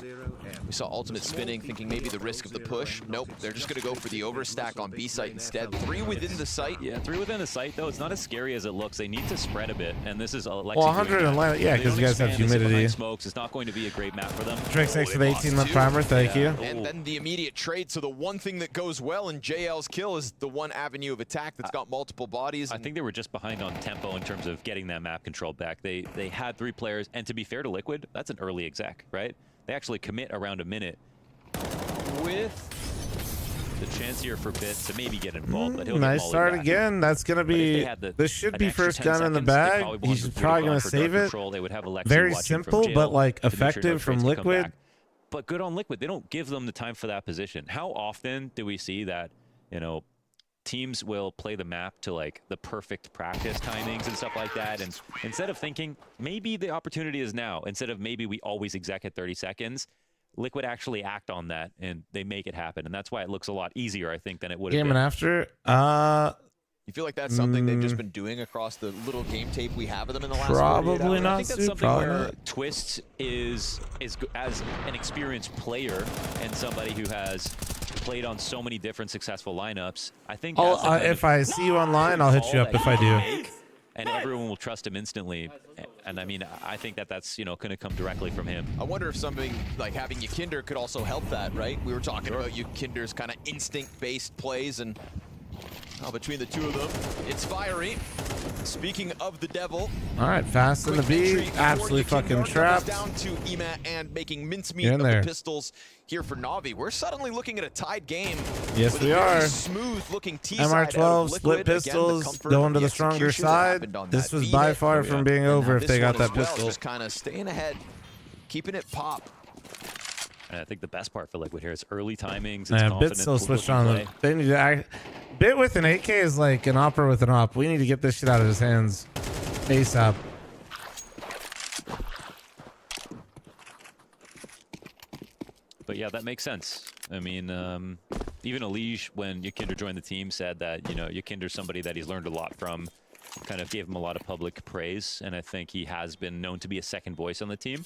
We saw Ultimate spinning, thinking maybe the risk of the push. Nope, they're just gonna go for the overstack on B site instead. 3 within the site. Yeah, 3 within the site, though. It's not as scary as it looks. They need to spread a bit, and this is Alexi. Well, 100 and Lila, yeah, because you guys have humidity. Smokes. It's not going to be a great map for them. Drake, thanks for the 18-month primer. Thank you. And then the immediate trade. So the one thing that goes well in JL's kill is the one avenue of attack that's got multiple bodies. I think they were just behind on tempo in terms of getting that map control back. They had 3 players, and to be fair to Liquid, that's an early exec, right? They actually commit around a minute with the chance here for Bit to maybe get involved. But he'll Nice get start back. again. That's gonna be. This should be first gun in the bag. He's probably gonna save it. Very simple, but like effective from Liquid. But good on Liquid. They don't give them the time for that position. How often do we see that? You know, teams will play the map to like the perfect practice timings and stuff like that, and instead of thinking maybe the opportunity is now, instead of maybe we always exec at 30 seconds, Liquid actually act on that and they make it happen, and that's why it looks a lot easier, I think, than it would have Game been. and after, you feel like that's something they've just been doing across the little game tape we have of them in the last 48 probably hours? not. I think that's Dude, something probably where not. Twist is as an experienced player and somebody who has played on so many different successful lineups. I think that's the kind if of I see you online, I'll hit you call up that if I he can do. make, and everyone will trust him instantly. And I mean, I think that's going to come directly from him. I wonder if something like having Yakinder could also help that, right? We were talking about Yakinder's kind of instinct-based plays, and between the two of them, it's fiery. Speaking of the devil, All right, fast in the B, absolutely fucking trapped. down to Ema and making mincemeat You're of in there. the pistols here for Na'Vi. We're suddenly looking at a tied game. Yes, with we a very are. smooth-looking T-side out of MR12 split Liquid. Again, the pistols comfort going of to the stronger execution that side. happened on This that was V by hit. far from being And over now if they this got one that as well, pistol. just kind of staying ahead, keeping it pop. And I think the best part for Liquid here is early timings. It's Man, confident Bit's still switched looking on. play. They need to act. Bit with an AK is like an opera with an op. We need to get this shit out of his hands ASAP. But yeah, that makes sense. I mean, even Elige, when Yakinder joined the team, said that, Yakinder's somebody that he's learned a lot from, kind of gave him a lot of public praise, and I think he has been known to be a second voice on the team.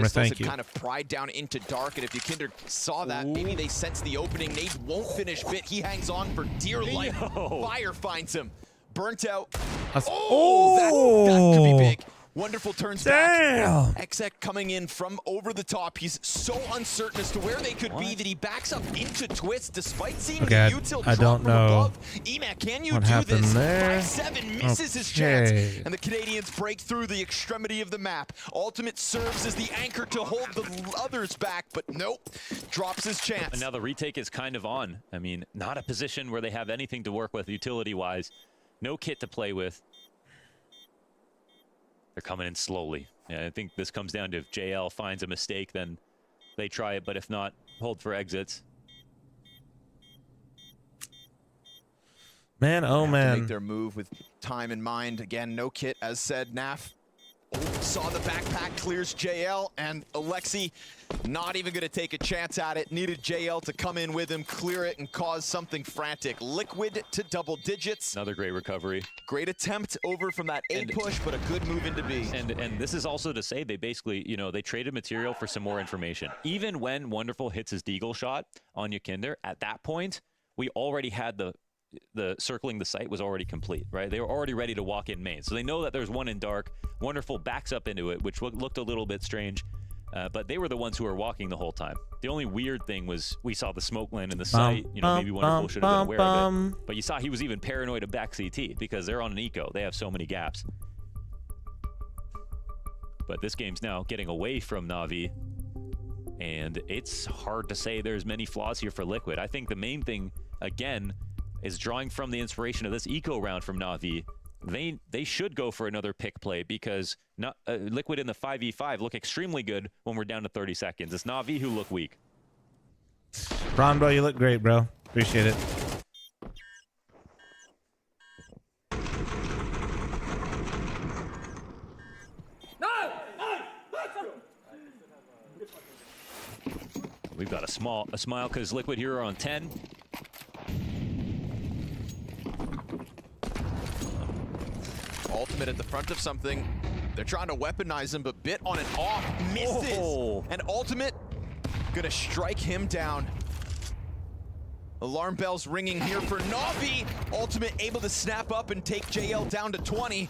camera, pistols thank have you. kind of pried down into dark, and if Ykinder saw that, maybe they sense the opening. Nade won't finish Bit. He hangs on for dear life. Fire finds him. Burnt out. That's, that could be big. Wonderful turns Damn. back. Exec coming in from over the top. He's so uncertain as to where they could be that he backs up into Twist despite seeing the util I drop don't from know above. EMAC, can you what do happened this? there. 5-7 misses his chance. And the Canadians break through the extremity of the map. Ultimate serves as the anchor to hold the others back, but nope. Drops his chance. And now the retake is kind of on. I mean, not a position where they have anything to work with utility-wise. No kit to play with. They're coming in slowly. Yeah, I think this comes down to if JL finds a mistake, then they try it, but if not, hold for exits. Man, oh man. Make their move with time in mind. Again, no kit, as said. NAF saw the backpack, clears JL, and Alexi not even going to take a chance at it. Needed JL to come in with him, clear it, and cause something frantic. Liquid to double digits. Another great recovery. Great attempt over from that A push, but a good move into B. And this is also to say they basically, you know, they traded material for some more information. Even when Wonderful hits his deagle shot on Yakinder, at that point, we already had the circling the site was already complete, right? They were already ready to walk in main. So they know that there's one in dark. Wonderful backs up into it, which looked a little bit strange. But they were the ones who were walking the whole time. The only weird thing was we saw the smoke land in the site. You know, maybe Wonderful should have been aware of it. But you saw he was even paranoid of back CT because they're on an eco. They have so many gaps. But this game's now getting away from Na'Vi. And it's hard to say there's many flaws here for Liquid. I think the main thing, again, is drawing from the inspiration of this eco round from Na'Vi. They should go for another pick play because Liquid in the 5v5 look extremely good when we're down to 30 seconds. It's Na'Vi who look weak. Ron, bro, you look great, bro. Appreciate it. We've got a smile because Liquid here are on 10. Ultimate at the front of something. They're trying to weaponize him, but bit on and off. Misses. Oh. And Ultimate gonna strike him down. Alarm bells ringing here for Na'Vi. Ultimate able to snap up and take JL down to 20.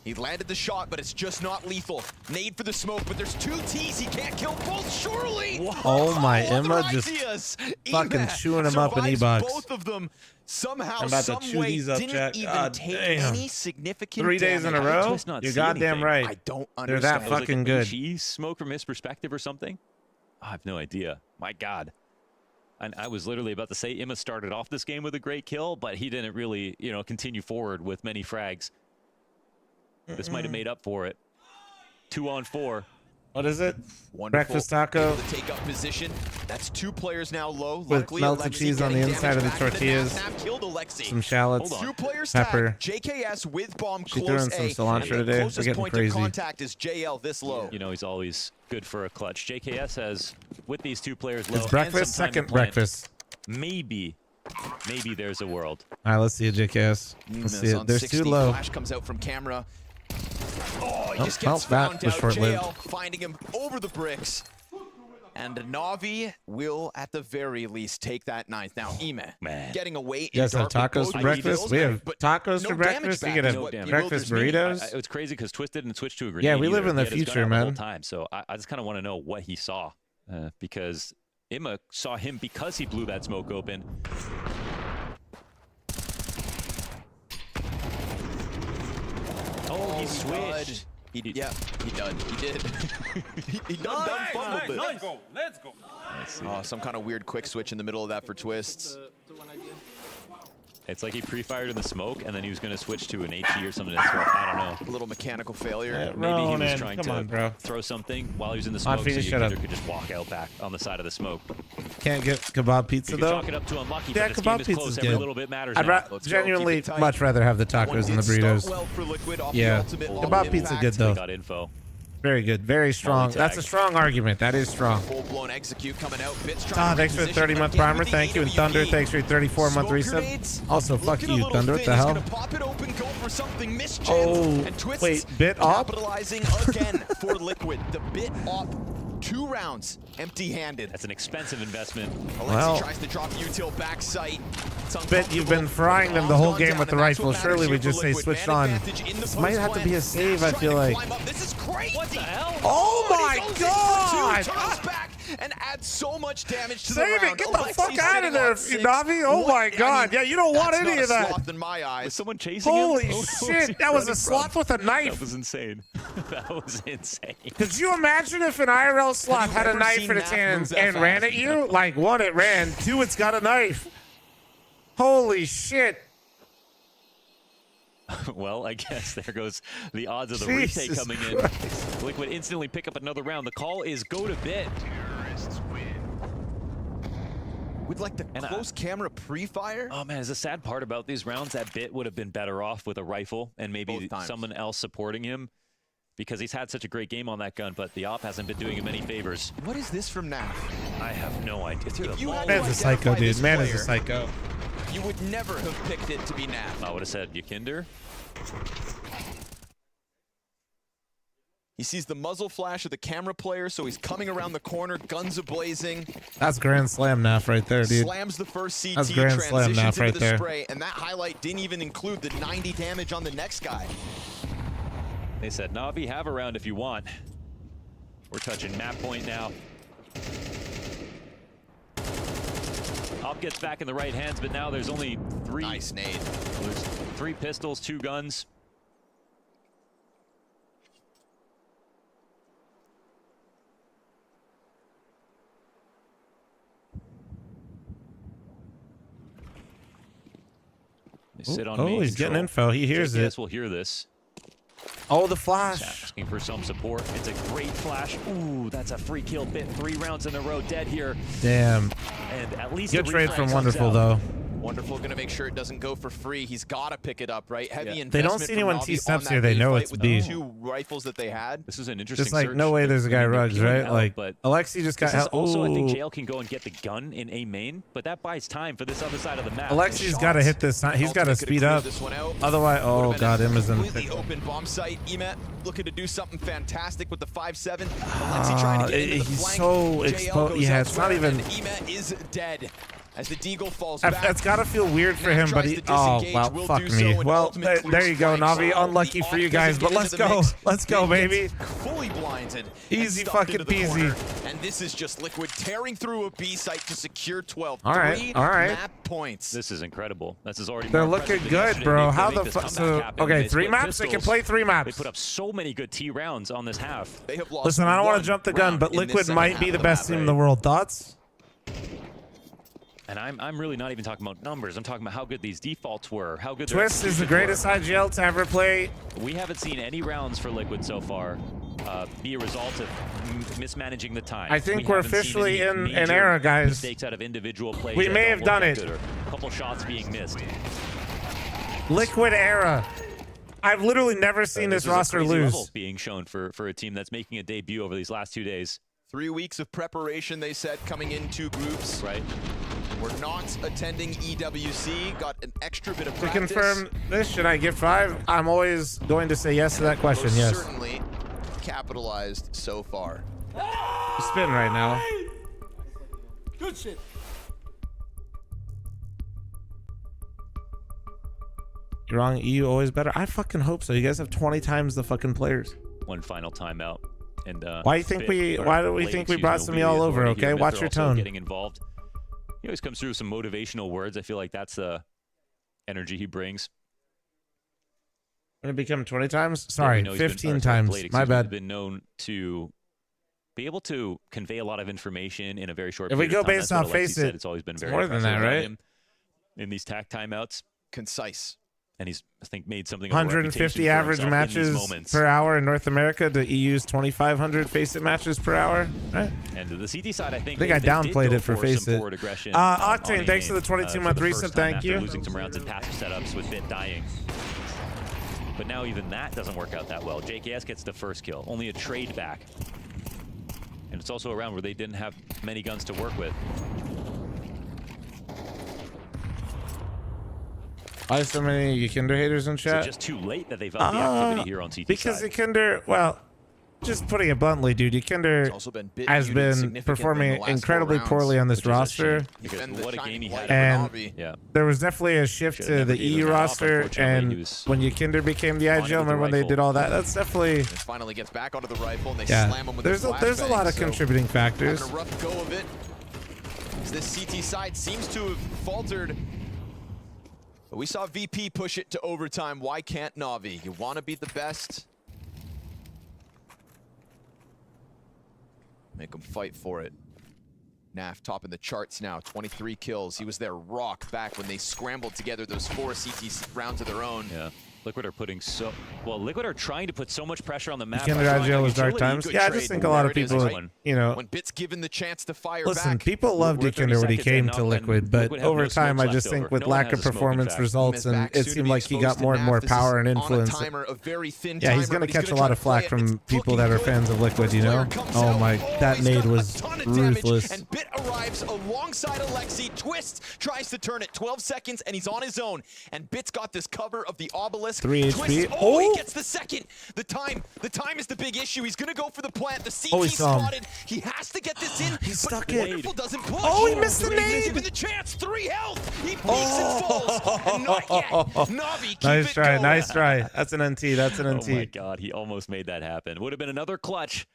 He landed the shot, but it's just not lethal. Nade for the smoke, but there's two T's. He can't kill both, surely. Whoa. Oh my, Emma just fucking chewing him up in E-box. Both of them somehow, I'm about to chew these up, Jack. God damn. Any significant 3 days in a row? You're goddamn right. I don't understand. They're that fucking good. Cheese smoke from his perspective or something? I have no idea. My God. And I was literally about to say Emma started off this game with a great kill, but he didn't really, you know, continue forward with many frags. This might have made up for it. 2 on 4. What is it? Wonderful. Breakfast taco. Able to take up position. That's 2 players now low. With Luckily, melted Alexi cheese on the getting inside of the damage back. tortillas. Snap killed Alexi. Some shallots. 2 players pepper. tagged. JKS with bomb She close threw in some A. cilantro And the today. We're closest getting point crazy. of contact is JL this low. You know, he's always good for a clutch. JKS has, with these 2 players low, It's breakfast, second breakfast. Maybe there's a world. All right, let's see it, JKS. Let's see it. They're too low. Flash comes out from camera. Oh, he just well, gets that found was out. short-lived. JL finding him over the bricks. And Na'Vi will, at the very least, take that 9th. Now, Ime getting away. You guys have tacos for breakfast? We have tacos for breakfast. You get breakfast burritos. It's crazy because Twisted didn't switch to a grenade. Yeah, we live either. in the He had his gun future, out the whole man. time. So I just kind of want to know what he saw because Emma saw him because he blew that smoke open. Oh, he switched. He did. He did. he done fumbled it. Let's go. Let's go. Oh, some kind of weird quick switch in the middle of that for Twists. It's like he pre-fired in the smoke, and then he was going to switch to an HE or something. I don't know. A little mechanical failure. Maybe he was trying to throw something while he was in the smoke, so Yakinder could just walk out back on the side of the smoke. Can't get kebab pizza, You could though. chalk it up to unlucky, Yeah, but this game kebab is pizza's close. good. Every little bit matters I'd now. genuinely much rather have the tacos than the burritos. Yeah, kebab pizza good, though. Got info. Very good. Very strong. That's a strong argument. That is strong. Full-blown execute coming out. Thanks for the 30-month primer. Thank you. And Thunder, thanks for your 34-month resub. Also, fuck you, Thunder. What the hell? Oh, wait. Bit op? Capitalizing again for Liquid. The bit op 2 rounds empty-handed. That's an expensive investment. Alexi tries to drop util back sight. Bet you've been frying them the whole game with the rifle. Surely we just say switched on. This might have to be a save, I feel like. This is crazy. What the hell? Oh my god! Turns back and adds so much damage to the Save round. it! Get the fuck out of there, Navi! Oh my god! Yeah, you don't want any of that. In my eyes. Was someone chasing Holy him? shit! That was a sloth with a knife. That was insane. That was insane. Could you imagine if an IRL sloth had a knife in its hand and ran at you? Like, 1, it ran. 2, it's got a knife. Holy shit. Well, I guess there goes the odds of the Jesus retake coming Christ. in. Liquid instantly pick up another round. The call is go to bit. With like the close camera pre-fire? Oh man, is the sad part about these rounds that bit would have been better off with a rifle and maybe someone else supporting him, because he's had such a great game on that gun, but the op hasn't been doing him any favors. What is this from NiP? I have no idea. Man's a psycho, dude. Man is a psycho. You would never have picked it to be NiP. I would have said Yakinder. He sees the muzzle flash of the camera player, so he's coming around the corner, guns a-blazing. That's Grand Slam NiP right there, dude. Slams the first CT, That's Grand Slam transitions NiP right into the there. spray, and that highlight didn't even include the 90 damage on the next guy. They said, Navi, have a round if you want. We're touching map point now. Op gets back in the right hands, but now there's only 3. Nice nade. There's 3 pistols, 2 guns. They sit on main he's control. getting info. He hears it. Yes, we'll hear this. Oh, the flash. Asking for some support. It's a great flash. Ooh, that's a free kill bit. 3 rounds in a row dead here. Damn. And at least Good the trade reflex from comes Wonderful, out. though. Wonderful, gonna make sure it doesn't go for free. He's gotta pick it up, right? Heavy investment. They don't see from anyone Navi T-steps on here. that They A know fight it's with B. the 2 rifles that they had. This is an interesting Just like, search. no way there's a guy They're rugs, peeling right? out, Like, but Alexi just got this is also, I think ooh. JL can go and get the gun in A main, but that buys time for this other side of the map. Alexi's got to hit this. He's got to speed up. Otherwise, oh god, Amazon. Completely open bomb site. Emet looking to do something fantastic with the 5-7. Alexi trying to get into the He's flank. so JL exposed. goes Yeah, it's not elsewhere, even. and Emet is dead. As the Deagle falls back. That's got to feel weird for him, but he. Oh, well, fuck me. Well, there you go, Navi. Unlucky for you guys, but let's go. Let's go, baby. Fully blinded. Easy fucking peasy. And this is just Liquid tearing through a B site to secure 12. All right, 3 all right. map points. This is incredible. This is already. They're more looking impressive than good, yesterday. bro. They How make the this fuck? comeback So, happen. okay, They 3 split maps. They can pistols. play 3 maps. They put up so many good T rounds on this half. They have lost. Listen, I don't want one to jump the gun, round but in this Liquid second might half be of the best map. team in the world. Thoughts? And I'm really not even talking about numbers. I'm talking about how good these defaults were. How good Twist is the greatest IGL to ever play. We haven't seen any rounds for Liquid so far be a result of mismanaging the time. I think we're officially in an era, guys. Mistakes out of individual plays. We that may don't have work done out it. good, or a couple shots being missed. Liquid era. I've literally never seen this is a roster crazy lose. level being shown for a team that's making a debut over these last 2 days. 3 weeks of preparation, they said, coming in 2 groups. Right. We're not attending EWC. Got an extra bit of To practice. confirm this, should I get 5? I'm always going to say yes to that question. Most Yes. certainly capitalized so far. Spin right now. Good shit. You're wrong. EU always better. I fucking hope so. You guys have 20 times the fucking players. One final timeout. And Why do we think we brought some y'all over? Okay, watch your tone. Getting involved. He always comes through with some motivational words. I feel like that's the energy he brings. Gonna become 20 times? Sorry, Yeah, 15 times. My bad. He's been known to be able to convey a lot of information in a very short If we period of go time. based That's what off Alexi Face said. It, it's always been it's very more than that, impressive about right? him in these tac timeouts. Concise. And he's, I think, made something of a 150 reputation for average himself in these matches moments. per hour in North America to EU's 2,500 Face It matches per hour. Right? And the CT side, I think I they did downplayed go it for some Face It. forward aggression, Octane, on thanks A for the 22-month for the reset. first time Thank after you. losing some rounds in passive setups with Bit dying. But now even that doesn't work out that well. JKS gets the first kill, only a trade back. And it's also a round where they didn't have many guns to work with. Why so many Yakinder haters in So chat? just too late that they felt the activity here on CT Because side. Yakinder, well, just putting it bluntly, dude, Ykinder has been performing incredibly poorly on this roster. What a game he had. And there was definitely a shift to the EU roster, and when Ykinder became the IGL, remember when they did all that? That's definitely... Finally gets back onto the rifle, and they slam him with there's a lot of contributing factors. Having a rough go of it. This CT side seems to have faltered. But we saw VP push it to overtime. Why can't Na'Vi? You want to be the best? Make them fight for it. Naf topping the charts now, 23 kills. He was their rock back when they scrambled together those 4 CT rounds of their own. Yeah. Liquid are putting Liquid are trying to put so much pressure on the map. Ykinder IGL was dark times. Yeah, I just think a lot of people, you know, when Bit's given the chance to fire listen, back. people loved Ykinder when he came to Liquid, but over time, I just think with lack of performance results, and it seemed like he got more and more power and influence. Yeah, he's gonna catch a lot of flack from people that are fans of Liquid, you know. Oh my, that nade was ruthless. And Bit arrives alongside Alexi. Twist tries to turn it 12 seconds, and he's on his own. And Bit's got this cover of the obelisk. 3 HP. Oh, he gets the second. The time is the big issue. He's gonna go for the plant. The CT spotted. He has to get this in. He's stuck it. Wonderful doesn't push. Oh, he missed the nade. Given the chance. 3 health. He peeks and falls. And not yet. Na'Vi, nice try. Nice try. That's an NT. That's an NT. Oh my God, he almost made that happen. Would have been another clutch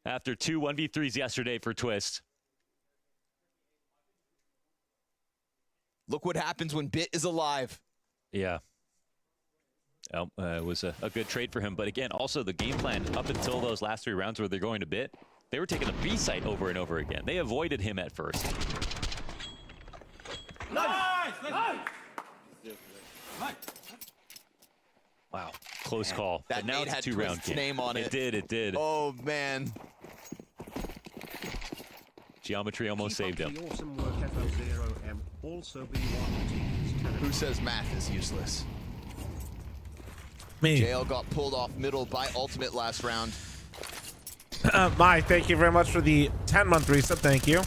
after 2 1v3s yesterday for Twist. Look what happens when Bit is alive. Yeah. It was a good trade for him, but again, also the game plan up until those last 3 rounds where they're going to Bit, they were taking the B site over and over again. They avoided him at first. Nice! Wow, close call. That but now nade it's had a 2-round game. name on it. It did. Oh man. Geometry almost saved him. Awesome work, FO0M. Also B1 Who says math is useless? Me. JL got pulled off middle by Ultimate last round. Thank you very much for the 10-month reset. Thank you.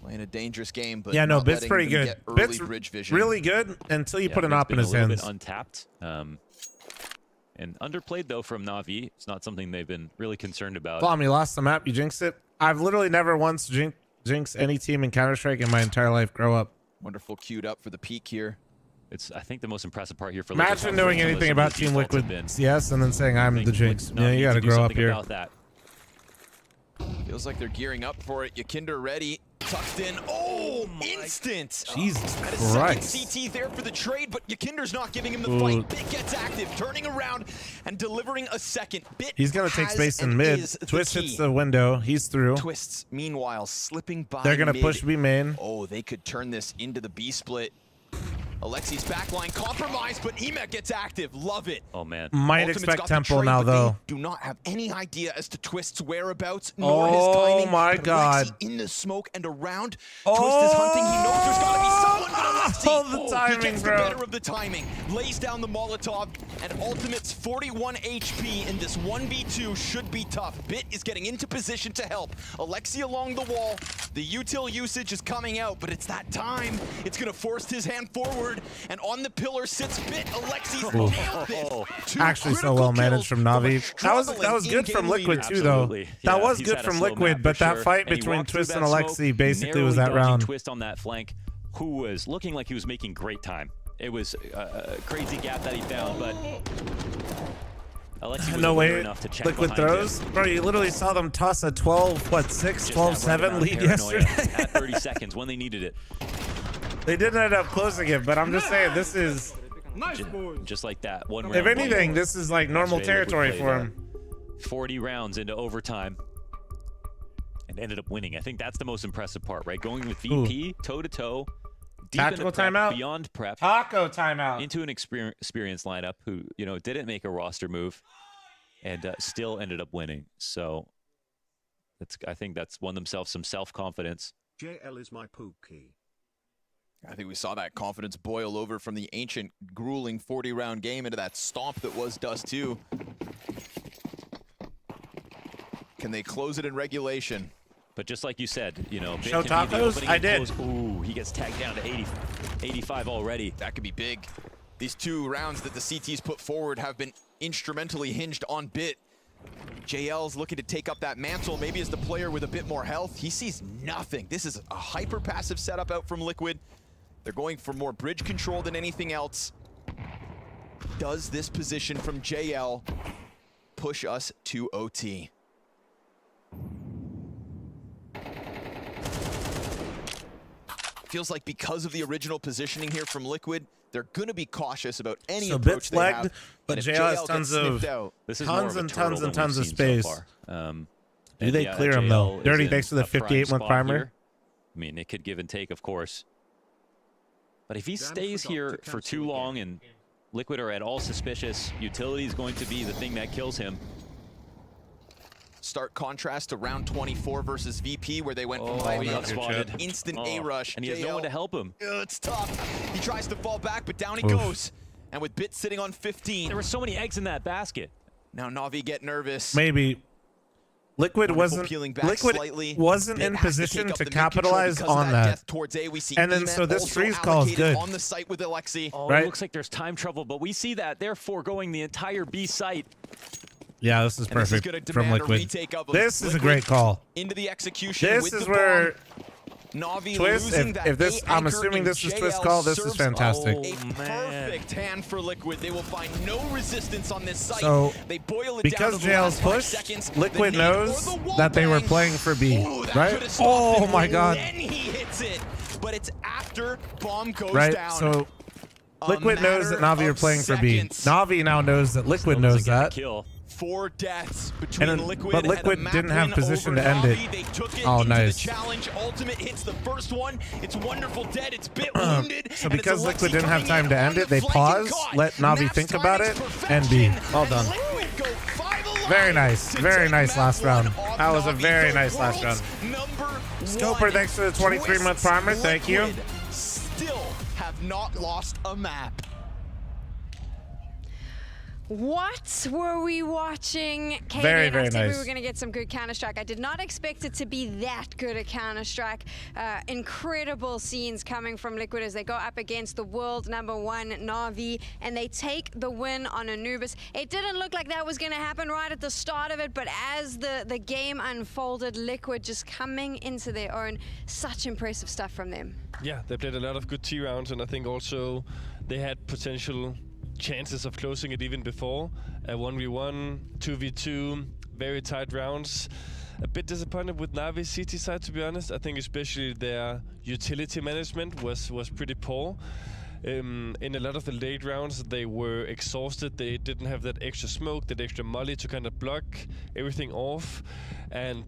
Playing a dangerous game, but yeah, no, not Bit's pretty good. Bit's bridge vision. really good until you put an op in his a little hands. bit untapped. And underplayed, though, from Na'Vi. It's not something they've been really concerned about. Bomb, you lost the map. You jinxed it. I've literally never once jinxed any team in Counter-Strike in my entire life. Grow up. Wonderful queued up for the peak here. It's, I think, the most impressive part here for Imagine knowing anything about Team Liquid CS and then saying I'm the jinx. Yeah, you gotta grow up here. Feels like they're gearing up for it. Ykinder ready. Tucked in. Oh, instant! Jesus At a Christ. second CT there for the trade, but Ykinder's not giving him the fight. Bit gets active, turning around and delivering a second. Bit He's gonna take space in mid. Twist hits the window. He's through. Twists, meanwhile, slipping by. They're gonna mid. push B main. Oh, they could turn this into the B split. Alexi's backline compromised, but Emet gets active. Love it. Oh, man. Might Ultimate's expect got the Temple trade, now, but though. they do not have any idea as to Twist's whereabouts, nor his timing. Oh, my But God. Alexi in the smoke and around. Twist is hunting. He knows there's got to be someone, but Alexi, the timing, he gets bro. the better of the timing. Lays down the Molotov, and Ultimate's 41 HP in this 1v2 should be tough. Bit is getting into position to help. Alexi along the wall. The util usage is coming out, but it's that time. It's going to force his hand forward, and on the pillar sits Bit. Alexi's nailed this. Actually, so well managed from Na'Vi. That was good from Liquid too, though. That was good from Liquid, but that fight between Twist and Alexi basically was that round. Twist on that flank, who was looking like he was making great time. It was a crazy gap that he found, but Alexi was no way. enough to check Liquid behind throws, him. bro. You literally saw them toss a 12-7 lead yesterday. At 30 seconds when they needed it. They didn't end up closing it, but I'm just saying this is just like that. One round. If anything, this is like normal territory for him. 40 rounds into overtime and ended up winning. I think that's the most impressive part, right? Going with VP toe to toe, tactical timeout, beyond prep, taco timeout into an experienced lineup who didn't make a roster move and still ended up winning. So I think that's won themselves some self-confidence. JL is my pookie. I think we saw that confidence boil over from the Ancient grueling 40-round game into that stomp that was Dust 2. Can they close it in regulation? But just like you said, Bit show can be the tacos. opening I and did. close. Ooh, he gets tagged down to 85 already. That could be big. These 2 rounds that the CTs put forward have been instrumentally hinged on Bit. JL's looking to take up that mantle, maybe as the player with a bit more health. He sees nothing. This is a hyper-passive setup out from Liquid. They're going for more bridge control than anything else. Does this position from JL push us to OT? Feels like because of the original positioning here from Liquid, they're going to be cautious about any approach they have. But JL has tons and tons of space. Do they clear him though? Dirty thanks to the 58-month primer. I mean, it could give and take, of course. But if he stays here for too long and Liquid are at all suspicious, utility is going to be the thing that kills him. Stark contrast to round 24 versus VP, where they went from instant A-rush. And he has no one to help him. It's tough. He tries to fall back, but down he goes. And with Bit sitting on 15. There were so many eggs in that basket. Now Na'Vi get nervous. Maybe. Liquid wasn't in position to capitalize on that. And then so this freeze call is good. On the site with Alexi. Right? It looks like there's time trouble, but we see that they're foregoing the entire B site. Yeah, this is perfect from Liquid. This is a great call. Into the execution. This is where Twist, if this, I'm assuming this is Twist call, this is fantastic. A perfect hand for Liquid. They will find no resistance on this site. So, they boil it because JL's pushed, Liquid knows that they were playing for B, right? Oh my god. Then he hits it, but it's after bomb goes down. So Liquid knows that Na'Vi are playing for B. Na'Vi now knows that Liquid knows that. 4 deaths between Liquid but Liquid and didn't have position to end it. They took it into the challenge. Ultimate hits the first one. It's wonderful dead. It's Bit wounded. So because Liquid didn't have time to end it, they paused, let Na'Vi think about it, and B. Well done. Very nice. Very nice last round. That was a very nice last round. Scoper, thanks for the 23-month primer. Thank you. Still have not lost a map. What were we watching? KD very and I said nice. We were going to get some good Counter-Strike. I did not expect it to be that good a Counter-Strike. Incredible scenes coming from Liquid as they go up against the world #1 Na'Vi, and they take the win on Anubis. It didn't look like that was going to happen right at the start of it, but as the game unfolded, Liquid just coming into their own. Such impressive stuff from them. Yeah, they played a lot of good T rounds, and I think also they had potential chances of closing it even before. 1v1, 2v2, very tight rounds. A bit disappointed with Na'Vi's CT side, to be honest. I think especially their utility management was pretty poor. In a lot of the late rounds, they were exhausted. They didn't have that extra smoke, that extra molly to kind of block everything off. And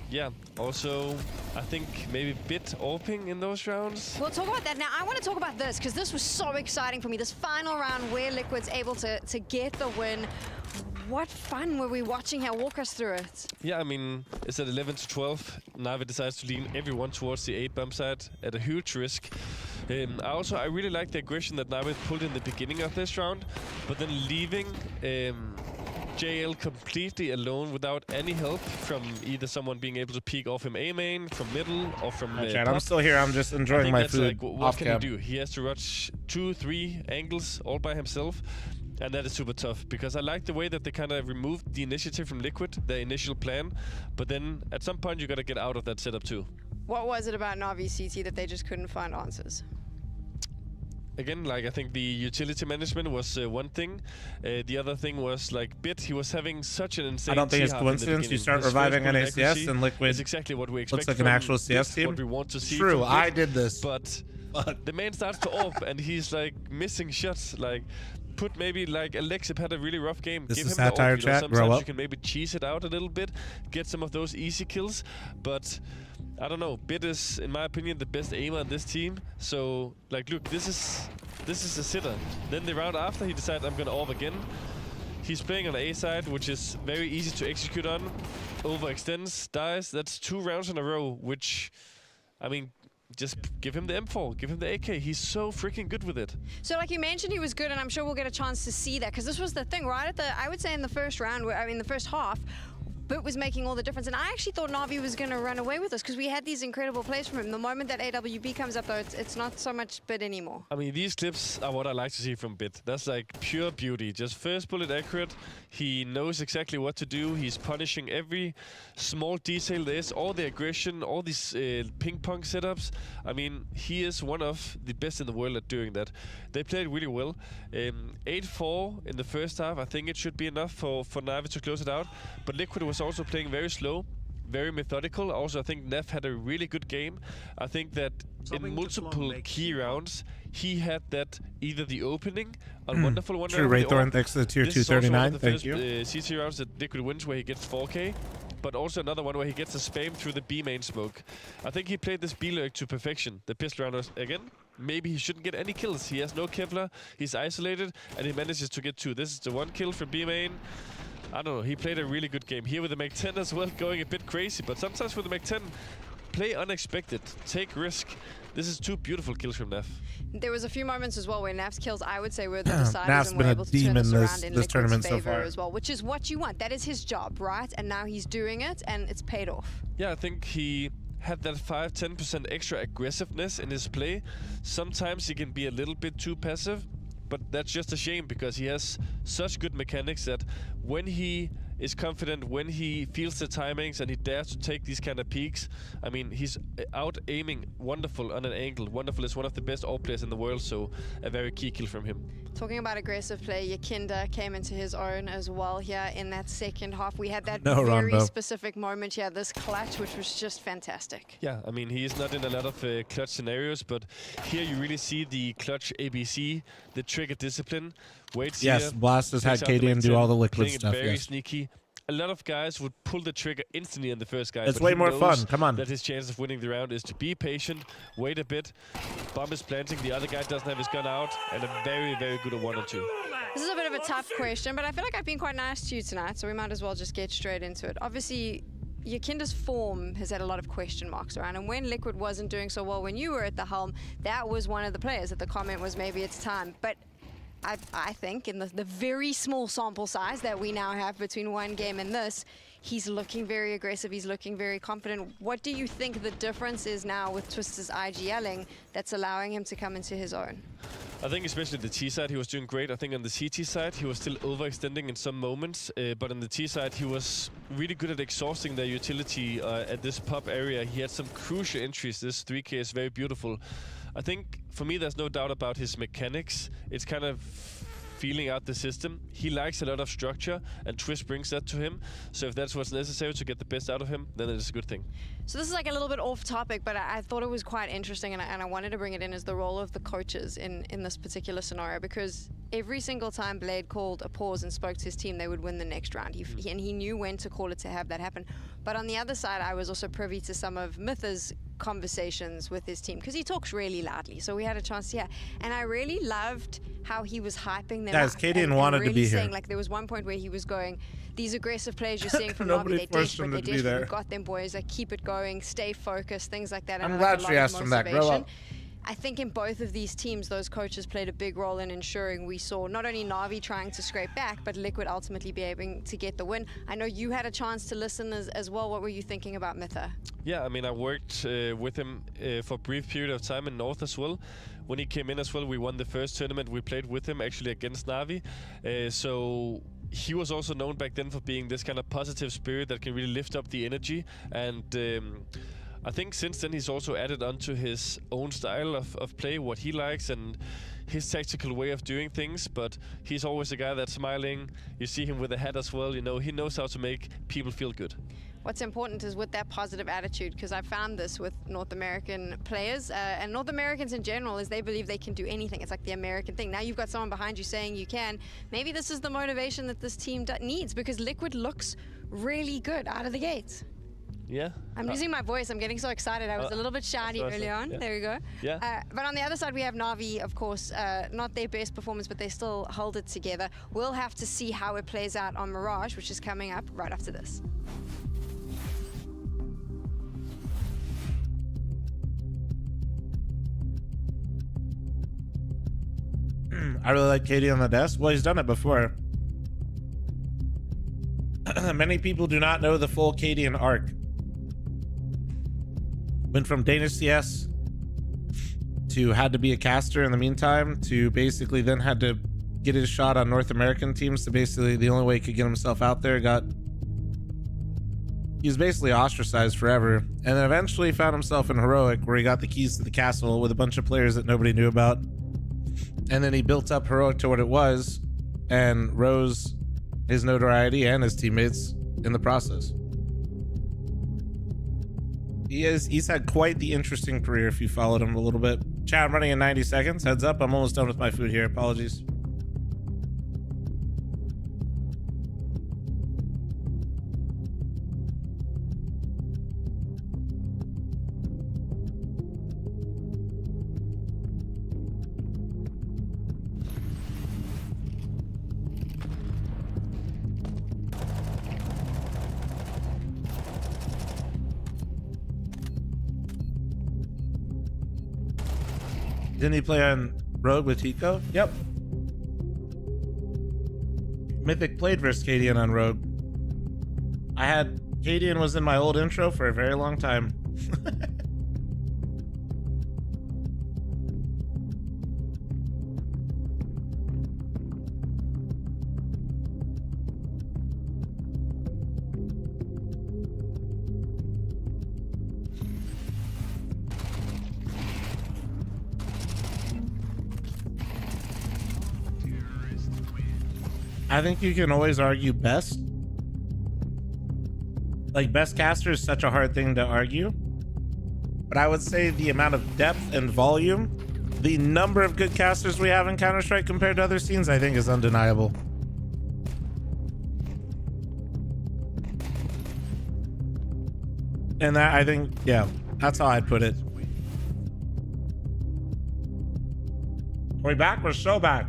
yeah, also, I think maybe Bit AWPing in those rounds. We'll talk about that now. I want to talk about this because this was so exciting for me. This final round where Liquid's able to get the win. What fun were we watching here? Walk us through it. Yeah, I mean, it's at 11 to 12. Na'Vi decides to lean everyone towards the 8 bump side at a huge risk. I really like the aggression that Na'Vi pulled in the beginning of this round, but then leaving JL completely alone without any help from either someone being able to peek off him A main, from middle, or from I'm still here. I'm just enjoying my food. Like, what can he do? He has to rush 2-3 angles all by himself. And that is super tough, because I like the way that they kind of removed the initiative from Liquid, their initial plan. But then at some point you got to get out of that setup too. What was it about Na'Vi CT that they just couldn't find answers? Again, like I think the utility management was one thing. The other thing was like Bit, he was having such an insane. I don't think it's coincidence you start reviving an ACS and Liquid is exactly what we expect. Looks like an actual CS team. What we want to see. True, I did this. But the man starts to AWP and he's like missing shots. Like put maybe like Alexip had a really rough game. This Give is him satire the AWP, chat. sometimes Grow up. you can maybe cheese it out a little bit, get some of those easy kills, but. I don't know. Bit is, in my opinion, the best aimer on this team. So, like, look, this is a sitter. Then the round after, he decides I'm gonna AWP again. He's playing on the A side, which is very easy to execute on. Overextends, dies. That's 2 rounds in a row, which, I mean, just give him the M4, give him the AK. He's so freaking good with it. So like you mentioned, he was good, and I'm sure we'll get a chance to see that, because this was the thing, right at the, I would say in the first round, the first half, bit was making all the difference. And I actually thought Na'Vi was going to run away with us because we had these incredible plays from him. The moment that AWB comes up, though, it's not so much Bit anymore. I mean, these clips are what I like to see from Bit. That's like pure beauty. Just first bullet accurate. He knows exactly what to do. He's punishing every small detail there is, all the aggression, all these ping pong setups. I mean, he is one of the best in the world at doing that. They played really well. 8-4 in the first half. I think it should be enough for Na'Vi to close it out. But Liquid was also playing very slow, very methodical. Also, I think NiP had a really good game. I think that in multiple key rounds, he had that either the opening, a wonderful one. True, Wraithorn, thanks to the tier 239. Thank you. CT rounds that Liquid wins where he gets 4K, but also another one where he gets a spam through the B main smoke. I think he played this B lurk to perfection. The pistol rounders again. Maybe he shouldn't get any kills. He has no Kevlar, he's isolated, and he manages to get 2. This is the 1 kill from B main. I don't know, he played a really good game. Here with the Mac 10 as well, going a bit crazy, but sometimes with the Mac 10, play unexpected, take risk. This is 2 beautiful kills from NiP. There was a few moments as well where NiP's kills, I would say, were the deciders NiP's and been were a able to turn demon this around in this Liquid's tournament so favor far as well, which is what you want. That is his job, right? And now he's doing it, and it's paid off. Yeah, I think he had that 5-10% extra aggressiveness in his play. Sometimes he can be a little bit too passive, but that's just a shame because he has such good mechanics that when he is confident, when he feels the timings and he dares to take these kind of peaks, I mean, he's out aiming wonderful on an angle. Wonderful is one of the best AWP players in the world, so a very key kill from him. Talking about aggressive play, Yakinda came into his own as well here in that second half. We had that very specific moment here, this clutch, which was just fantastic. Yeah, I mean, he is not in a lot of clutch scenarios, but here you really see the clutch ABC, the trigger discipline. Waits yes, here, Blast has had KD do all the Liquid stuff. Very yes. sneaky. A lot of guys would pull the trigger instantly in the first guy. It's way more fun. Come on. That his chance of winning the round is to be patient, wait a bit. Bomb is planting. The other guy doesn't have his gun out, and a very, very good 1 or 2. This is a bit of a tough question, but I feel like I've been quite nice to you tonight, so we might as well just get straight into it. Obviously, Yakinda's form has had a lot of question marks around, and when Liquid wasn't doing so well when you were at the helm, that was one of the players that the comment was maybe it's time. But I think in the very small sample size that we now have between one game and this, he's looking very aggressive, he's looking very confident. What do you think the difference is now with Twister's IGLing that's allowing him to come into his own? I think especially the T side, he was doing great. I think on the CT side, he was still overextending in some moments. But on the T side, he was really good at exhausting their utility at this pop area. He had some crucial entries. This 3K is very beautiful. I think, for me, there's no doubt about his mechanics. It's kind of feeling out the system. He likes a lot of structure, and Twist brings that to him. So if that's what's necessary to get the best out of him, then it is a good thing. So this is like a little bit off topic, but I thought it was quite interesting, and I wanted to bring it in as the role of the coaches in this particular scenario, because every single time Blade called a pause and spoke to his team, they would win the next round. And he knew when to call it to have that happen. But on the other side, I was also privy to some of Mytha's conversations with his team, because he talks really loudly, so we had a chance to hear. And I really loved how he was hyping them Guys, up. Kaden wanted really to be saying, here. like, there was one point where he was going, these aggressive plays you're seeing from Nobody Na'Vi, they're forced him desperate, to they're be desperate. there. We've got them, boys. Like, keep it going, stay focused, things like that. And I'm I like glad a she lot of asked him that. Grow motivation. up. I think in both of these teams, those coaches played a big role in ensuring we saw not only Na'Vi trying to scrape back, but Liquid ultimately be able to get the win. I know you had a chance to listen as well. What were you thinking about Mytha? Yeah, I mean, I worked with him for a brief period of time in North as well. When he came in as well, we won the first tournament. We played with him actually against Na'Vi. So he was also known back then for being this kind of positive spirit that can really lift up the energy. And I think since then he's also added onto his own style of play, what he likes and his tactical way of doing things. But he's always a guy that's smiling. You see him with a hat as well. You know, he knows how to make people feel good. What's important is with that positive attitude, because I found this with North American players and North Americans in general, is they believe they can do anything. It's like the American thing. Now you've got someone behind you saying you can. Maybe this is the motivation that this team needs, because Liquid looks really good out of the gates. Yeah. I'm losing my voice. I'm getting so excited. I was a little bit shouty early on. Yeah. There we go. Yeah. But on the other side, we have Na'Vi, of course, not their best performance, but they still hold it together. We'll have to see how it plays out on Mirage, which is coming up right after this. I really like KD on the desk. Well, he's done it before. Many people do not know the full Cadian arc. Went from Danish CS to had to be a caster in the meantime to basically then had to get his shot on North American teams to basically the only way he could get himself out there. He was basically ostracized forever, and then eventually found himself in Heroic, where he got the keys to the castle with a bunch of players that nobody knew about, and then he built up Heroic to what it was and rose his notoriety and his teammates in the process. He's had quite the interesting career if you followed him a little bit. Chat, I'm running in 90 seconds. Heads up, I'm almost done with my food here. Apologies. Didn't he play on Rogue with Hiko? Yep. Mythic played versus Cadian on Rogue. Cadian was in my old intro for a very long time. I think you can always argue best. Like, best caster is such a hard thing to argue. But I would say the amount of depth and volume, the number of good casters we have in Counter-Strike compared to other scenes, I think is undeniable. And that, I think, yeah, that's how I'd put it. Are we back? We're so back.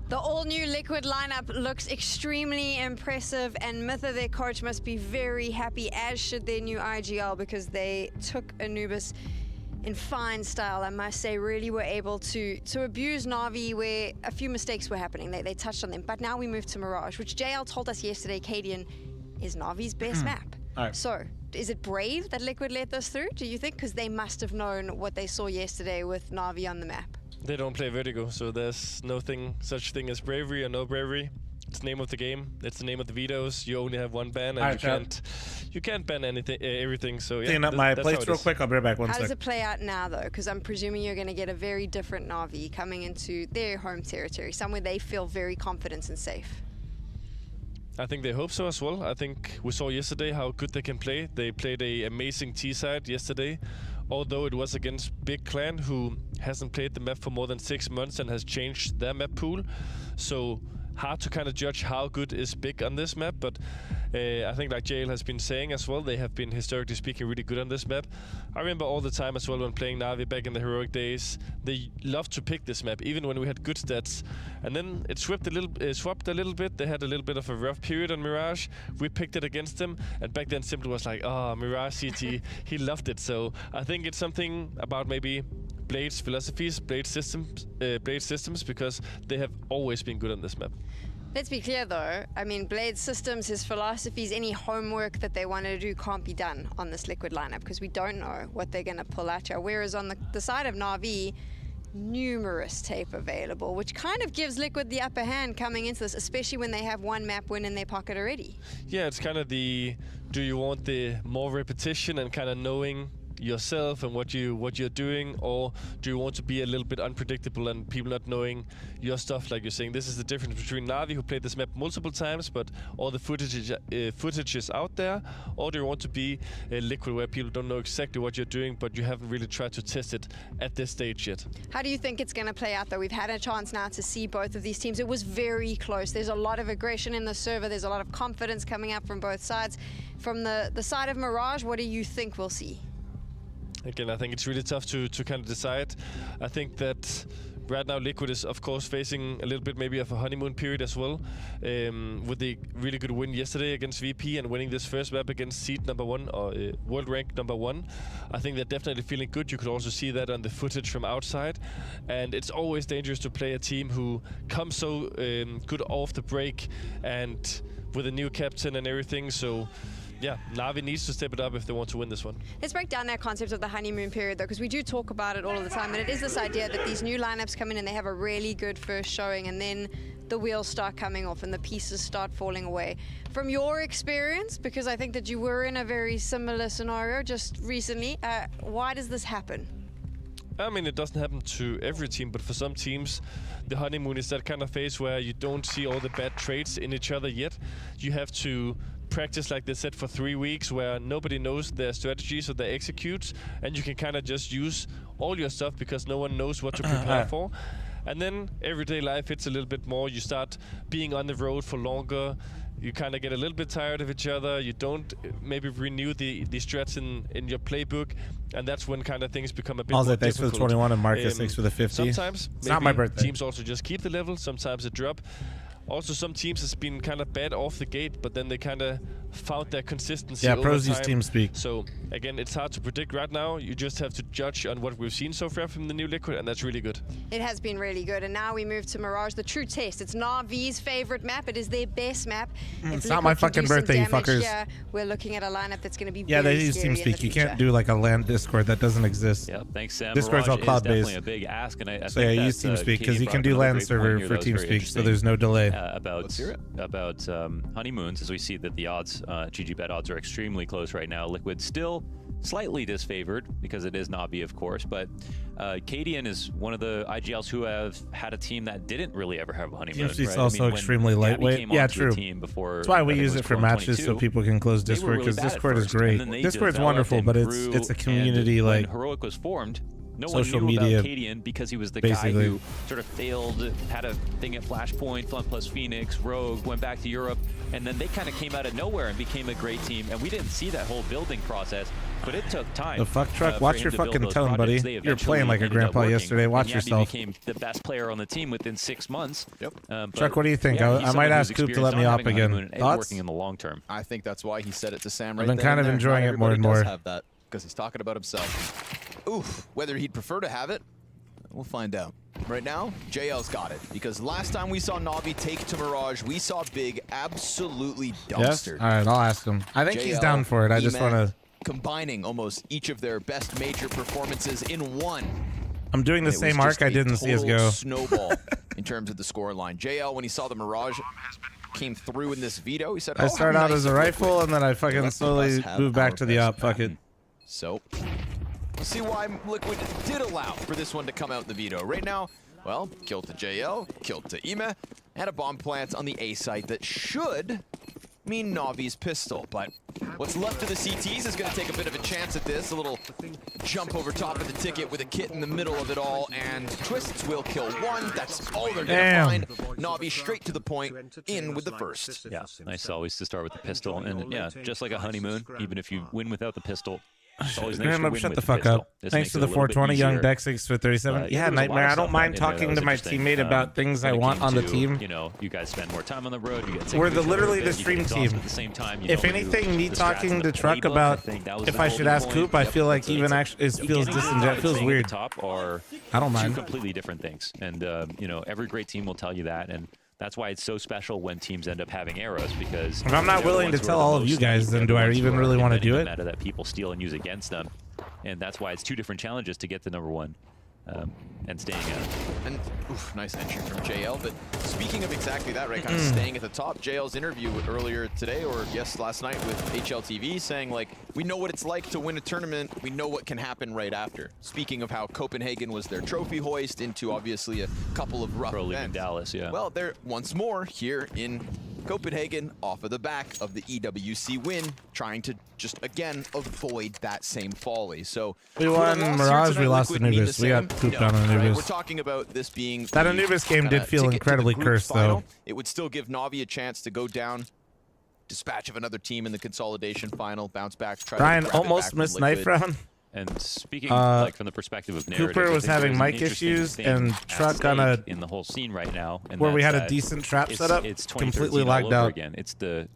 The all-new Liquid lineup looks extremely impressive, and Mytha, their coach, must be very happy, as should their new IGL, because they took Anubis in fine style. I must say, really were able to abuse Na'Vi where a few mistakes were happening. They touched on them. But now we move to Mirage, which JL told us yesterday, Cadian, is Na'Vi's best map. Right. So, is it brave that Liquid let this through, do you think? Because they must have known what they saw yesterday with Na'Vi on the map. They don't play Vertigo, so there's such thing as bravery or no bravery. It's the name of the game. It's the name of the vetoes. You only have one ban, and you can't ban anything, everything. So yeah, clean up my plates real quick. I'll be right back. How does it play out now, though? Because I'm presuming you're going to get a very different Na'Vi coming into their home territory, somewhere they feel very confident and safe. I think they hope so as well. I think we saw yesterday how good they can play. They played an amazing T-side yesterday, although it was against Big Clan, who hasn't played the map for more than 6 months and has changed their map pool. So hard to kind of judge how good is Big on this map, but I think, like JL has been saying as well, they have been historically speaking really good on this map. I remember all the time as well when playing Na'Vi back in the Heroic days, they loved to pick this map, even when we had good stats. And then it swapped a little bit. They had a little bit of a rough period on Mirage. We picked it against them, and back then Simple was like, oh, Mirage CT, he loved it. So I think it's something about maybe Blade's philosophies, Blade systems, because they have always been good on this map. Let's be clear, though. I mean, Blade's systems, his philosophies, any homework that they want to do can't be done on this Liquid lineup, because we don't know what they're going to pull at you. Whereas on the side of Na'Vi, numerous tape available, which kind of gives Liquid the upper hand coming into this, especially when they have one map win in their pocket already. Yeah, it's kind of the, do you want the more repetition and kind of knowing yourself and what you're doing, or do you want to be a little bit unpredictable and people not knowing your stuff? Like you're saying, this is the difference between Na'Vi, who played this map multiple times, but all the footage is out there, or do you want to be a Liquid, where people don't know exactly what you're doing, but you haven't really tried to test it at this stage yet? How do you think it's going to play out, though? We've had a chance now to see both of these teams. It was very close. There's a lot of aggression in the server. There's a lot of confidence coming up from both sides. From the side of Mirage, what do you think we'll see? Again, I think it's really tough to kind of decide. I think that right now Liquid is, of course, facing a little bit maybe of a honeymoon period as well, with the really good win yesterday against VP and winning this first map against seed number 1, or world rank number 1. I think they're definitely feeling good. You could also see that on the footage from outside. And it's always dangerous to play a team who comes so good off the break and with a new captain and everything. So yeah, Na'Vi needs to step it up if they want to win this one. Let's break down that concept of the honeymoon period, though, because we do talk about it all of the time, and it is this idea that these new lineups come in and they have a really good first showing, and then the wheels start coming off and the pieces start falling away. From your experience, because I think that you were in a very similar scenario just recently, why does this happen? I mean, it doesn't happen to every team, but for some teams, the honeymoon is that kind of phase where you don't see all the bad traits in each other yet. You have to practice, like they said, for 3 weeks, where nobody knows their strategy, so they execute, and you can kind of just use all your stuff because no one knows what to prepare for. And then everyday life hits a little bit more. You start being on the road for longer. You kind of get a little bit tired of each other. You don't maybe renew the strats in your playbook, and that's when kind of things become a bit more difficult. Thanks for the 21 and Marcus, thanks for the 50. Sometimes it's not my birthday. Teams also just keep the level. Sometimes it drop. Also, some teams has been kind of bad off the gate, but then they kind of found their consistency. Yeah, pros use team speak. So again, it's hard to predict right now. You just have to judge on what we've seen so far from the new Liquid, and that's really good. It has been really good, and now we move to Mirage, the true test. It's Na'Vi's favorite map. It is their best map. It's not my fucking birthday, you fuckers. Here, we're looking at a lineup that's going to be yeah, very they use scary team speak. You future. can't do like a LAN Discord that doesn't exist. Yeah, thanks, Sam. Discord's all cloud based. Definitely a big ask, and I so think yeah, use team speak because you can do LAN server for team speak, so there's no delay. About honeymoons, as we see that the odds, GG bet odds, are extremely close right now. Liquid still slightly disfavored because it is Na'Vi, of course, but Cadian is one of the IGLs who have had a team that didn't really ever have a honeymoon. It's also extremely lightweight. Yeah, true. Before, that's why we use it for matches so people can close Discord, because Discord is great. Discord's wonderful, but it's a community like when Heroic was formed. No social one knew media, about Cadian because he was the guy who sort of failed, had a thing at Flashpoint, Flint plus Phoenix, Rogue, went back to Europe, and then they kind of came out of nowhere and became a great team. And we didn't see that whole building process, but it took time. The fuck truck, watch your fucking tone, buddy. You're playing like a grandpa yesterday. Watch yourself. He became the best player on the team within 6 months. Yep. Truck, what do you think? I might ask Coop to let me op again. Thoughts? Working in the long term. I think that's why he said it to Sam right I've been kind of enjoying it more and more. Have that because he's talking about himself. Oof, whether he'd prefer to have it, we'll find out. Right now, JL's got it, because last time we saw Na'Vi take to Mirage, we saw Big absolutely dumpster. Yes? All right, I'll ask him. I think he's down for it. I just want to... combining almost each of their best major performances in one. I'm doing the same arc I did in CSGO. Snowball in terms of the scoreline. JL, when he saw the Mirage came through in this veto, he said, I started out as a rifle, and then I fucking slowly moved back to the op. Fuck it. So... we'll see why Liquid did allow for this one to come out in the veto. Right now, well, kill to JL, kill to Ime, and a bomb plant on the A site that should mean Na'Vi's pistol. But what's left of the CTs is going to take a bit of a chance at this. A little jump over top of the ticket with a kit in the middle of it all, and Twists will kill one. That's all they're going to find. Na'Vi straight to the point, in with the first. Yeah, nice always to start with the pistol. And yeah, just like a honeymoon, even if you win without the pistol, Shut the fuck up. Thanks for the 420, Young Dex6 for 37. Yeah, Nightmare. I don't mind talking to my teammate about things I want on the team. You know, you guys spend more time on the road. You get We're literally the stream team. At the same time, if anything, me talking to Truck about if I should ask Coop, I feel like even actually it feels disingenuous. It feels weird. I don't mind. Two completely different things, and you know, every great team will tell you that, and that's why it's so special when teams end up having arrows, because if I'm not willing to tell all of you guys, then do I even really want to do it? That people steal and use against them, and that's why it's two different challenges to get to #1. and staying out. And oof, nice entry from JL. But speaking of exactly that, right, kind of staying at the top, JL's interview earlier today, or yes, last night with HLTV, saying like, we know what it's like to win a tournament. We know what can happen right after. Speaking of how Copenhagen was their trophy hoist into obviously a couple of rough events. In Dallas, yeah. Well, they're once more here in Copenhagen off of the back of the EWC win, trying to just again avoid that same folly. So we won Mirage, we lost Anubis. We got pooped on Anubis. Right? We're talking about this being that Anubis game did feel incredibly cursed final. though. It would still give Na'Vi a chance to go down, dispatch of another team in the consolidation final, bounce back, try Brian to grab almost it back missed from knife Liquid. round. And speaking like from the perspective of narrative, Cooper was having mic interesting issues thing and at Truck stake on a in the whole scene right now, and where we that's had a that decent trap set up, it's completely 2013 all lagged over out. again. It's the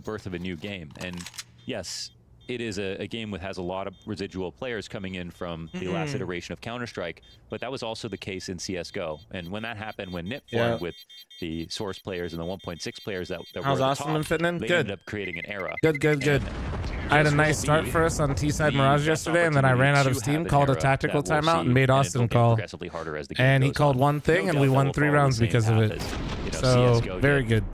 birth of a new game, and yes, it is a game that has a lot of residual players coming in from the last iteration of Counter-Strike, but that was also the case in CSGO. And when that happened, when NiP formed with the Source players and the 1.6 players that were How's at the Austin top, been fitting in? they Good. ended up creating an era. Good. I had a nice start for us on T-side Mirage yesterday, and then I ran out of steam, called a tactical timeout, and made Austin call. And he called one thing, and we won 3 rounds because of it. So, very good.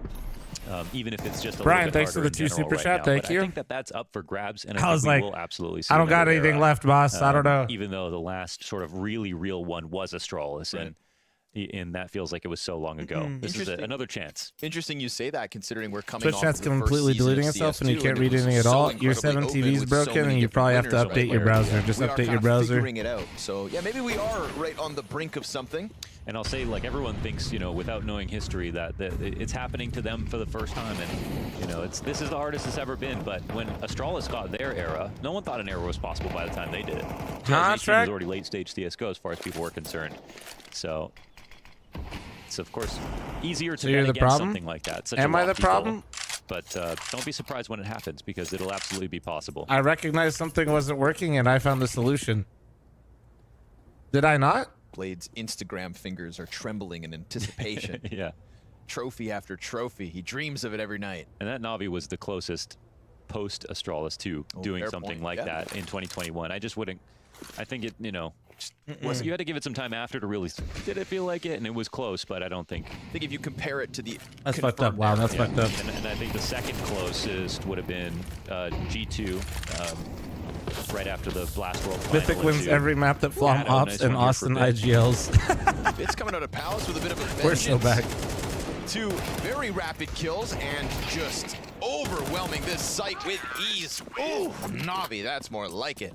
Even if it's just a Brian, little bit thanks for harder the in 2 general super right chat. now. Thank But you. I think that that's up for grabs, and I was think like, we will absolutely see I don't got another anything era. left, boss. I don't know. Even though the last sort of really real one was Astralis, and that feels like it was so long ago. This is another chance. Interesting you say that, considering we're coming Twitch off chat's of the first completely season deleting of itself, and you CS2, can't read it was anything at so all. Your 7 incredibly TV's open with so broken, many and you probably have to different update winners your right browser. there. Just We are update kind your of browser. figuring it out. So yeah, maybe we are right on the brink of something. And I'll say, like, everyone thinks, without knowing history, that it's happening to them for the first time. And, this is the hardest it's ever been. But when Astralis got their era, no one thought an era was possible by the time they did it. 2018 was already late-stage CSGO as far as people were concerned. So it's, of course, easier to bet against something like that. Such Am a I the lofty goal. problem? But don't be surprised when it happens, because it'll absolutely be possible. I recognized something wasn't working, and I found the solution. Did I not? Blade's Instagram fingers are trembling in anticipation. Yeah. Trophy after trophy. He dreams of it every night. And that Na'Vi was the closest post Astralis to doing something like that in 2021. I just wouldn't. I think it, you had to give it some time after to really. Did it feel like it? And it was close, but I don't think. I think if you compare it to the. That's fucked up. Wow, that's fucked up. And I think the second closest would have been G2. Right after the Blast World final. Mythic wins every map that Flom ops, and Austin IGLs. It's coming out of Palace with a bit of a vengeance. We're so back. 2 very rapid kills and just overwhelming this site with ease. Ooh, Na'Vi, that's more like it.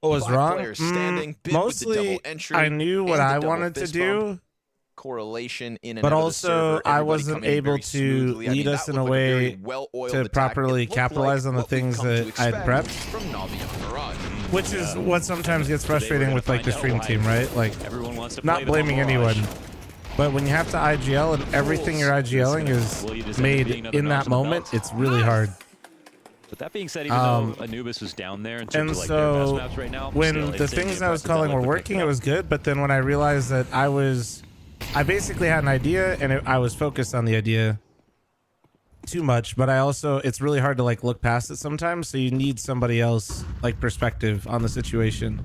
What was 5 wrong? players standing, bid with the Mostly, double entry I knew what and the I double wanted to fist do. bump. Correlation in and But out of the also, server, I everybody wasn't coming in able very to smoothly. I lead mean, us that in a looked like a very way well-oiled to attack. properly It looked capitalize on the what we've things come to that I'd expect prepped. from Na'Vi on Mirage. Which is what sometimes gets frustrating with like the stream team, right? Like, everyone wants to not blaming anyone, but when you have to IGL and everything you're IGLing is made in that moment, it's really hard. But that being said, even though Anubis was down there in terms And of like their best so maps right now, when still, the it's things I was impressive that calling were Liquid picked working, it it up. was good. But then when I realized that I basically had an idea and I was focused on the idea too much, but it's really hard to like look past it sometimes. So you need somebody else like perspective on the situation.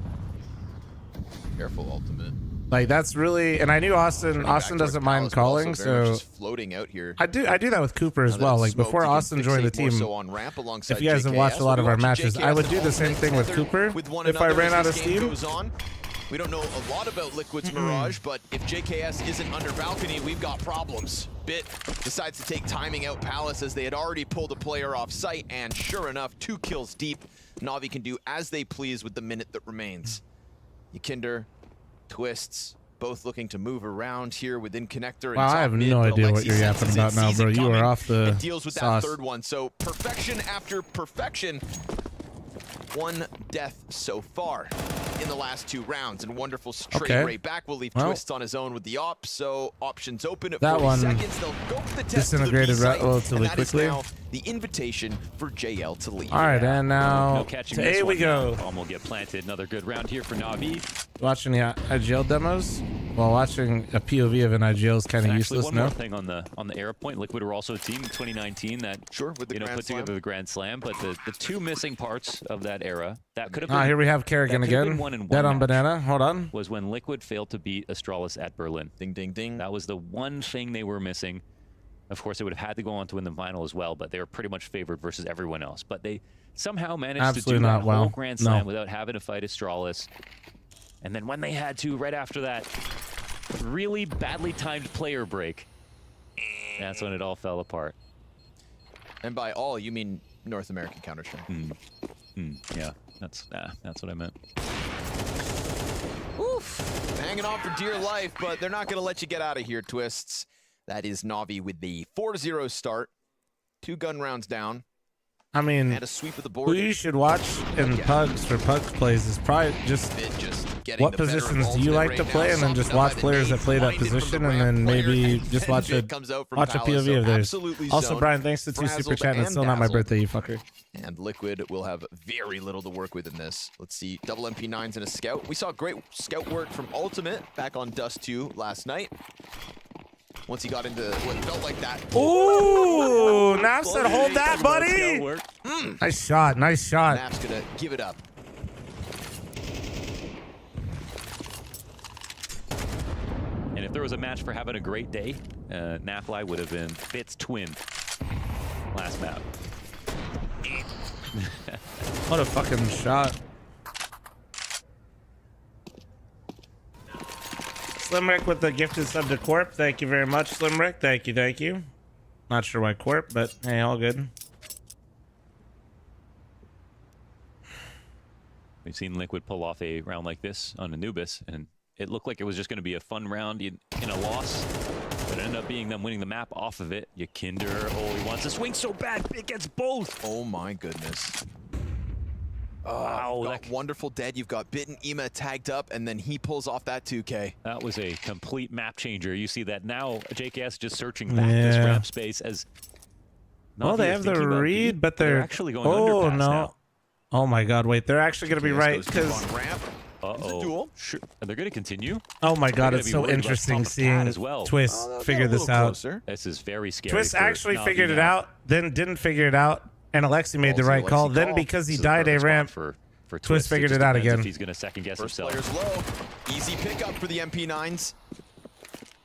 Careful ultimate. Like that's really, and I knew Austin doesn't mind calling, so just floating out here. I do that with Cooper as well. Like before Austin joined the team, if you guys have watched a lot of our matches, I would do the same thing with Cooper if I ran out of steam. We don't know a lot about Liquid's Mirage, but if JKS isn't under balcony, we've got problems. Bit decides to take timing out Palace as they had already pulled a player off site, and sure enough, 2 kills deep. Na'Vi can do as they please with the minute that remains. Yakinder, Twists, both looking to move around here within connector. Wow, I have no idea what you're yapping about now, bro. You are off the deals with sauce. that 3rd one. So perfection after perfection. 1 death so far in the last 2 rounds, and wonderful straight right back will leave Twists on his own with the op. So options open at 40 seconds. They'll go for the test disintegrated relatively quickly. Now the invitation for JL to leave. All right, and now catching to this A we one. go. Bomb will get planted. Another good round here for Na'Vi. Watching the IGL demos. While watching a POV of an IGL is kind of useless. One more thing on the arrow point. Liquid were also a team in 2019 that with the put together the Grand Slam, but the two missing parts of that era that could have been. Ah, here we have Kerrigan again. Dead on banana. Hold on. Was when Liquid failed to beat Astralis at Berlin. Ding ding ding. That was the one thing they were missing. Of course, they would have had to go on to win the final as well, but they were pretty much favored versus everyone else. But they somehow managed to do that whole Grand Slam without having to fight Astralis. And then when they had to, right after that really badly timed player break, that's when it all fell apart. And by all, you mean North American Counter-Strike. Yeah, that's what I meant. Oof. Hanging on for dear life, but they're not going to let you get out of here, Twists. That is Na'Vi with the 4-0 start. 2 gun rounds down. I mean, and a sweep of the board. Who you should watch in Pugs for Pugs plays is probably just what positions do you like to play, and then just watch players that play that position, and then maybe just watch a POV of theirs. Also, Brian, thanks to 2 super chat, and it's still not my birthday, you fucker. And Liquid will have very little to work with in this. Let's see, double MP9s and a scout. We saw great scout work from Ultimate back on Dust 2 last night. Once he got into what felt like that. Ooh, Nap said, hold that, buddy. Nice shot, nice shot. Nap's gonna give it up. And if there was a match for having a great day, Napli would have been Fitz twin last map. What a fucking shot. Slimrick with the gifted sub to Corp. Thank you very much, Slimrick. Thank you, thank you. Not sure why Corp, but hey, all good. We've seen Liquid pull off a round like this on Anubis, and it looked like it was just going to be a fun round in a loss, but it ended up being them winning the map off of it. Yakinder, oh, he wants to swing so bad, it gets both. Oh my goodness. Wow, wonderful dead. You've got Bitten Ema tagged up, and then he pulls off that 2K. That was a complete map changer. You see that now. JKS just searching back this ramp space as. Well, they have the read, but they're actually going underpass now. Oh my God! Wait, they're actually going to be right because. Uh-oh. Sure. They're going to continue. Oh my God, it's so interesting seeing Twist figure this out. This is very scary. Twist actually figured it out, then didn't figure it out. And Alexi made the right call. Then because he died a ramp, for Twist figured it out again. He's going to second guess himself. Player's low. Easy pickup for the MP9s.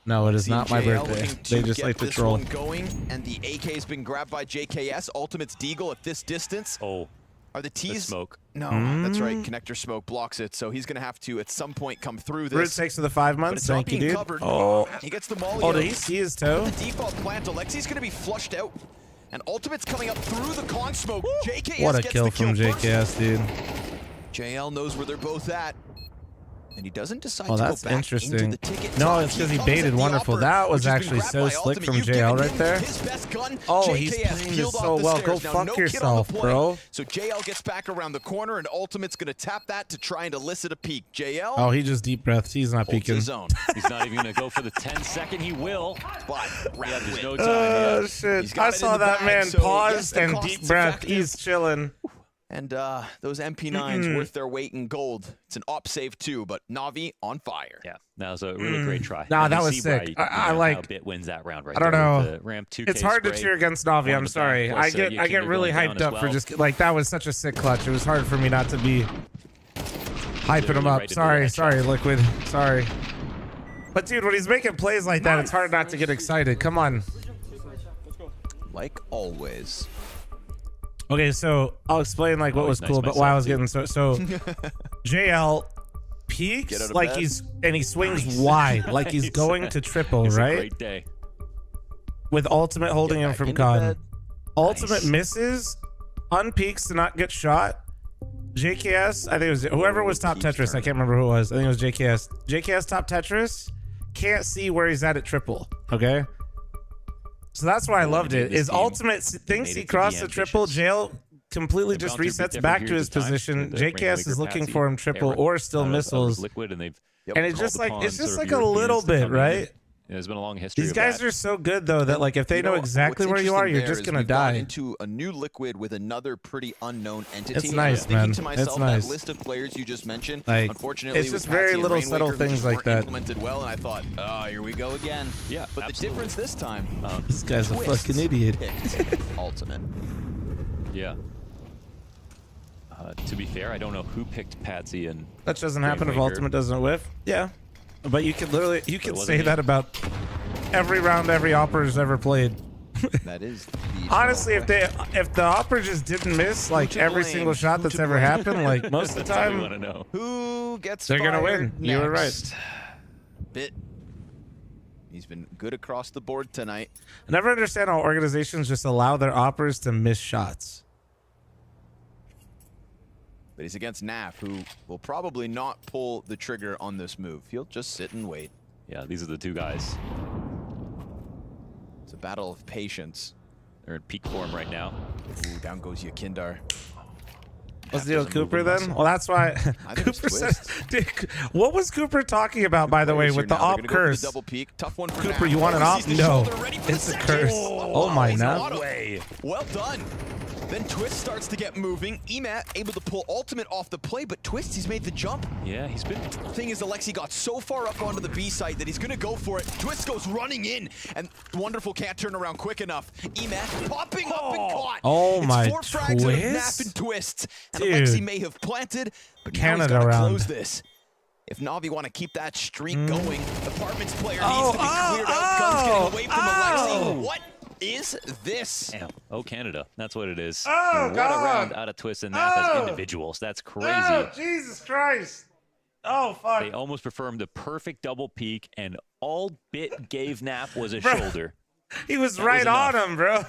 No, it is not my birthday. They just like to troll. Going, and the AK's been grabbed by JKS. Ultimate's Deagle at this distance. Oh. Are the T's? Smoke. No, that's right. Connector smoke blocks it, so he's going to have to, at some point, come through this. Root 6 for the 5 months. Thank you, dude. Oh. He gets the molly. Oh, did he see his toe? The default plant. Alexi's going to be flushed out. And Ultimate's coming up through the con smoke. JKS what a gets kill the from JKS, dude. JL knows where they're both at. And he doesn't decide to go back interesting. into the ticket. No, it's because he baited wonderful. That was actually so slick from JL right there. Oh, he's playing this so well. Go fuck yourself, bro. So JL gets back around the corner, and Ultimate's going to tap that to try and elicit a peek. JL. Oh, he just deep breathed. He's not peeking. He's not even going to go for the 10-second. He will. But there's no time. Oh, shit. I saw that man pause and deep breath. He's chilling. And those MP9s worth their weight in gold. It's an op save too, but Na'Vi on fire. Yeah, that was a really great try. Nah, that was sick. I like how Bit wins that round right I don't there. know. Ramp 2K it's hard spray. to cheer against Na'Vi. I'm sorry. I get really hyped up for just like that was such a sick clutch. It was hard for me not to be hyping him up. Sorry, Liquid. Sorry. But dude, when he's making plays like that, it's hard not to get excited. Come on. Like always. Okay, so I'll explain like what was cool, but why I was getting so JL peaks like he swings wide, like he's going to triple, right? Great day. With Ultimate holding him from con. Ultimate misses, unpeaks to not get shot. JKS, I think it was whoever was top Tetris. I can't remember who it was. I think it was JKS. JKS top Tetris can't see where he's at triple. Okay. So that's why I loved it. Is Ultimate thinks he crossed the triple, JL completely just resets back to his position. JKS is looking for him triple or still missiles. Liquid, and it's just like a little bit, right? There's been a long history. These of guys that. are so good though that like if they know exactly where you are, you're just gonna die. Into a new Liquid with another pretty unknown entity. It's nice, Thinking man. to myself, It's nice. That list of players you just mentioned, Like, unfortunately, it's just with very Patsy and little Rainmaker, subtle who things just like weren't that. implemented well, and I thought, oh, here we go again. Yeah, but absolutely. the difference this time, This guy's a Twist fucking idiot. picked Ultimate. Yeah. To be fair, I don't know who picked Patsy and. That doesn't happen if Rainmaker. Ultimate doesn't whiff. Yeah, but you could literally wasn't say me. that about every round every Opera's ever played. That is honestly, if the Opera just didn't miss like every single shot that's ever happened, like most of the That's all we time, want to know. Who gets they're gonna win. fired You were right. next? Bit. He's been good across the board tonight. I never understand how organizations just allow their Operas to miss shots. But he's against NiP, who will probably not pull the trigger on this move. He'll just sit and wait. Yeah, these are the two guys. It's a battle of patience. They're in peak form right now. Ooh, down goes Yakindar. What's the deal with Cooper then? Well, that's why Cooper said. Dude, what was Cooper talking about, by the way, with the op curse? Double peek. Tough one for Cooper, NiP. you want an Oh, op? sees the No, shoulder, ready for it's the a second. curse. Oh my god. Way. Well done. Then Twist starts to get moving. Emat able to pull Ultimate off the play, but Twist, he's made the jump. Yeah, he's been. Thing is, Alexi got so far up onto the B site that he's gonna go for it. Twist goes running in, and Wonderful can't turn around quick enough. Emat popping up and caught. Oh my It's 4 frags out of NiP Twist? and Twist, and Dude. Alexi may have planted, but now he's Canada gotta round. close this. If Na'Vi want to keep that streak going, Apartments player needs to be cleared out. Guns getting away from Alexi. What is this? Damn. Oh, Canada. That's what it is. Oh, what God. a round out of Twist and NiP as individuals. That's crazy. Oh, Jesus Christ. Oh, fuck. They almost performed the perfect double peak, and all Bit gave NiP was a Bro. shoulder. He was That right was on enough. him, bro.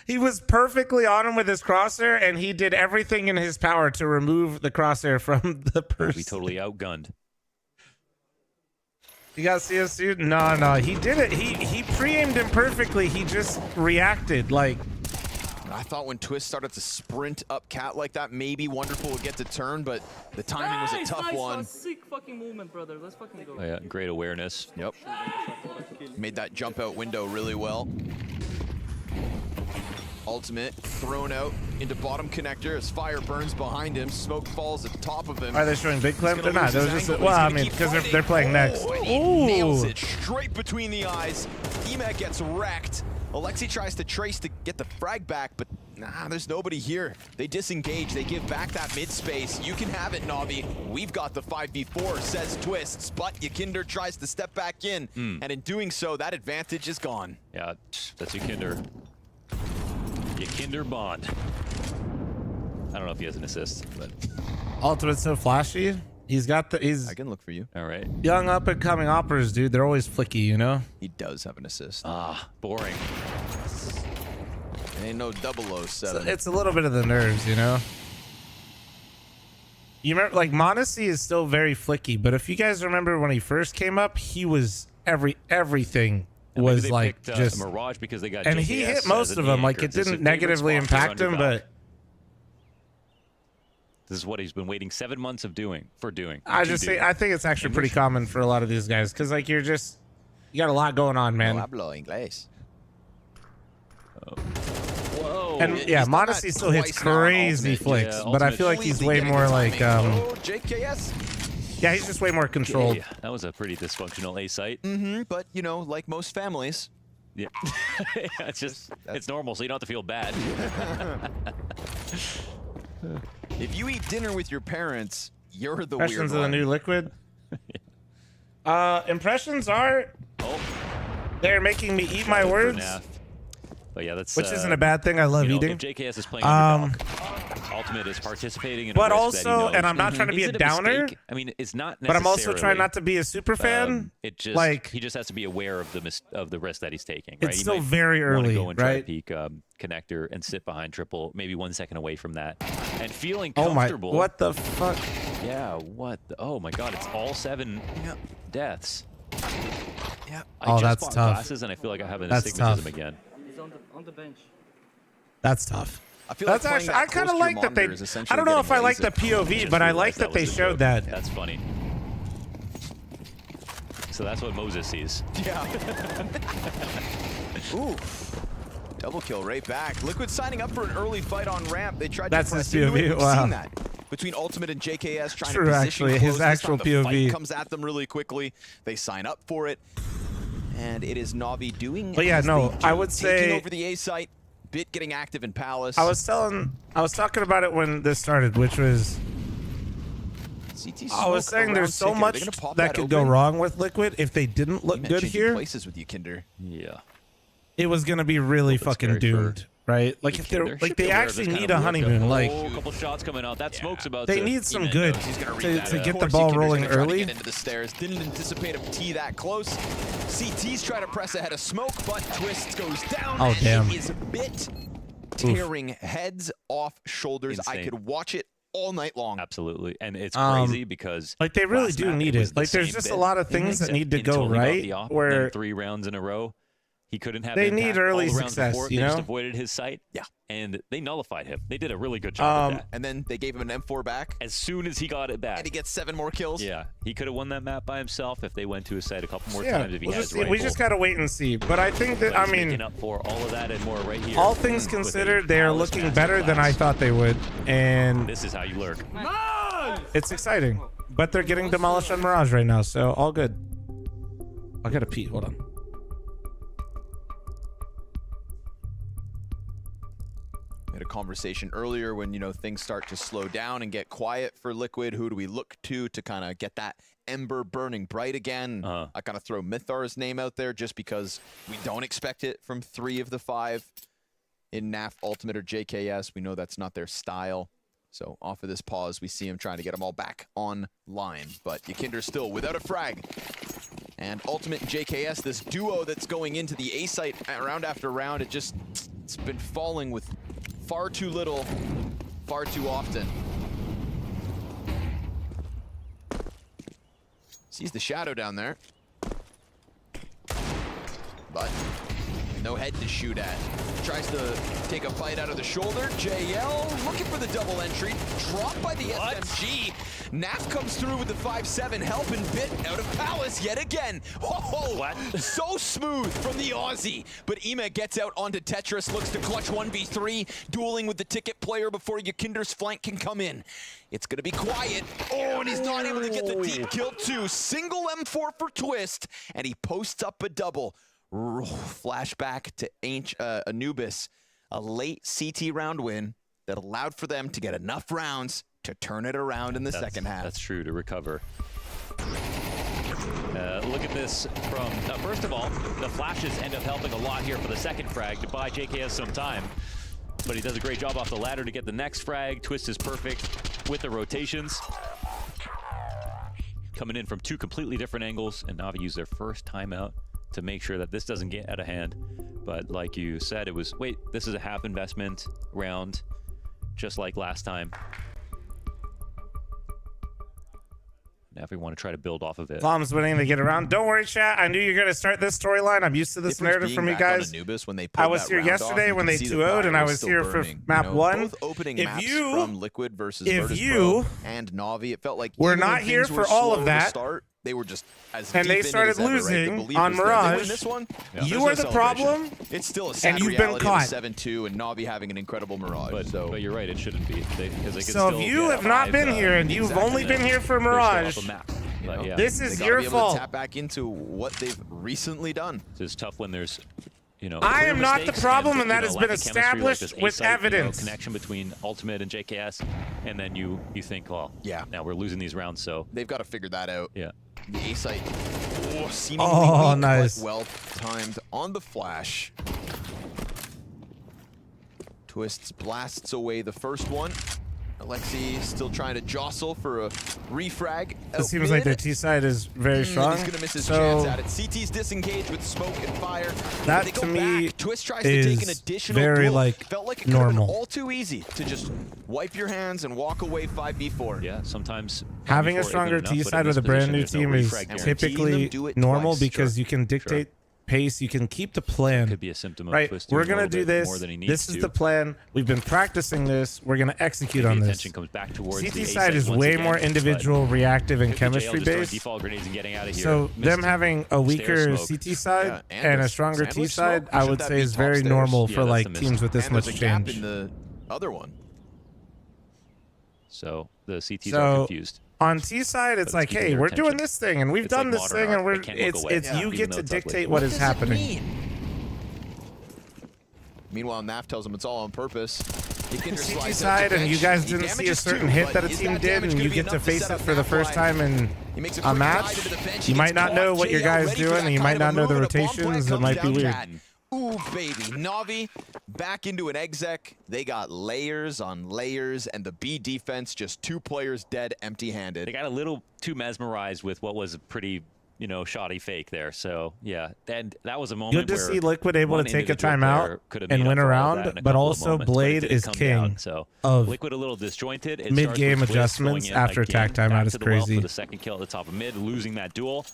He was perfectly on him with his crosshair, and he did everything in his power to remove the crosshair from the person. We totally outgunned. You got CS, dude? No, he did it. He pre-aimed him perfectly. He just reacted like. I thought when Twist started to sprint up Cat like that, maybe Wonderful would get to turn, but the timing was a tough one. Sick fucking movement, brother. Let's fucking go. Oh, yeah, great awareness. Yep. Made that jump out window really well. Ultimate thrown out into bottom connector as fire burns behind him. Smoke falls at the top of him. Are they showing big clamp? They're not. He's gonna There was lose just his angle, well, but I he's gonna mean, keep because fighting. they're playing next. Oh, and he nails Ooh. it straight between the eyes. Emat gets wrecked. Alexi tries to trace to get the frag back, but nah, there's nobody here. They disengage. They give back that mid space. You can have it, Na'Vi. We've got the 5v4, says Twists, but Yakinder tries to step back in, and in doing so, that advantage is gone. Yeah, that's Yakinder. Yakinder Bond. I don't know if he has an assist, but Ultimate's so flashy. He's got the. He's I can look for you. all right. young up and coming operas, dude. They're always flicky, you know. He does have an assist. Ah, boring. Ain't no 007. It's a little bit of the nerves, you know. You remember, like Modesty is still very flicky, but if you guys remember when he first came up, he was everything And maybe was they like picked, just Mirage because they got and JKS he hit as most an of them. Like anchor. it This is didn't a favorite negatively spot to run impact him, underdog. but This is what he's been waiting 7 months of doing. I just think I think it's actually pretty common for a lot of these guys because like you got a lot going on, man. No hablo inglés. Whoa. And He's yeah, done Modesty that still hits twice now on crazy Ultimate. flicks, Yeah, but I Ultimate feel like he's Completely way getting more the like timing. Oh, JKS. yeah, he's just way more controlled. Yeah, that was a pretty dysfunctional A site. But you know, like most families. Yeah. It's just it's normal, so you don't have to feel bad. If you eat dinner with your parents, you're the Impressions weird of the one. new liquid. Impressions are they're making me eat my words, But yeah, that's which isn't a bad thing. I love you know, eating. If JKS is playing underdog, Ultimate is participating in a But risk also, that he knows. and I'm not trying to be Is a it downer, mistake? I mean, it's not but I'm also trying necessarily, not to be a super fan. It just like he just has to be aware of the risk that he's taking. It's Right? He still might very wanna early, go and try to right? peek connector and sit behind triple, maybe 1 second away from that, and feeling oh my, comfortable. what the fuck? Yeah, what? Oh my God! It's all 7 deaths. Yeah. I Oh, just that's bought tough. glasses, and I feel like I have an That's astigmatism tough. again. He's on the bench. That's tough. I feel That's like actually playing I that kind of close to your like that they. monitor is essentially I don't know if I getting like the lazy. POV, but I like that they showed that. That's funny. So that's what Moses sees. Yeah. Ooh. Double kill right back. Liquid signing up for an early fight on ramp. They tried That's to press his into it. POV. We've Wow. seen that between Ultimate and JKS trying True, to position actually. close. His This actual time the POV fight comes at them really quickly. They sign up for it. And it is Na'Vi doing But yeah, as no, they do, I would say taking over the A site, Bit getting active in Palace. I was talking about it when this started, which was I was saying there's so much that could go wrong with Liquid if they didn't look good here. Places with you, Kinder. Yeah. It was gonna be really fucking doomed, right? Like if they're like they actually need a honeymoon. Like a couple shots coming out. That smoke's about. they to, need some good to get the Of course, ball Kinder's rolling gonna try to early. get into the stairs. Didn't anticipate a T that close. CT's trying to press ahead of Smoke, but Twist goes down. Oh, damn. It is Bit tearing heads off shoulders. I Insane. could watch it all night long. Absolutely, and it's crazy because like they really last do map, need was it. the Like there's same just a bit, lot of things that except need to it go totally got right. the op, Where then 3 rounds in a row, he couldn't have. They impact. need early All the rounds success, before, you they just know? avoided his sight. Yeah, and they nullified him. They did a really good job with that. And then they gave him an M4 back. As soon as he got it back, And he gets 7 more kills. yeah, he could have won that map by himself if they went to his site a couple more yeah, times. If he we'll had just his see, we rifle. just gotta wait and see. But I think that But I he's mean, making up for all of that and more right here. all things with a considered, they are Palace looking better than I masterclass. thought they would, and This is how you lurk. it's exciting. But they're getting demolished on Mirage right now, so all good. I gotta pee. Hold on. We had a conversation earlier when, you know, things start to slow down and get quiet for Liquid. Who do we look to kind of get that ember burning bright again? I kind of throw Mythar's name out there just because we don't expect it from 3 of the 5 in NAF, Ultimate, or JKS. We know that's not their style. So off of this pause, we see him trying to get them all back online. But Yakinder's still without a frag. And Ultimate and JKS, this duo that's going into the A site round after round, it's been falling with far too little, far too often. Sees the shadow down there. But no head to shoot at. Tries to take a bite out of the shoulder. JL looking for the double entry. Dropped by the SMG. NAF comes through with the 5-7, helping Bit out of Palace yet again. Whoa! So smooth from the Aussie. But Ema gets out onto Tetris, looks to clutch 1v3, dueling with the ticket player before Yakinder's flank can come in. It's gonna be quiet. Oh, and he's not able to get the deep kill too. Single M4 for Twist, and he posts up a double. Flashback to Anubis, a late CT round win that allowed for them to get enough rounds to turn it around in the second half. That's true, to recover. Look at this from, first of all, the flashes end up helping a lot here for the second frag to buy JKS some time. But he does a great job off the ladder to get the next frag. Twist is perfect with the rotations. Coming in from 2 completely different angles, and Na'Vi used their first timeout to make sure that this doesn't get out of hand. But like you said, it was, wait, this is a half investment round, just like last time. Now if we want to try to build off of it. Bombs winning, they get around. Don't worry, chat. I knew you were gonna start this storyline. I'm used to this narrative from you guys. Anubis, when they I was here yesterday when they 2-0'd, and I was here for map 1. Both opening maps you, from Liquid versus if Virtus you Pro and Na'Vi, it felt like we're even when not here things were for all slow of to that, start, they were just as and deep they in it started as ever, right? The losing belief on was there. They win Mirage. this one, You there's are no the celebration. problem, It's still a sad and you've been reality caught. of a 7-2 and Na'Vi having an incredible Mirage. But you're right, it shouldn't be. Because they can So still if you get have not 5, been here and you've only been here for they're still Mirage, off a map. You know, Yeah. this is they your gotta be able fault. to tap back into what they've recently done. It's tough when there's, you know, I clear am not the mistakes problem, and that you know, has lack been of chemistry, like established this with A-site, you know, evidence. connection between Ultimate and JKS, and then you think, well, yeah, now we're losing these rounds, so they've got to figure that out. Yeah. The A site, seemingly Oh, weak, nice. but well timed on the flash. Twists blasts away the first one. Alexi still trying to jostle for a refrag. It seems like their T side is very strong. He's gonna miss his so chance at it. CT's disengaged with smoke and fire. that They go to me back. Twist tries to take an is additional very duel. like Felt like it could have been normal. all too easy to just wipe your hands and walk away 5v4. Yeah, sometimes Having a stronger T side with a brand new team is typically normal because you can dictate pace. You can keep the plan. Could be a symptom of right. Twisting We're a gonna little do bit this. more than he needs This is to. the plan. We've been practicing this. We're gonna execute on this. Attention comes back towards CT the side is once way again, more individual, reactive, and could be jail chemistry destroying based. default grenades and getting out of here. So Missed them having a weaker smoke. CT side Yeah, and a there's stronger T sandwich side, smoke. I Should would that say be is top very stairs? normal Yeah, for that's like the miss. teams with this And much there's a gap change. in the other one. So the CTs So are confused. on T side, it's But like, keeping hey, their we're doing attention. this thing, and we've It's done like this modern thing, and art. we're They can't look it's away. it's Yeah. you Even get though to it's ugly. dictate what is does it happening. mean? Meanwhile, NAF tells him it's all on purpose. CT side, and you guys didn't see a certain hit that a team did, and you get to face it for the first time in a match. You might not know what your guy's doing, and you might not know the rotations. It might be weird. Ooh, baby. Na'Vi back into an exec. They got layers on layers, and the B defense just 2 players dead, empty-handed. They got a little too mesmerized with what was a pretty, you know, shoddy fake there. So yeah, and that was a moment. Good to where see Liquid able one to take a individual timeout player could have and made win up for a all that round, in but couple of also moments, but it Blade didn't is come king down. So of Liquid a little disjointed. It mid-game starts with Twist adjustments going in after again, attack timeout back is to the well crazy. for the second kill at the top of mid, losing that duel.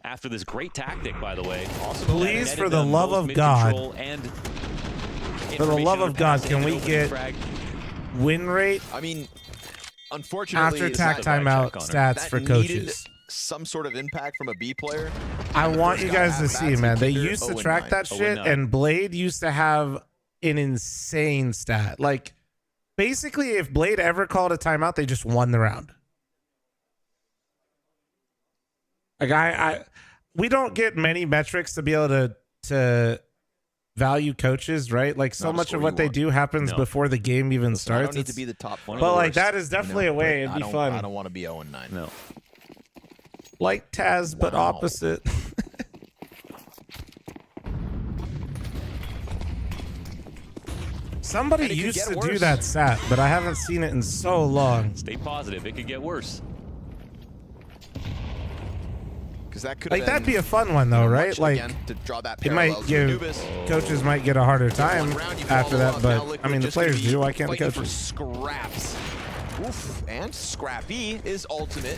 After this great tactic, by the way. Please, for the love of God, for the love of God, can we get win rate? I mean, unfortunately, after attack timeout stats for coaches. Some sort of impact from a B player. I want you guys to see, man. They used to track that shit, and Blade used to have an insane stat. Like, basically, if Blade ever called a timeout, they just won the round. Like, we don't get many metrics to be able to value coaches, right? Like, so much of what they do happens before the game even starts. I don't need to be the top one. But like, that is definitely a way. It'd be fun. I don't want to be 0-9. No. Like Taz, but opposite. Somebody used to do that stat, but I haven't seen it in so long. Stay positive. It could get worse. Because that could Like, that'd be a fun one, though, right? Like, to draw that it might give coaches might get a harder time after that, but I mean, the players do. Why can't the coaches? Scraps. Oof. And Scrappy is ultimate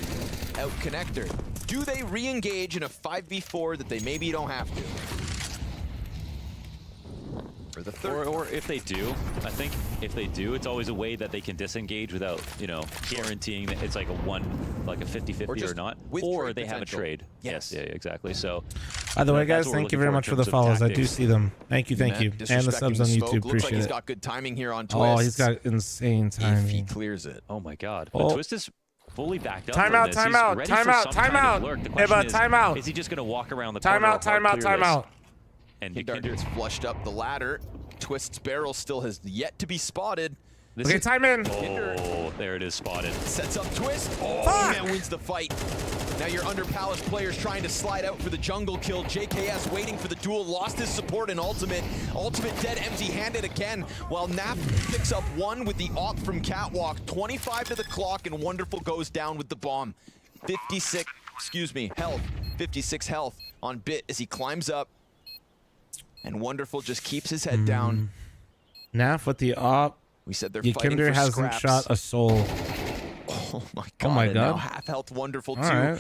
out connector. Do they re-engage in a 5v4 that they maybe don't have to? For the third. Or if they do, I think if they do, it's always a way that they can disengage without, you know, guaranteeing that it's like a 50-50 or not. Or they have a trade. Yes, yeah, exactly. So, by the way, guys, thank you very much for the follows. I do see them. Thank you, thank you. And the subs on YouTube. Looks like Appreciate he's it. got good timing here on Twist. Oh, he's got insane timing. If he clears it. Oh my God. Oh. But Twist is fully backed up. Timeout, from this. He's timeout, ready for timeout, some kind of timeout. lurk. The Eba, question is, timeout. Is he just going to walk around the corner? Timeout, timeout, timeout. And Kindar gets flushed up the ladder. Twist's barrel still has yet to be spotted. Okay, time in. Oh, there it is, spotted. Sets up Twist. Oh, man wins the fight. Now your under Palace players trying to slide out for the jungle kill. JKS waiting for the duel, lost his support in ultimate. Ultimate dead empty-handed again, while NAP picks up one with the op from Catwalk. 25 to the clock, and Wonderful goes down with the bomb. 56 health on Bit as he climbs up. And Wonderful just keeps his head down. Naf with the op. We said they're fighting Yikinder for hasn't scraps. shot a soul. Oh my God. Oh my And now God. half health Wonderful All too. right.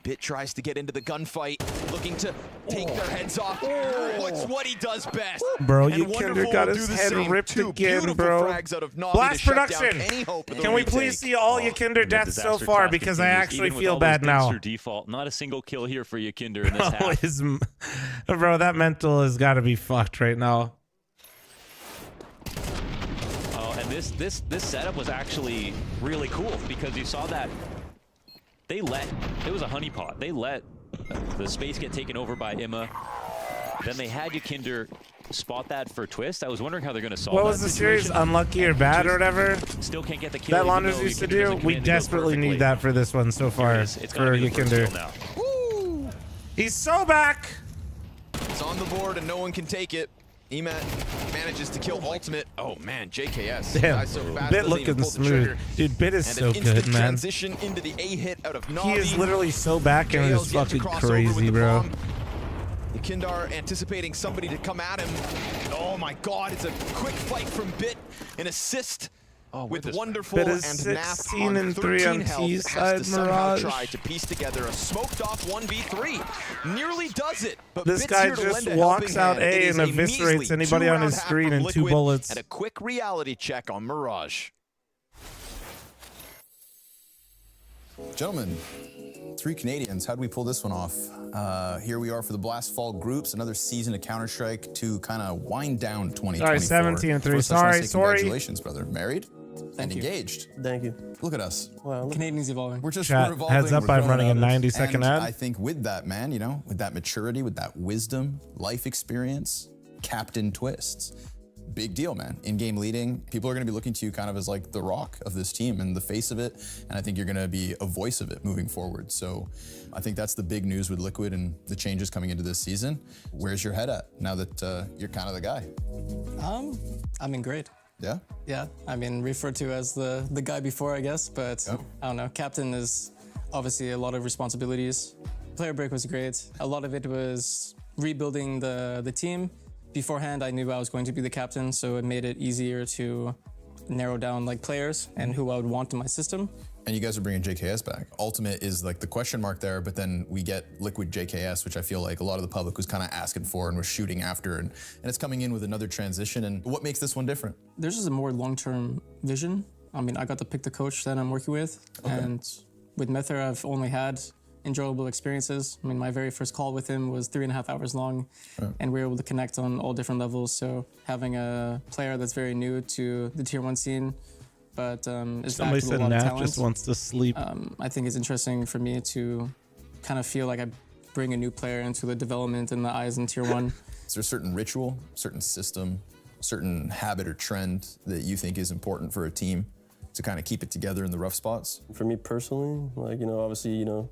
Bit tries to get into the gunfight, looking to take their heads off. What's what he does best. Bro, And Yikinder Wonderful got will his do the head same. ripped Two again, beautiful bro. frags out of Na'Vi Blast to shut down production. any hope of the Can we retake. please see all Yikinder deaths so Disaster far? clap Because I continues, actually even with feel all bad those now. through default. Not a single kill here for Yikinder in this half. Bro, that mental has got to be fucked right now. Oh, and this setup was actually really cool because you saw that it was a honeypot. They let the space get taken over by Imma. Then they had Yikinder spot that for Twist. I was wondering how they're going to solve that. What was the series? situation. Unlucky or bad or whatever? Still can't get the kill. That even Launders though used to Yikinder do. doesn't come We in to go desperately perfectly. need that for this one so far. It's For gotta be the first Yikinder. kill now. Woo! He's so back. It's on the board and no one can take it. Emat manages to kill ultimate. Oh man, JKS. Damn. Guy's so fast, Bit doesn't even looking pull the smooth. trigger. Dude, Bit is And so an instant good, man. transition into the A hit out of Na'Vi. He is literally so back and JL's it's yet to fucking cross over with crazy, the bro. bomb. The Kindar anticipating somebody to come at him. Oh my God, it's a quick fight from Bit. An assist with wonderful Bit and of NiP 16 on and 3 on 13 health T has side, to somehow Mirage. try to piece together a smoked off 1v3. Nearly does it, but This Bit's guy here to just lend a walks helping out hand. It A is and a eviscerates measly anybody on his two-round half screen from in 2 Liquid bullets. And a quick reality check on Mirage. Gentlemen, 3 Canadians. How do we pull this one off? Here we are for the Blast Fall groups. Another season of Counter-Strike to kind of wind down 2024. Sorry, 17 and 3. First, I just wanna Sorry, say sorry. Congratulations, brother. Married and you. engaged. Thank you. Look at us. Well, Canadians evolving. We're just Chat, we're evolving. heads up, we're I'm growing running a up. 90-second And ad. I think with that, man, you know, with that maturity, with that wisdom, life experience, captain twists. Big deal, man. In-game leading, people are going to be looking to you kind of as like the rock of this team and the face of it. And I think you're going to be a voice of it moving forward. So I think that's the big news with Liquid and the changes coming into this season. Where's your head at now that you're kind of the guy? I mean, great. Yeah? Yeah, I mean, referred to as the guy before, I guess, but I don't know. Captain is obviously a lot of responsibilities. Player break was great. A lot of it was rebuilding the team. Beforehand, I knew I was going to be the captain, so it made it easier to narrow down like players and who I would want in my system. And you guys are bringing JKS back. Ultimate is like the question mark there, but then we get Liquid JKS, which I feel like a lot of the public was kind of asking for and was shooting after, and it's coming in with another transition. And what makes this one different? There's just a more long-term vision. I mean, I got to pick the coach that I'm working with, and with Mether, I've only had enjoyable experiences. I mean, my very first call with him was 3.5 hours long, and we were able to connect on all different levels. So having a player that's very new to the Tier 1 scene, but is Somebody backed with said a lot of NiP talent. just wants to sleep. I think it's interesting for me to kind of feel like I bring a new player into the development in the eyes in Tier 1. Is there a certain ritual, certain system, certain habit or trend that you think is important for a team to kind of keep it together in the rough spots? For me personally, like, you know, obviously, you know,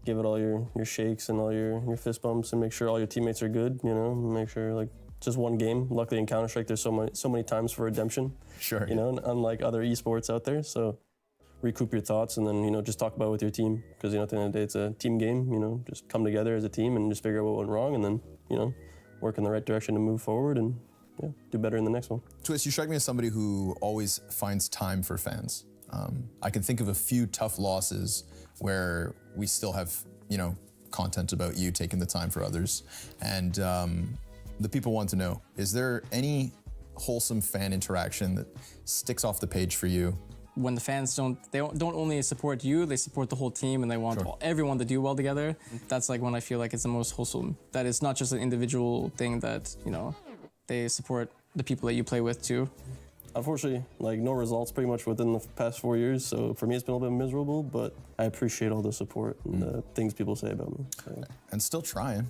give it all your shakes and all your fist bumps and make sure all your teammates are good, you know, make sure like just one game. Luckily in Counter-Strike, there's so many times for redemption. Sure. You know, unlike other esports out there. So recoup your thoughts and then, you know, just talk about it with your team. Because, you know, at the end of the day, it's a team game, you know, just come together as a team and just figure out what went wrong and then, you know, work in the right direction to move forward and yeah, do better in the next one. Twist, you strike me as somebody who always finds time for fans. I can think of a few tough losses where we still have, you know, content about you taking the time for others. And the people want to know, is there any wholesome fan interaction that sticks off the page for you? When the fans don't only support you, they support the whole team and they want everyone to do well together. That's like when I feel like it's the most wholesome. That it's not just an individual thing that, you know, they support the people that you play with too. Unfortunately, like no results pretty much within the past 4 years. So for me, it's been a little bit miserable, but I appreciate all the support and the things people say about me. So. And still trying.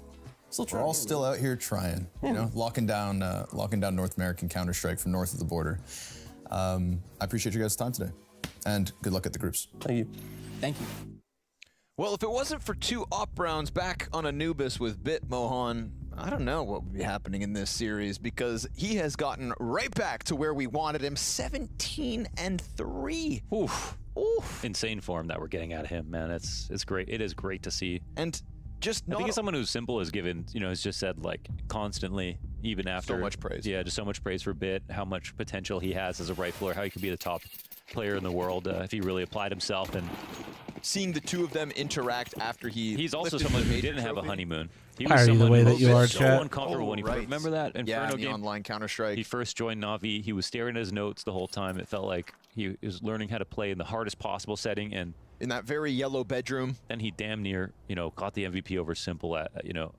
Still trying. We're all still out here trying, you know, locking down North American Counter-Strike from north of the border. I appreciate you guys' time today, and good luck at the groups. Thank you. Thank you. Well, if it wasn't for 2 op rounds back on Anubis with Bit Mohan, I don't know what would be happening in this series because he has gotten right back to where we wanted him, 17 and 3. Oof. Insane form that we're getting out of him, man. It's great. It is great to see. And just I think as someone who's simple has given, you know, has just said like constantly, even after so much praise. Yeah, just so much praise for Bit, how much potential he has as a rifler, how he could be the top player in the world if he really applied himself. And seeing the 2 of them interact after he's also someone who didn't have a honeymoon. He Why are you the way that you are, so chat? uncomfortable when he remember that Inferno game? Online Counter-Strike. He first joined Na'Vi. He was staring at his notes the whole time. It felt like he was learning how to play in the hardest possible setting, and in that very yellow bedroom. Then he damn near, you know, got the MVP over Simple at, you know,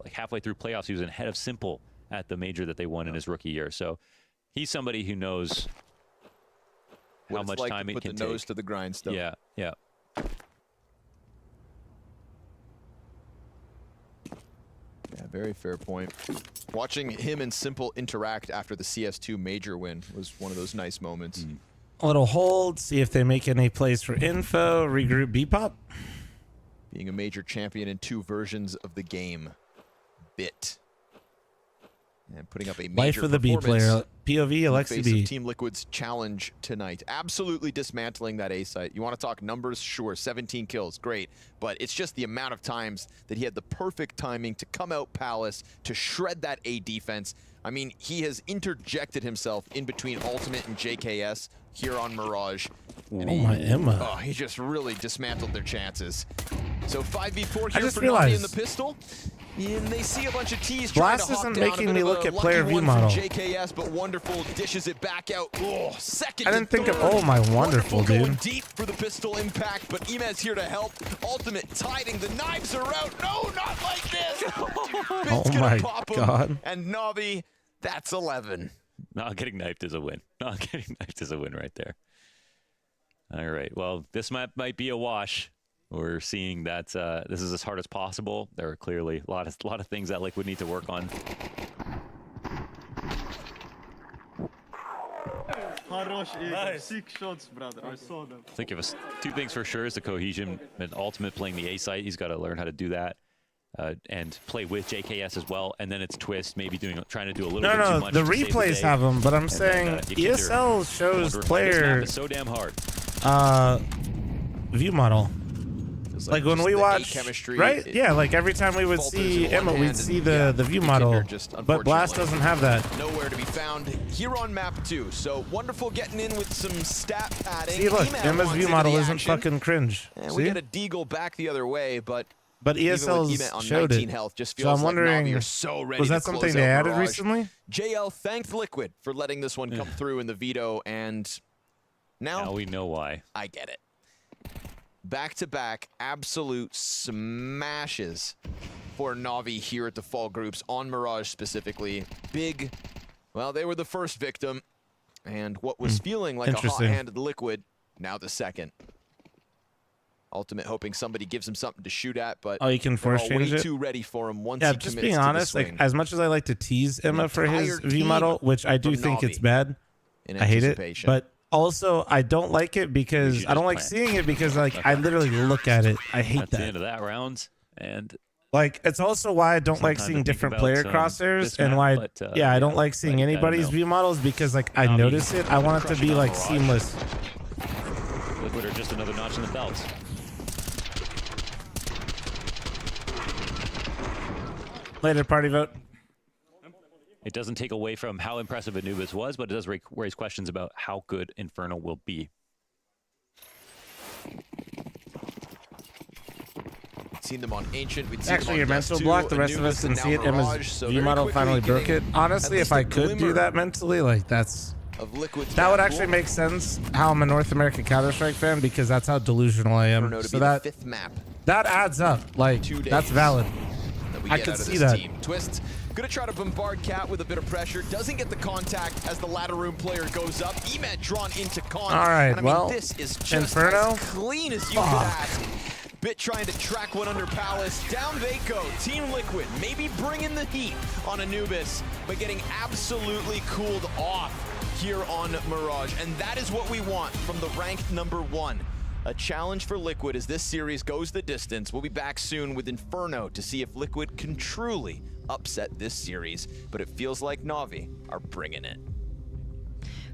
like halfway through playoffs. He was ahead of Simple at the major that they won in his rookie year. So he's somebody who knows how much time it can take. Put the nose to the grindstone. Yeah, yeah. Yeah, very fair point. Watching him and Simple interact after the CS2 major win was one of those nice moments. A little hold, see if they make any plays for info, regroup B-Pop. Being a major champion in 2 versions of the game. Bit. And putting up a major Life of the B player. POV, Alexi face B. of Team Liquid's challenge tonight. Absolutely dismantling that A site. You want to talk numbers? Sure, 17 kills, great. But it's just the amount of times that he had the perfect timing to come out Palace, to shred that A defense. I mean, he has interjected himself in between Ultimate and JKS here on Mirage. And he just really dismantled their chances. So 5v4 here for Navi in the pistol. And they see a bunch of T's trying to hop down. Making me look at player view model. JKS, but Wonderful dishes it back out. Oh, second. I didn't think of. Oh my Wonderful, dude. Going deep for the pistol impact, but Imez here to help. Ultimate tiding. The knives are out. No, not like this. Oh my God. And Navi, that's 11. Not getting knifed is a win. Not getting knifed is a win right there. All right. Well, this map might be a wash. We're seeing that this is as hard as possible. There are clearly a lot of things that Liquid need to work on. Nice. 6 shots, brother. I saw them. I think if it's two things for sure is the cohesion and Ultimate playing the A site. He's got to learn how to do that and play with JKS as well. And then it's Twist maybe trying to do a little bit too much. The replays have them, but I'm saying ESL shows player is so damn hard. View model. Like when we watch, right? Yeah, like every time we would see Emma, we'd see the view model, but Blast doesn't have that. Nowhere to be found here on map 2. So Wonderful getting in with some stat padding. See, look, Emma's view model isn't fucking cringe. And we get a deagle back the other way, but ESL's showed it. Health just So I'm wondering, was that something they added recently? JL thanked Liquid for letting this one come through in the veto, and now we know why. I get it. Back-to-back absolute smashes for Navi here at the Fall Groups, on Mirage specifically. Big, well, they were the first victim, and what was feeling like a hot-handed Liquid, now the second. Ultimate hoping somebody gives him something to shoot at, but you can force change way it. too ready for him once he commits just being honest, like as much as I like to tease Emma for his view model, which I do think it's bad, I hate it, but also, I don't like it because I don't like seeing it because like I literally look at it. I hate that. That's the end of that round, and like it's also why I don't like seeing different player crosshairs and why I don't like seeing anybody's view models because like I notice it. I want it to be like seamless. Liquid are just another notch in the belt. Later, party vote. It doesn't take away from how impressive Anubis was, but it does raise questions about how good Inferno will be. Seen them on Ancient. We'd seen Actually, them on your Dust mental 2, block. The rest of Anubis, us can and see now it. Emma's Mirage, so view very model quickly finally broke it. getting Honestly, at if I least a could do glimmer that mentally, like that would actually make sense. How I'm a North American Counter-Strike fan because that's how delusional I am. So that fifth map. That adds up. Like that's valid. I could see that. Twist. Gonna try to bombard Cat with a bit of pressure. Doesn't get the contact as the ladder room player goes up. Emet drawn into con. All right, and I mean, this is just Inferno? as clean as you could ask. Bit trying to track one under Palace. Down they go. Team Liquid maybe bringing the heat on Anubis, but getting absolutely cooled off here on Mirage. And that is what we want from the ranked #1. A challenge for Liquid as this series goes the distance. We'll be back soon with Inferno to see if Liquid can truly upset this series, but it feels like Navi are bringing it.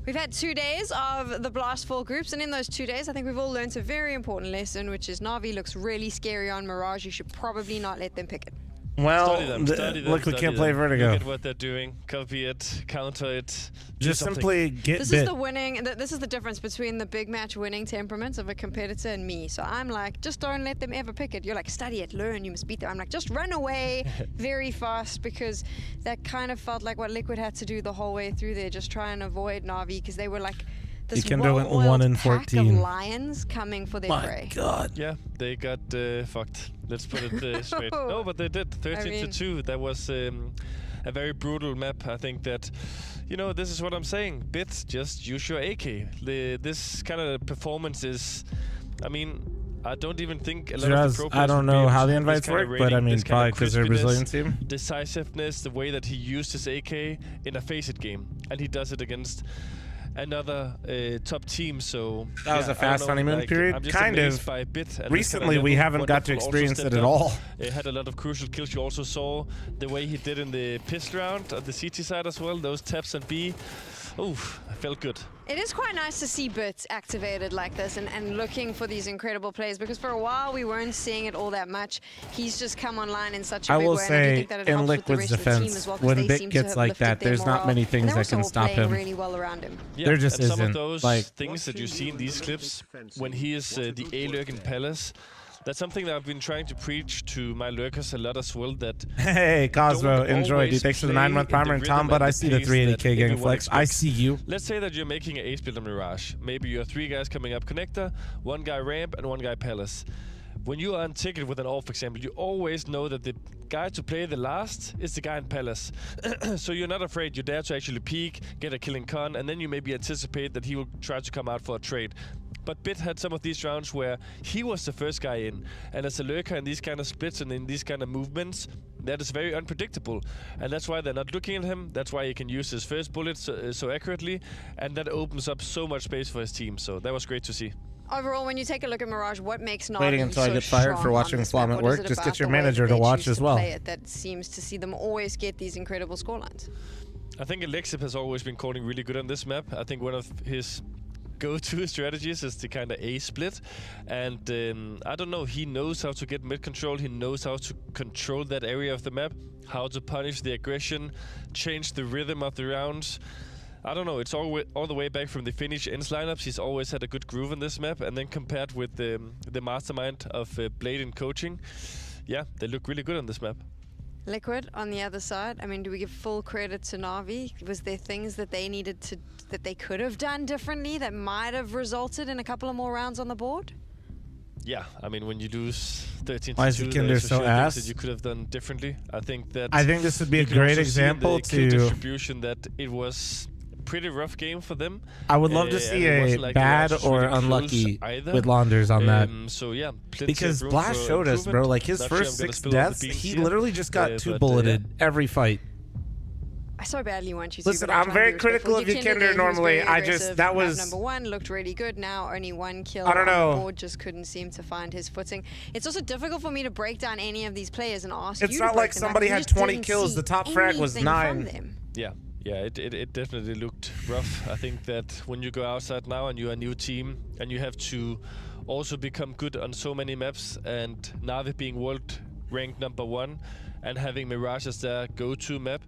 We've had 2 days of the Blast Fall groups, and in those 2 days, I think we've all learned a very important lesson, which is Navi looks really scary on Mirage. You should probably not let them pick it. Well, study them, Liquid can't play Vertigo. Look at what they're doing. Copy it, counter it. Just simply get This is the winning. This is the difference between the big match winning temperaments of a competitor and me. So I'm like, just don't let them ever pick it. You're like, study it, learn. You must beat them. I'm like, just run away very fast because that kind of felt like what Liquid had to do the whole way through there, just try and avoid Navi because they were like. This went 1 in 14. Pack of lions coming for their prey. God. Yeah, they got fucked. Let's put it straight. No, but they did 13-2. That was a very brutal map. I think that, you know, this is what I'm saying. Bits, just use your AK. This kind of performance is, I mean, I don't even think a lot of the pro players I don't know how the invites work, but I mean, probably because they're a Brazilian team. Decisiveness, the way that he used his AK in a Faceit game, and he does it against another top team. So that was a fast honeymoon period. Kind of. Recently, we haven't got to experience it at all. It had a lot of crucial kills. You also saw the way he did in the pistol round at the CT side as well. Those taps and B. Oof, I felt good. It is quite nice to see Bit activated like this and looking for these incredible plays, because for a while we weren't seeing it all that much. He's just come online in such a I big will way, and I do say, think that it in helps with the Liquid's rest of the team defense, as well, 'cause when they Bit seem to gets have like lifted that, their there's not morale. many And things they're that also can all stop playing him. really well around him. Yeah, There just and some isn't, of those like- things that you see in these clips, when he is the A-lurk in Palace, that's something that I've been trying to preach to my lurkers a lot as well, that Hey, Cosmo, enjoy, dude. Thanks for the 9-month primer. And Tom, but I see the 380k gang flex. I see you. Let's say that you're making an A-split on Mirage. Maybe you're 3 guys coming up connector, 1 guy ramp, and 1 guy Palace. When you are on ticket with an AWP, for example, you always know that the guy to play the last is the guy in Palace. So you're not afraid. You dare to actually peek, get a killing con, and then you maybe anticipate that he will try to come out for a trade. But Bit had some of these rounds where he was the first guy in. And as a lurker in these kind of splits and in these kind of movements, that is very unpredictable. And that's why they're not looking at him. That's why he can use his first bullet so accurately. And that opens up so much space for his team. So that was great to see. Overall, when you take a look at Mirage, what makes Navi Waiting until I so get fired for strong watching on this Flom map? at What is work. it Just about get your the way manager that to they watch choose as well. play it that seems to see them always get these incredible scorelines? I think Alexip has always been calling really good on this map. I think one of his go-to strategies is the kind of A-split. And I don't know, he knows how to get mid-control. He knows how to control that area of the map, how to punish the aggression, change the rhythm of the rounds. I don't know, it's all the way back from the Finnish ends lineups. He's always had a good groove on this map. And then compared with the mastermind of Blade in coaching, yeah, they look really good on this map. Liquid, on the other side, I mean, do we give full credit to Navi? Was there things that they needed to, that they could have done differently that might have resulted in a couple of more rounds on the board? Yeah, I mean, when you lose 13 Why to is 2, the Kinder there's for so sure ass? things that you could have done differently. I think this would be a you can great also see in example the kill to- distribution that it was pretty rough game for them. I would love to see and it a wasn't like the bad rounds or really close unlucky either. with Launders on that. So yeah, plenty Because of room Blast for showed us, bro, improvement. like his Not sure I'm first gonna 6 spill all the deaths, beans he here. literally just got But, 2-bulleted every fight. I so badly want you to. Listen, but I'm trying very to be respectful. critical of Yukender Yukender there, he was normally. very I just- aggressive. that Map was- number 1 looked really good. Now only 1 kill I don't know. on the board, just couldn't seem to find his footing. It's also difficult for me to break down any of these players and ask It's you not to break like them down, somebody 'cause we had just 20 didn't kills. see The top frag was anything from 9. them. Yeah, it definitely looked rough. I think that when you go outside now and you're a new team and you have to also become good on so many maps, and Navi being world ranked number 1 and having Mirage as their go-to map,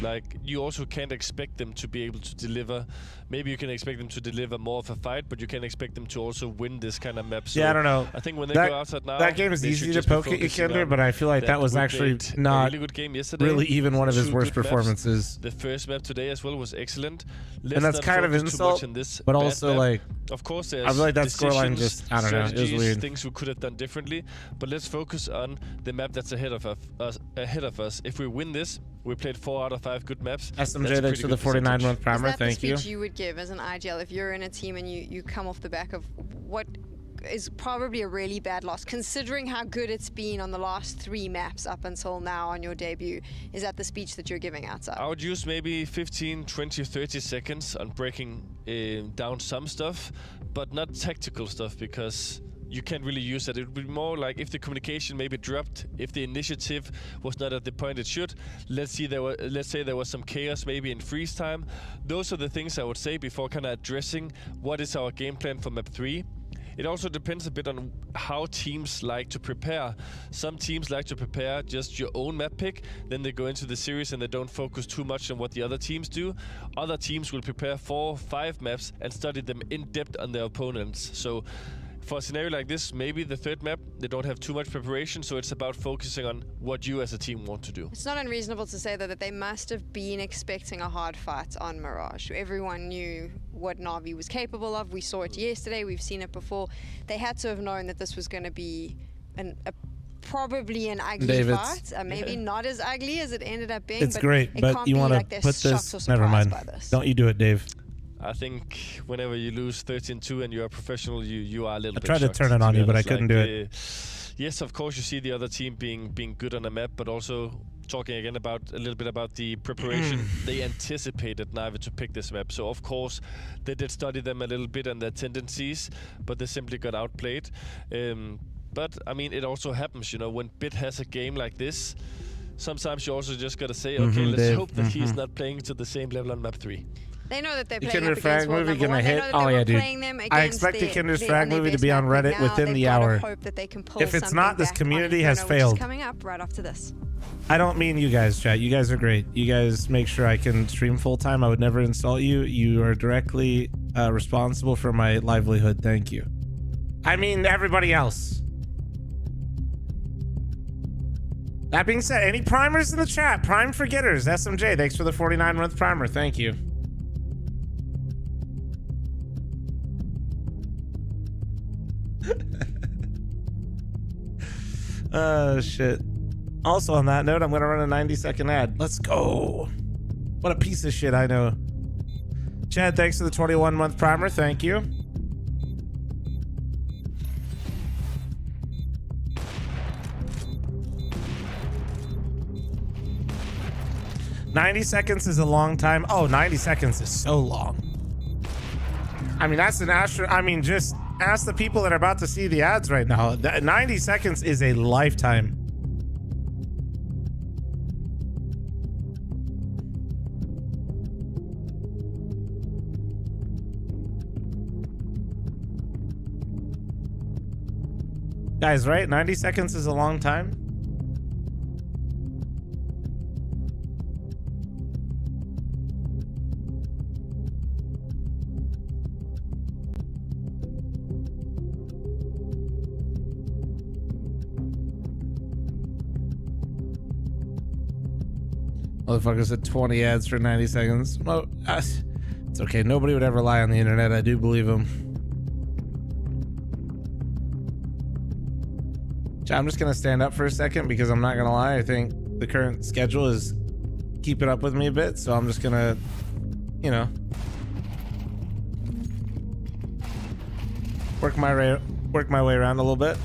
like, you also can't expect them to be able to deliver. Maybe you can expect them to deliver more of a fight, but you can expect them to also win this kind of map. So Yeah, I don't know. I think when they That- go outside now, that game is they easy should to just be poke at focusing Yukender, on but I feel like that was we actually played not a really good game yesterday. really even one of his 2 worst good maps. performances. The first map today as well was excellent. And that's kind of insult, but also, like, of course, I feel like that scoreline decisions, just, I don't know, it was strategies, weird. things we could have done differently. But let's focus on the map that's ahead of us. If we win this, we played 4 out of 5 good maps. SMJ, thanks for the 49-month primer. Is that Thank the you. speech you would give as an IGL if you're in a team and you come off the back of what is probably a really bad loss, considering how good it's been on the last 3 maps up until now on your debut? Is that the speech that you're giving outside? I would use maybe 15, 20, 30 seconds on breaking down some stuff, but not tactical stuff, because you can't really use that. It would be more like if the communication maybe dropped, if the initiative was not at the point it should. Let's say there was some chaos maybe in freeze time. Those are the things I would say before kind of addressing what is our game plan for map 3. It also depends a bit on how teams like to prepare. Some teams like to prepare just your own map pick, then they go into the series and they don't focus too much on what the other teams do. Other teams will prepare 4, 5 maps and study them in depth on their opponents. So for a scenario like this, maybe the 3rd map, they don't have too much preparation, so it's about focusing on what you as a team want to do. It's not unreasonable to say, though, that they must have been expecting a hard fight on Mirage. Everyone knew what Navi was capable of. We saw it yesterday. We've seen it before. They had to have known that this was going to be probably an ugly fight. Maybe not as ugly as it ended up being. It's but great, it but can't you be want to like they're put shocked or this... Never surprised mind. by this. Don't you do it, Dave. I think whenever you lose 13-2 and you're a professional, you are a little bit tried to shocked, turn it on be you, but I honest. couldn't do it. Yes, of course, you see the other team being good on the map, but also talking again about a little bit about the preparation. They anticipated Navi to pick this map, so of course they did study them a little bit and their tendencies, but they simply got outplayed. But I mean, it also happens, you know, when Bit has a game like this. Sometimes you also just gotta say, okay, let's hope that he's not playing to the same level on map 3. They know that they're playing Kindred up against Frag World movie number gonna one. They hit. know that Oh they yeah, were dude. playing them I against expect the Kindred their Frag movie to be on best map Reddit pick now. within They've the gotta hour. hope that they can pull If it's something not, this back on community has Inferno, which is failed. coming up right after this. I don't mean you guys, chat. You guys are great. You guys make sure I can stream full time. I would never insult you. You are directly responsible for my livelihood. Thank you. I mean everybody else. That being said, any primers in the chat? Prime forgetters. SMJ, thanks for the 49-month primer. Thank you. Oh, shit. Also, on that note, I'm going to run a 90-second ad. Let's go. What a piece of shit, I know. Chad, thanks for the 21-month primer. Thank you. $90 is a long time. Oh, 90 seconds is so long. I mean, that's an I mean, just ask the people that are about to see the ads right now. 90 seconds is a lifetime. Guys, right? 90 seconds is a long time. Motherfucker said 20 ads for 90 seconds. Well, it's okay. Nobody would ever lie on the internet. I do believe them. I'm just going to stand up for a second because I'm not going to lie. I think the current schedule is keeping up with me a bit. So I'm just going to, you know, work my way around a little bit.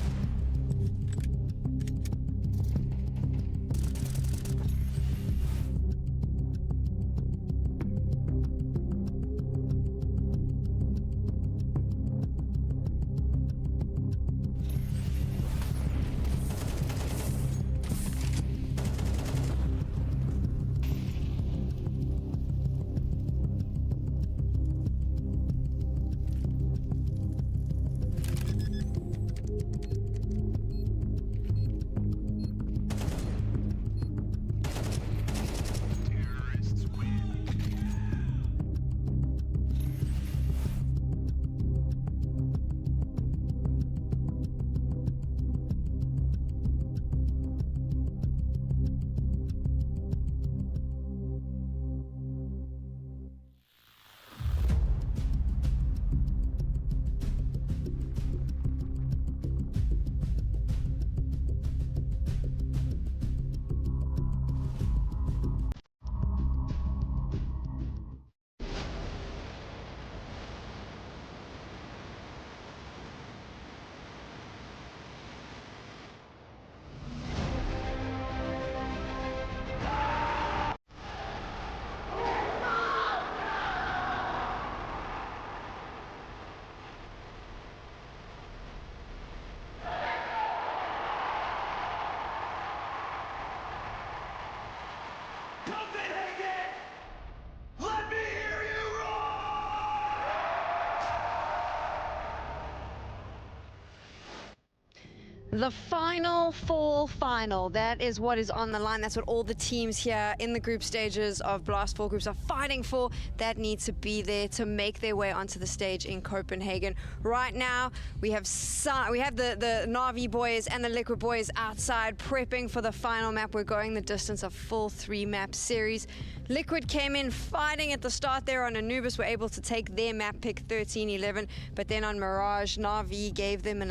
The final fall final, that is what is on the line. That's what all the teams here in the group stages of Blast 4 groups are fighting for. That needs to be there to make their way onto the stage in Copenhagen. Right now, we have the Na'Vi boys and the Liquid boys outside prepping for the final map. We're going the distance of full 3-map series. Liquid came in fighting at the start there on Anubis, were able to take their map pick 13-11, but then on Mirage, Na'Vi gave them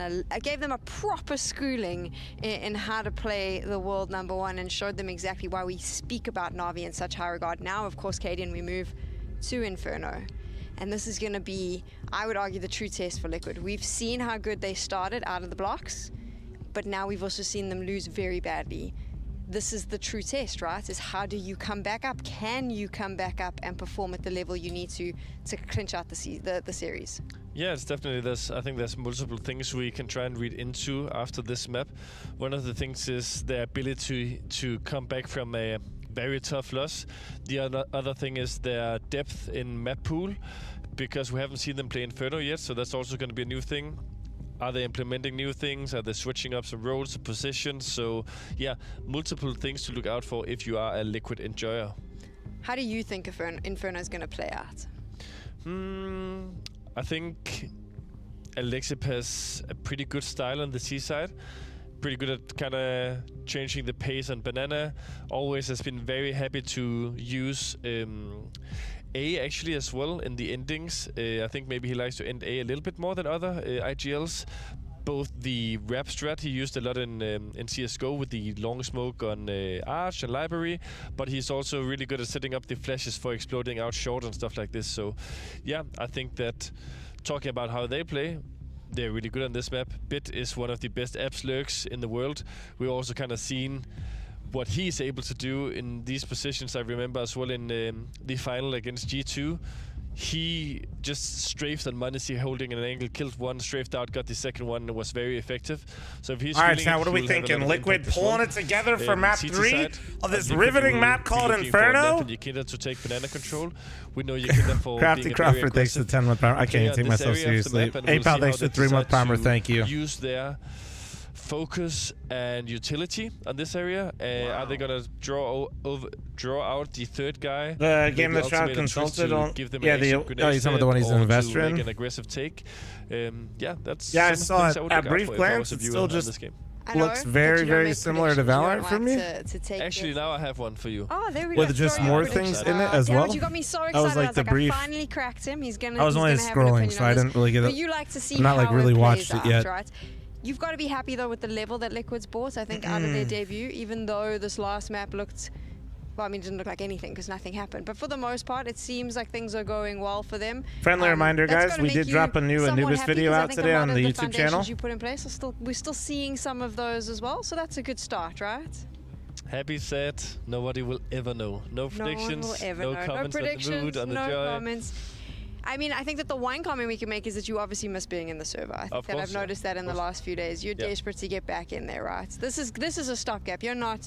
a proper schooling in how to play the world number one and showed them exactly why we speak about Na'Vi in such high regard. Now, of course, Cadian, we move to Inferno. And this is going to be, I would argue, the true test for Liquid. We've seen how good they started out of the blocks, but now we've also seen them lose very badly. This is the true test, right? Is how do you come back up? Can you come back up and perform at the level you need to clinch out the series? Yeah, it's definitely this. I think there's multiple things we can try and read into after this map. One of the things is the ability to come back from a very tough loss. The other thing is their depth in map pool, because we haven't seen them play Inferno yet, so that's also going to be a new thing. Are they implementing new things? Are they switching up some roles, positions? So yeah, multiple things to look out for if you are a Liquid enjoyer. How do you think Inferno is going to play out? I think Alexip has a pretty good style on the C side. Pretty good at kind of changing the pace on Banana. Always has been very happy to use A actually as well in the endings. I think maybe he likes to end A little bit more than other IGLs. Both the rap strat he used a lot in CSGO with the long smoke on Arch and Library, but he's also really good at setting up the flashes for exploding out short and stuff like this. So yeah, I think that talking about how they play, they're really good on this map. Bit is one of the best apps lurks in the world. We've also kind of seen what he's able to do in these positions. I remember as well in the final against G2. He just strafed on Manisi holding an angle, killed one, strafed out, got the second one, and was very effective. So if he's all right, now what are we thinking? Liquid pulling it together for map 3 of this riveting map called Inferno? Yekida to take banana control. We know Yekida for Crafty Crawford thanks to 10-month primer. I can't even take myself seriously. Apal thanks to 3-month primer. Thank you. Use their focus and utility on this area. Are they gonna draw out the third guy? The game that's Shroud consulted on. Give them Yeah, he's some of the one he's an investor in. Make an aggressive take. Yeah, that's. Yeah, I saw it at brief glance. It still just looks very, very similar to Valorant for me. Actually, now I have one for you. Oh, there we go. With just more things in it as well. You got me so excited. I was like the brief. I finally cracked him. He's gonna. I was only scrolling, so I didn't really get it. But you like to see I'm not like how really it watched plays it yet. out, right? You've got to be happy though with the level that Liquid's bought. I think out of their debut, even though this last map looked, well, I mean, it didn't look like anything because nothing happened. But for the most part, it seems like things are going well for them. Friendly reminder, guys, we did drop a new Anubis video out today on the YouTube channel. You put in place we're still seeing some of those as well, so that's a good start, right? Happy, sad, nobody will ever know. No predictions, no comments on the mood, on the joy. Comments. I mean, I think that the one comment we can make is that you obviously miss being in the server. I think that I've noticed that in the last few days. You're desperate to get back in there, right? This is a stopgap. You're not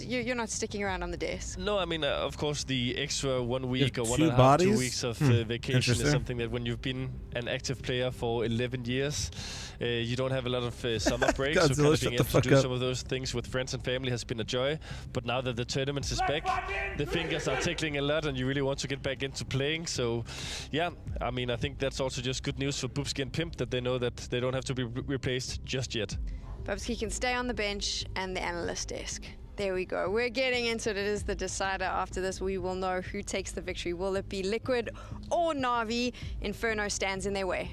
sticking around on the desk. No, I mean, of course, the extra 1 week or 1.5, 2 weeks of vacation is something that when you've been an active player for 11 years, you don't have a lot of summer breaks. So kind of being able to do some of those things with friends and family has been a joy. But now that the tournament is back, the fingers are tickling a lot, and you really want to get back into playing. So, yeah, I mean, I think that's also just good news for Bubsky and Pimp that they know that they don't have to be replaced just yet. Bubsky can stay on the bench and the analyst desk. There we go. We're getting into it. It is the decider. After this, we will know who takes the victory. Will it be Liquid or Na'Vi? Inferno stands in their way.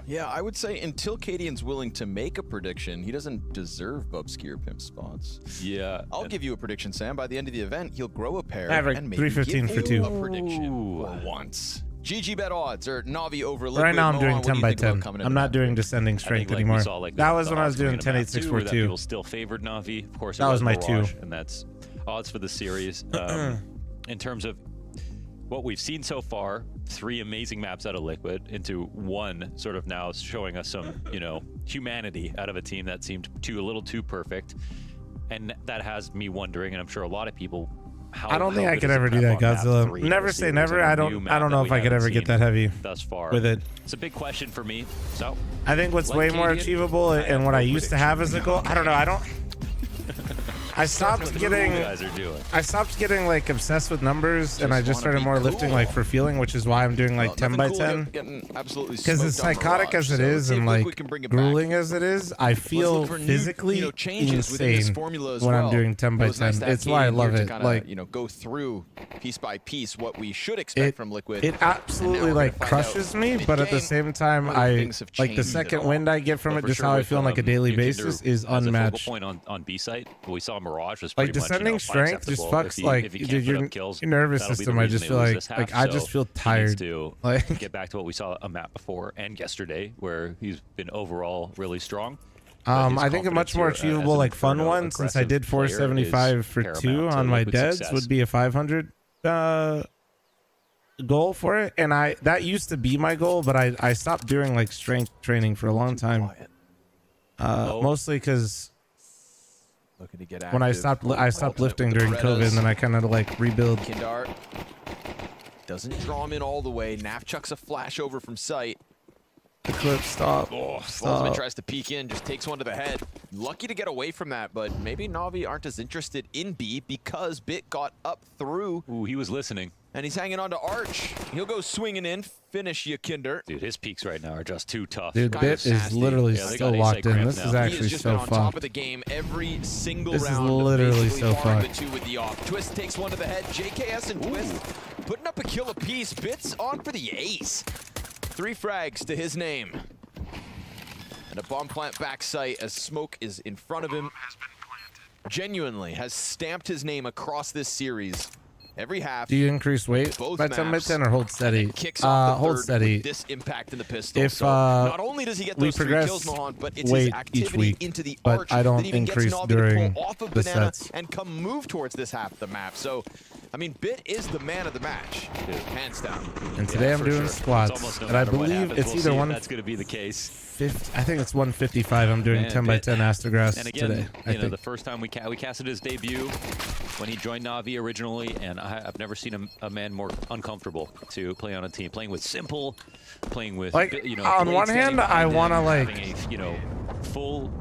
Yeah, I would say until Cadian's willing to make a prediction, he doesn't deserve Bubsky or Pimp spots. Yeah. I'll give you a prediction, Sam. By the end of the event, he'll grow a pair Maverick, and maybe 315 give for you 2. a prediction for once. GG bet odds or Na'Vi over Liquid. Right now I'm doing Mohan, 10 by 10. I'm not doing descending strength anymore. That was when I was doing 10, 8, 6, 4, 2. People still favored Na'Vi. Of course, that was my Mirage, 2. And that's odds for the series. In terms of what we've seen so far, 3 amazing maps out of Liquid into one sort of now showing us some, humanity out of a team that seemed a little too perfect. And that has me wondering, and I'm sure a lot of people, I don't think I could ever do that, Godzilla. Never say never. I don't know if I could ever get that heavy thus far with it. It's a big question for me. So I think what's way more achievable and what I used to have as a goal. I don't know. I stopped getting like obsessed with numbers, and I just started more lifting like for feeling, which is why I'm doing like 10 by 10. Because as psychotic as it is and like grueling as it is, I feel physically insane when I'm doing 10 by 10. It's why I love it. Like, go through piece by piece what we should expect from Liquid. It absolutely like crushes me, but at the same time, I like the second wind I get from it, just how I feel on like a daily basis, is unmatched. Point on B site, we saw Mirage was like descending strength just fucks like your nervous system. I just feel like I just feel tired. Like get back to what we saw a map before and yesterday, where he's been overall really strong. I think a much more achievable like fun one, since I did 475 for 2 on my deads, would be a 500 goal for it, and that used to be my goal, but I stopped doing like strength training for a long time, mostly because Looking to get When I active. stopped lifting during COVID, and then I kind of like rebuild. Kindar doesn't draw him in all the way. Naf chucks a flash over from sight. The clip, stop. Ultimate tries to peek in, just takes one to the head. Lucky to get away from that, but maybe Na'Vi aren't as interested in B because Bit got up through. Ooh, he was listening. And he's hanging on to Arch. He'll go swinging in, finish Yakinder. Dude, his peaks right now are just too tough. Dude, Bit is literally still locked in. This is actually so on top of fucked. the game every single This is round. literally basically so barring fucked. the two with the off. Twist takes one to the head. JKS and Twist putting up a kill apiece. Bit's on for the ace. 3 frags to his name. And a bomb plant back sight as smoke is in front of him. Genuinely has stamped his name across this series. Every half. Do you increase weight both by 10 by maps, 10 or hold steady? Kicks off the Hold third steady. with this impact in the pistol. If so not only does he get we those 3 progress kills, Mohan, but it's his weight activity each week, into the but arch I don't that even increase gets Na'Vi during to pull off of the Banana sets. and come move towards this half of the map. So, I mean, Bit is the man of the match, hands down. And today I'm doing squats, and I believe it's either one. That's going to be the case. I think it's 155. I'm doing 10 by 10 Astragrass And again, today. I you know, think. the first time we casted his debut when he joined Na'Vi originally, and I've never seen a man more uncomfortable to play on a team. Playing with Simple, playing with, Like, you know, on Blade one standing hand, behind I him, wanna, like- having a, you know, full.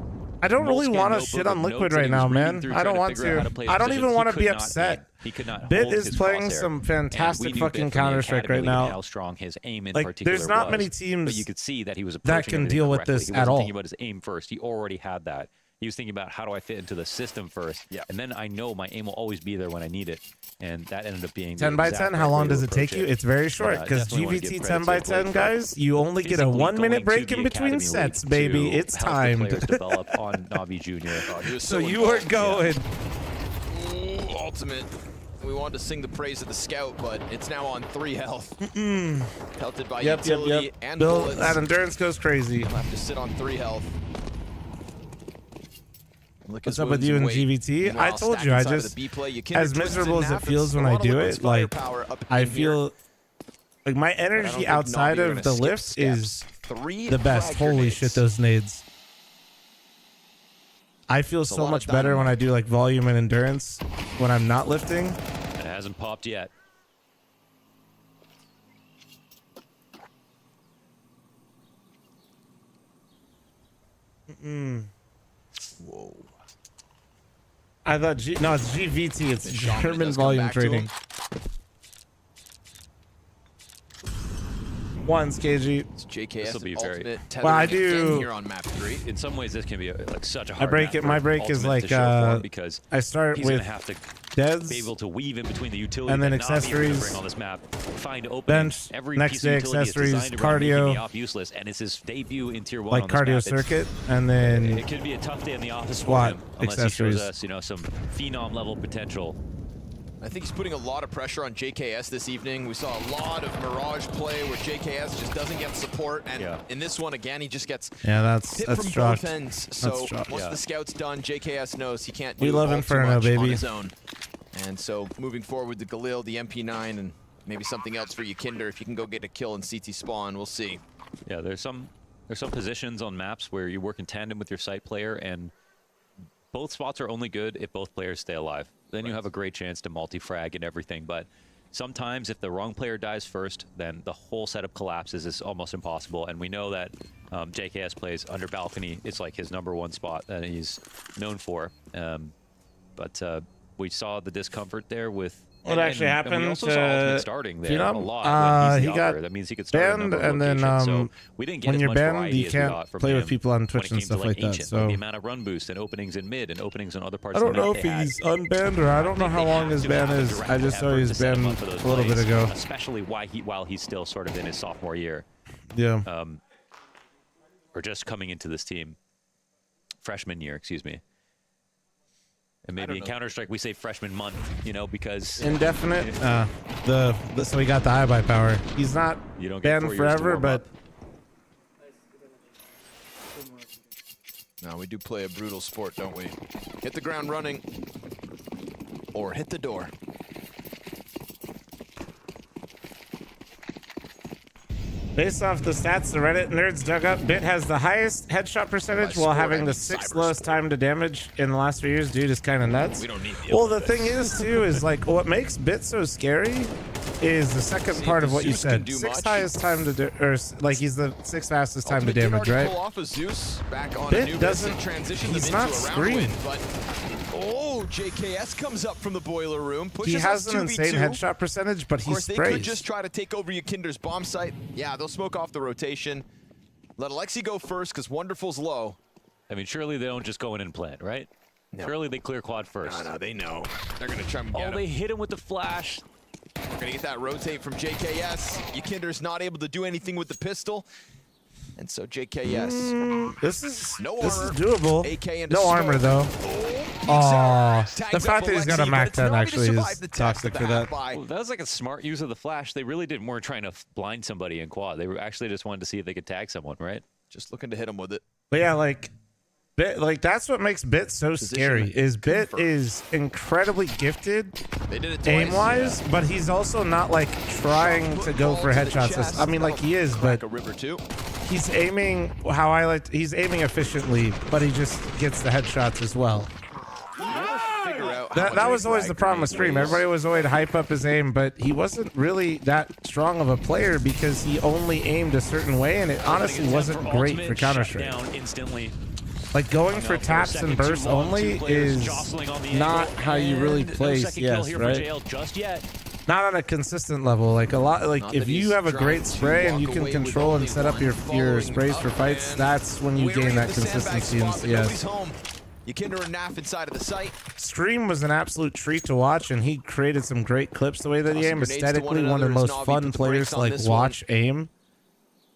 I don't really moleskin want to notebook shit on of Liquid notes that right he now, was reading man. through, I don't trying want figure out how to. play his I don't position. even He want to could be not upset. hit. He could not Bit hold is his playing crosshair. some And fantastic we knew fucking Bit from the Counter-Strike academy. right We knew now. how strong his aim in Like, particular there's not was. many teams But you could see that he was that approaching can everything deal with correctly. this He at wasn't all. thinking about his aim first. He already had that. He was thinking about how do I fit into the system first. Yeah. And then I know my aim will always be there when I need it. And that ended up being 10 the by exact 10, right how long way to does it take approach you? It's very short But, because definitely wanna GVT give 10 credit by to Blade 10, for guys, you only get a physically 1 minute going break to in the between academy sets, league baby. to It's help the timed. players develop on Na'Vi Junior. He was So you are going. Ooh, ultimate. We wanted to sing the praise of the scout, but it's now on 3 health. Pelted by utility and Bill, bullets. that endurance goes crazy. He'll have to sit on 3 health. What's up with you and GVT? I told you, I just, as miserable as it feels when I do it, like, I feel like my energy outside of the lift is the best. Holy shit, those nades. I feel so much better when I do like volume and endurance when I'm not lifting. It hasn't popped yet. Whoa. I thought no, it's GVT. It's German volume trading. Once, KG. It's JKS This will be very. Well, I do. Here on map 3. In some ways, this can be like such a I hard. break map it. for My break is Ultimate like to show for him because I start he's with gonna have to deads, be able to weave in between the utility and then that Na'Vi are gonna accessories, bring on this map, find openings. bench, Every next piece day of utility is accessories, designed around making cardio, the off useless, and it's his debut in tier 1 like on this cardio map. circuit, and then It could be a tough day in the office squat for him unless accessories. he shows us, you know, some phenom level potential. I think he's putting a lot of pressure on JKS this evening. We saw a lot of Mirage play where JKS just doesn't get support, and in this one again, he just gets hit from shocked. both ends. So That's once the scout's done, JKS knows he can't do We love all Inferno, too much on baby. his own. And so moving forward, the Galil, the MP9, and maybe something else for Yakinder if you can go get a kill in CT spawn. We'll see. Yeah, there's some positions on maps where you work in tandem with your site player, and both spots are only good if both players stay alive. Then you have a great chance to multi-frag and everything, but sometimes if the wrong player dies first, then the whole setup collapses. It's almost impossible, and we know that JKS plays under balcony. It's like his #1 spot that he's known for. But we saw the discomfort there with... What actually happened and we also to saw Ultimate starting there Phenom? a lot when he's He the got upper. That means he could start at a banned, number of and then locations. So we didn't get when as you're much banned, variety you as we can't got from play with him people on when Twitch it and came stuff to, like that. Ancient, So the amount of run boost and openings in mid and openings on other parts I don't of the know map if they had. he's unbanned or I don't know how long his ban is. I just saw he's banned a little bit ago. Especially while he's still sort of in his sophomore year. Yeah. Or just coming into this team. Freshman year, excuse me. And maybe in Counter-Strike we say freshman month, you know, because... Indefinite. So he got the iBuy power. He's not You don't get 4 banned years to forever, warm but up. Now we do play a brutal sport, don't we? Hit the ground running, or hit the door. Based off the stats the Reddit nerds dug up, Bit has the highest headshot percentage while having the 6th lowest time to damage in the last 3 years. Dude is kind of nuts. Well, the thing is, too, is like what makes Bit so scary is the second part of what you said. 6th highest time to, or like he's the 6th fastest time to damage, right? Bit doesn't, he's not Scream. Oh, JKS comes up from the boiler room. He has an insane headshot percentage, but he sprays. They could just try to take over Yakinder's bomb site. Yeah, they'll smoke off the rotation. Let Alexi go first because Wonderful's low. I mean, surely they don't just go in and plant, right? No. Surely they clear quad first. No, they know. They're going to try and get him. They hit him with the flash. We're going to get that rotate from JKS. Yakinder's not able to do anything with the pistol. And so JKS. This is doable. No armor though. Oh, the fact that he's got a Mac 10 actually is toxic for that. Well, that was like a smart use of the flash. They really weren't trying to blind somebody in quad. They were actually just wanted to see if they could tag someone, right? Just looking to hit him with it. But yeah, like that's what makes Bit so scary. Is Bit is incredibly gifted aim wise, but he's also not like trying to go for headshots. I mean, like he is, but he's aiming how I like. He's aiming efficiently, but he just gets the headshots as well. That was always the problem with Scream. Everybody was always hype up his aim, but he wasn't really that strong of a player because he only aimed a certain way, and it honestly wasn't great for Counter-Strike. Like going for taps and bursts only is not how you really play CS, right? Not on a consistent level. Like a lot, like if you have a great spray and you can control and set up your sprays for fights, that's when you gain that consistency in CS. Yakinder and NiP inside of the site. Scream was an absolute treat to watch, and he created some great clips the way that he aimed. Aesthetically, one of the most fun players to like watch aim.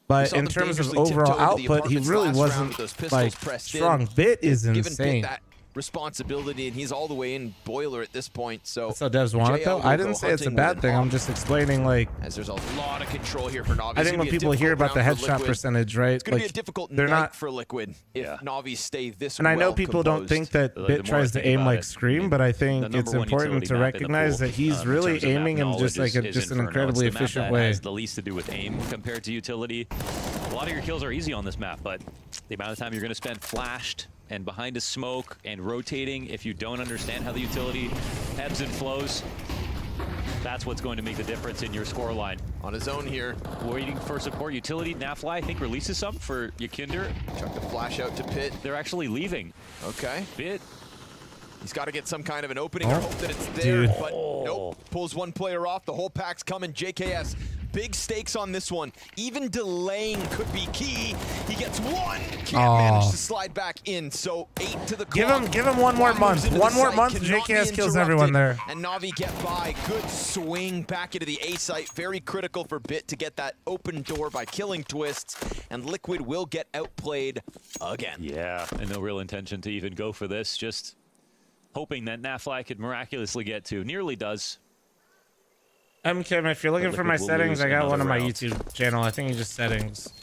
But in terms of overall output, he really wasn't like strong. Bit is insane. Responsibility, and he's all the way in boiler at this point. So that's how devs want it, though. I didn't say it's a bad thing. I'm just explaining, like, as there's a lot of control here for Navi. I think when people hear about the headshot percentage, right? It's gonna be a difficult night for Liquid if Navi stay this. And I know people don't think that Bit tries to aim like Scream, but I think it's important to recognize that he's really aiming in just like just an incredibly efficient way. Has the least to do with aim compared to utility. A lot of your kills are easy on this map, but the amount of time you're going to spend flashed and behind a smoke and rotating, if you don't understand how the utility ebbs and flows, that's what's going to make the difference in your score line. On his own here. Waiting for support. Utility, Nafly, I think, releases some for Yakinder. Chuck the flash out to Pit. They're actually leaving. Okay. Bit. He's got to get some kind of an opening or hope that it's there, but nope. Pulls one player off. The whole pack's coming. JKS. Big stakes on this one. Even delaying could be key. He gets one. Can't manage to slide back in. So 8 to the clock. Give him one more month. One more month. JKS kills everyone there. And Navi get by. Good swing back into the A site. Very critical for Bit to get that open door by killing Twists. And Liquid will get outplayed again. Yeah, and no real intention to even go for this. Just hoping that Nafly could miraculously get to. Nearly does. Kim, if you're looking for my settings, I got one on my YouTube channel. I think it's just settings.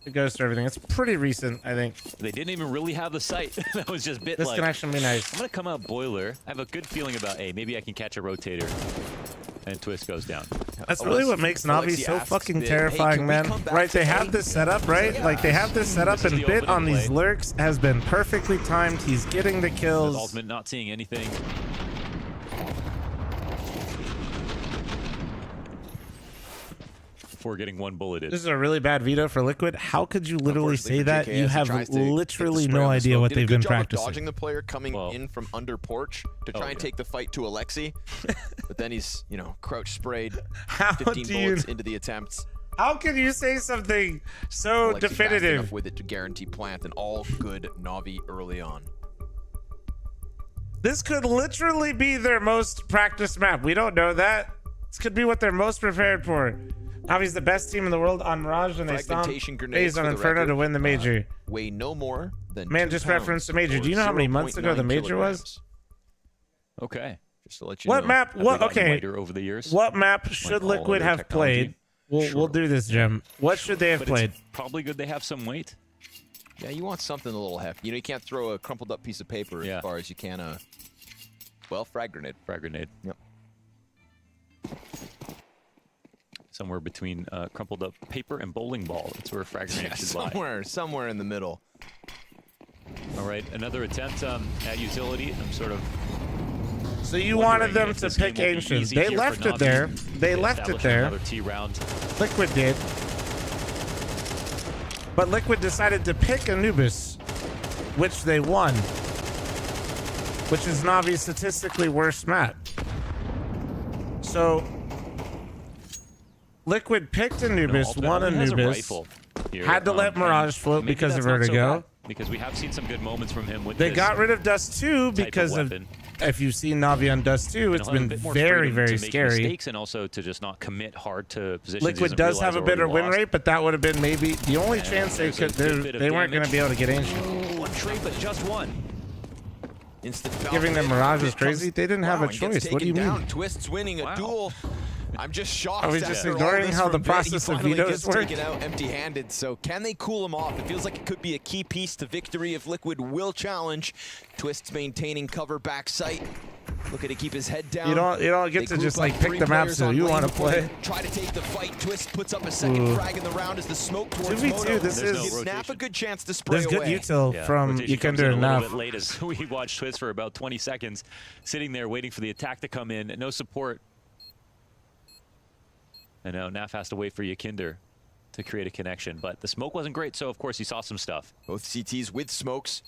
It goes through everything. It's pretty recent, I think. They didn't even really have the site. That was just Bit. This can actually be nice. I'm going to come out boiler. I have a good feeling about A. Maybe I can catch a rotator. And Twist goes down. That's really what makes Navi so fucking terrifying, man. Right, they have this setup, right? Like, they have this setup, and Bit on these lurks has been perfectly timed. He's getting the kills. Ultimate not seeing anything. Before getting one bulleted. This is a really bad veto for Liquid. How could you literally say that? You have literally no idea what they've been practicing. Dodging the player coming in from under porch to try and take the fight to Alexi, but then he's, you know, crouch sprayed 15 bullets into the attempts. How can you say something so definitive? Enough with it to guarantee plant, and all good Navi early on. This could literally be their most practiced map. We don't know that. This could be what they're most prepared for. Navi's the best team in the world on Mirage, and they stomped phase on Inferno to win the major. Weigh no more than Man, just reference the major. Do you know how many months ago the major was? Okay. Just to let you what know. map? What? Okay. Over the years. What map should Liquid have played? We'll do this, Jim. What should they have played? Probably good they have some weight. Yeah, you want something a little hefty. You know, you can't throw a crumpled up piece of paper as far as you can. Well, frag grenade. Frag grenade. Yep. somewhere between crumpled up paper and bowling ball. That's where a frag grenade should lie. Somewhere in the middle. All right, another attempt at utility. I'm sort of. So you wanted them to pick Ancient. They left it there. They left it there. Another T round. Liquid did. But Liquid decided to pick Anubis, which they won. Which is Navi's statistically worst map. So Liquid picked Anubis, won Anubis, had to let Mirage float because of Vertigo. Because we have seen some good moments from him with They got rid of Dust 2 because of, if you've seen Navi on Dust 2, it's been very, very scary. Mistakes and also to just not commit hard to positions. Liquid does have a better win rate, but that would have been maybe the only chance they could. They weren't going to be able to get Ancient. One trade, but just one. Giving them Mirage is crazy. They didn't have a choice. What do you mean? Twists winning a duel. I'm just shocked. Are we just ignoring how the process of vetoes work? Taken out empty-handed. So can they cool him off? It feels like it could be a key piece to victory if Liquid will challenge. Twists maintaining cover back sight. Looking to keep his head down. You don't get to just like pick the maps that you want to play. Try to take the fight. Twist puts up a second frag in the round as the smoke towards 2v2. This is Snap a good chance to spray there's good away. util from Yukender and Nav. Late as we watched Twist for about 20 seconds, sitting there waiting for the attack to come in. No support. And now Naf has to wait for Yukender to create a connection, but the smoke wasn't great, so of course he saw some stuff. Both CTs with smokes.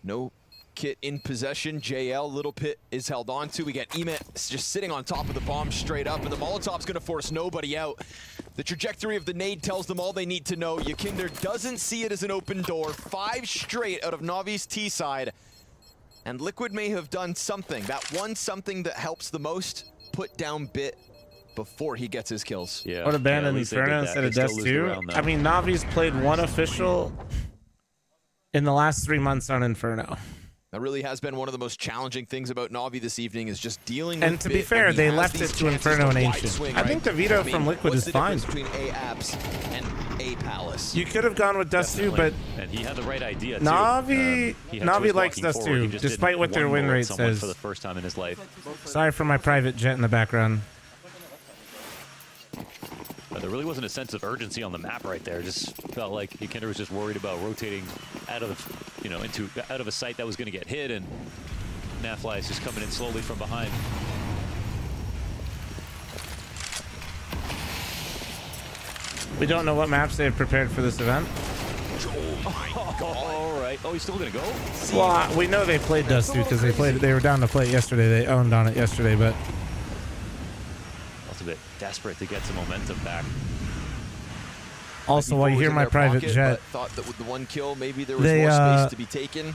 No kit in possession. JL, Little Pit is held on to. We get Emet just sitting on top of the bomb straight up, and the Molotov's going to force nobody out. The trajectory of the nade tells them all they need to know. Yukender doesn't see it as an open door. 5 straight out of Navi's T side. And Liquid may have done something. That one something that helps the most, put down Bit before he gets his kills. Yeah. What abandon Inferno instead of Dust 2? I mean, Navi's played one official in the last 3 months on Inferno. That really has been one of the most challenging things about Navi this evening is just dealing and with to be fair, they left it to Inferno and Ancient. Swing, I think the veto from Liquid is fine. Between A Apps and A Palace. You could have gone with Dust 2, but and he had the right idea. Navi likes Dust 2, despite what their win rate says. For the first time in his life. Sorry for my private jet in the background. But there really wasn't a sense of urgency on the map right there. Just felt like Yukender was just worried about rotating out of, out of a site that was going to get hit, and Nafly is just coming in slowly from behind. We don't know what maps they have prepared for this event. All right. Oh, he's still going to go? Well, we know they played Dust 2 because they were down to play it yesterday. They owned on it yesterday, but a bit desperate to get some momentum back. Also, while you hear my private jet, thought that with the one kill, maybe there was more space to be taken.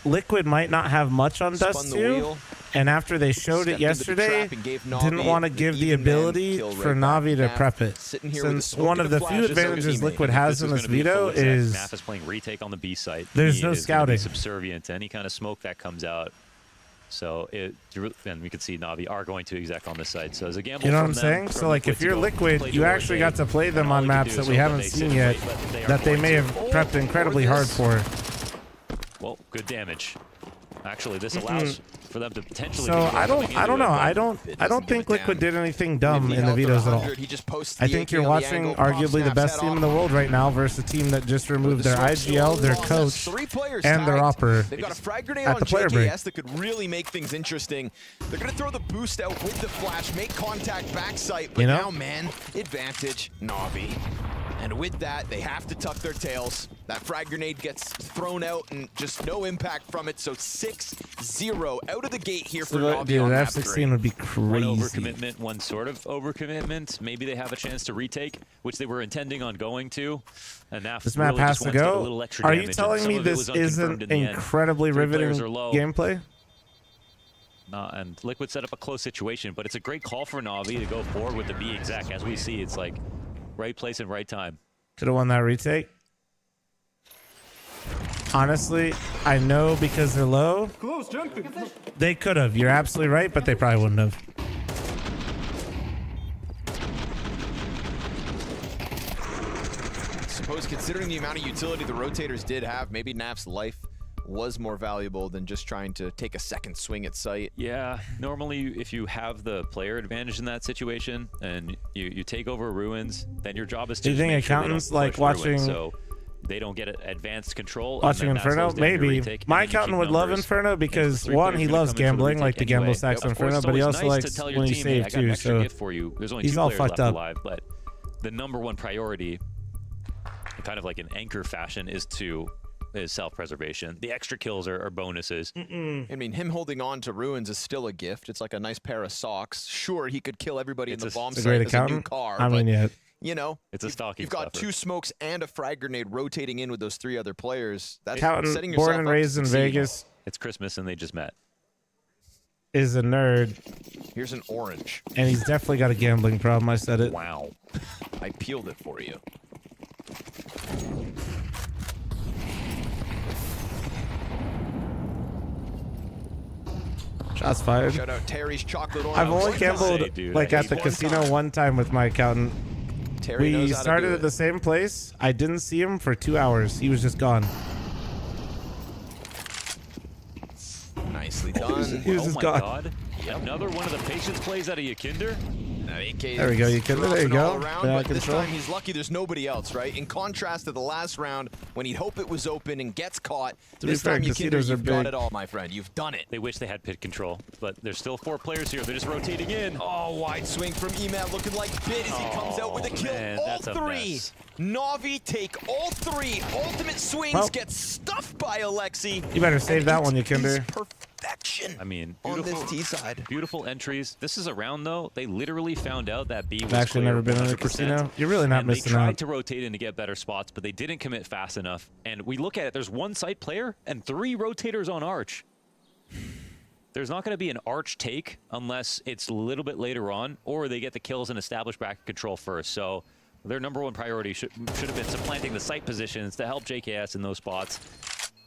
Liquid might not have much on Dust 2, and after they showed it yesterday, didn't want to give the ability for Navi to prep it. Since one of the few advantages Liquid has in this veto is Naf is playing retake on the B site. There's no scouting. Subservient to any kind of smoke that comes out. So and we can see Navi are going to exec on this side. So as a gamble, you know what I'm saying? So like if you're Liquid, you actually got to play them on maps that we haven't seen yet, that they may have prepped incredibly hard for. Well, good damage. Actually, this allows for them to potentially. So I don't know. I don't think Liquid did anything dumb in the vetoes at all. I think you're watching arguably the best team in the world right now versus a team that just removed their IGL, their coach, and their opera They've got a frag grenade at the on player break. JKS that could really make things interesting. They're going to throw the boost out with the flash, make contact backside, but now, man, advantage Navi. And with that, they have to tuck their tails. That frag grenade gets thrown out and just no impact from it. So 6-0 out of the gate here for Navi. Dude, F16 would be crazy. One overcommitment, one sort of overcommitment. Maybe they have a chance to retake, which they were intending on going to. And now this map has to go. Are you telling me this isn't incredibly riveting gameplay? And Liquid set up a close situation, but it's a great call for Navi to go forward with the B exec. As we see, it's like right place and right time. Could have won that retake. Honestly, I know because they're low. Close jumping. They could have. You're absolutely right, but they probably wouldn't have. Suppose considering the amount of utility the rotators did have, maybe Naf's life was more valuable than just trying to take a second swing at sight. Yeah, normally if you have the player advantage in that situation and you take over ruins, then your job is to Do you think make sure they accountants don't like push ruins, watching so they don't get advanced control. watching Inferno? Maybe. My accountant would love Inferno because one, he loves gambling, like the gamble stacks Inferno, but he also likes when you save too. So he's all fucked up. Alive, but the #1 priority, kind of like an anchor fashion, is self-preservation. The extra kills are bonuses. I mean, him holding on to ruins is still a gift. It's like a nice pair of socks. Sure, he could kill everybody in the bomb site as a new car. I mean, yeah. You know, it's a stalking. You've got 2 smokes and a frag grenade rotating in with those 3 other players. That's Accountant, setting yourself born and up to raised in succeed. Vegas, It's Christmas and they just met. is a nerd, Here's an orange. and he's definitely got a gambling problem. I said it. Wow. I peeled it for you. Shots fired. Shout out Terry's chocolate orange. I've only gambled like at the casino one time with my accountant. Terry knows We how to started do at the same place. I didn't see him for 2 hours. He was just gone. Nicely done. He was just gone. God. Another one of the patience plays out of Yakinder. There we go, Yakinder. There you go. But this time he's lucky there's nobody else, right? In contrast to the last round, when he'd hope it was open and gets caught, this time Yakinder, you've got it all, my friend. You've done it. They wish they had pit control, but there's still 4 players here. They're just rotating in. Oh, wide swing from Emat, looking like Bit as he comes out with a kill. Man, all that's a 3. mess. Navi take all 3. Ultimate swings get stuffed by Alexi. You better save that one, Yakinder. Perfection. I mean, on this T side. Beautiful entries. This is a round though. They literally found out that B was I've actually clear never been in a 100%, casino. You're really not and missing they tried out. to rotate in to get better spots, but they didn't commit fast enough. And we look at it. There's 1 site player and 3 rotators on Arch. There's not going to be an Arch take unless it's a little bit later on, or they get the kills and establish bracket control first. So their #1 priority should have been supplanting the site positions to help JKS in those spots.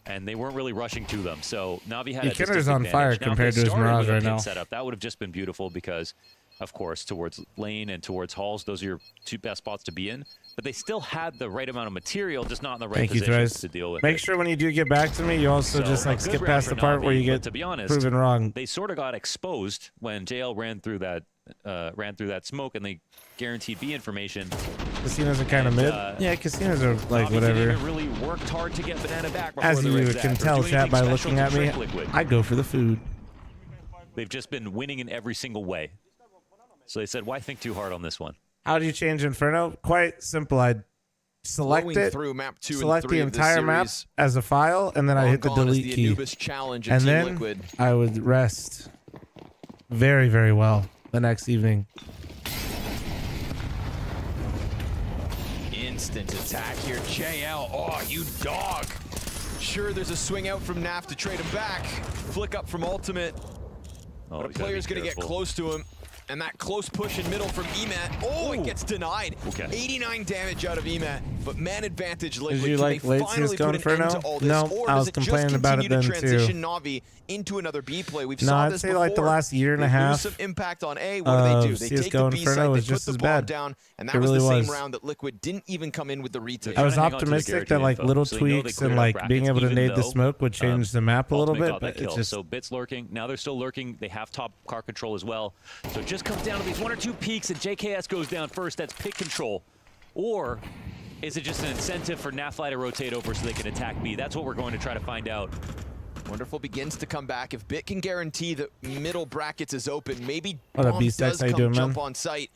And they weren't really rushing to them. So Navi had Yakinder's on fire compared to his Mirage right now. Setup. That would have just been beautiful because, of course, towards lane and towards halls, those are your 2 best spots to be in. But they still had the right amount of material, just not in the right positions to deal with. Make sure when you do get back to me, you also just like skip past the part where you get to be honest, proven wrong. They sort of got exposed when JL ran through that smoke, and they guaranteed B information. Casinos are kind of mid. Yeah, casinos are like Navi whatever. didn't really worked hard to get banana back before As the you res can or tell, do chat, by anything looking special at to me, trick Liquid. I go for the food. They've just been winning in every single way. So they said, why think too hard on this one? How do you change Inferno? Quite simple. I'd select Flowing it, through map 2 and select 3 the of this entire map series. as a file, and then I hit the Long gone is delete the key. Anubis challenge in And Team then Liquid. I would rest very, very well the next evening. Instant attack here, JL. Oh, you dog. Sure, there's a swing out from NAF to trade him back. Flick up from Ultimate. Oh, But a player's going to get close to him. And that close push in middle from Emat. Oh, it gets denied. Okay. 89 damage out of Emat. But man advantage Liquid. Did you Can like they late finally CS:GO put an end Inferno? to all this? No, Or I does was it just complaining about it continue then to too. transition Navi into another B play? We've No, saw I'd this say before. like the last year and a They half lose some impact on A. What do? They take CS:GO the B Inferno side, was they just put as the bomb bad. down, and It that was really the same was. round that Liquid didn't even come in with the retake. I was optimistic that like little tweaks and like being able to nade the smoke would change the map a little bit, but it's just so Bits lurking. Now they're still lurking. They have top car control as well. So it just comes down to these 1 or 2 peaks, and JKS goes down first. That's pick control. Or is it just an incentive for Nafly to rotate over so they can attack B? That's what we're going to try to find out. Wonderful begins to come back. If Bit can guarantee that middle brackets is open, maybe What up, Bomb B-Stacks? does How you come doing, jump man? on site.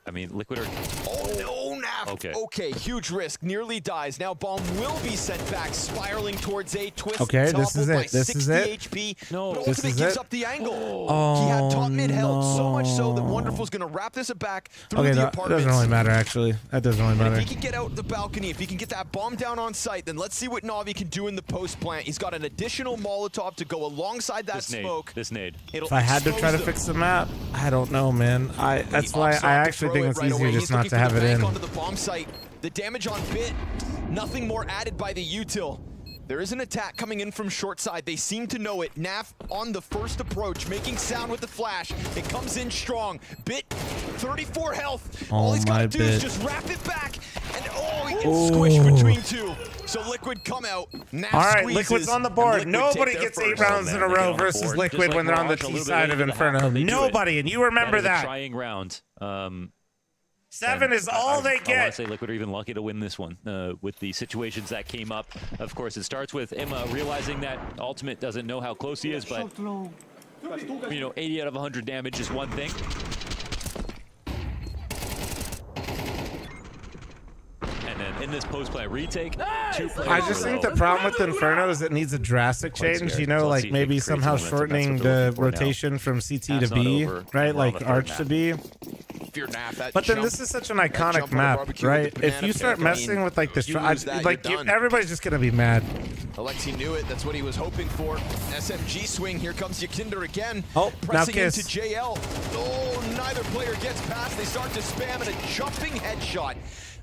I mean, Liquid are... Oh, no, Naf. Okay. Okay, huge risk. Nearly dies. Now Bomb will be sent back, spiraling towards A. Twist Okay, this toppled is by it. This 60 is it. HP. No. But This Ultimate is gives it. up the angle. Oh, He had top mid held, so much so that no. Wonderful's going to wrap this back through okay. the That apartments. doesn't really matter actually. That doesn't really And matter. if he can get out the balcony, if he can get that bomb down on site, then let's see what Navi can do in the post plant. He's got an additional Molotov to go alongside that smoke. This nade. If I had to try to fix the map, I don't know, man. That's why I actually think it's easier just not to have it in. Onto the bomb site. The damage on Bit, nothing more added by the util. There is an attack coming in from short side. They seem to know it. Naf on the first approach, making sound with the flash. It comes in strong. Bit, 34 health. Oh, All he's got my to do is Bit. just wrap it back. And oh, he gets squished between 2. So Liquid come out. All right, Liquid's on the board. Nobody gets 8 rounds in a row versus Liquid when they're on the T side of Inferno. Nobody, and you remember that. Trying round. 7 is all they get. I want to say Liquid are even lucky to win this one with the situations that came up. Of course, it starts with Emma realizing that Ultimate doesn't know how close he is, but, you know, 80 out of 100 damage is one thing. And then in this post-play retake, 2 players I just think the problem with Inferno is it needs a drastic change, you know, like maybe somehow shortening the rotation from CT to B, right? Like Arch to B. But then this is such an iconic map, right? If you start messing with like this, like everybody's just gonna be mad. Alexi knew it. That's what he was hoping for. SMG swing. Here comes Yakinder again. Oh, pressing now into Kiss. JL. Oh, neither player gets past. They start to spam and a jumping headshot.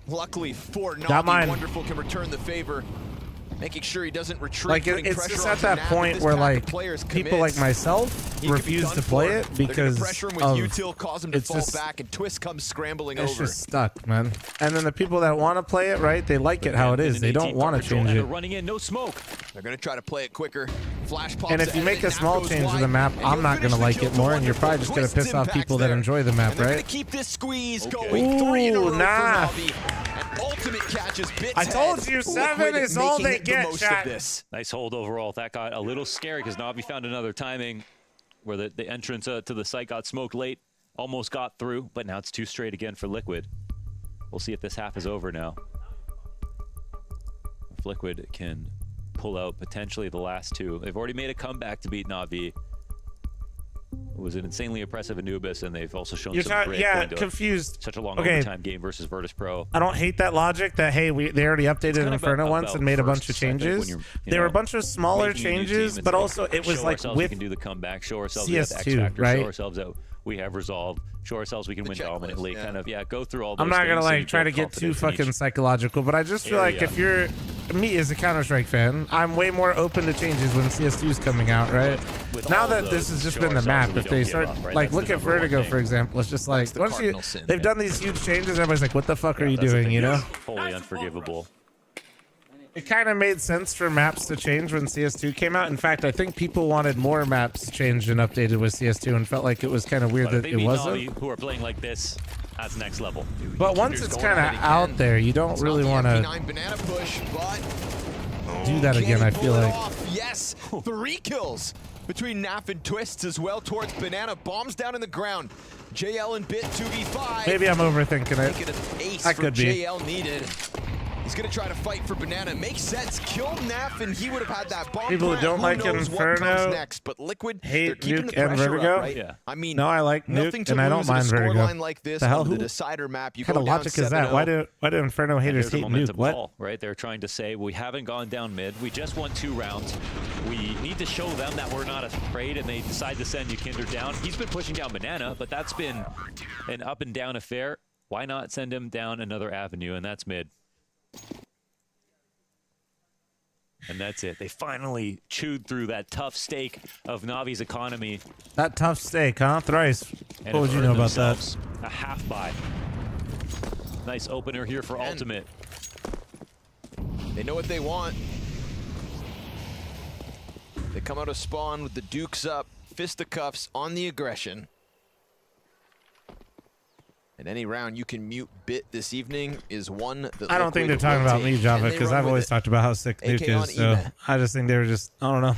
Luckily for Navi, Wonderful can return the favor, making sure he doesn't retreat. Like it's just at that point where like people like myself refuse to play it because pressure him with util, cause him to fall back, and Twist comes scrambling it's over. Just stuck, man. And then the people that want to play it, right? They like it how it is. They don't want to change it. Running in, no smoke. They're gonna try to play it quicker. Flash pops. And if you make a small change to the map, I'm not gonna like it more, and you're probably just gonna piss off people that enjoy the map, right? Keep this squeeze going. 3 in a row for Navi. And Ultimate catches bits. I told you 7 is all they get, chat. Nice hold overall. That got a little scary because Navi found another timing where the entrance to the site got smoked late. Almost got through, but now it's 2 straight again for Liquid. We'll see if this half is over now. If Liquid can pull out potentially the last 2. They've already made a comeback to beat Navi. It was an insanely impressive Anubis, and they've also shown some grit. Yeah, confused. Such a long overtime game versus Virtus Pro. I don't hate that logic that, hey, they already updated Inferno once and made a bunch of changes. There were a bunch of smaller changes, but also it was like with we can do the comeback, show ourselves we have X Factor, show ourselves that we have resolve, show ourselves we can win dominantly, kind of, go through all those I'm not going to like try to get too fucking psychological, but I just feel like if you're me as a Counter-Strike fan, I'm way more open to changes when CS2 is coming out, right? Now that this has just been the map, if they start like look at Vertigo for example, it's just like once they've done these huge changes, everybody's like, what the fuck are you doing, you know? Fully unforgivable. It kind of made sense for maps to change when CS2 came out. In fact, I think people wanted more maps changed and updated with CS2 and felt like it was kind of weird that it wasn't. Navi, who are playing like this, that's next level. But once it's kind of out there, you don't really want to do that again, I feel like. Yes, 3 kills between NAF and Twists as well towards Banana. Bombs down in the ground. JL and Bit 2v5. Maybe I'm overthinking it. That could be. JL needed. He's going to try to fight for Banana. Makes sense. Kill NAF and he would have had that bomb. People who don't like Inferno next, but Liquid, hate Nuke and Vertigo. Up, right? I mean, no, I like Nuke and I don't mind Vertigo. Like this the hell? Who? The decider map, you what kind of logic is that? Why do Inferno haters hate Nuke? What? Ball, right? They're trying to say we haven't gone down mid. We just won 2 rounds. We need to show them that we're not afraid, and they decide to send Yakinder down. He's been pushing down Banana, but that's been an up and down affair. Why not send him down another avenue? And that's mid. And that's it. They finally chewed through that tough steak of Navi's economy. That tough steak, huh? Thrice. And what would you know about that? A half buy. Nice opener here for Ultimate. They know what they want. They come out of spawn with the dukes up, fisticuffs on the aggression. And any round you can mute Bit this evening is one that I don't think they're talking about me, Java, because I've always talked about how sick Nuke is. So I just think they were just, I don't know.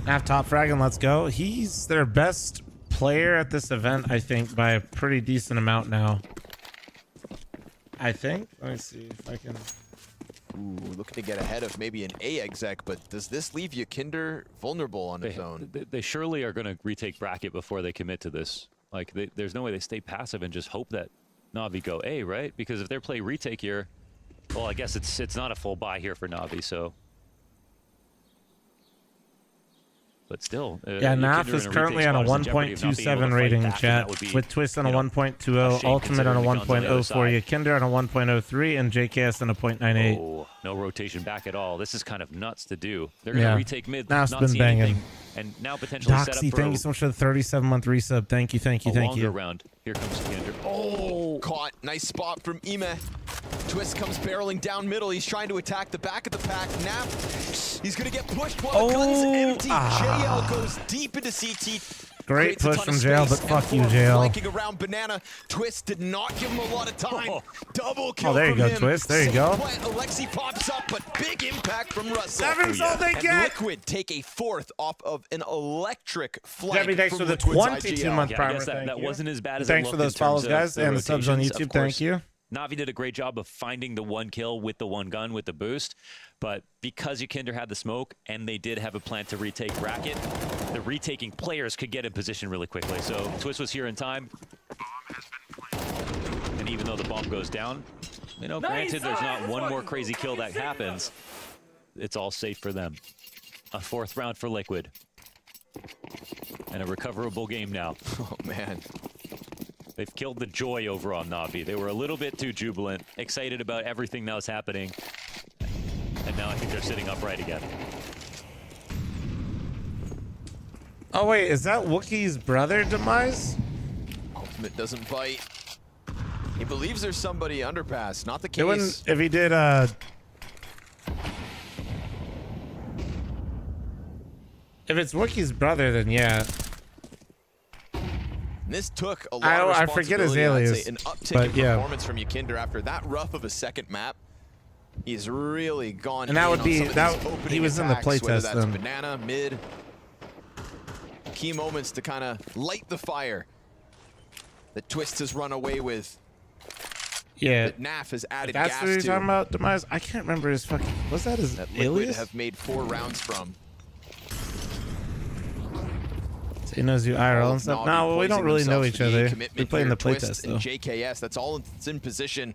Half top frag and let's go. He's their best player at this event, I think, by a pretty decent amount now. I think. Let me see if I can. Ooh, looking to get ahead of maybe an A exec, but does this leave Yakinder vulnerable on his own? They surely are going to retake bracket before they commit to this. Like, there's no way they stay passive and just hope that Navi go A, right? Because if they play retake here, well, I guess it's not a full buy here for Navi, so. But still. Yeah, NAF is currently on a 1.27 rating, chat, with Twist on a 1.20, Ultimate on a 1.04, Yakinder on a 1.03, and JKS on a 0.98. Oh, no rotation back at all. This is kind of nuts to do. They're going to retake mid, NAF's not been see banging. anything, and now potentially set up for thank you so much for the 37-month resub. Thank you, thank you, thank you. Round. Here comes Yakinder. Oh, caught. Nice spot from Ime. Twist comes barreling down middle. He's trying to attack the back of the pack. NiP, he's gonna get pushed while the gun's empty. JL goes deep into CT. Great push from JL, but fuck you, JL. Flanking around Banana. Twist did not give him a lot of time. Double kill. Oh, there you go, him. Twist. There you go. Alexi pops up, but big impact from Russell. 7's all they and get. Liquid take a fourth off of an electric flank. Jebby, thanks for the Liquid's 22-month I primer. guess that Thank you. wasn't as bad as Thanks it for looked those in follows, terms of guys, and the subs on rotations. Of YouTube. Thank course, you. Na'Vi did a great job of finding the one kill with the one gun with the boost, but because Yukinder had the smoke and they did have a plan to retake Bracket, the retaking players could get in position really quickly. So Twist was here in time, and even though the bomb goes down, you know, granted there's not one more crazy kill that happens, it's all safe for them. A fourth round for Liquid, and a recoverable game now. Oh man. They've killed the joy over on Na'Vi. They were a little bit too jubilant, excited about everything that was happening, and now I think they're sitting upright again. Oh wait, is that Wookiee's brother, Demise? Ultimate doesn't bite. He believes there's somebody underpass. Not the It wouldn't, case. if he did, if it's Wookiee's brother, then yeah. This took a lot of I forget his responsibility, I'd alias, say, an uptick but in yeah. performance from Yukinder after that rough of a second map. He's really gone And that in would on be- some of that- these opening he was in the attacks, play whether test that's then. Banana, mid. Key moments to kind of light the fire that Twist has run away with. Yeah. That NAF has added That's gas what you're to. talking about, Demise? I can't remember his fucking... Was that his That Liquid alias? have made 4 rounds from. So he knows you IRL and stuff? No, we don't really know each other. We play in the playtest, though. And JKS, that's all that's in position.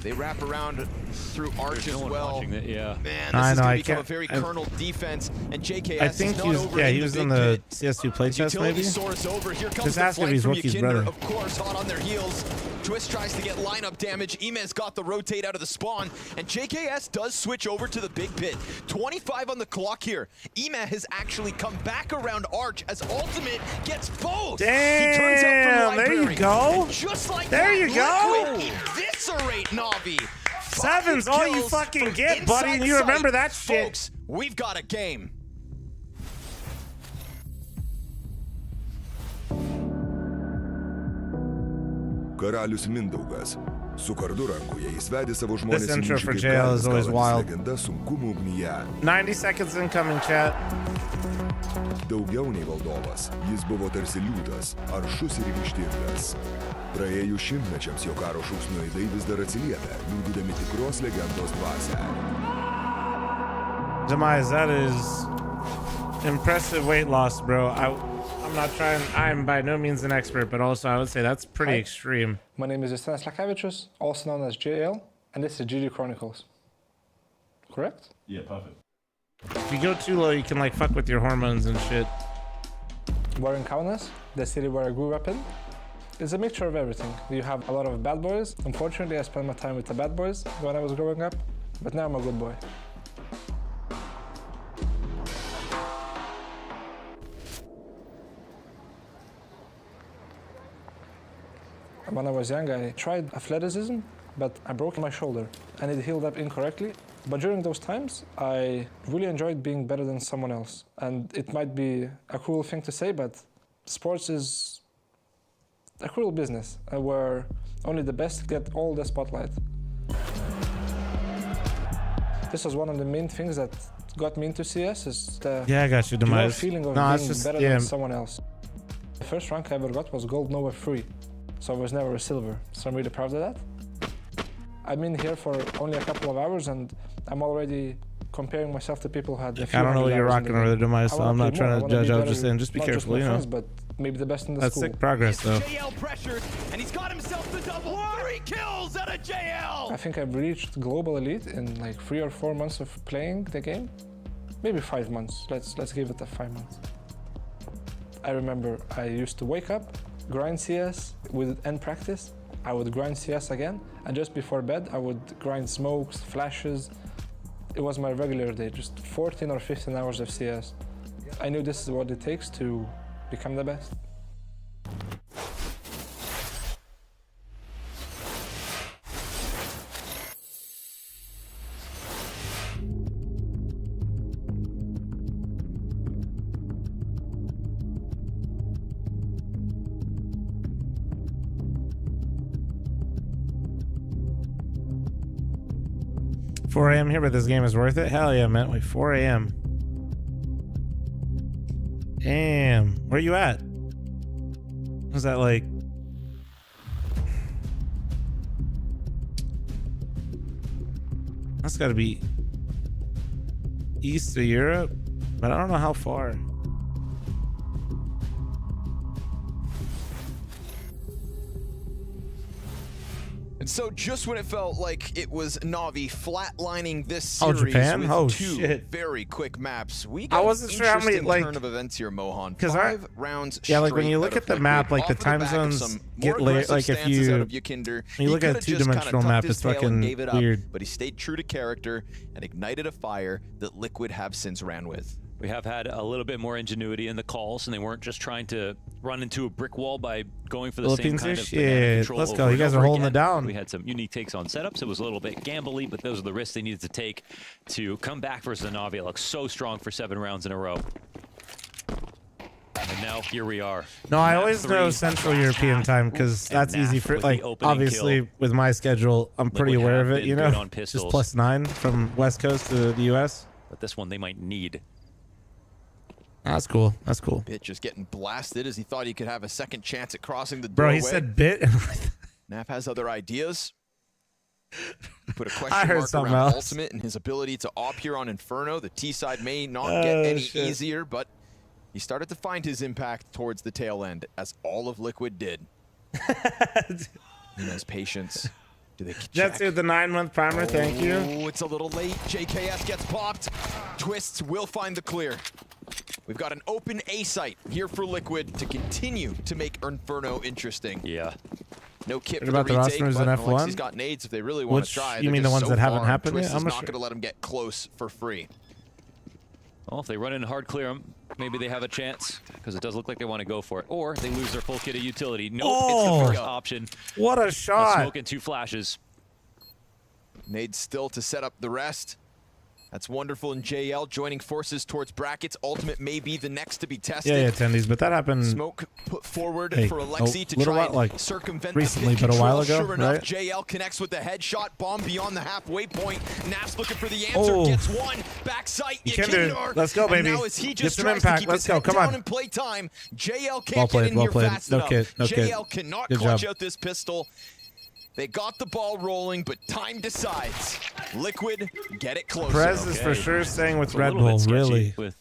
They wrap around through Arch as well. Man, this I is know, going I to become a can't- very I- Colonel defense, and JKS I think is not he was, over yeah, in he was the in big the pit. CS2 playtest, Utility maybe? source over. Here comes Just the ask if flank he's from Wookiee's Yukinder, brother. of course, hot on their heels. Twist tries to get lineup damage. Imez got the rotate out of the spawn, and JKS does switch over to the big pit. 25 on the clock here. Imez has actually come back around Arch as Ultimate gets both. Damn, He turns out from there you Library, go. and just like There that, you go. Liquid eviscerate Na'Vi. 7's all you fucking get, buddy, and you remember that shit. Folks, we've got a game. Karalius Mindaugas. Su kardu rankoje jis vedė savo žmonės This į intro mūšį for kaip JL is karinis always kaladis wild. legenda sunkumų ugnyje. 90 seconds incoming, chat. Daugiau nei valdovas, jis buvo tarsi liūtas, aršus ir ryžtingas. Praėjus šimtmečiams jo karo šūksnių aidai vis dar atsiliepia, liudydami tikros legendos dvasią. Demise, that is impressive weight loss, bro. I'm not trying, I'm by no means an expert, but also I would say that's pretty extreme. My name is Justinas Lakavičius, also known as JL, and this is GG Chronicles. Correct? Yeah, perfect. If you go too low, you can like fuck with your hormones and shit. We're in Kaunas, the city where I grew up in. It's a mixture of everything. You have a lot of bad boys. Unfortunately, I spent my time with the bad boys when I was growing up, but now I'm a good boy. When I was young, I tried athleticism, but I broke my shoulder and it healed up incorrectly. But during those times, I really enjoyed being better than someone else. And it might be a cruel thing to say, but sports is a cruel business where only the best get all the spotlight. This was one of the main things that got me into CS, is the Yeah, I got you, pure Demise. feeling of No, it's being just, better yeah. than someone else. The first rank I ever got was gold nowhere free, so I was never a silver, so I'm really proud of that. I've been here for only a couple of hours and I'm already comparing myself to people who had a few I don't know what hundred you're hours in rocking the over game. there, Demise, I so wanna I'm not play trying more. to I wanna judge. be I was better, just saying, just be not careful, my you know. friends, but maybe the best in the That's school. sick progress, though. JL pressured, and he's got himself the double. 3 kills out of JL. I think I've reached global elite in like 3 or 4 months of playing the game. Maybe 5 months. Let's give it a 5 months. I remember I used to wake up, grind CS with end practice. I would grind CS again, and just before bed I would grind smokes, flashes. It was my regular day, just 14 or 15 hours of CS. I knew this is what it takes to become the best. 4 a.m. here, but this game is worth it. Hell yeah, man. Wait, 4 a.m. Damn. Where you at? Was that like? That's got to be east of Europe, but I don't know how far. And so just when it felt like it was Na'Vi flatlining this series Japan? with Oh, two shit. very quick maps, we I got wasn't an sure how many, interesting like, turn of events here, Mohan. 'cause 5 rounds yeah, like when straight you look out at the of map, Liquid, like the off time back of zones some get more later. aggressive Like if stances out you of Yakinder, when you look he at a could've just two-dimensional kinda map, tucked his it's tail and fucking gave it up, weird. but he stayed true to character and ignited a fire that Liquid have since ran with. We have had a little bit more ingenuity in the calls, and they weren't just trying to run into a brick wall by going for the same kind of banana control. Let's go. over You and guys are over holding it again. down. We had some unique takes on setups. It was a little bit gambly, but those are the risks they needed to take to come back versus the Na'Vi. It looks so strong for 7 rounds in a row. And now here we are. No, I Map always 3, know Central European time because that's easy for, with the like, opening obviously kill. with my schedule, I'm pretty Liquid aware have of it, been you good know? on Just pistols. +9 from West Coast to the US. But this one they might need. That's cool. That's cool. Bit just getting blasted as he thought he could have a second chance at crossing the Bro, doorway. he said bit. Naf has other ideas. Put a I question heard mark something around else. Ultimate and his ability to op here on Inferno. The T side may not get Oh, any shit. easier, but he started to find his impact towards the tail end, as all of Liquid did. He has patience. Do they check? Jetsu, the 9-month primer. Thank you. Oh, it's a little late. JKS gets popped. Twists will find the clear. We've got an open A site here for Liquid to continue to make Inferno interesting. Yeah. No kit What for the about the retake, rosters but in F1? Alexi's got nades if they really want to Which, try. you They're mean the just ones so that haven't far, happened Twist yet? is I'm not sure. going to let him get close for free. Well, if they run in hard clear 'em, maybe they have a chance, because it does look like they want to go for it. Or they lose their full kit of utility. Nope, it's the first option. What a shot. Smoke and 2 flashes. Nades still to set up the rest. That's wonderful. And JL joining forces towards brackets. Ultimate may be the next to be tested. Yeah, attendees, but that happened. Smoke put forward Hey, for Alexi to little try while, and like, circumvent recently, the pit but a while control. ago, Sure enough, right? JL connects with the headshot. Bomb beyond the halfway point. Naf's looking for the answer. Oh. Gets one. Backside. You can do it. Let's go, baby. And now as he Get just some tries impact. to keep Let's his go. head Come down on. and play time, JL can't Well played, get in well here played. fast No enough. kid, no kid. JL cannot Good clutch job. out this pistol. They got the ball rolling, but time decides. Liquid get it closer. Perez is for sure staying with It's a Red little bit Bull, sketchy really. With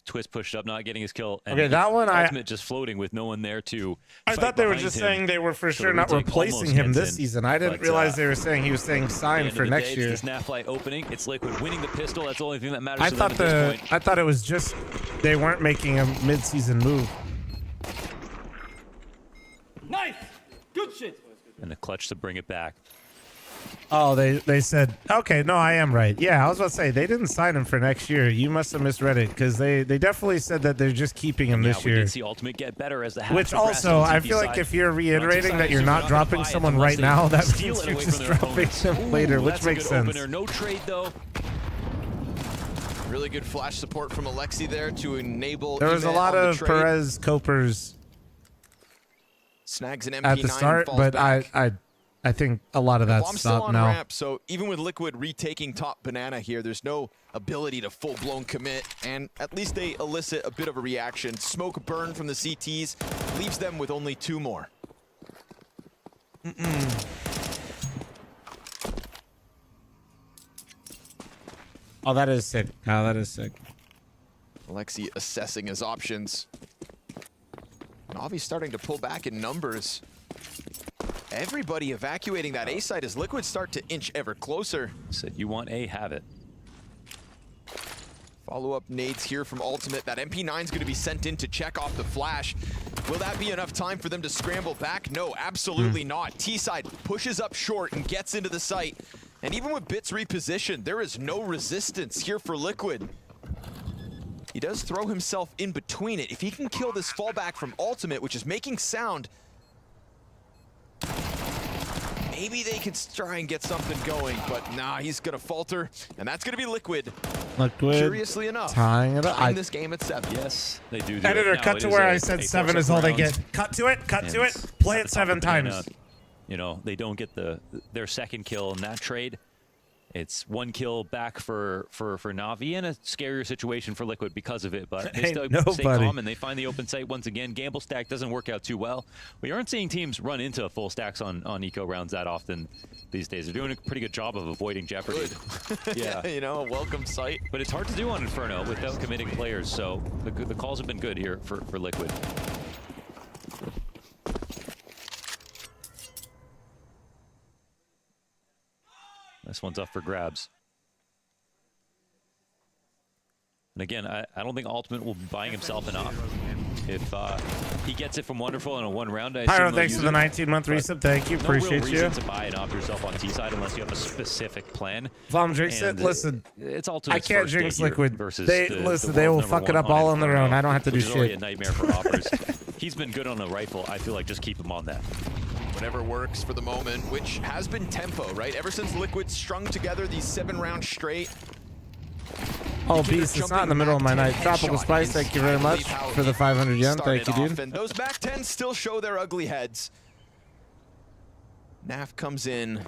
Twist pushed up, not getting his kill. And Okay, that one Ultimate just floating with no one there to I fight thought they were behind just him. saying they were for So sure the not retake replacing almost him gets this in. season. I didn't But, realize they were saying he was saying signed end for of the next day, year. It's the Snap Flight opening. It's Liquid winning the pistol. That's the only thing that matters I to them thought at this point. I thought it was just they weren't making a mid-season move. Nice! Good shit! And the clutch to bring it back. Oh, they said, okay, no, I am right. Yeah, I was about to say, they didn't sign him for next year. You must have misread it, because they definitely said that they're just keeping him this We year. did see Ultimate get better as the half Which progressed also, on the I TP feel like side. if you're reiterating Not that you're super not safe, dropping they're not someone gonna buy it right now, that steal means it you're away just from their dropping opponents. them later, Ooh, which that's a makes good sense. opener. No trade, though. Really good flash support from Alexi there to enable. There was a Imet lot on the of trade. Perez Copers Snags an MP9 at the start, falls but back. I think a lot of Well, that's I'm still stopped on now. ramp, so even with Liquid retaking top banana here, there's no ability to full-blown commit, and at least they elicit a bit of a reaction. Smoke burn from the CTs leaves them with only 2 more. Oh, that is sick. Oh, that is sick. Alexi assessing his options. Navi's starting to pull back in numbers. Everybody evacuating that A site as Liquid start to inch ever closer. Said you want A, have it. Follow-up nades here from Ultimate. That MP9 is going to be sent in to check off the flash. Will that be enough time for them to scramble back? No, absolutely not. T-side pushes up short and gets into the site. And even with Bits repositioned, there is no resistance here for Liquid. He does throw himself in between it. If he can kill this fallback from Ultimate, which is making sound, maybe they could try and get something going, but nah, he's gonna falter, and that's gonna be Liquid. Liquid. Curiously enough, tying it up. tying this game at 7. Yes, they do. Editor, cut to where I said 7 is all they get. Cut to it. Cut to it. Play it 7 times. You know, they don't get their second kill in that trade. It's 1 kill back for Na'Vi, and a scarier situation for Liquid because of it. But they Hey, still nobody. stay calm, and they find the open site once again. Gamble stack doesn't work out too well. We aren't seeing teams run into full stacks on eco rounds that often these days. They're doing a pretty good job of avoiding jeopardy. Yeah, you know, a welcome sight. But it's hard to do on Inferno without committing players, so the calls have been good here for Liquid. This one's up for grabs. And again, I don't think Ultimate will be buying himself enough. If he gets it from Wonderful in a 1 round, I assume Pyro, they'll thanks use for the it. 19-month resub. Thank you. No Appreciate real you. reason to buy and off yourself on T side unless you have a specific plan. Vom Drake said, And listen, it's I can't jinx Liquid. Versus They the they will world fuck it number up 1 all on their Inferno, own. I don't have to do which is already shit. a nightmare for Hoppers. He's been good on a rifle. I feel like just keep him on that. Whatever works for the moment, which has been tempo, right? Ever since Liquid strung together these 7 rounds straight. Oh, Beast, it's not in the middle of my night. Tropical Spice, thank you very much for the 500 yen. Thank you, dude. And those back 10s still show their ugly heads. NAF comes in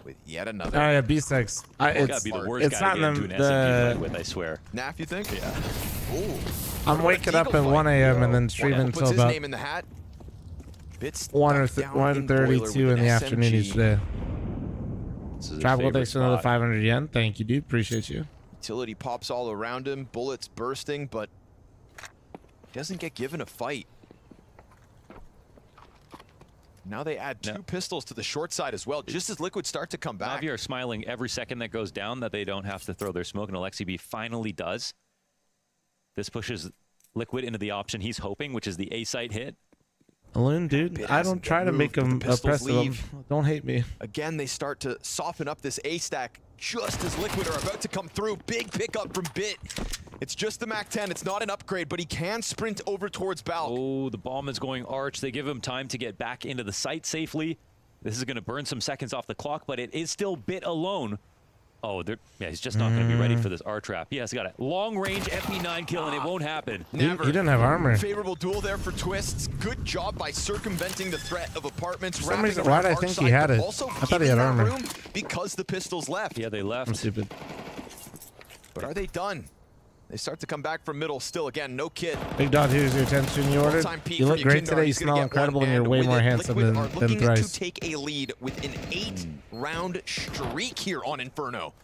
with yet another. Oh, yeah, Beast X. Gotta be the worst It's guy not to in get into an SMG the... fight with, I swear. NAF, you think? Yeah. Ooh. I'm waking up at 1 a.m. and then streaming until Puts his about name in the hat. Bits 1:32 in the afternoon each day. Tropical, thanks for another spot. 500 yen. Thank you, dude. Appreciate you. Utility pops all around him, bullets bursting, but doesn't get given a fight. Now they add 2 pistols to the short side as well, just as Liquid start to come back. Na'Vi are smiling every second that goes down that they don't have to throw their smoke, and Alexi B finally does. This pushes Liquid into the option he's hoping, which is the A-site hit. Alone, dude. I don't try to make them oppressive. Don't hate me. Again, they start to soften up this A-stack just as Liquid are about to come through. Big pickup from Bit. It's just the MAC-10. It's not an upgrade, but he can sprint over towards Balk. Oh, the bomb is going arch. They give him time to get back into the site safely. This is going to burn some seconds off the clock, but it is still Bit alone. Oh, yeah, he's just not going to be ready for this R trap. He has got a long-range MP9 kill, and it won't happen. He didn't have armor. Favorable duel there for Twists. Good job by circumventing the threat of apartments. For some reason, why did I think he had it? I thought he had armor. Because the pistols left. Yeah, they left. I'm stupid. But are they done? They start to come back from middle. Still, again, no kit. Big Dog, here's your attention you ordered. You look great today. You smell incredible, and you're way more handsome than Thrice. To take a lead with an 8-round streak here on Inferno.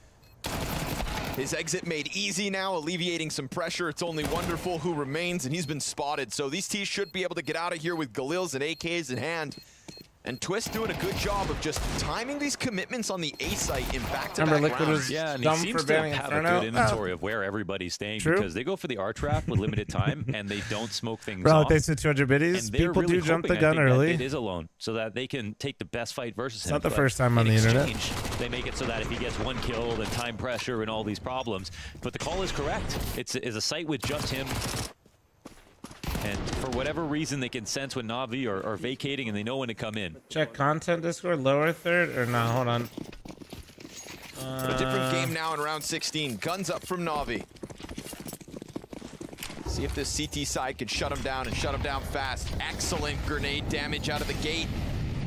His exit made easy now, alleviating some pressure. It's only Wonderful who remains, and he's been spotted. So these T's should be able to get out of here with Galils and AKs in hand. And Twist doing a good job of just timing these commitments on the A site in back-to-back rounds. Yeah, and he seems to have a good inventory of where everybody's staying because they go for the R trap with limited time and they don't smoke things Bro, off. they said 200 biddies. People really do jump the hoping, gun early. It is alone so that they can take the best fight versus him. It's not the But first time on in the internet. exchange, they make it so that if he gets 1 kill, then time pressure and all these problems. But the call is correct. It's a site with just him. And for whatever reason, they can sense when Na'Vi are vacating and they know when to come in. Check content Discord, lower third, or no, hold on. A different game now in round 16. Guns up from Na'Vi. See if this CT side can shut him down and shut him down fast. Excellent grenade damage out of the gate.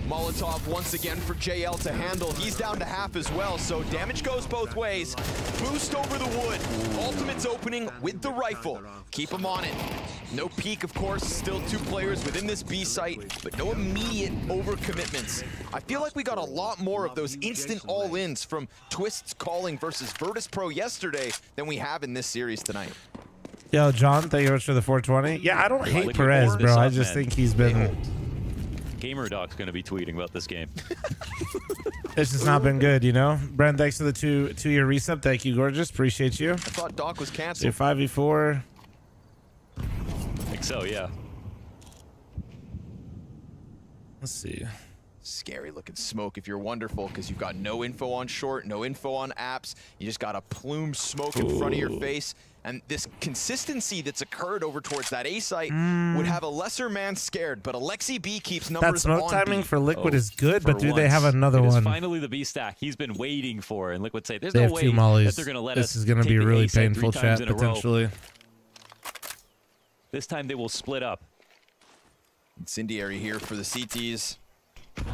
Molotov once again for JL to handle. He's down to half as well, so damage goes both ways. Boost over the wood. Ultimate's opening with the rifle. Keep him on it. No peek, of course. Still 2 players within this B site, but no immediate overcommitments. I feel like we got a lot more of those instant all-ins from Twists calling versus Virtus Pro yesterday than we have in this series tonight. Yo, John, thank you very much for the 420. Yeah, I don't hate Perez, bro. I just think he's been... Gamer Dog's going to be tweeting about this game. It's just not been good, you know? Brent, thanks for the two-year resub. Thank you, gorgeous. Appreciate you. I thought Doc was canceled. 5v4. I think so, yeah. Let's see. Scary looking smoke if you're Wonderful, because you've got no info on short, no info on apps. You just got a plume smoke in front of your face. And this consistency that's occurred over towards that A site would have a lesser man scared, but Alexi B keeps numbers That smoke on timing B. for Liquid is good, but do they once, have another it is one? Finally the B stack he's been waiting for, and Liquid say there's They no have way 2 mollies. that they're going to let us. This is going to take be the really A site 3 painful, times chat, in a row. potentially. This time they will split up. Incendiary here for the CTs.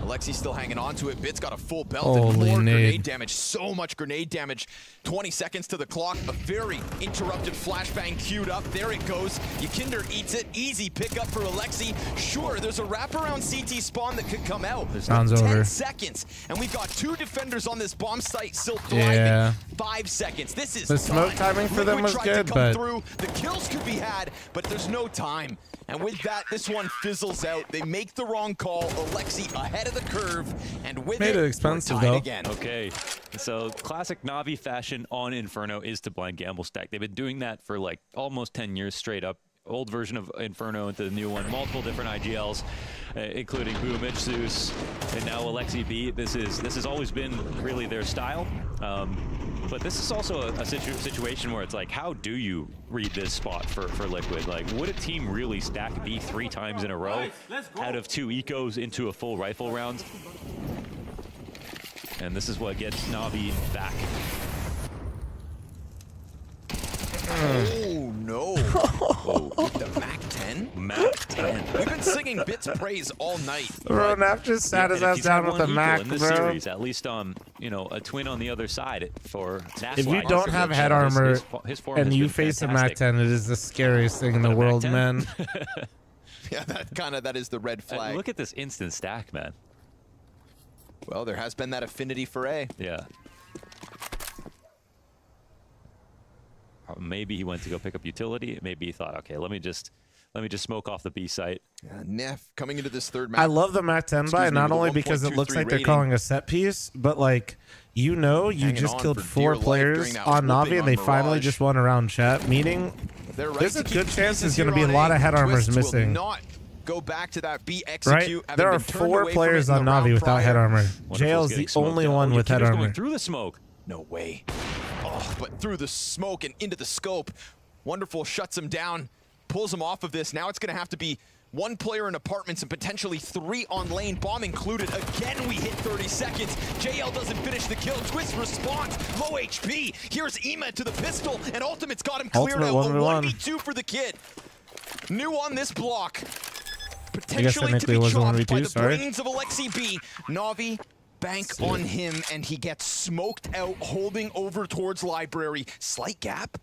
Alexi's still hanging on to it. Bit's got a full belt Holy and more nade. grenade damage. So much grenade damage. 20 seconds to the clock. A very interrupted flashbang queued up. There it goes. Yakinder eats it. Easy pickup for Alexi. Sure, there's a wraparound CT spawn that could come out. Sounds 10 over. seconds. And we've got 2 defenders on this bomb site still thriving. Yeah. 5 seconds. This is The smoke time. timing for them was tried good, to come but through. The kills could be had, but there's no time. And with that, this one fizzles out. They make the wrong call. Alexi ahead of the curve, and with made it we're expensive tied though. again. Okay, so classic Na'Vi fashion on Inferno is to blind gamble stack. They've been doing that for like almost 10 years straight up. Old version of Inferno into the new one, multiple different IGLs, including Boomage, Zeus, and now Alexi B. This has always been really their style. But this is also a situation where it's like, how do you read this spot for Liquid? Like, would a team really stack B 3 times in a row out of 2 ecos into a full rifle round? And this is what gets Na'Vi back. Oh no! Whoa, with the Mac 10? Mac 10. We've been singing Bit's praise all night. Bro, Nap just sat his ass down with the Mac, in this bro. series, at least you know, a twin on the other side for Snap. If you don't have head armor and you face a Mac 10, it is the scariest thing in the world, man. Yeah, that is the red flag. Look at this instant stack, man. Well, there has been that affinity for A. Yeah. Maybe he went to go pick up utility. Maybe he thought, okay, let me just smoke off the B site. Yeah, Neff coming into this third match. I love the Mac 10 buy, not only because it looks like they're calling a set piece, but like, you know, you just killed 4 players on Na'Vi and they finally just won a round chat, meaning there's a good chance there's going to be a lot of head armors missing. Not go back to that B execute. Right? There are 4 players on Na'Vi without head armor. Jail's the only one with head armor. Through the smoke. No way. Oh, but through the smoke and into the scope. Wonderful shuts him down, pulls him off of this. Now it's going to have to be 1 player in apartments and potentially 3 on lane, bomb included. Again, we hit 30 seconds. JL doesn't finish the kill. Twist response, low HP. Here's Ema to the pistol, and Ultimate's got him cleared out. A 1v2 for the kid. New on this block. Potentially to be chopped by the brains of Alexi B. Na'Vi bank on him, and he gets smoked out, holding over towards library. Slight gap.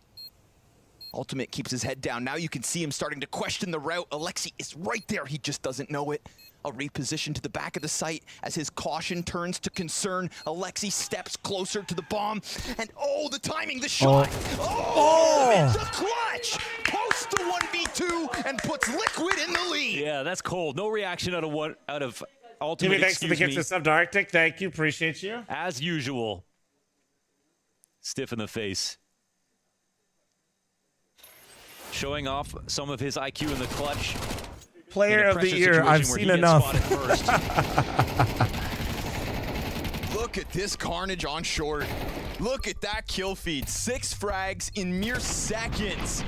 Ultimate keeps his head down. Now you can see him starting to question the route. Alexi is right there. He just doesn't know it. A reposition to the back of the site as his caution turns to concern. Alexi steps closer to the bomb, and oh, the timing, the shot. Oh, it's a clutch. Posts the 1v2 and puts Liquid in the lead. Yeah, that's cold. No reaction out of Ultimate. Jimmy, thanks for the gift of sub to Arctic. Thank you. Appreciate you. As usual. Stiff in the face. Showing off some of his IQ in the clutch. Player of the year. I've seen enough. Look at this carnage on short. Look at that kill feed. 6 frags in mere seconds.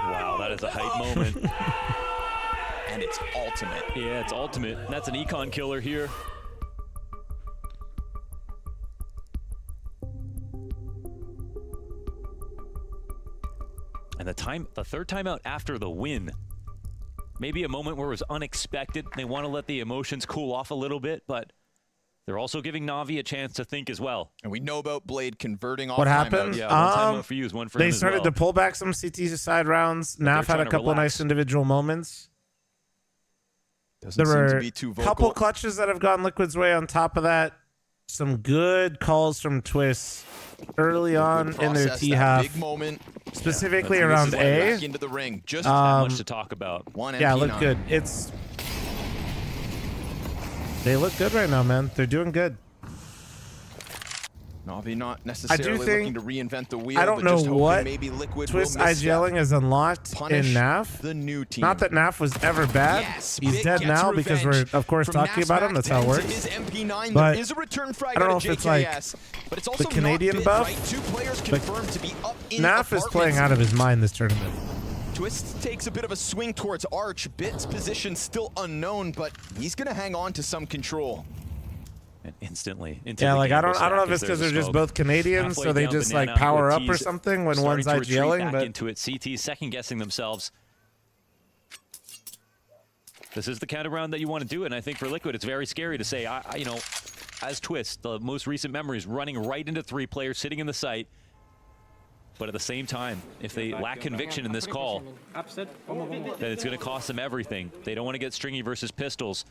Wow, that is a hype moment. And it's ultimate. Yeah, it's ultimate. That's an econ killer here. And the third timeout after the win. Maybe a moment where it was unexpected. They want to let the emotions cool off a little bit, but they're also giving Na'Vi a chance to think as well. And we know about Blade converting off what happened? timeouts. Yeah, one timeout for you is one for him they as started well. to pull back some CT side rounds. Naf had a couple of nice individual moments. Doesn't there seem were to be too a vocal. couple clutches that have gone Liquid's way. On top of that, some good calls from Twist early on in their T half. Big moment. Specifically around A. Back into the ring. Just not much to talk about. Yeah, look good. They look good right now, man. They're doing good. Na'Vi not necessarily looking to reinvent the wheel. I don't know what maybe Liquid Twist will misstep. IGLing has unlocked in NAF. The new team. Not that NAF was ever bad. Yes, he's Big dead gets now revenge. because we're, of course, From talking about him. That's how it Max works. to his MP9, But there is a return frag I don't know out if of it's like JKS, but it's also the Canadian not bid, buff. right? 2 players But confirmed to be up in NAF is playing out of his mind this tournament. Twist takes a bit of a swing towards Arch. Bit's position still unknown, but he's going to hang on to some control. And instantly. Yeah, like I don't know if it's because they're just both Canadians, so they just like power up or something when one's IGLing. But into it, CT second guessing themselves. This is the kind of round that you want to do, and I think for Liquid, it's very scary to say, you know, as Twist, the most recent memories, running right into 3 players sitting in the site. But at the same time, if they lack conviction in this call, then it's going to cost them everything. They don't want to get stringy versus pistols.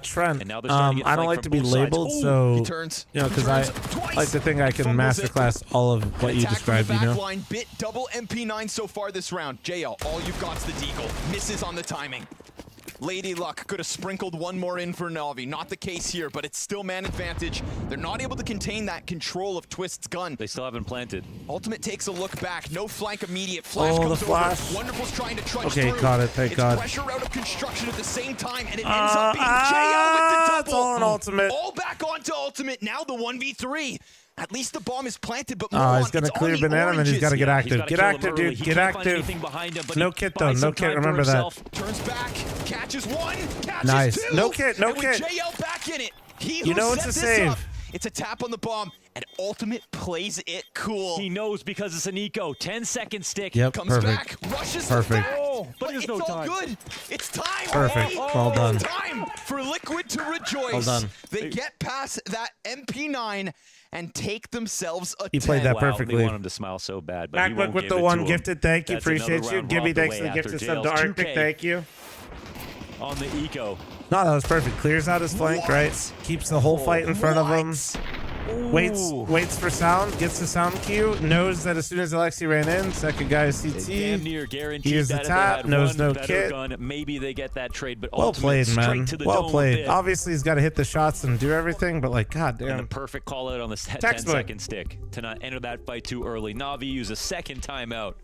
Trent, And now they're starting to get I don't flanked like to from be both labeled, sides. so he turns. you know, because I like to think I can masterclass all of what you described. You know, Backline bit double MP9 so far this round. JL, all you've got's the deagle. Misses on the timing. Lady Luck could have sprinkled one more in for Na'Vi. Not the case here, but it's still man advantage. They're not able to contain that control of Twist's gun. They still haven't planted. Ultimate takes a look back. No flank immediate. Flash Oh, comes the flash. over. Wonderful's trying to trudge Okay, through. caught it. Thank God. Pressure out of construction at the same time, and it ends up being JL with the double. It's all on Ultimate. All back onto Ultimate. Now the 1v3. At least the bomb is planted, but he's gonna clear banana, and then he's got to get active. Get active, dude. Get active. No kit though. No kit. Remember that. Turns back, catches one, catches Nice. two. No kit. No and with kit. JL back in it. He You who know it's set a this save. up, it's a tap on the bomb, and Ultimate plays it cool. He knows because it's an eco. 10-second stick. Yep. Comes Perfect. back, rushes Perfect. the back. but It's there's no all time. good. It's time. Perfect. Oh, Well done. It's time for Liquid to rejoice. Well done. They get past that MP9 and take themselves a 10. He played that Wow, perfectly. They want him to smile so bad, but he MacBook won't with give the it one to him. gifted. Thank you. That's another Appreciate you. round Gibby, robbed thanks for away the after gifted sub Jails. to Arctic. 2K Thank you. on the eco. No, that was perfect. Clears out his flank, right? Keeps the whole fight in front of him. Waits for sound, gets the sound cue, knows that as soon as Alexi ran in, second guy is CT. Damn near guaranteed Here's the that if they tap, had knows one no better kit. gun, maybe they get that trade, but Well Ultimate played, straight man. to the Well dome played. bit. Obviously, he's got to hit the shots and do everything, but like, god And a damn. perfect call out on the Textbook. 10-second stick to not enter that fight too early. Na'Vi use a second timeout.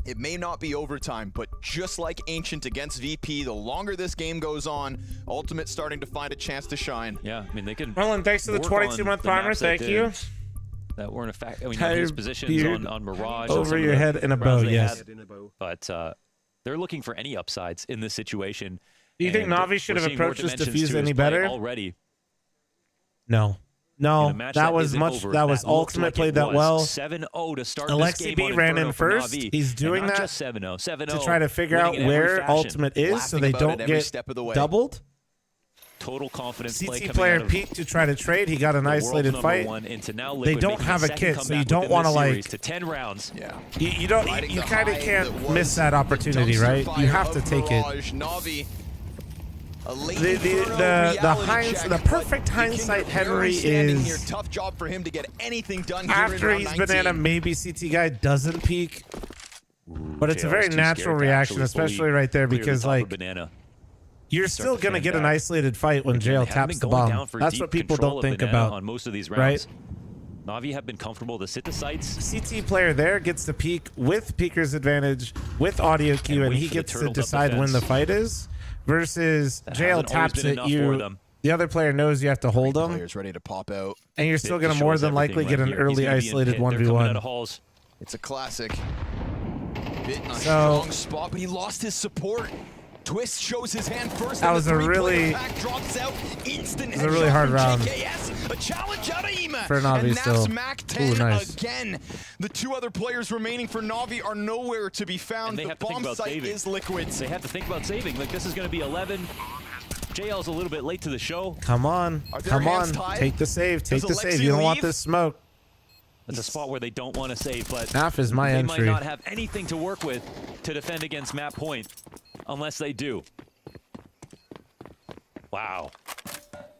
It may not be overtime, but just like Ancient against VP, the longer this game goes on, Ultimate starting to find a chance to shine. Yeah, I mean, they can. Merlin, thanks to the work on 22-month the farmer. maps that Thank you. That weren't a fact. I mean, Tired his positions beard on Mirage. over on some your of the head in a rounds bow, they yes. had. But they're looking for any upsides in this situation. Do you think And Na'Vi should we're have seeing more approached this dimensions defuse to his any play better? already. No. In No, a match that was isn't much. over, That was looks Ultimate like played it that was. well. 7-0 to start this Alexi game B on ran Inferno in for first. Na'Vi. He's And doing not that just 7-0. 7-0 to try to figure out winning in every where fashion. Ultimate is, so Laughing they about don't it every get step of the way. doubled. Total confidence play CT coming player out of peeked to try to trade. He got an the world's isolated number fight. one into now They Liquid don't making have a second kit, so you comeback don't within want to this series like. to 10 rounds. Yeah. You don't. Riding You the kind of high can't that was miss that opportunity, dumpster right? You fire have to of take it. Mirage. Na'Vi, a late The Inferno reality check, the but perfect the King hindsight of Henry standing here. is Tough job for him to get anything done here after in he's round 19. banana. Maybe CT guy doesn't peek, but it's a JL very is too natural scared to reaction, actually fully especially right there, clear the because top of like Banana. you're Start still to gonna fan get an back. isolated fight when Again, JL they haven't taps the been going bomb. down for That's deep what people control don't of think Banana about on most of these right? rounds. Na'Vi have been comfortable to sit the sights. CT player there gets to peek with peeker's advantage with audio cue, and wait he for the gets to turtled up decide when the defense. fight is. Versus That JL hasn't always taps been at enough for you. them. The other player knows you have to hold him, Players ready to pop out. and you're still It going to just more shows than likely everything get right an here. He's early gonna be in isolated pit. They're coming out 1v1. of halls. It's a classic. Bit in a So- strong spot, but he lost his support. Twist shows his hand first. That and was the a three-player really- pack drops out. Instant it was a really headshot hard from round. JKS. A challenge out of Ema. For Na'Vi and that's still. Mac Ooh, 10 nice. again. The two other players remaining for Na'Vi are nowhere to be found. And they The have to think bomb about site saving. is liquid. They have to think about saving. Like, this is going to be 11. JL's a little bit late to the show. Come on, Are their come hands on, tied? take the save, take Does the save. Alexi You don't want leave? this smoke. It's a spot where they don't want to save, but Half is my they entry. might not have anything to work with to defend against map point unless they do. Wow.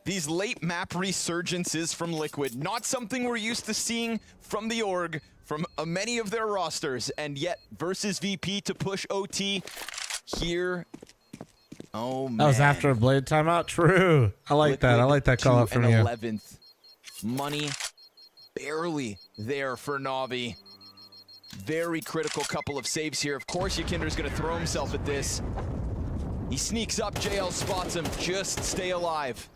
These late map resurgences from Liquid, not something we're used to seeing from the org, from many of their rosters, and yet versus VP to push OT here. Oh man. That was after a blade timeout. True. I like that. I like that call out from you. 11th. Money barely there for Na'Vi. Very critical couple of saves here. Of course, Yakinder's going to throw himself at this. He sneaks up, JL spots him. Just stay alive.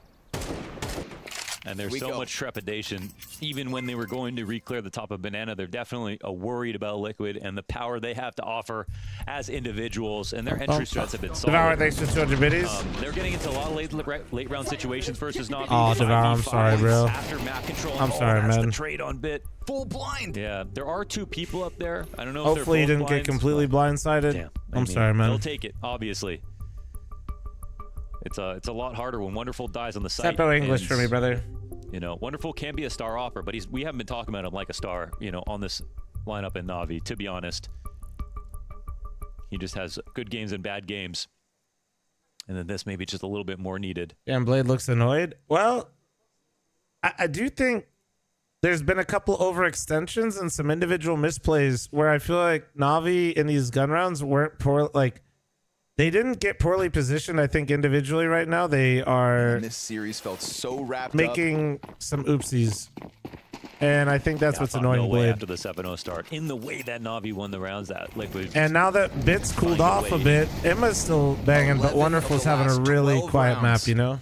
And there's We so go. much trepidation. Even when they were going to re-clear the top of Banana, they're definitely worried about Liquid and the power they have to offer as individuals. And their entry strats have been solid. Devour, thanks for 200 biddies. They're getting into a lot of late round situations versus Na'Vi. Oh, Devour, I'm sorry, bro. After map control. I'm sorry, that's man. the trade on bit. Full blind. Yeah, there are two people up there. I don't know Hopefully if you they're didn't both get completely blindsided. Damn, I I'm mean, sorry, man. They'll take it, obviously. It's a lot harder when Wonderful dies on the site. Step English for me, brother. You know, Wonderful can be a star offer, but we haven't been talking about him like a star, you know, on this lineup in Na'Vi, to be honest. He just has good games and bad games. And then this maybe just a little bit more needed. Yeah, and Blade looks annoyed. Well, I do think there's been a couple overextensions and some individual misplays where I feel like Na'Vi in these gun rounds weren't poor. Like, they didn't get poorly positioned, I think, individually right now. They are... And this series felt so wrapped making some oopsies. And I think that's what's annoying Blade. After the 7-0 start, in the way that Na'Vi won the rounds, that Liquid. And now that Bit's cooled off a bit, Emma's still banging, but Wonderful's having a really quiet map, you know?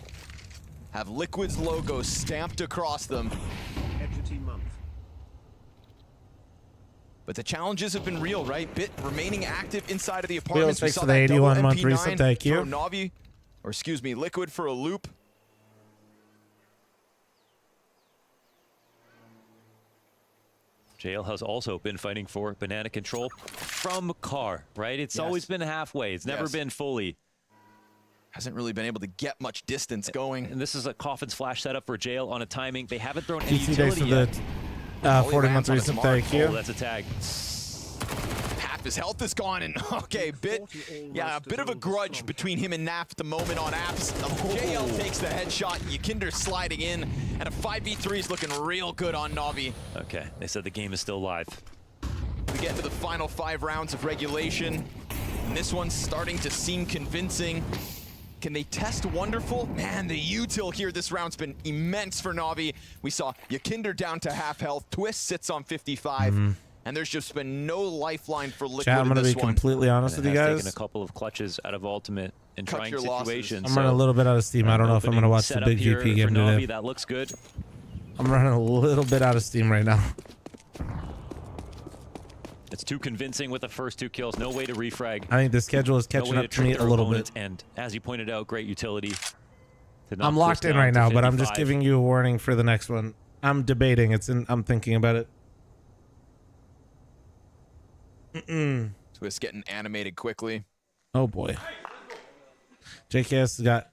Have Liquid's logo stamped across them. But the challenges have been real, right? Bit remaining active inside of the apartments. We saw the that double 81-month reset, MP9 thank you. throw Na'Vi, or excuse me, Liquid for a loop. JL has also been fighting for banana control from car, right? It's always been halfway. It's never been fully. Hasn't really been able to get much distance going. And this is a Coffin's flash setup for Jail on a timing. They haven't thrown any GC days utility for yet. the 40-month reset, thank you. Oh, that's a tag. Half his health is gone, and okay, Bit, yeah, a bit of a grudge between him and Naf at the moment on apps. JL takes the headshot, Yakinder sliding in, and a 5v3 is looking real good on Na'Vi. Okay, they said the game is still live. We get into the final 5 rounds of regulation, and this one's starting to seem convincing. Can they test Wonderful? Man, the util here this round's been immense for Na'Vi. We saw Yakinder down to half health, Twist sits on 55. And there's just been no lifeline for Liquid. Chat, I'm going to be one. completely honest with you guys. Taken a couple of clutches out of Ultimate in Cut trying your situations. I'm running a little bit out of steam. I don't know if I'm going to watch the big GP game today. That looks good. I'm running a little bit out of steam right now. It's too convincing with the first 2 kills. No way to refrag. I think the schedule is catching up to me a little bit. And as you pointed out, great utility. I'm locked in right now, but I'm just giving you a warning for the next one. I'm debating. I'm thinking about it. Twist getting animated quickly. Oh boy. JKS got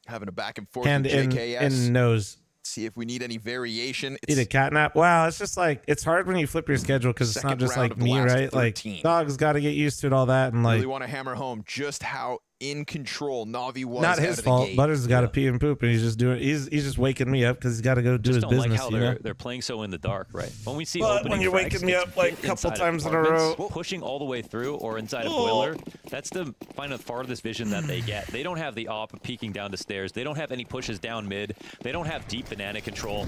having a back and forth hand with in JKS. nose. See if we need any variation. Eat a catnap. Wow, it's just like it's hard when you flip your schedule because it's not just like me, right? 13. Like Dog's got to get used to it, all that, and like really want to hammer home just how in control Na'Vi was. Not his fault. Butters got to pee and poop, and he's just doing. He's just waking me up because he's got to go do his business. Like how you know? they're playing so in the dark, right? When we see when you're waking me up like a couple times in a row, pushing all the way through or inside a boiler, that's the kind of farthest vision that they get. They don't have the op peeking down the stairs. They don't have any pushes down mid. They don't have deep banana control.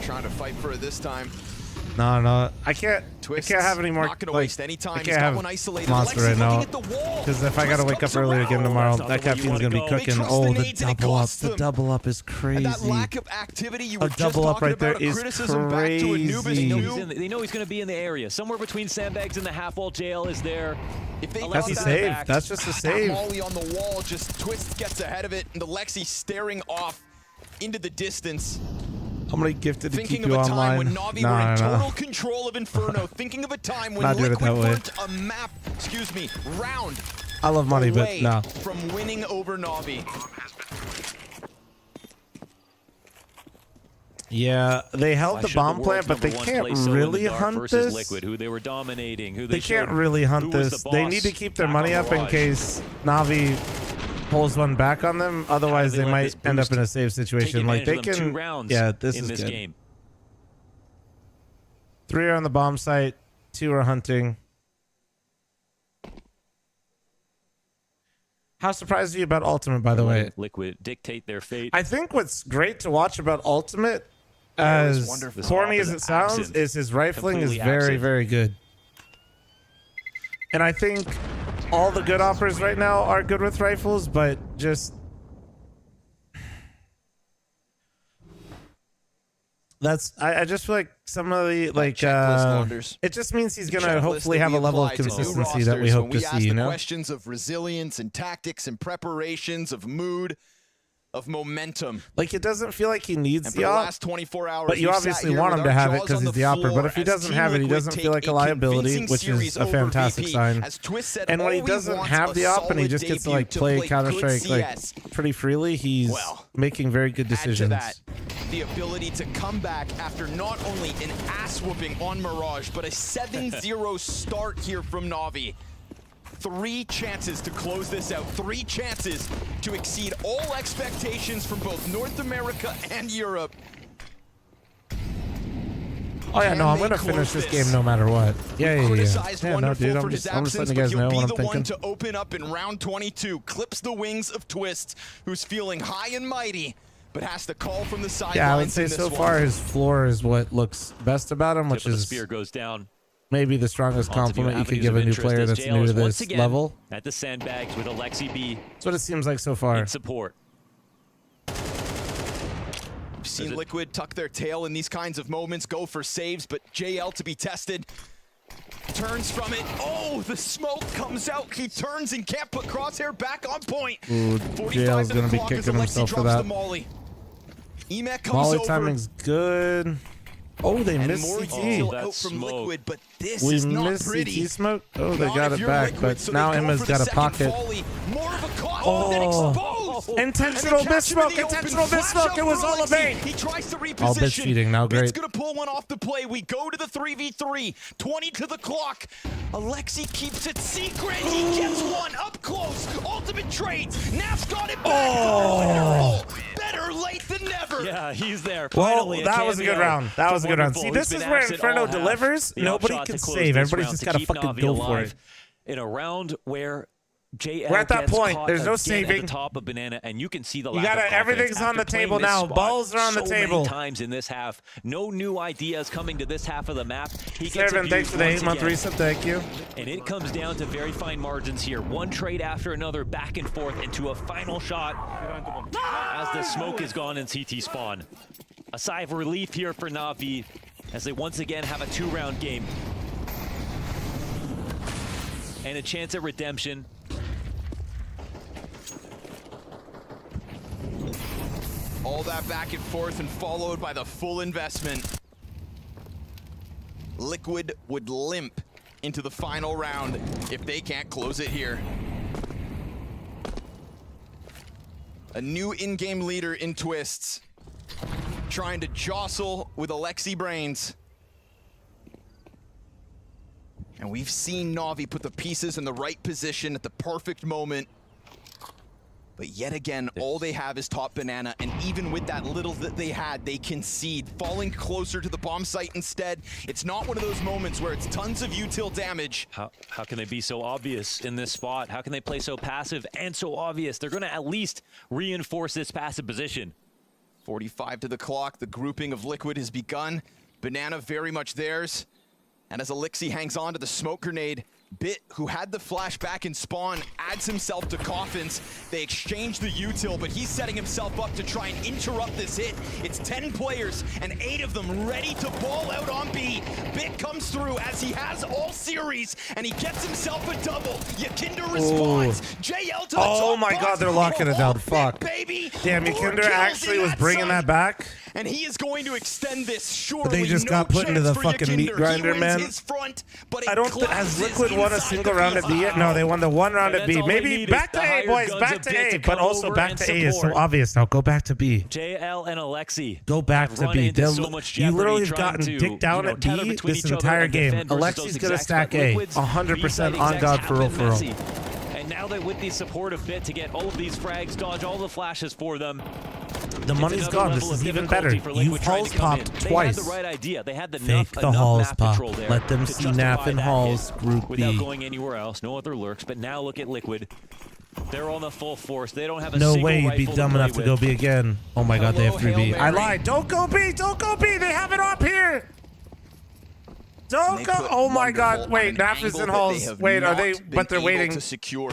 Trying to fight for it this time. No, I can't. Twist I can't have any more. Not gonna like, waste any time. I can't have monster right now because if I gotta wake up early again tomorrow, that caffeine's gonna be cooking. Oh, the double up! The double up is crazy. And that lack of activity you were a double up right there is crazy. They know he's gonna be in the area somewhere between sandbags and the half wall. Jail is there. If they that's a save. That's just a save. Molly on the wall, just Twist gets ahead of it, and the Lexi staring off into the distance. I'm gonna gift it to thinking keep you of a time online. when Na'Vi were in total control of Inferno. Thinking of a time when Liquid burnt a map, round. I love money, but no. From winning over Na'Vi. Yeah, they held the bomb plant, but they can't really hunt this. Liquid, who they were dominating, who they can't really hunt this. They need to keep their money up in case Na'Vi pulls one back on them. Otherwise, they might end up in a save situation. Like they can. Yeah, this is good. Game. 3 are on the bomb site, 2 are hunting. How surprised are you about Ultimate, by the way? Liquid dictate their fate. I think what's great to watch about Ultimate, as corny as it sounds, is his rifling is very, very good. And I think all the good operas right now are good with rifles, but just I just feel like some of the it just means he's gonna hopefully have a level of consistency that we hope to see. You know, questions of resilience and tactics and preparations of mood. of momentum. Like, it doesn't feel like he needs And for the the op, last 24 hours, but you we've obviously sat here want with him to our have it jaws because on he's the opper. floor But if he as doesn't Team have it, he Liquid doesn't take feel like a a liability, convincing which is series a over fantastic VP. sign. As Twist said, And when he all we doesn't want have a the op and he solid just gets to debut like to play play Counter-Strike good like CS. pretty freely, he's making very good Add to decisions. that, the ability to come back after not only an ass whooping on Mirage, but a 7-0 start here from Na'Vi. 3 chances to close this out. 3 chances to exceed all expectations from both North America and Europe. Oh yeah, no, I'm gonna finish this game no matter what. Yeah. Yeah, no, dude, I'm just letting you guys know what I'm thinking. One to open up in round 22, clips the wings of Twist, who's feeling high and mighty, but has to call from the sidelines. Yeah, I would say so far his floor is what looks best about him, which is spear goes down. Maybe the strongest compliment you could give a new player that's new to this level. At the sandbags with Alexi B. That's what it seems like so far. In support. We've seen Liquid tuck their tail in these kinds of moments, go for saves, but JL to be tested. Turns from it. Oh, the smoke comes out. He turns and can't put Crosshair back on point. Ooh, JL's gonna be kicking himself for that. Molly timing's good. Oh, they missed CT. Out from Liquid, but this we is not missed pretty. CT smoke. Oh, they Not got if it you're back, Liquid, but so now they go Emma's for the got a second pocket. volley. More of a cost. Oh, then exposed. intentional miss smoke. Intentional miss smoke. It was all a bait. He tries to reposition. All bitch feeding now. Great. It's gonna pull one off the play. We go to the 3v3. 20 to the clock. Alexi keeps it secret. He gets one up close. Ultimate trades. Naf's got it back. Oh. Better late than never. Yeah, he's there. Well, that was a good round. That was a good round. See, this is where Inferno delivers. Nobody can save. Everybody's just got to fucking go for it. In a round where JL we're at that gets point. caught There's no again saving. At the top of Banana, and you can see the You lack gotta. of confidence. Everything's on the After playing table this now. spot Balls are on the so table. many times in this half. No new ideas coming to this half of the map. He gets Servant, abused thanks for the once 8-month again. reset. Thank you. And it comes down to very fine margins here. One trade after another, back and forth into a final shot as the smoke is gone in CT spawn. A sigh of relief here for Na'Vi as they once again have a 2-round game. And a chance at redemption. All that back and forth and followed by the full investment. Liquid would limp into the final round if they can't close it here. A new in-game leader in Twists, trying to jostle with Alexi Brains. And we've seen Na'Vi put the pieces in the right position at the perfect moment. But yet again, all they have is top Banana, and even with that little that they had, they concede, falling closer to the bomb site instead. It's not one of those moments where it's tons of util damage. How can they be so obvious in this spot? How can they play so passive and so obvious? They're going to at least reinforce this passive position. 45 to the clock, the grouping of Liquid has begun. Banana very much theirs. And as Alexi hangs on to the smoke grenade, Bit, who had the flashback in spawn, adds himself to Coffins. They exchange the util, but he's setting himself up to try and interrupt this hit. It's 10 players, and 8 of them ready to ball out on B. Bit comes through as he has all series, and he gets himself a double. Yakinder responds. JL to the Oh top my box. god, they're locking it down. Fuck. Baby. Damn, 4 Yakinder kills actually in was bringing site. that back. And he is going to extend this. Surely But they just no got put into the chance for fucking meat Yakinder. grinder, He wins man. his front, but I it don't think has collapses Liquid won a inside single the round at B yet. No, they won the one round at B. Maybe back to A, boys. Back to A, but also back to A is so obvious now. Go back to B. JL and Alexi. Go back to B. You literally have gotten dicked down at B this entire game. Alexi's gonna stack A, 100% on God for real. And now they're with the support of Bit to get all of these frags, dodge all the flashes for them. The money's gone. This is even better. You Halls popped twice. They had the right idea. They had Fake the Halls pop. Let them see Nap and Halls group B. Without going anywhere else. No other lurks. But now look at Liquid. They're on the full force. They don't have a no single way you'd be rifle dumb to play enough to with. go B again. Oh my god, they have 3B. Hail I Mary. lied. Don't go B. Don't go B. They have it up here. Don't go. Oh my god. Wait, Nap is in Halls. Wait, are they? But they're waiting. To secure.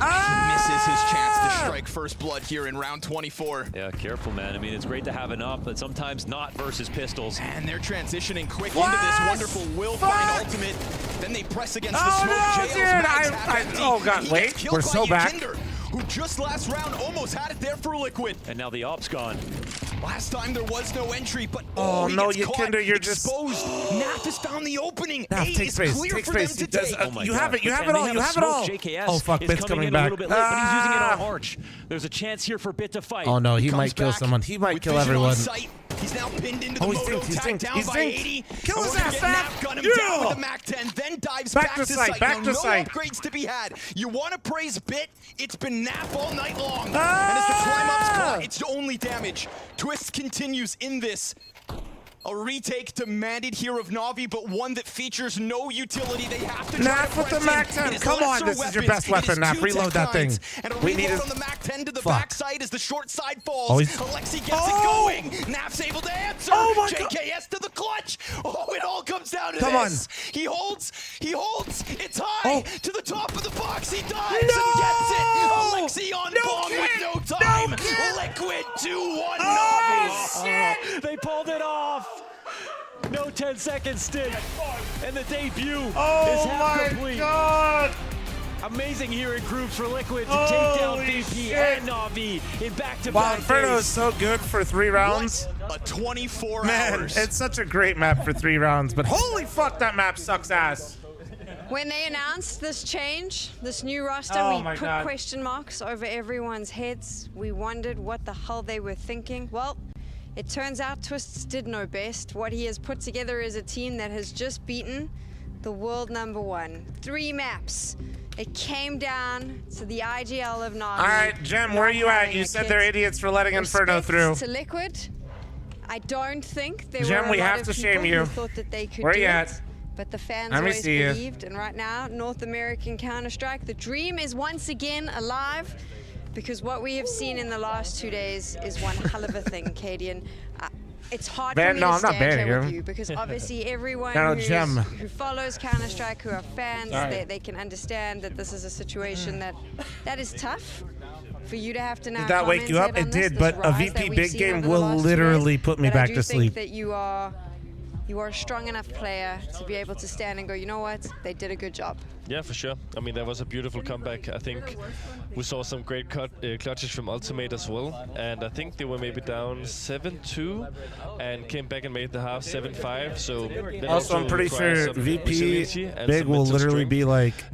Misses his chance to strike first blood here in round 24. Yeah, careful, man. I mean, it's great to have enough, but sometimes not versus pistols. And they're transitioning quick into this wonderful will find ultimate. Then they press against the smoke. No, dude. Oh god, wait. We're so back. who just last round almost had it there for Liquid. And now the op's gone. Last time there was no entry, but oh he no, gets you caught, Kinder, you're exposed. just Naf has found the opening. Naf, A take is space, clear take for space. them to take. You have it, you have it all, you have it all. JKS Oh fuck, is Bit's coming coming in back. a little bit late, but he's using it on Arch. There's a chance here for Bit to fight. Oh no, he might kill back someone. He might with kill vision on everyone. sight. He's now pinned into the moto, tagged down by 80. Kill his And we're ass, gonna get Naf. Naf, gun him Yeah. down with the Mac 10, then dives Back back to to sight, sight. back Now, to no sight. upgrades to be had. You want to praise Bit? It's been Naf all night long. And as the climb up's caught, it's only damage. Twist continues in this. A retake demanded here of Na'Vi, but one that features no utility. They have to try Naf to with the press Mac in. 10. It is Come on, lesser this is your weapons. best weapon, It is Naf. two Reload that thing. Tech-9s, and a We need reload to- on the Mac 10 to the Fuck. backside as the short side falls. Oh, he's- Alexi gets Oh! it going. Naf's able to answer. Oh my God. JKS to the clutch. Oh, it all comes down to Come this. He holds. It's high to the top of the box. He dives No! and gets it. Alexi on No bomb with kick! no time. No kick! Liquid 2-1 Oh, Na'Vi. They pulled it off. No 10-second stint. And the debut is Oh half my complete. god! Amazing here in group for Liquid to take down Holy VP shit. and Na'Vi in back-to-back Wow, Inferno days. is so good for 3 rounds. A 24 Man, hours. it's such a great map for 3 rounds, but holy fuck, that map sucks ass. When they announced this change, this new roster, Oh we my put God. question marks over everyone's heads. We wondered what the hell they were thinking. Well, it turns out Twists did know best. What he has put together is a team that has just beaten the world #1. 3 maps. It came down to the IGL of Na'Vi. All right, Jem, where are you at? You said they're idiots for letting Inferno Respect through. to Liquid. I don't think there Jem, were a we lot have of to people shame you. who thought that they could Where do you it. at? But the fans Let me always see you. believed, and right now, North American Counter-Strike, the dream is once again alive, because what we have seen in the last 2 days is one hell of a thing, Cadian. It's hard for me No, to I'm not stand banning here with him. you, because obviously everyone No, Jem. who follows Counter-Strike, who are fans, Sorry. they can understand that this is a situation that is tough. For you to have to now Did that wake you up? commentate on It this, did, this but a rise VP that we've big seen game over the will last 2 literally days. put me But back I to do sleep. think that you are a strong enough player to be able to stand and go, you know what, they did a good job. Yeah, for sure. I mean, that was a beautiful comeback. I think we saw some great clutches from Ultimate as well. And I think they were maybe down 7-2 and came back and made the half 7-5. So that Also, I'm pretty requires sure some VP resiliency and big some will mental literally strength. be like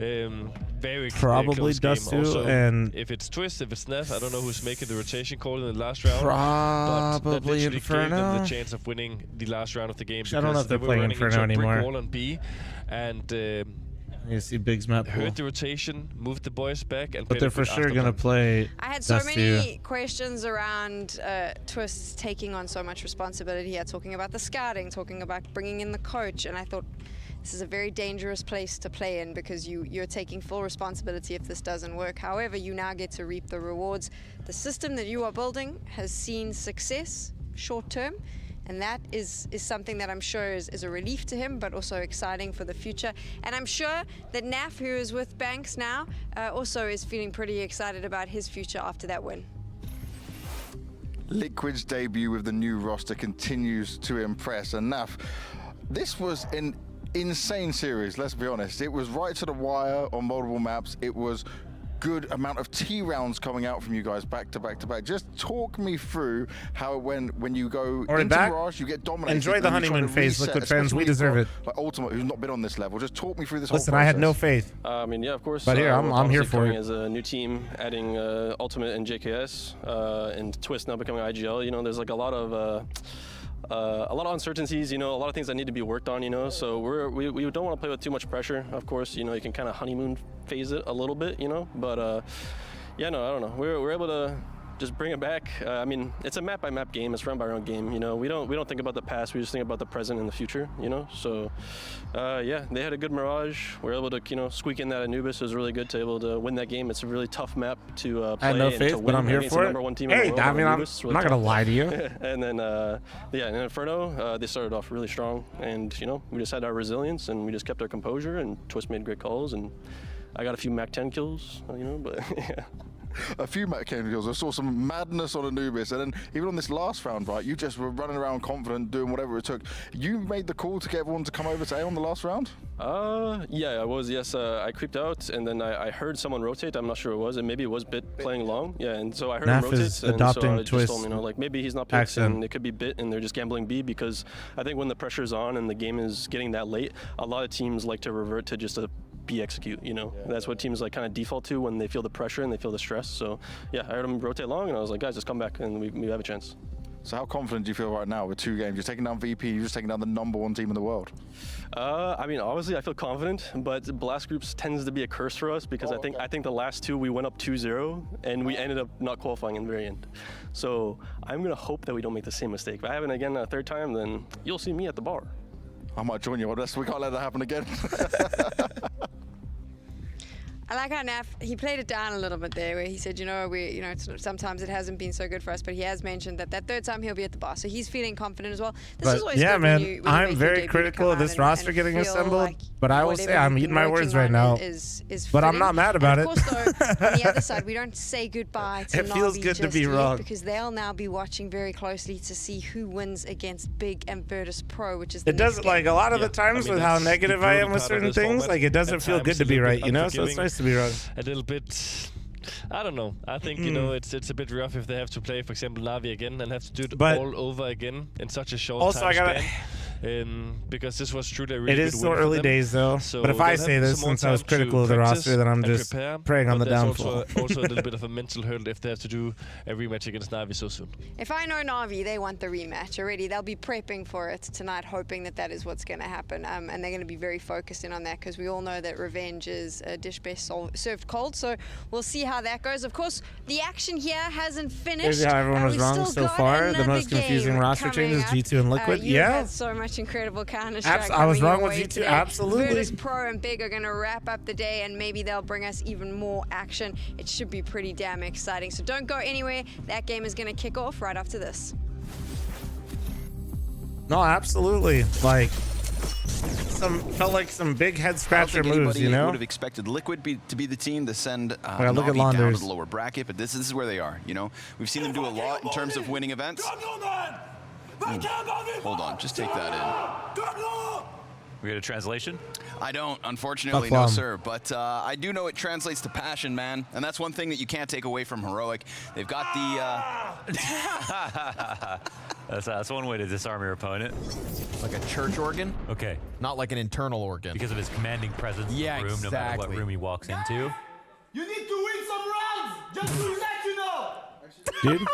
Very probably close game. Dust 2 Also, and if it's Twist, if it's Nef, I don't know who's making the rotation call in the last round. Probably but that literally gave them Inferno. the chance of winning the last round of the game. I don't know if because they're they were playing running Inferno into a brick anymore. wall on B, and you see Big's map pool. heard the rotation, moved the boys back, and But played they're a for good sure after gonna plan. play I had so Dust many 2. questions around Twists taking on so much responsibility here, talking about the scouting, talking about bringing in the coach, and I thought this is a very dangerous place to play in, because you're taking full responsibility if this doesn't work. However, you now get to reap the rewards. The system that you are building has seen success short term, and that is something that I'm sure is a relief to him, but also exciting for the future. And I'm sure that Naf, who is with Banks now, also is feeling pretty excited about his future after that win. Liquid's debut with the new roster continues to impress, and Naf, this was an insane series, let's be honest. It was right to the wire on multiple maps. It was good amount of T rounds coming out from you guys back to back to back. Just talk me through how when you go Or into back. Mirage, you get dominated. Enjoy the and you try honeymoon to phase, reset, Liquid fans. especially We when you've deserve got, it. like Ultimate, who's not been on this level. Just talk me through this Listen, whole I process. had no faith. I mean, yeah, of course. But here, I'm obviously here for coming it. as a new team, adding Ultimate and JKS, and Twist now becoming IGL. You know, there's like a lot of uncertainties, you know, a lot of things that need to be worked on, you know, so we don't want to play with too much pressure. Of course, you know, you can kind of honeymoon phase it a little bit, you know, but yeah, no, I don't know. We're able to just bring it back. I mean, it's a map by map game. It's run by run game. You know, we don't think about the past. We just think about the present and the future. You know, so yeah, they had a good Mirage. We were able to, you know, squeak in that Anubis. It was really good to able to win that game. It's a really tough map to play. I had no and faith, to but win I'm here against for the it. #1 team in Hey, the world. I mean, I'm Anubis, really not gonna tough. lie to you. And then yeah, in Inferno, they started off really strong, and you know, we just had our resilience and we just kept our composure. And Twist made great calls, and I got a few Mac 10 kills, you know, but yeah. a few meta-game kills. I saw some madness on Anubis, and then even on this last round, right, you just were running around confident, doing whatever it took. You made the call to get everyone to come over to A on the last round? Yeah, I was, yes. I creeped out, and then I heard someone rotate. I'm not sure who it was, and maybe it was Bit playing long. Yeah, and so I heard him rotate, is and adopting so I just Twist told him, you know, like, maybe he's not Bit, accent. and it could be Bit, and they're just gambling B, because I think when the pressure's on and the game is getting that late, a lot of teams like to revert to just a B execute, you know. That's what teams like kind of default to when they feel the pressure and they feel the stress. So yeah, I heard him rotate long, and I was like, guys, just come back and we have a chance. So how confident do you feel right now with 2 games? You're taking down VP, you're just taking down the #1 team in the world. I mean, obviously I feel confident, but blast groups tends to be a curse for us because I think the last 2 we went up 2-0 and we ended up not qualifying in the very end. So I'm gonna hope that we don't make the same mistake. If I happen again a 3rd time, then you'll see me at the bar. I might join you on this. We can't let that happen again. I like how NiP, he played it down a little bit there, where he said, sometimes it hasn't been so good for us, but he has mentioned that 3rd time he'll be at the bar, so he's feeling confident as well. This is always good man, when you I'm make very your critical of this roster getting assembled, like but I will say I'm eating my words right now. But I'm not mad about it. Of course, though, on the other side, we don't say goodbye to It feels Na'Vi good to just be yet, wrong. because they'll now be watching very closely to see who wins against Big and Virtus Pro, which is the It doesn't, like, a lot of the times with how negative I am with certain things, like, it doesn't feel good to be right, you know? So it's nice to be wrong. A little bit, I don't know. I think, you know, it's a bit rough if they have to play, for example, Na'Vi again and have to do it all over again in such a short time span. Because this was truly a really It is still early days, though. So but if I say this, since I was critical of the roster, then I'm just preying on the downfall. Also a little bit of a mental hurdle if they have to do a rematch against Na'Vi so soon. If I know Na'Vi, they want the rematch already. They'll be prepping for it tonight, hoping that that is what's going to happen. And they're going to be very focused in on that, because we all know that revenge is a dish best served cold. So we'll see how that goes. Of course, the action here hasn't finished. Here's how everyone was wrong so far. The most confusing roster change is G2 and Liquid. You've had so much incredible Counter-Strike. I was wrong with G2, today. Absolutely. Virtus Pro and Big are going to wrap up the day, and maybe they'll bring us even more action. It should be pretty damn exciting. So don't go anywhere. That game is going to kick off right after this. No, absolutely. Like, felt like some big head scratcher moves, you know? Would have expected Liquid to be the team to send look at Na'Vi down Launders. to the lower bracket, but this is where they are. You know, we've seen them do a lot in terms of winning events. Hold on, just take that in. We get a translation? I don't, unfortunately, no sir. But I do know it translates to passion, man. And that's one thing that you can't take away from Heroic. They've got the... That's one way to disarm your opponent. Like a church organ? Okay. Not like an internal organ. Because of his commanding presence in the room, no matter what room he walks into. You need to win some rounds, just to let you know. Dude.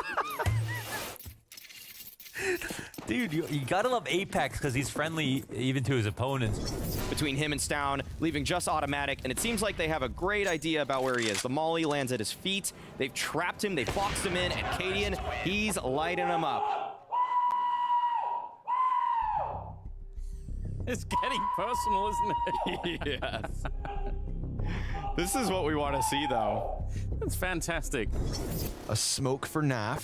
Dude, you gotta love Apex because he's friendly even to his opponents. Between him and Stown, leaving just automatic, and it seems like they have a great idea about where he is. The molly lands at his feet. They've trapped him, they've boxed him in, and Cadian, he's lighting him up. It's getting personal, isn't it? Yes. This is what we want to see, though. That's fantastic. A smoke for NiP,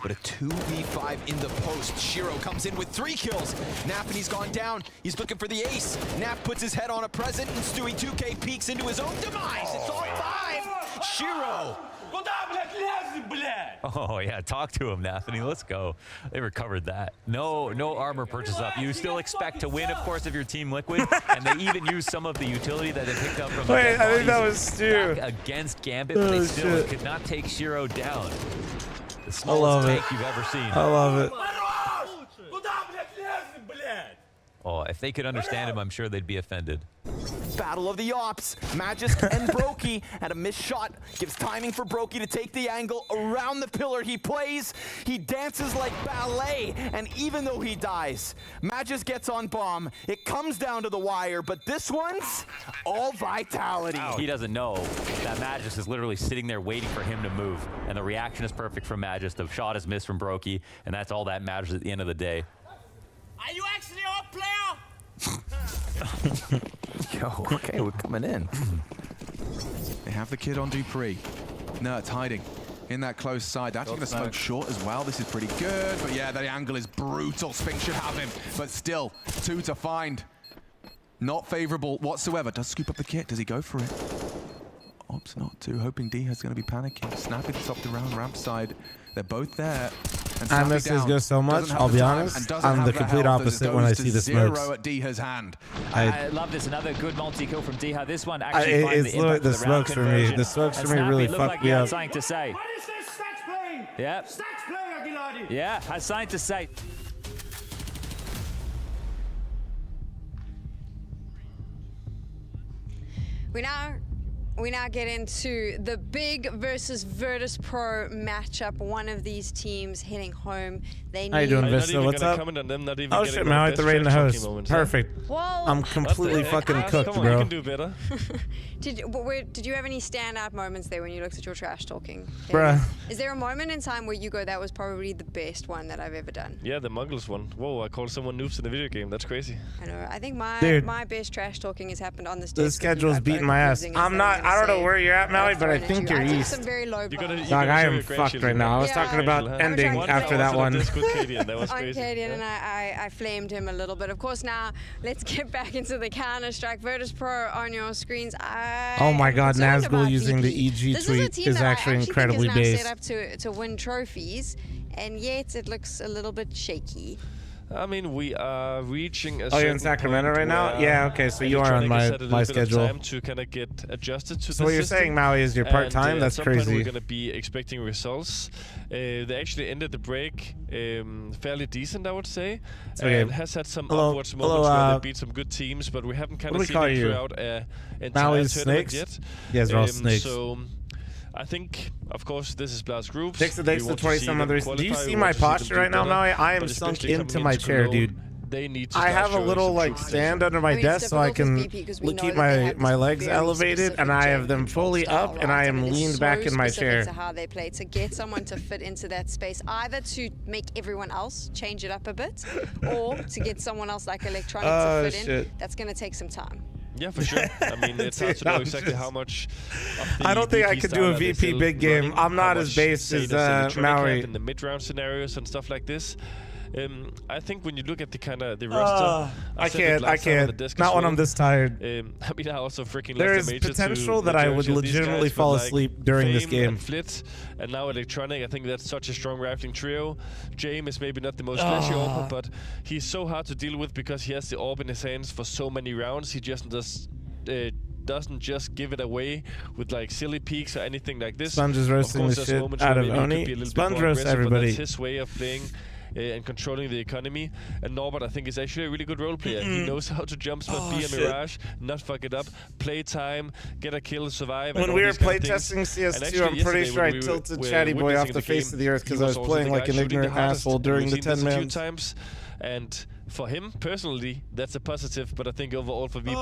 but a 2v5 in the post. Shiro comes in with 3 kills. NiP, and he's gone down. He's looking for the ace. NiP puts his head on a present, and Stewie 2K peeks into his own demise. It's on 5. Shiro. Oh yeah, talk to him, Nathany. Let's go. They recovered that. No armor purchase up. You still expect to win, of course, if you're Team Liquid, and they even used some of the utility that they picked up from. Wait, I think that was Stu. Against Gambit, but they still could not take Shiro down. The smallest take you've ever seen. I love it. Oh, if they could understand him, I'm sure they'd be offended. Battle of the Ops. Magisk and Brokey, and a missed shot gives timing for Brokey to take the angle around the pillar. He plays, he dances like ballet, and even though he dies, Magisk gets on bomb. It comes down to the wire, but this one's all vitality. He doesn't know that Magisk is literally sitting there waiting for him to move, and the reaction is perfect from Magisk. The shot is missed from Brokey, and that's all that matters at the end of the day. Are you actually a player? Yo, okay, we're coming in. They have the kid on Dupree. No, it's hiding in that close side. Actually going to smoke short as well. This is pretty good, but yeah, the angle is brutal. Spink should have him, but still, 2 to find. Not favorable whatsoever. Does scoop up the kit. Does he go for it? Opts not to. Hoping D has going to be panicking. Snappy at the top of the round, ramp side. They're both there. I miss this go so much. I'll be honest. I'm the complete opposite when I see the smokes. At Diha's hand. I love this. Another good multi-kill from Diha. This one actually finds it's literally the smokes for me. The smokes for me really fucked me up. Something to say. Yeah. Yeah, has something to say. We now get into the big versus Virtus Pro matchup. One of these teams heading home. They need. How you doing, Vista? What's up? Oh shit, man! I have to rate in the host. Perfect. Well, I'm completely fucking cooked, Come on, bro. you can do better. Did you have any standout moments there when you looked at your trash talking? Bruh. Is there a moment in time where you go, that was probably the best one that I've ever done? Yeah, the Muggles one. Whoa, I called someone noobs in the video game. That's crazy. I know. I think Dude, my best trash talking has happened on this. The schedule's beating my ass. I don't know where you're at, Maui, but I think you're east. Some very low Dog, I am fucked right now. I was talking about ending after that one. That was crazy. Cadian, and I flamed him a little bit. Of course, now let's get back into the Counter-Strike. Virtus Pro on your screens. Oh my God, Nazgul using the EG tweet is actually incredibly based. Set up to win trophies, and yet it looks a little bit shaky. I mean, we are reaching a Oh, you're in Sacramento right now? Yeah, okay, so you are on my schedule. Time to kind of get adjusted to so what you're saying, Maui, is you're part-time? That's at some point crazy. We're going to be expecting results. They actually ended the break fairly decent, I would say. Okay. And has had some upwards moments where they beat some good teams, but we haven't kind of seen it throughout entire Maui's tournament snakes? yet. Yes, they're all snakes. So I think, of course, this is Blast Groups. Thanks to 20-some others. Do you see my posture right now, Maui? I am sunk into my chair, dude. I have a little like stand under my desk so I can keep my legs elevated, and I have them fully up, and I am leaned back in my chair. To how they play, to get someone to fit into that space, either to make everyone else change it up a bit, or to get someone else like Electronic to fit in. That's going to take some time. Yeah, for sure. I mean, it's hard to know exactly how much. I don't think I could do a VP big game. I'm not as based as Maui. In the mid-round scenarios and stuff like this. I think when you look at the kind of the roster, I can't. Not when I'm this tired. I mean, I also freaking. There is potential that I would legitimately fall asleep during this game. And Flit, and now Electronic. I think that's such a strong rifling trio. James is maybe not the most flashy AWP, but he's so hard to deal with because he has the AWP in his hands for so many rounds. He just doesn't just give it away with like silly peaks or anything like this. Sponge is roasting the shit out of Oni. Sponge roasts everybody. That's his way of playing. And controlling the economy. And Norbert, I think, is actually a really good role player. He knows how to jump spot, be a Mirage, not fuck it up, play time, get a kill, survive. When we were playtesting CS2, I'm pretty sure I tilted Chatty Boy off the face of the earth because I was playing like an ignorant asshole during the 10 minutes. And for him, personally, that's a positive, but I think overall for VP,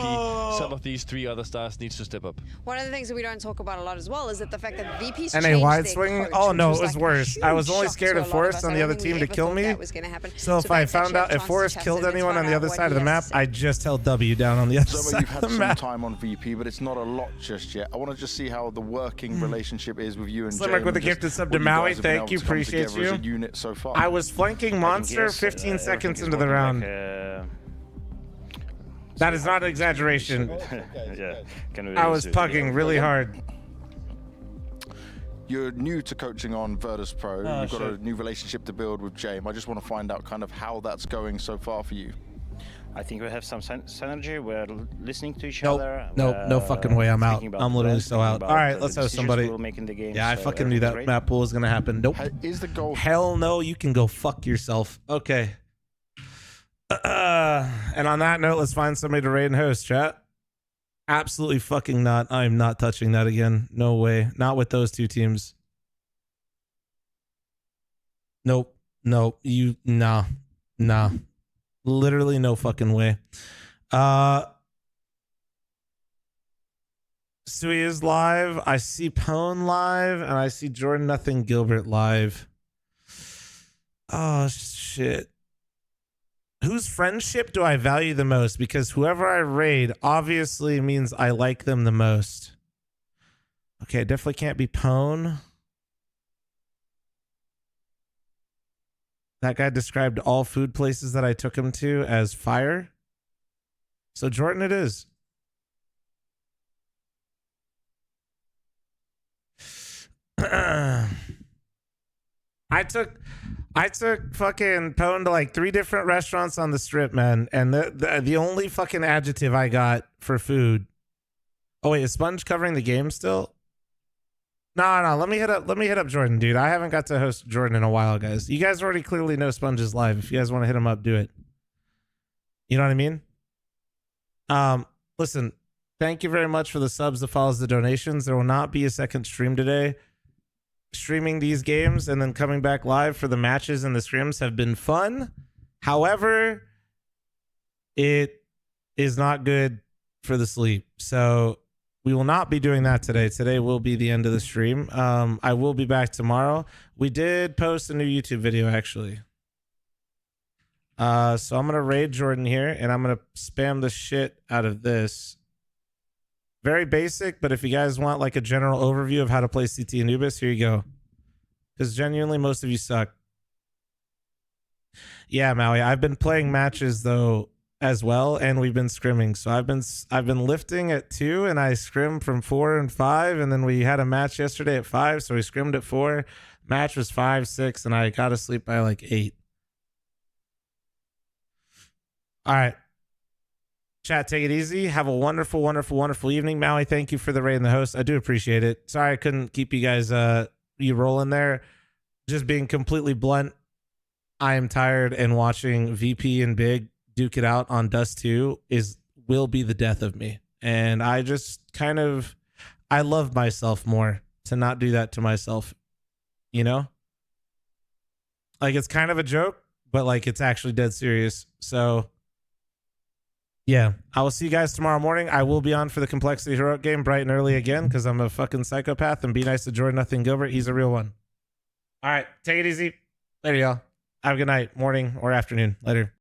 some of these three other stars needs to step up. One of the things that we don't talk about a lot as well is that the fact that VP's and a wide swing? Oh no, it was worse. I was only scared of Forrest on the other team to kill me. So if I found out if Forrest killed anyone on the other side of the map, I'd just held W down on the other side of the map. You've had some time on VP, but it's not a lot just yet. I want to just see how the working relationship is with you and Slimerick with the gifted sub to Maui. Thank you, appreciate you. As a unit so far. I was flanking Monster 15 seconds into the round. That is not an exaggeration. I was pugging really hard. You're new to coaching on Virtus Pro. You've got a new relationship to build with James. I just want to find out kind of how that's going so far for you. I think we have some synergy. We're listening to each other. No fucking way. I'm out. I'm literally so out. All right, let's host somebody. Yeah, I fucking knew that map pool was gonna happen. Nope. Is the goal? Hell no. You can go fuck yourself. Okay. And on that note, let's find somebody to raid and host, chat. Absolutely fucking not. I'm not touching that again. No way. Not with those two teams. Nope. Nope. Nah. Literally no fucking way. Sui is live. I see Pone live, and I see Jordan Nothing Gilbert live. Oh shit. Whose friendship do I value the most? Because whoever I raid obviously means I like them the most. Okay, definitely can't be Pone. That guy described all food places that I took him to as fire. So Jordan it is. I took fucking Pone to like 3 different restaurants on the strip, man, and the only fucking adjective I got for food. Oh wait, is Sponge covering the game still? No, let me hit up Jordan, dude. I haven't got to host Jordan in a while, guys. You guys already clearly know Sponge is live. If you guys want to hit him up, do it. You know what I mean? Listen, thank you very much for the subs, the follows, the donations. There will not be a second stream today. Streaming these games and then coming back live for the matches and the scrims have been fun. However, it is not good for the sleep. So we will not be doing that today. Today will be the end of the stream. I will be back tomorrow. We did post a new YouTube video, actually. So I'm going to raid Jordan here, and I'm going to spam the shit out of this. Very basic, but if you guys want like a general overview of how to play CT Anubis, here you go. Because genuinely, most of you suck. Yeah, Maui, I've been playing matches, though, as well, and we've been scrimming. So I've been lifting at 2, and I scrimmed from 4 and 5, and then we had a match yesterday at 5, so we scrimmed at 4. Match was 5, 6, and I got to sleep by like 8. All right. Chat, take it easy. Have a wonderful, wonderful, wonderful evening. Maui, thank you for the raid and the host. I do appreciate it. Sorry I couldn't keep you guys you rolling there. Just being completely blunt, I am tired, and watching VP and Big duke it out on Dust 2 will be the death of me. And I just I love myself more to not do that to myself. You know? Like, it's kind of a joke, but like it's actually dead serious. So yeah, I will see you guys tomorrow morning. I will be on for the Complexity Heroic game bright and early again because I'm a fucking psychopath, and be nice to Jordan Nothing Gilbert. He's a real one. All right, take it easy. Later, y'all. Have a good night, morning, or afternoon. Later.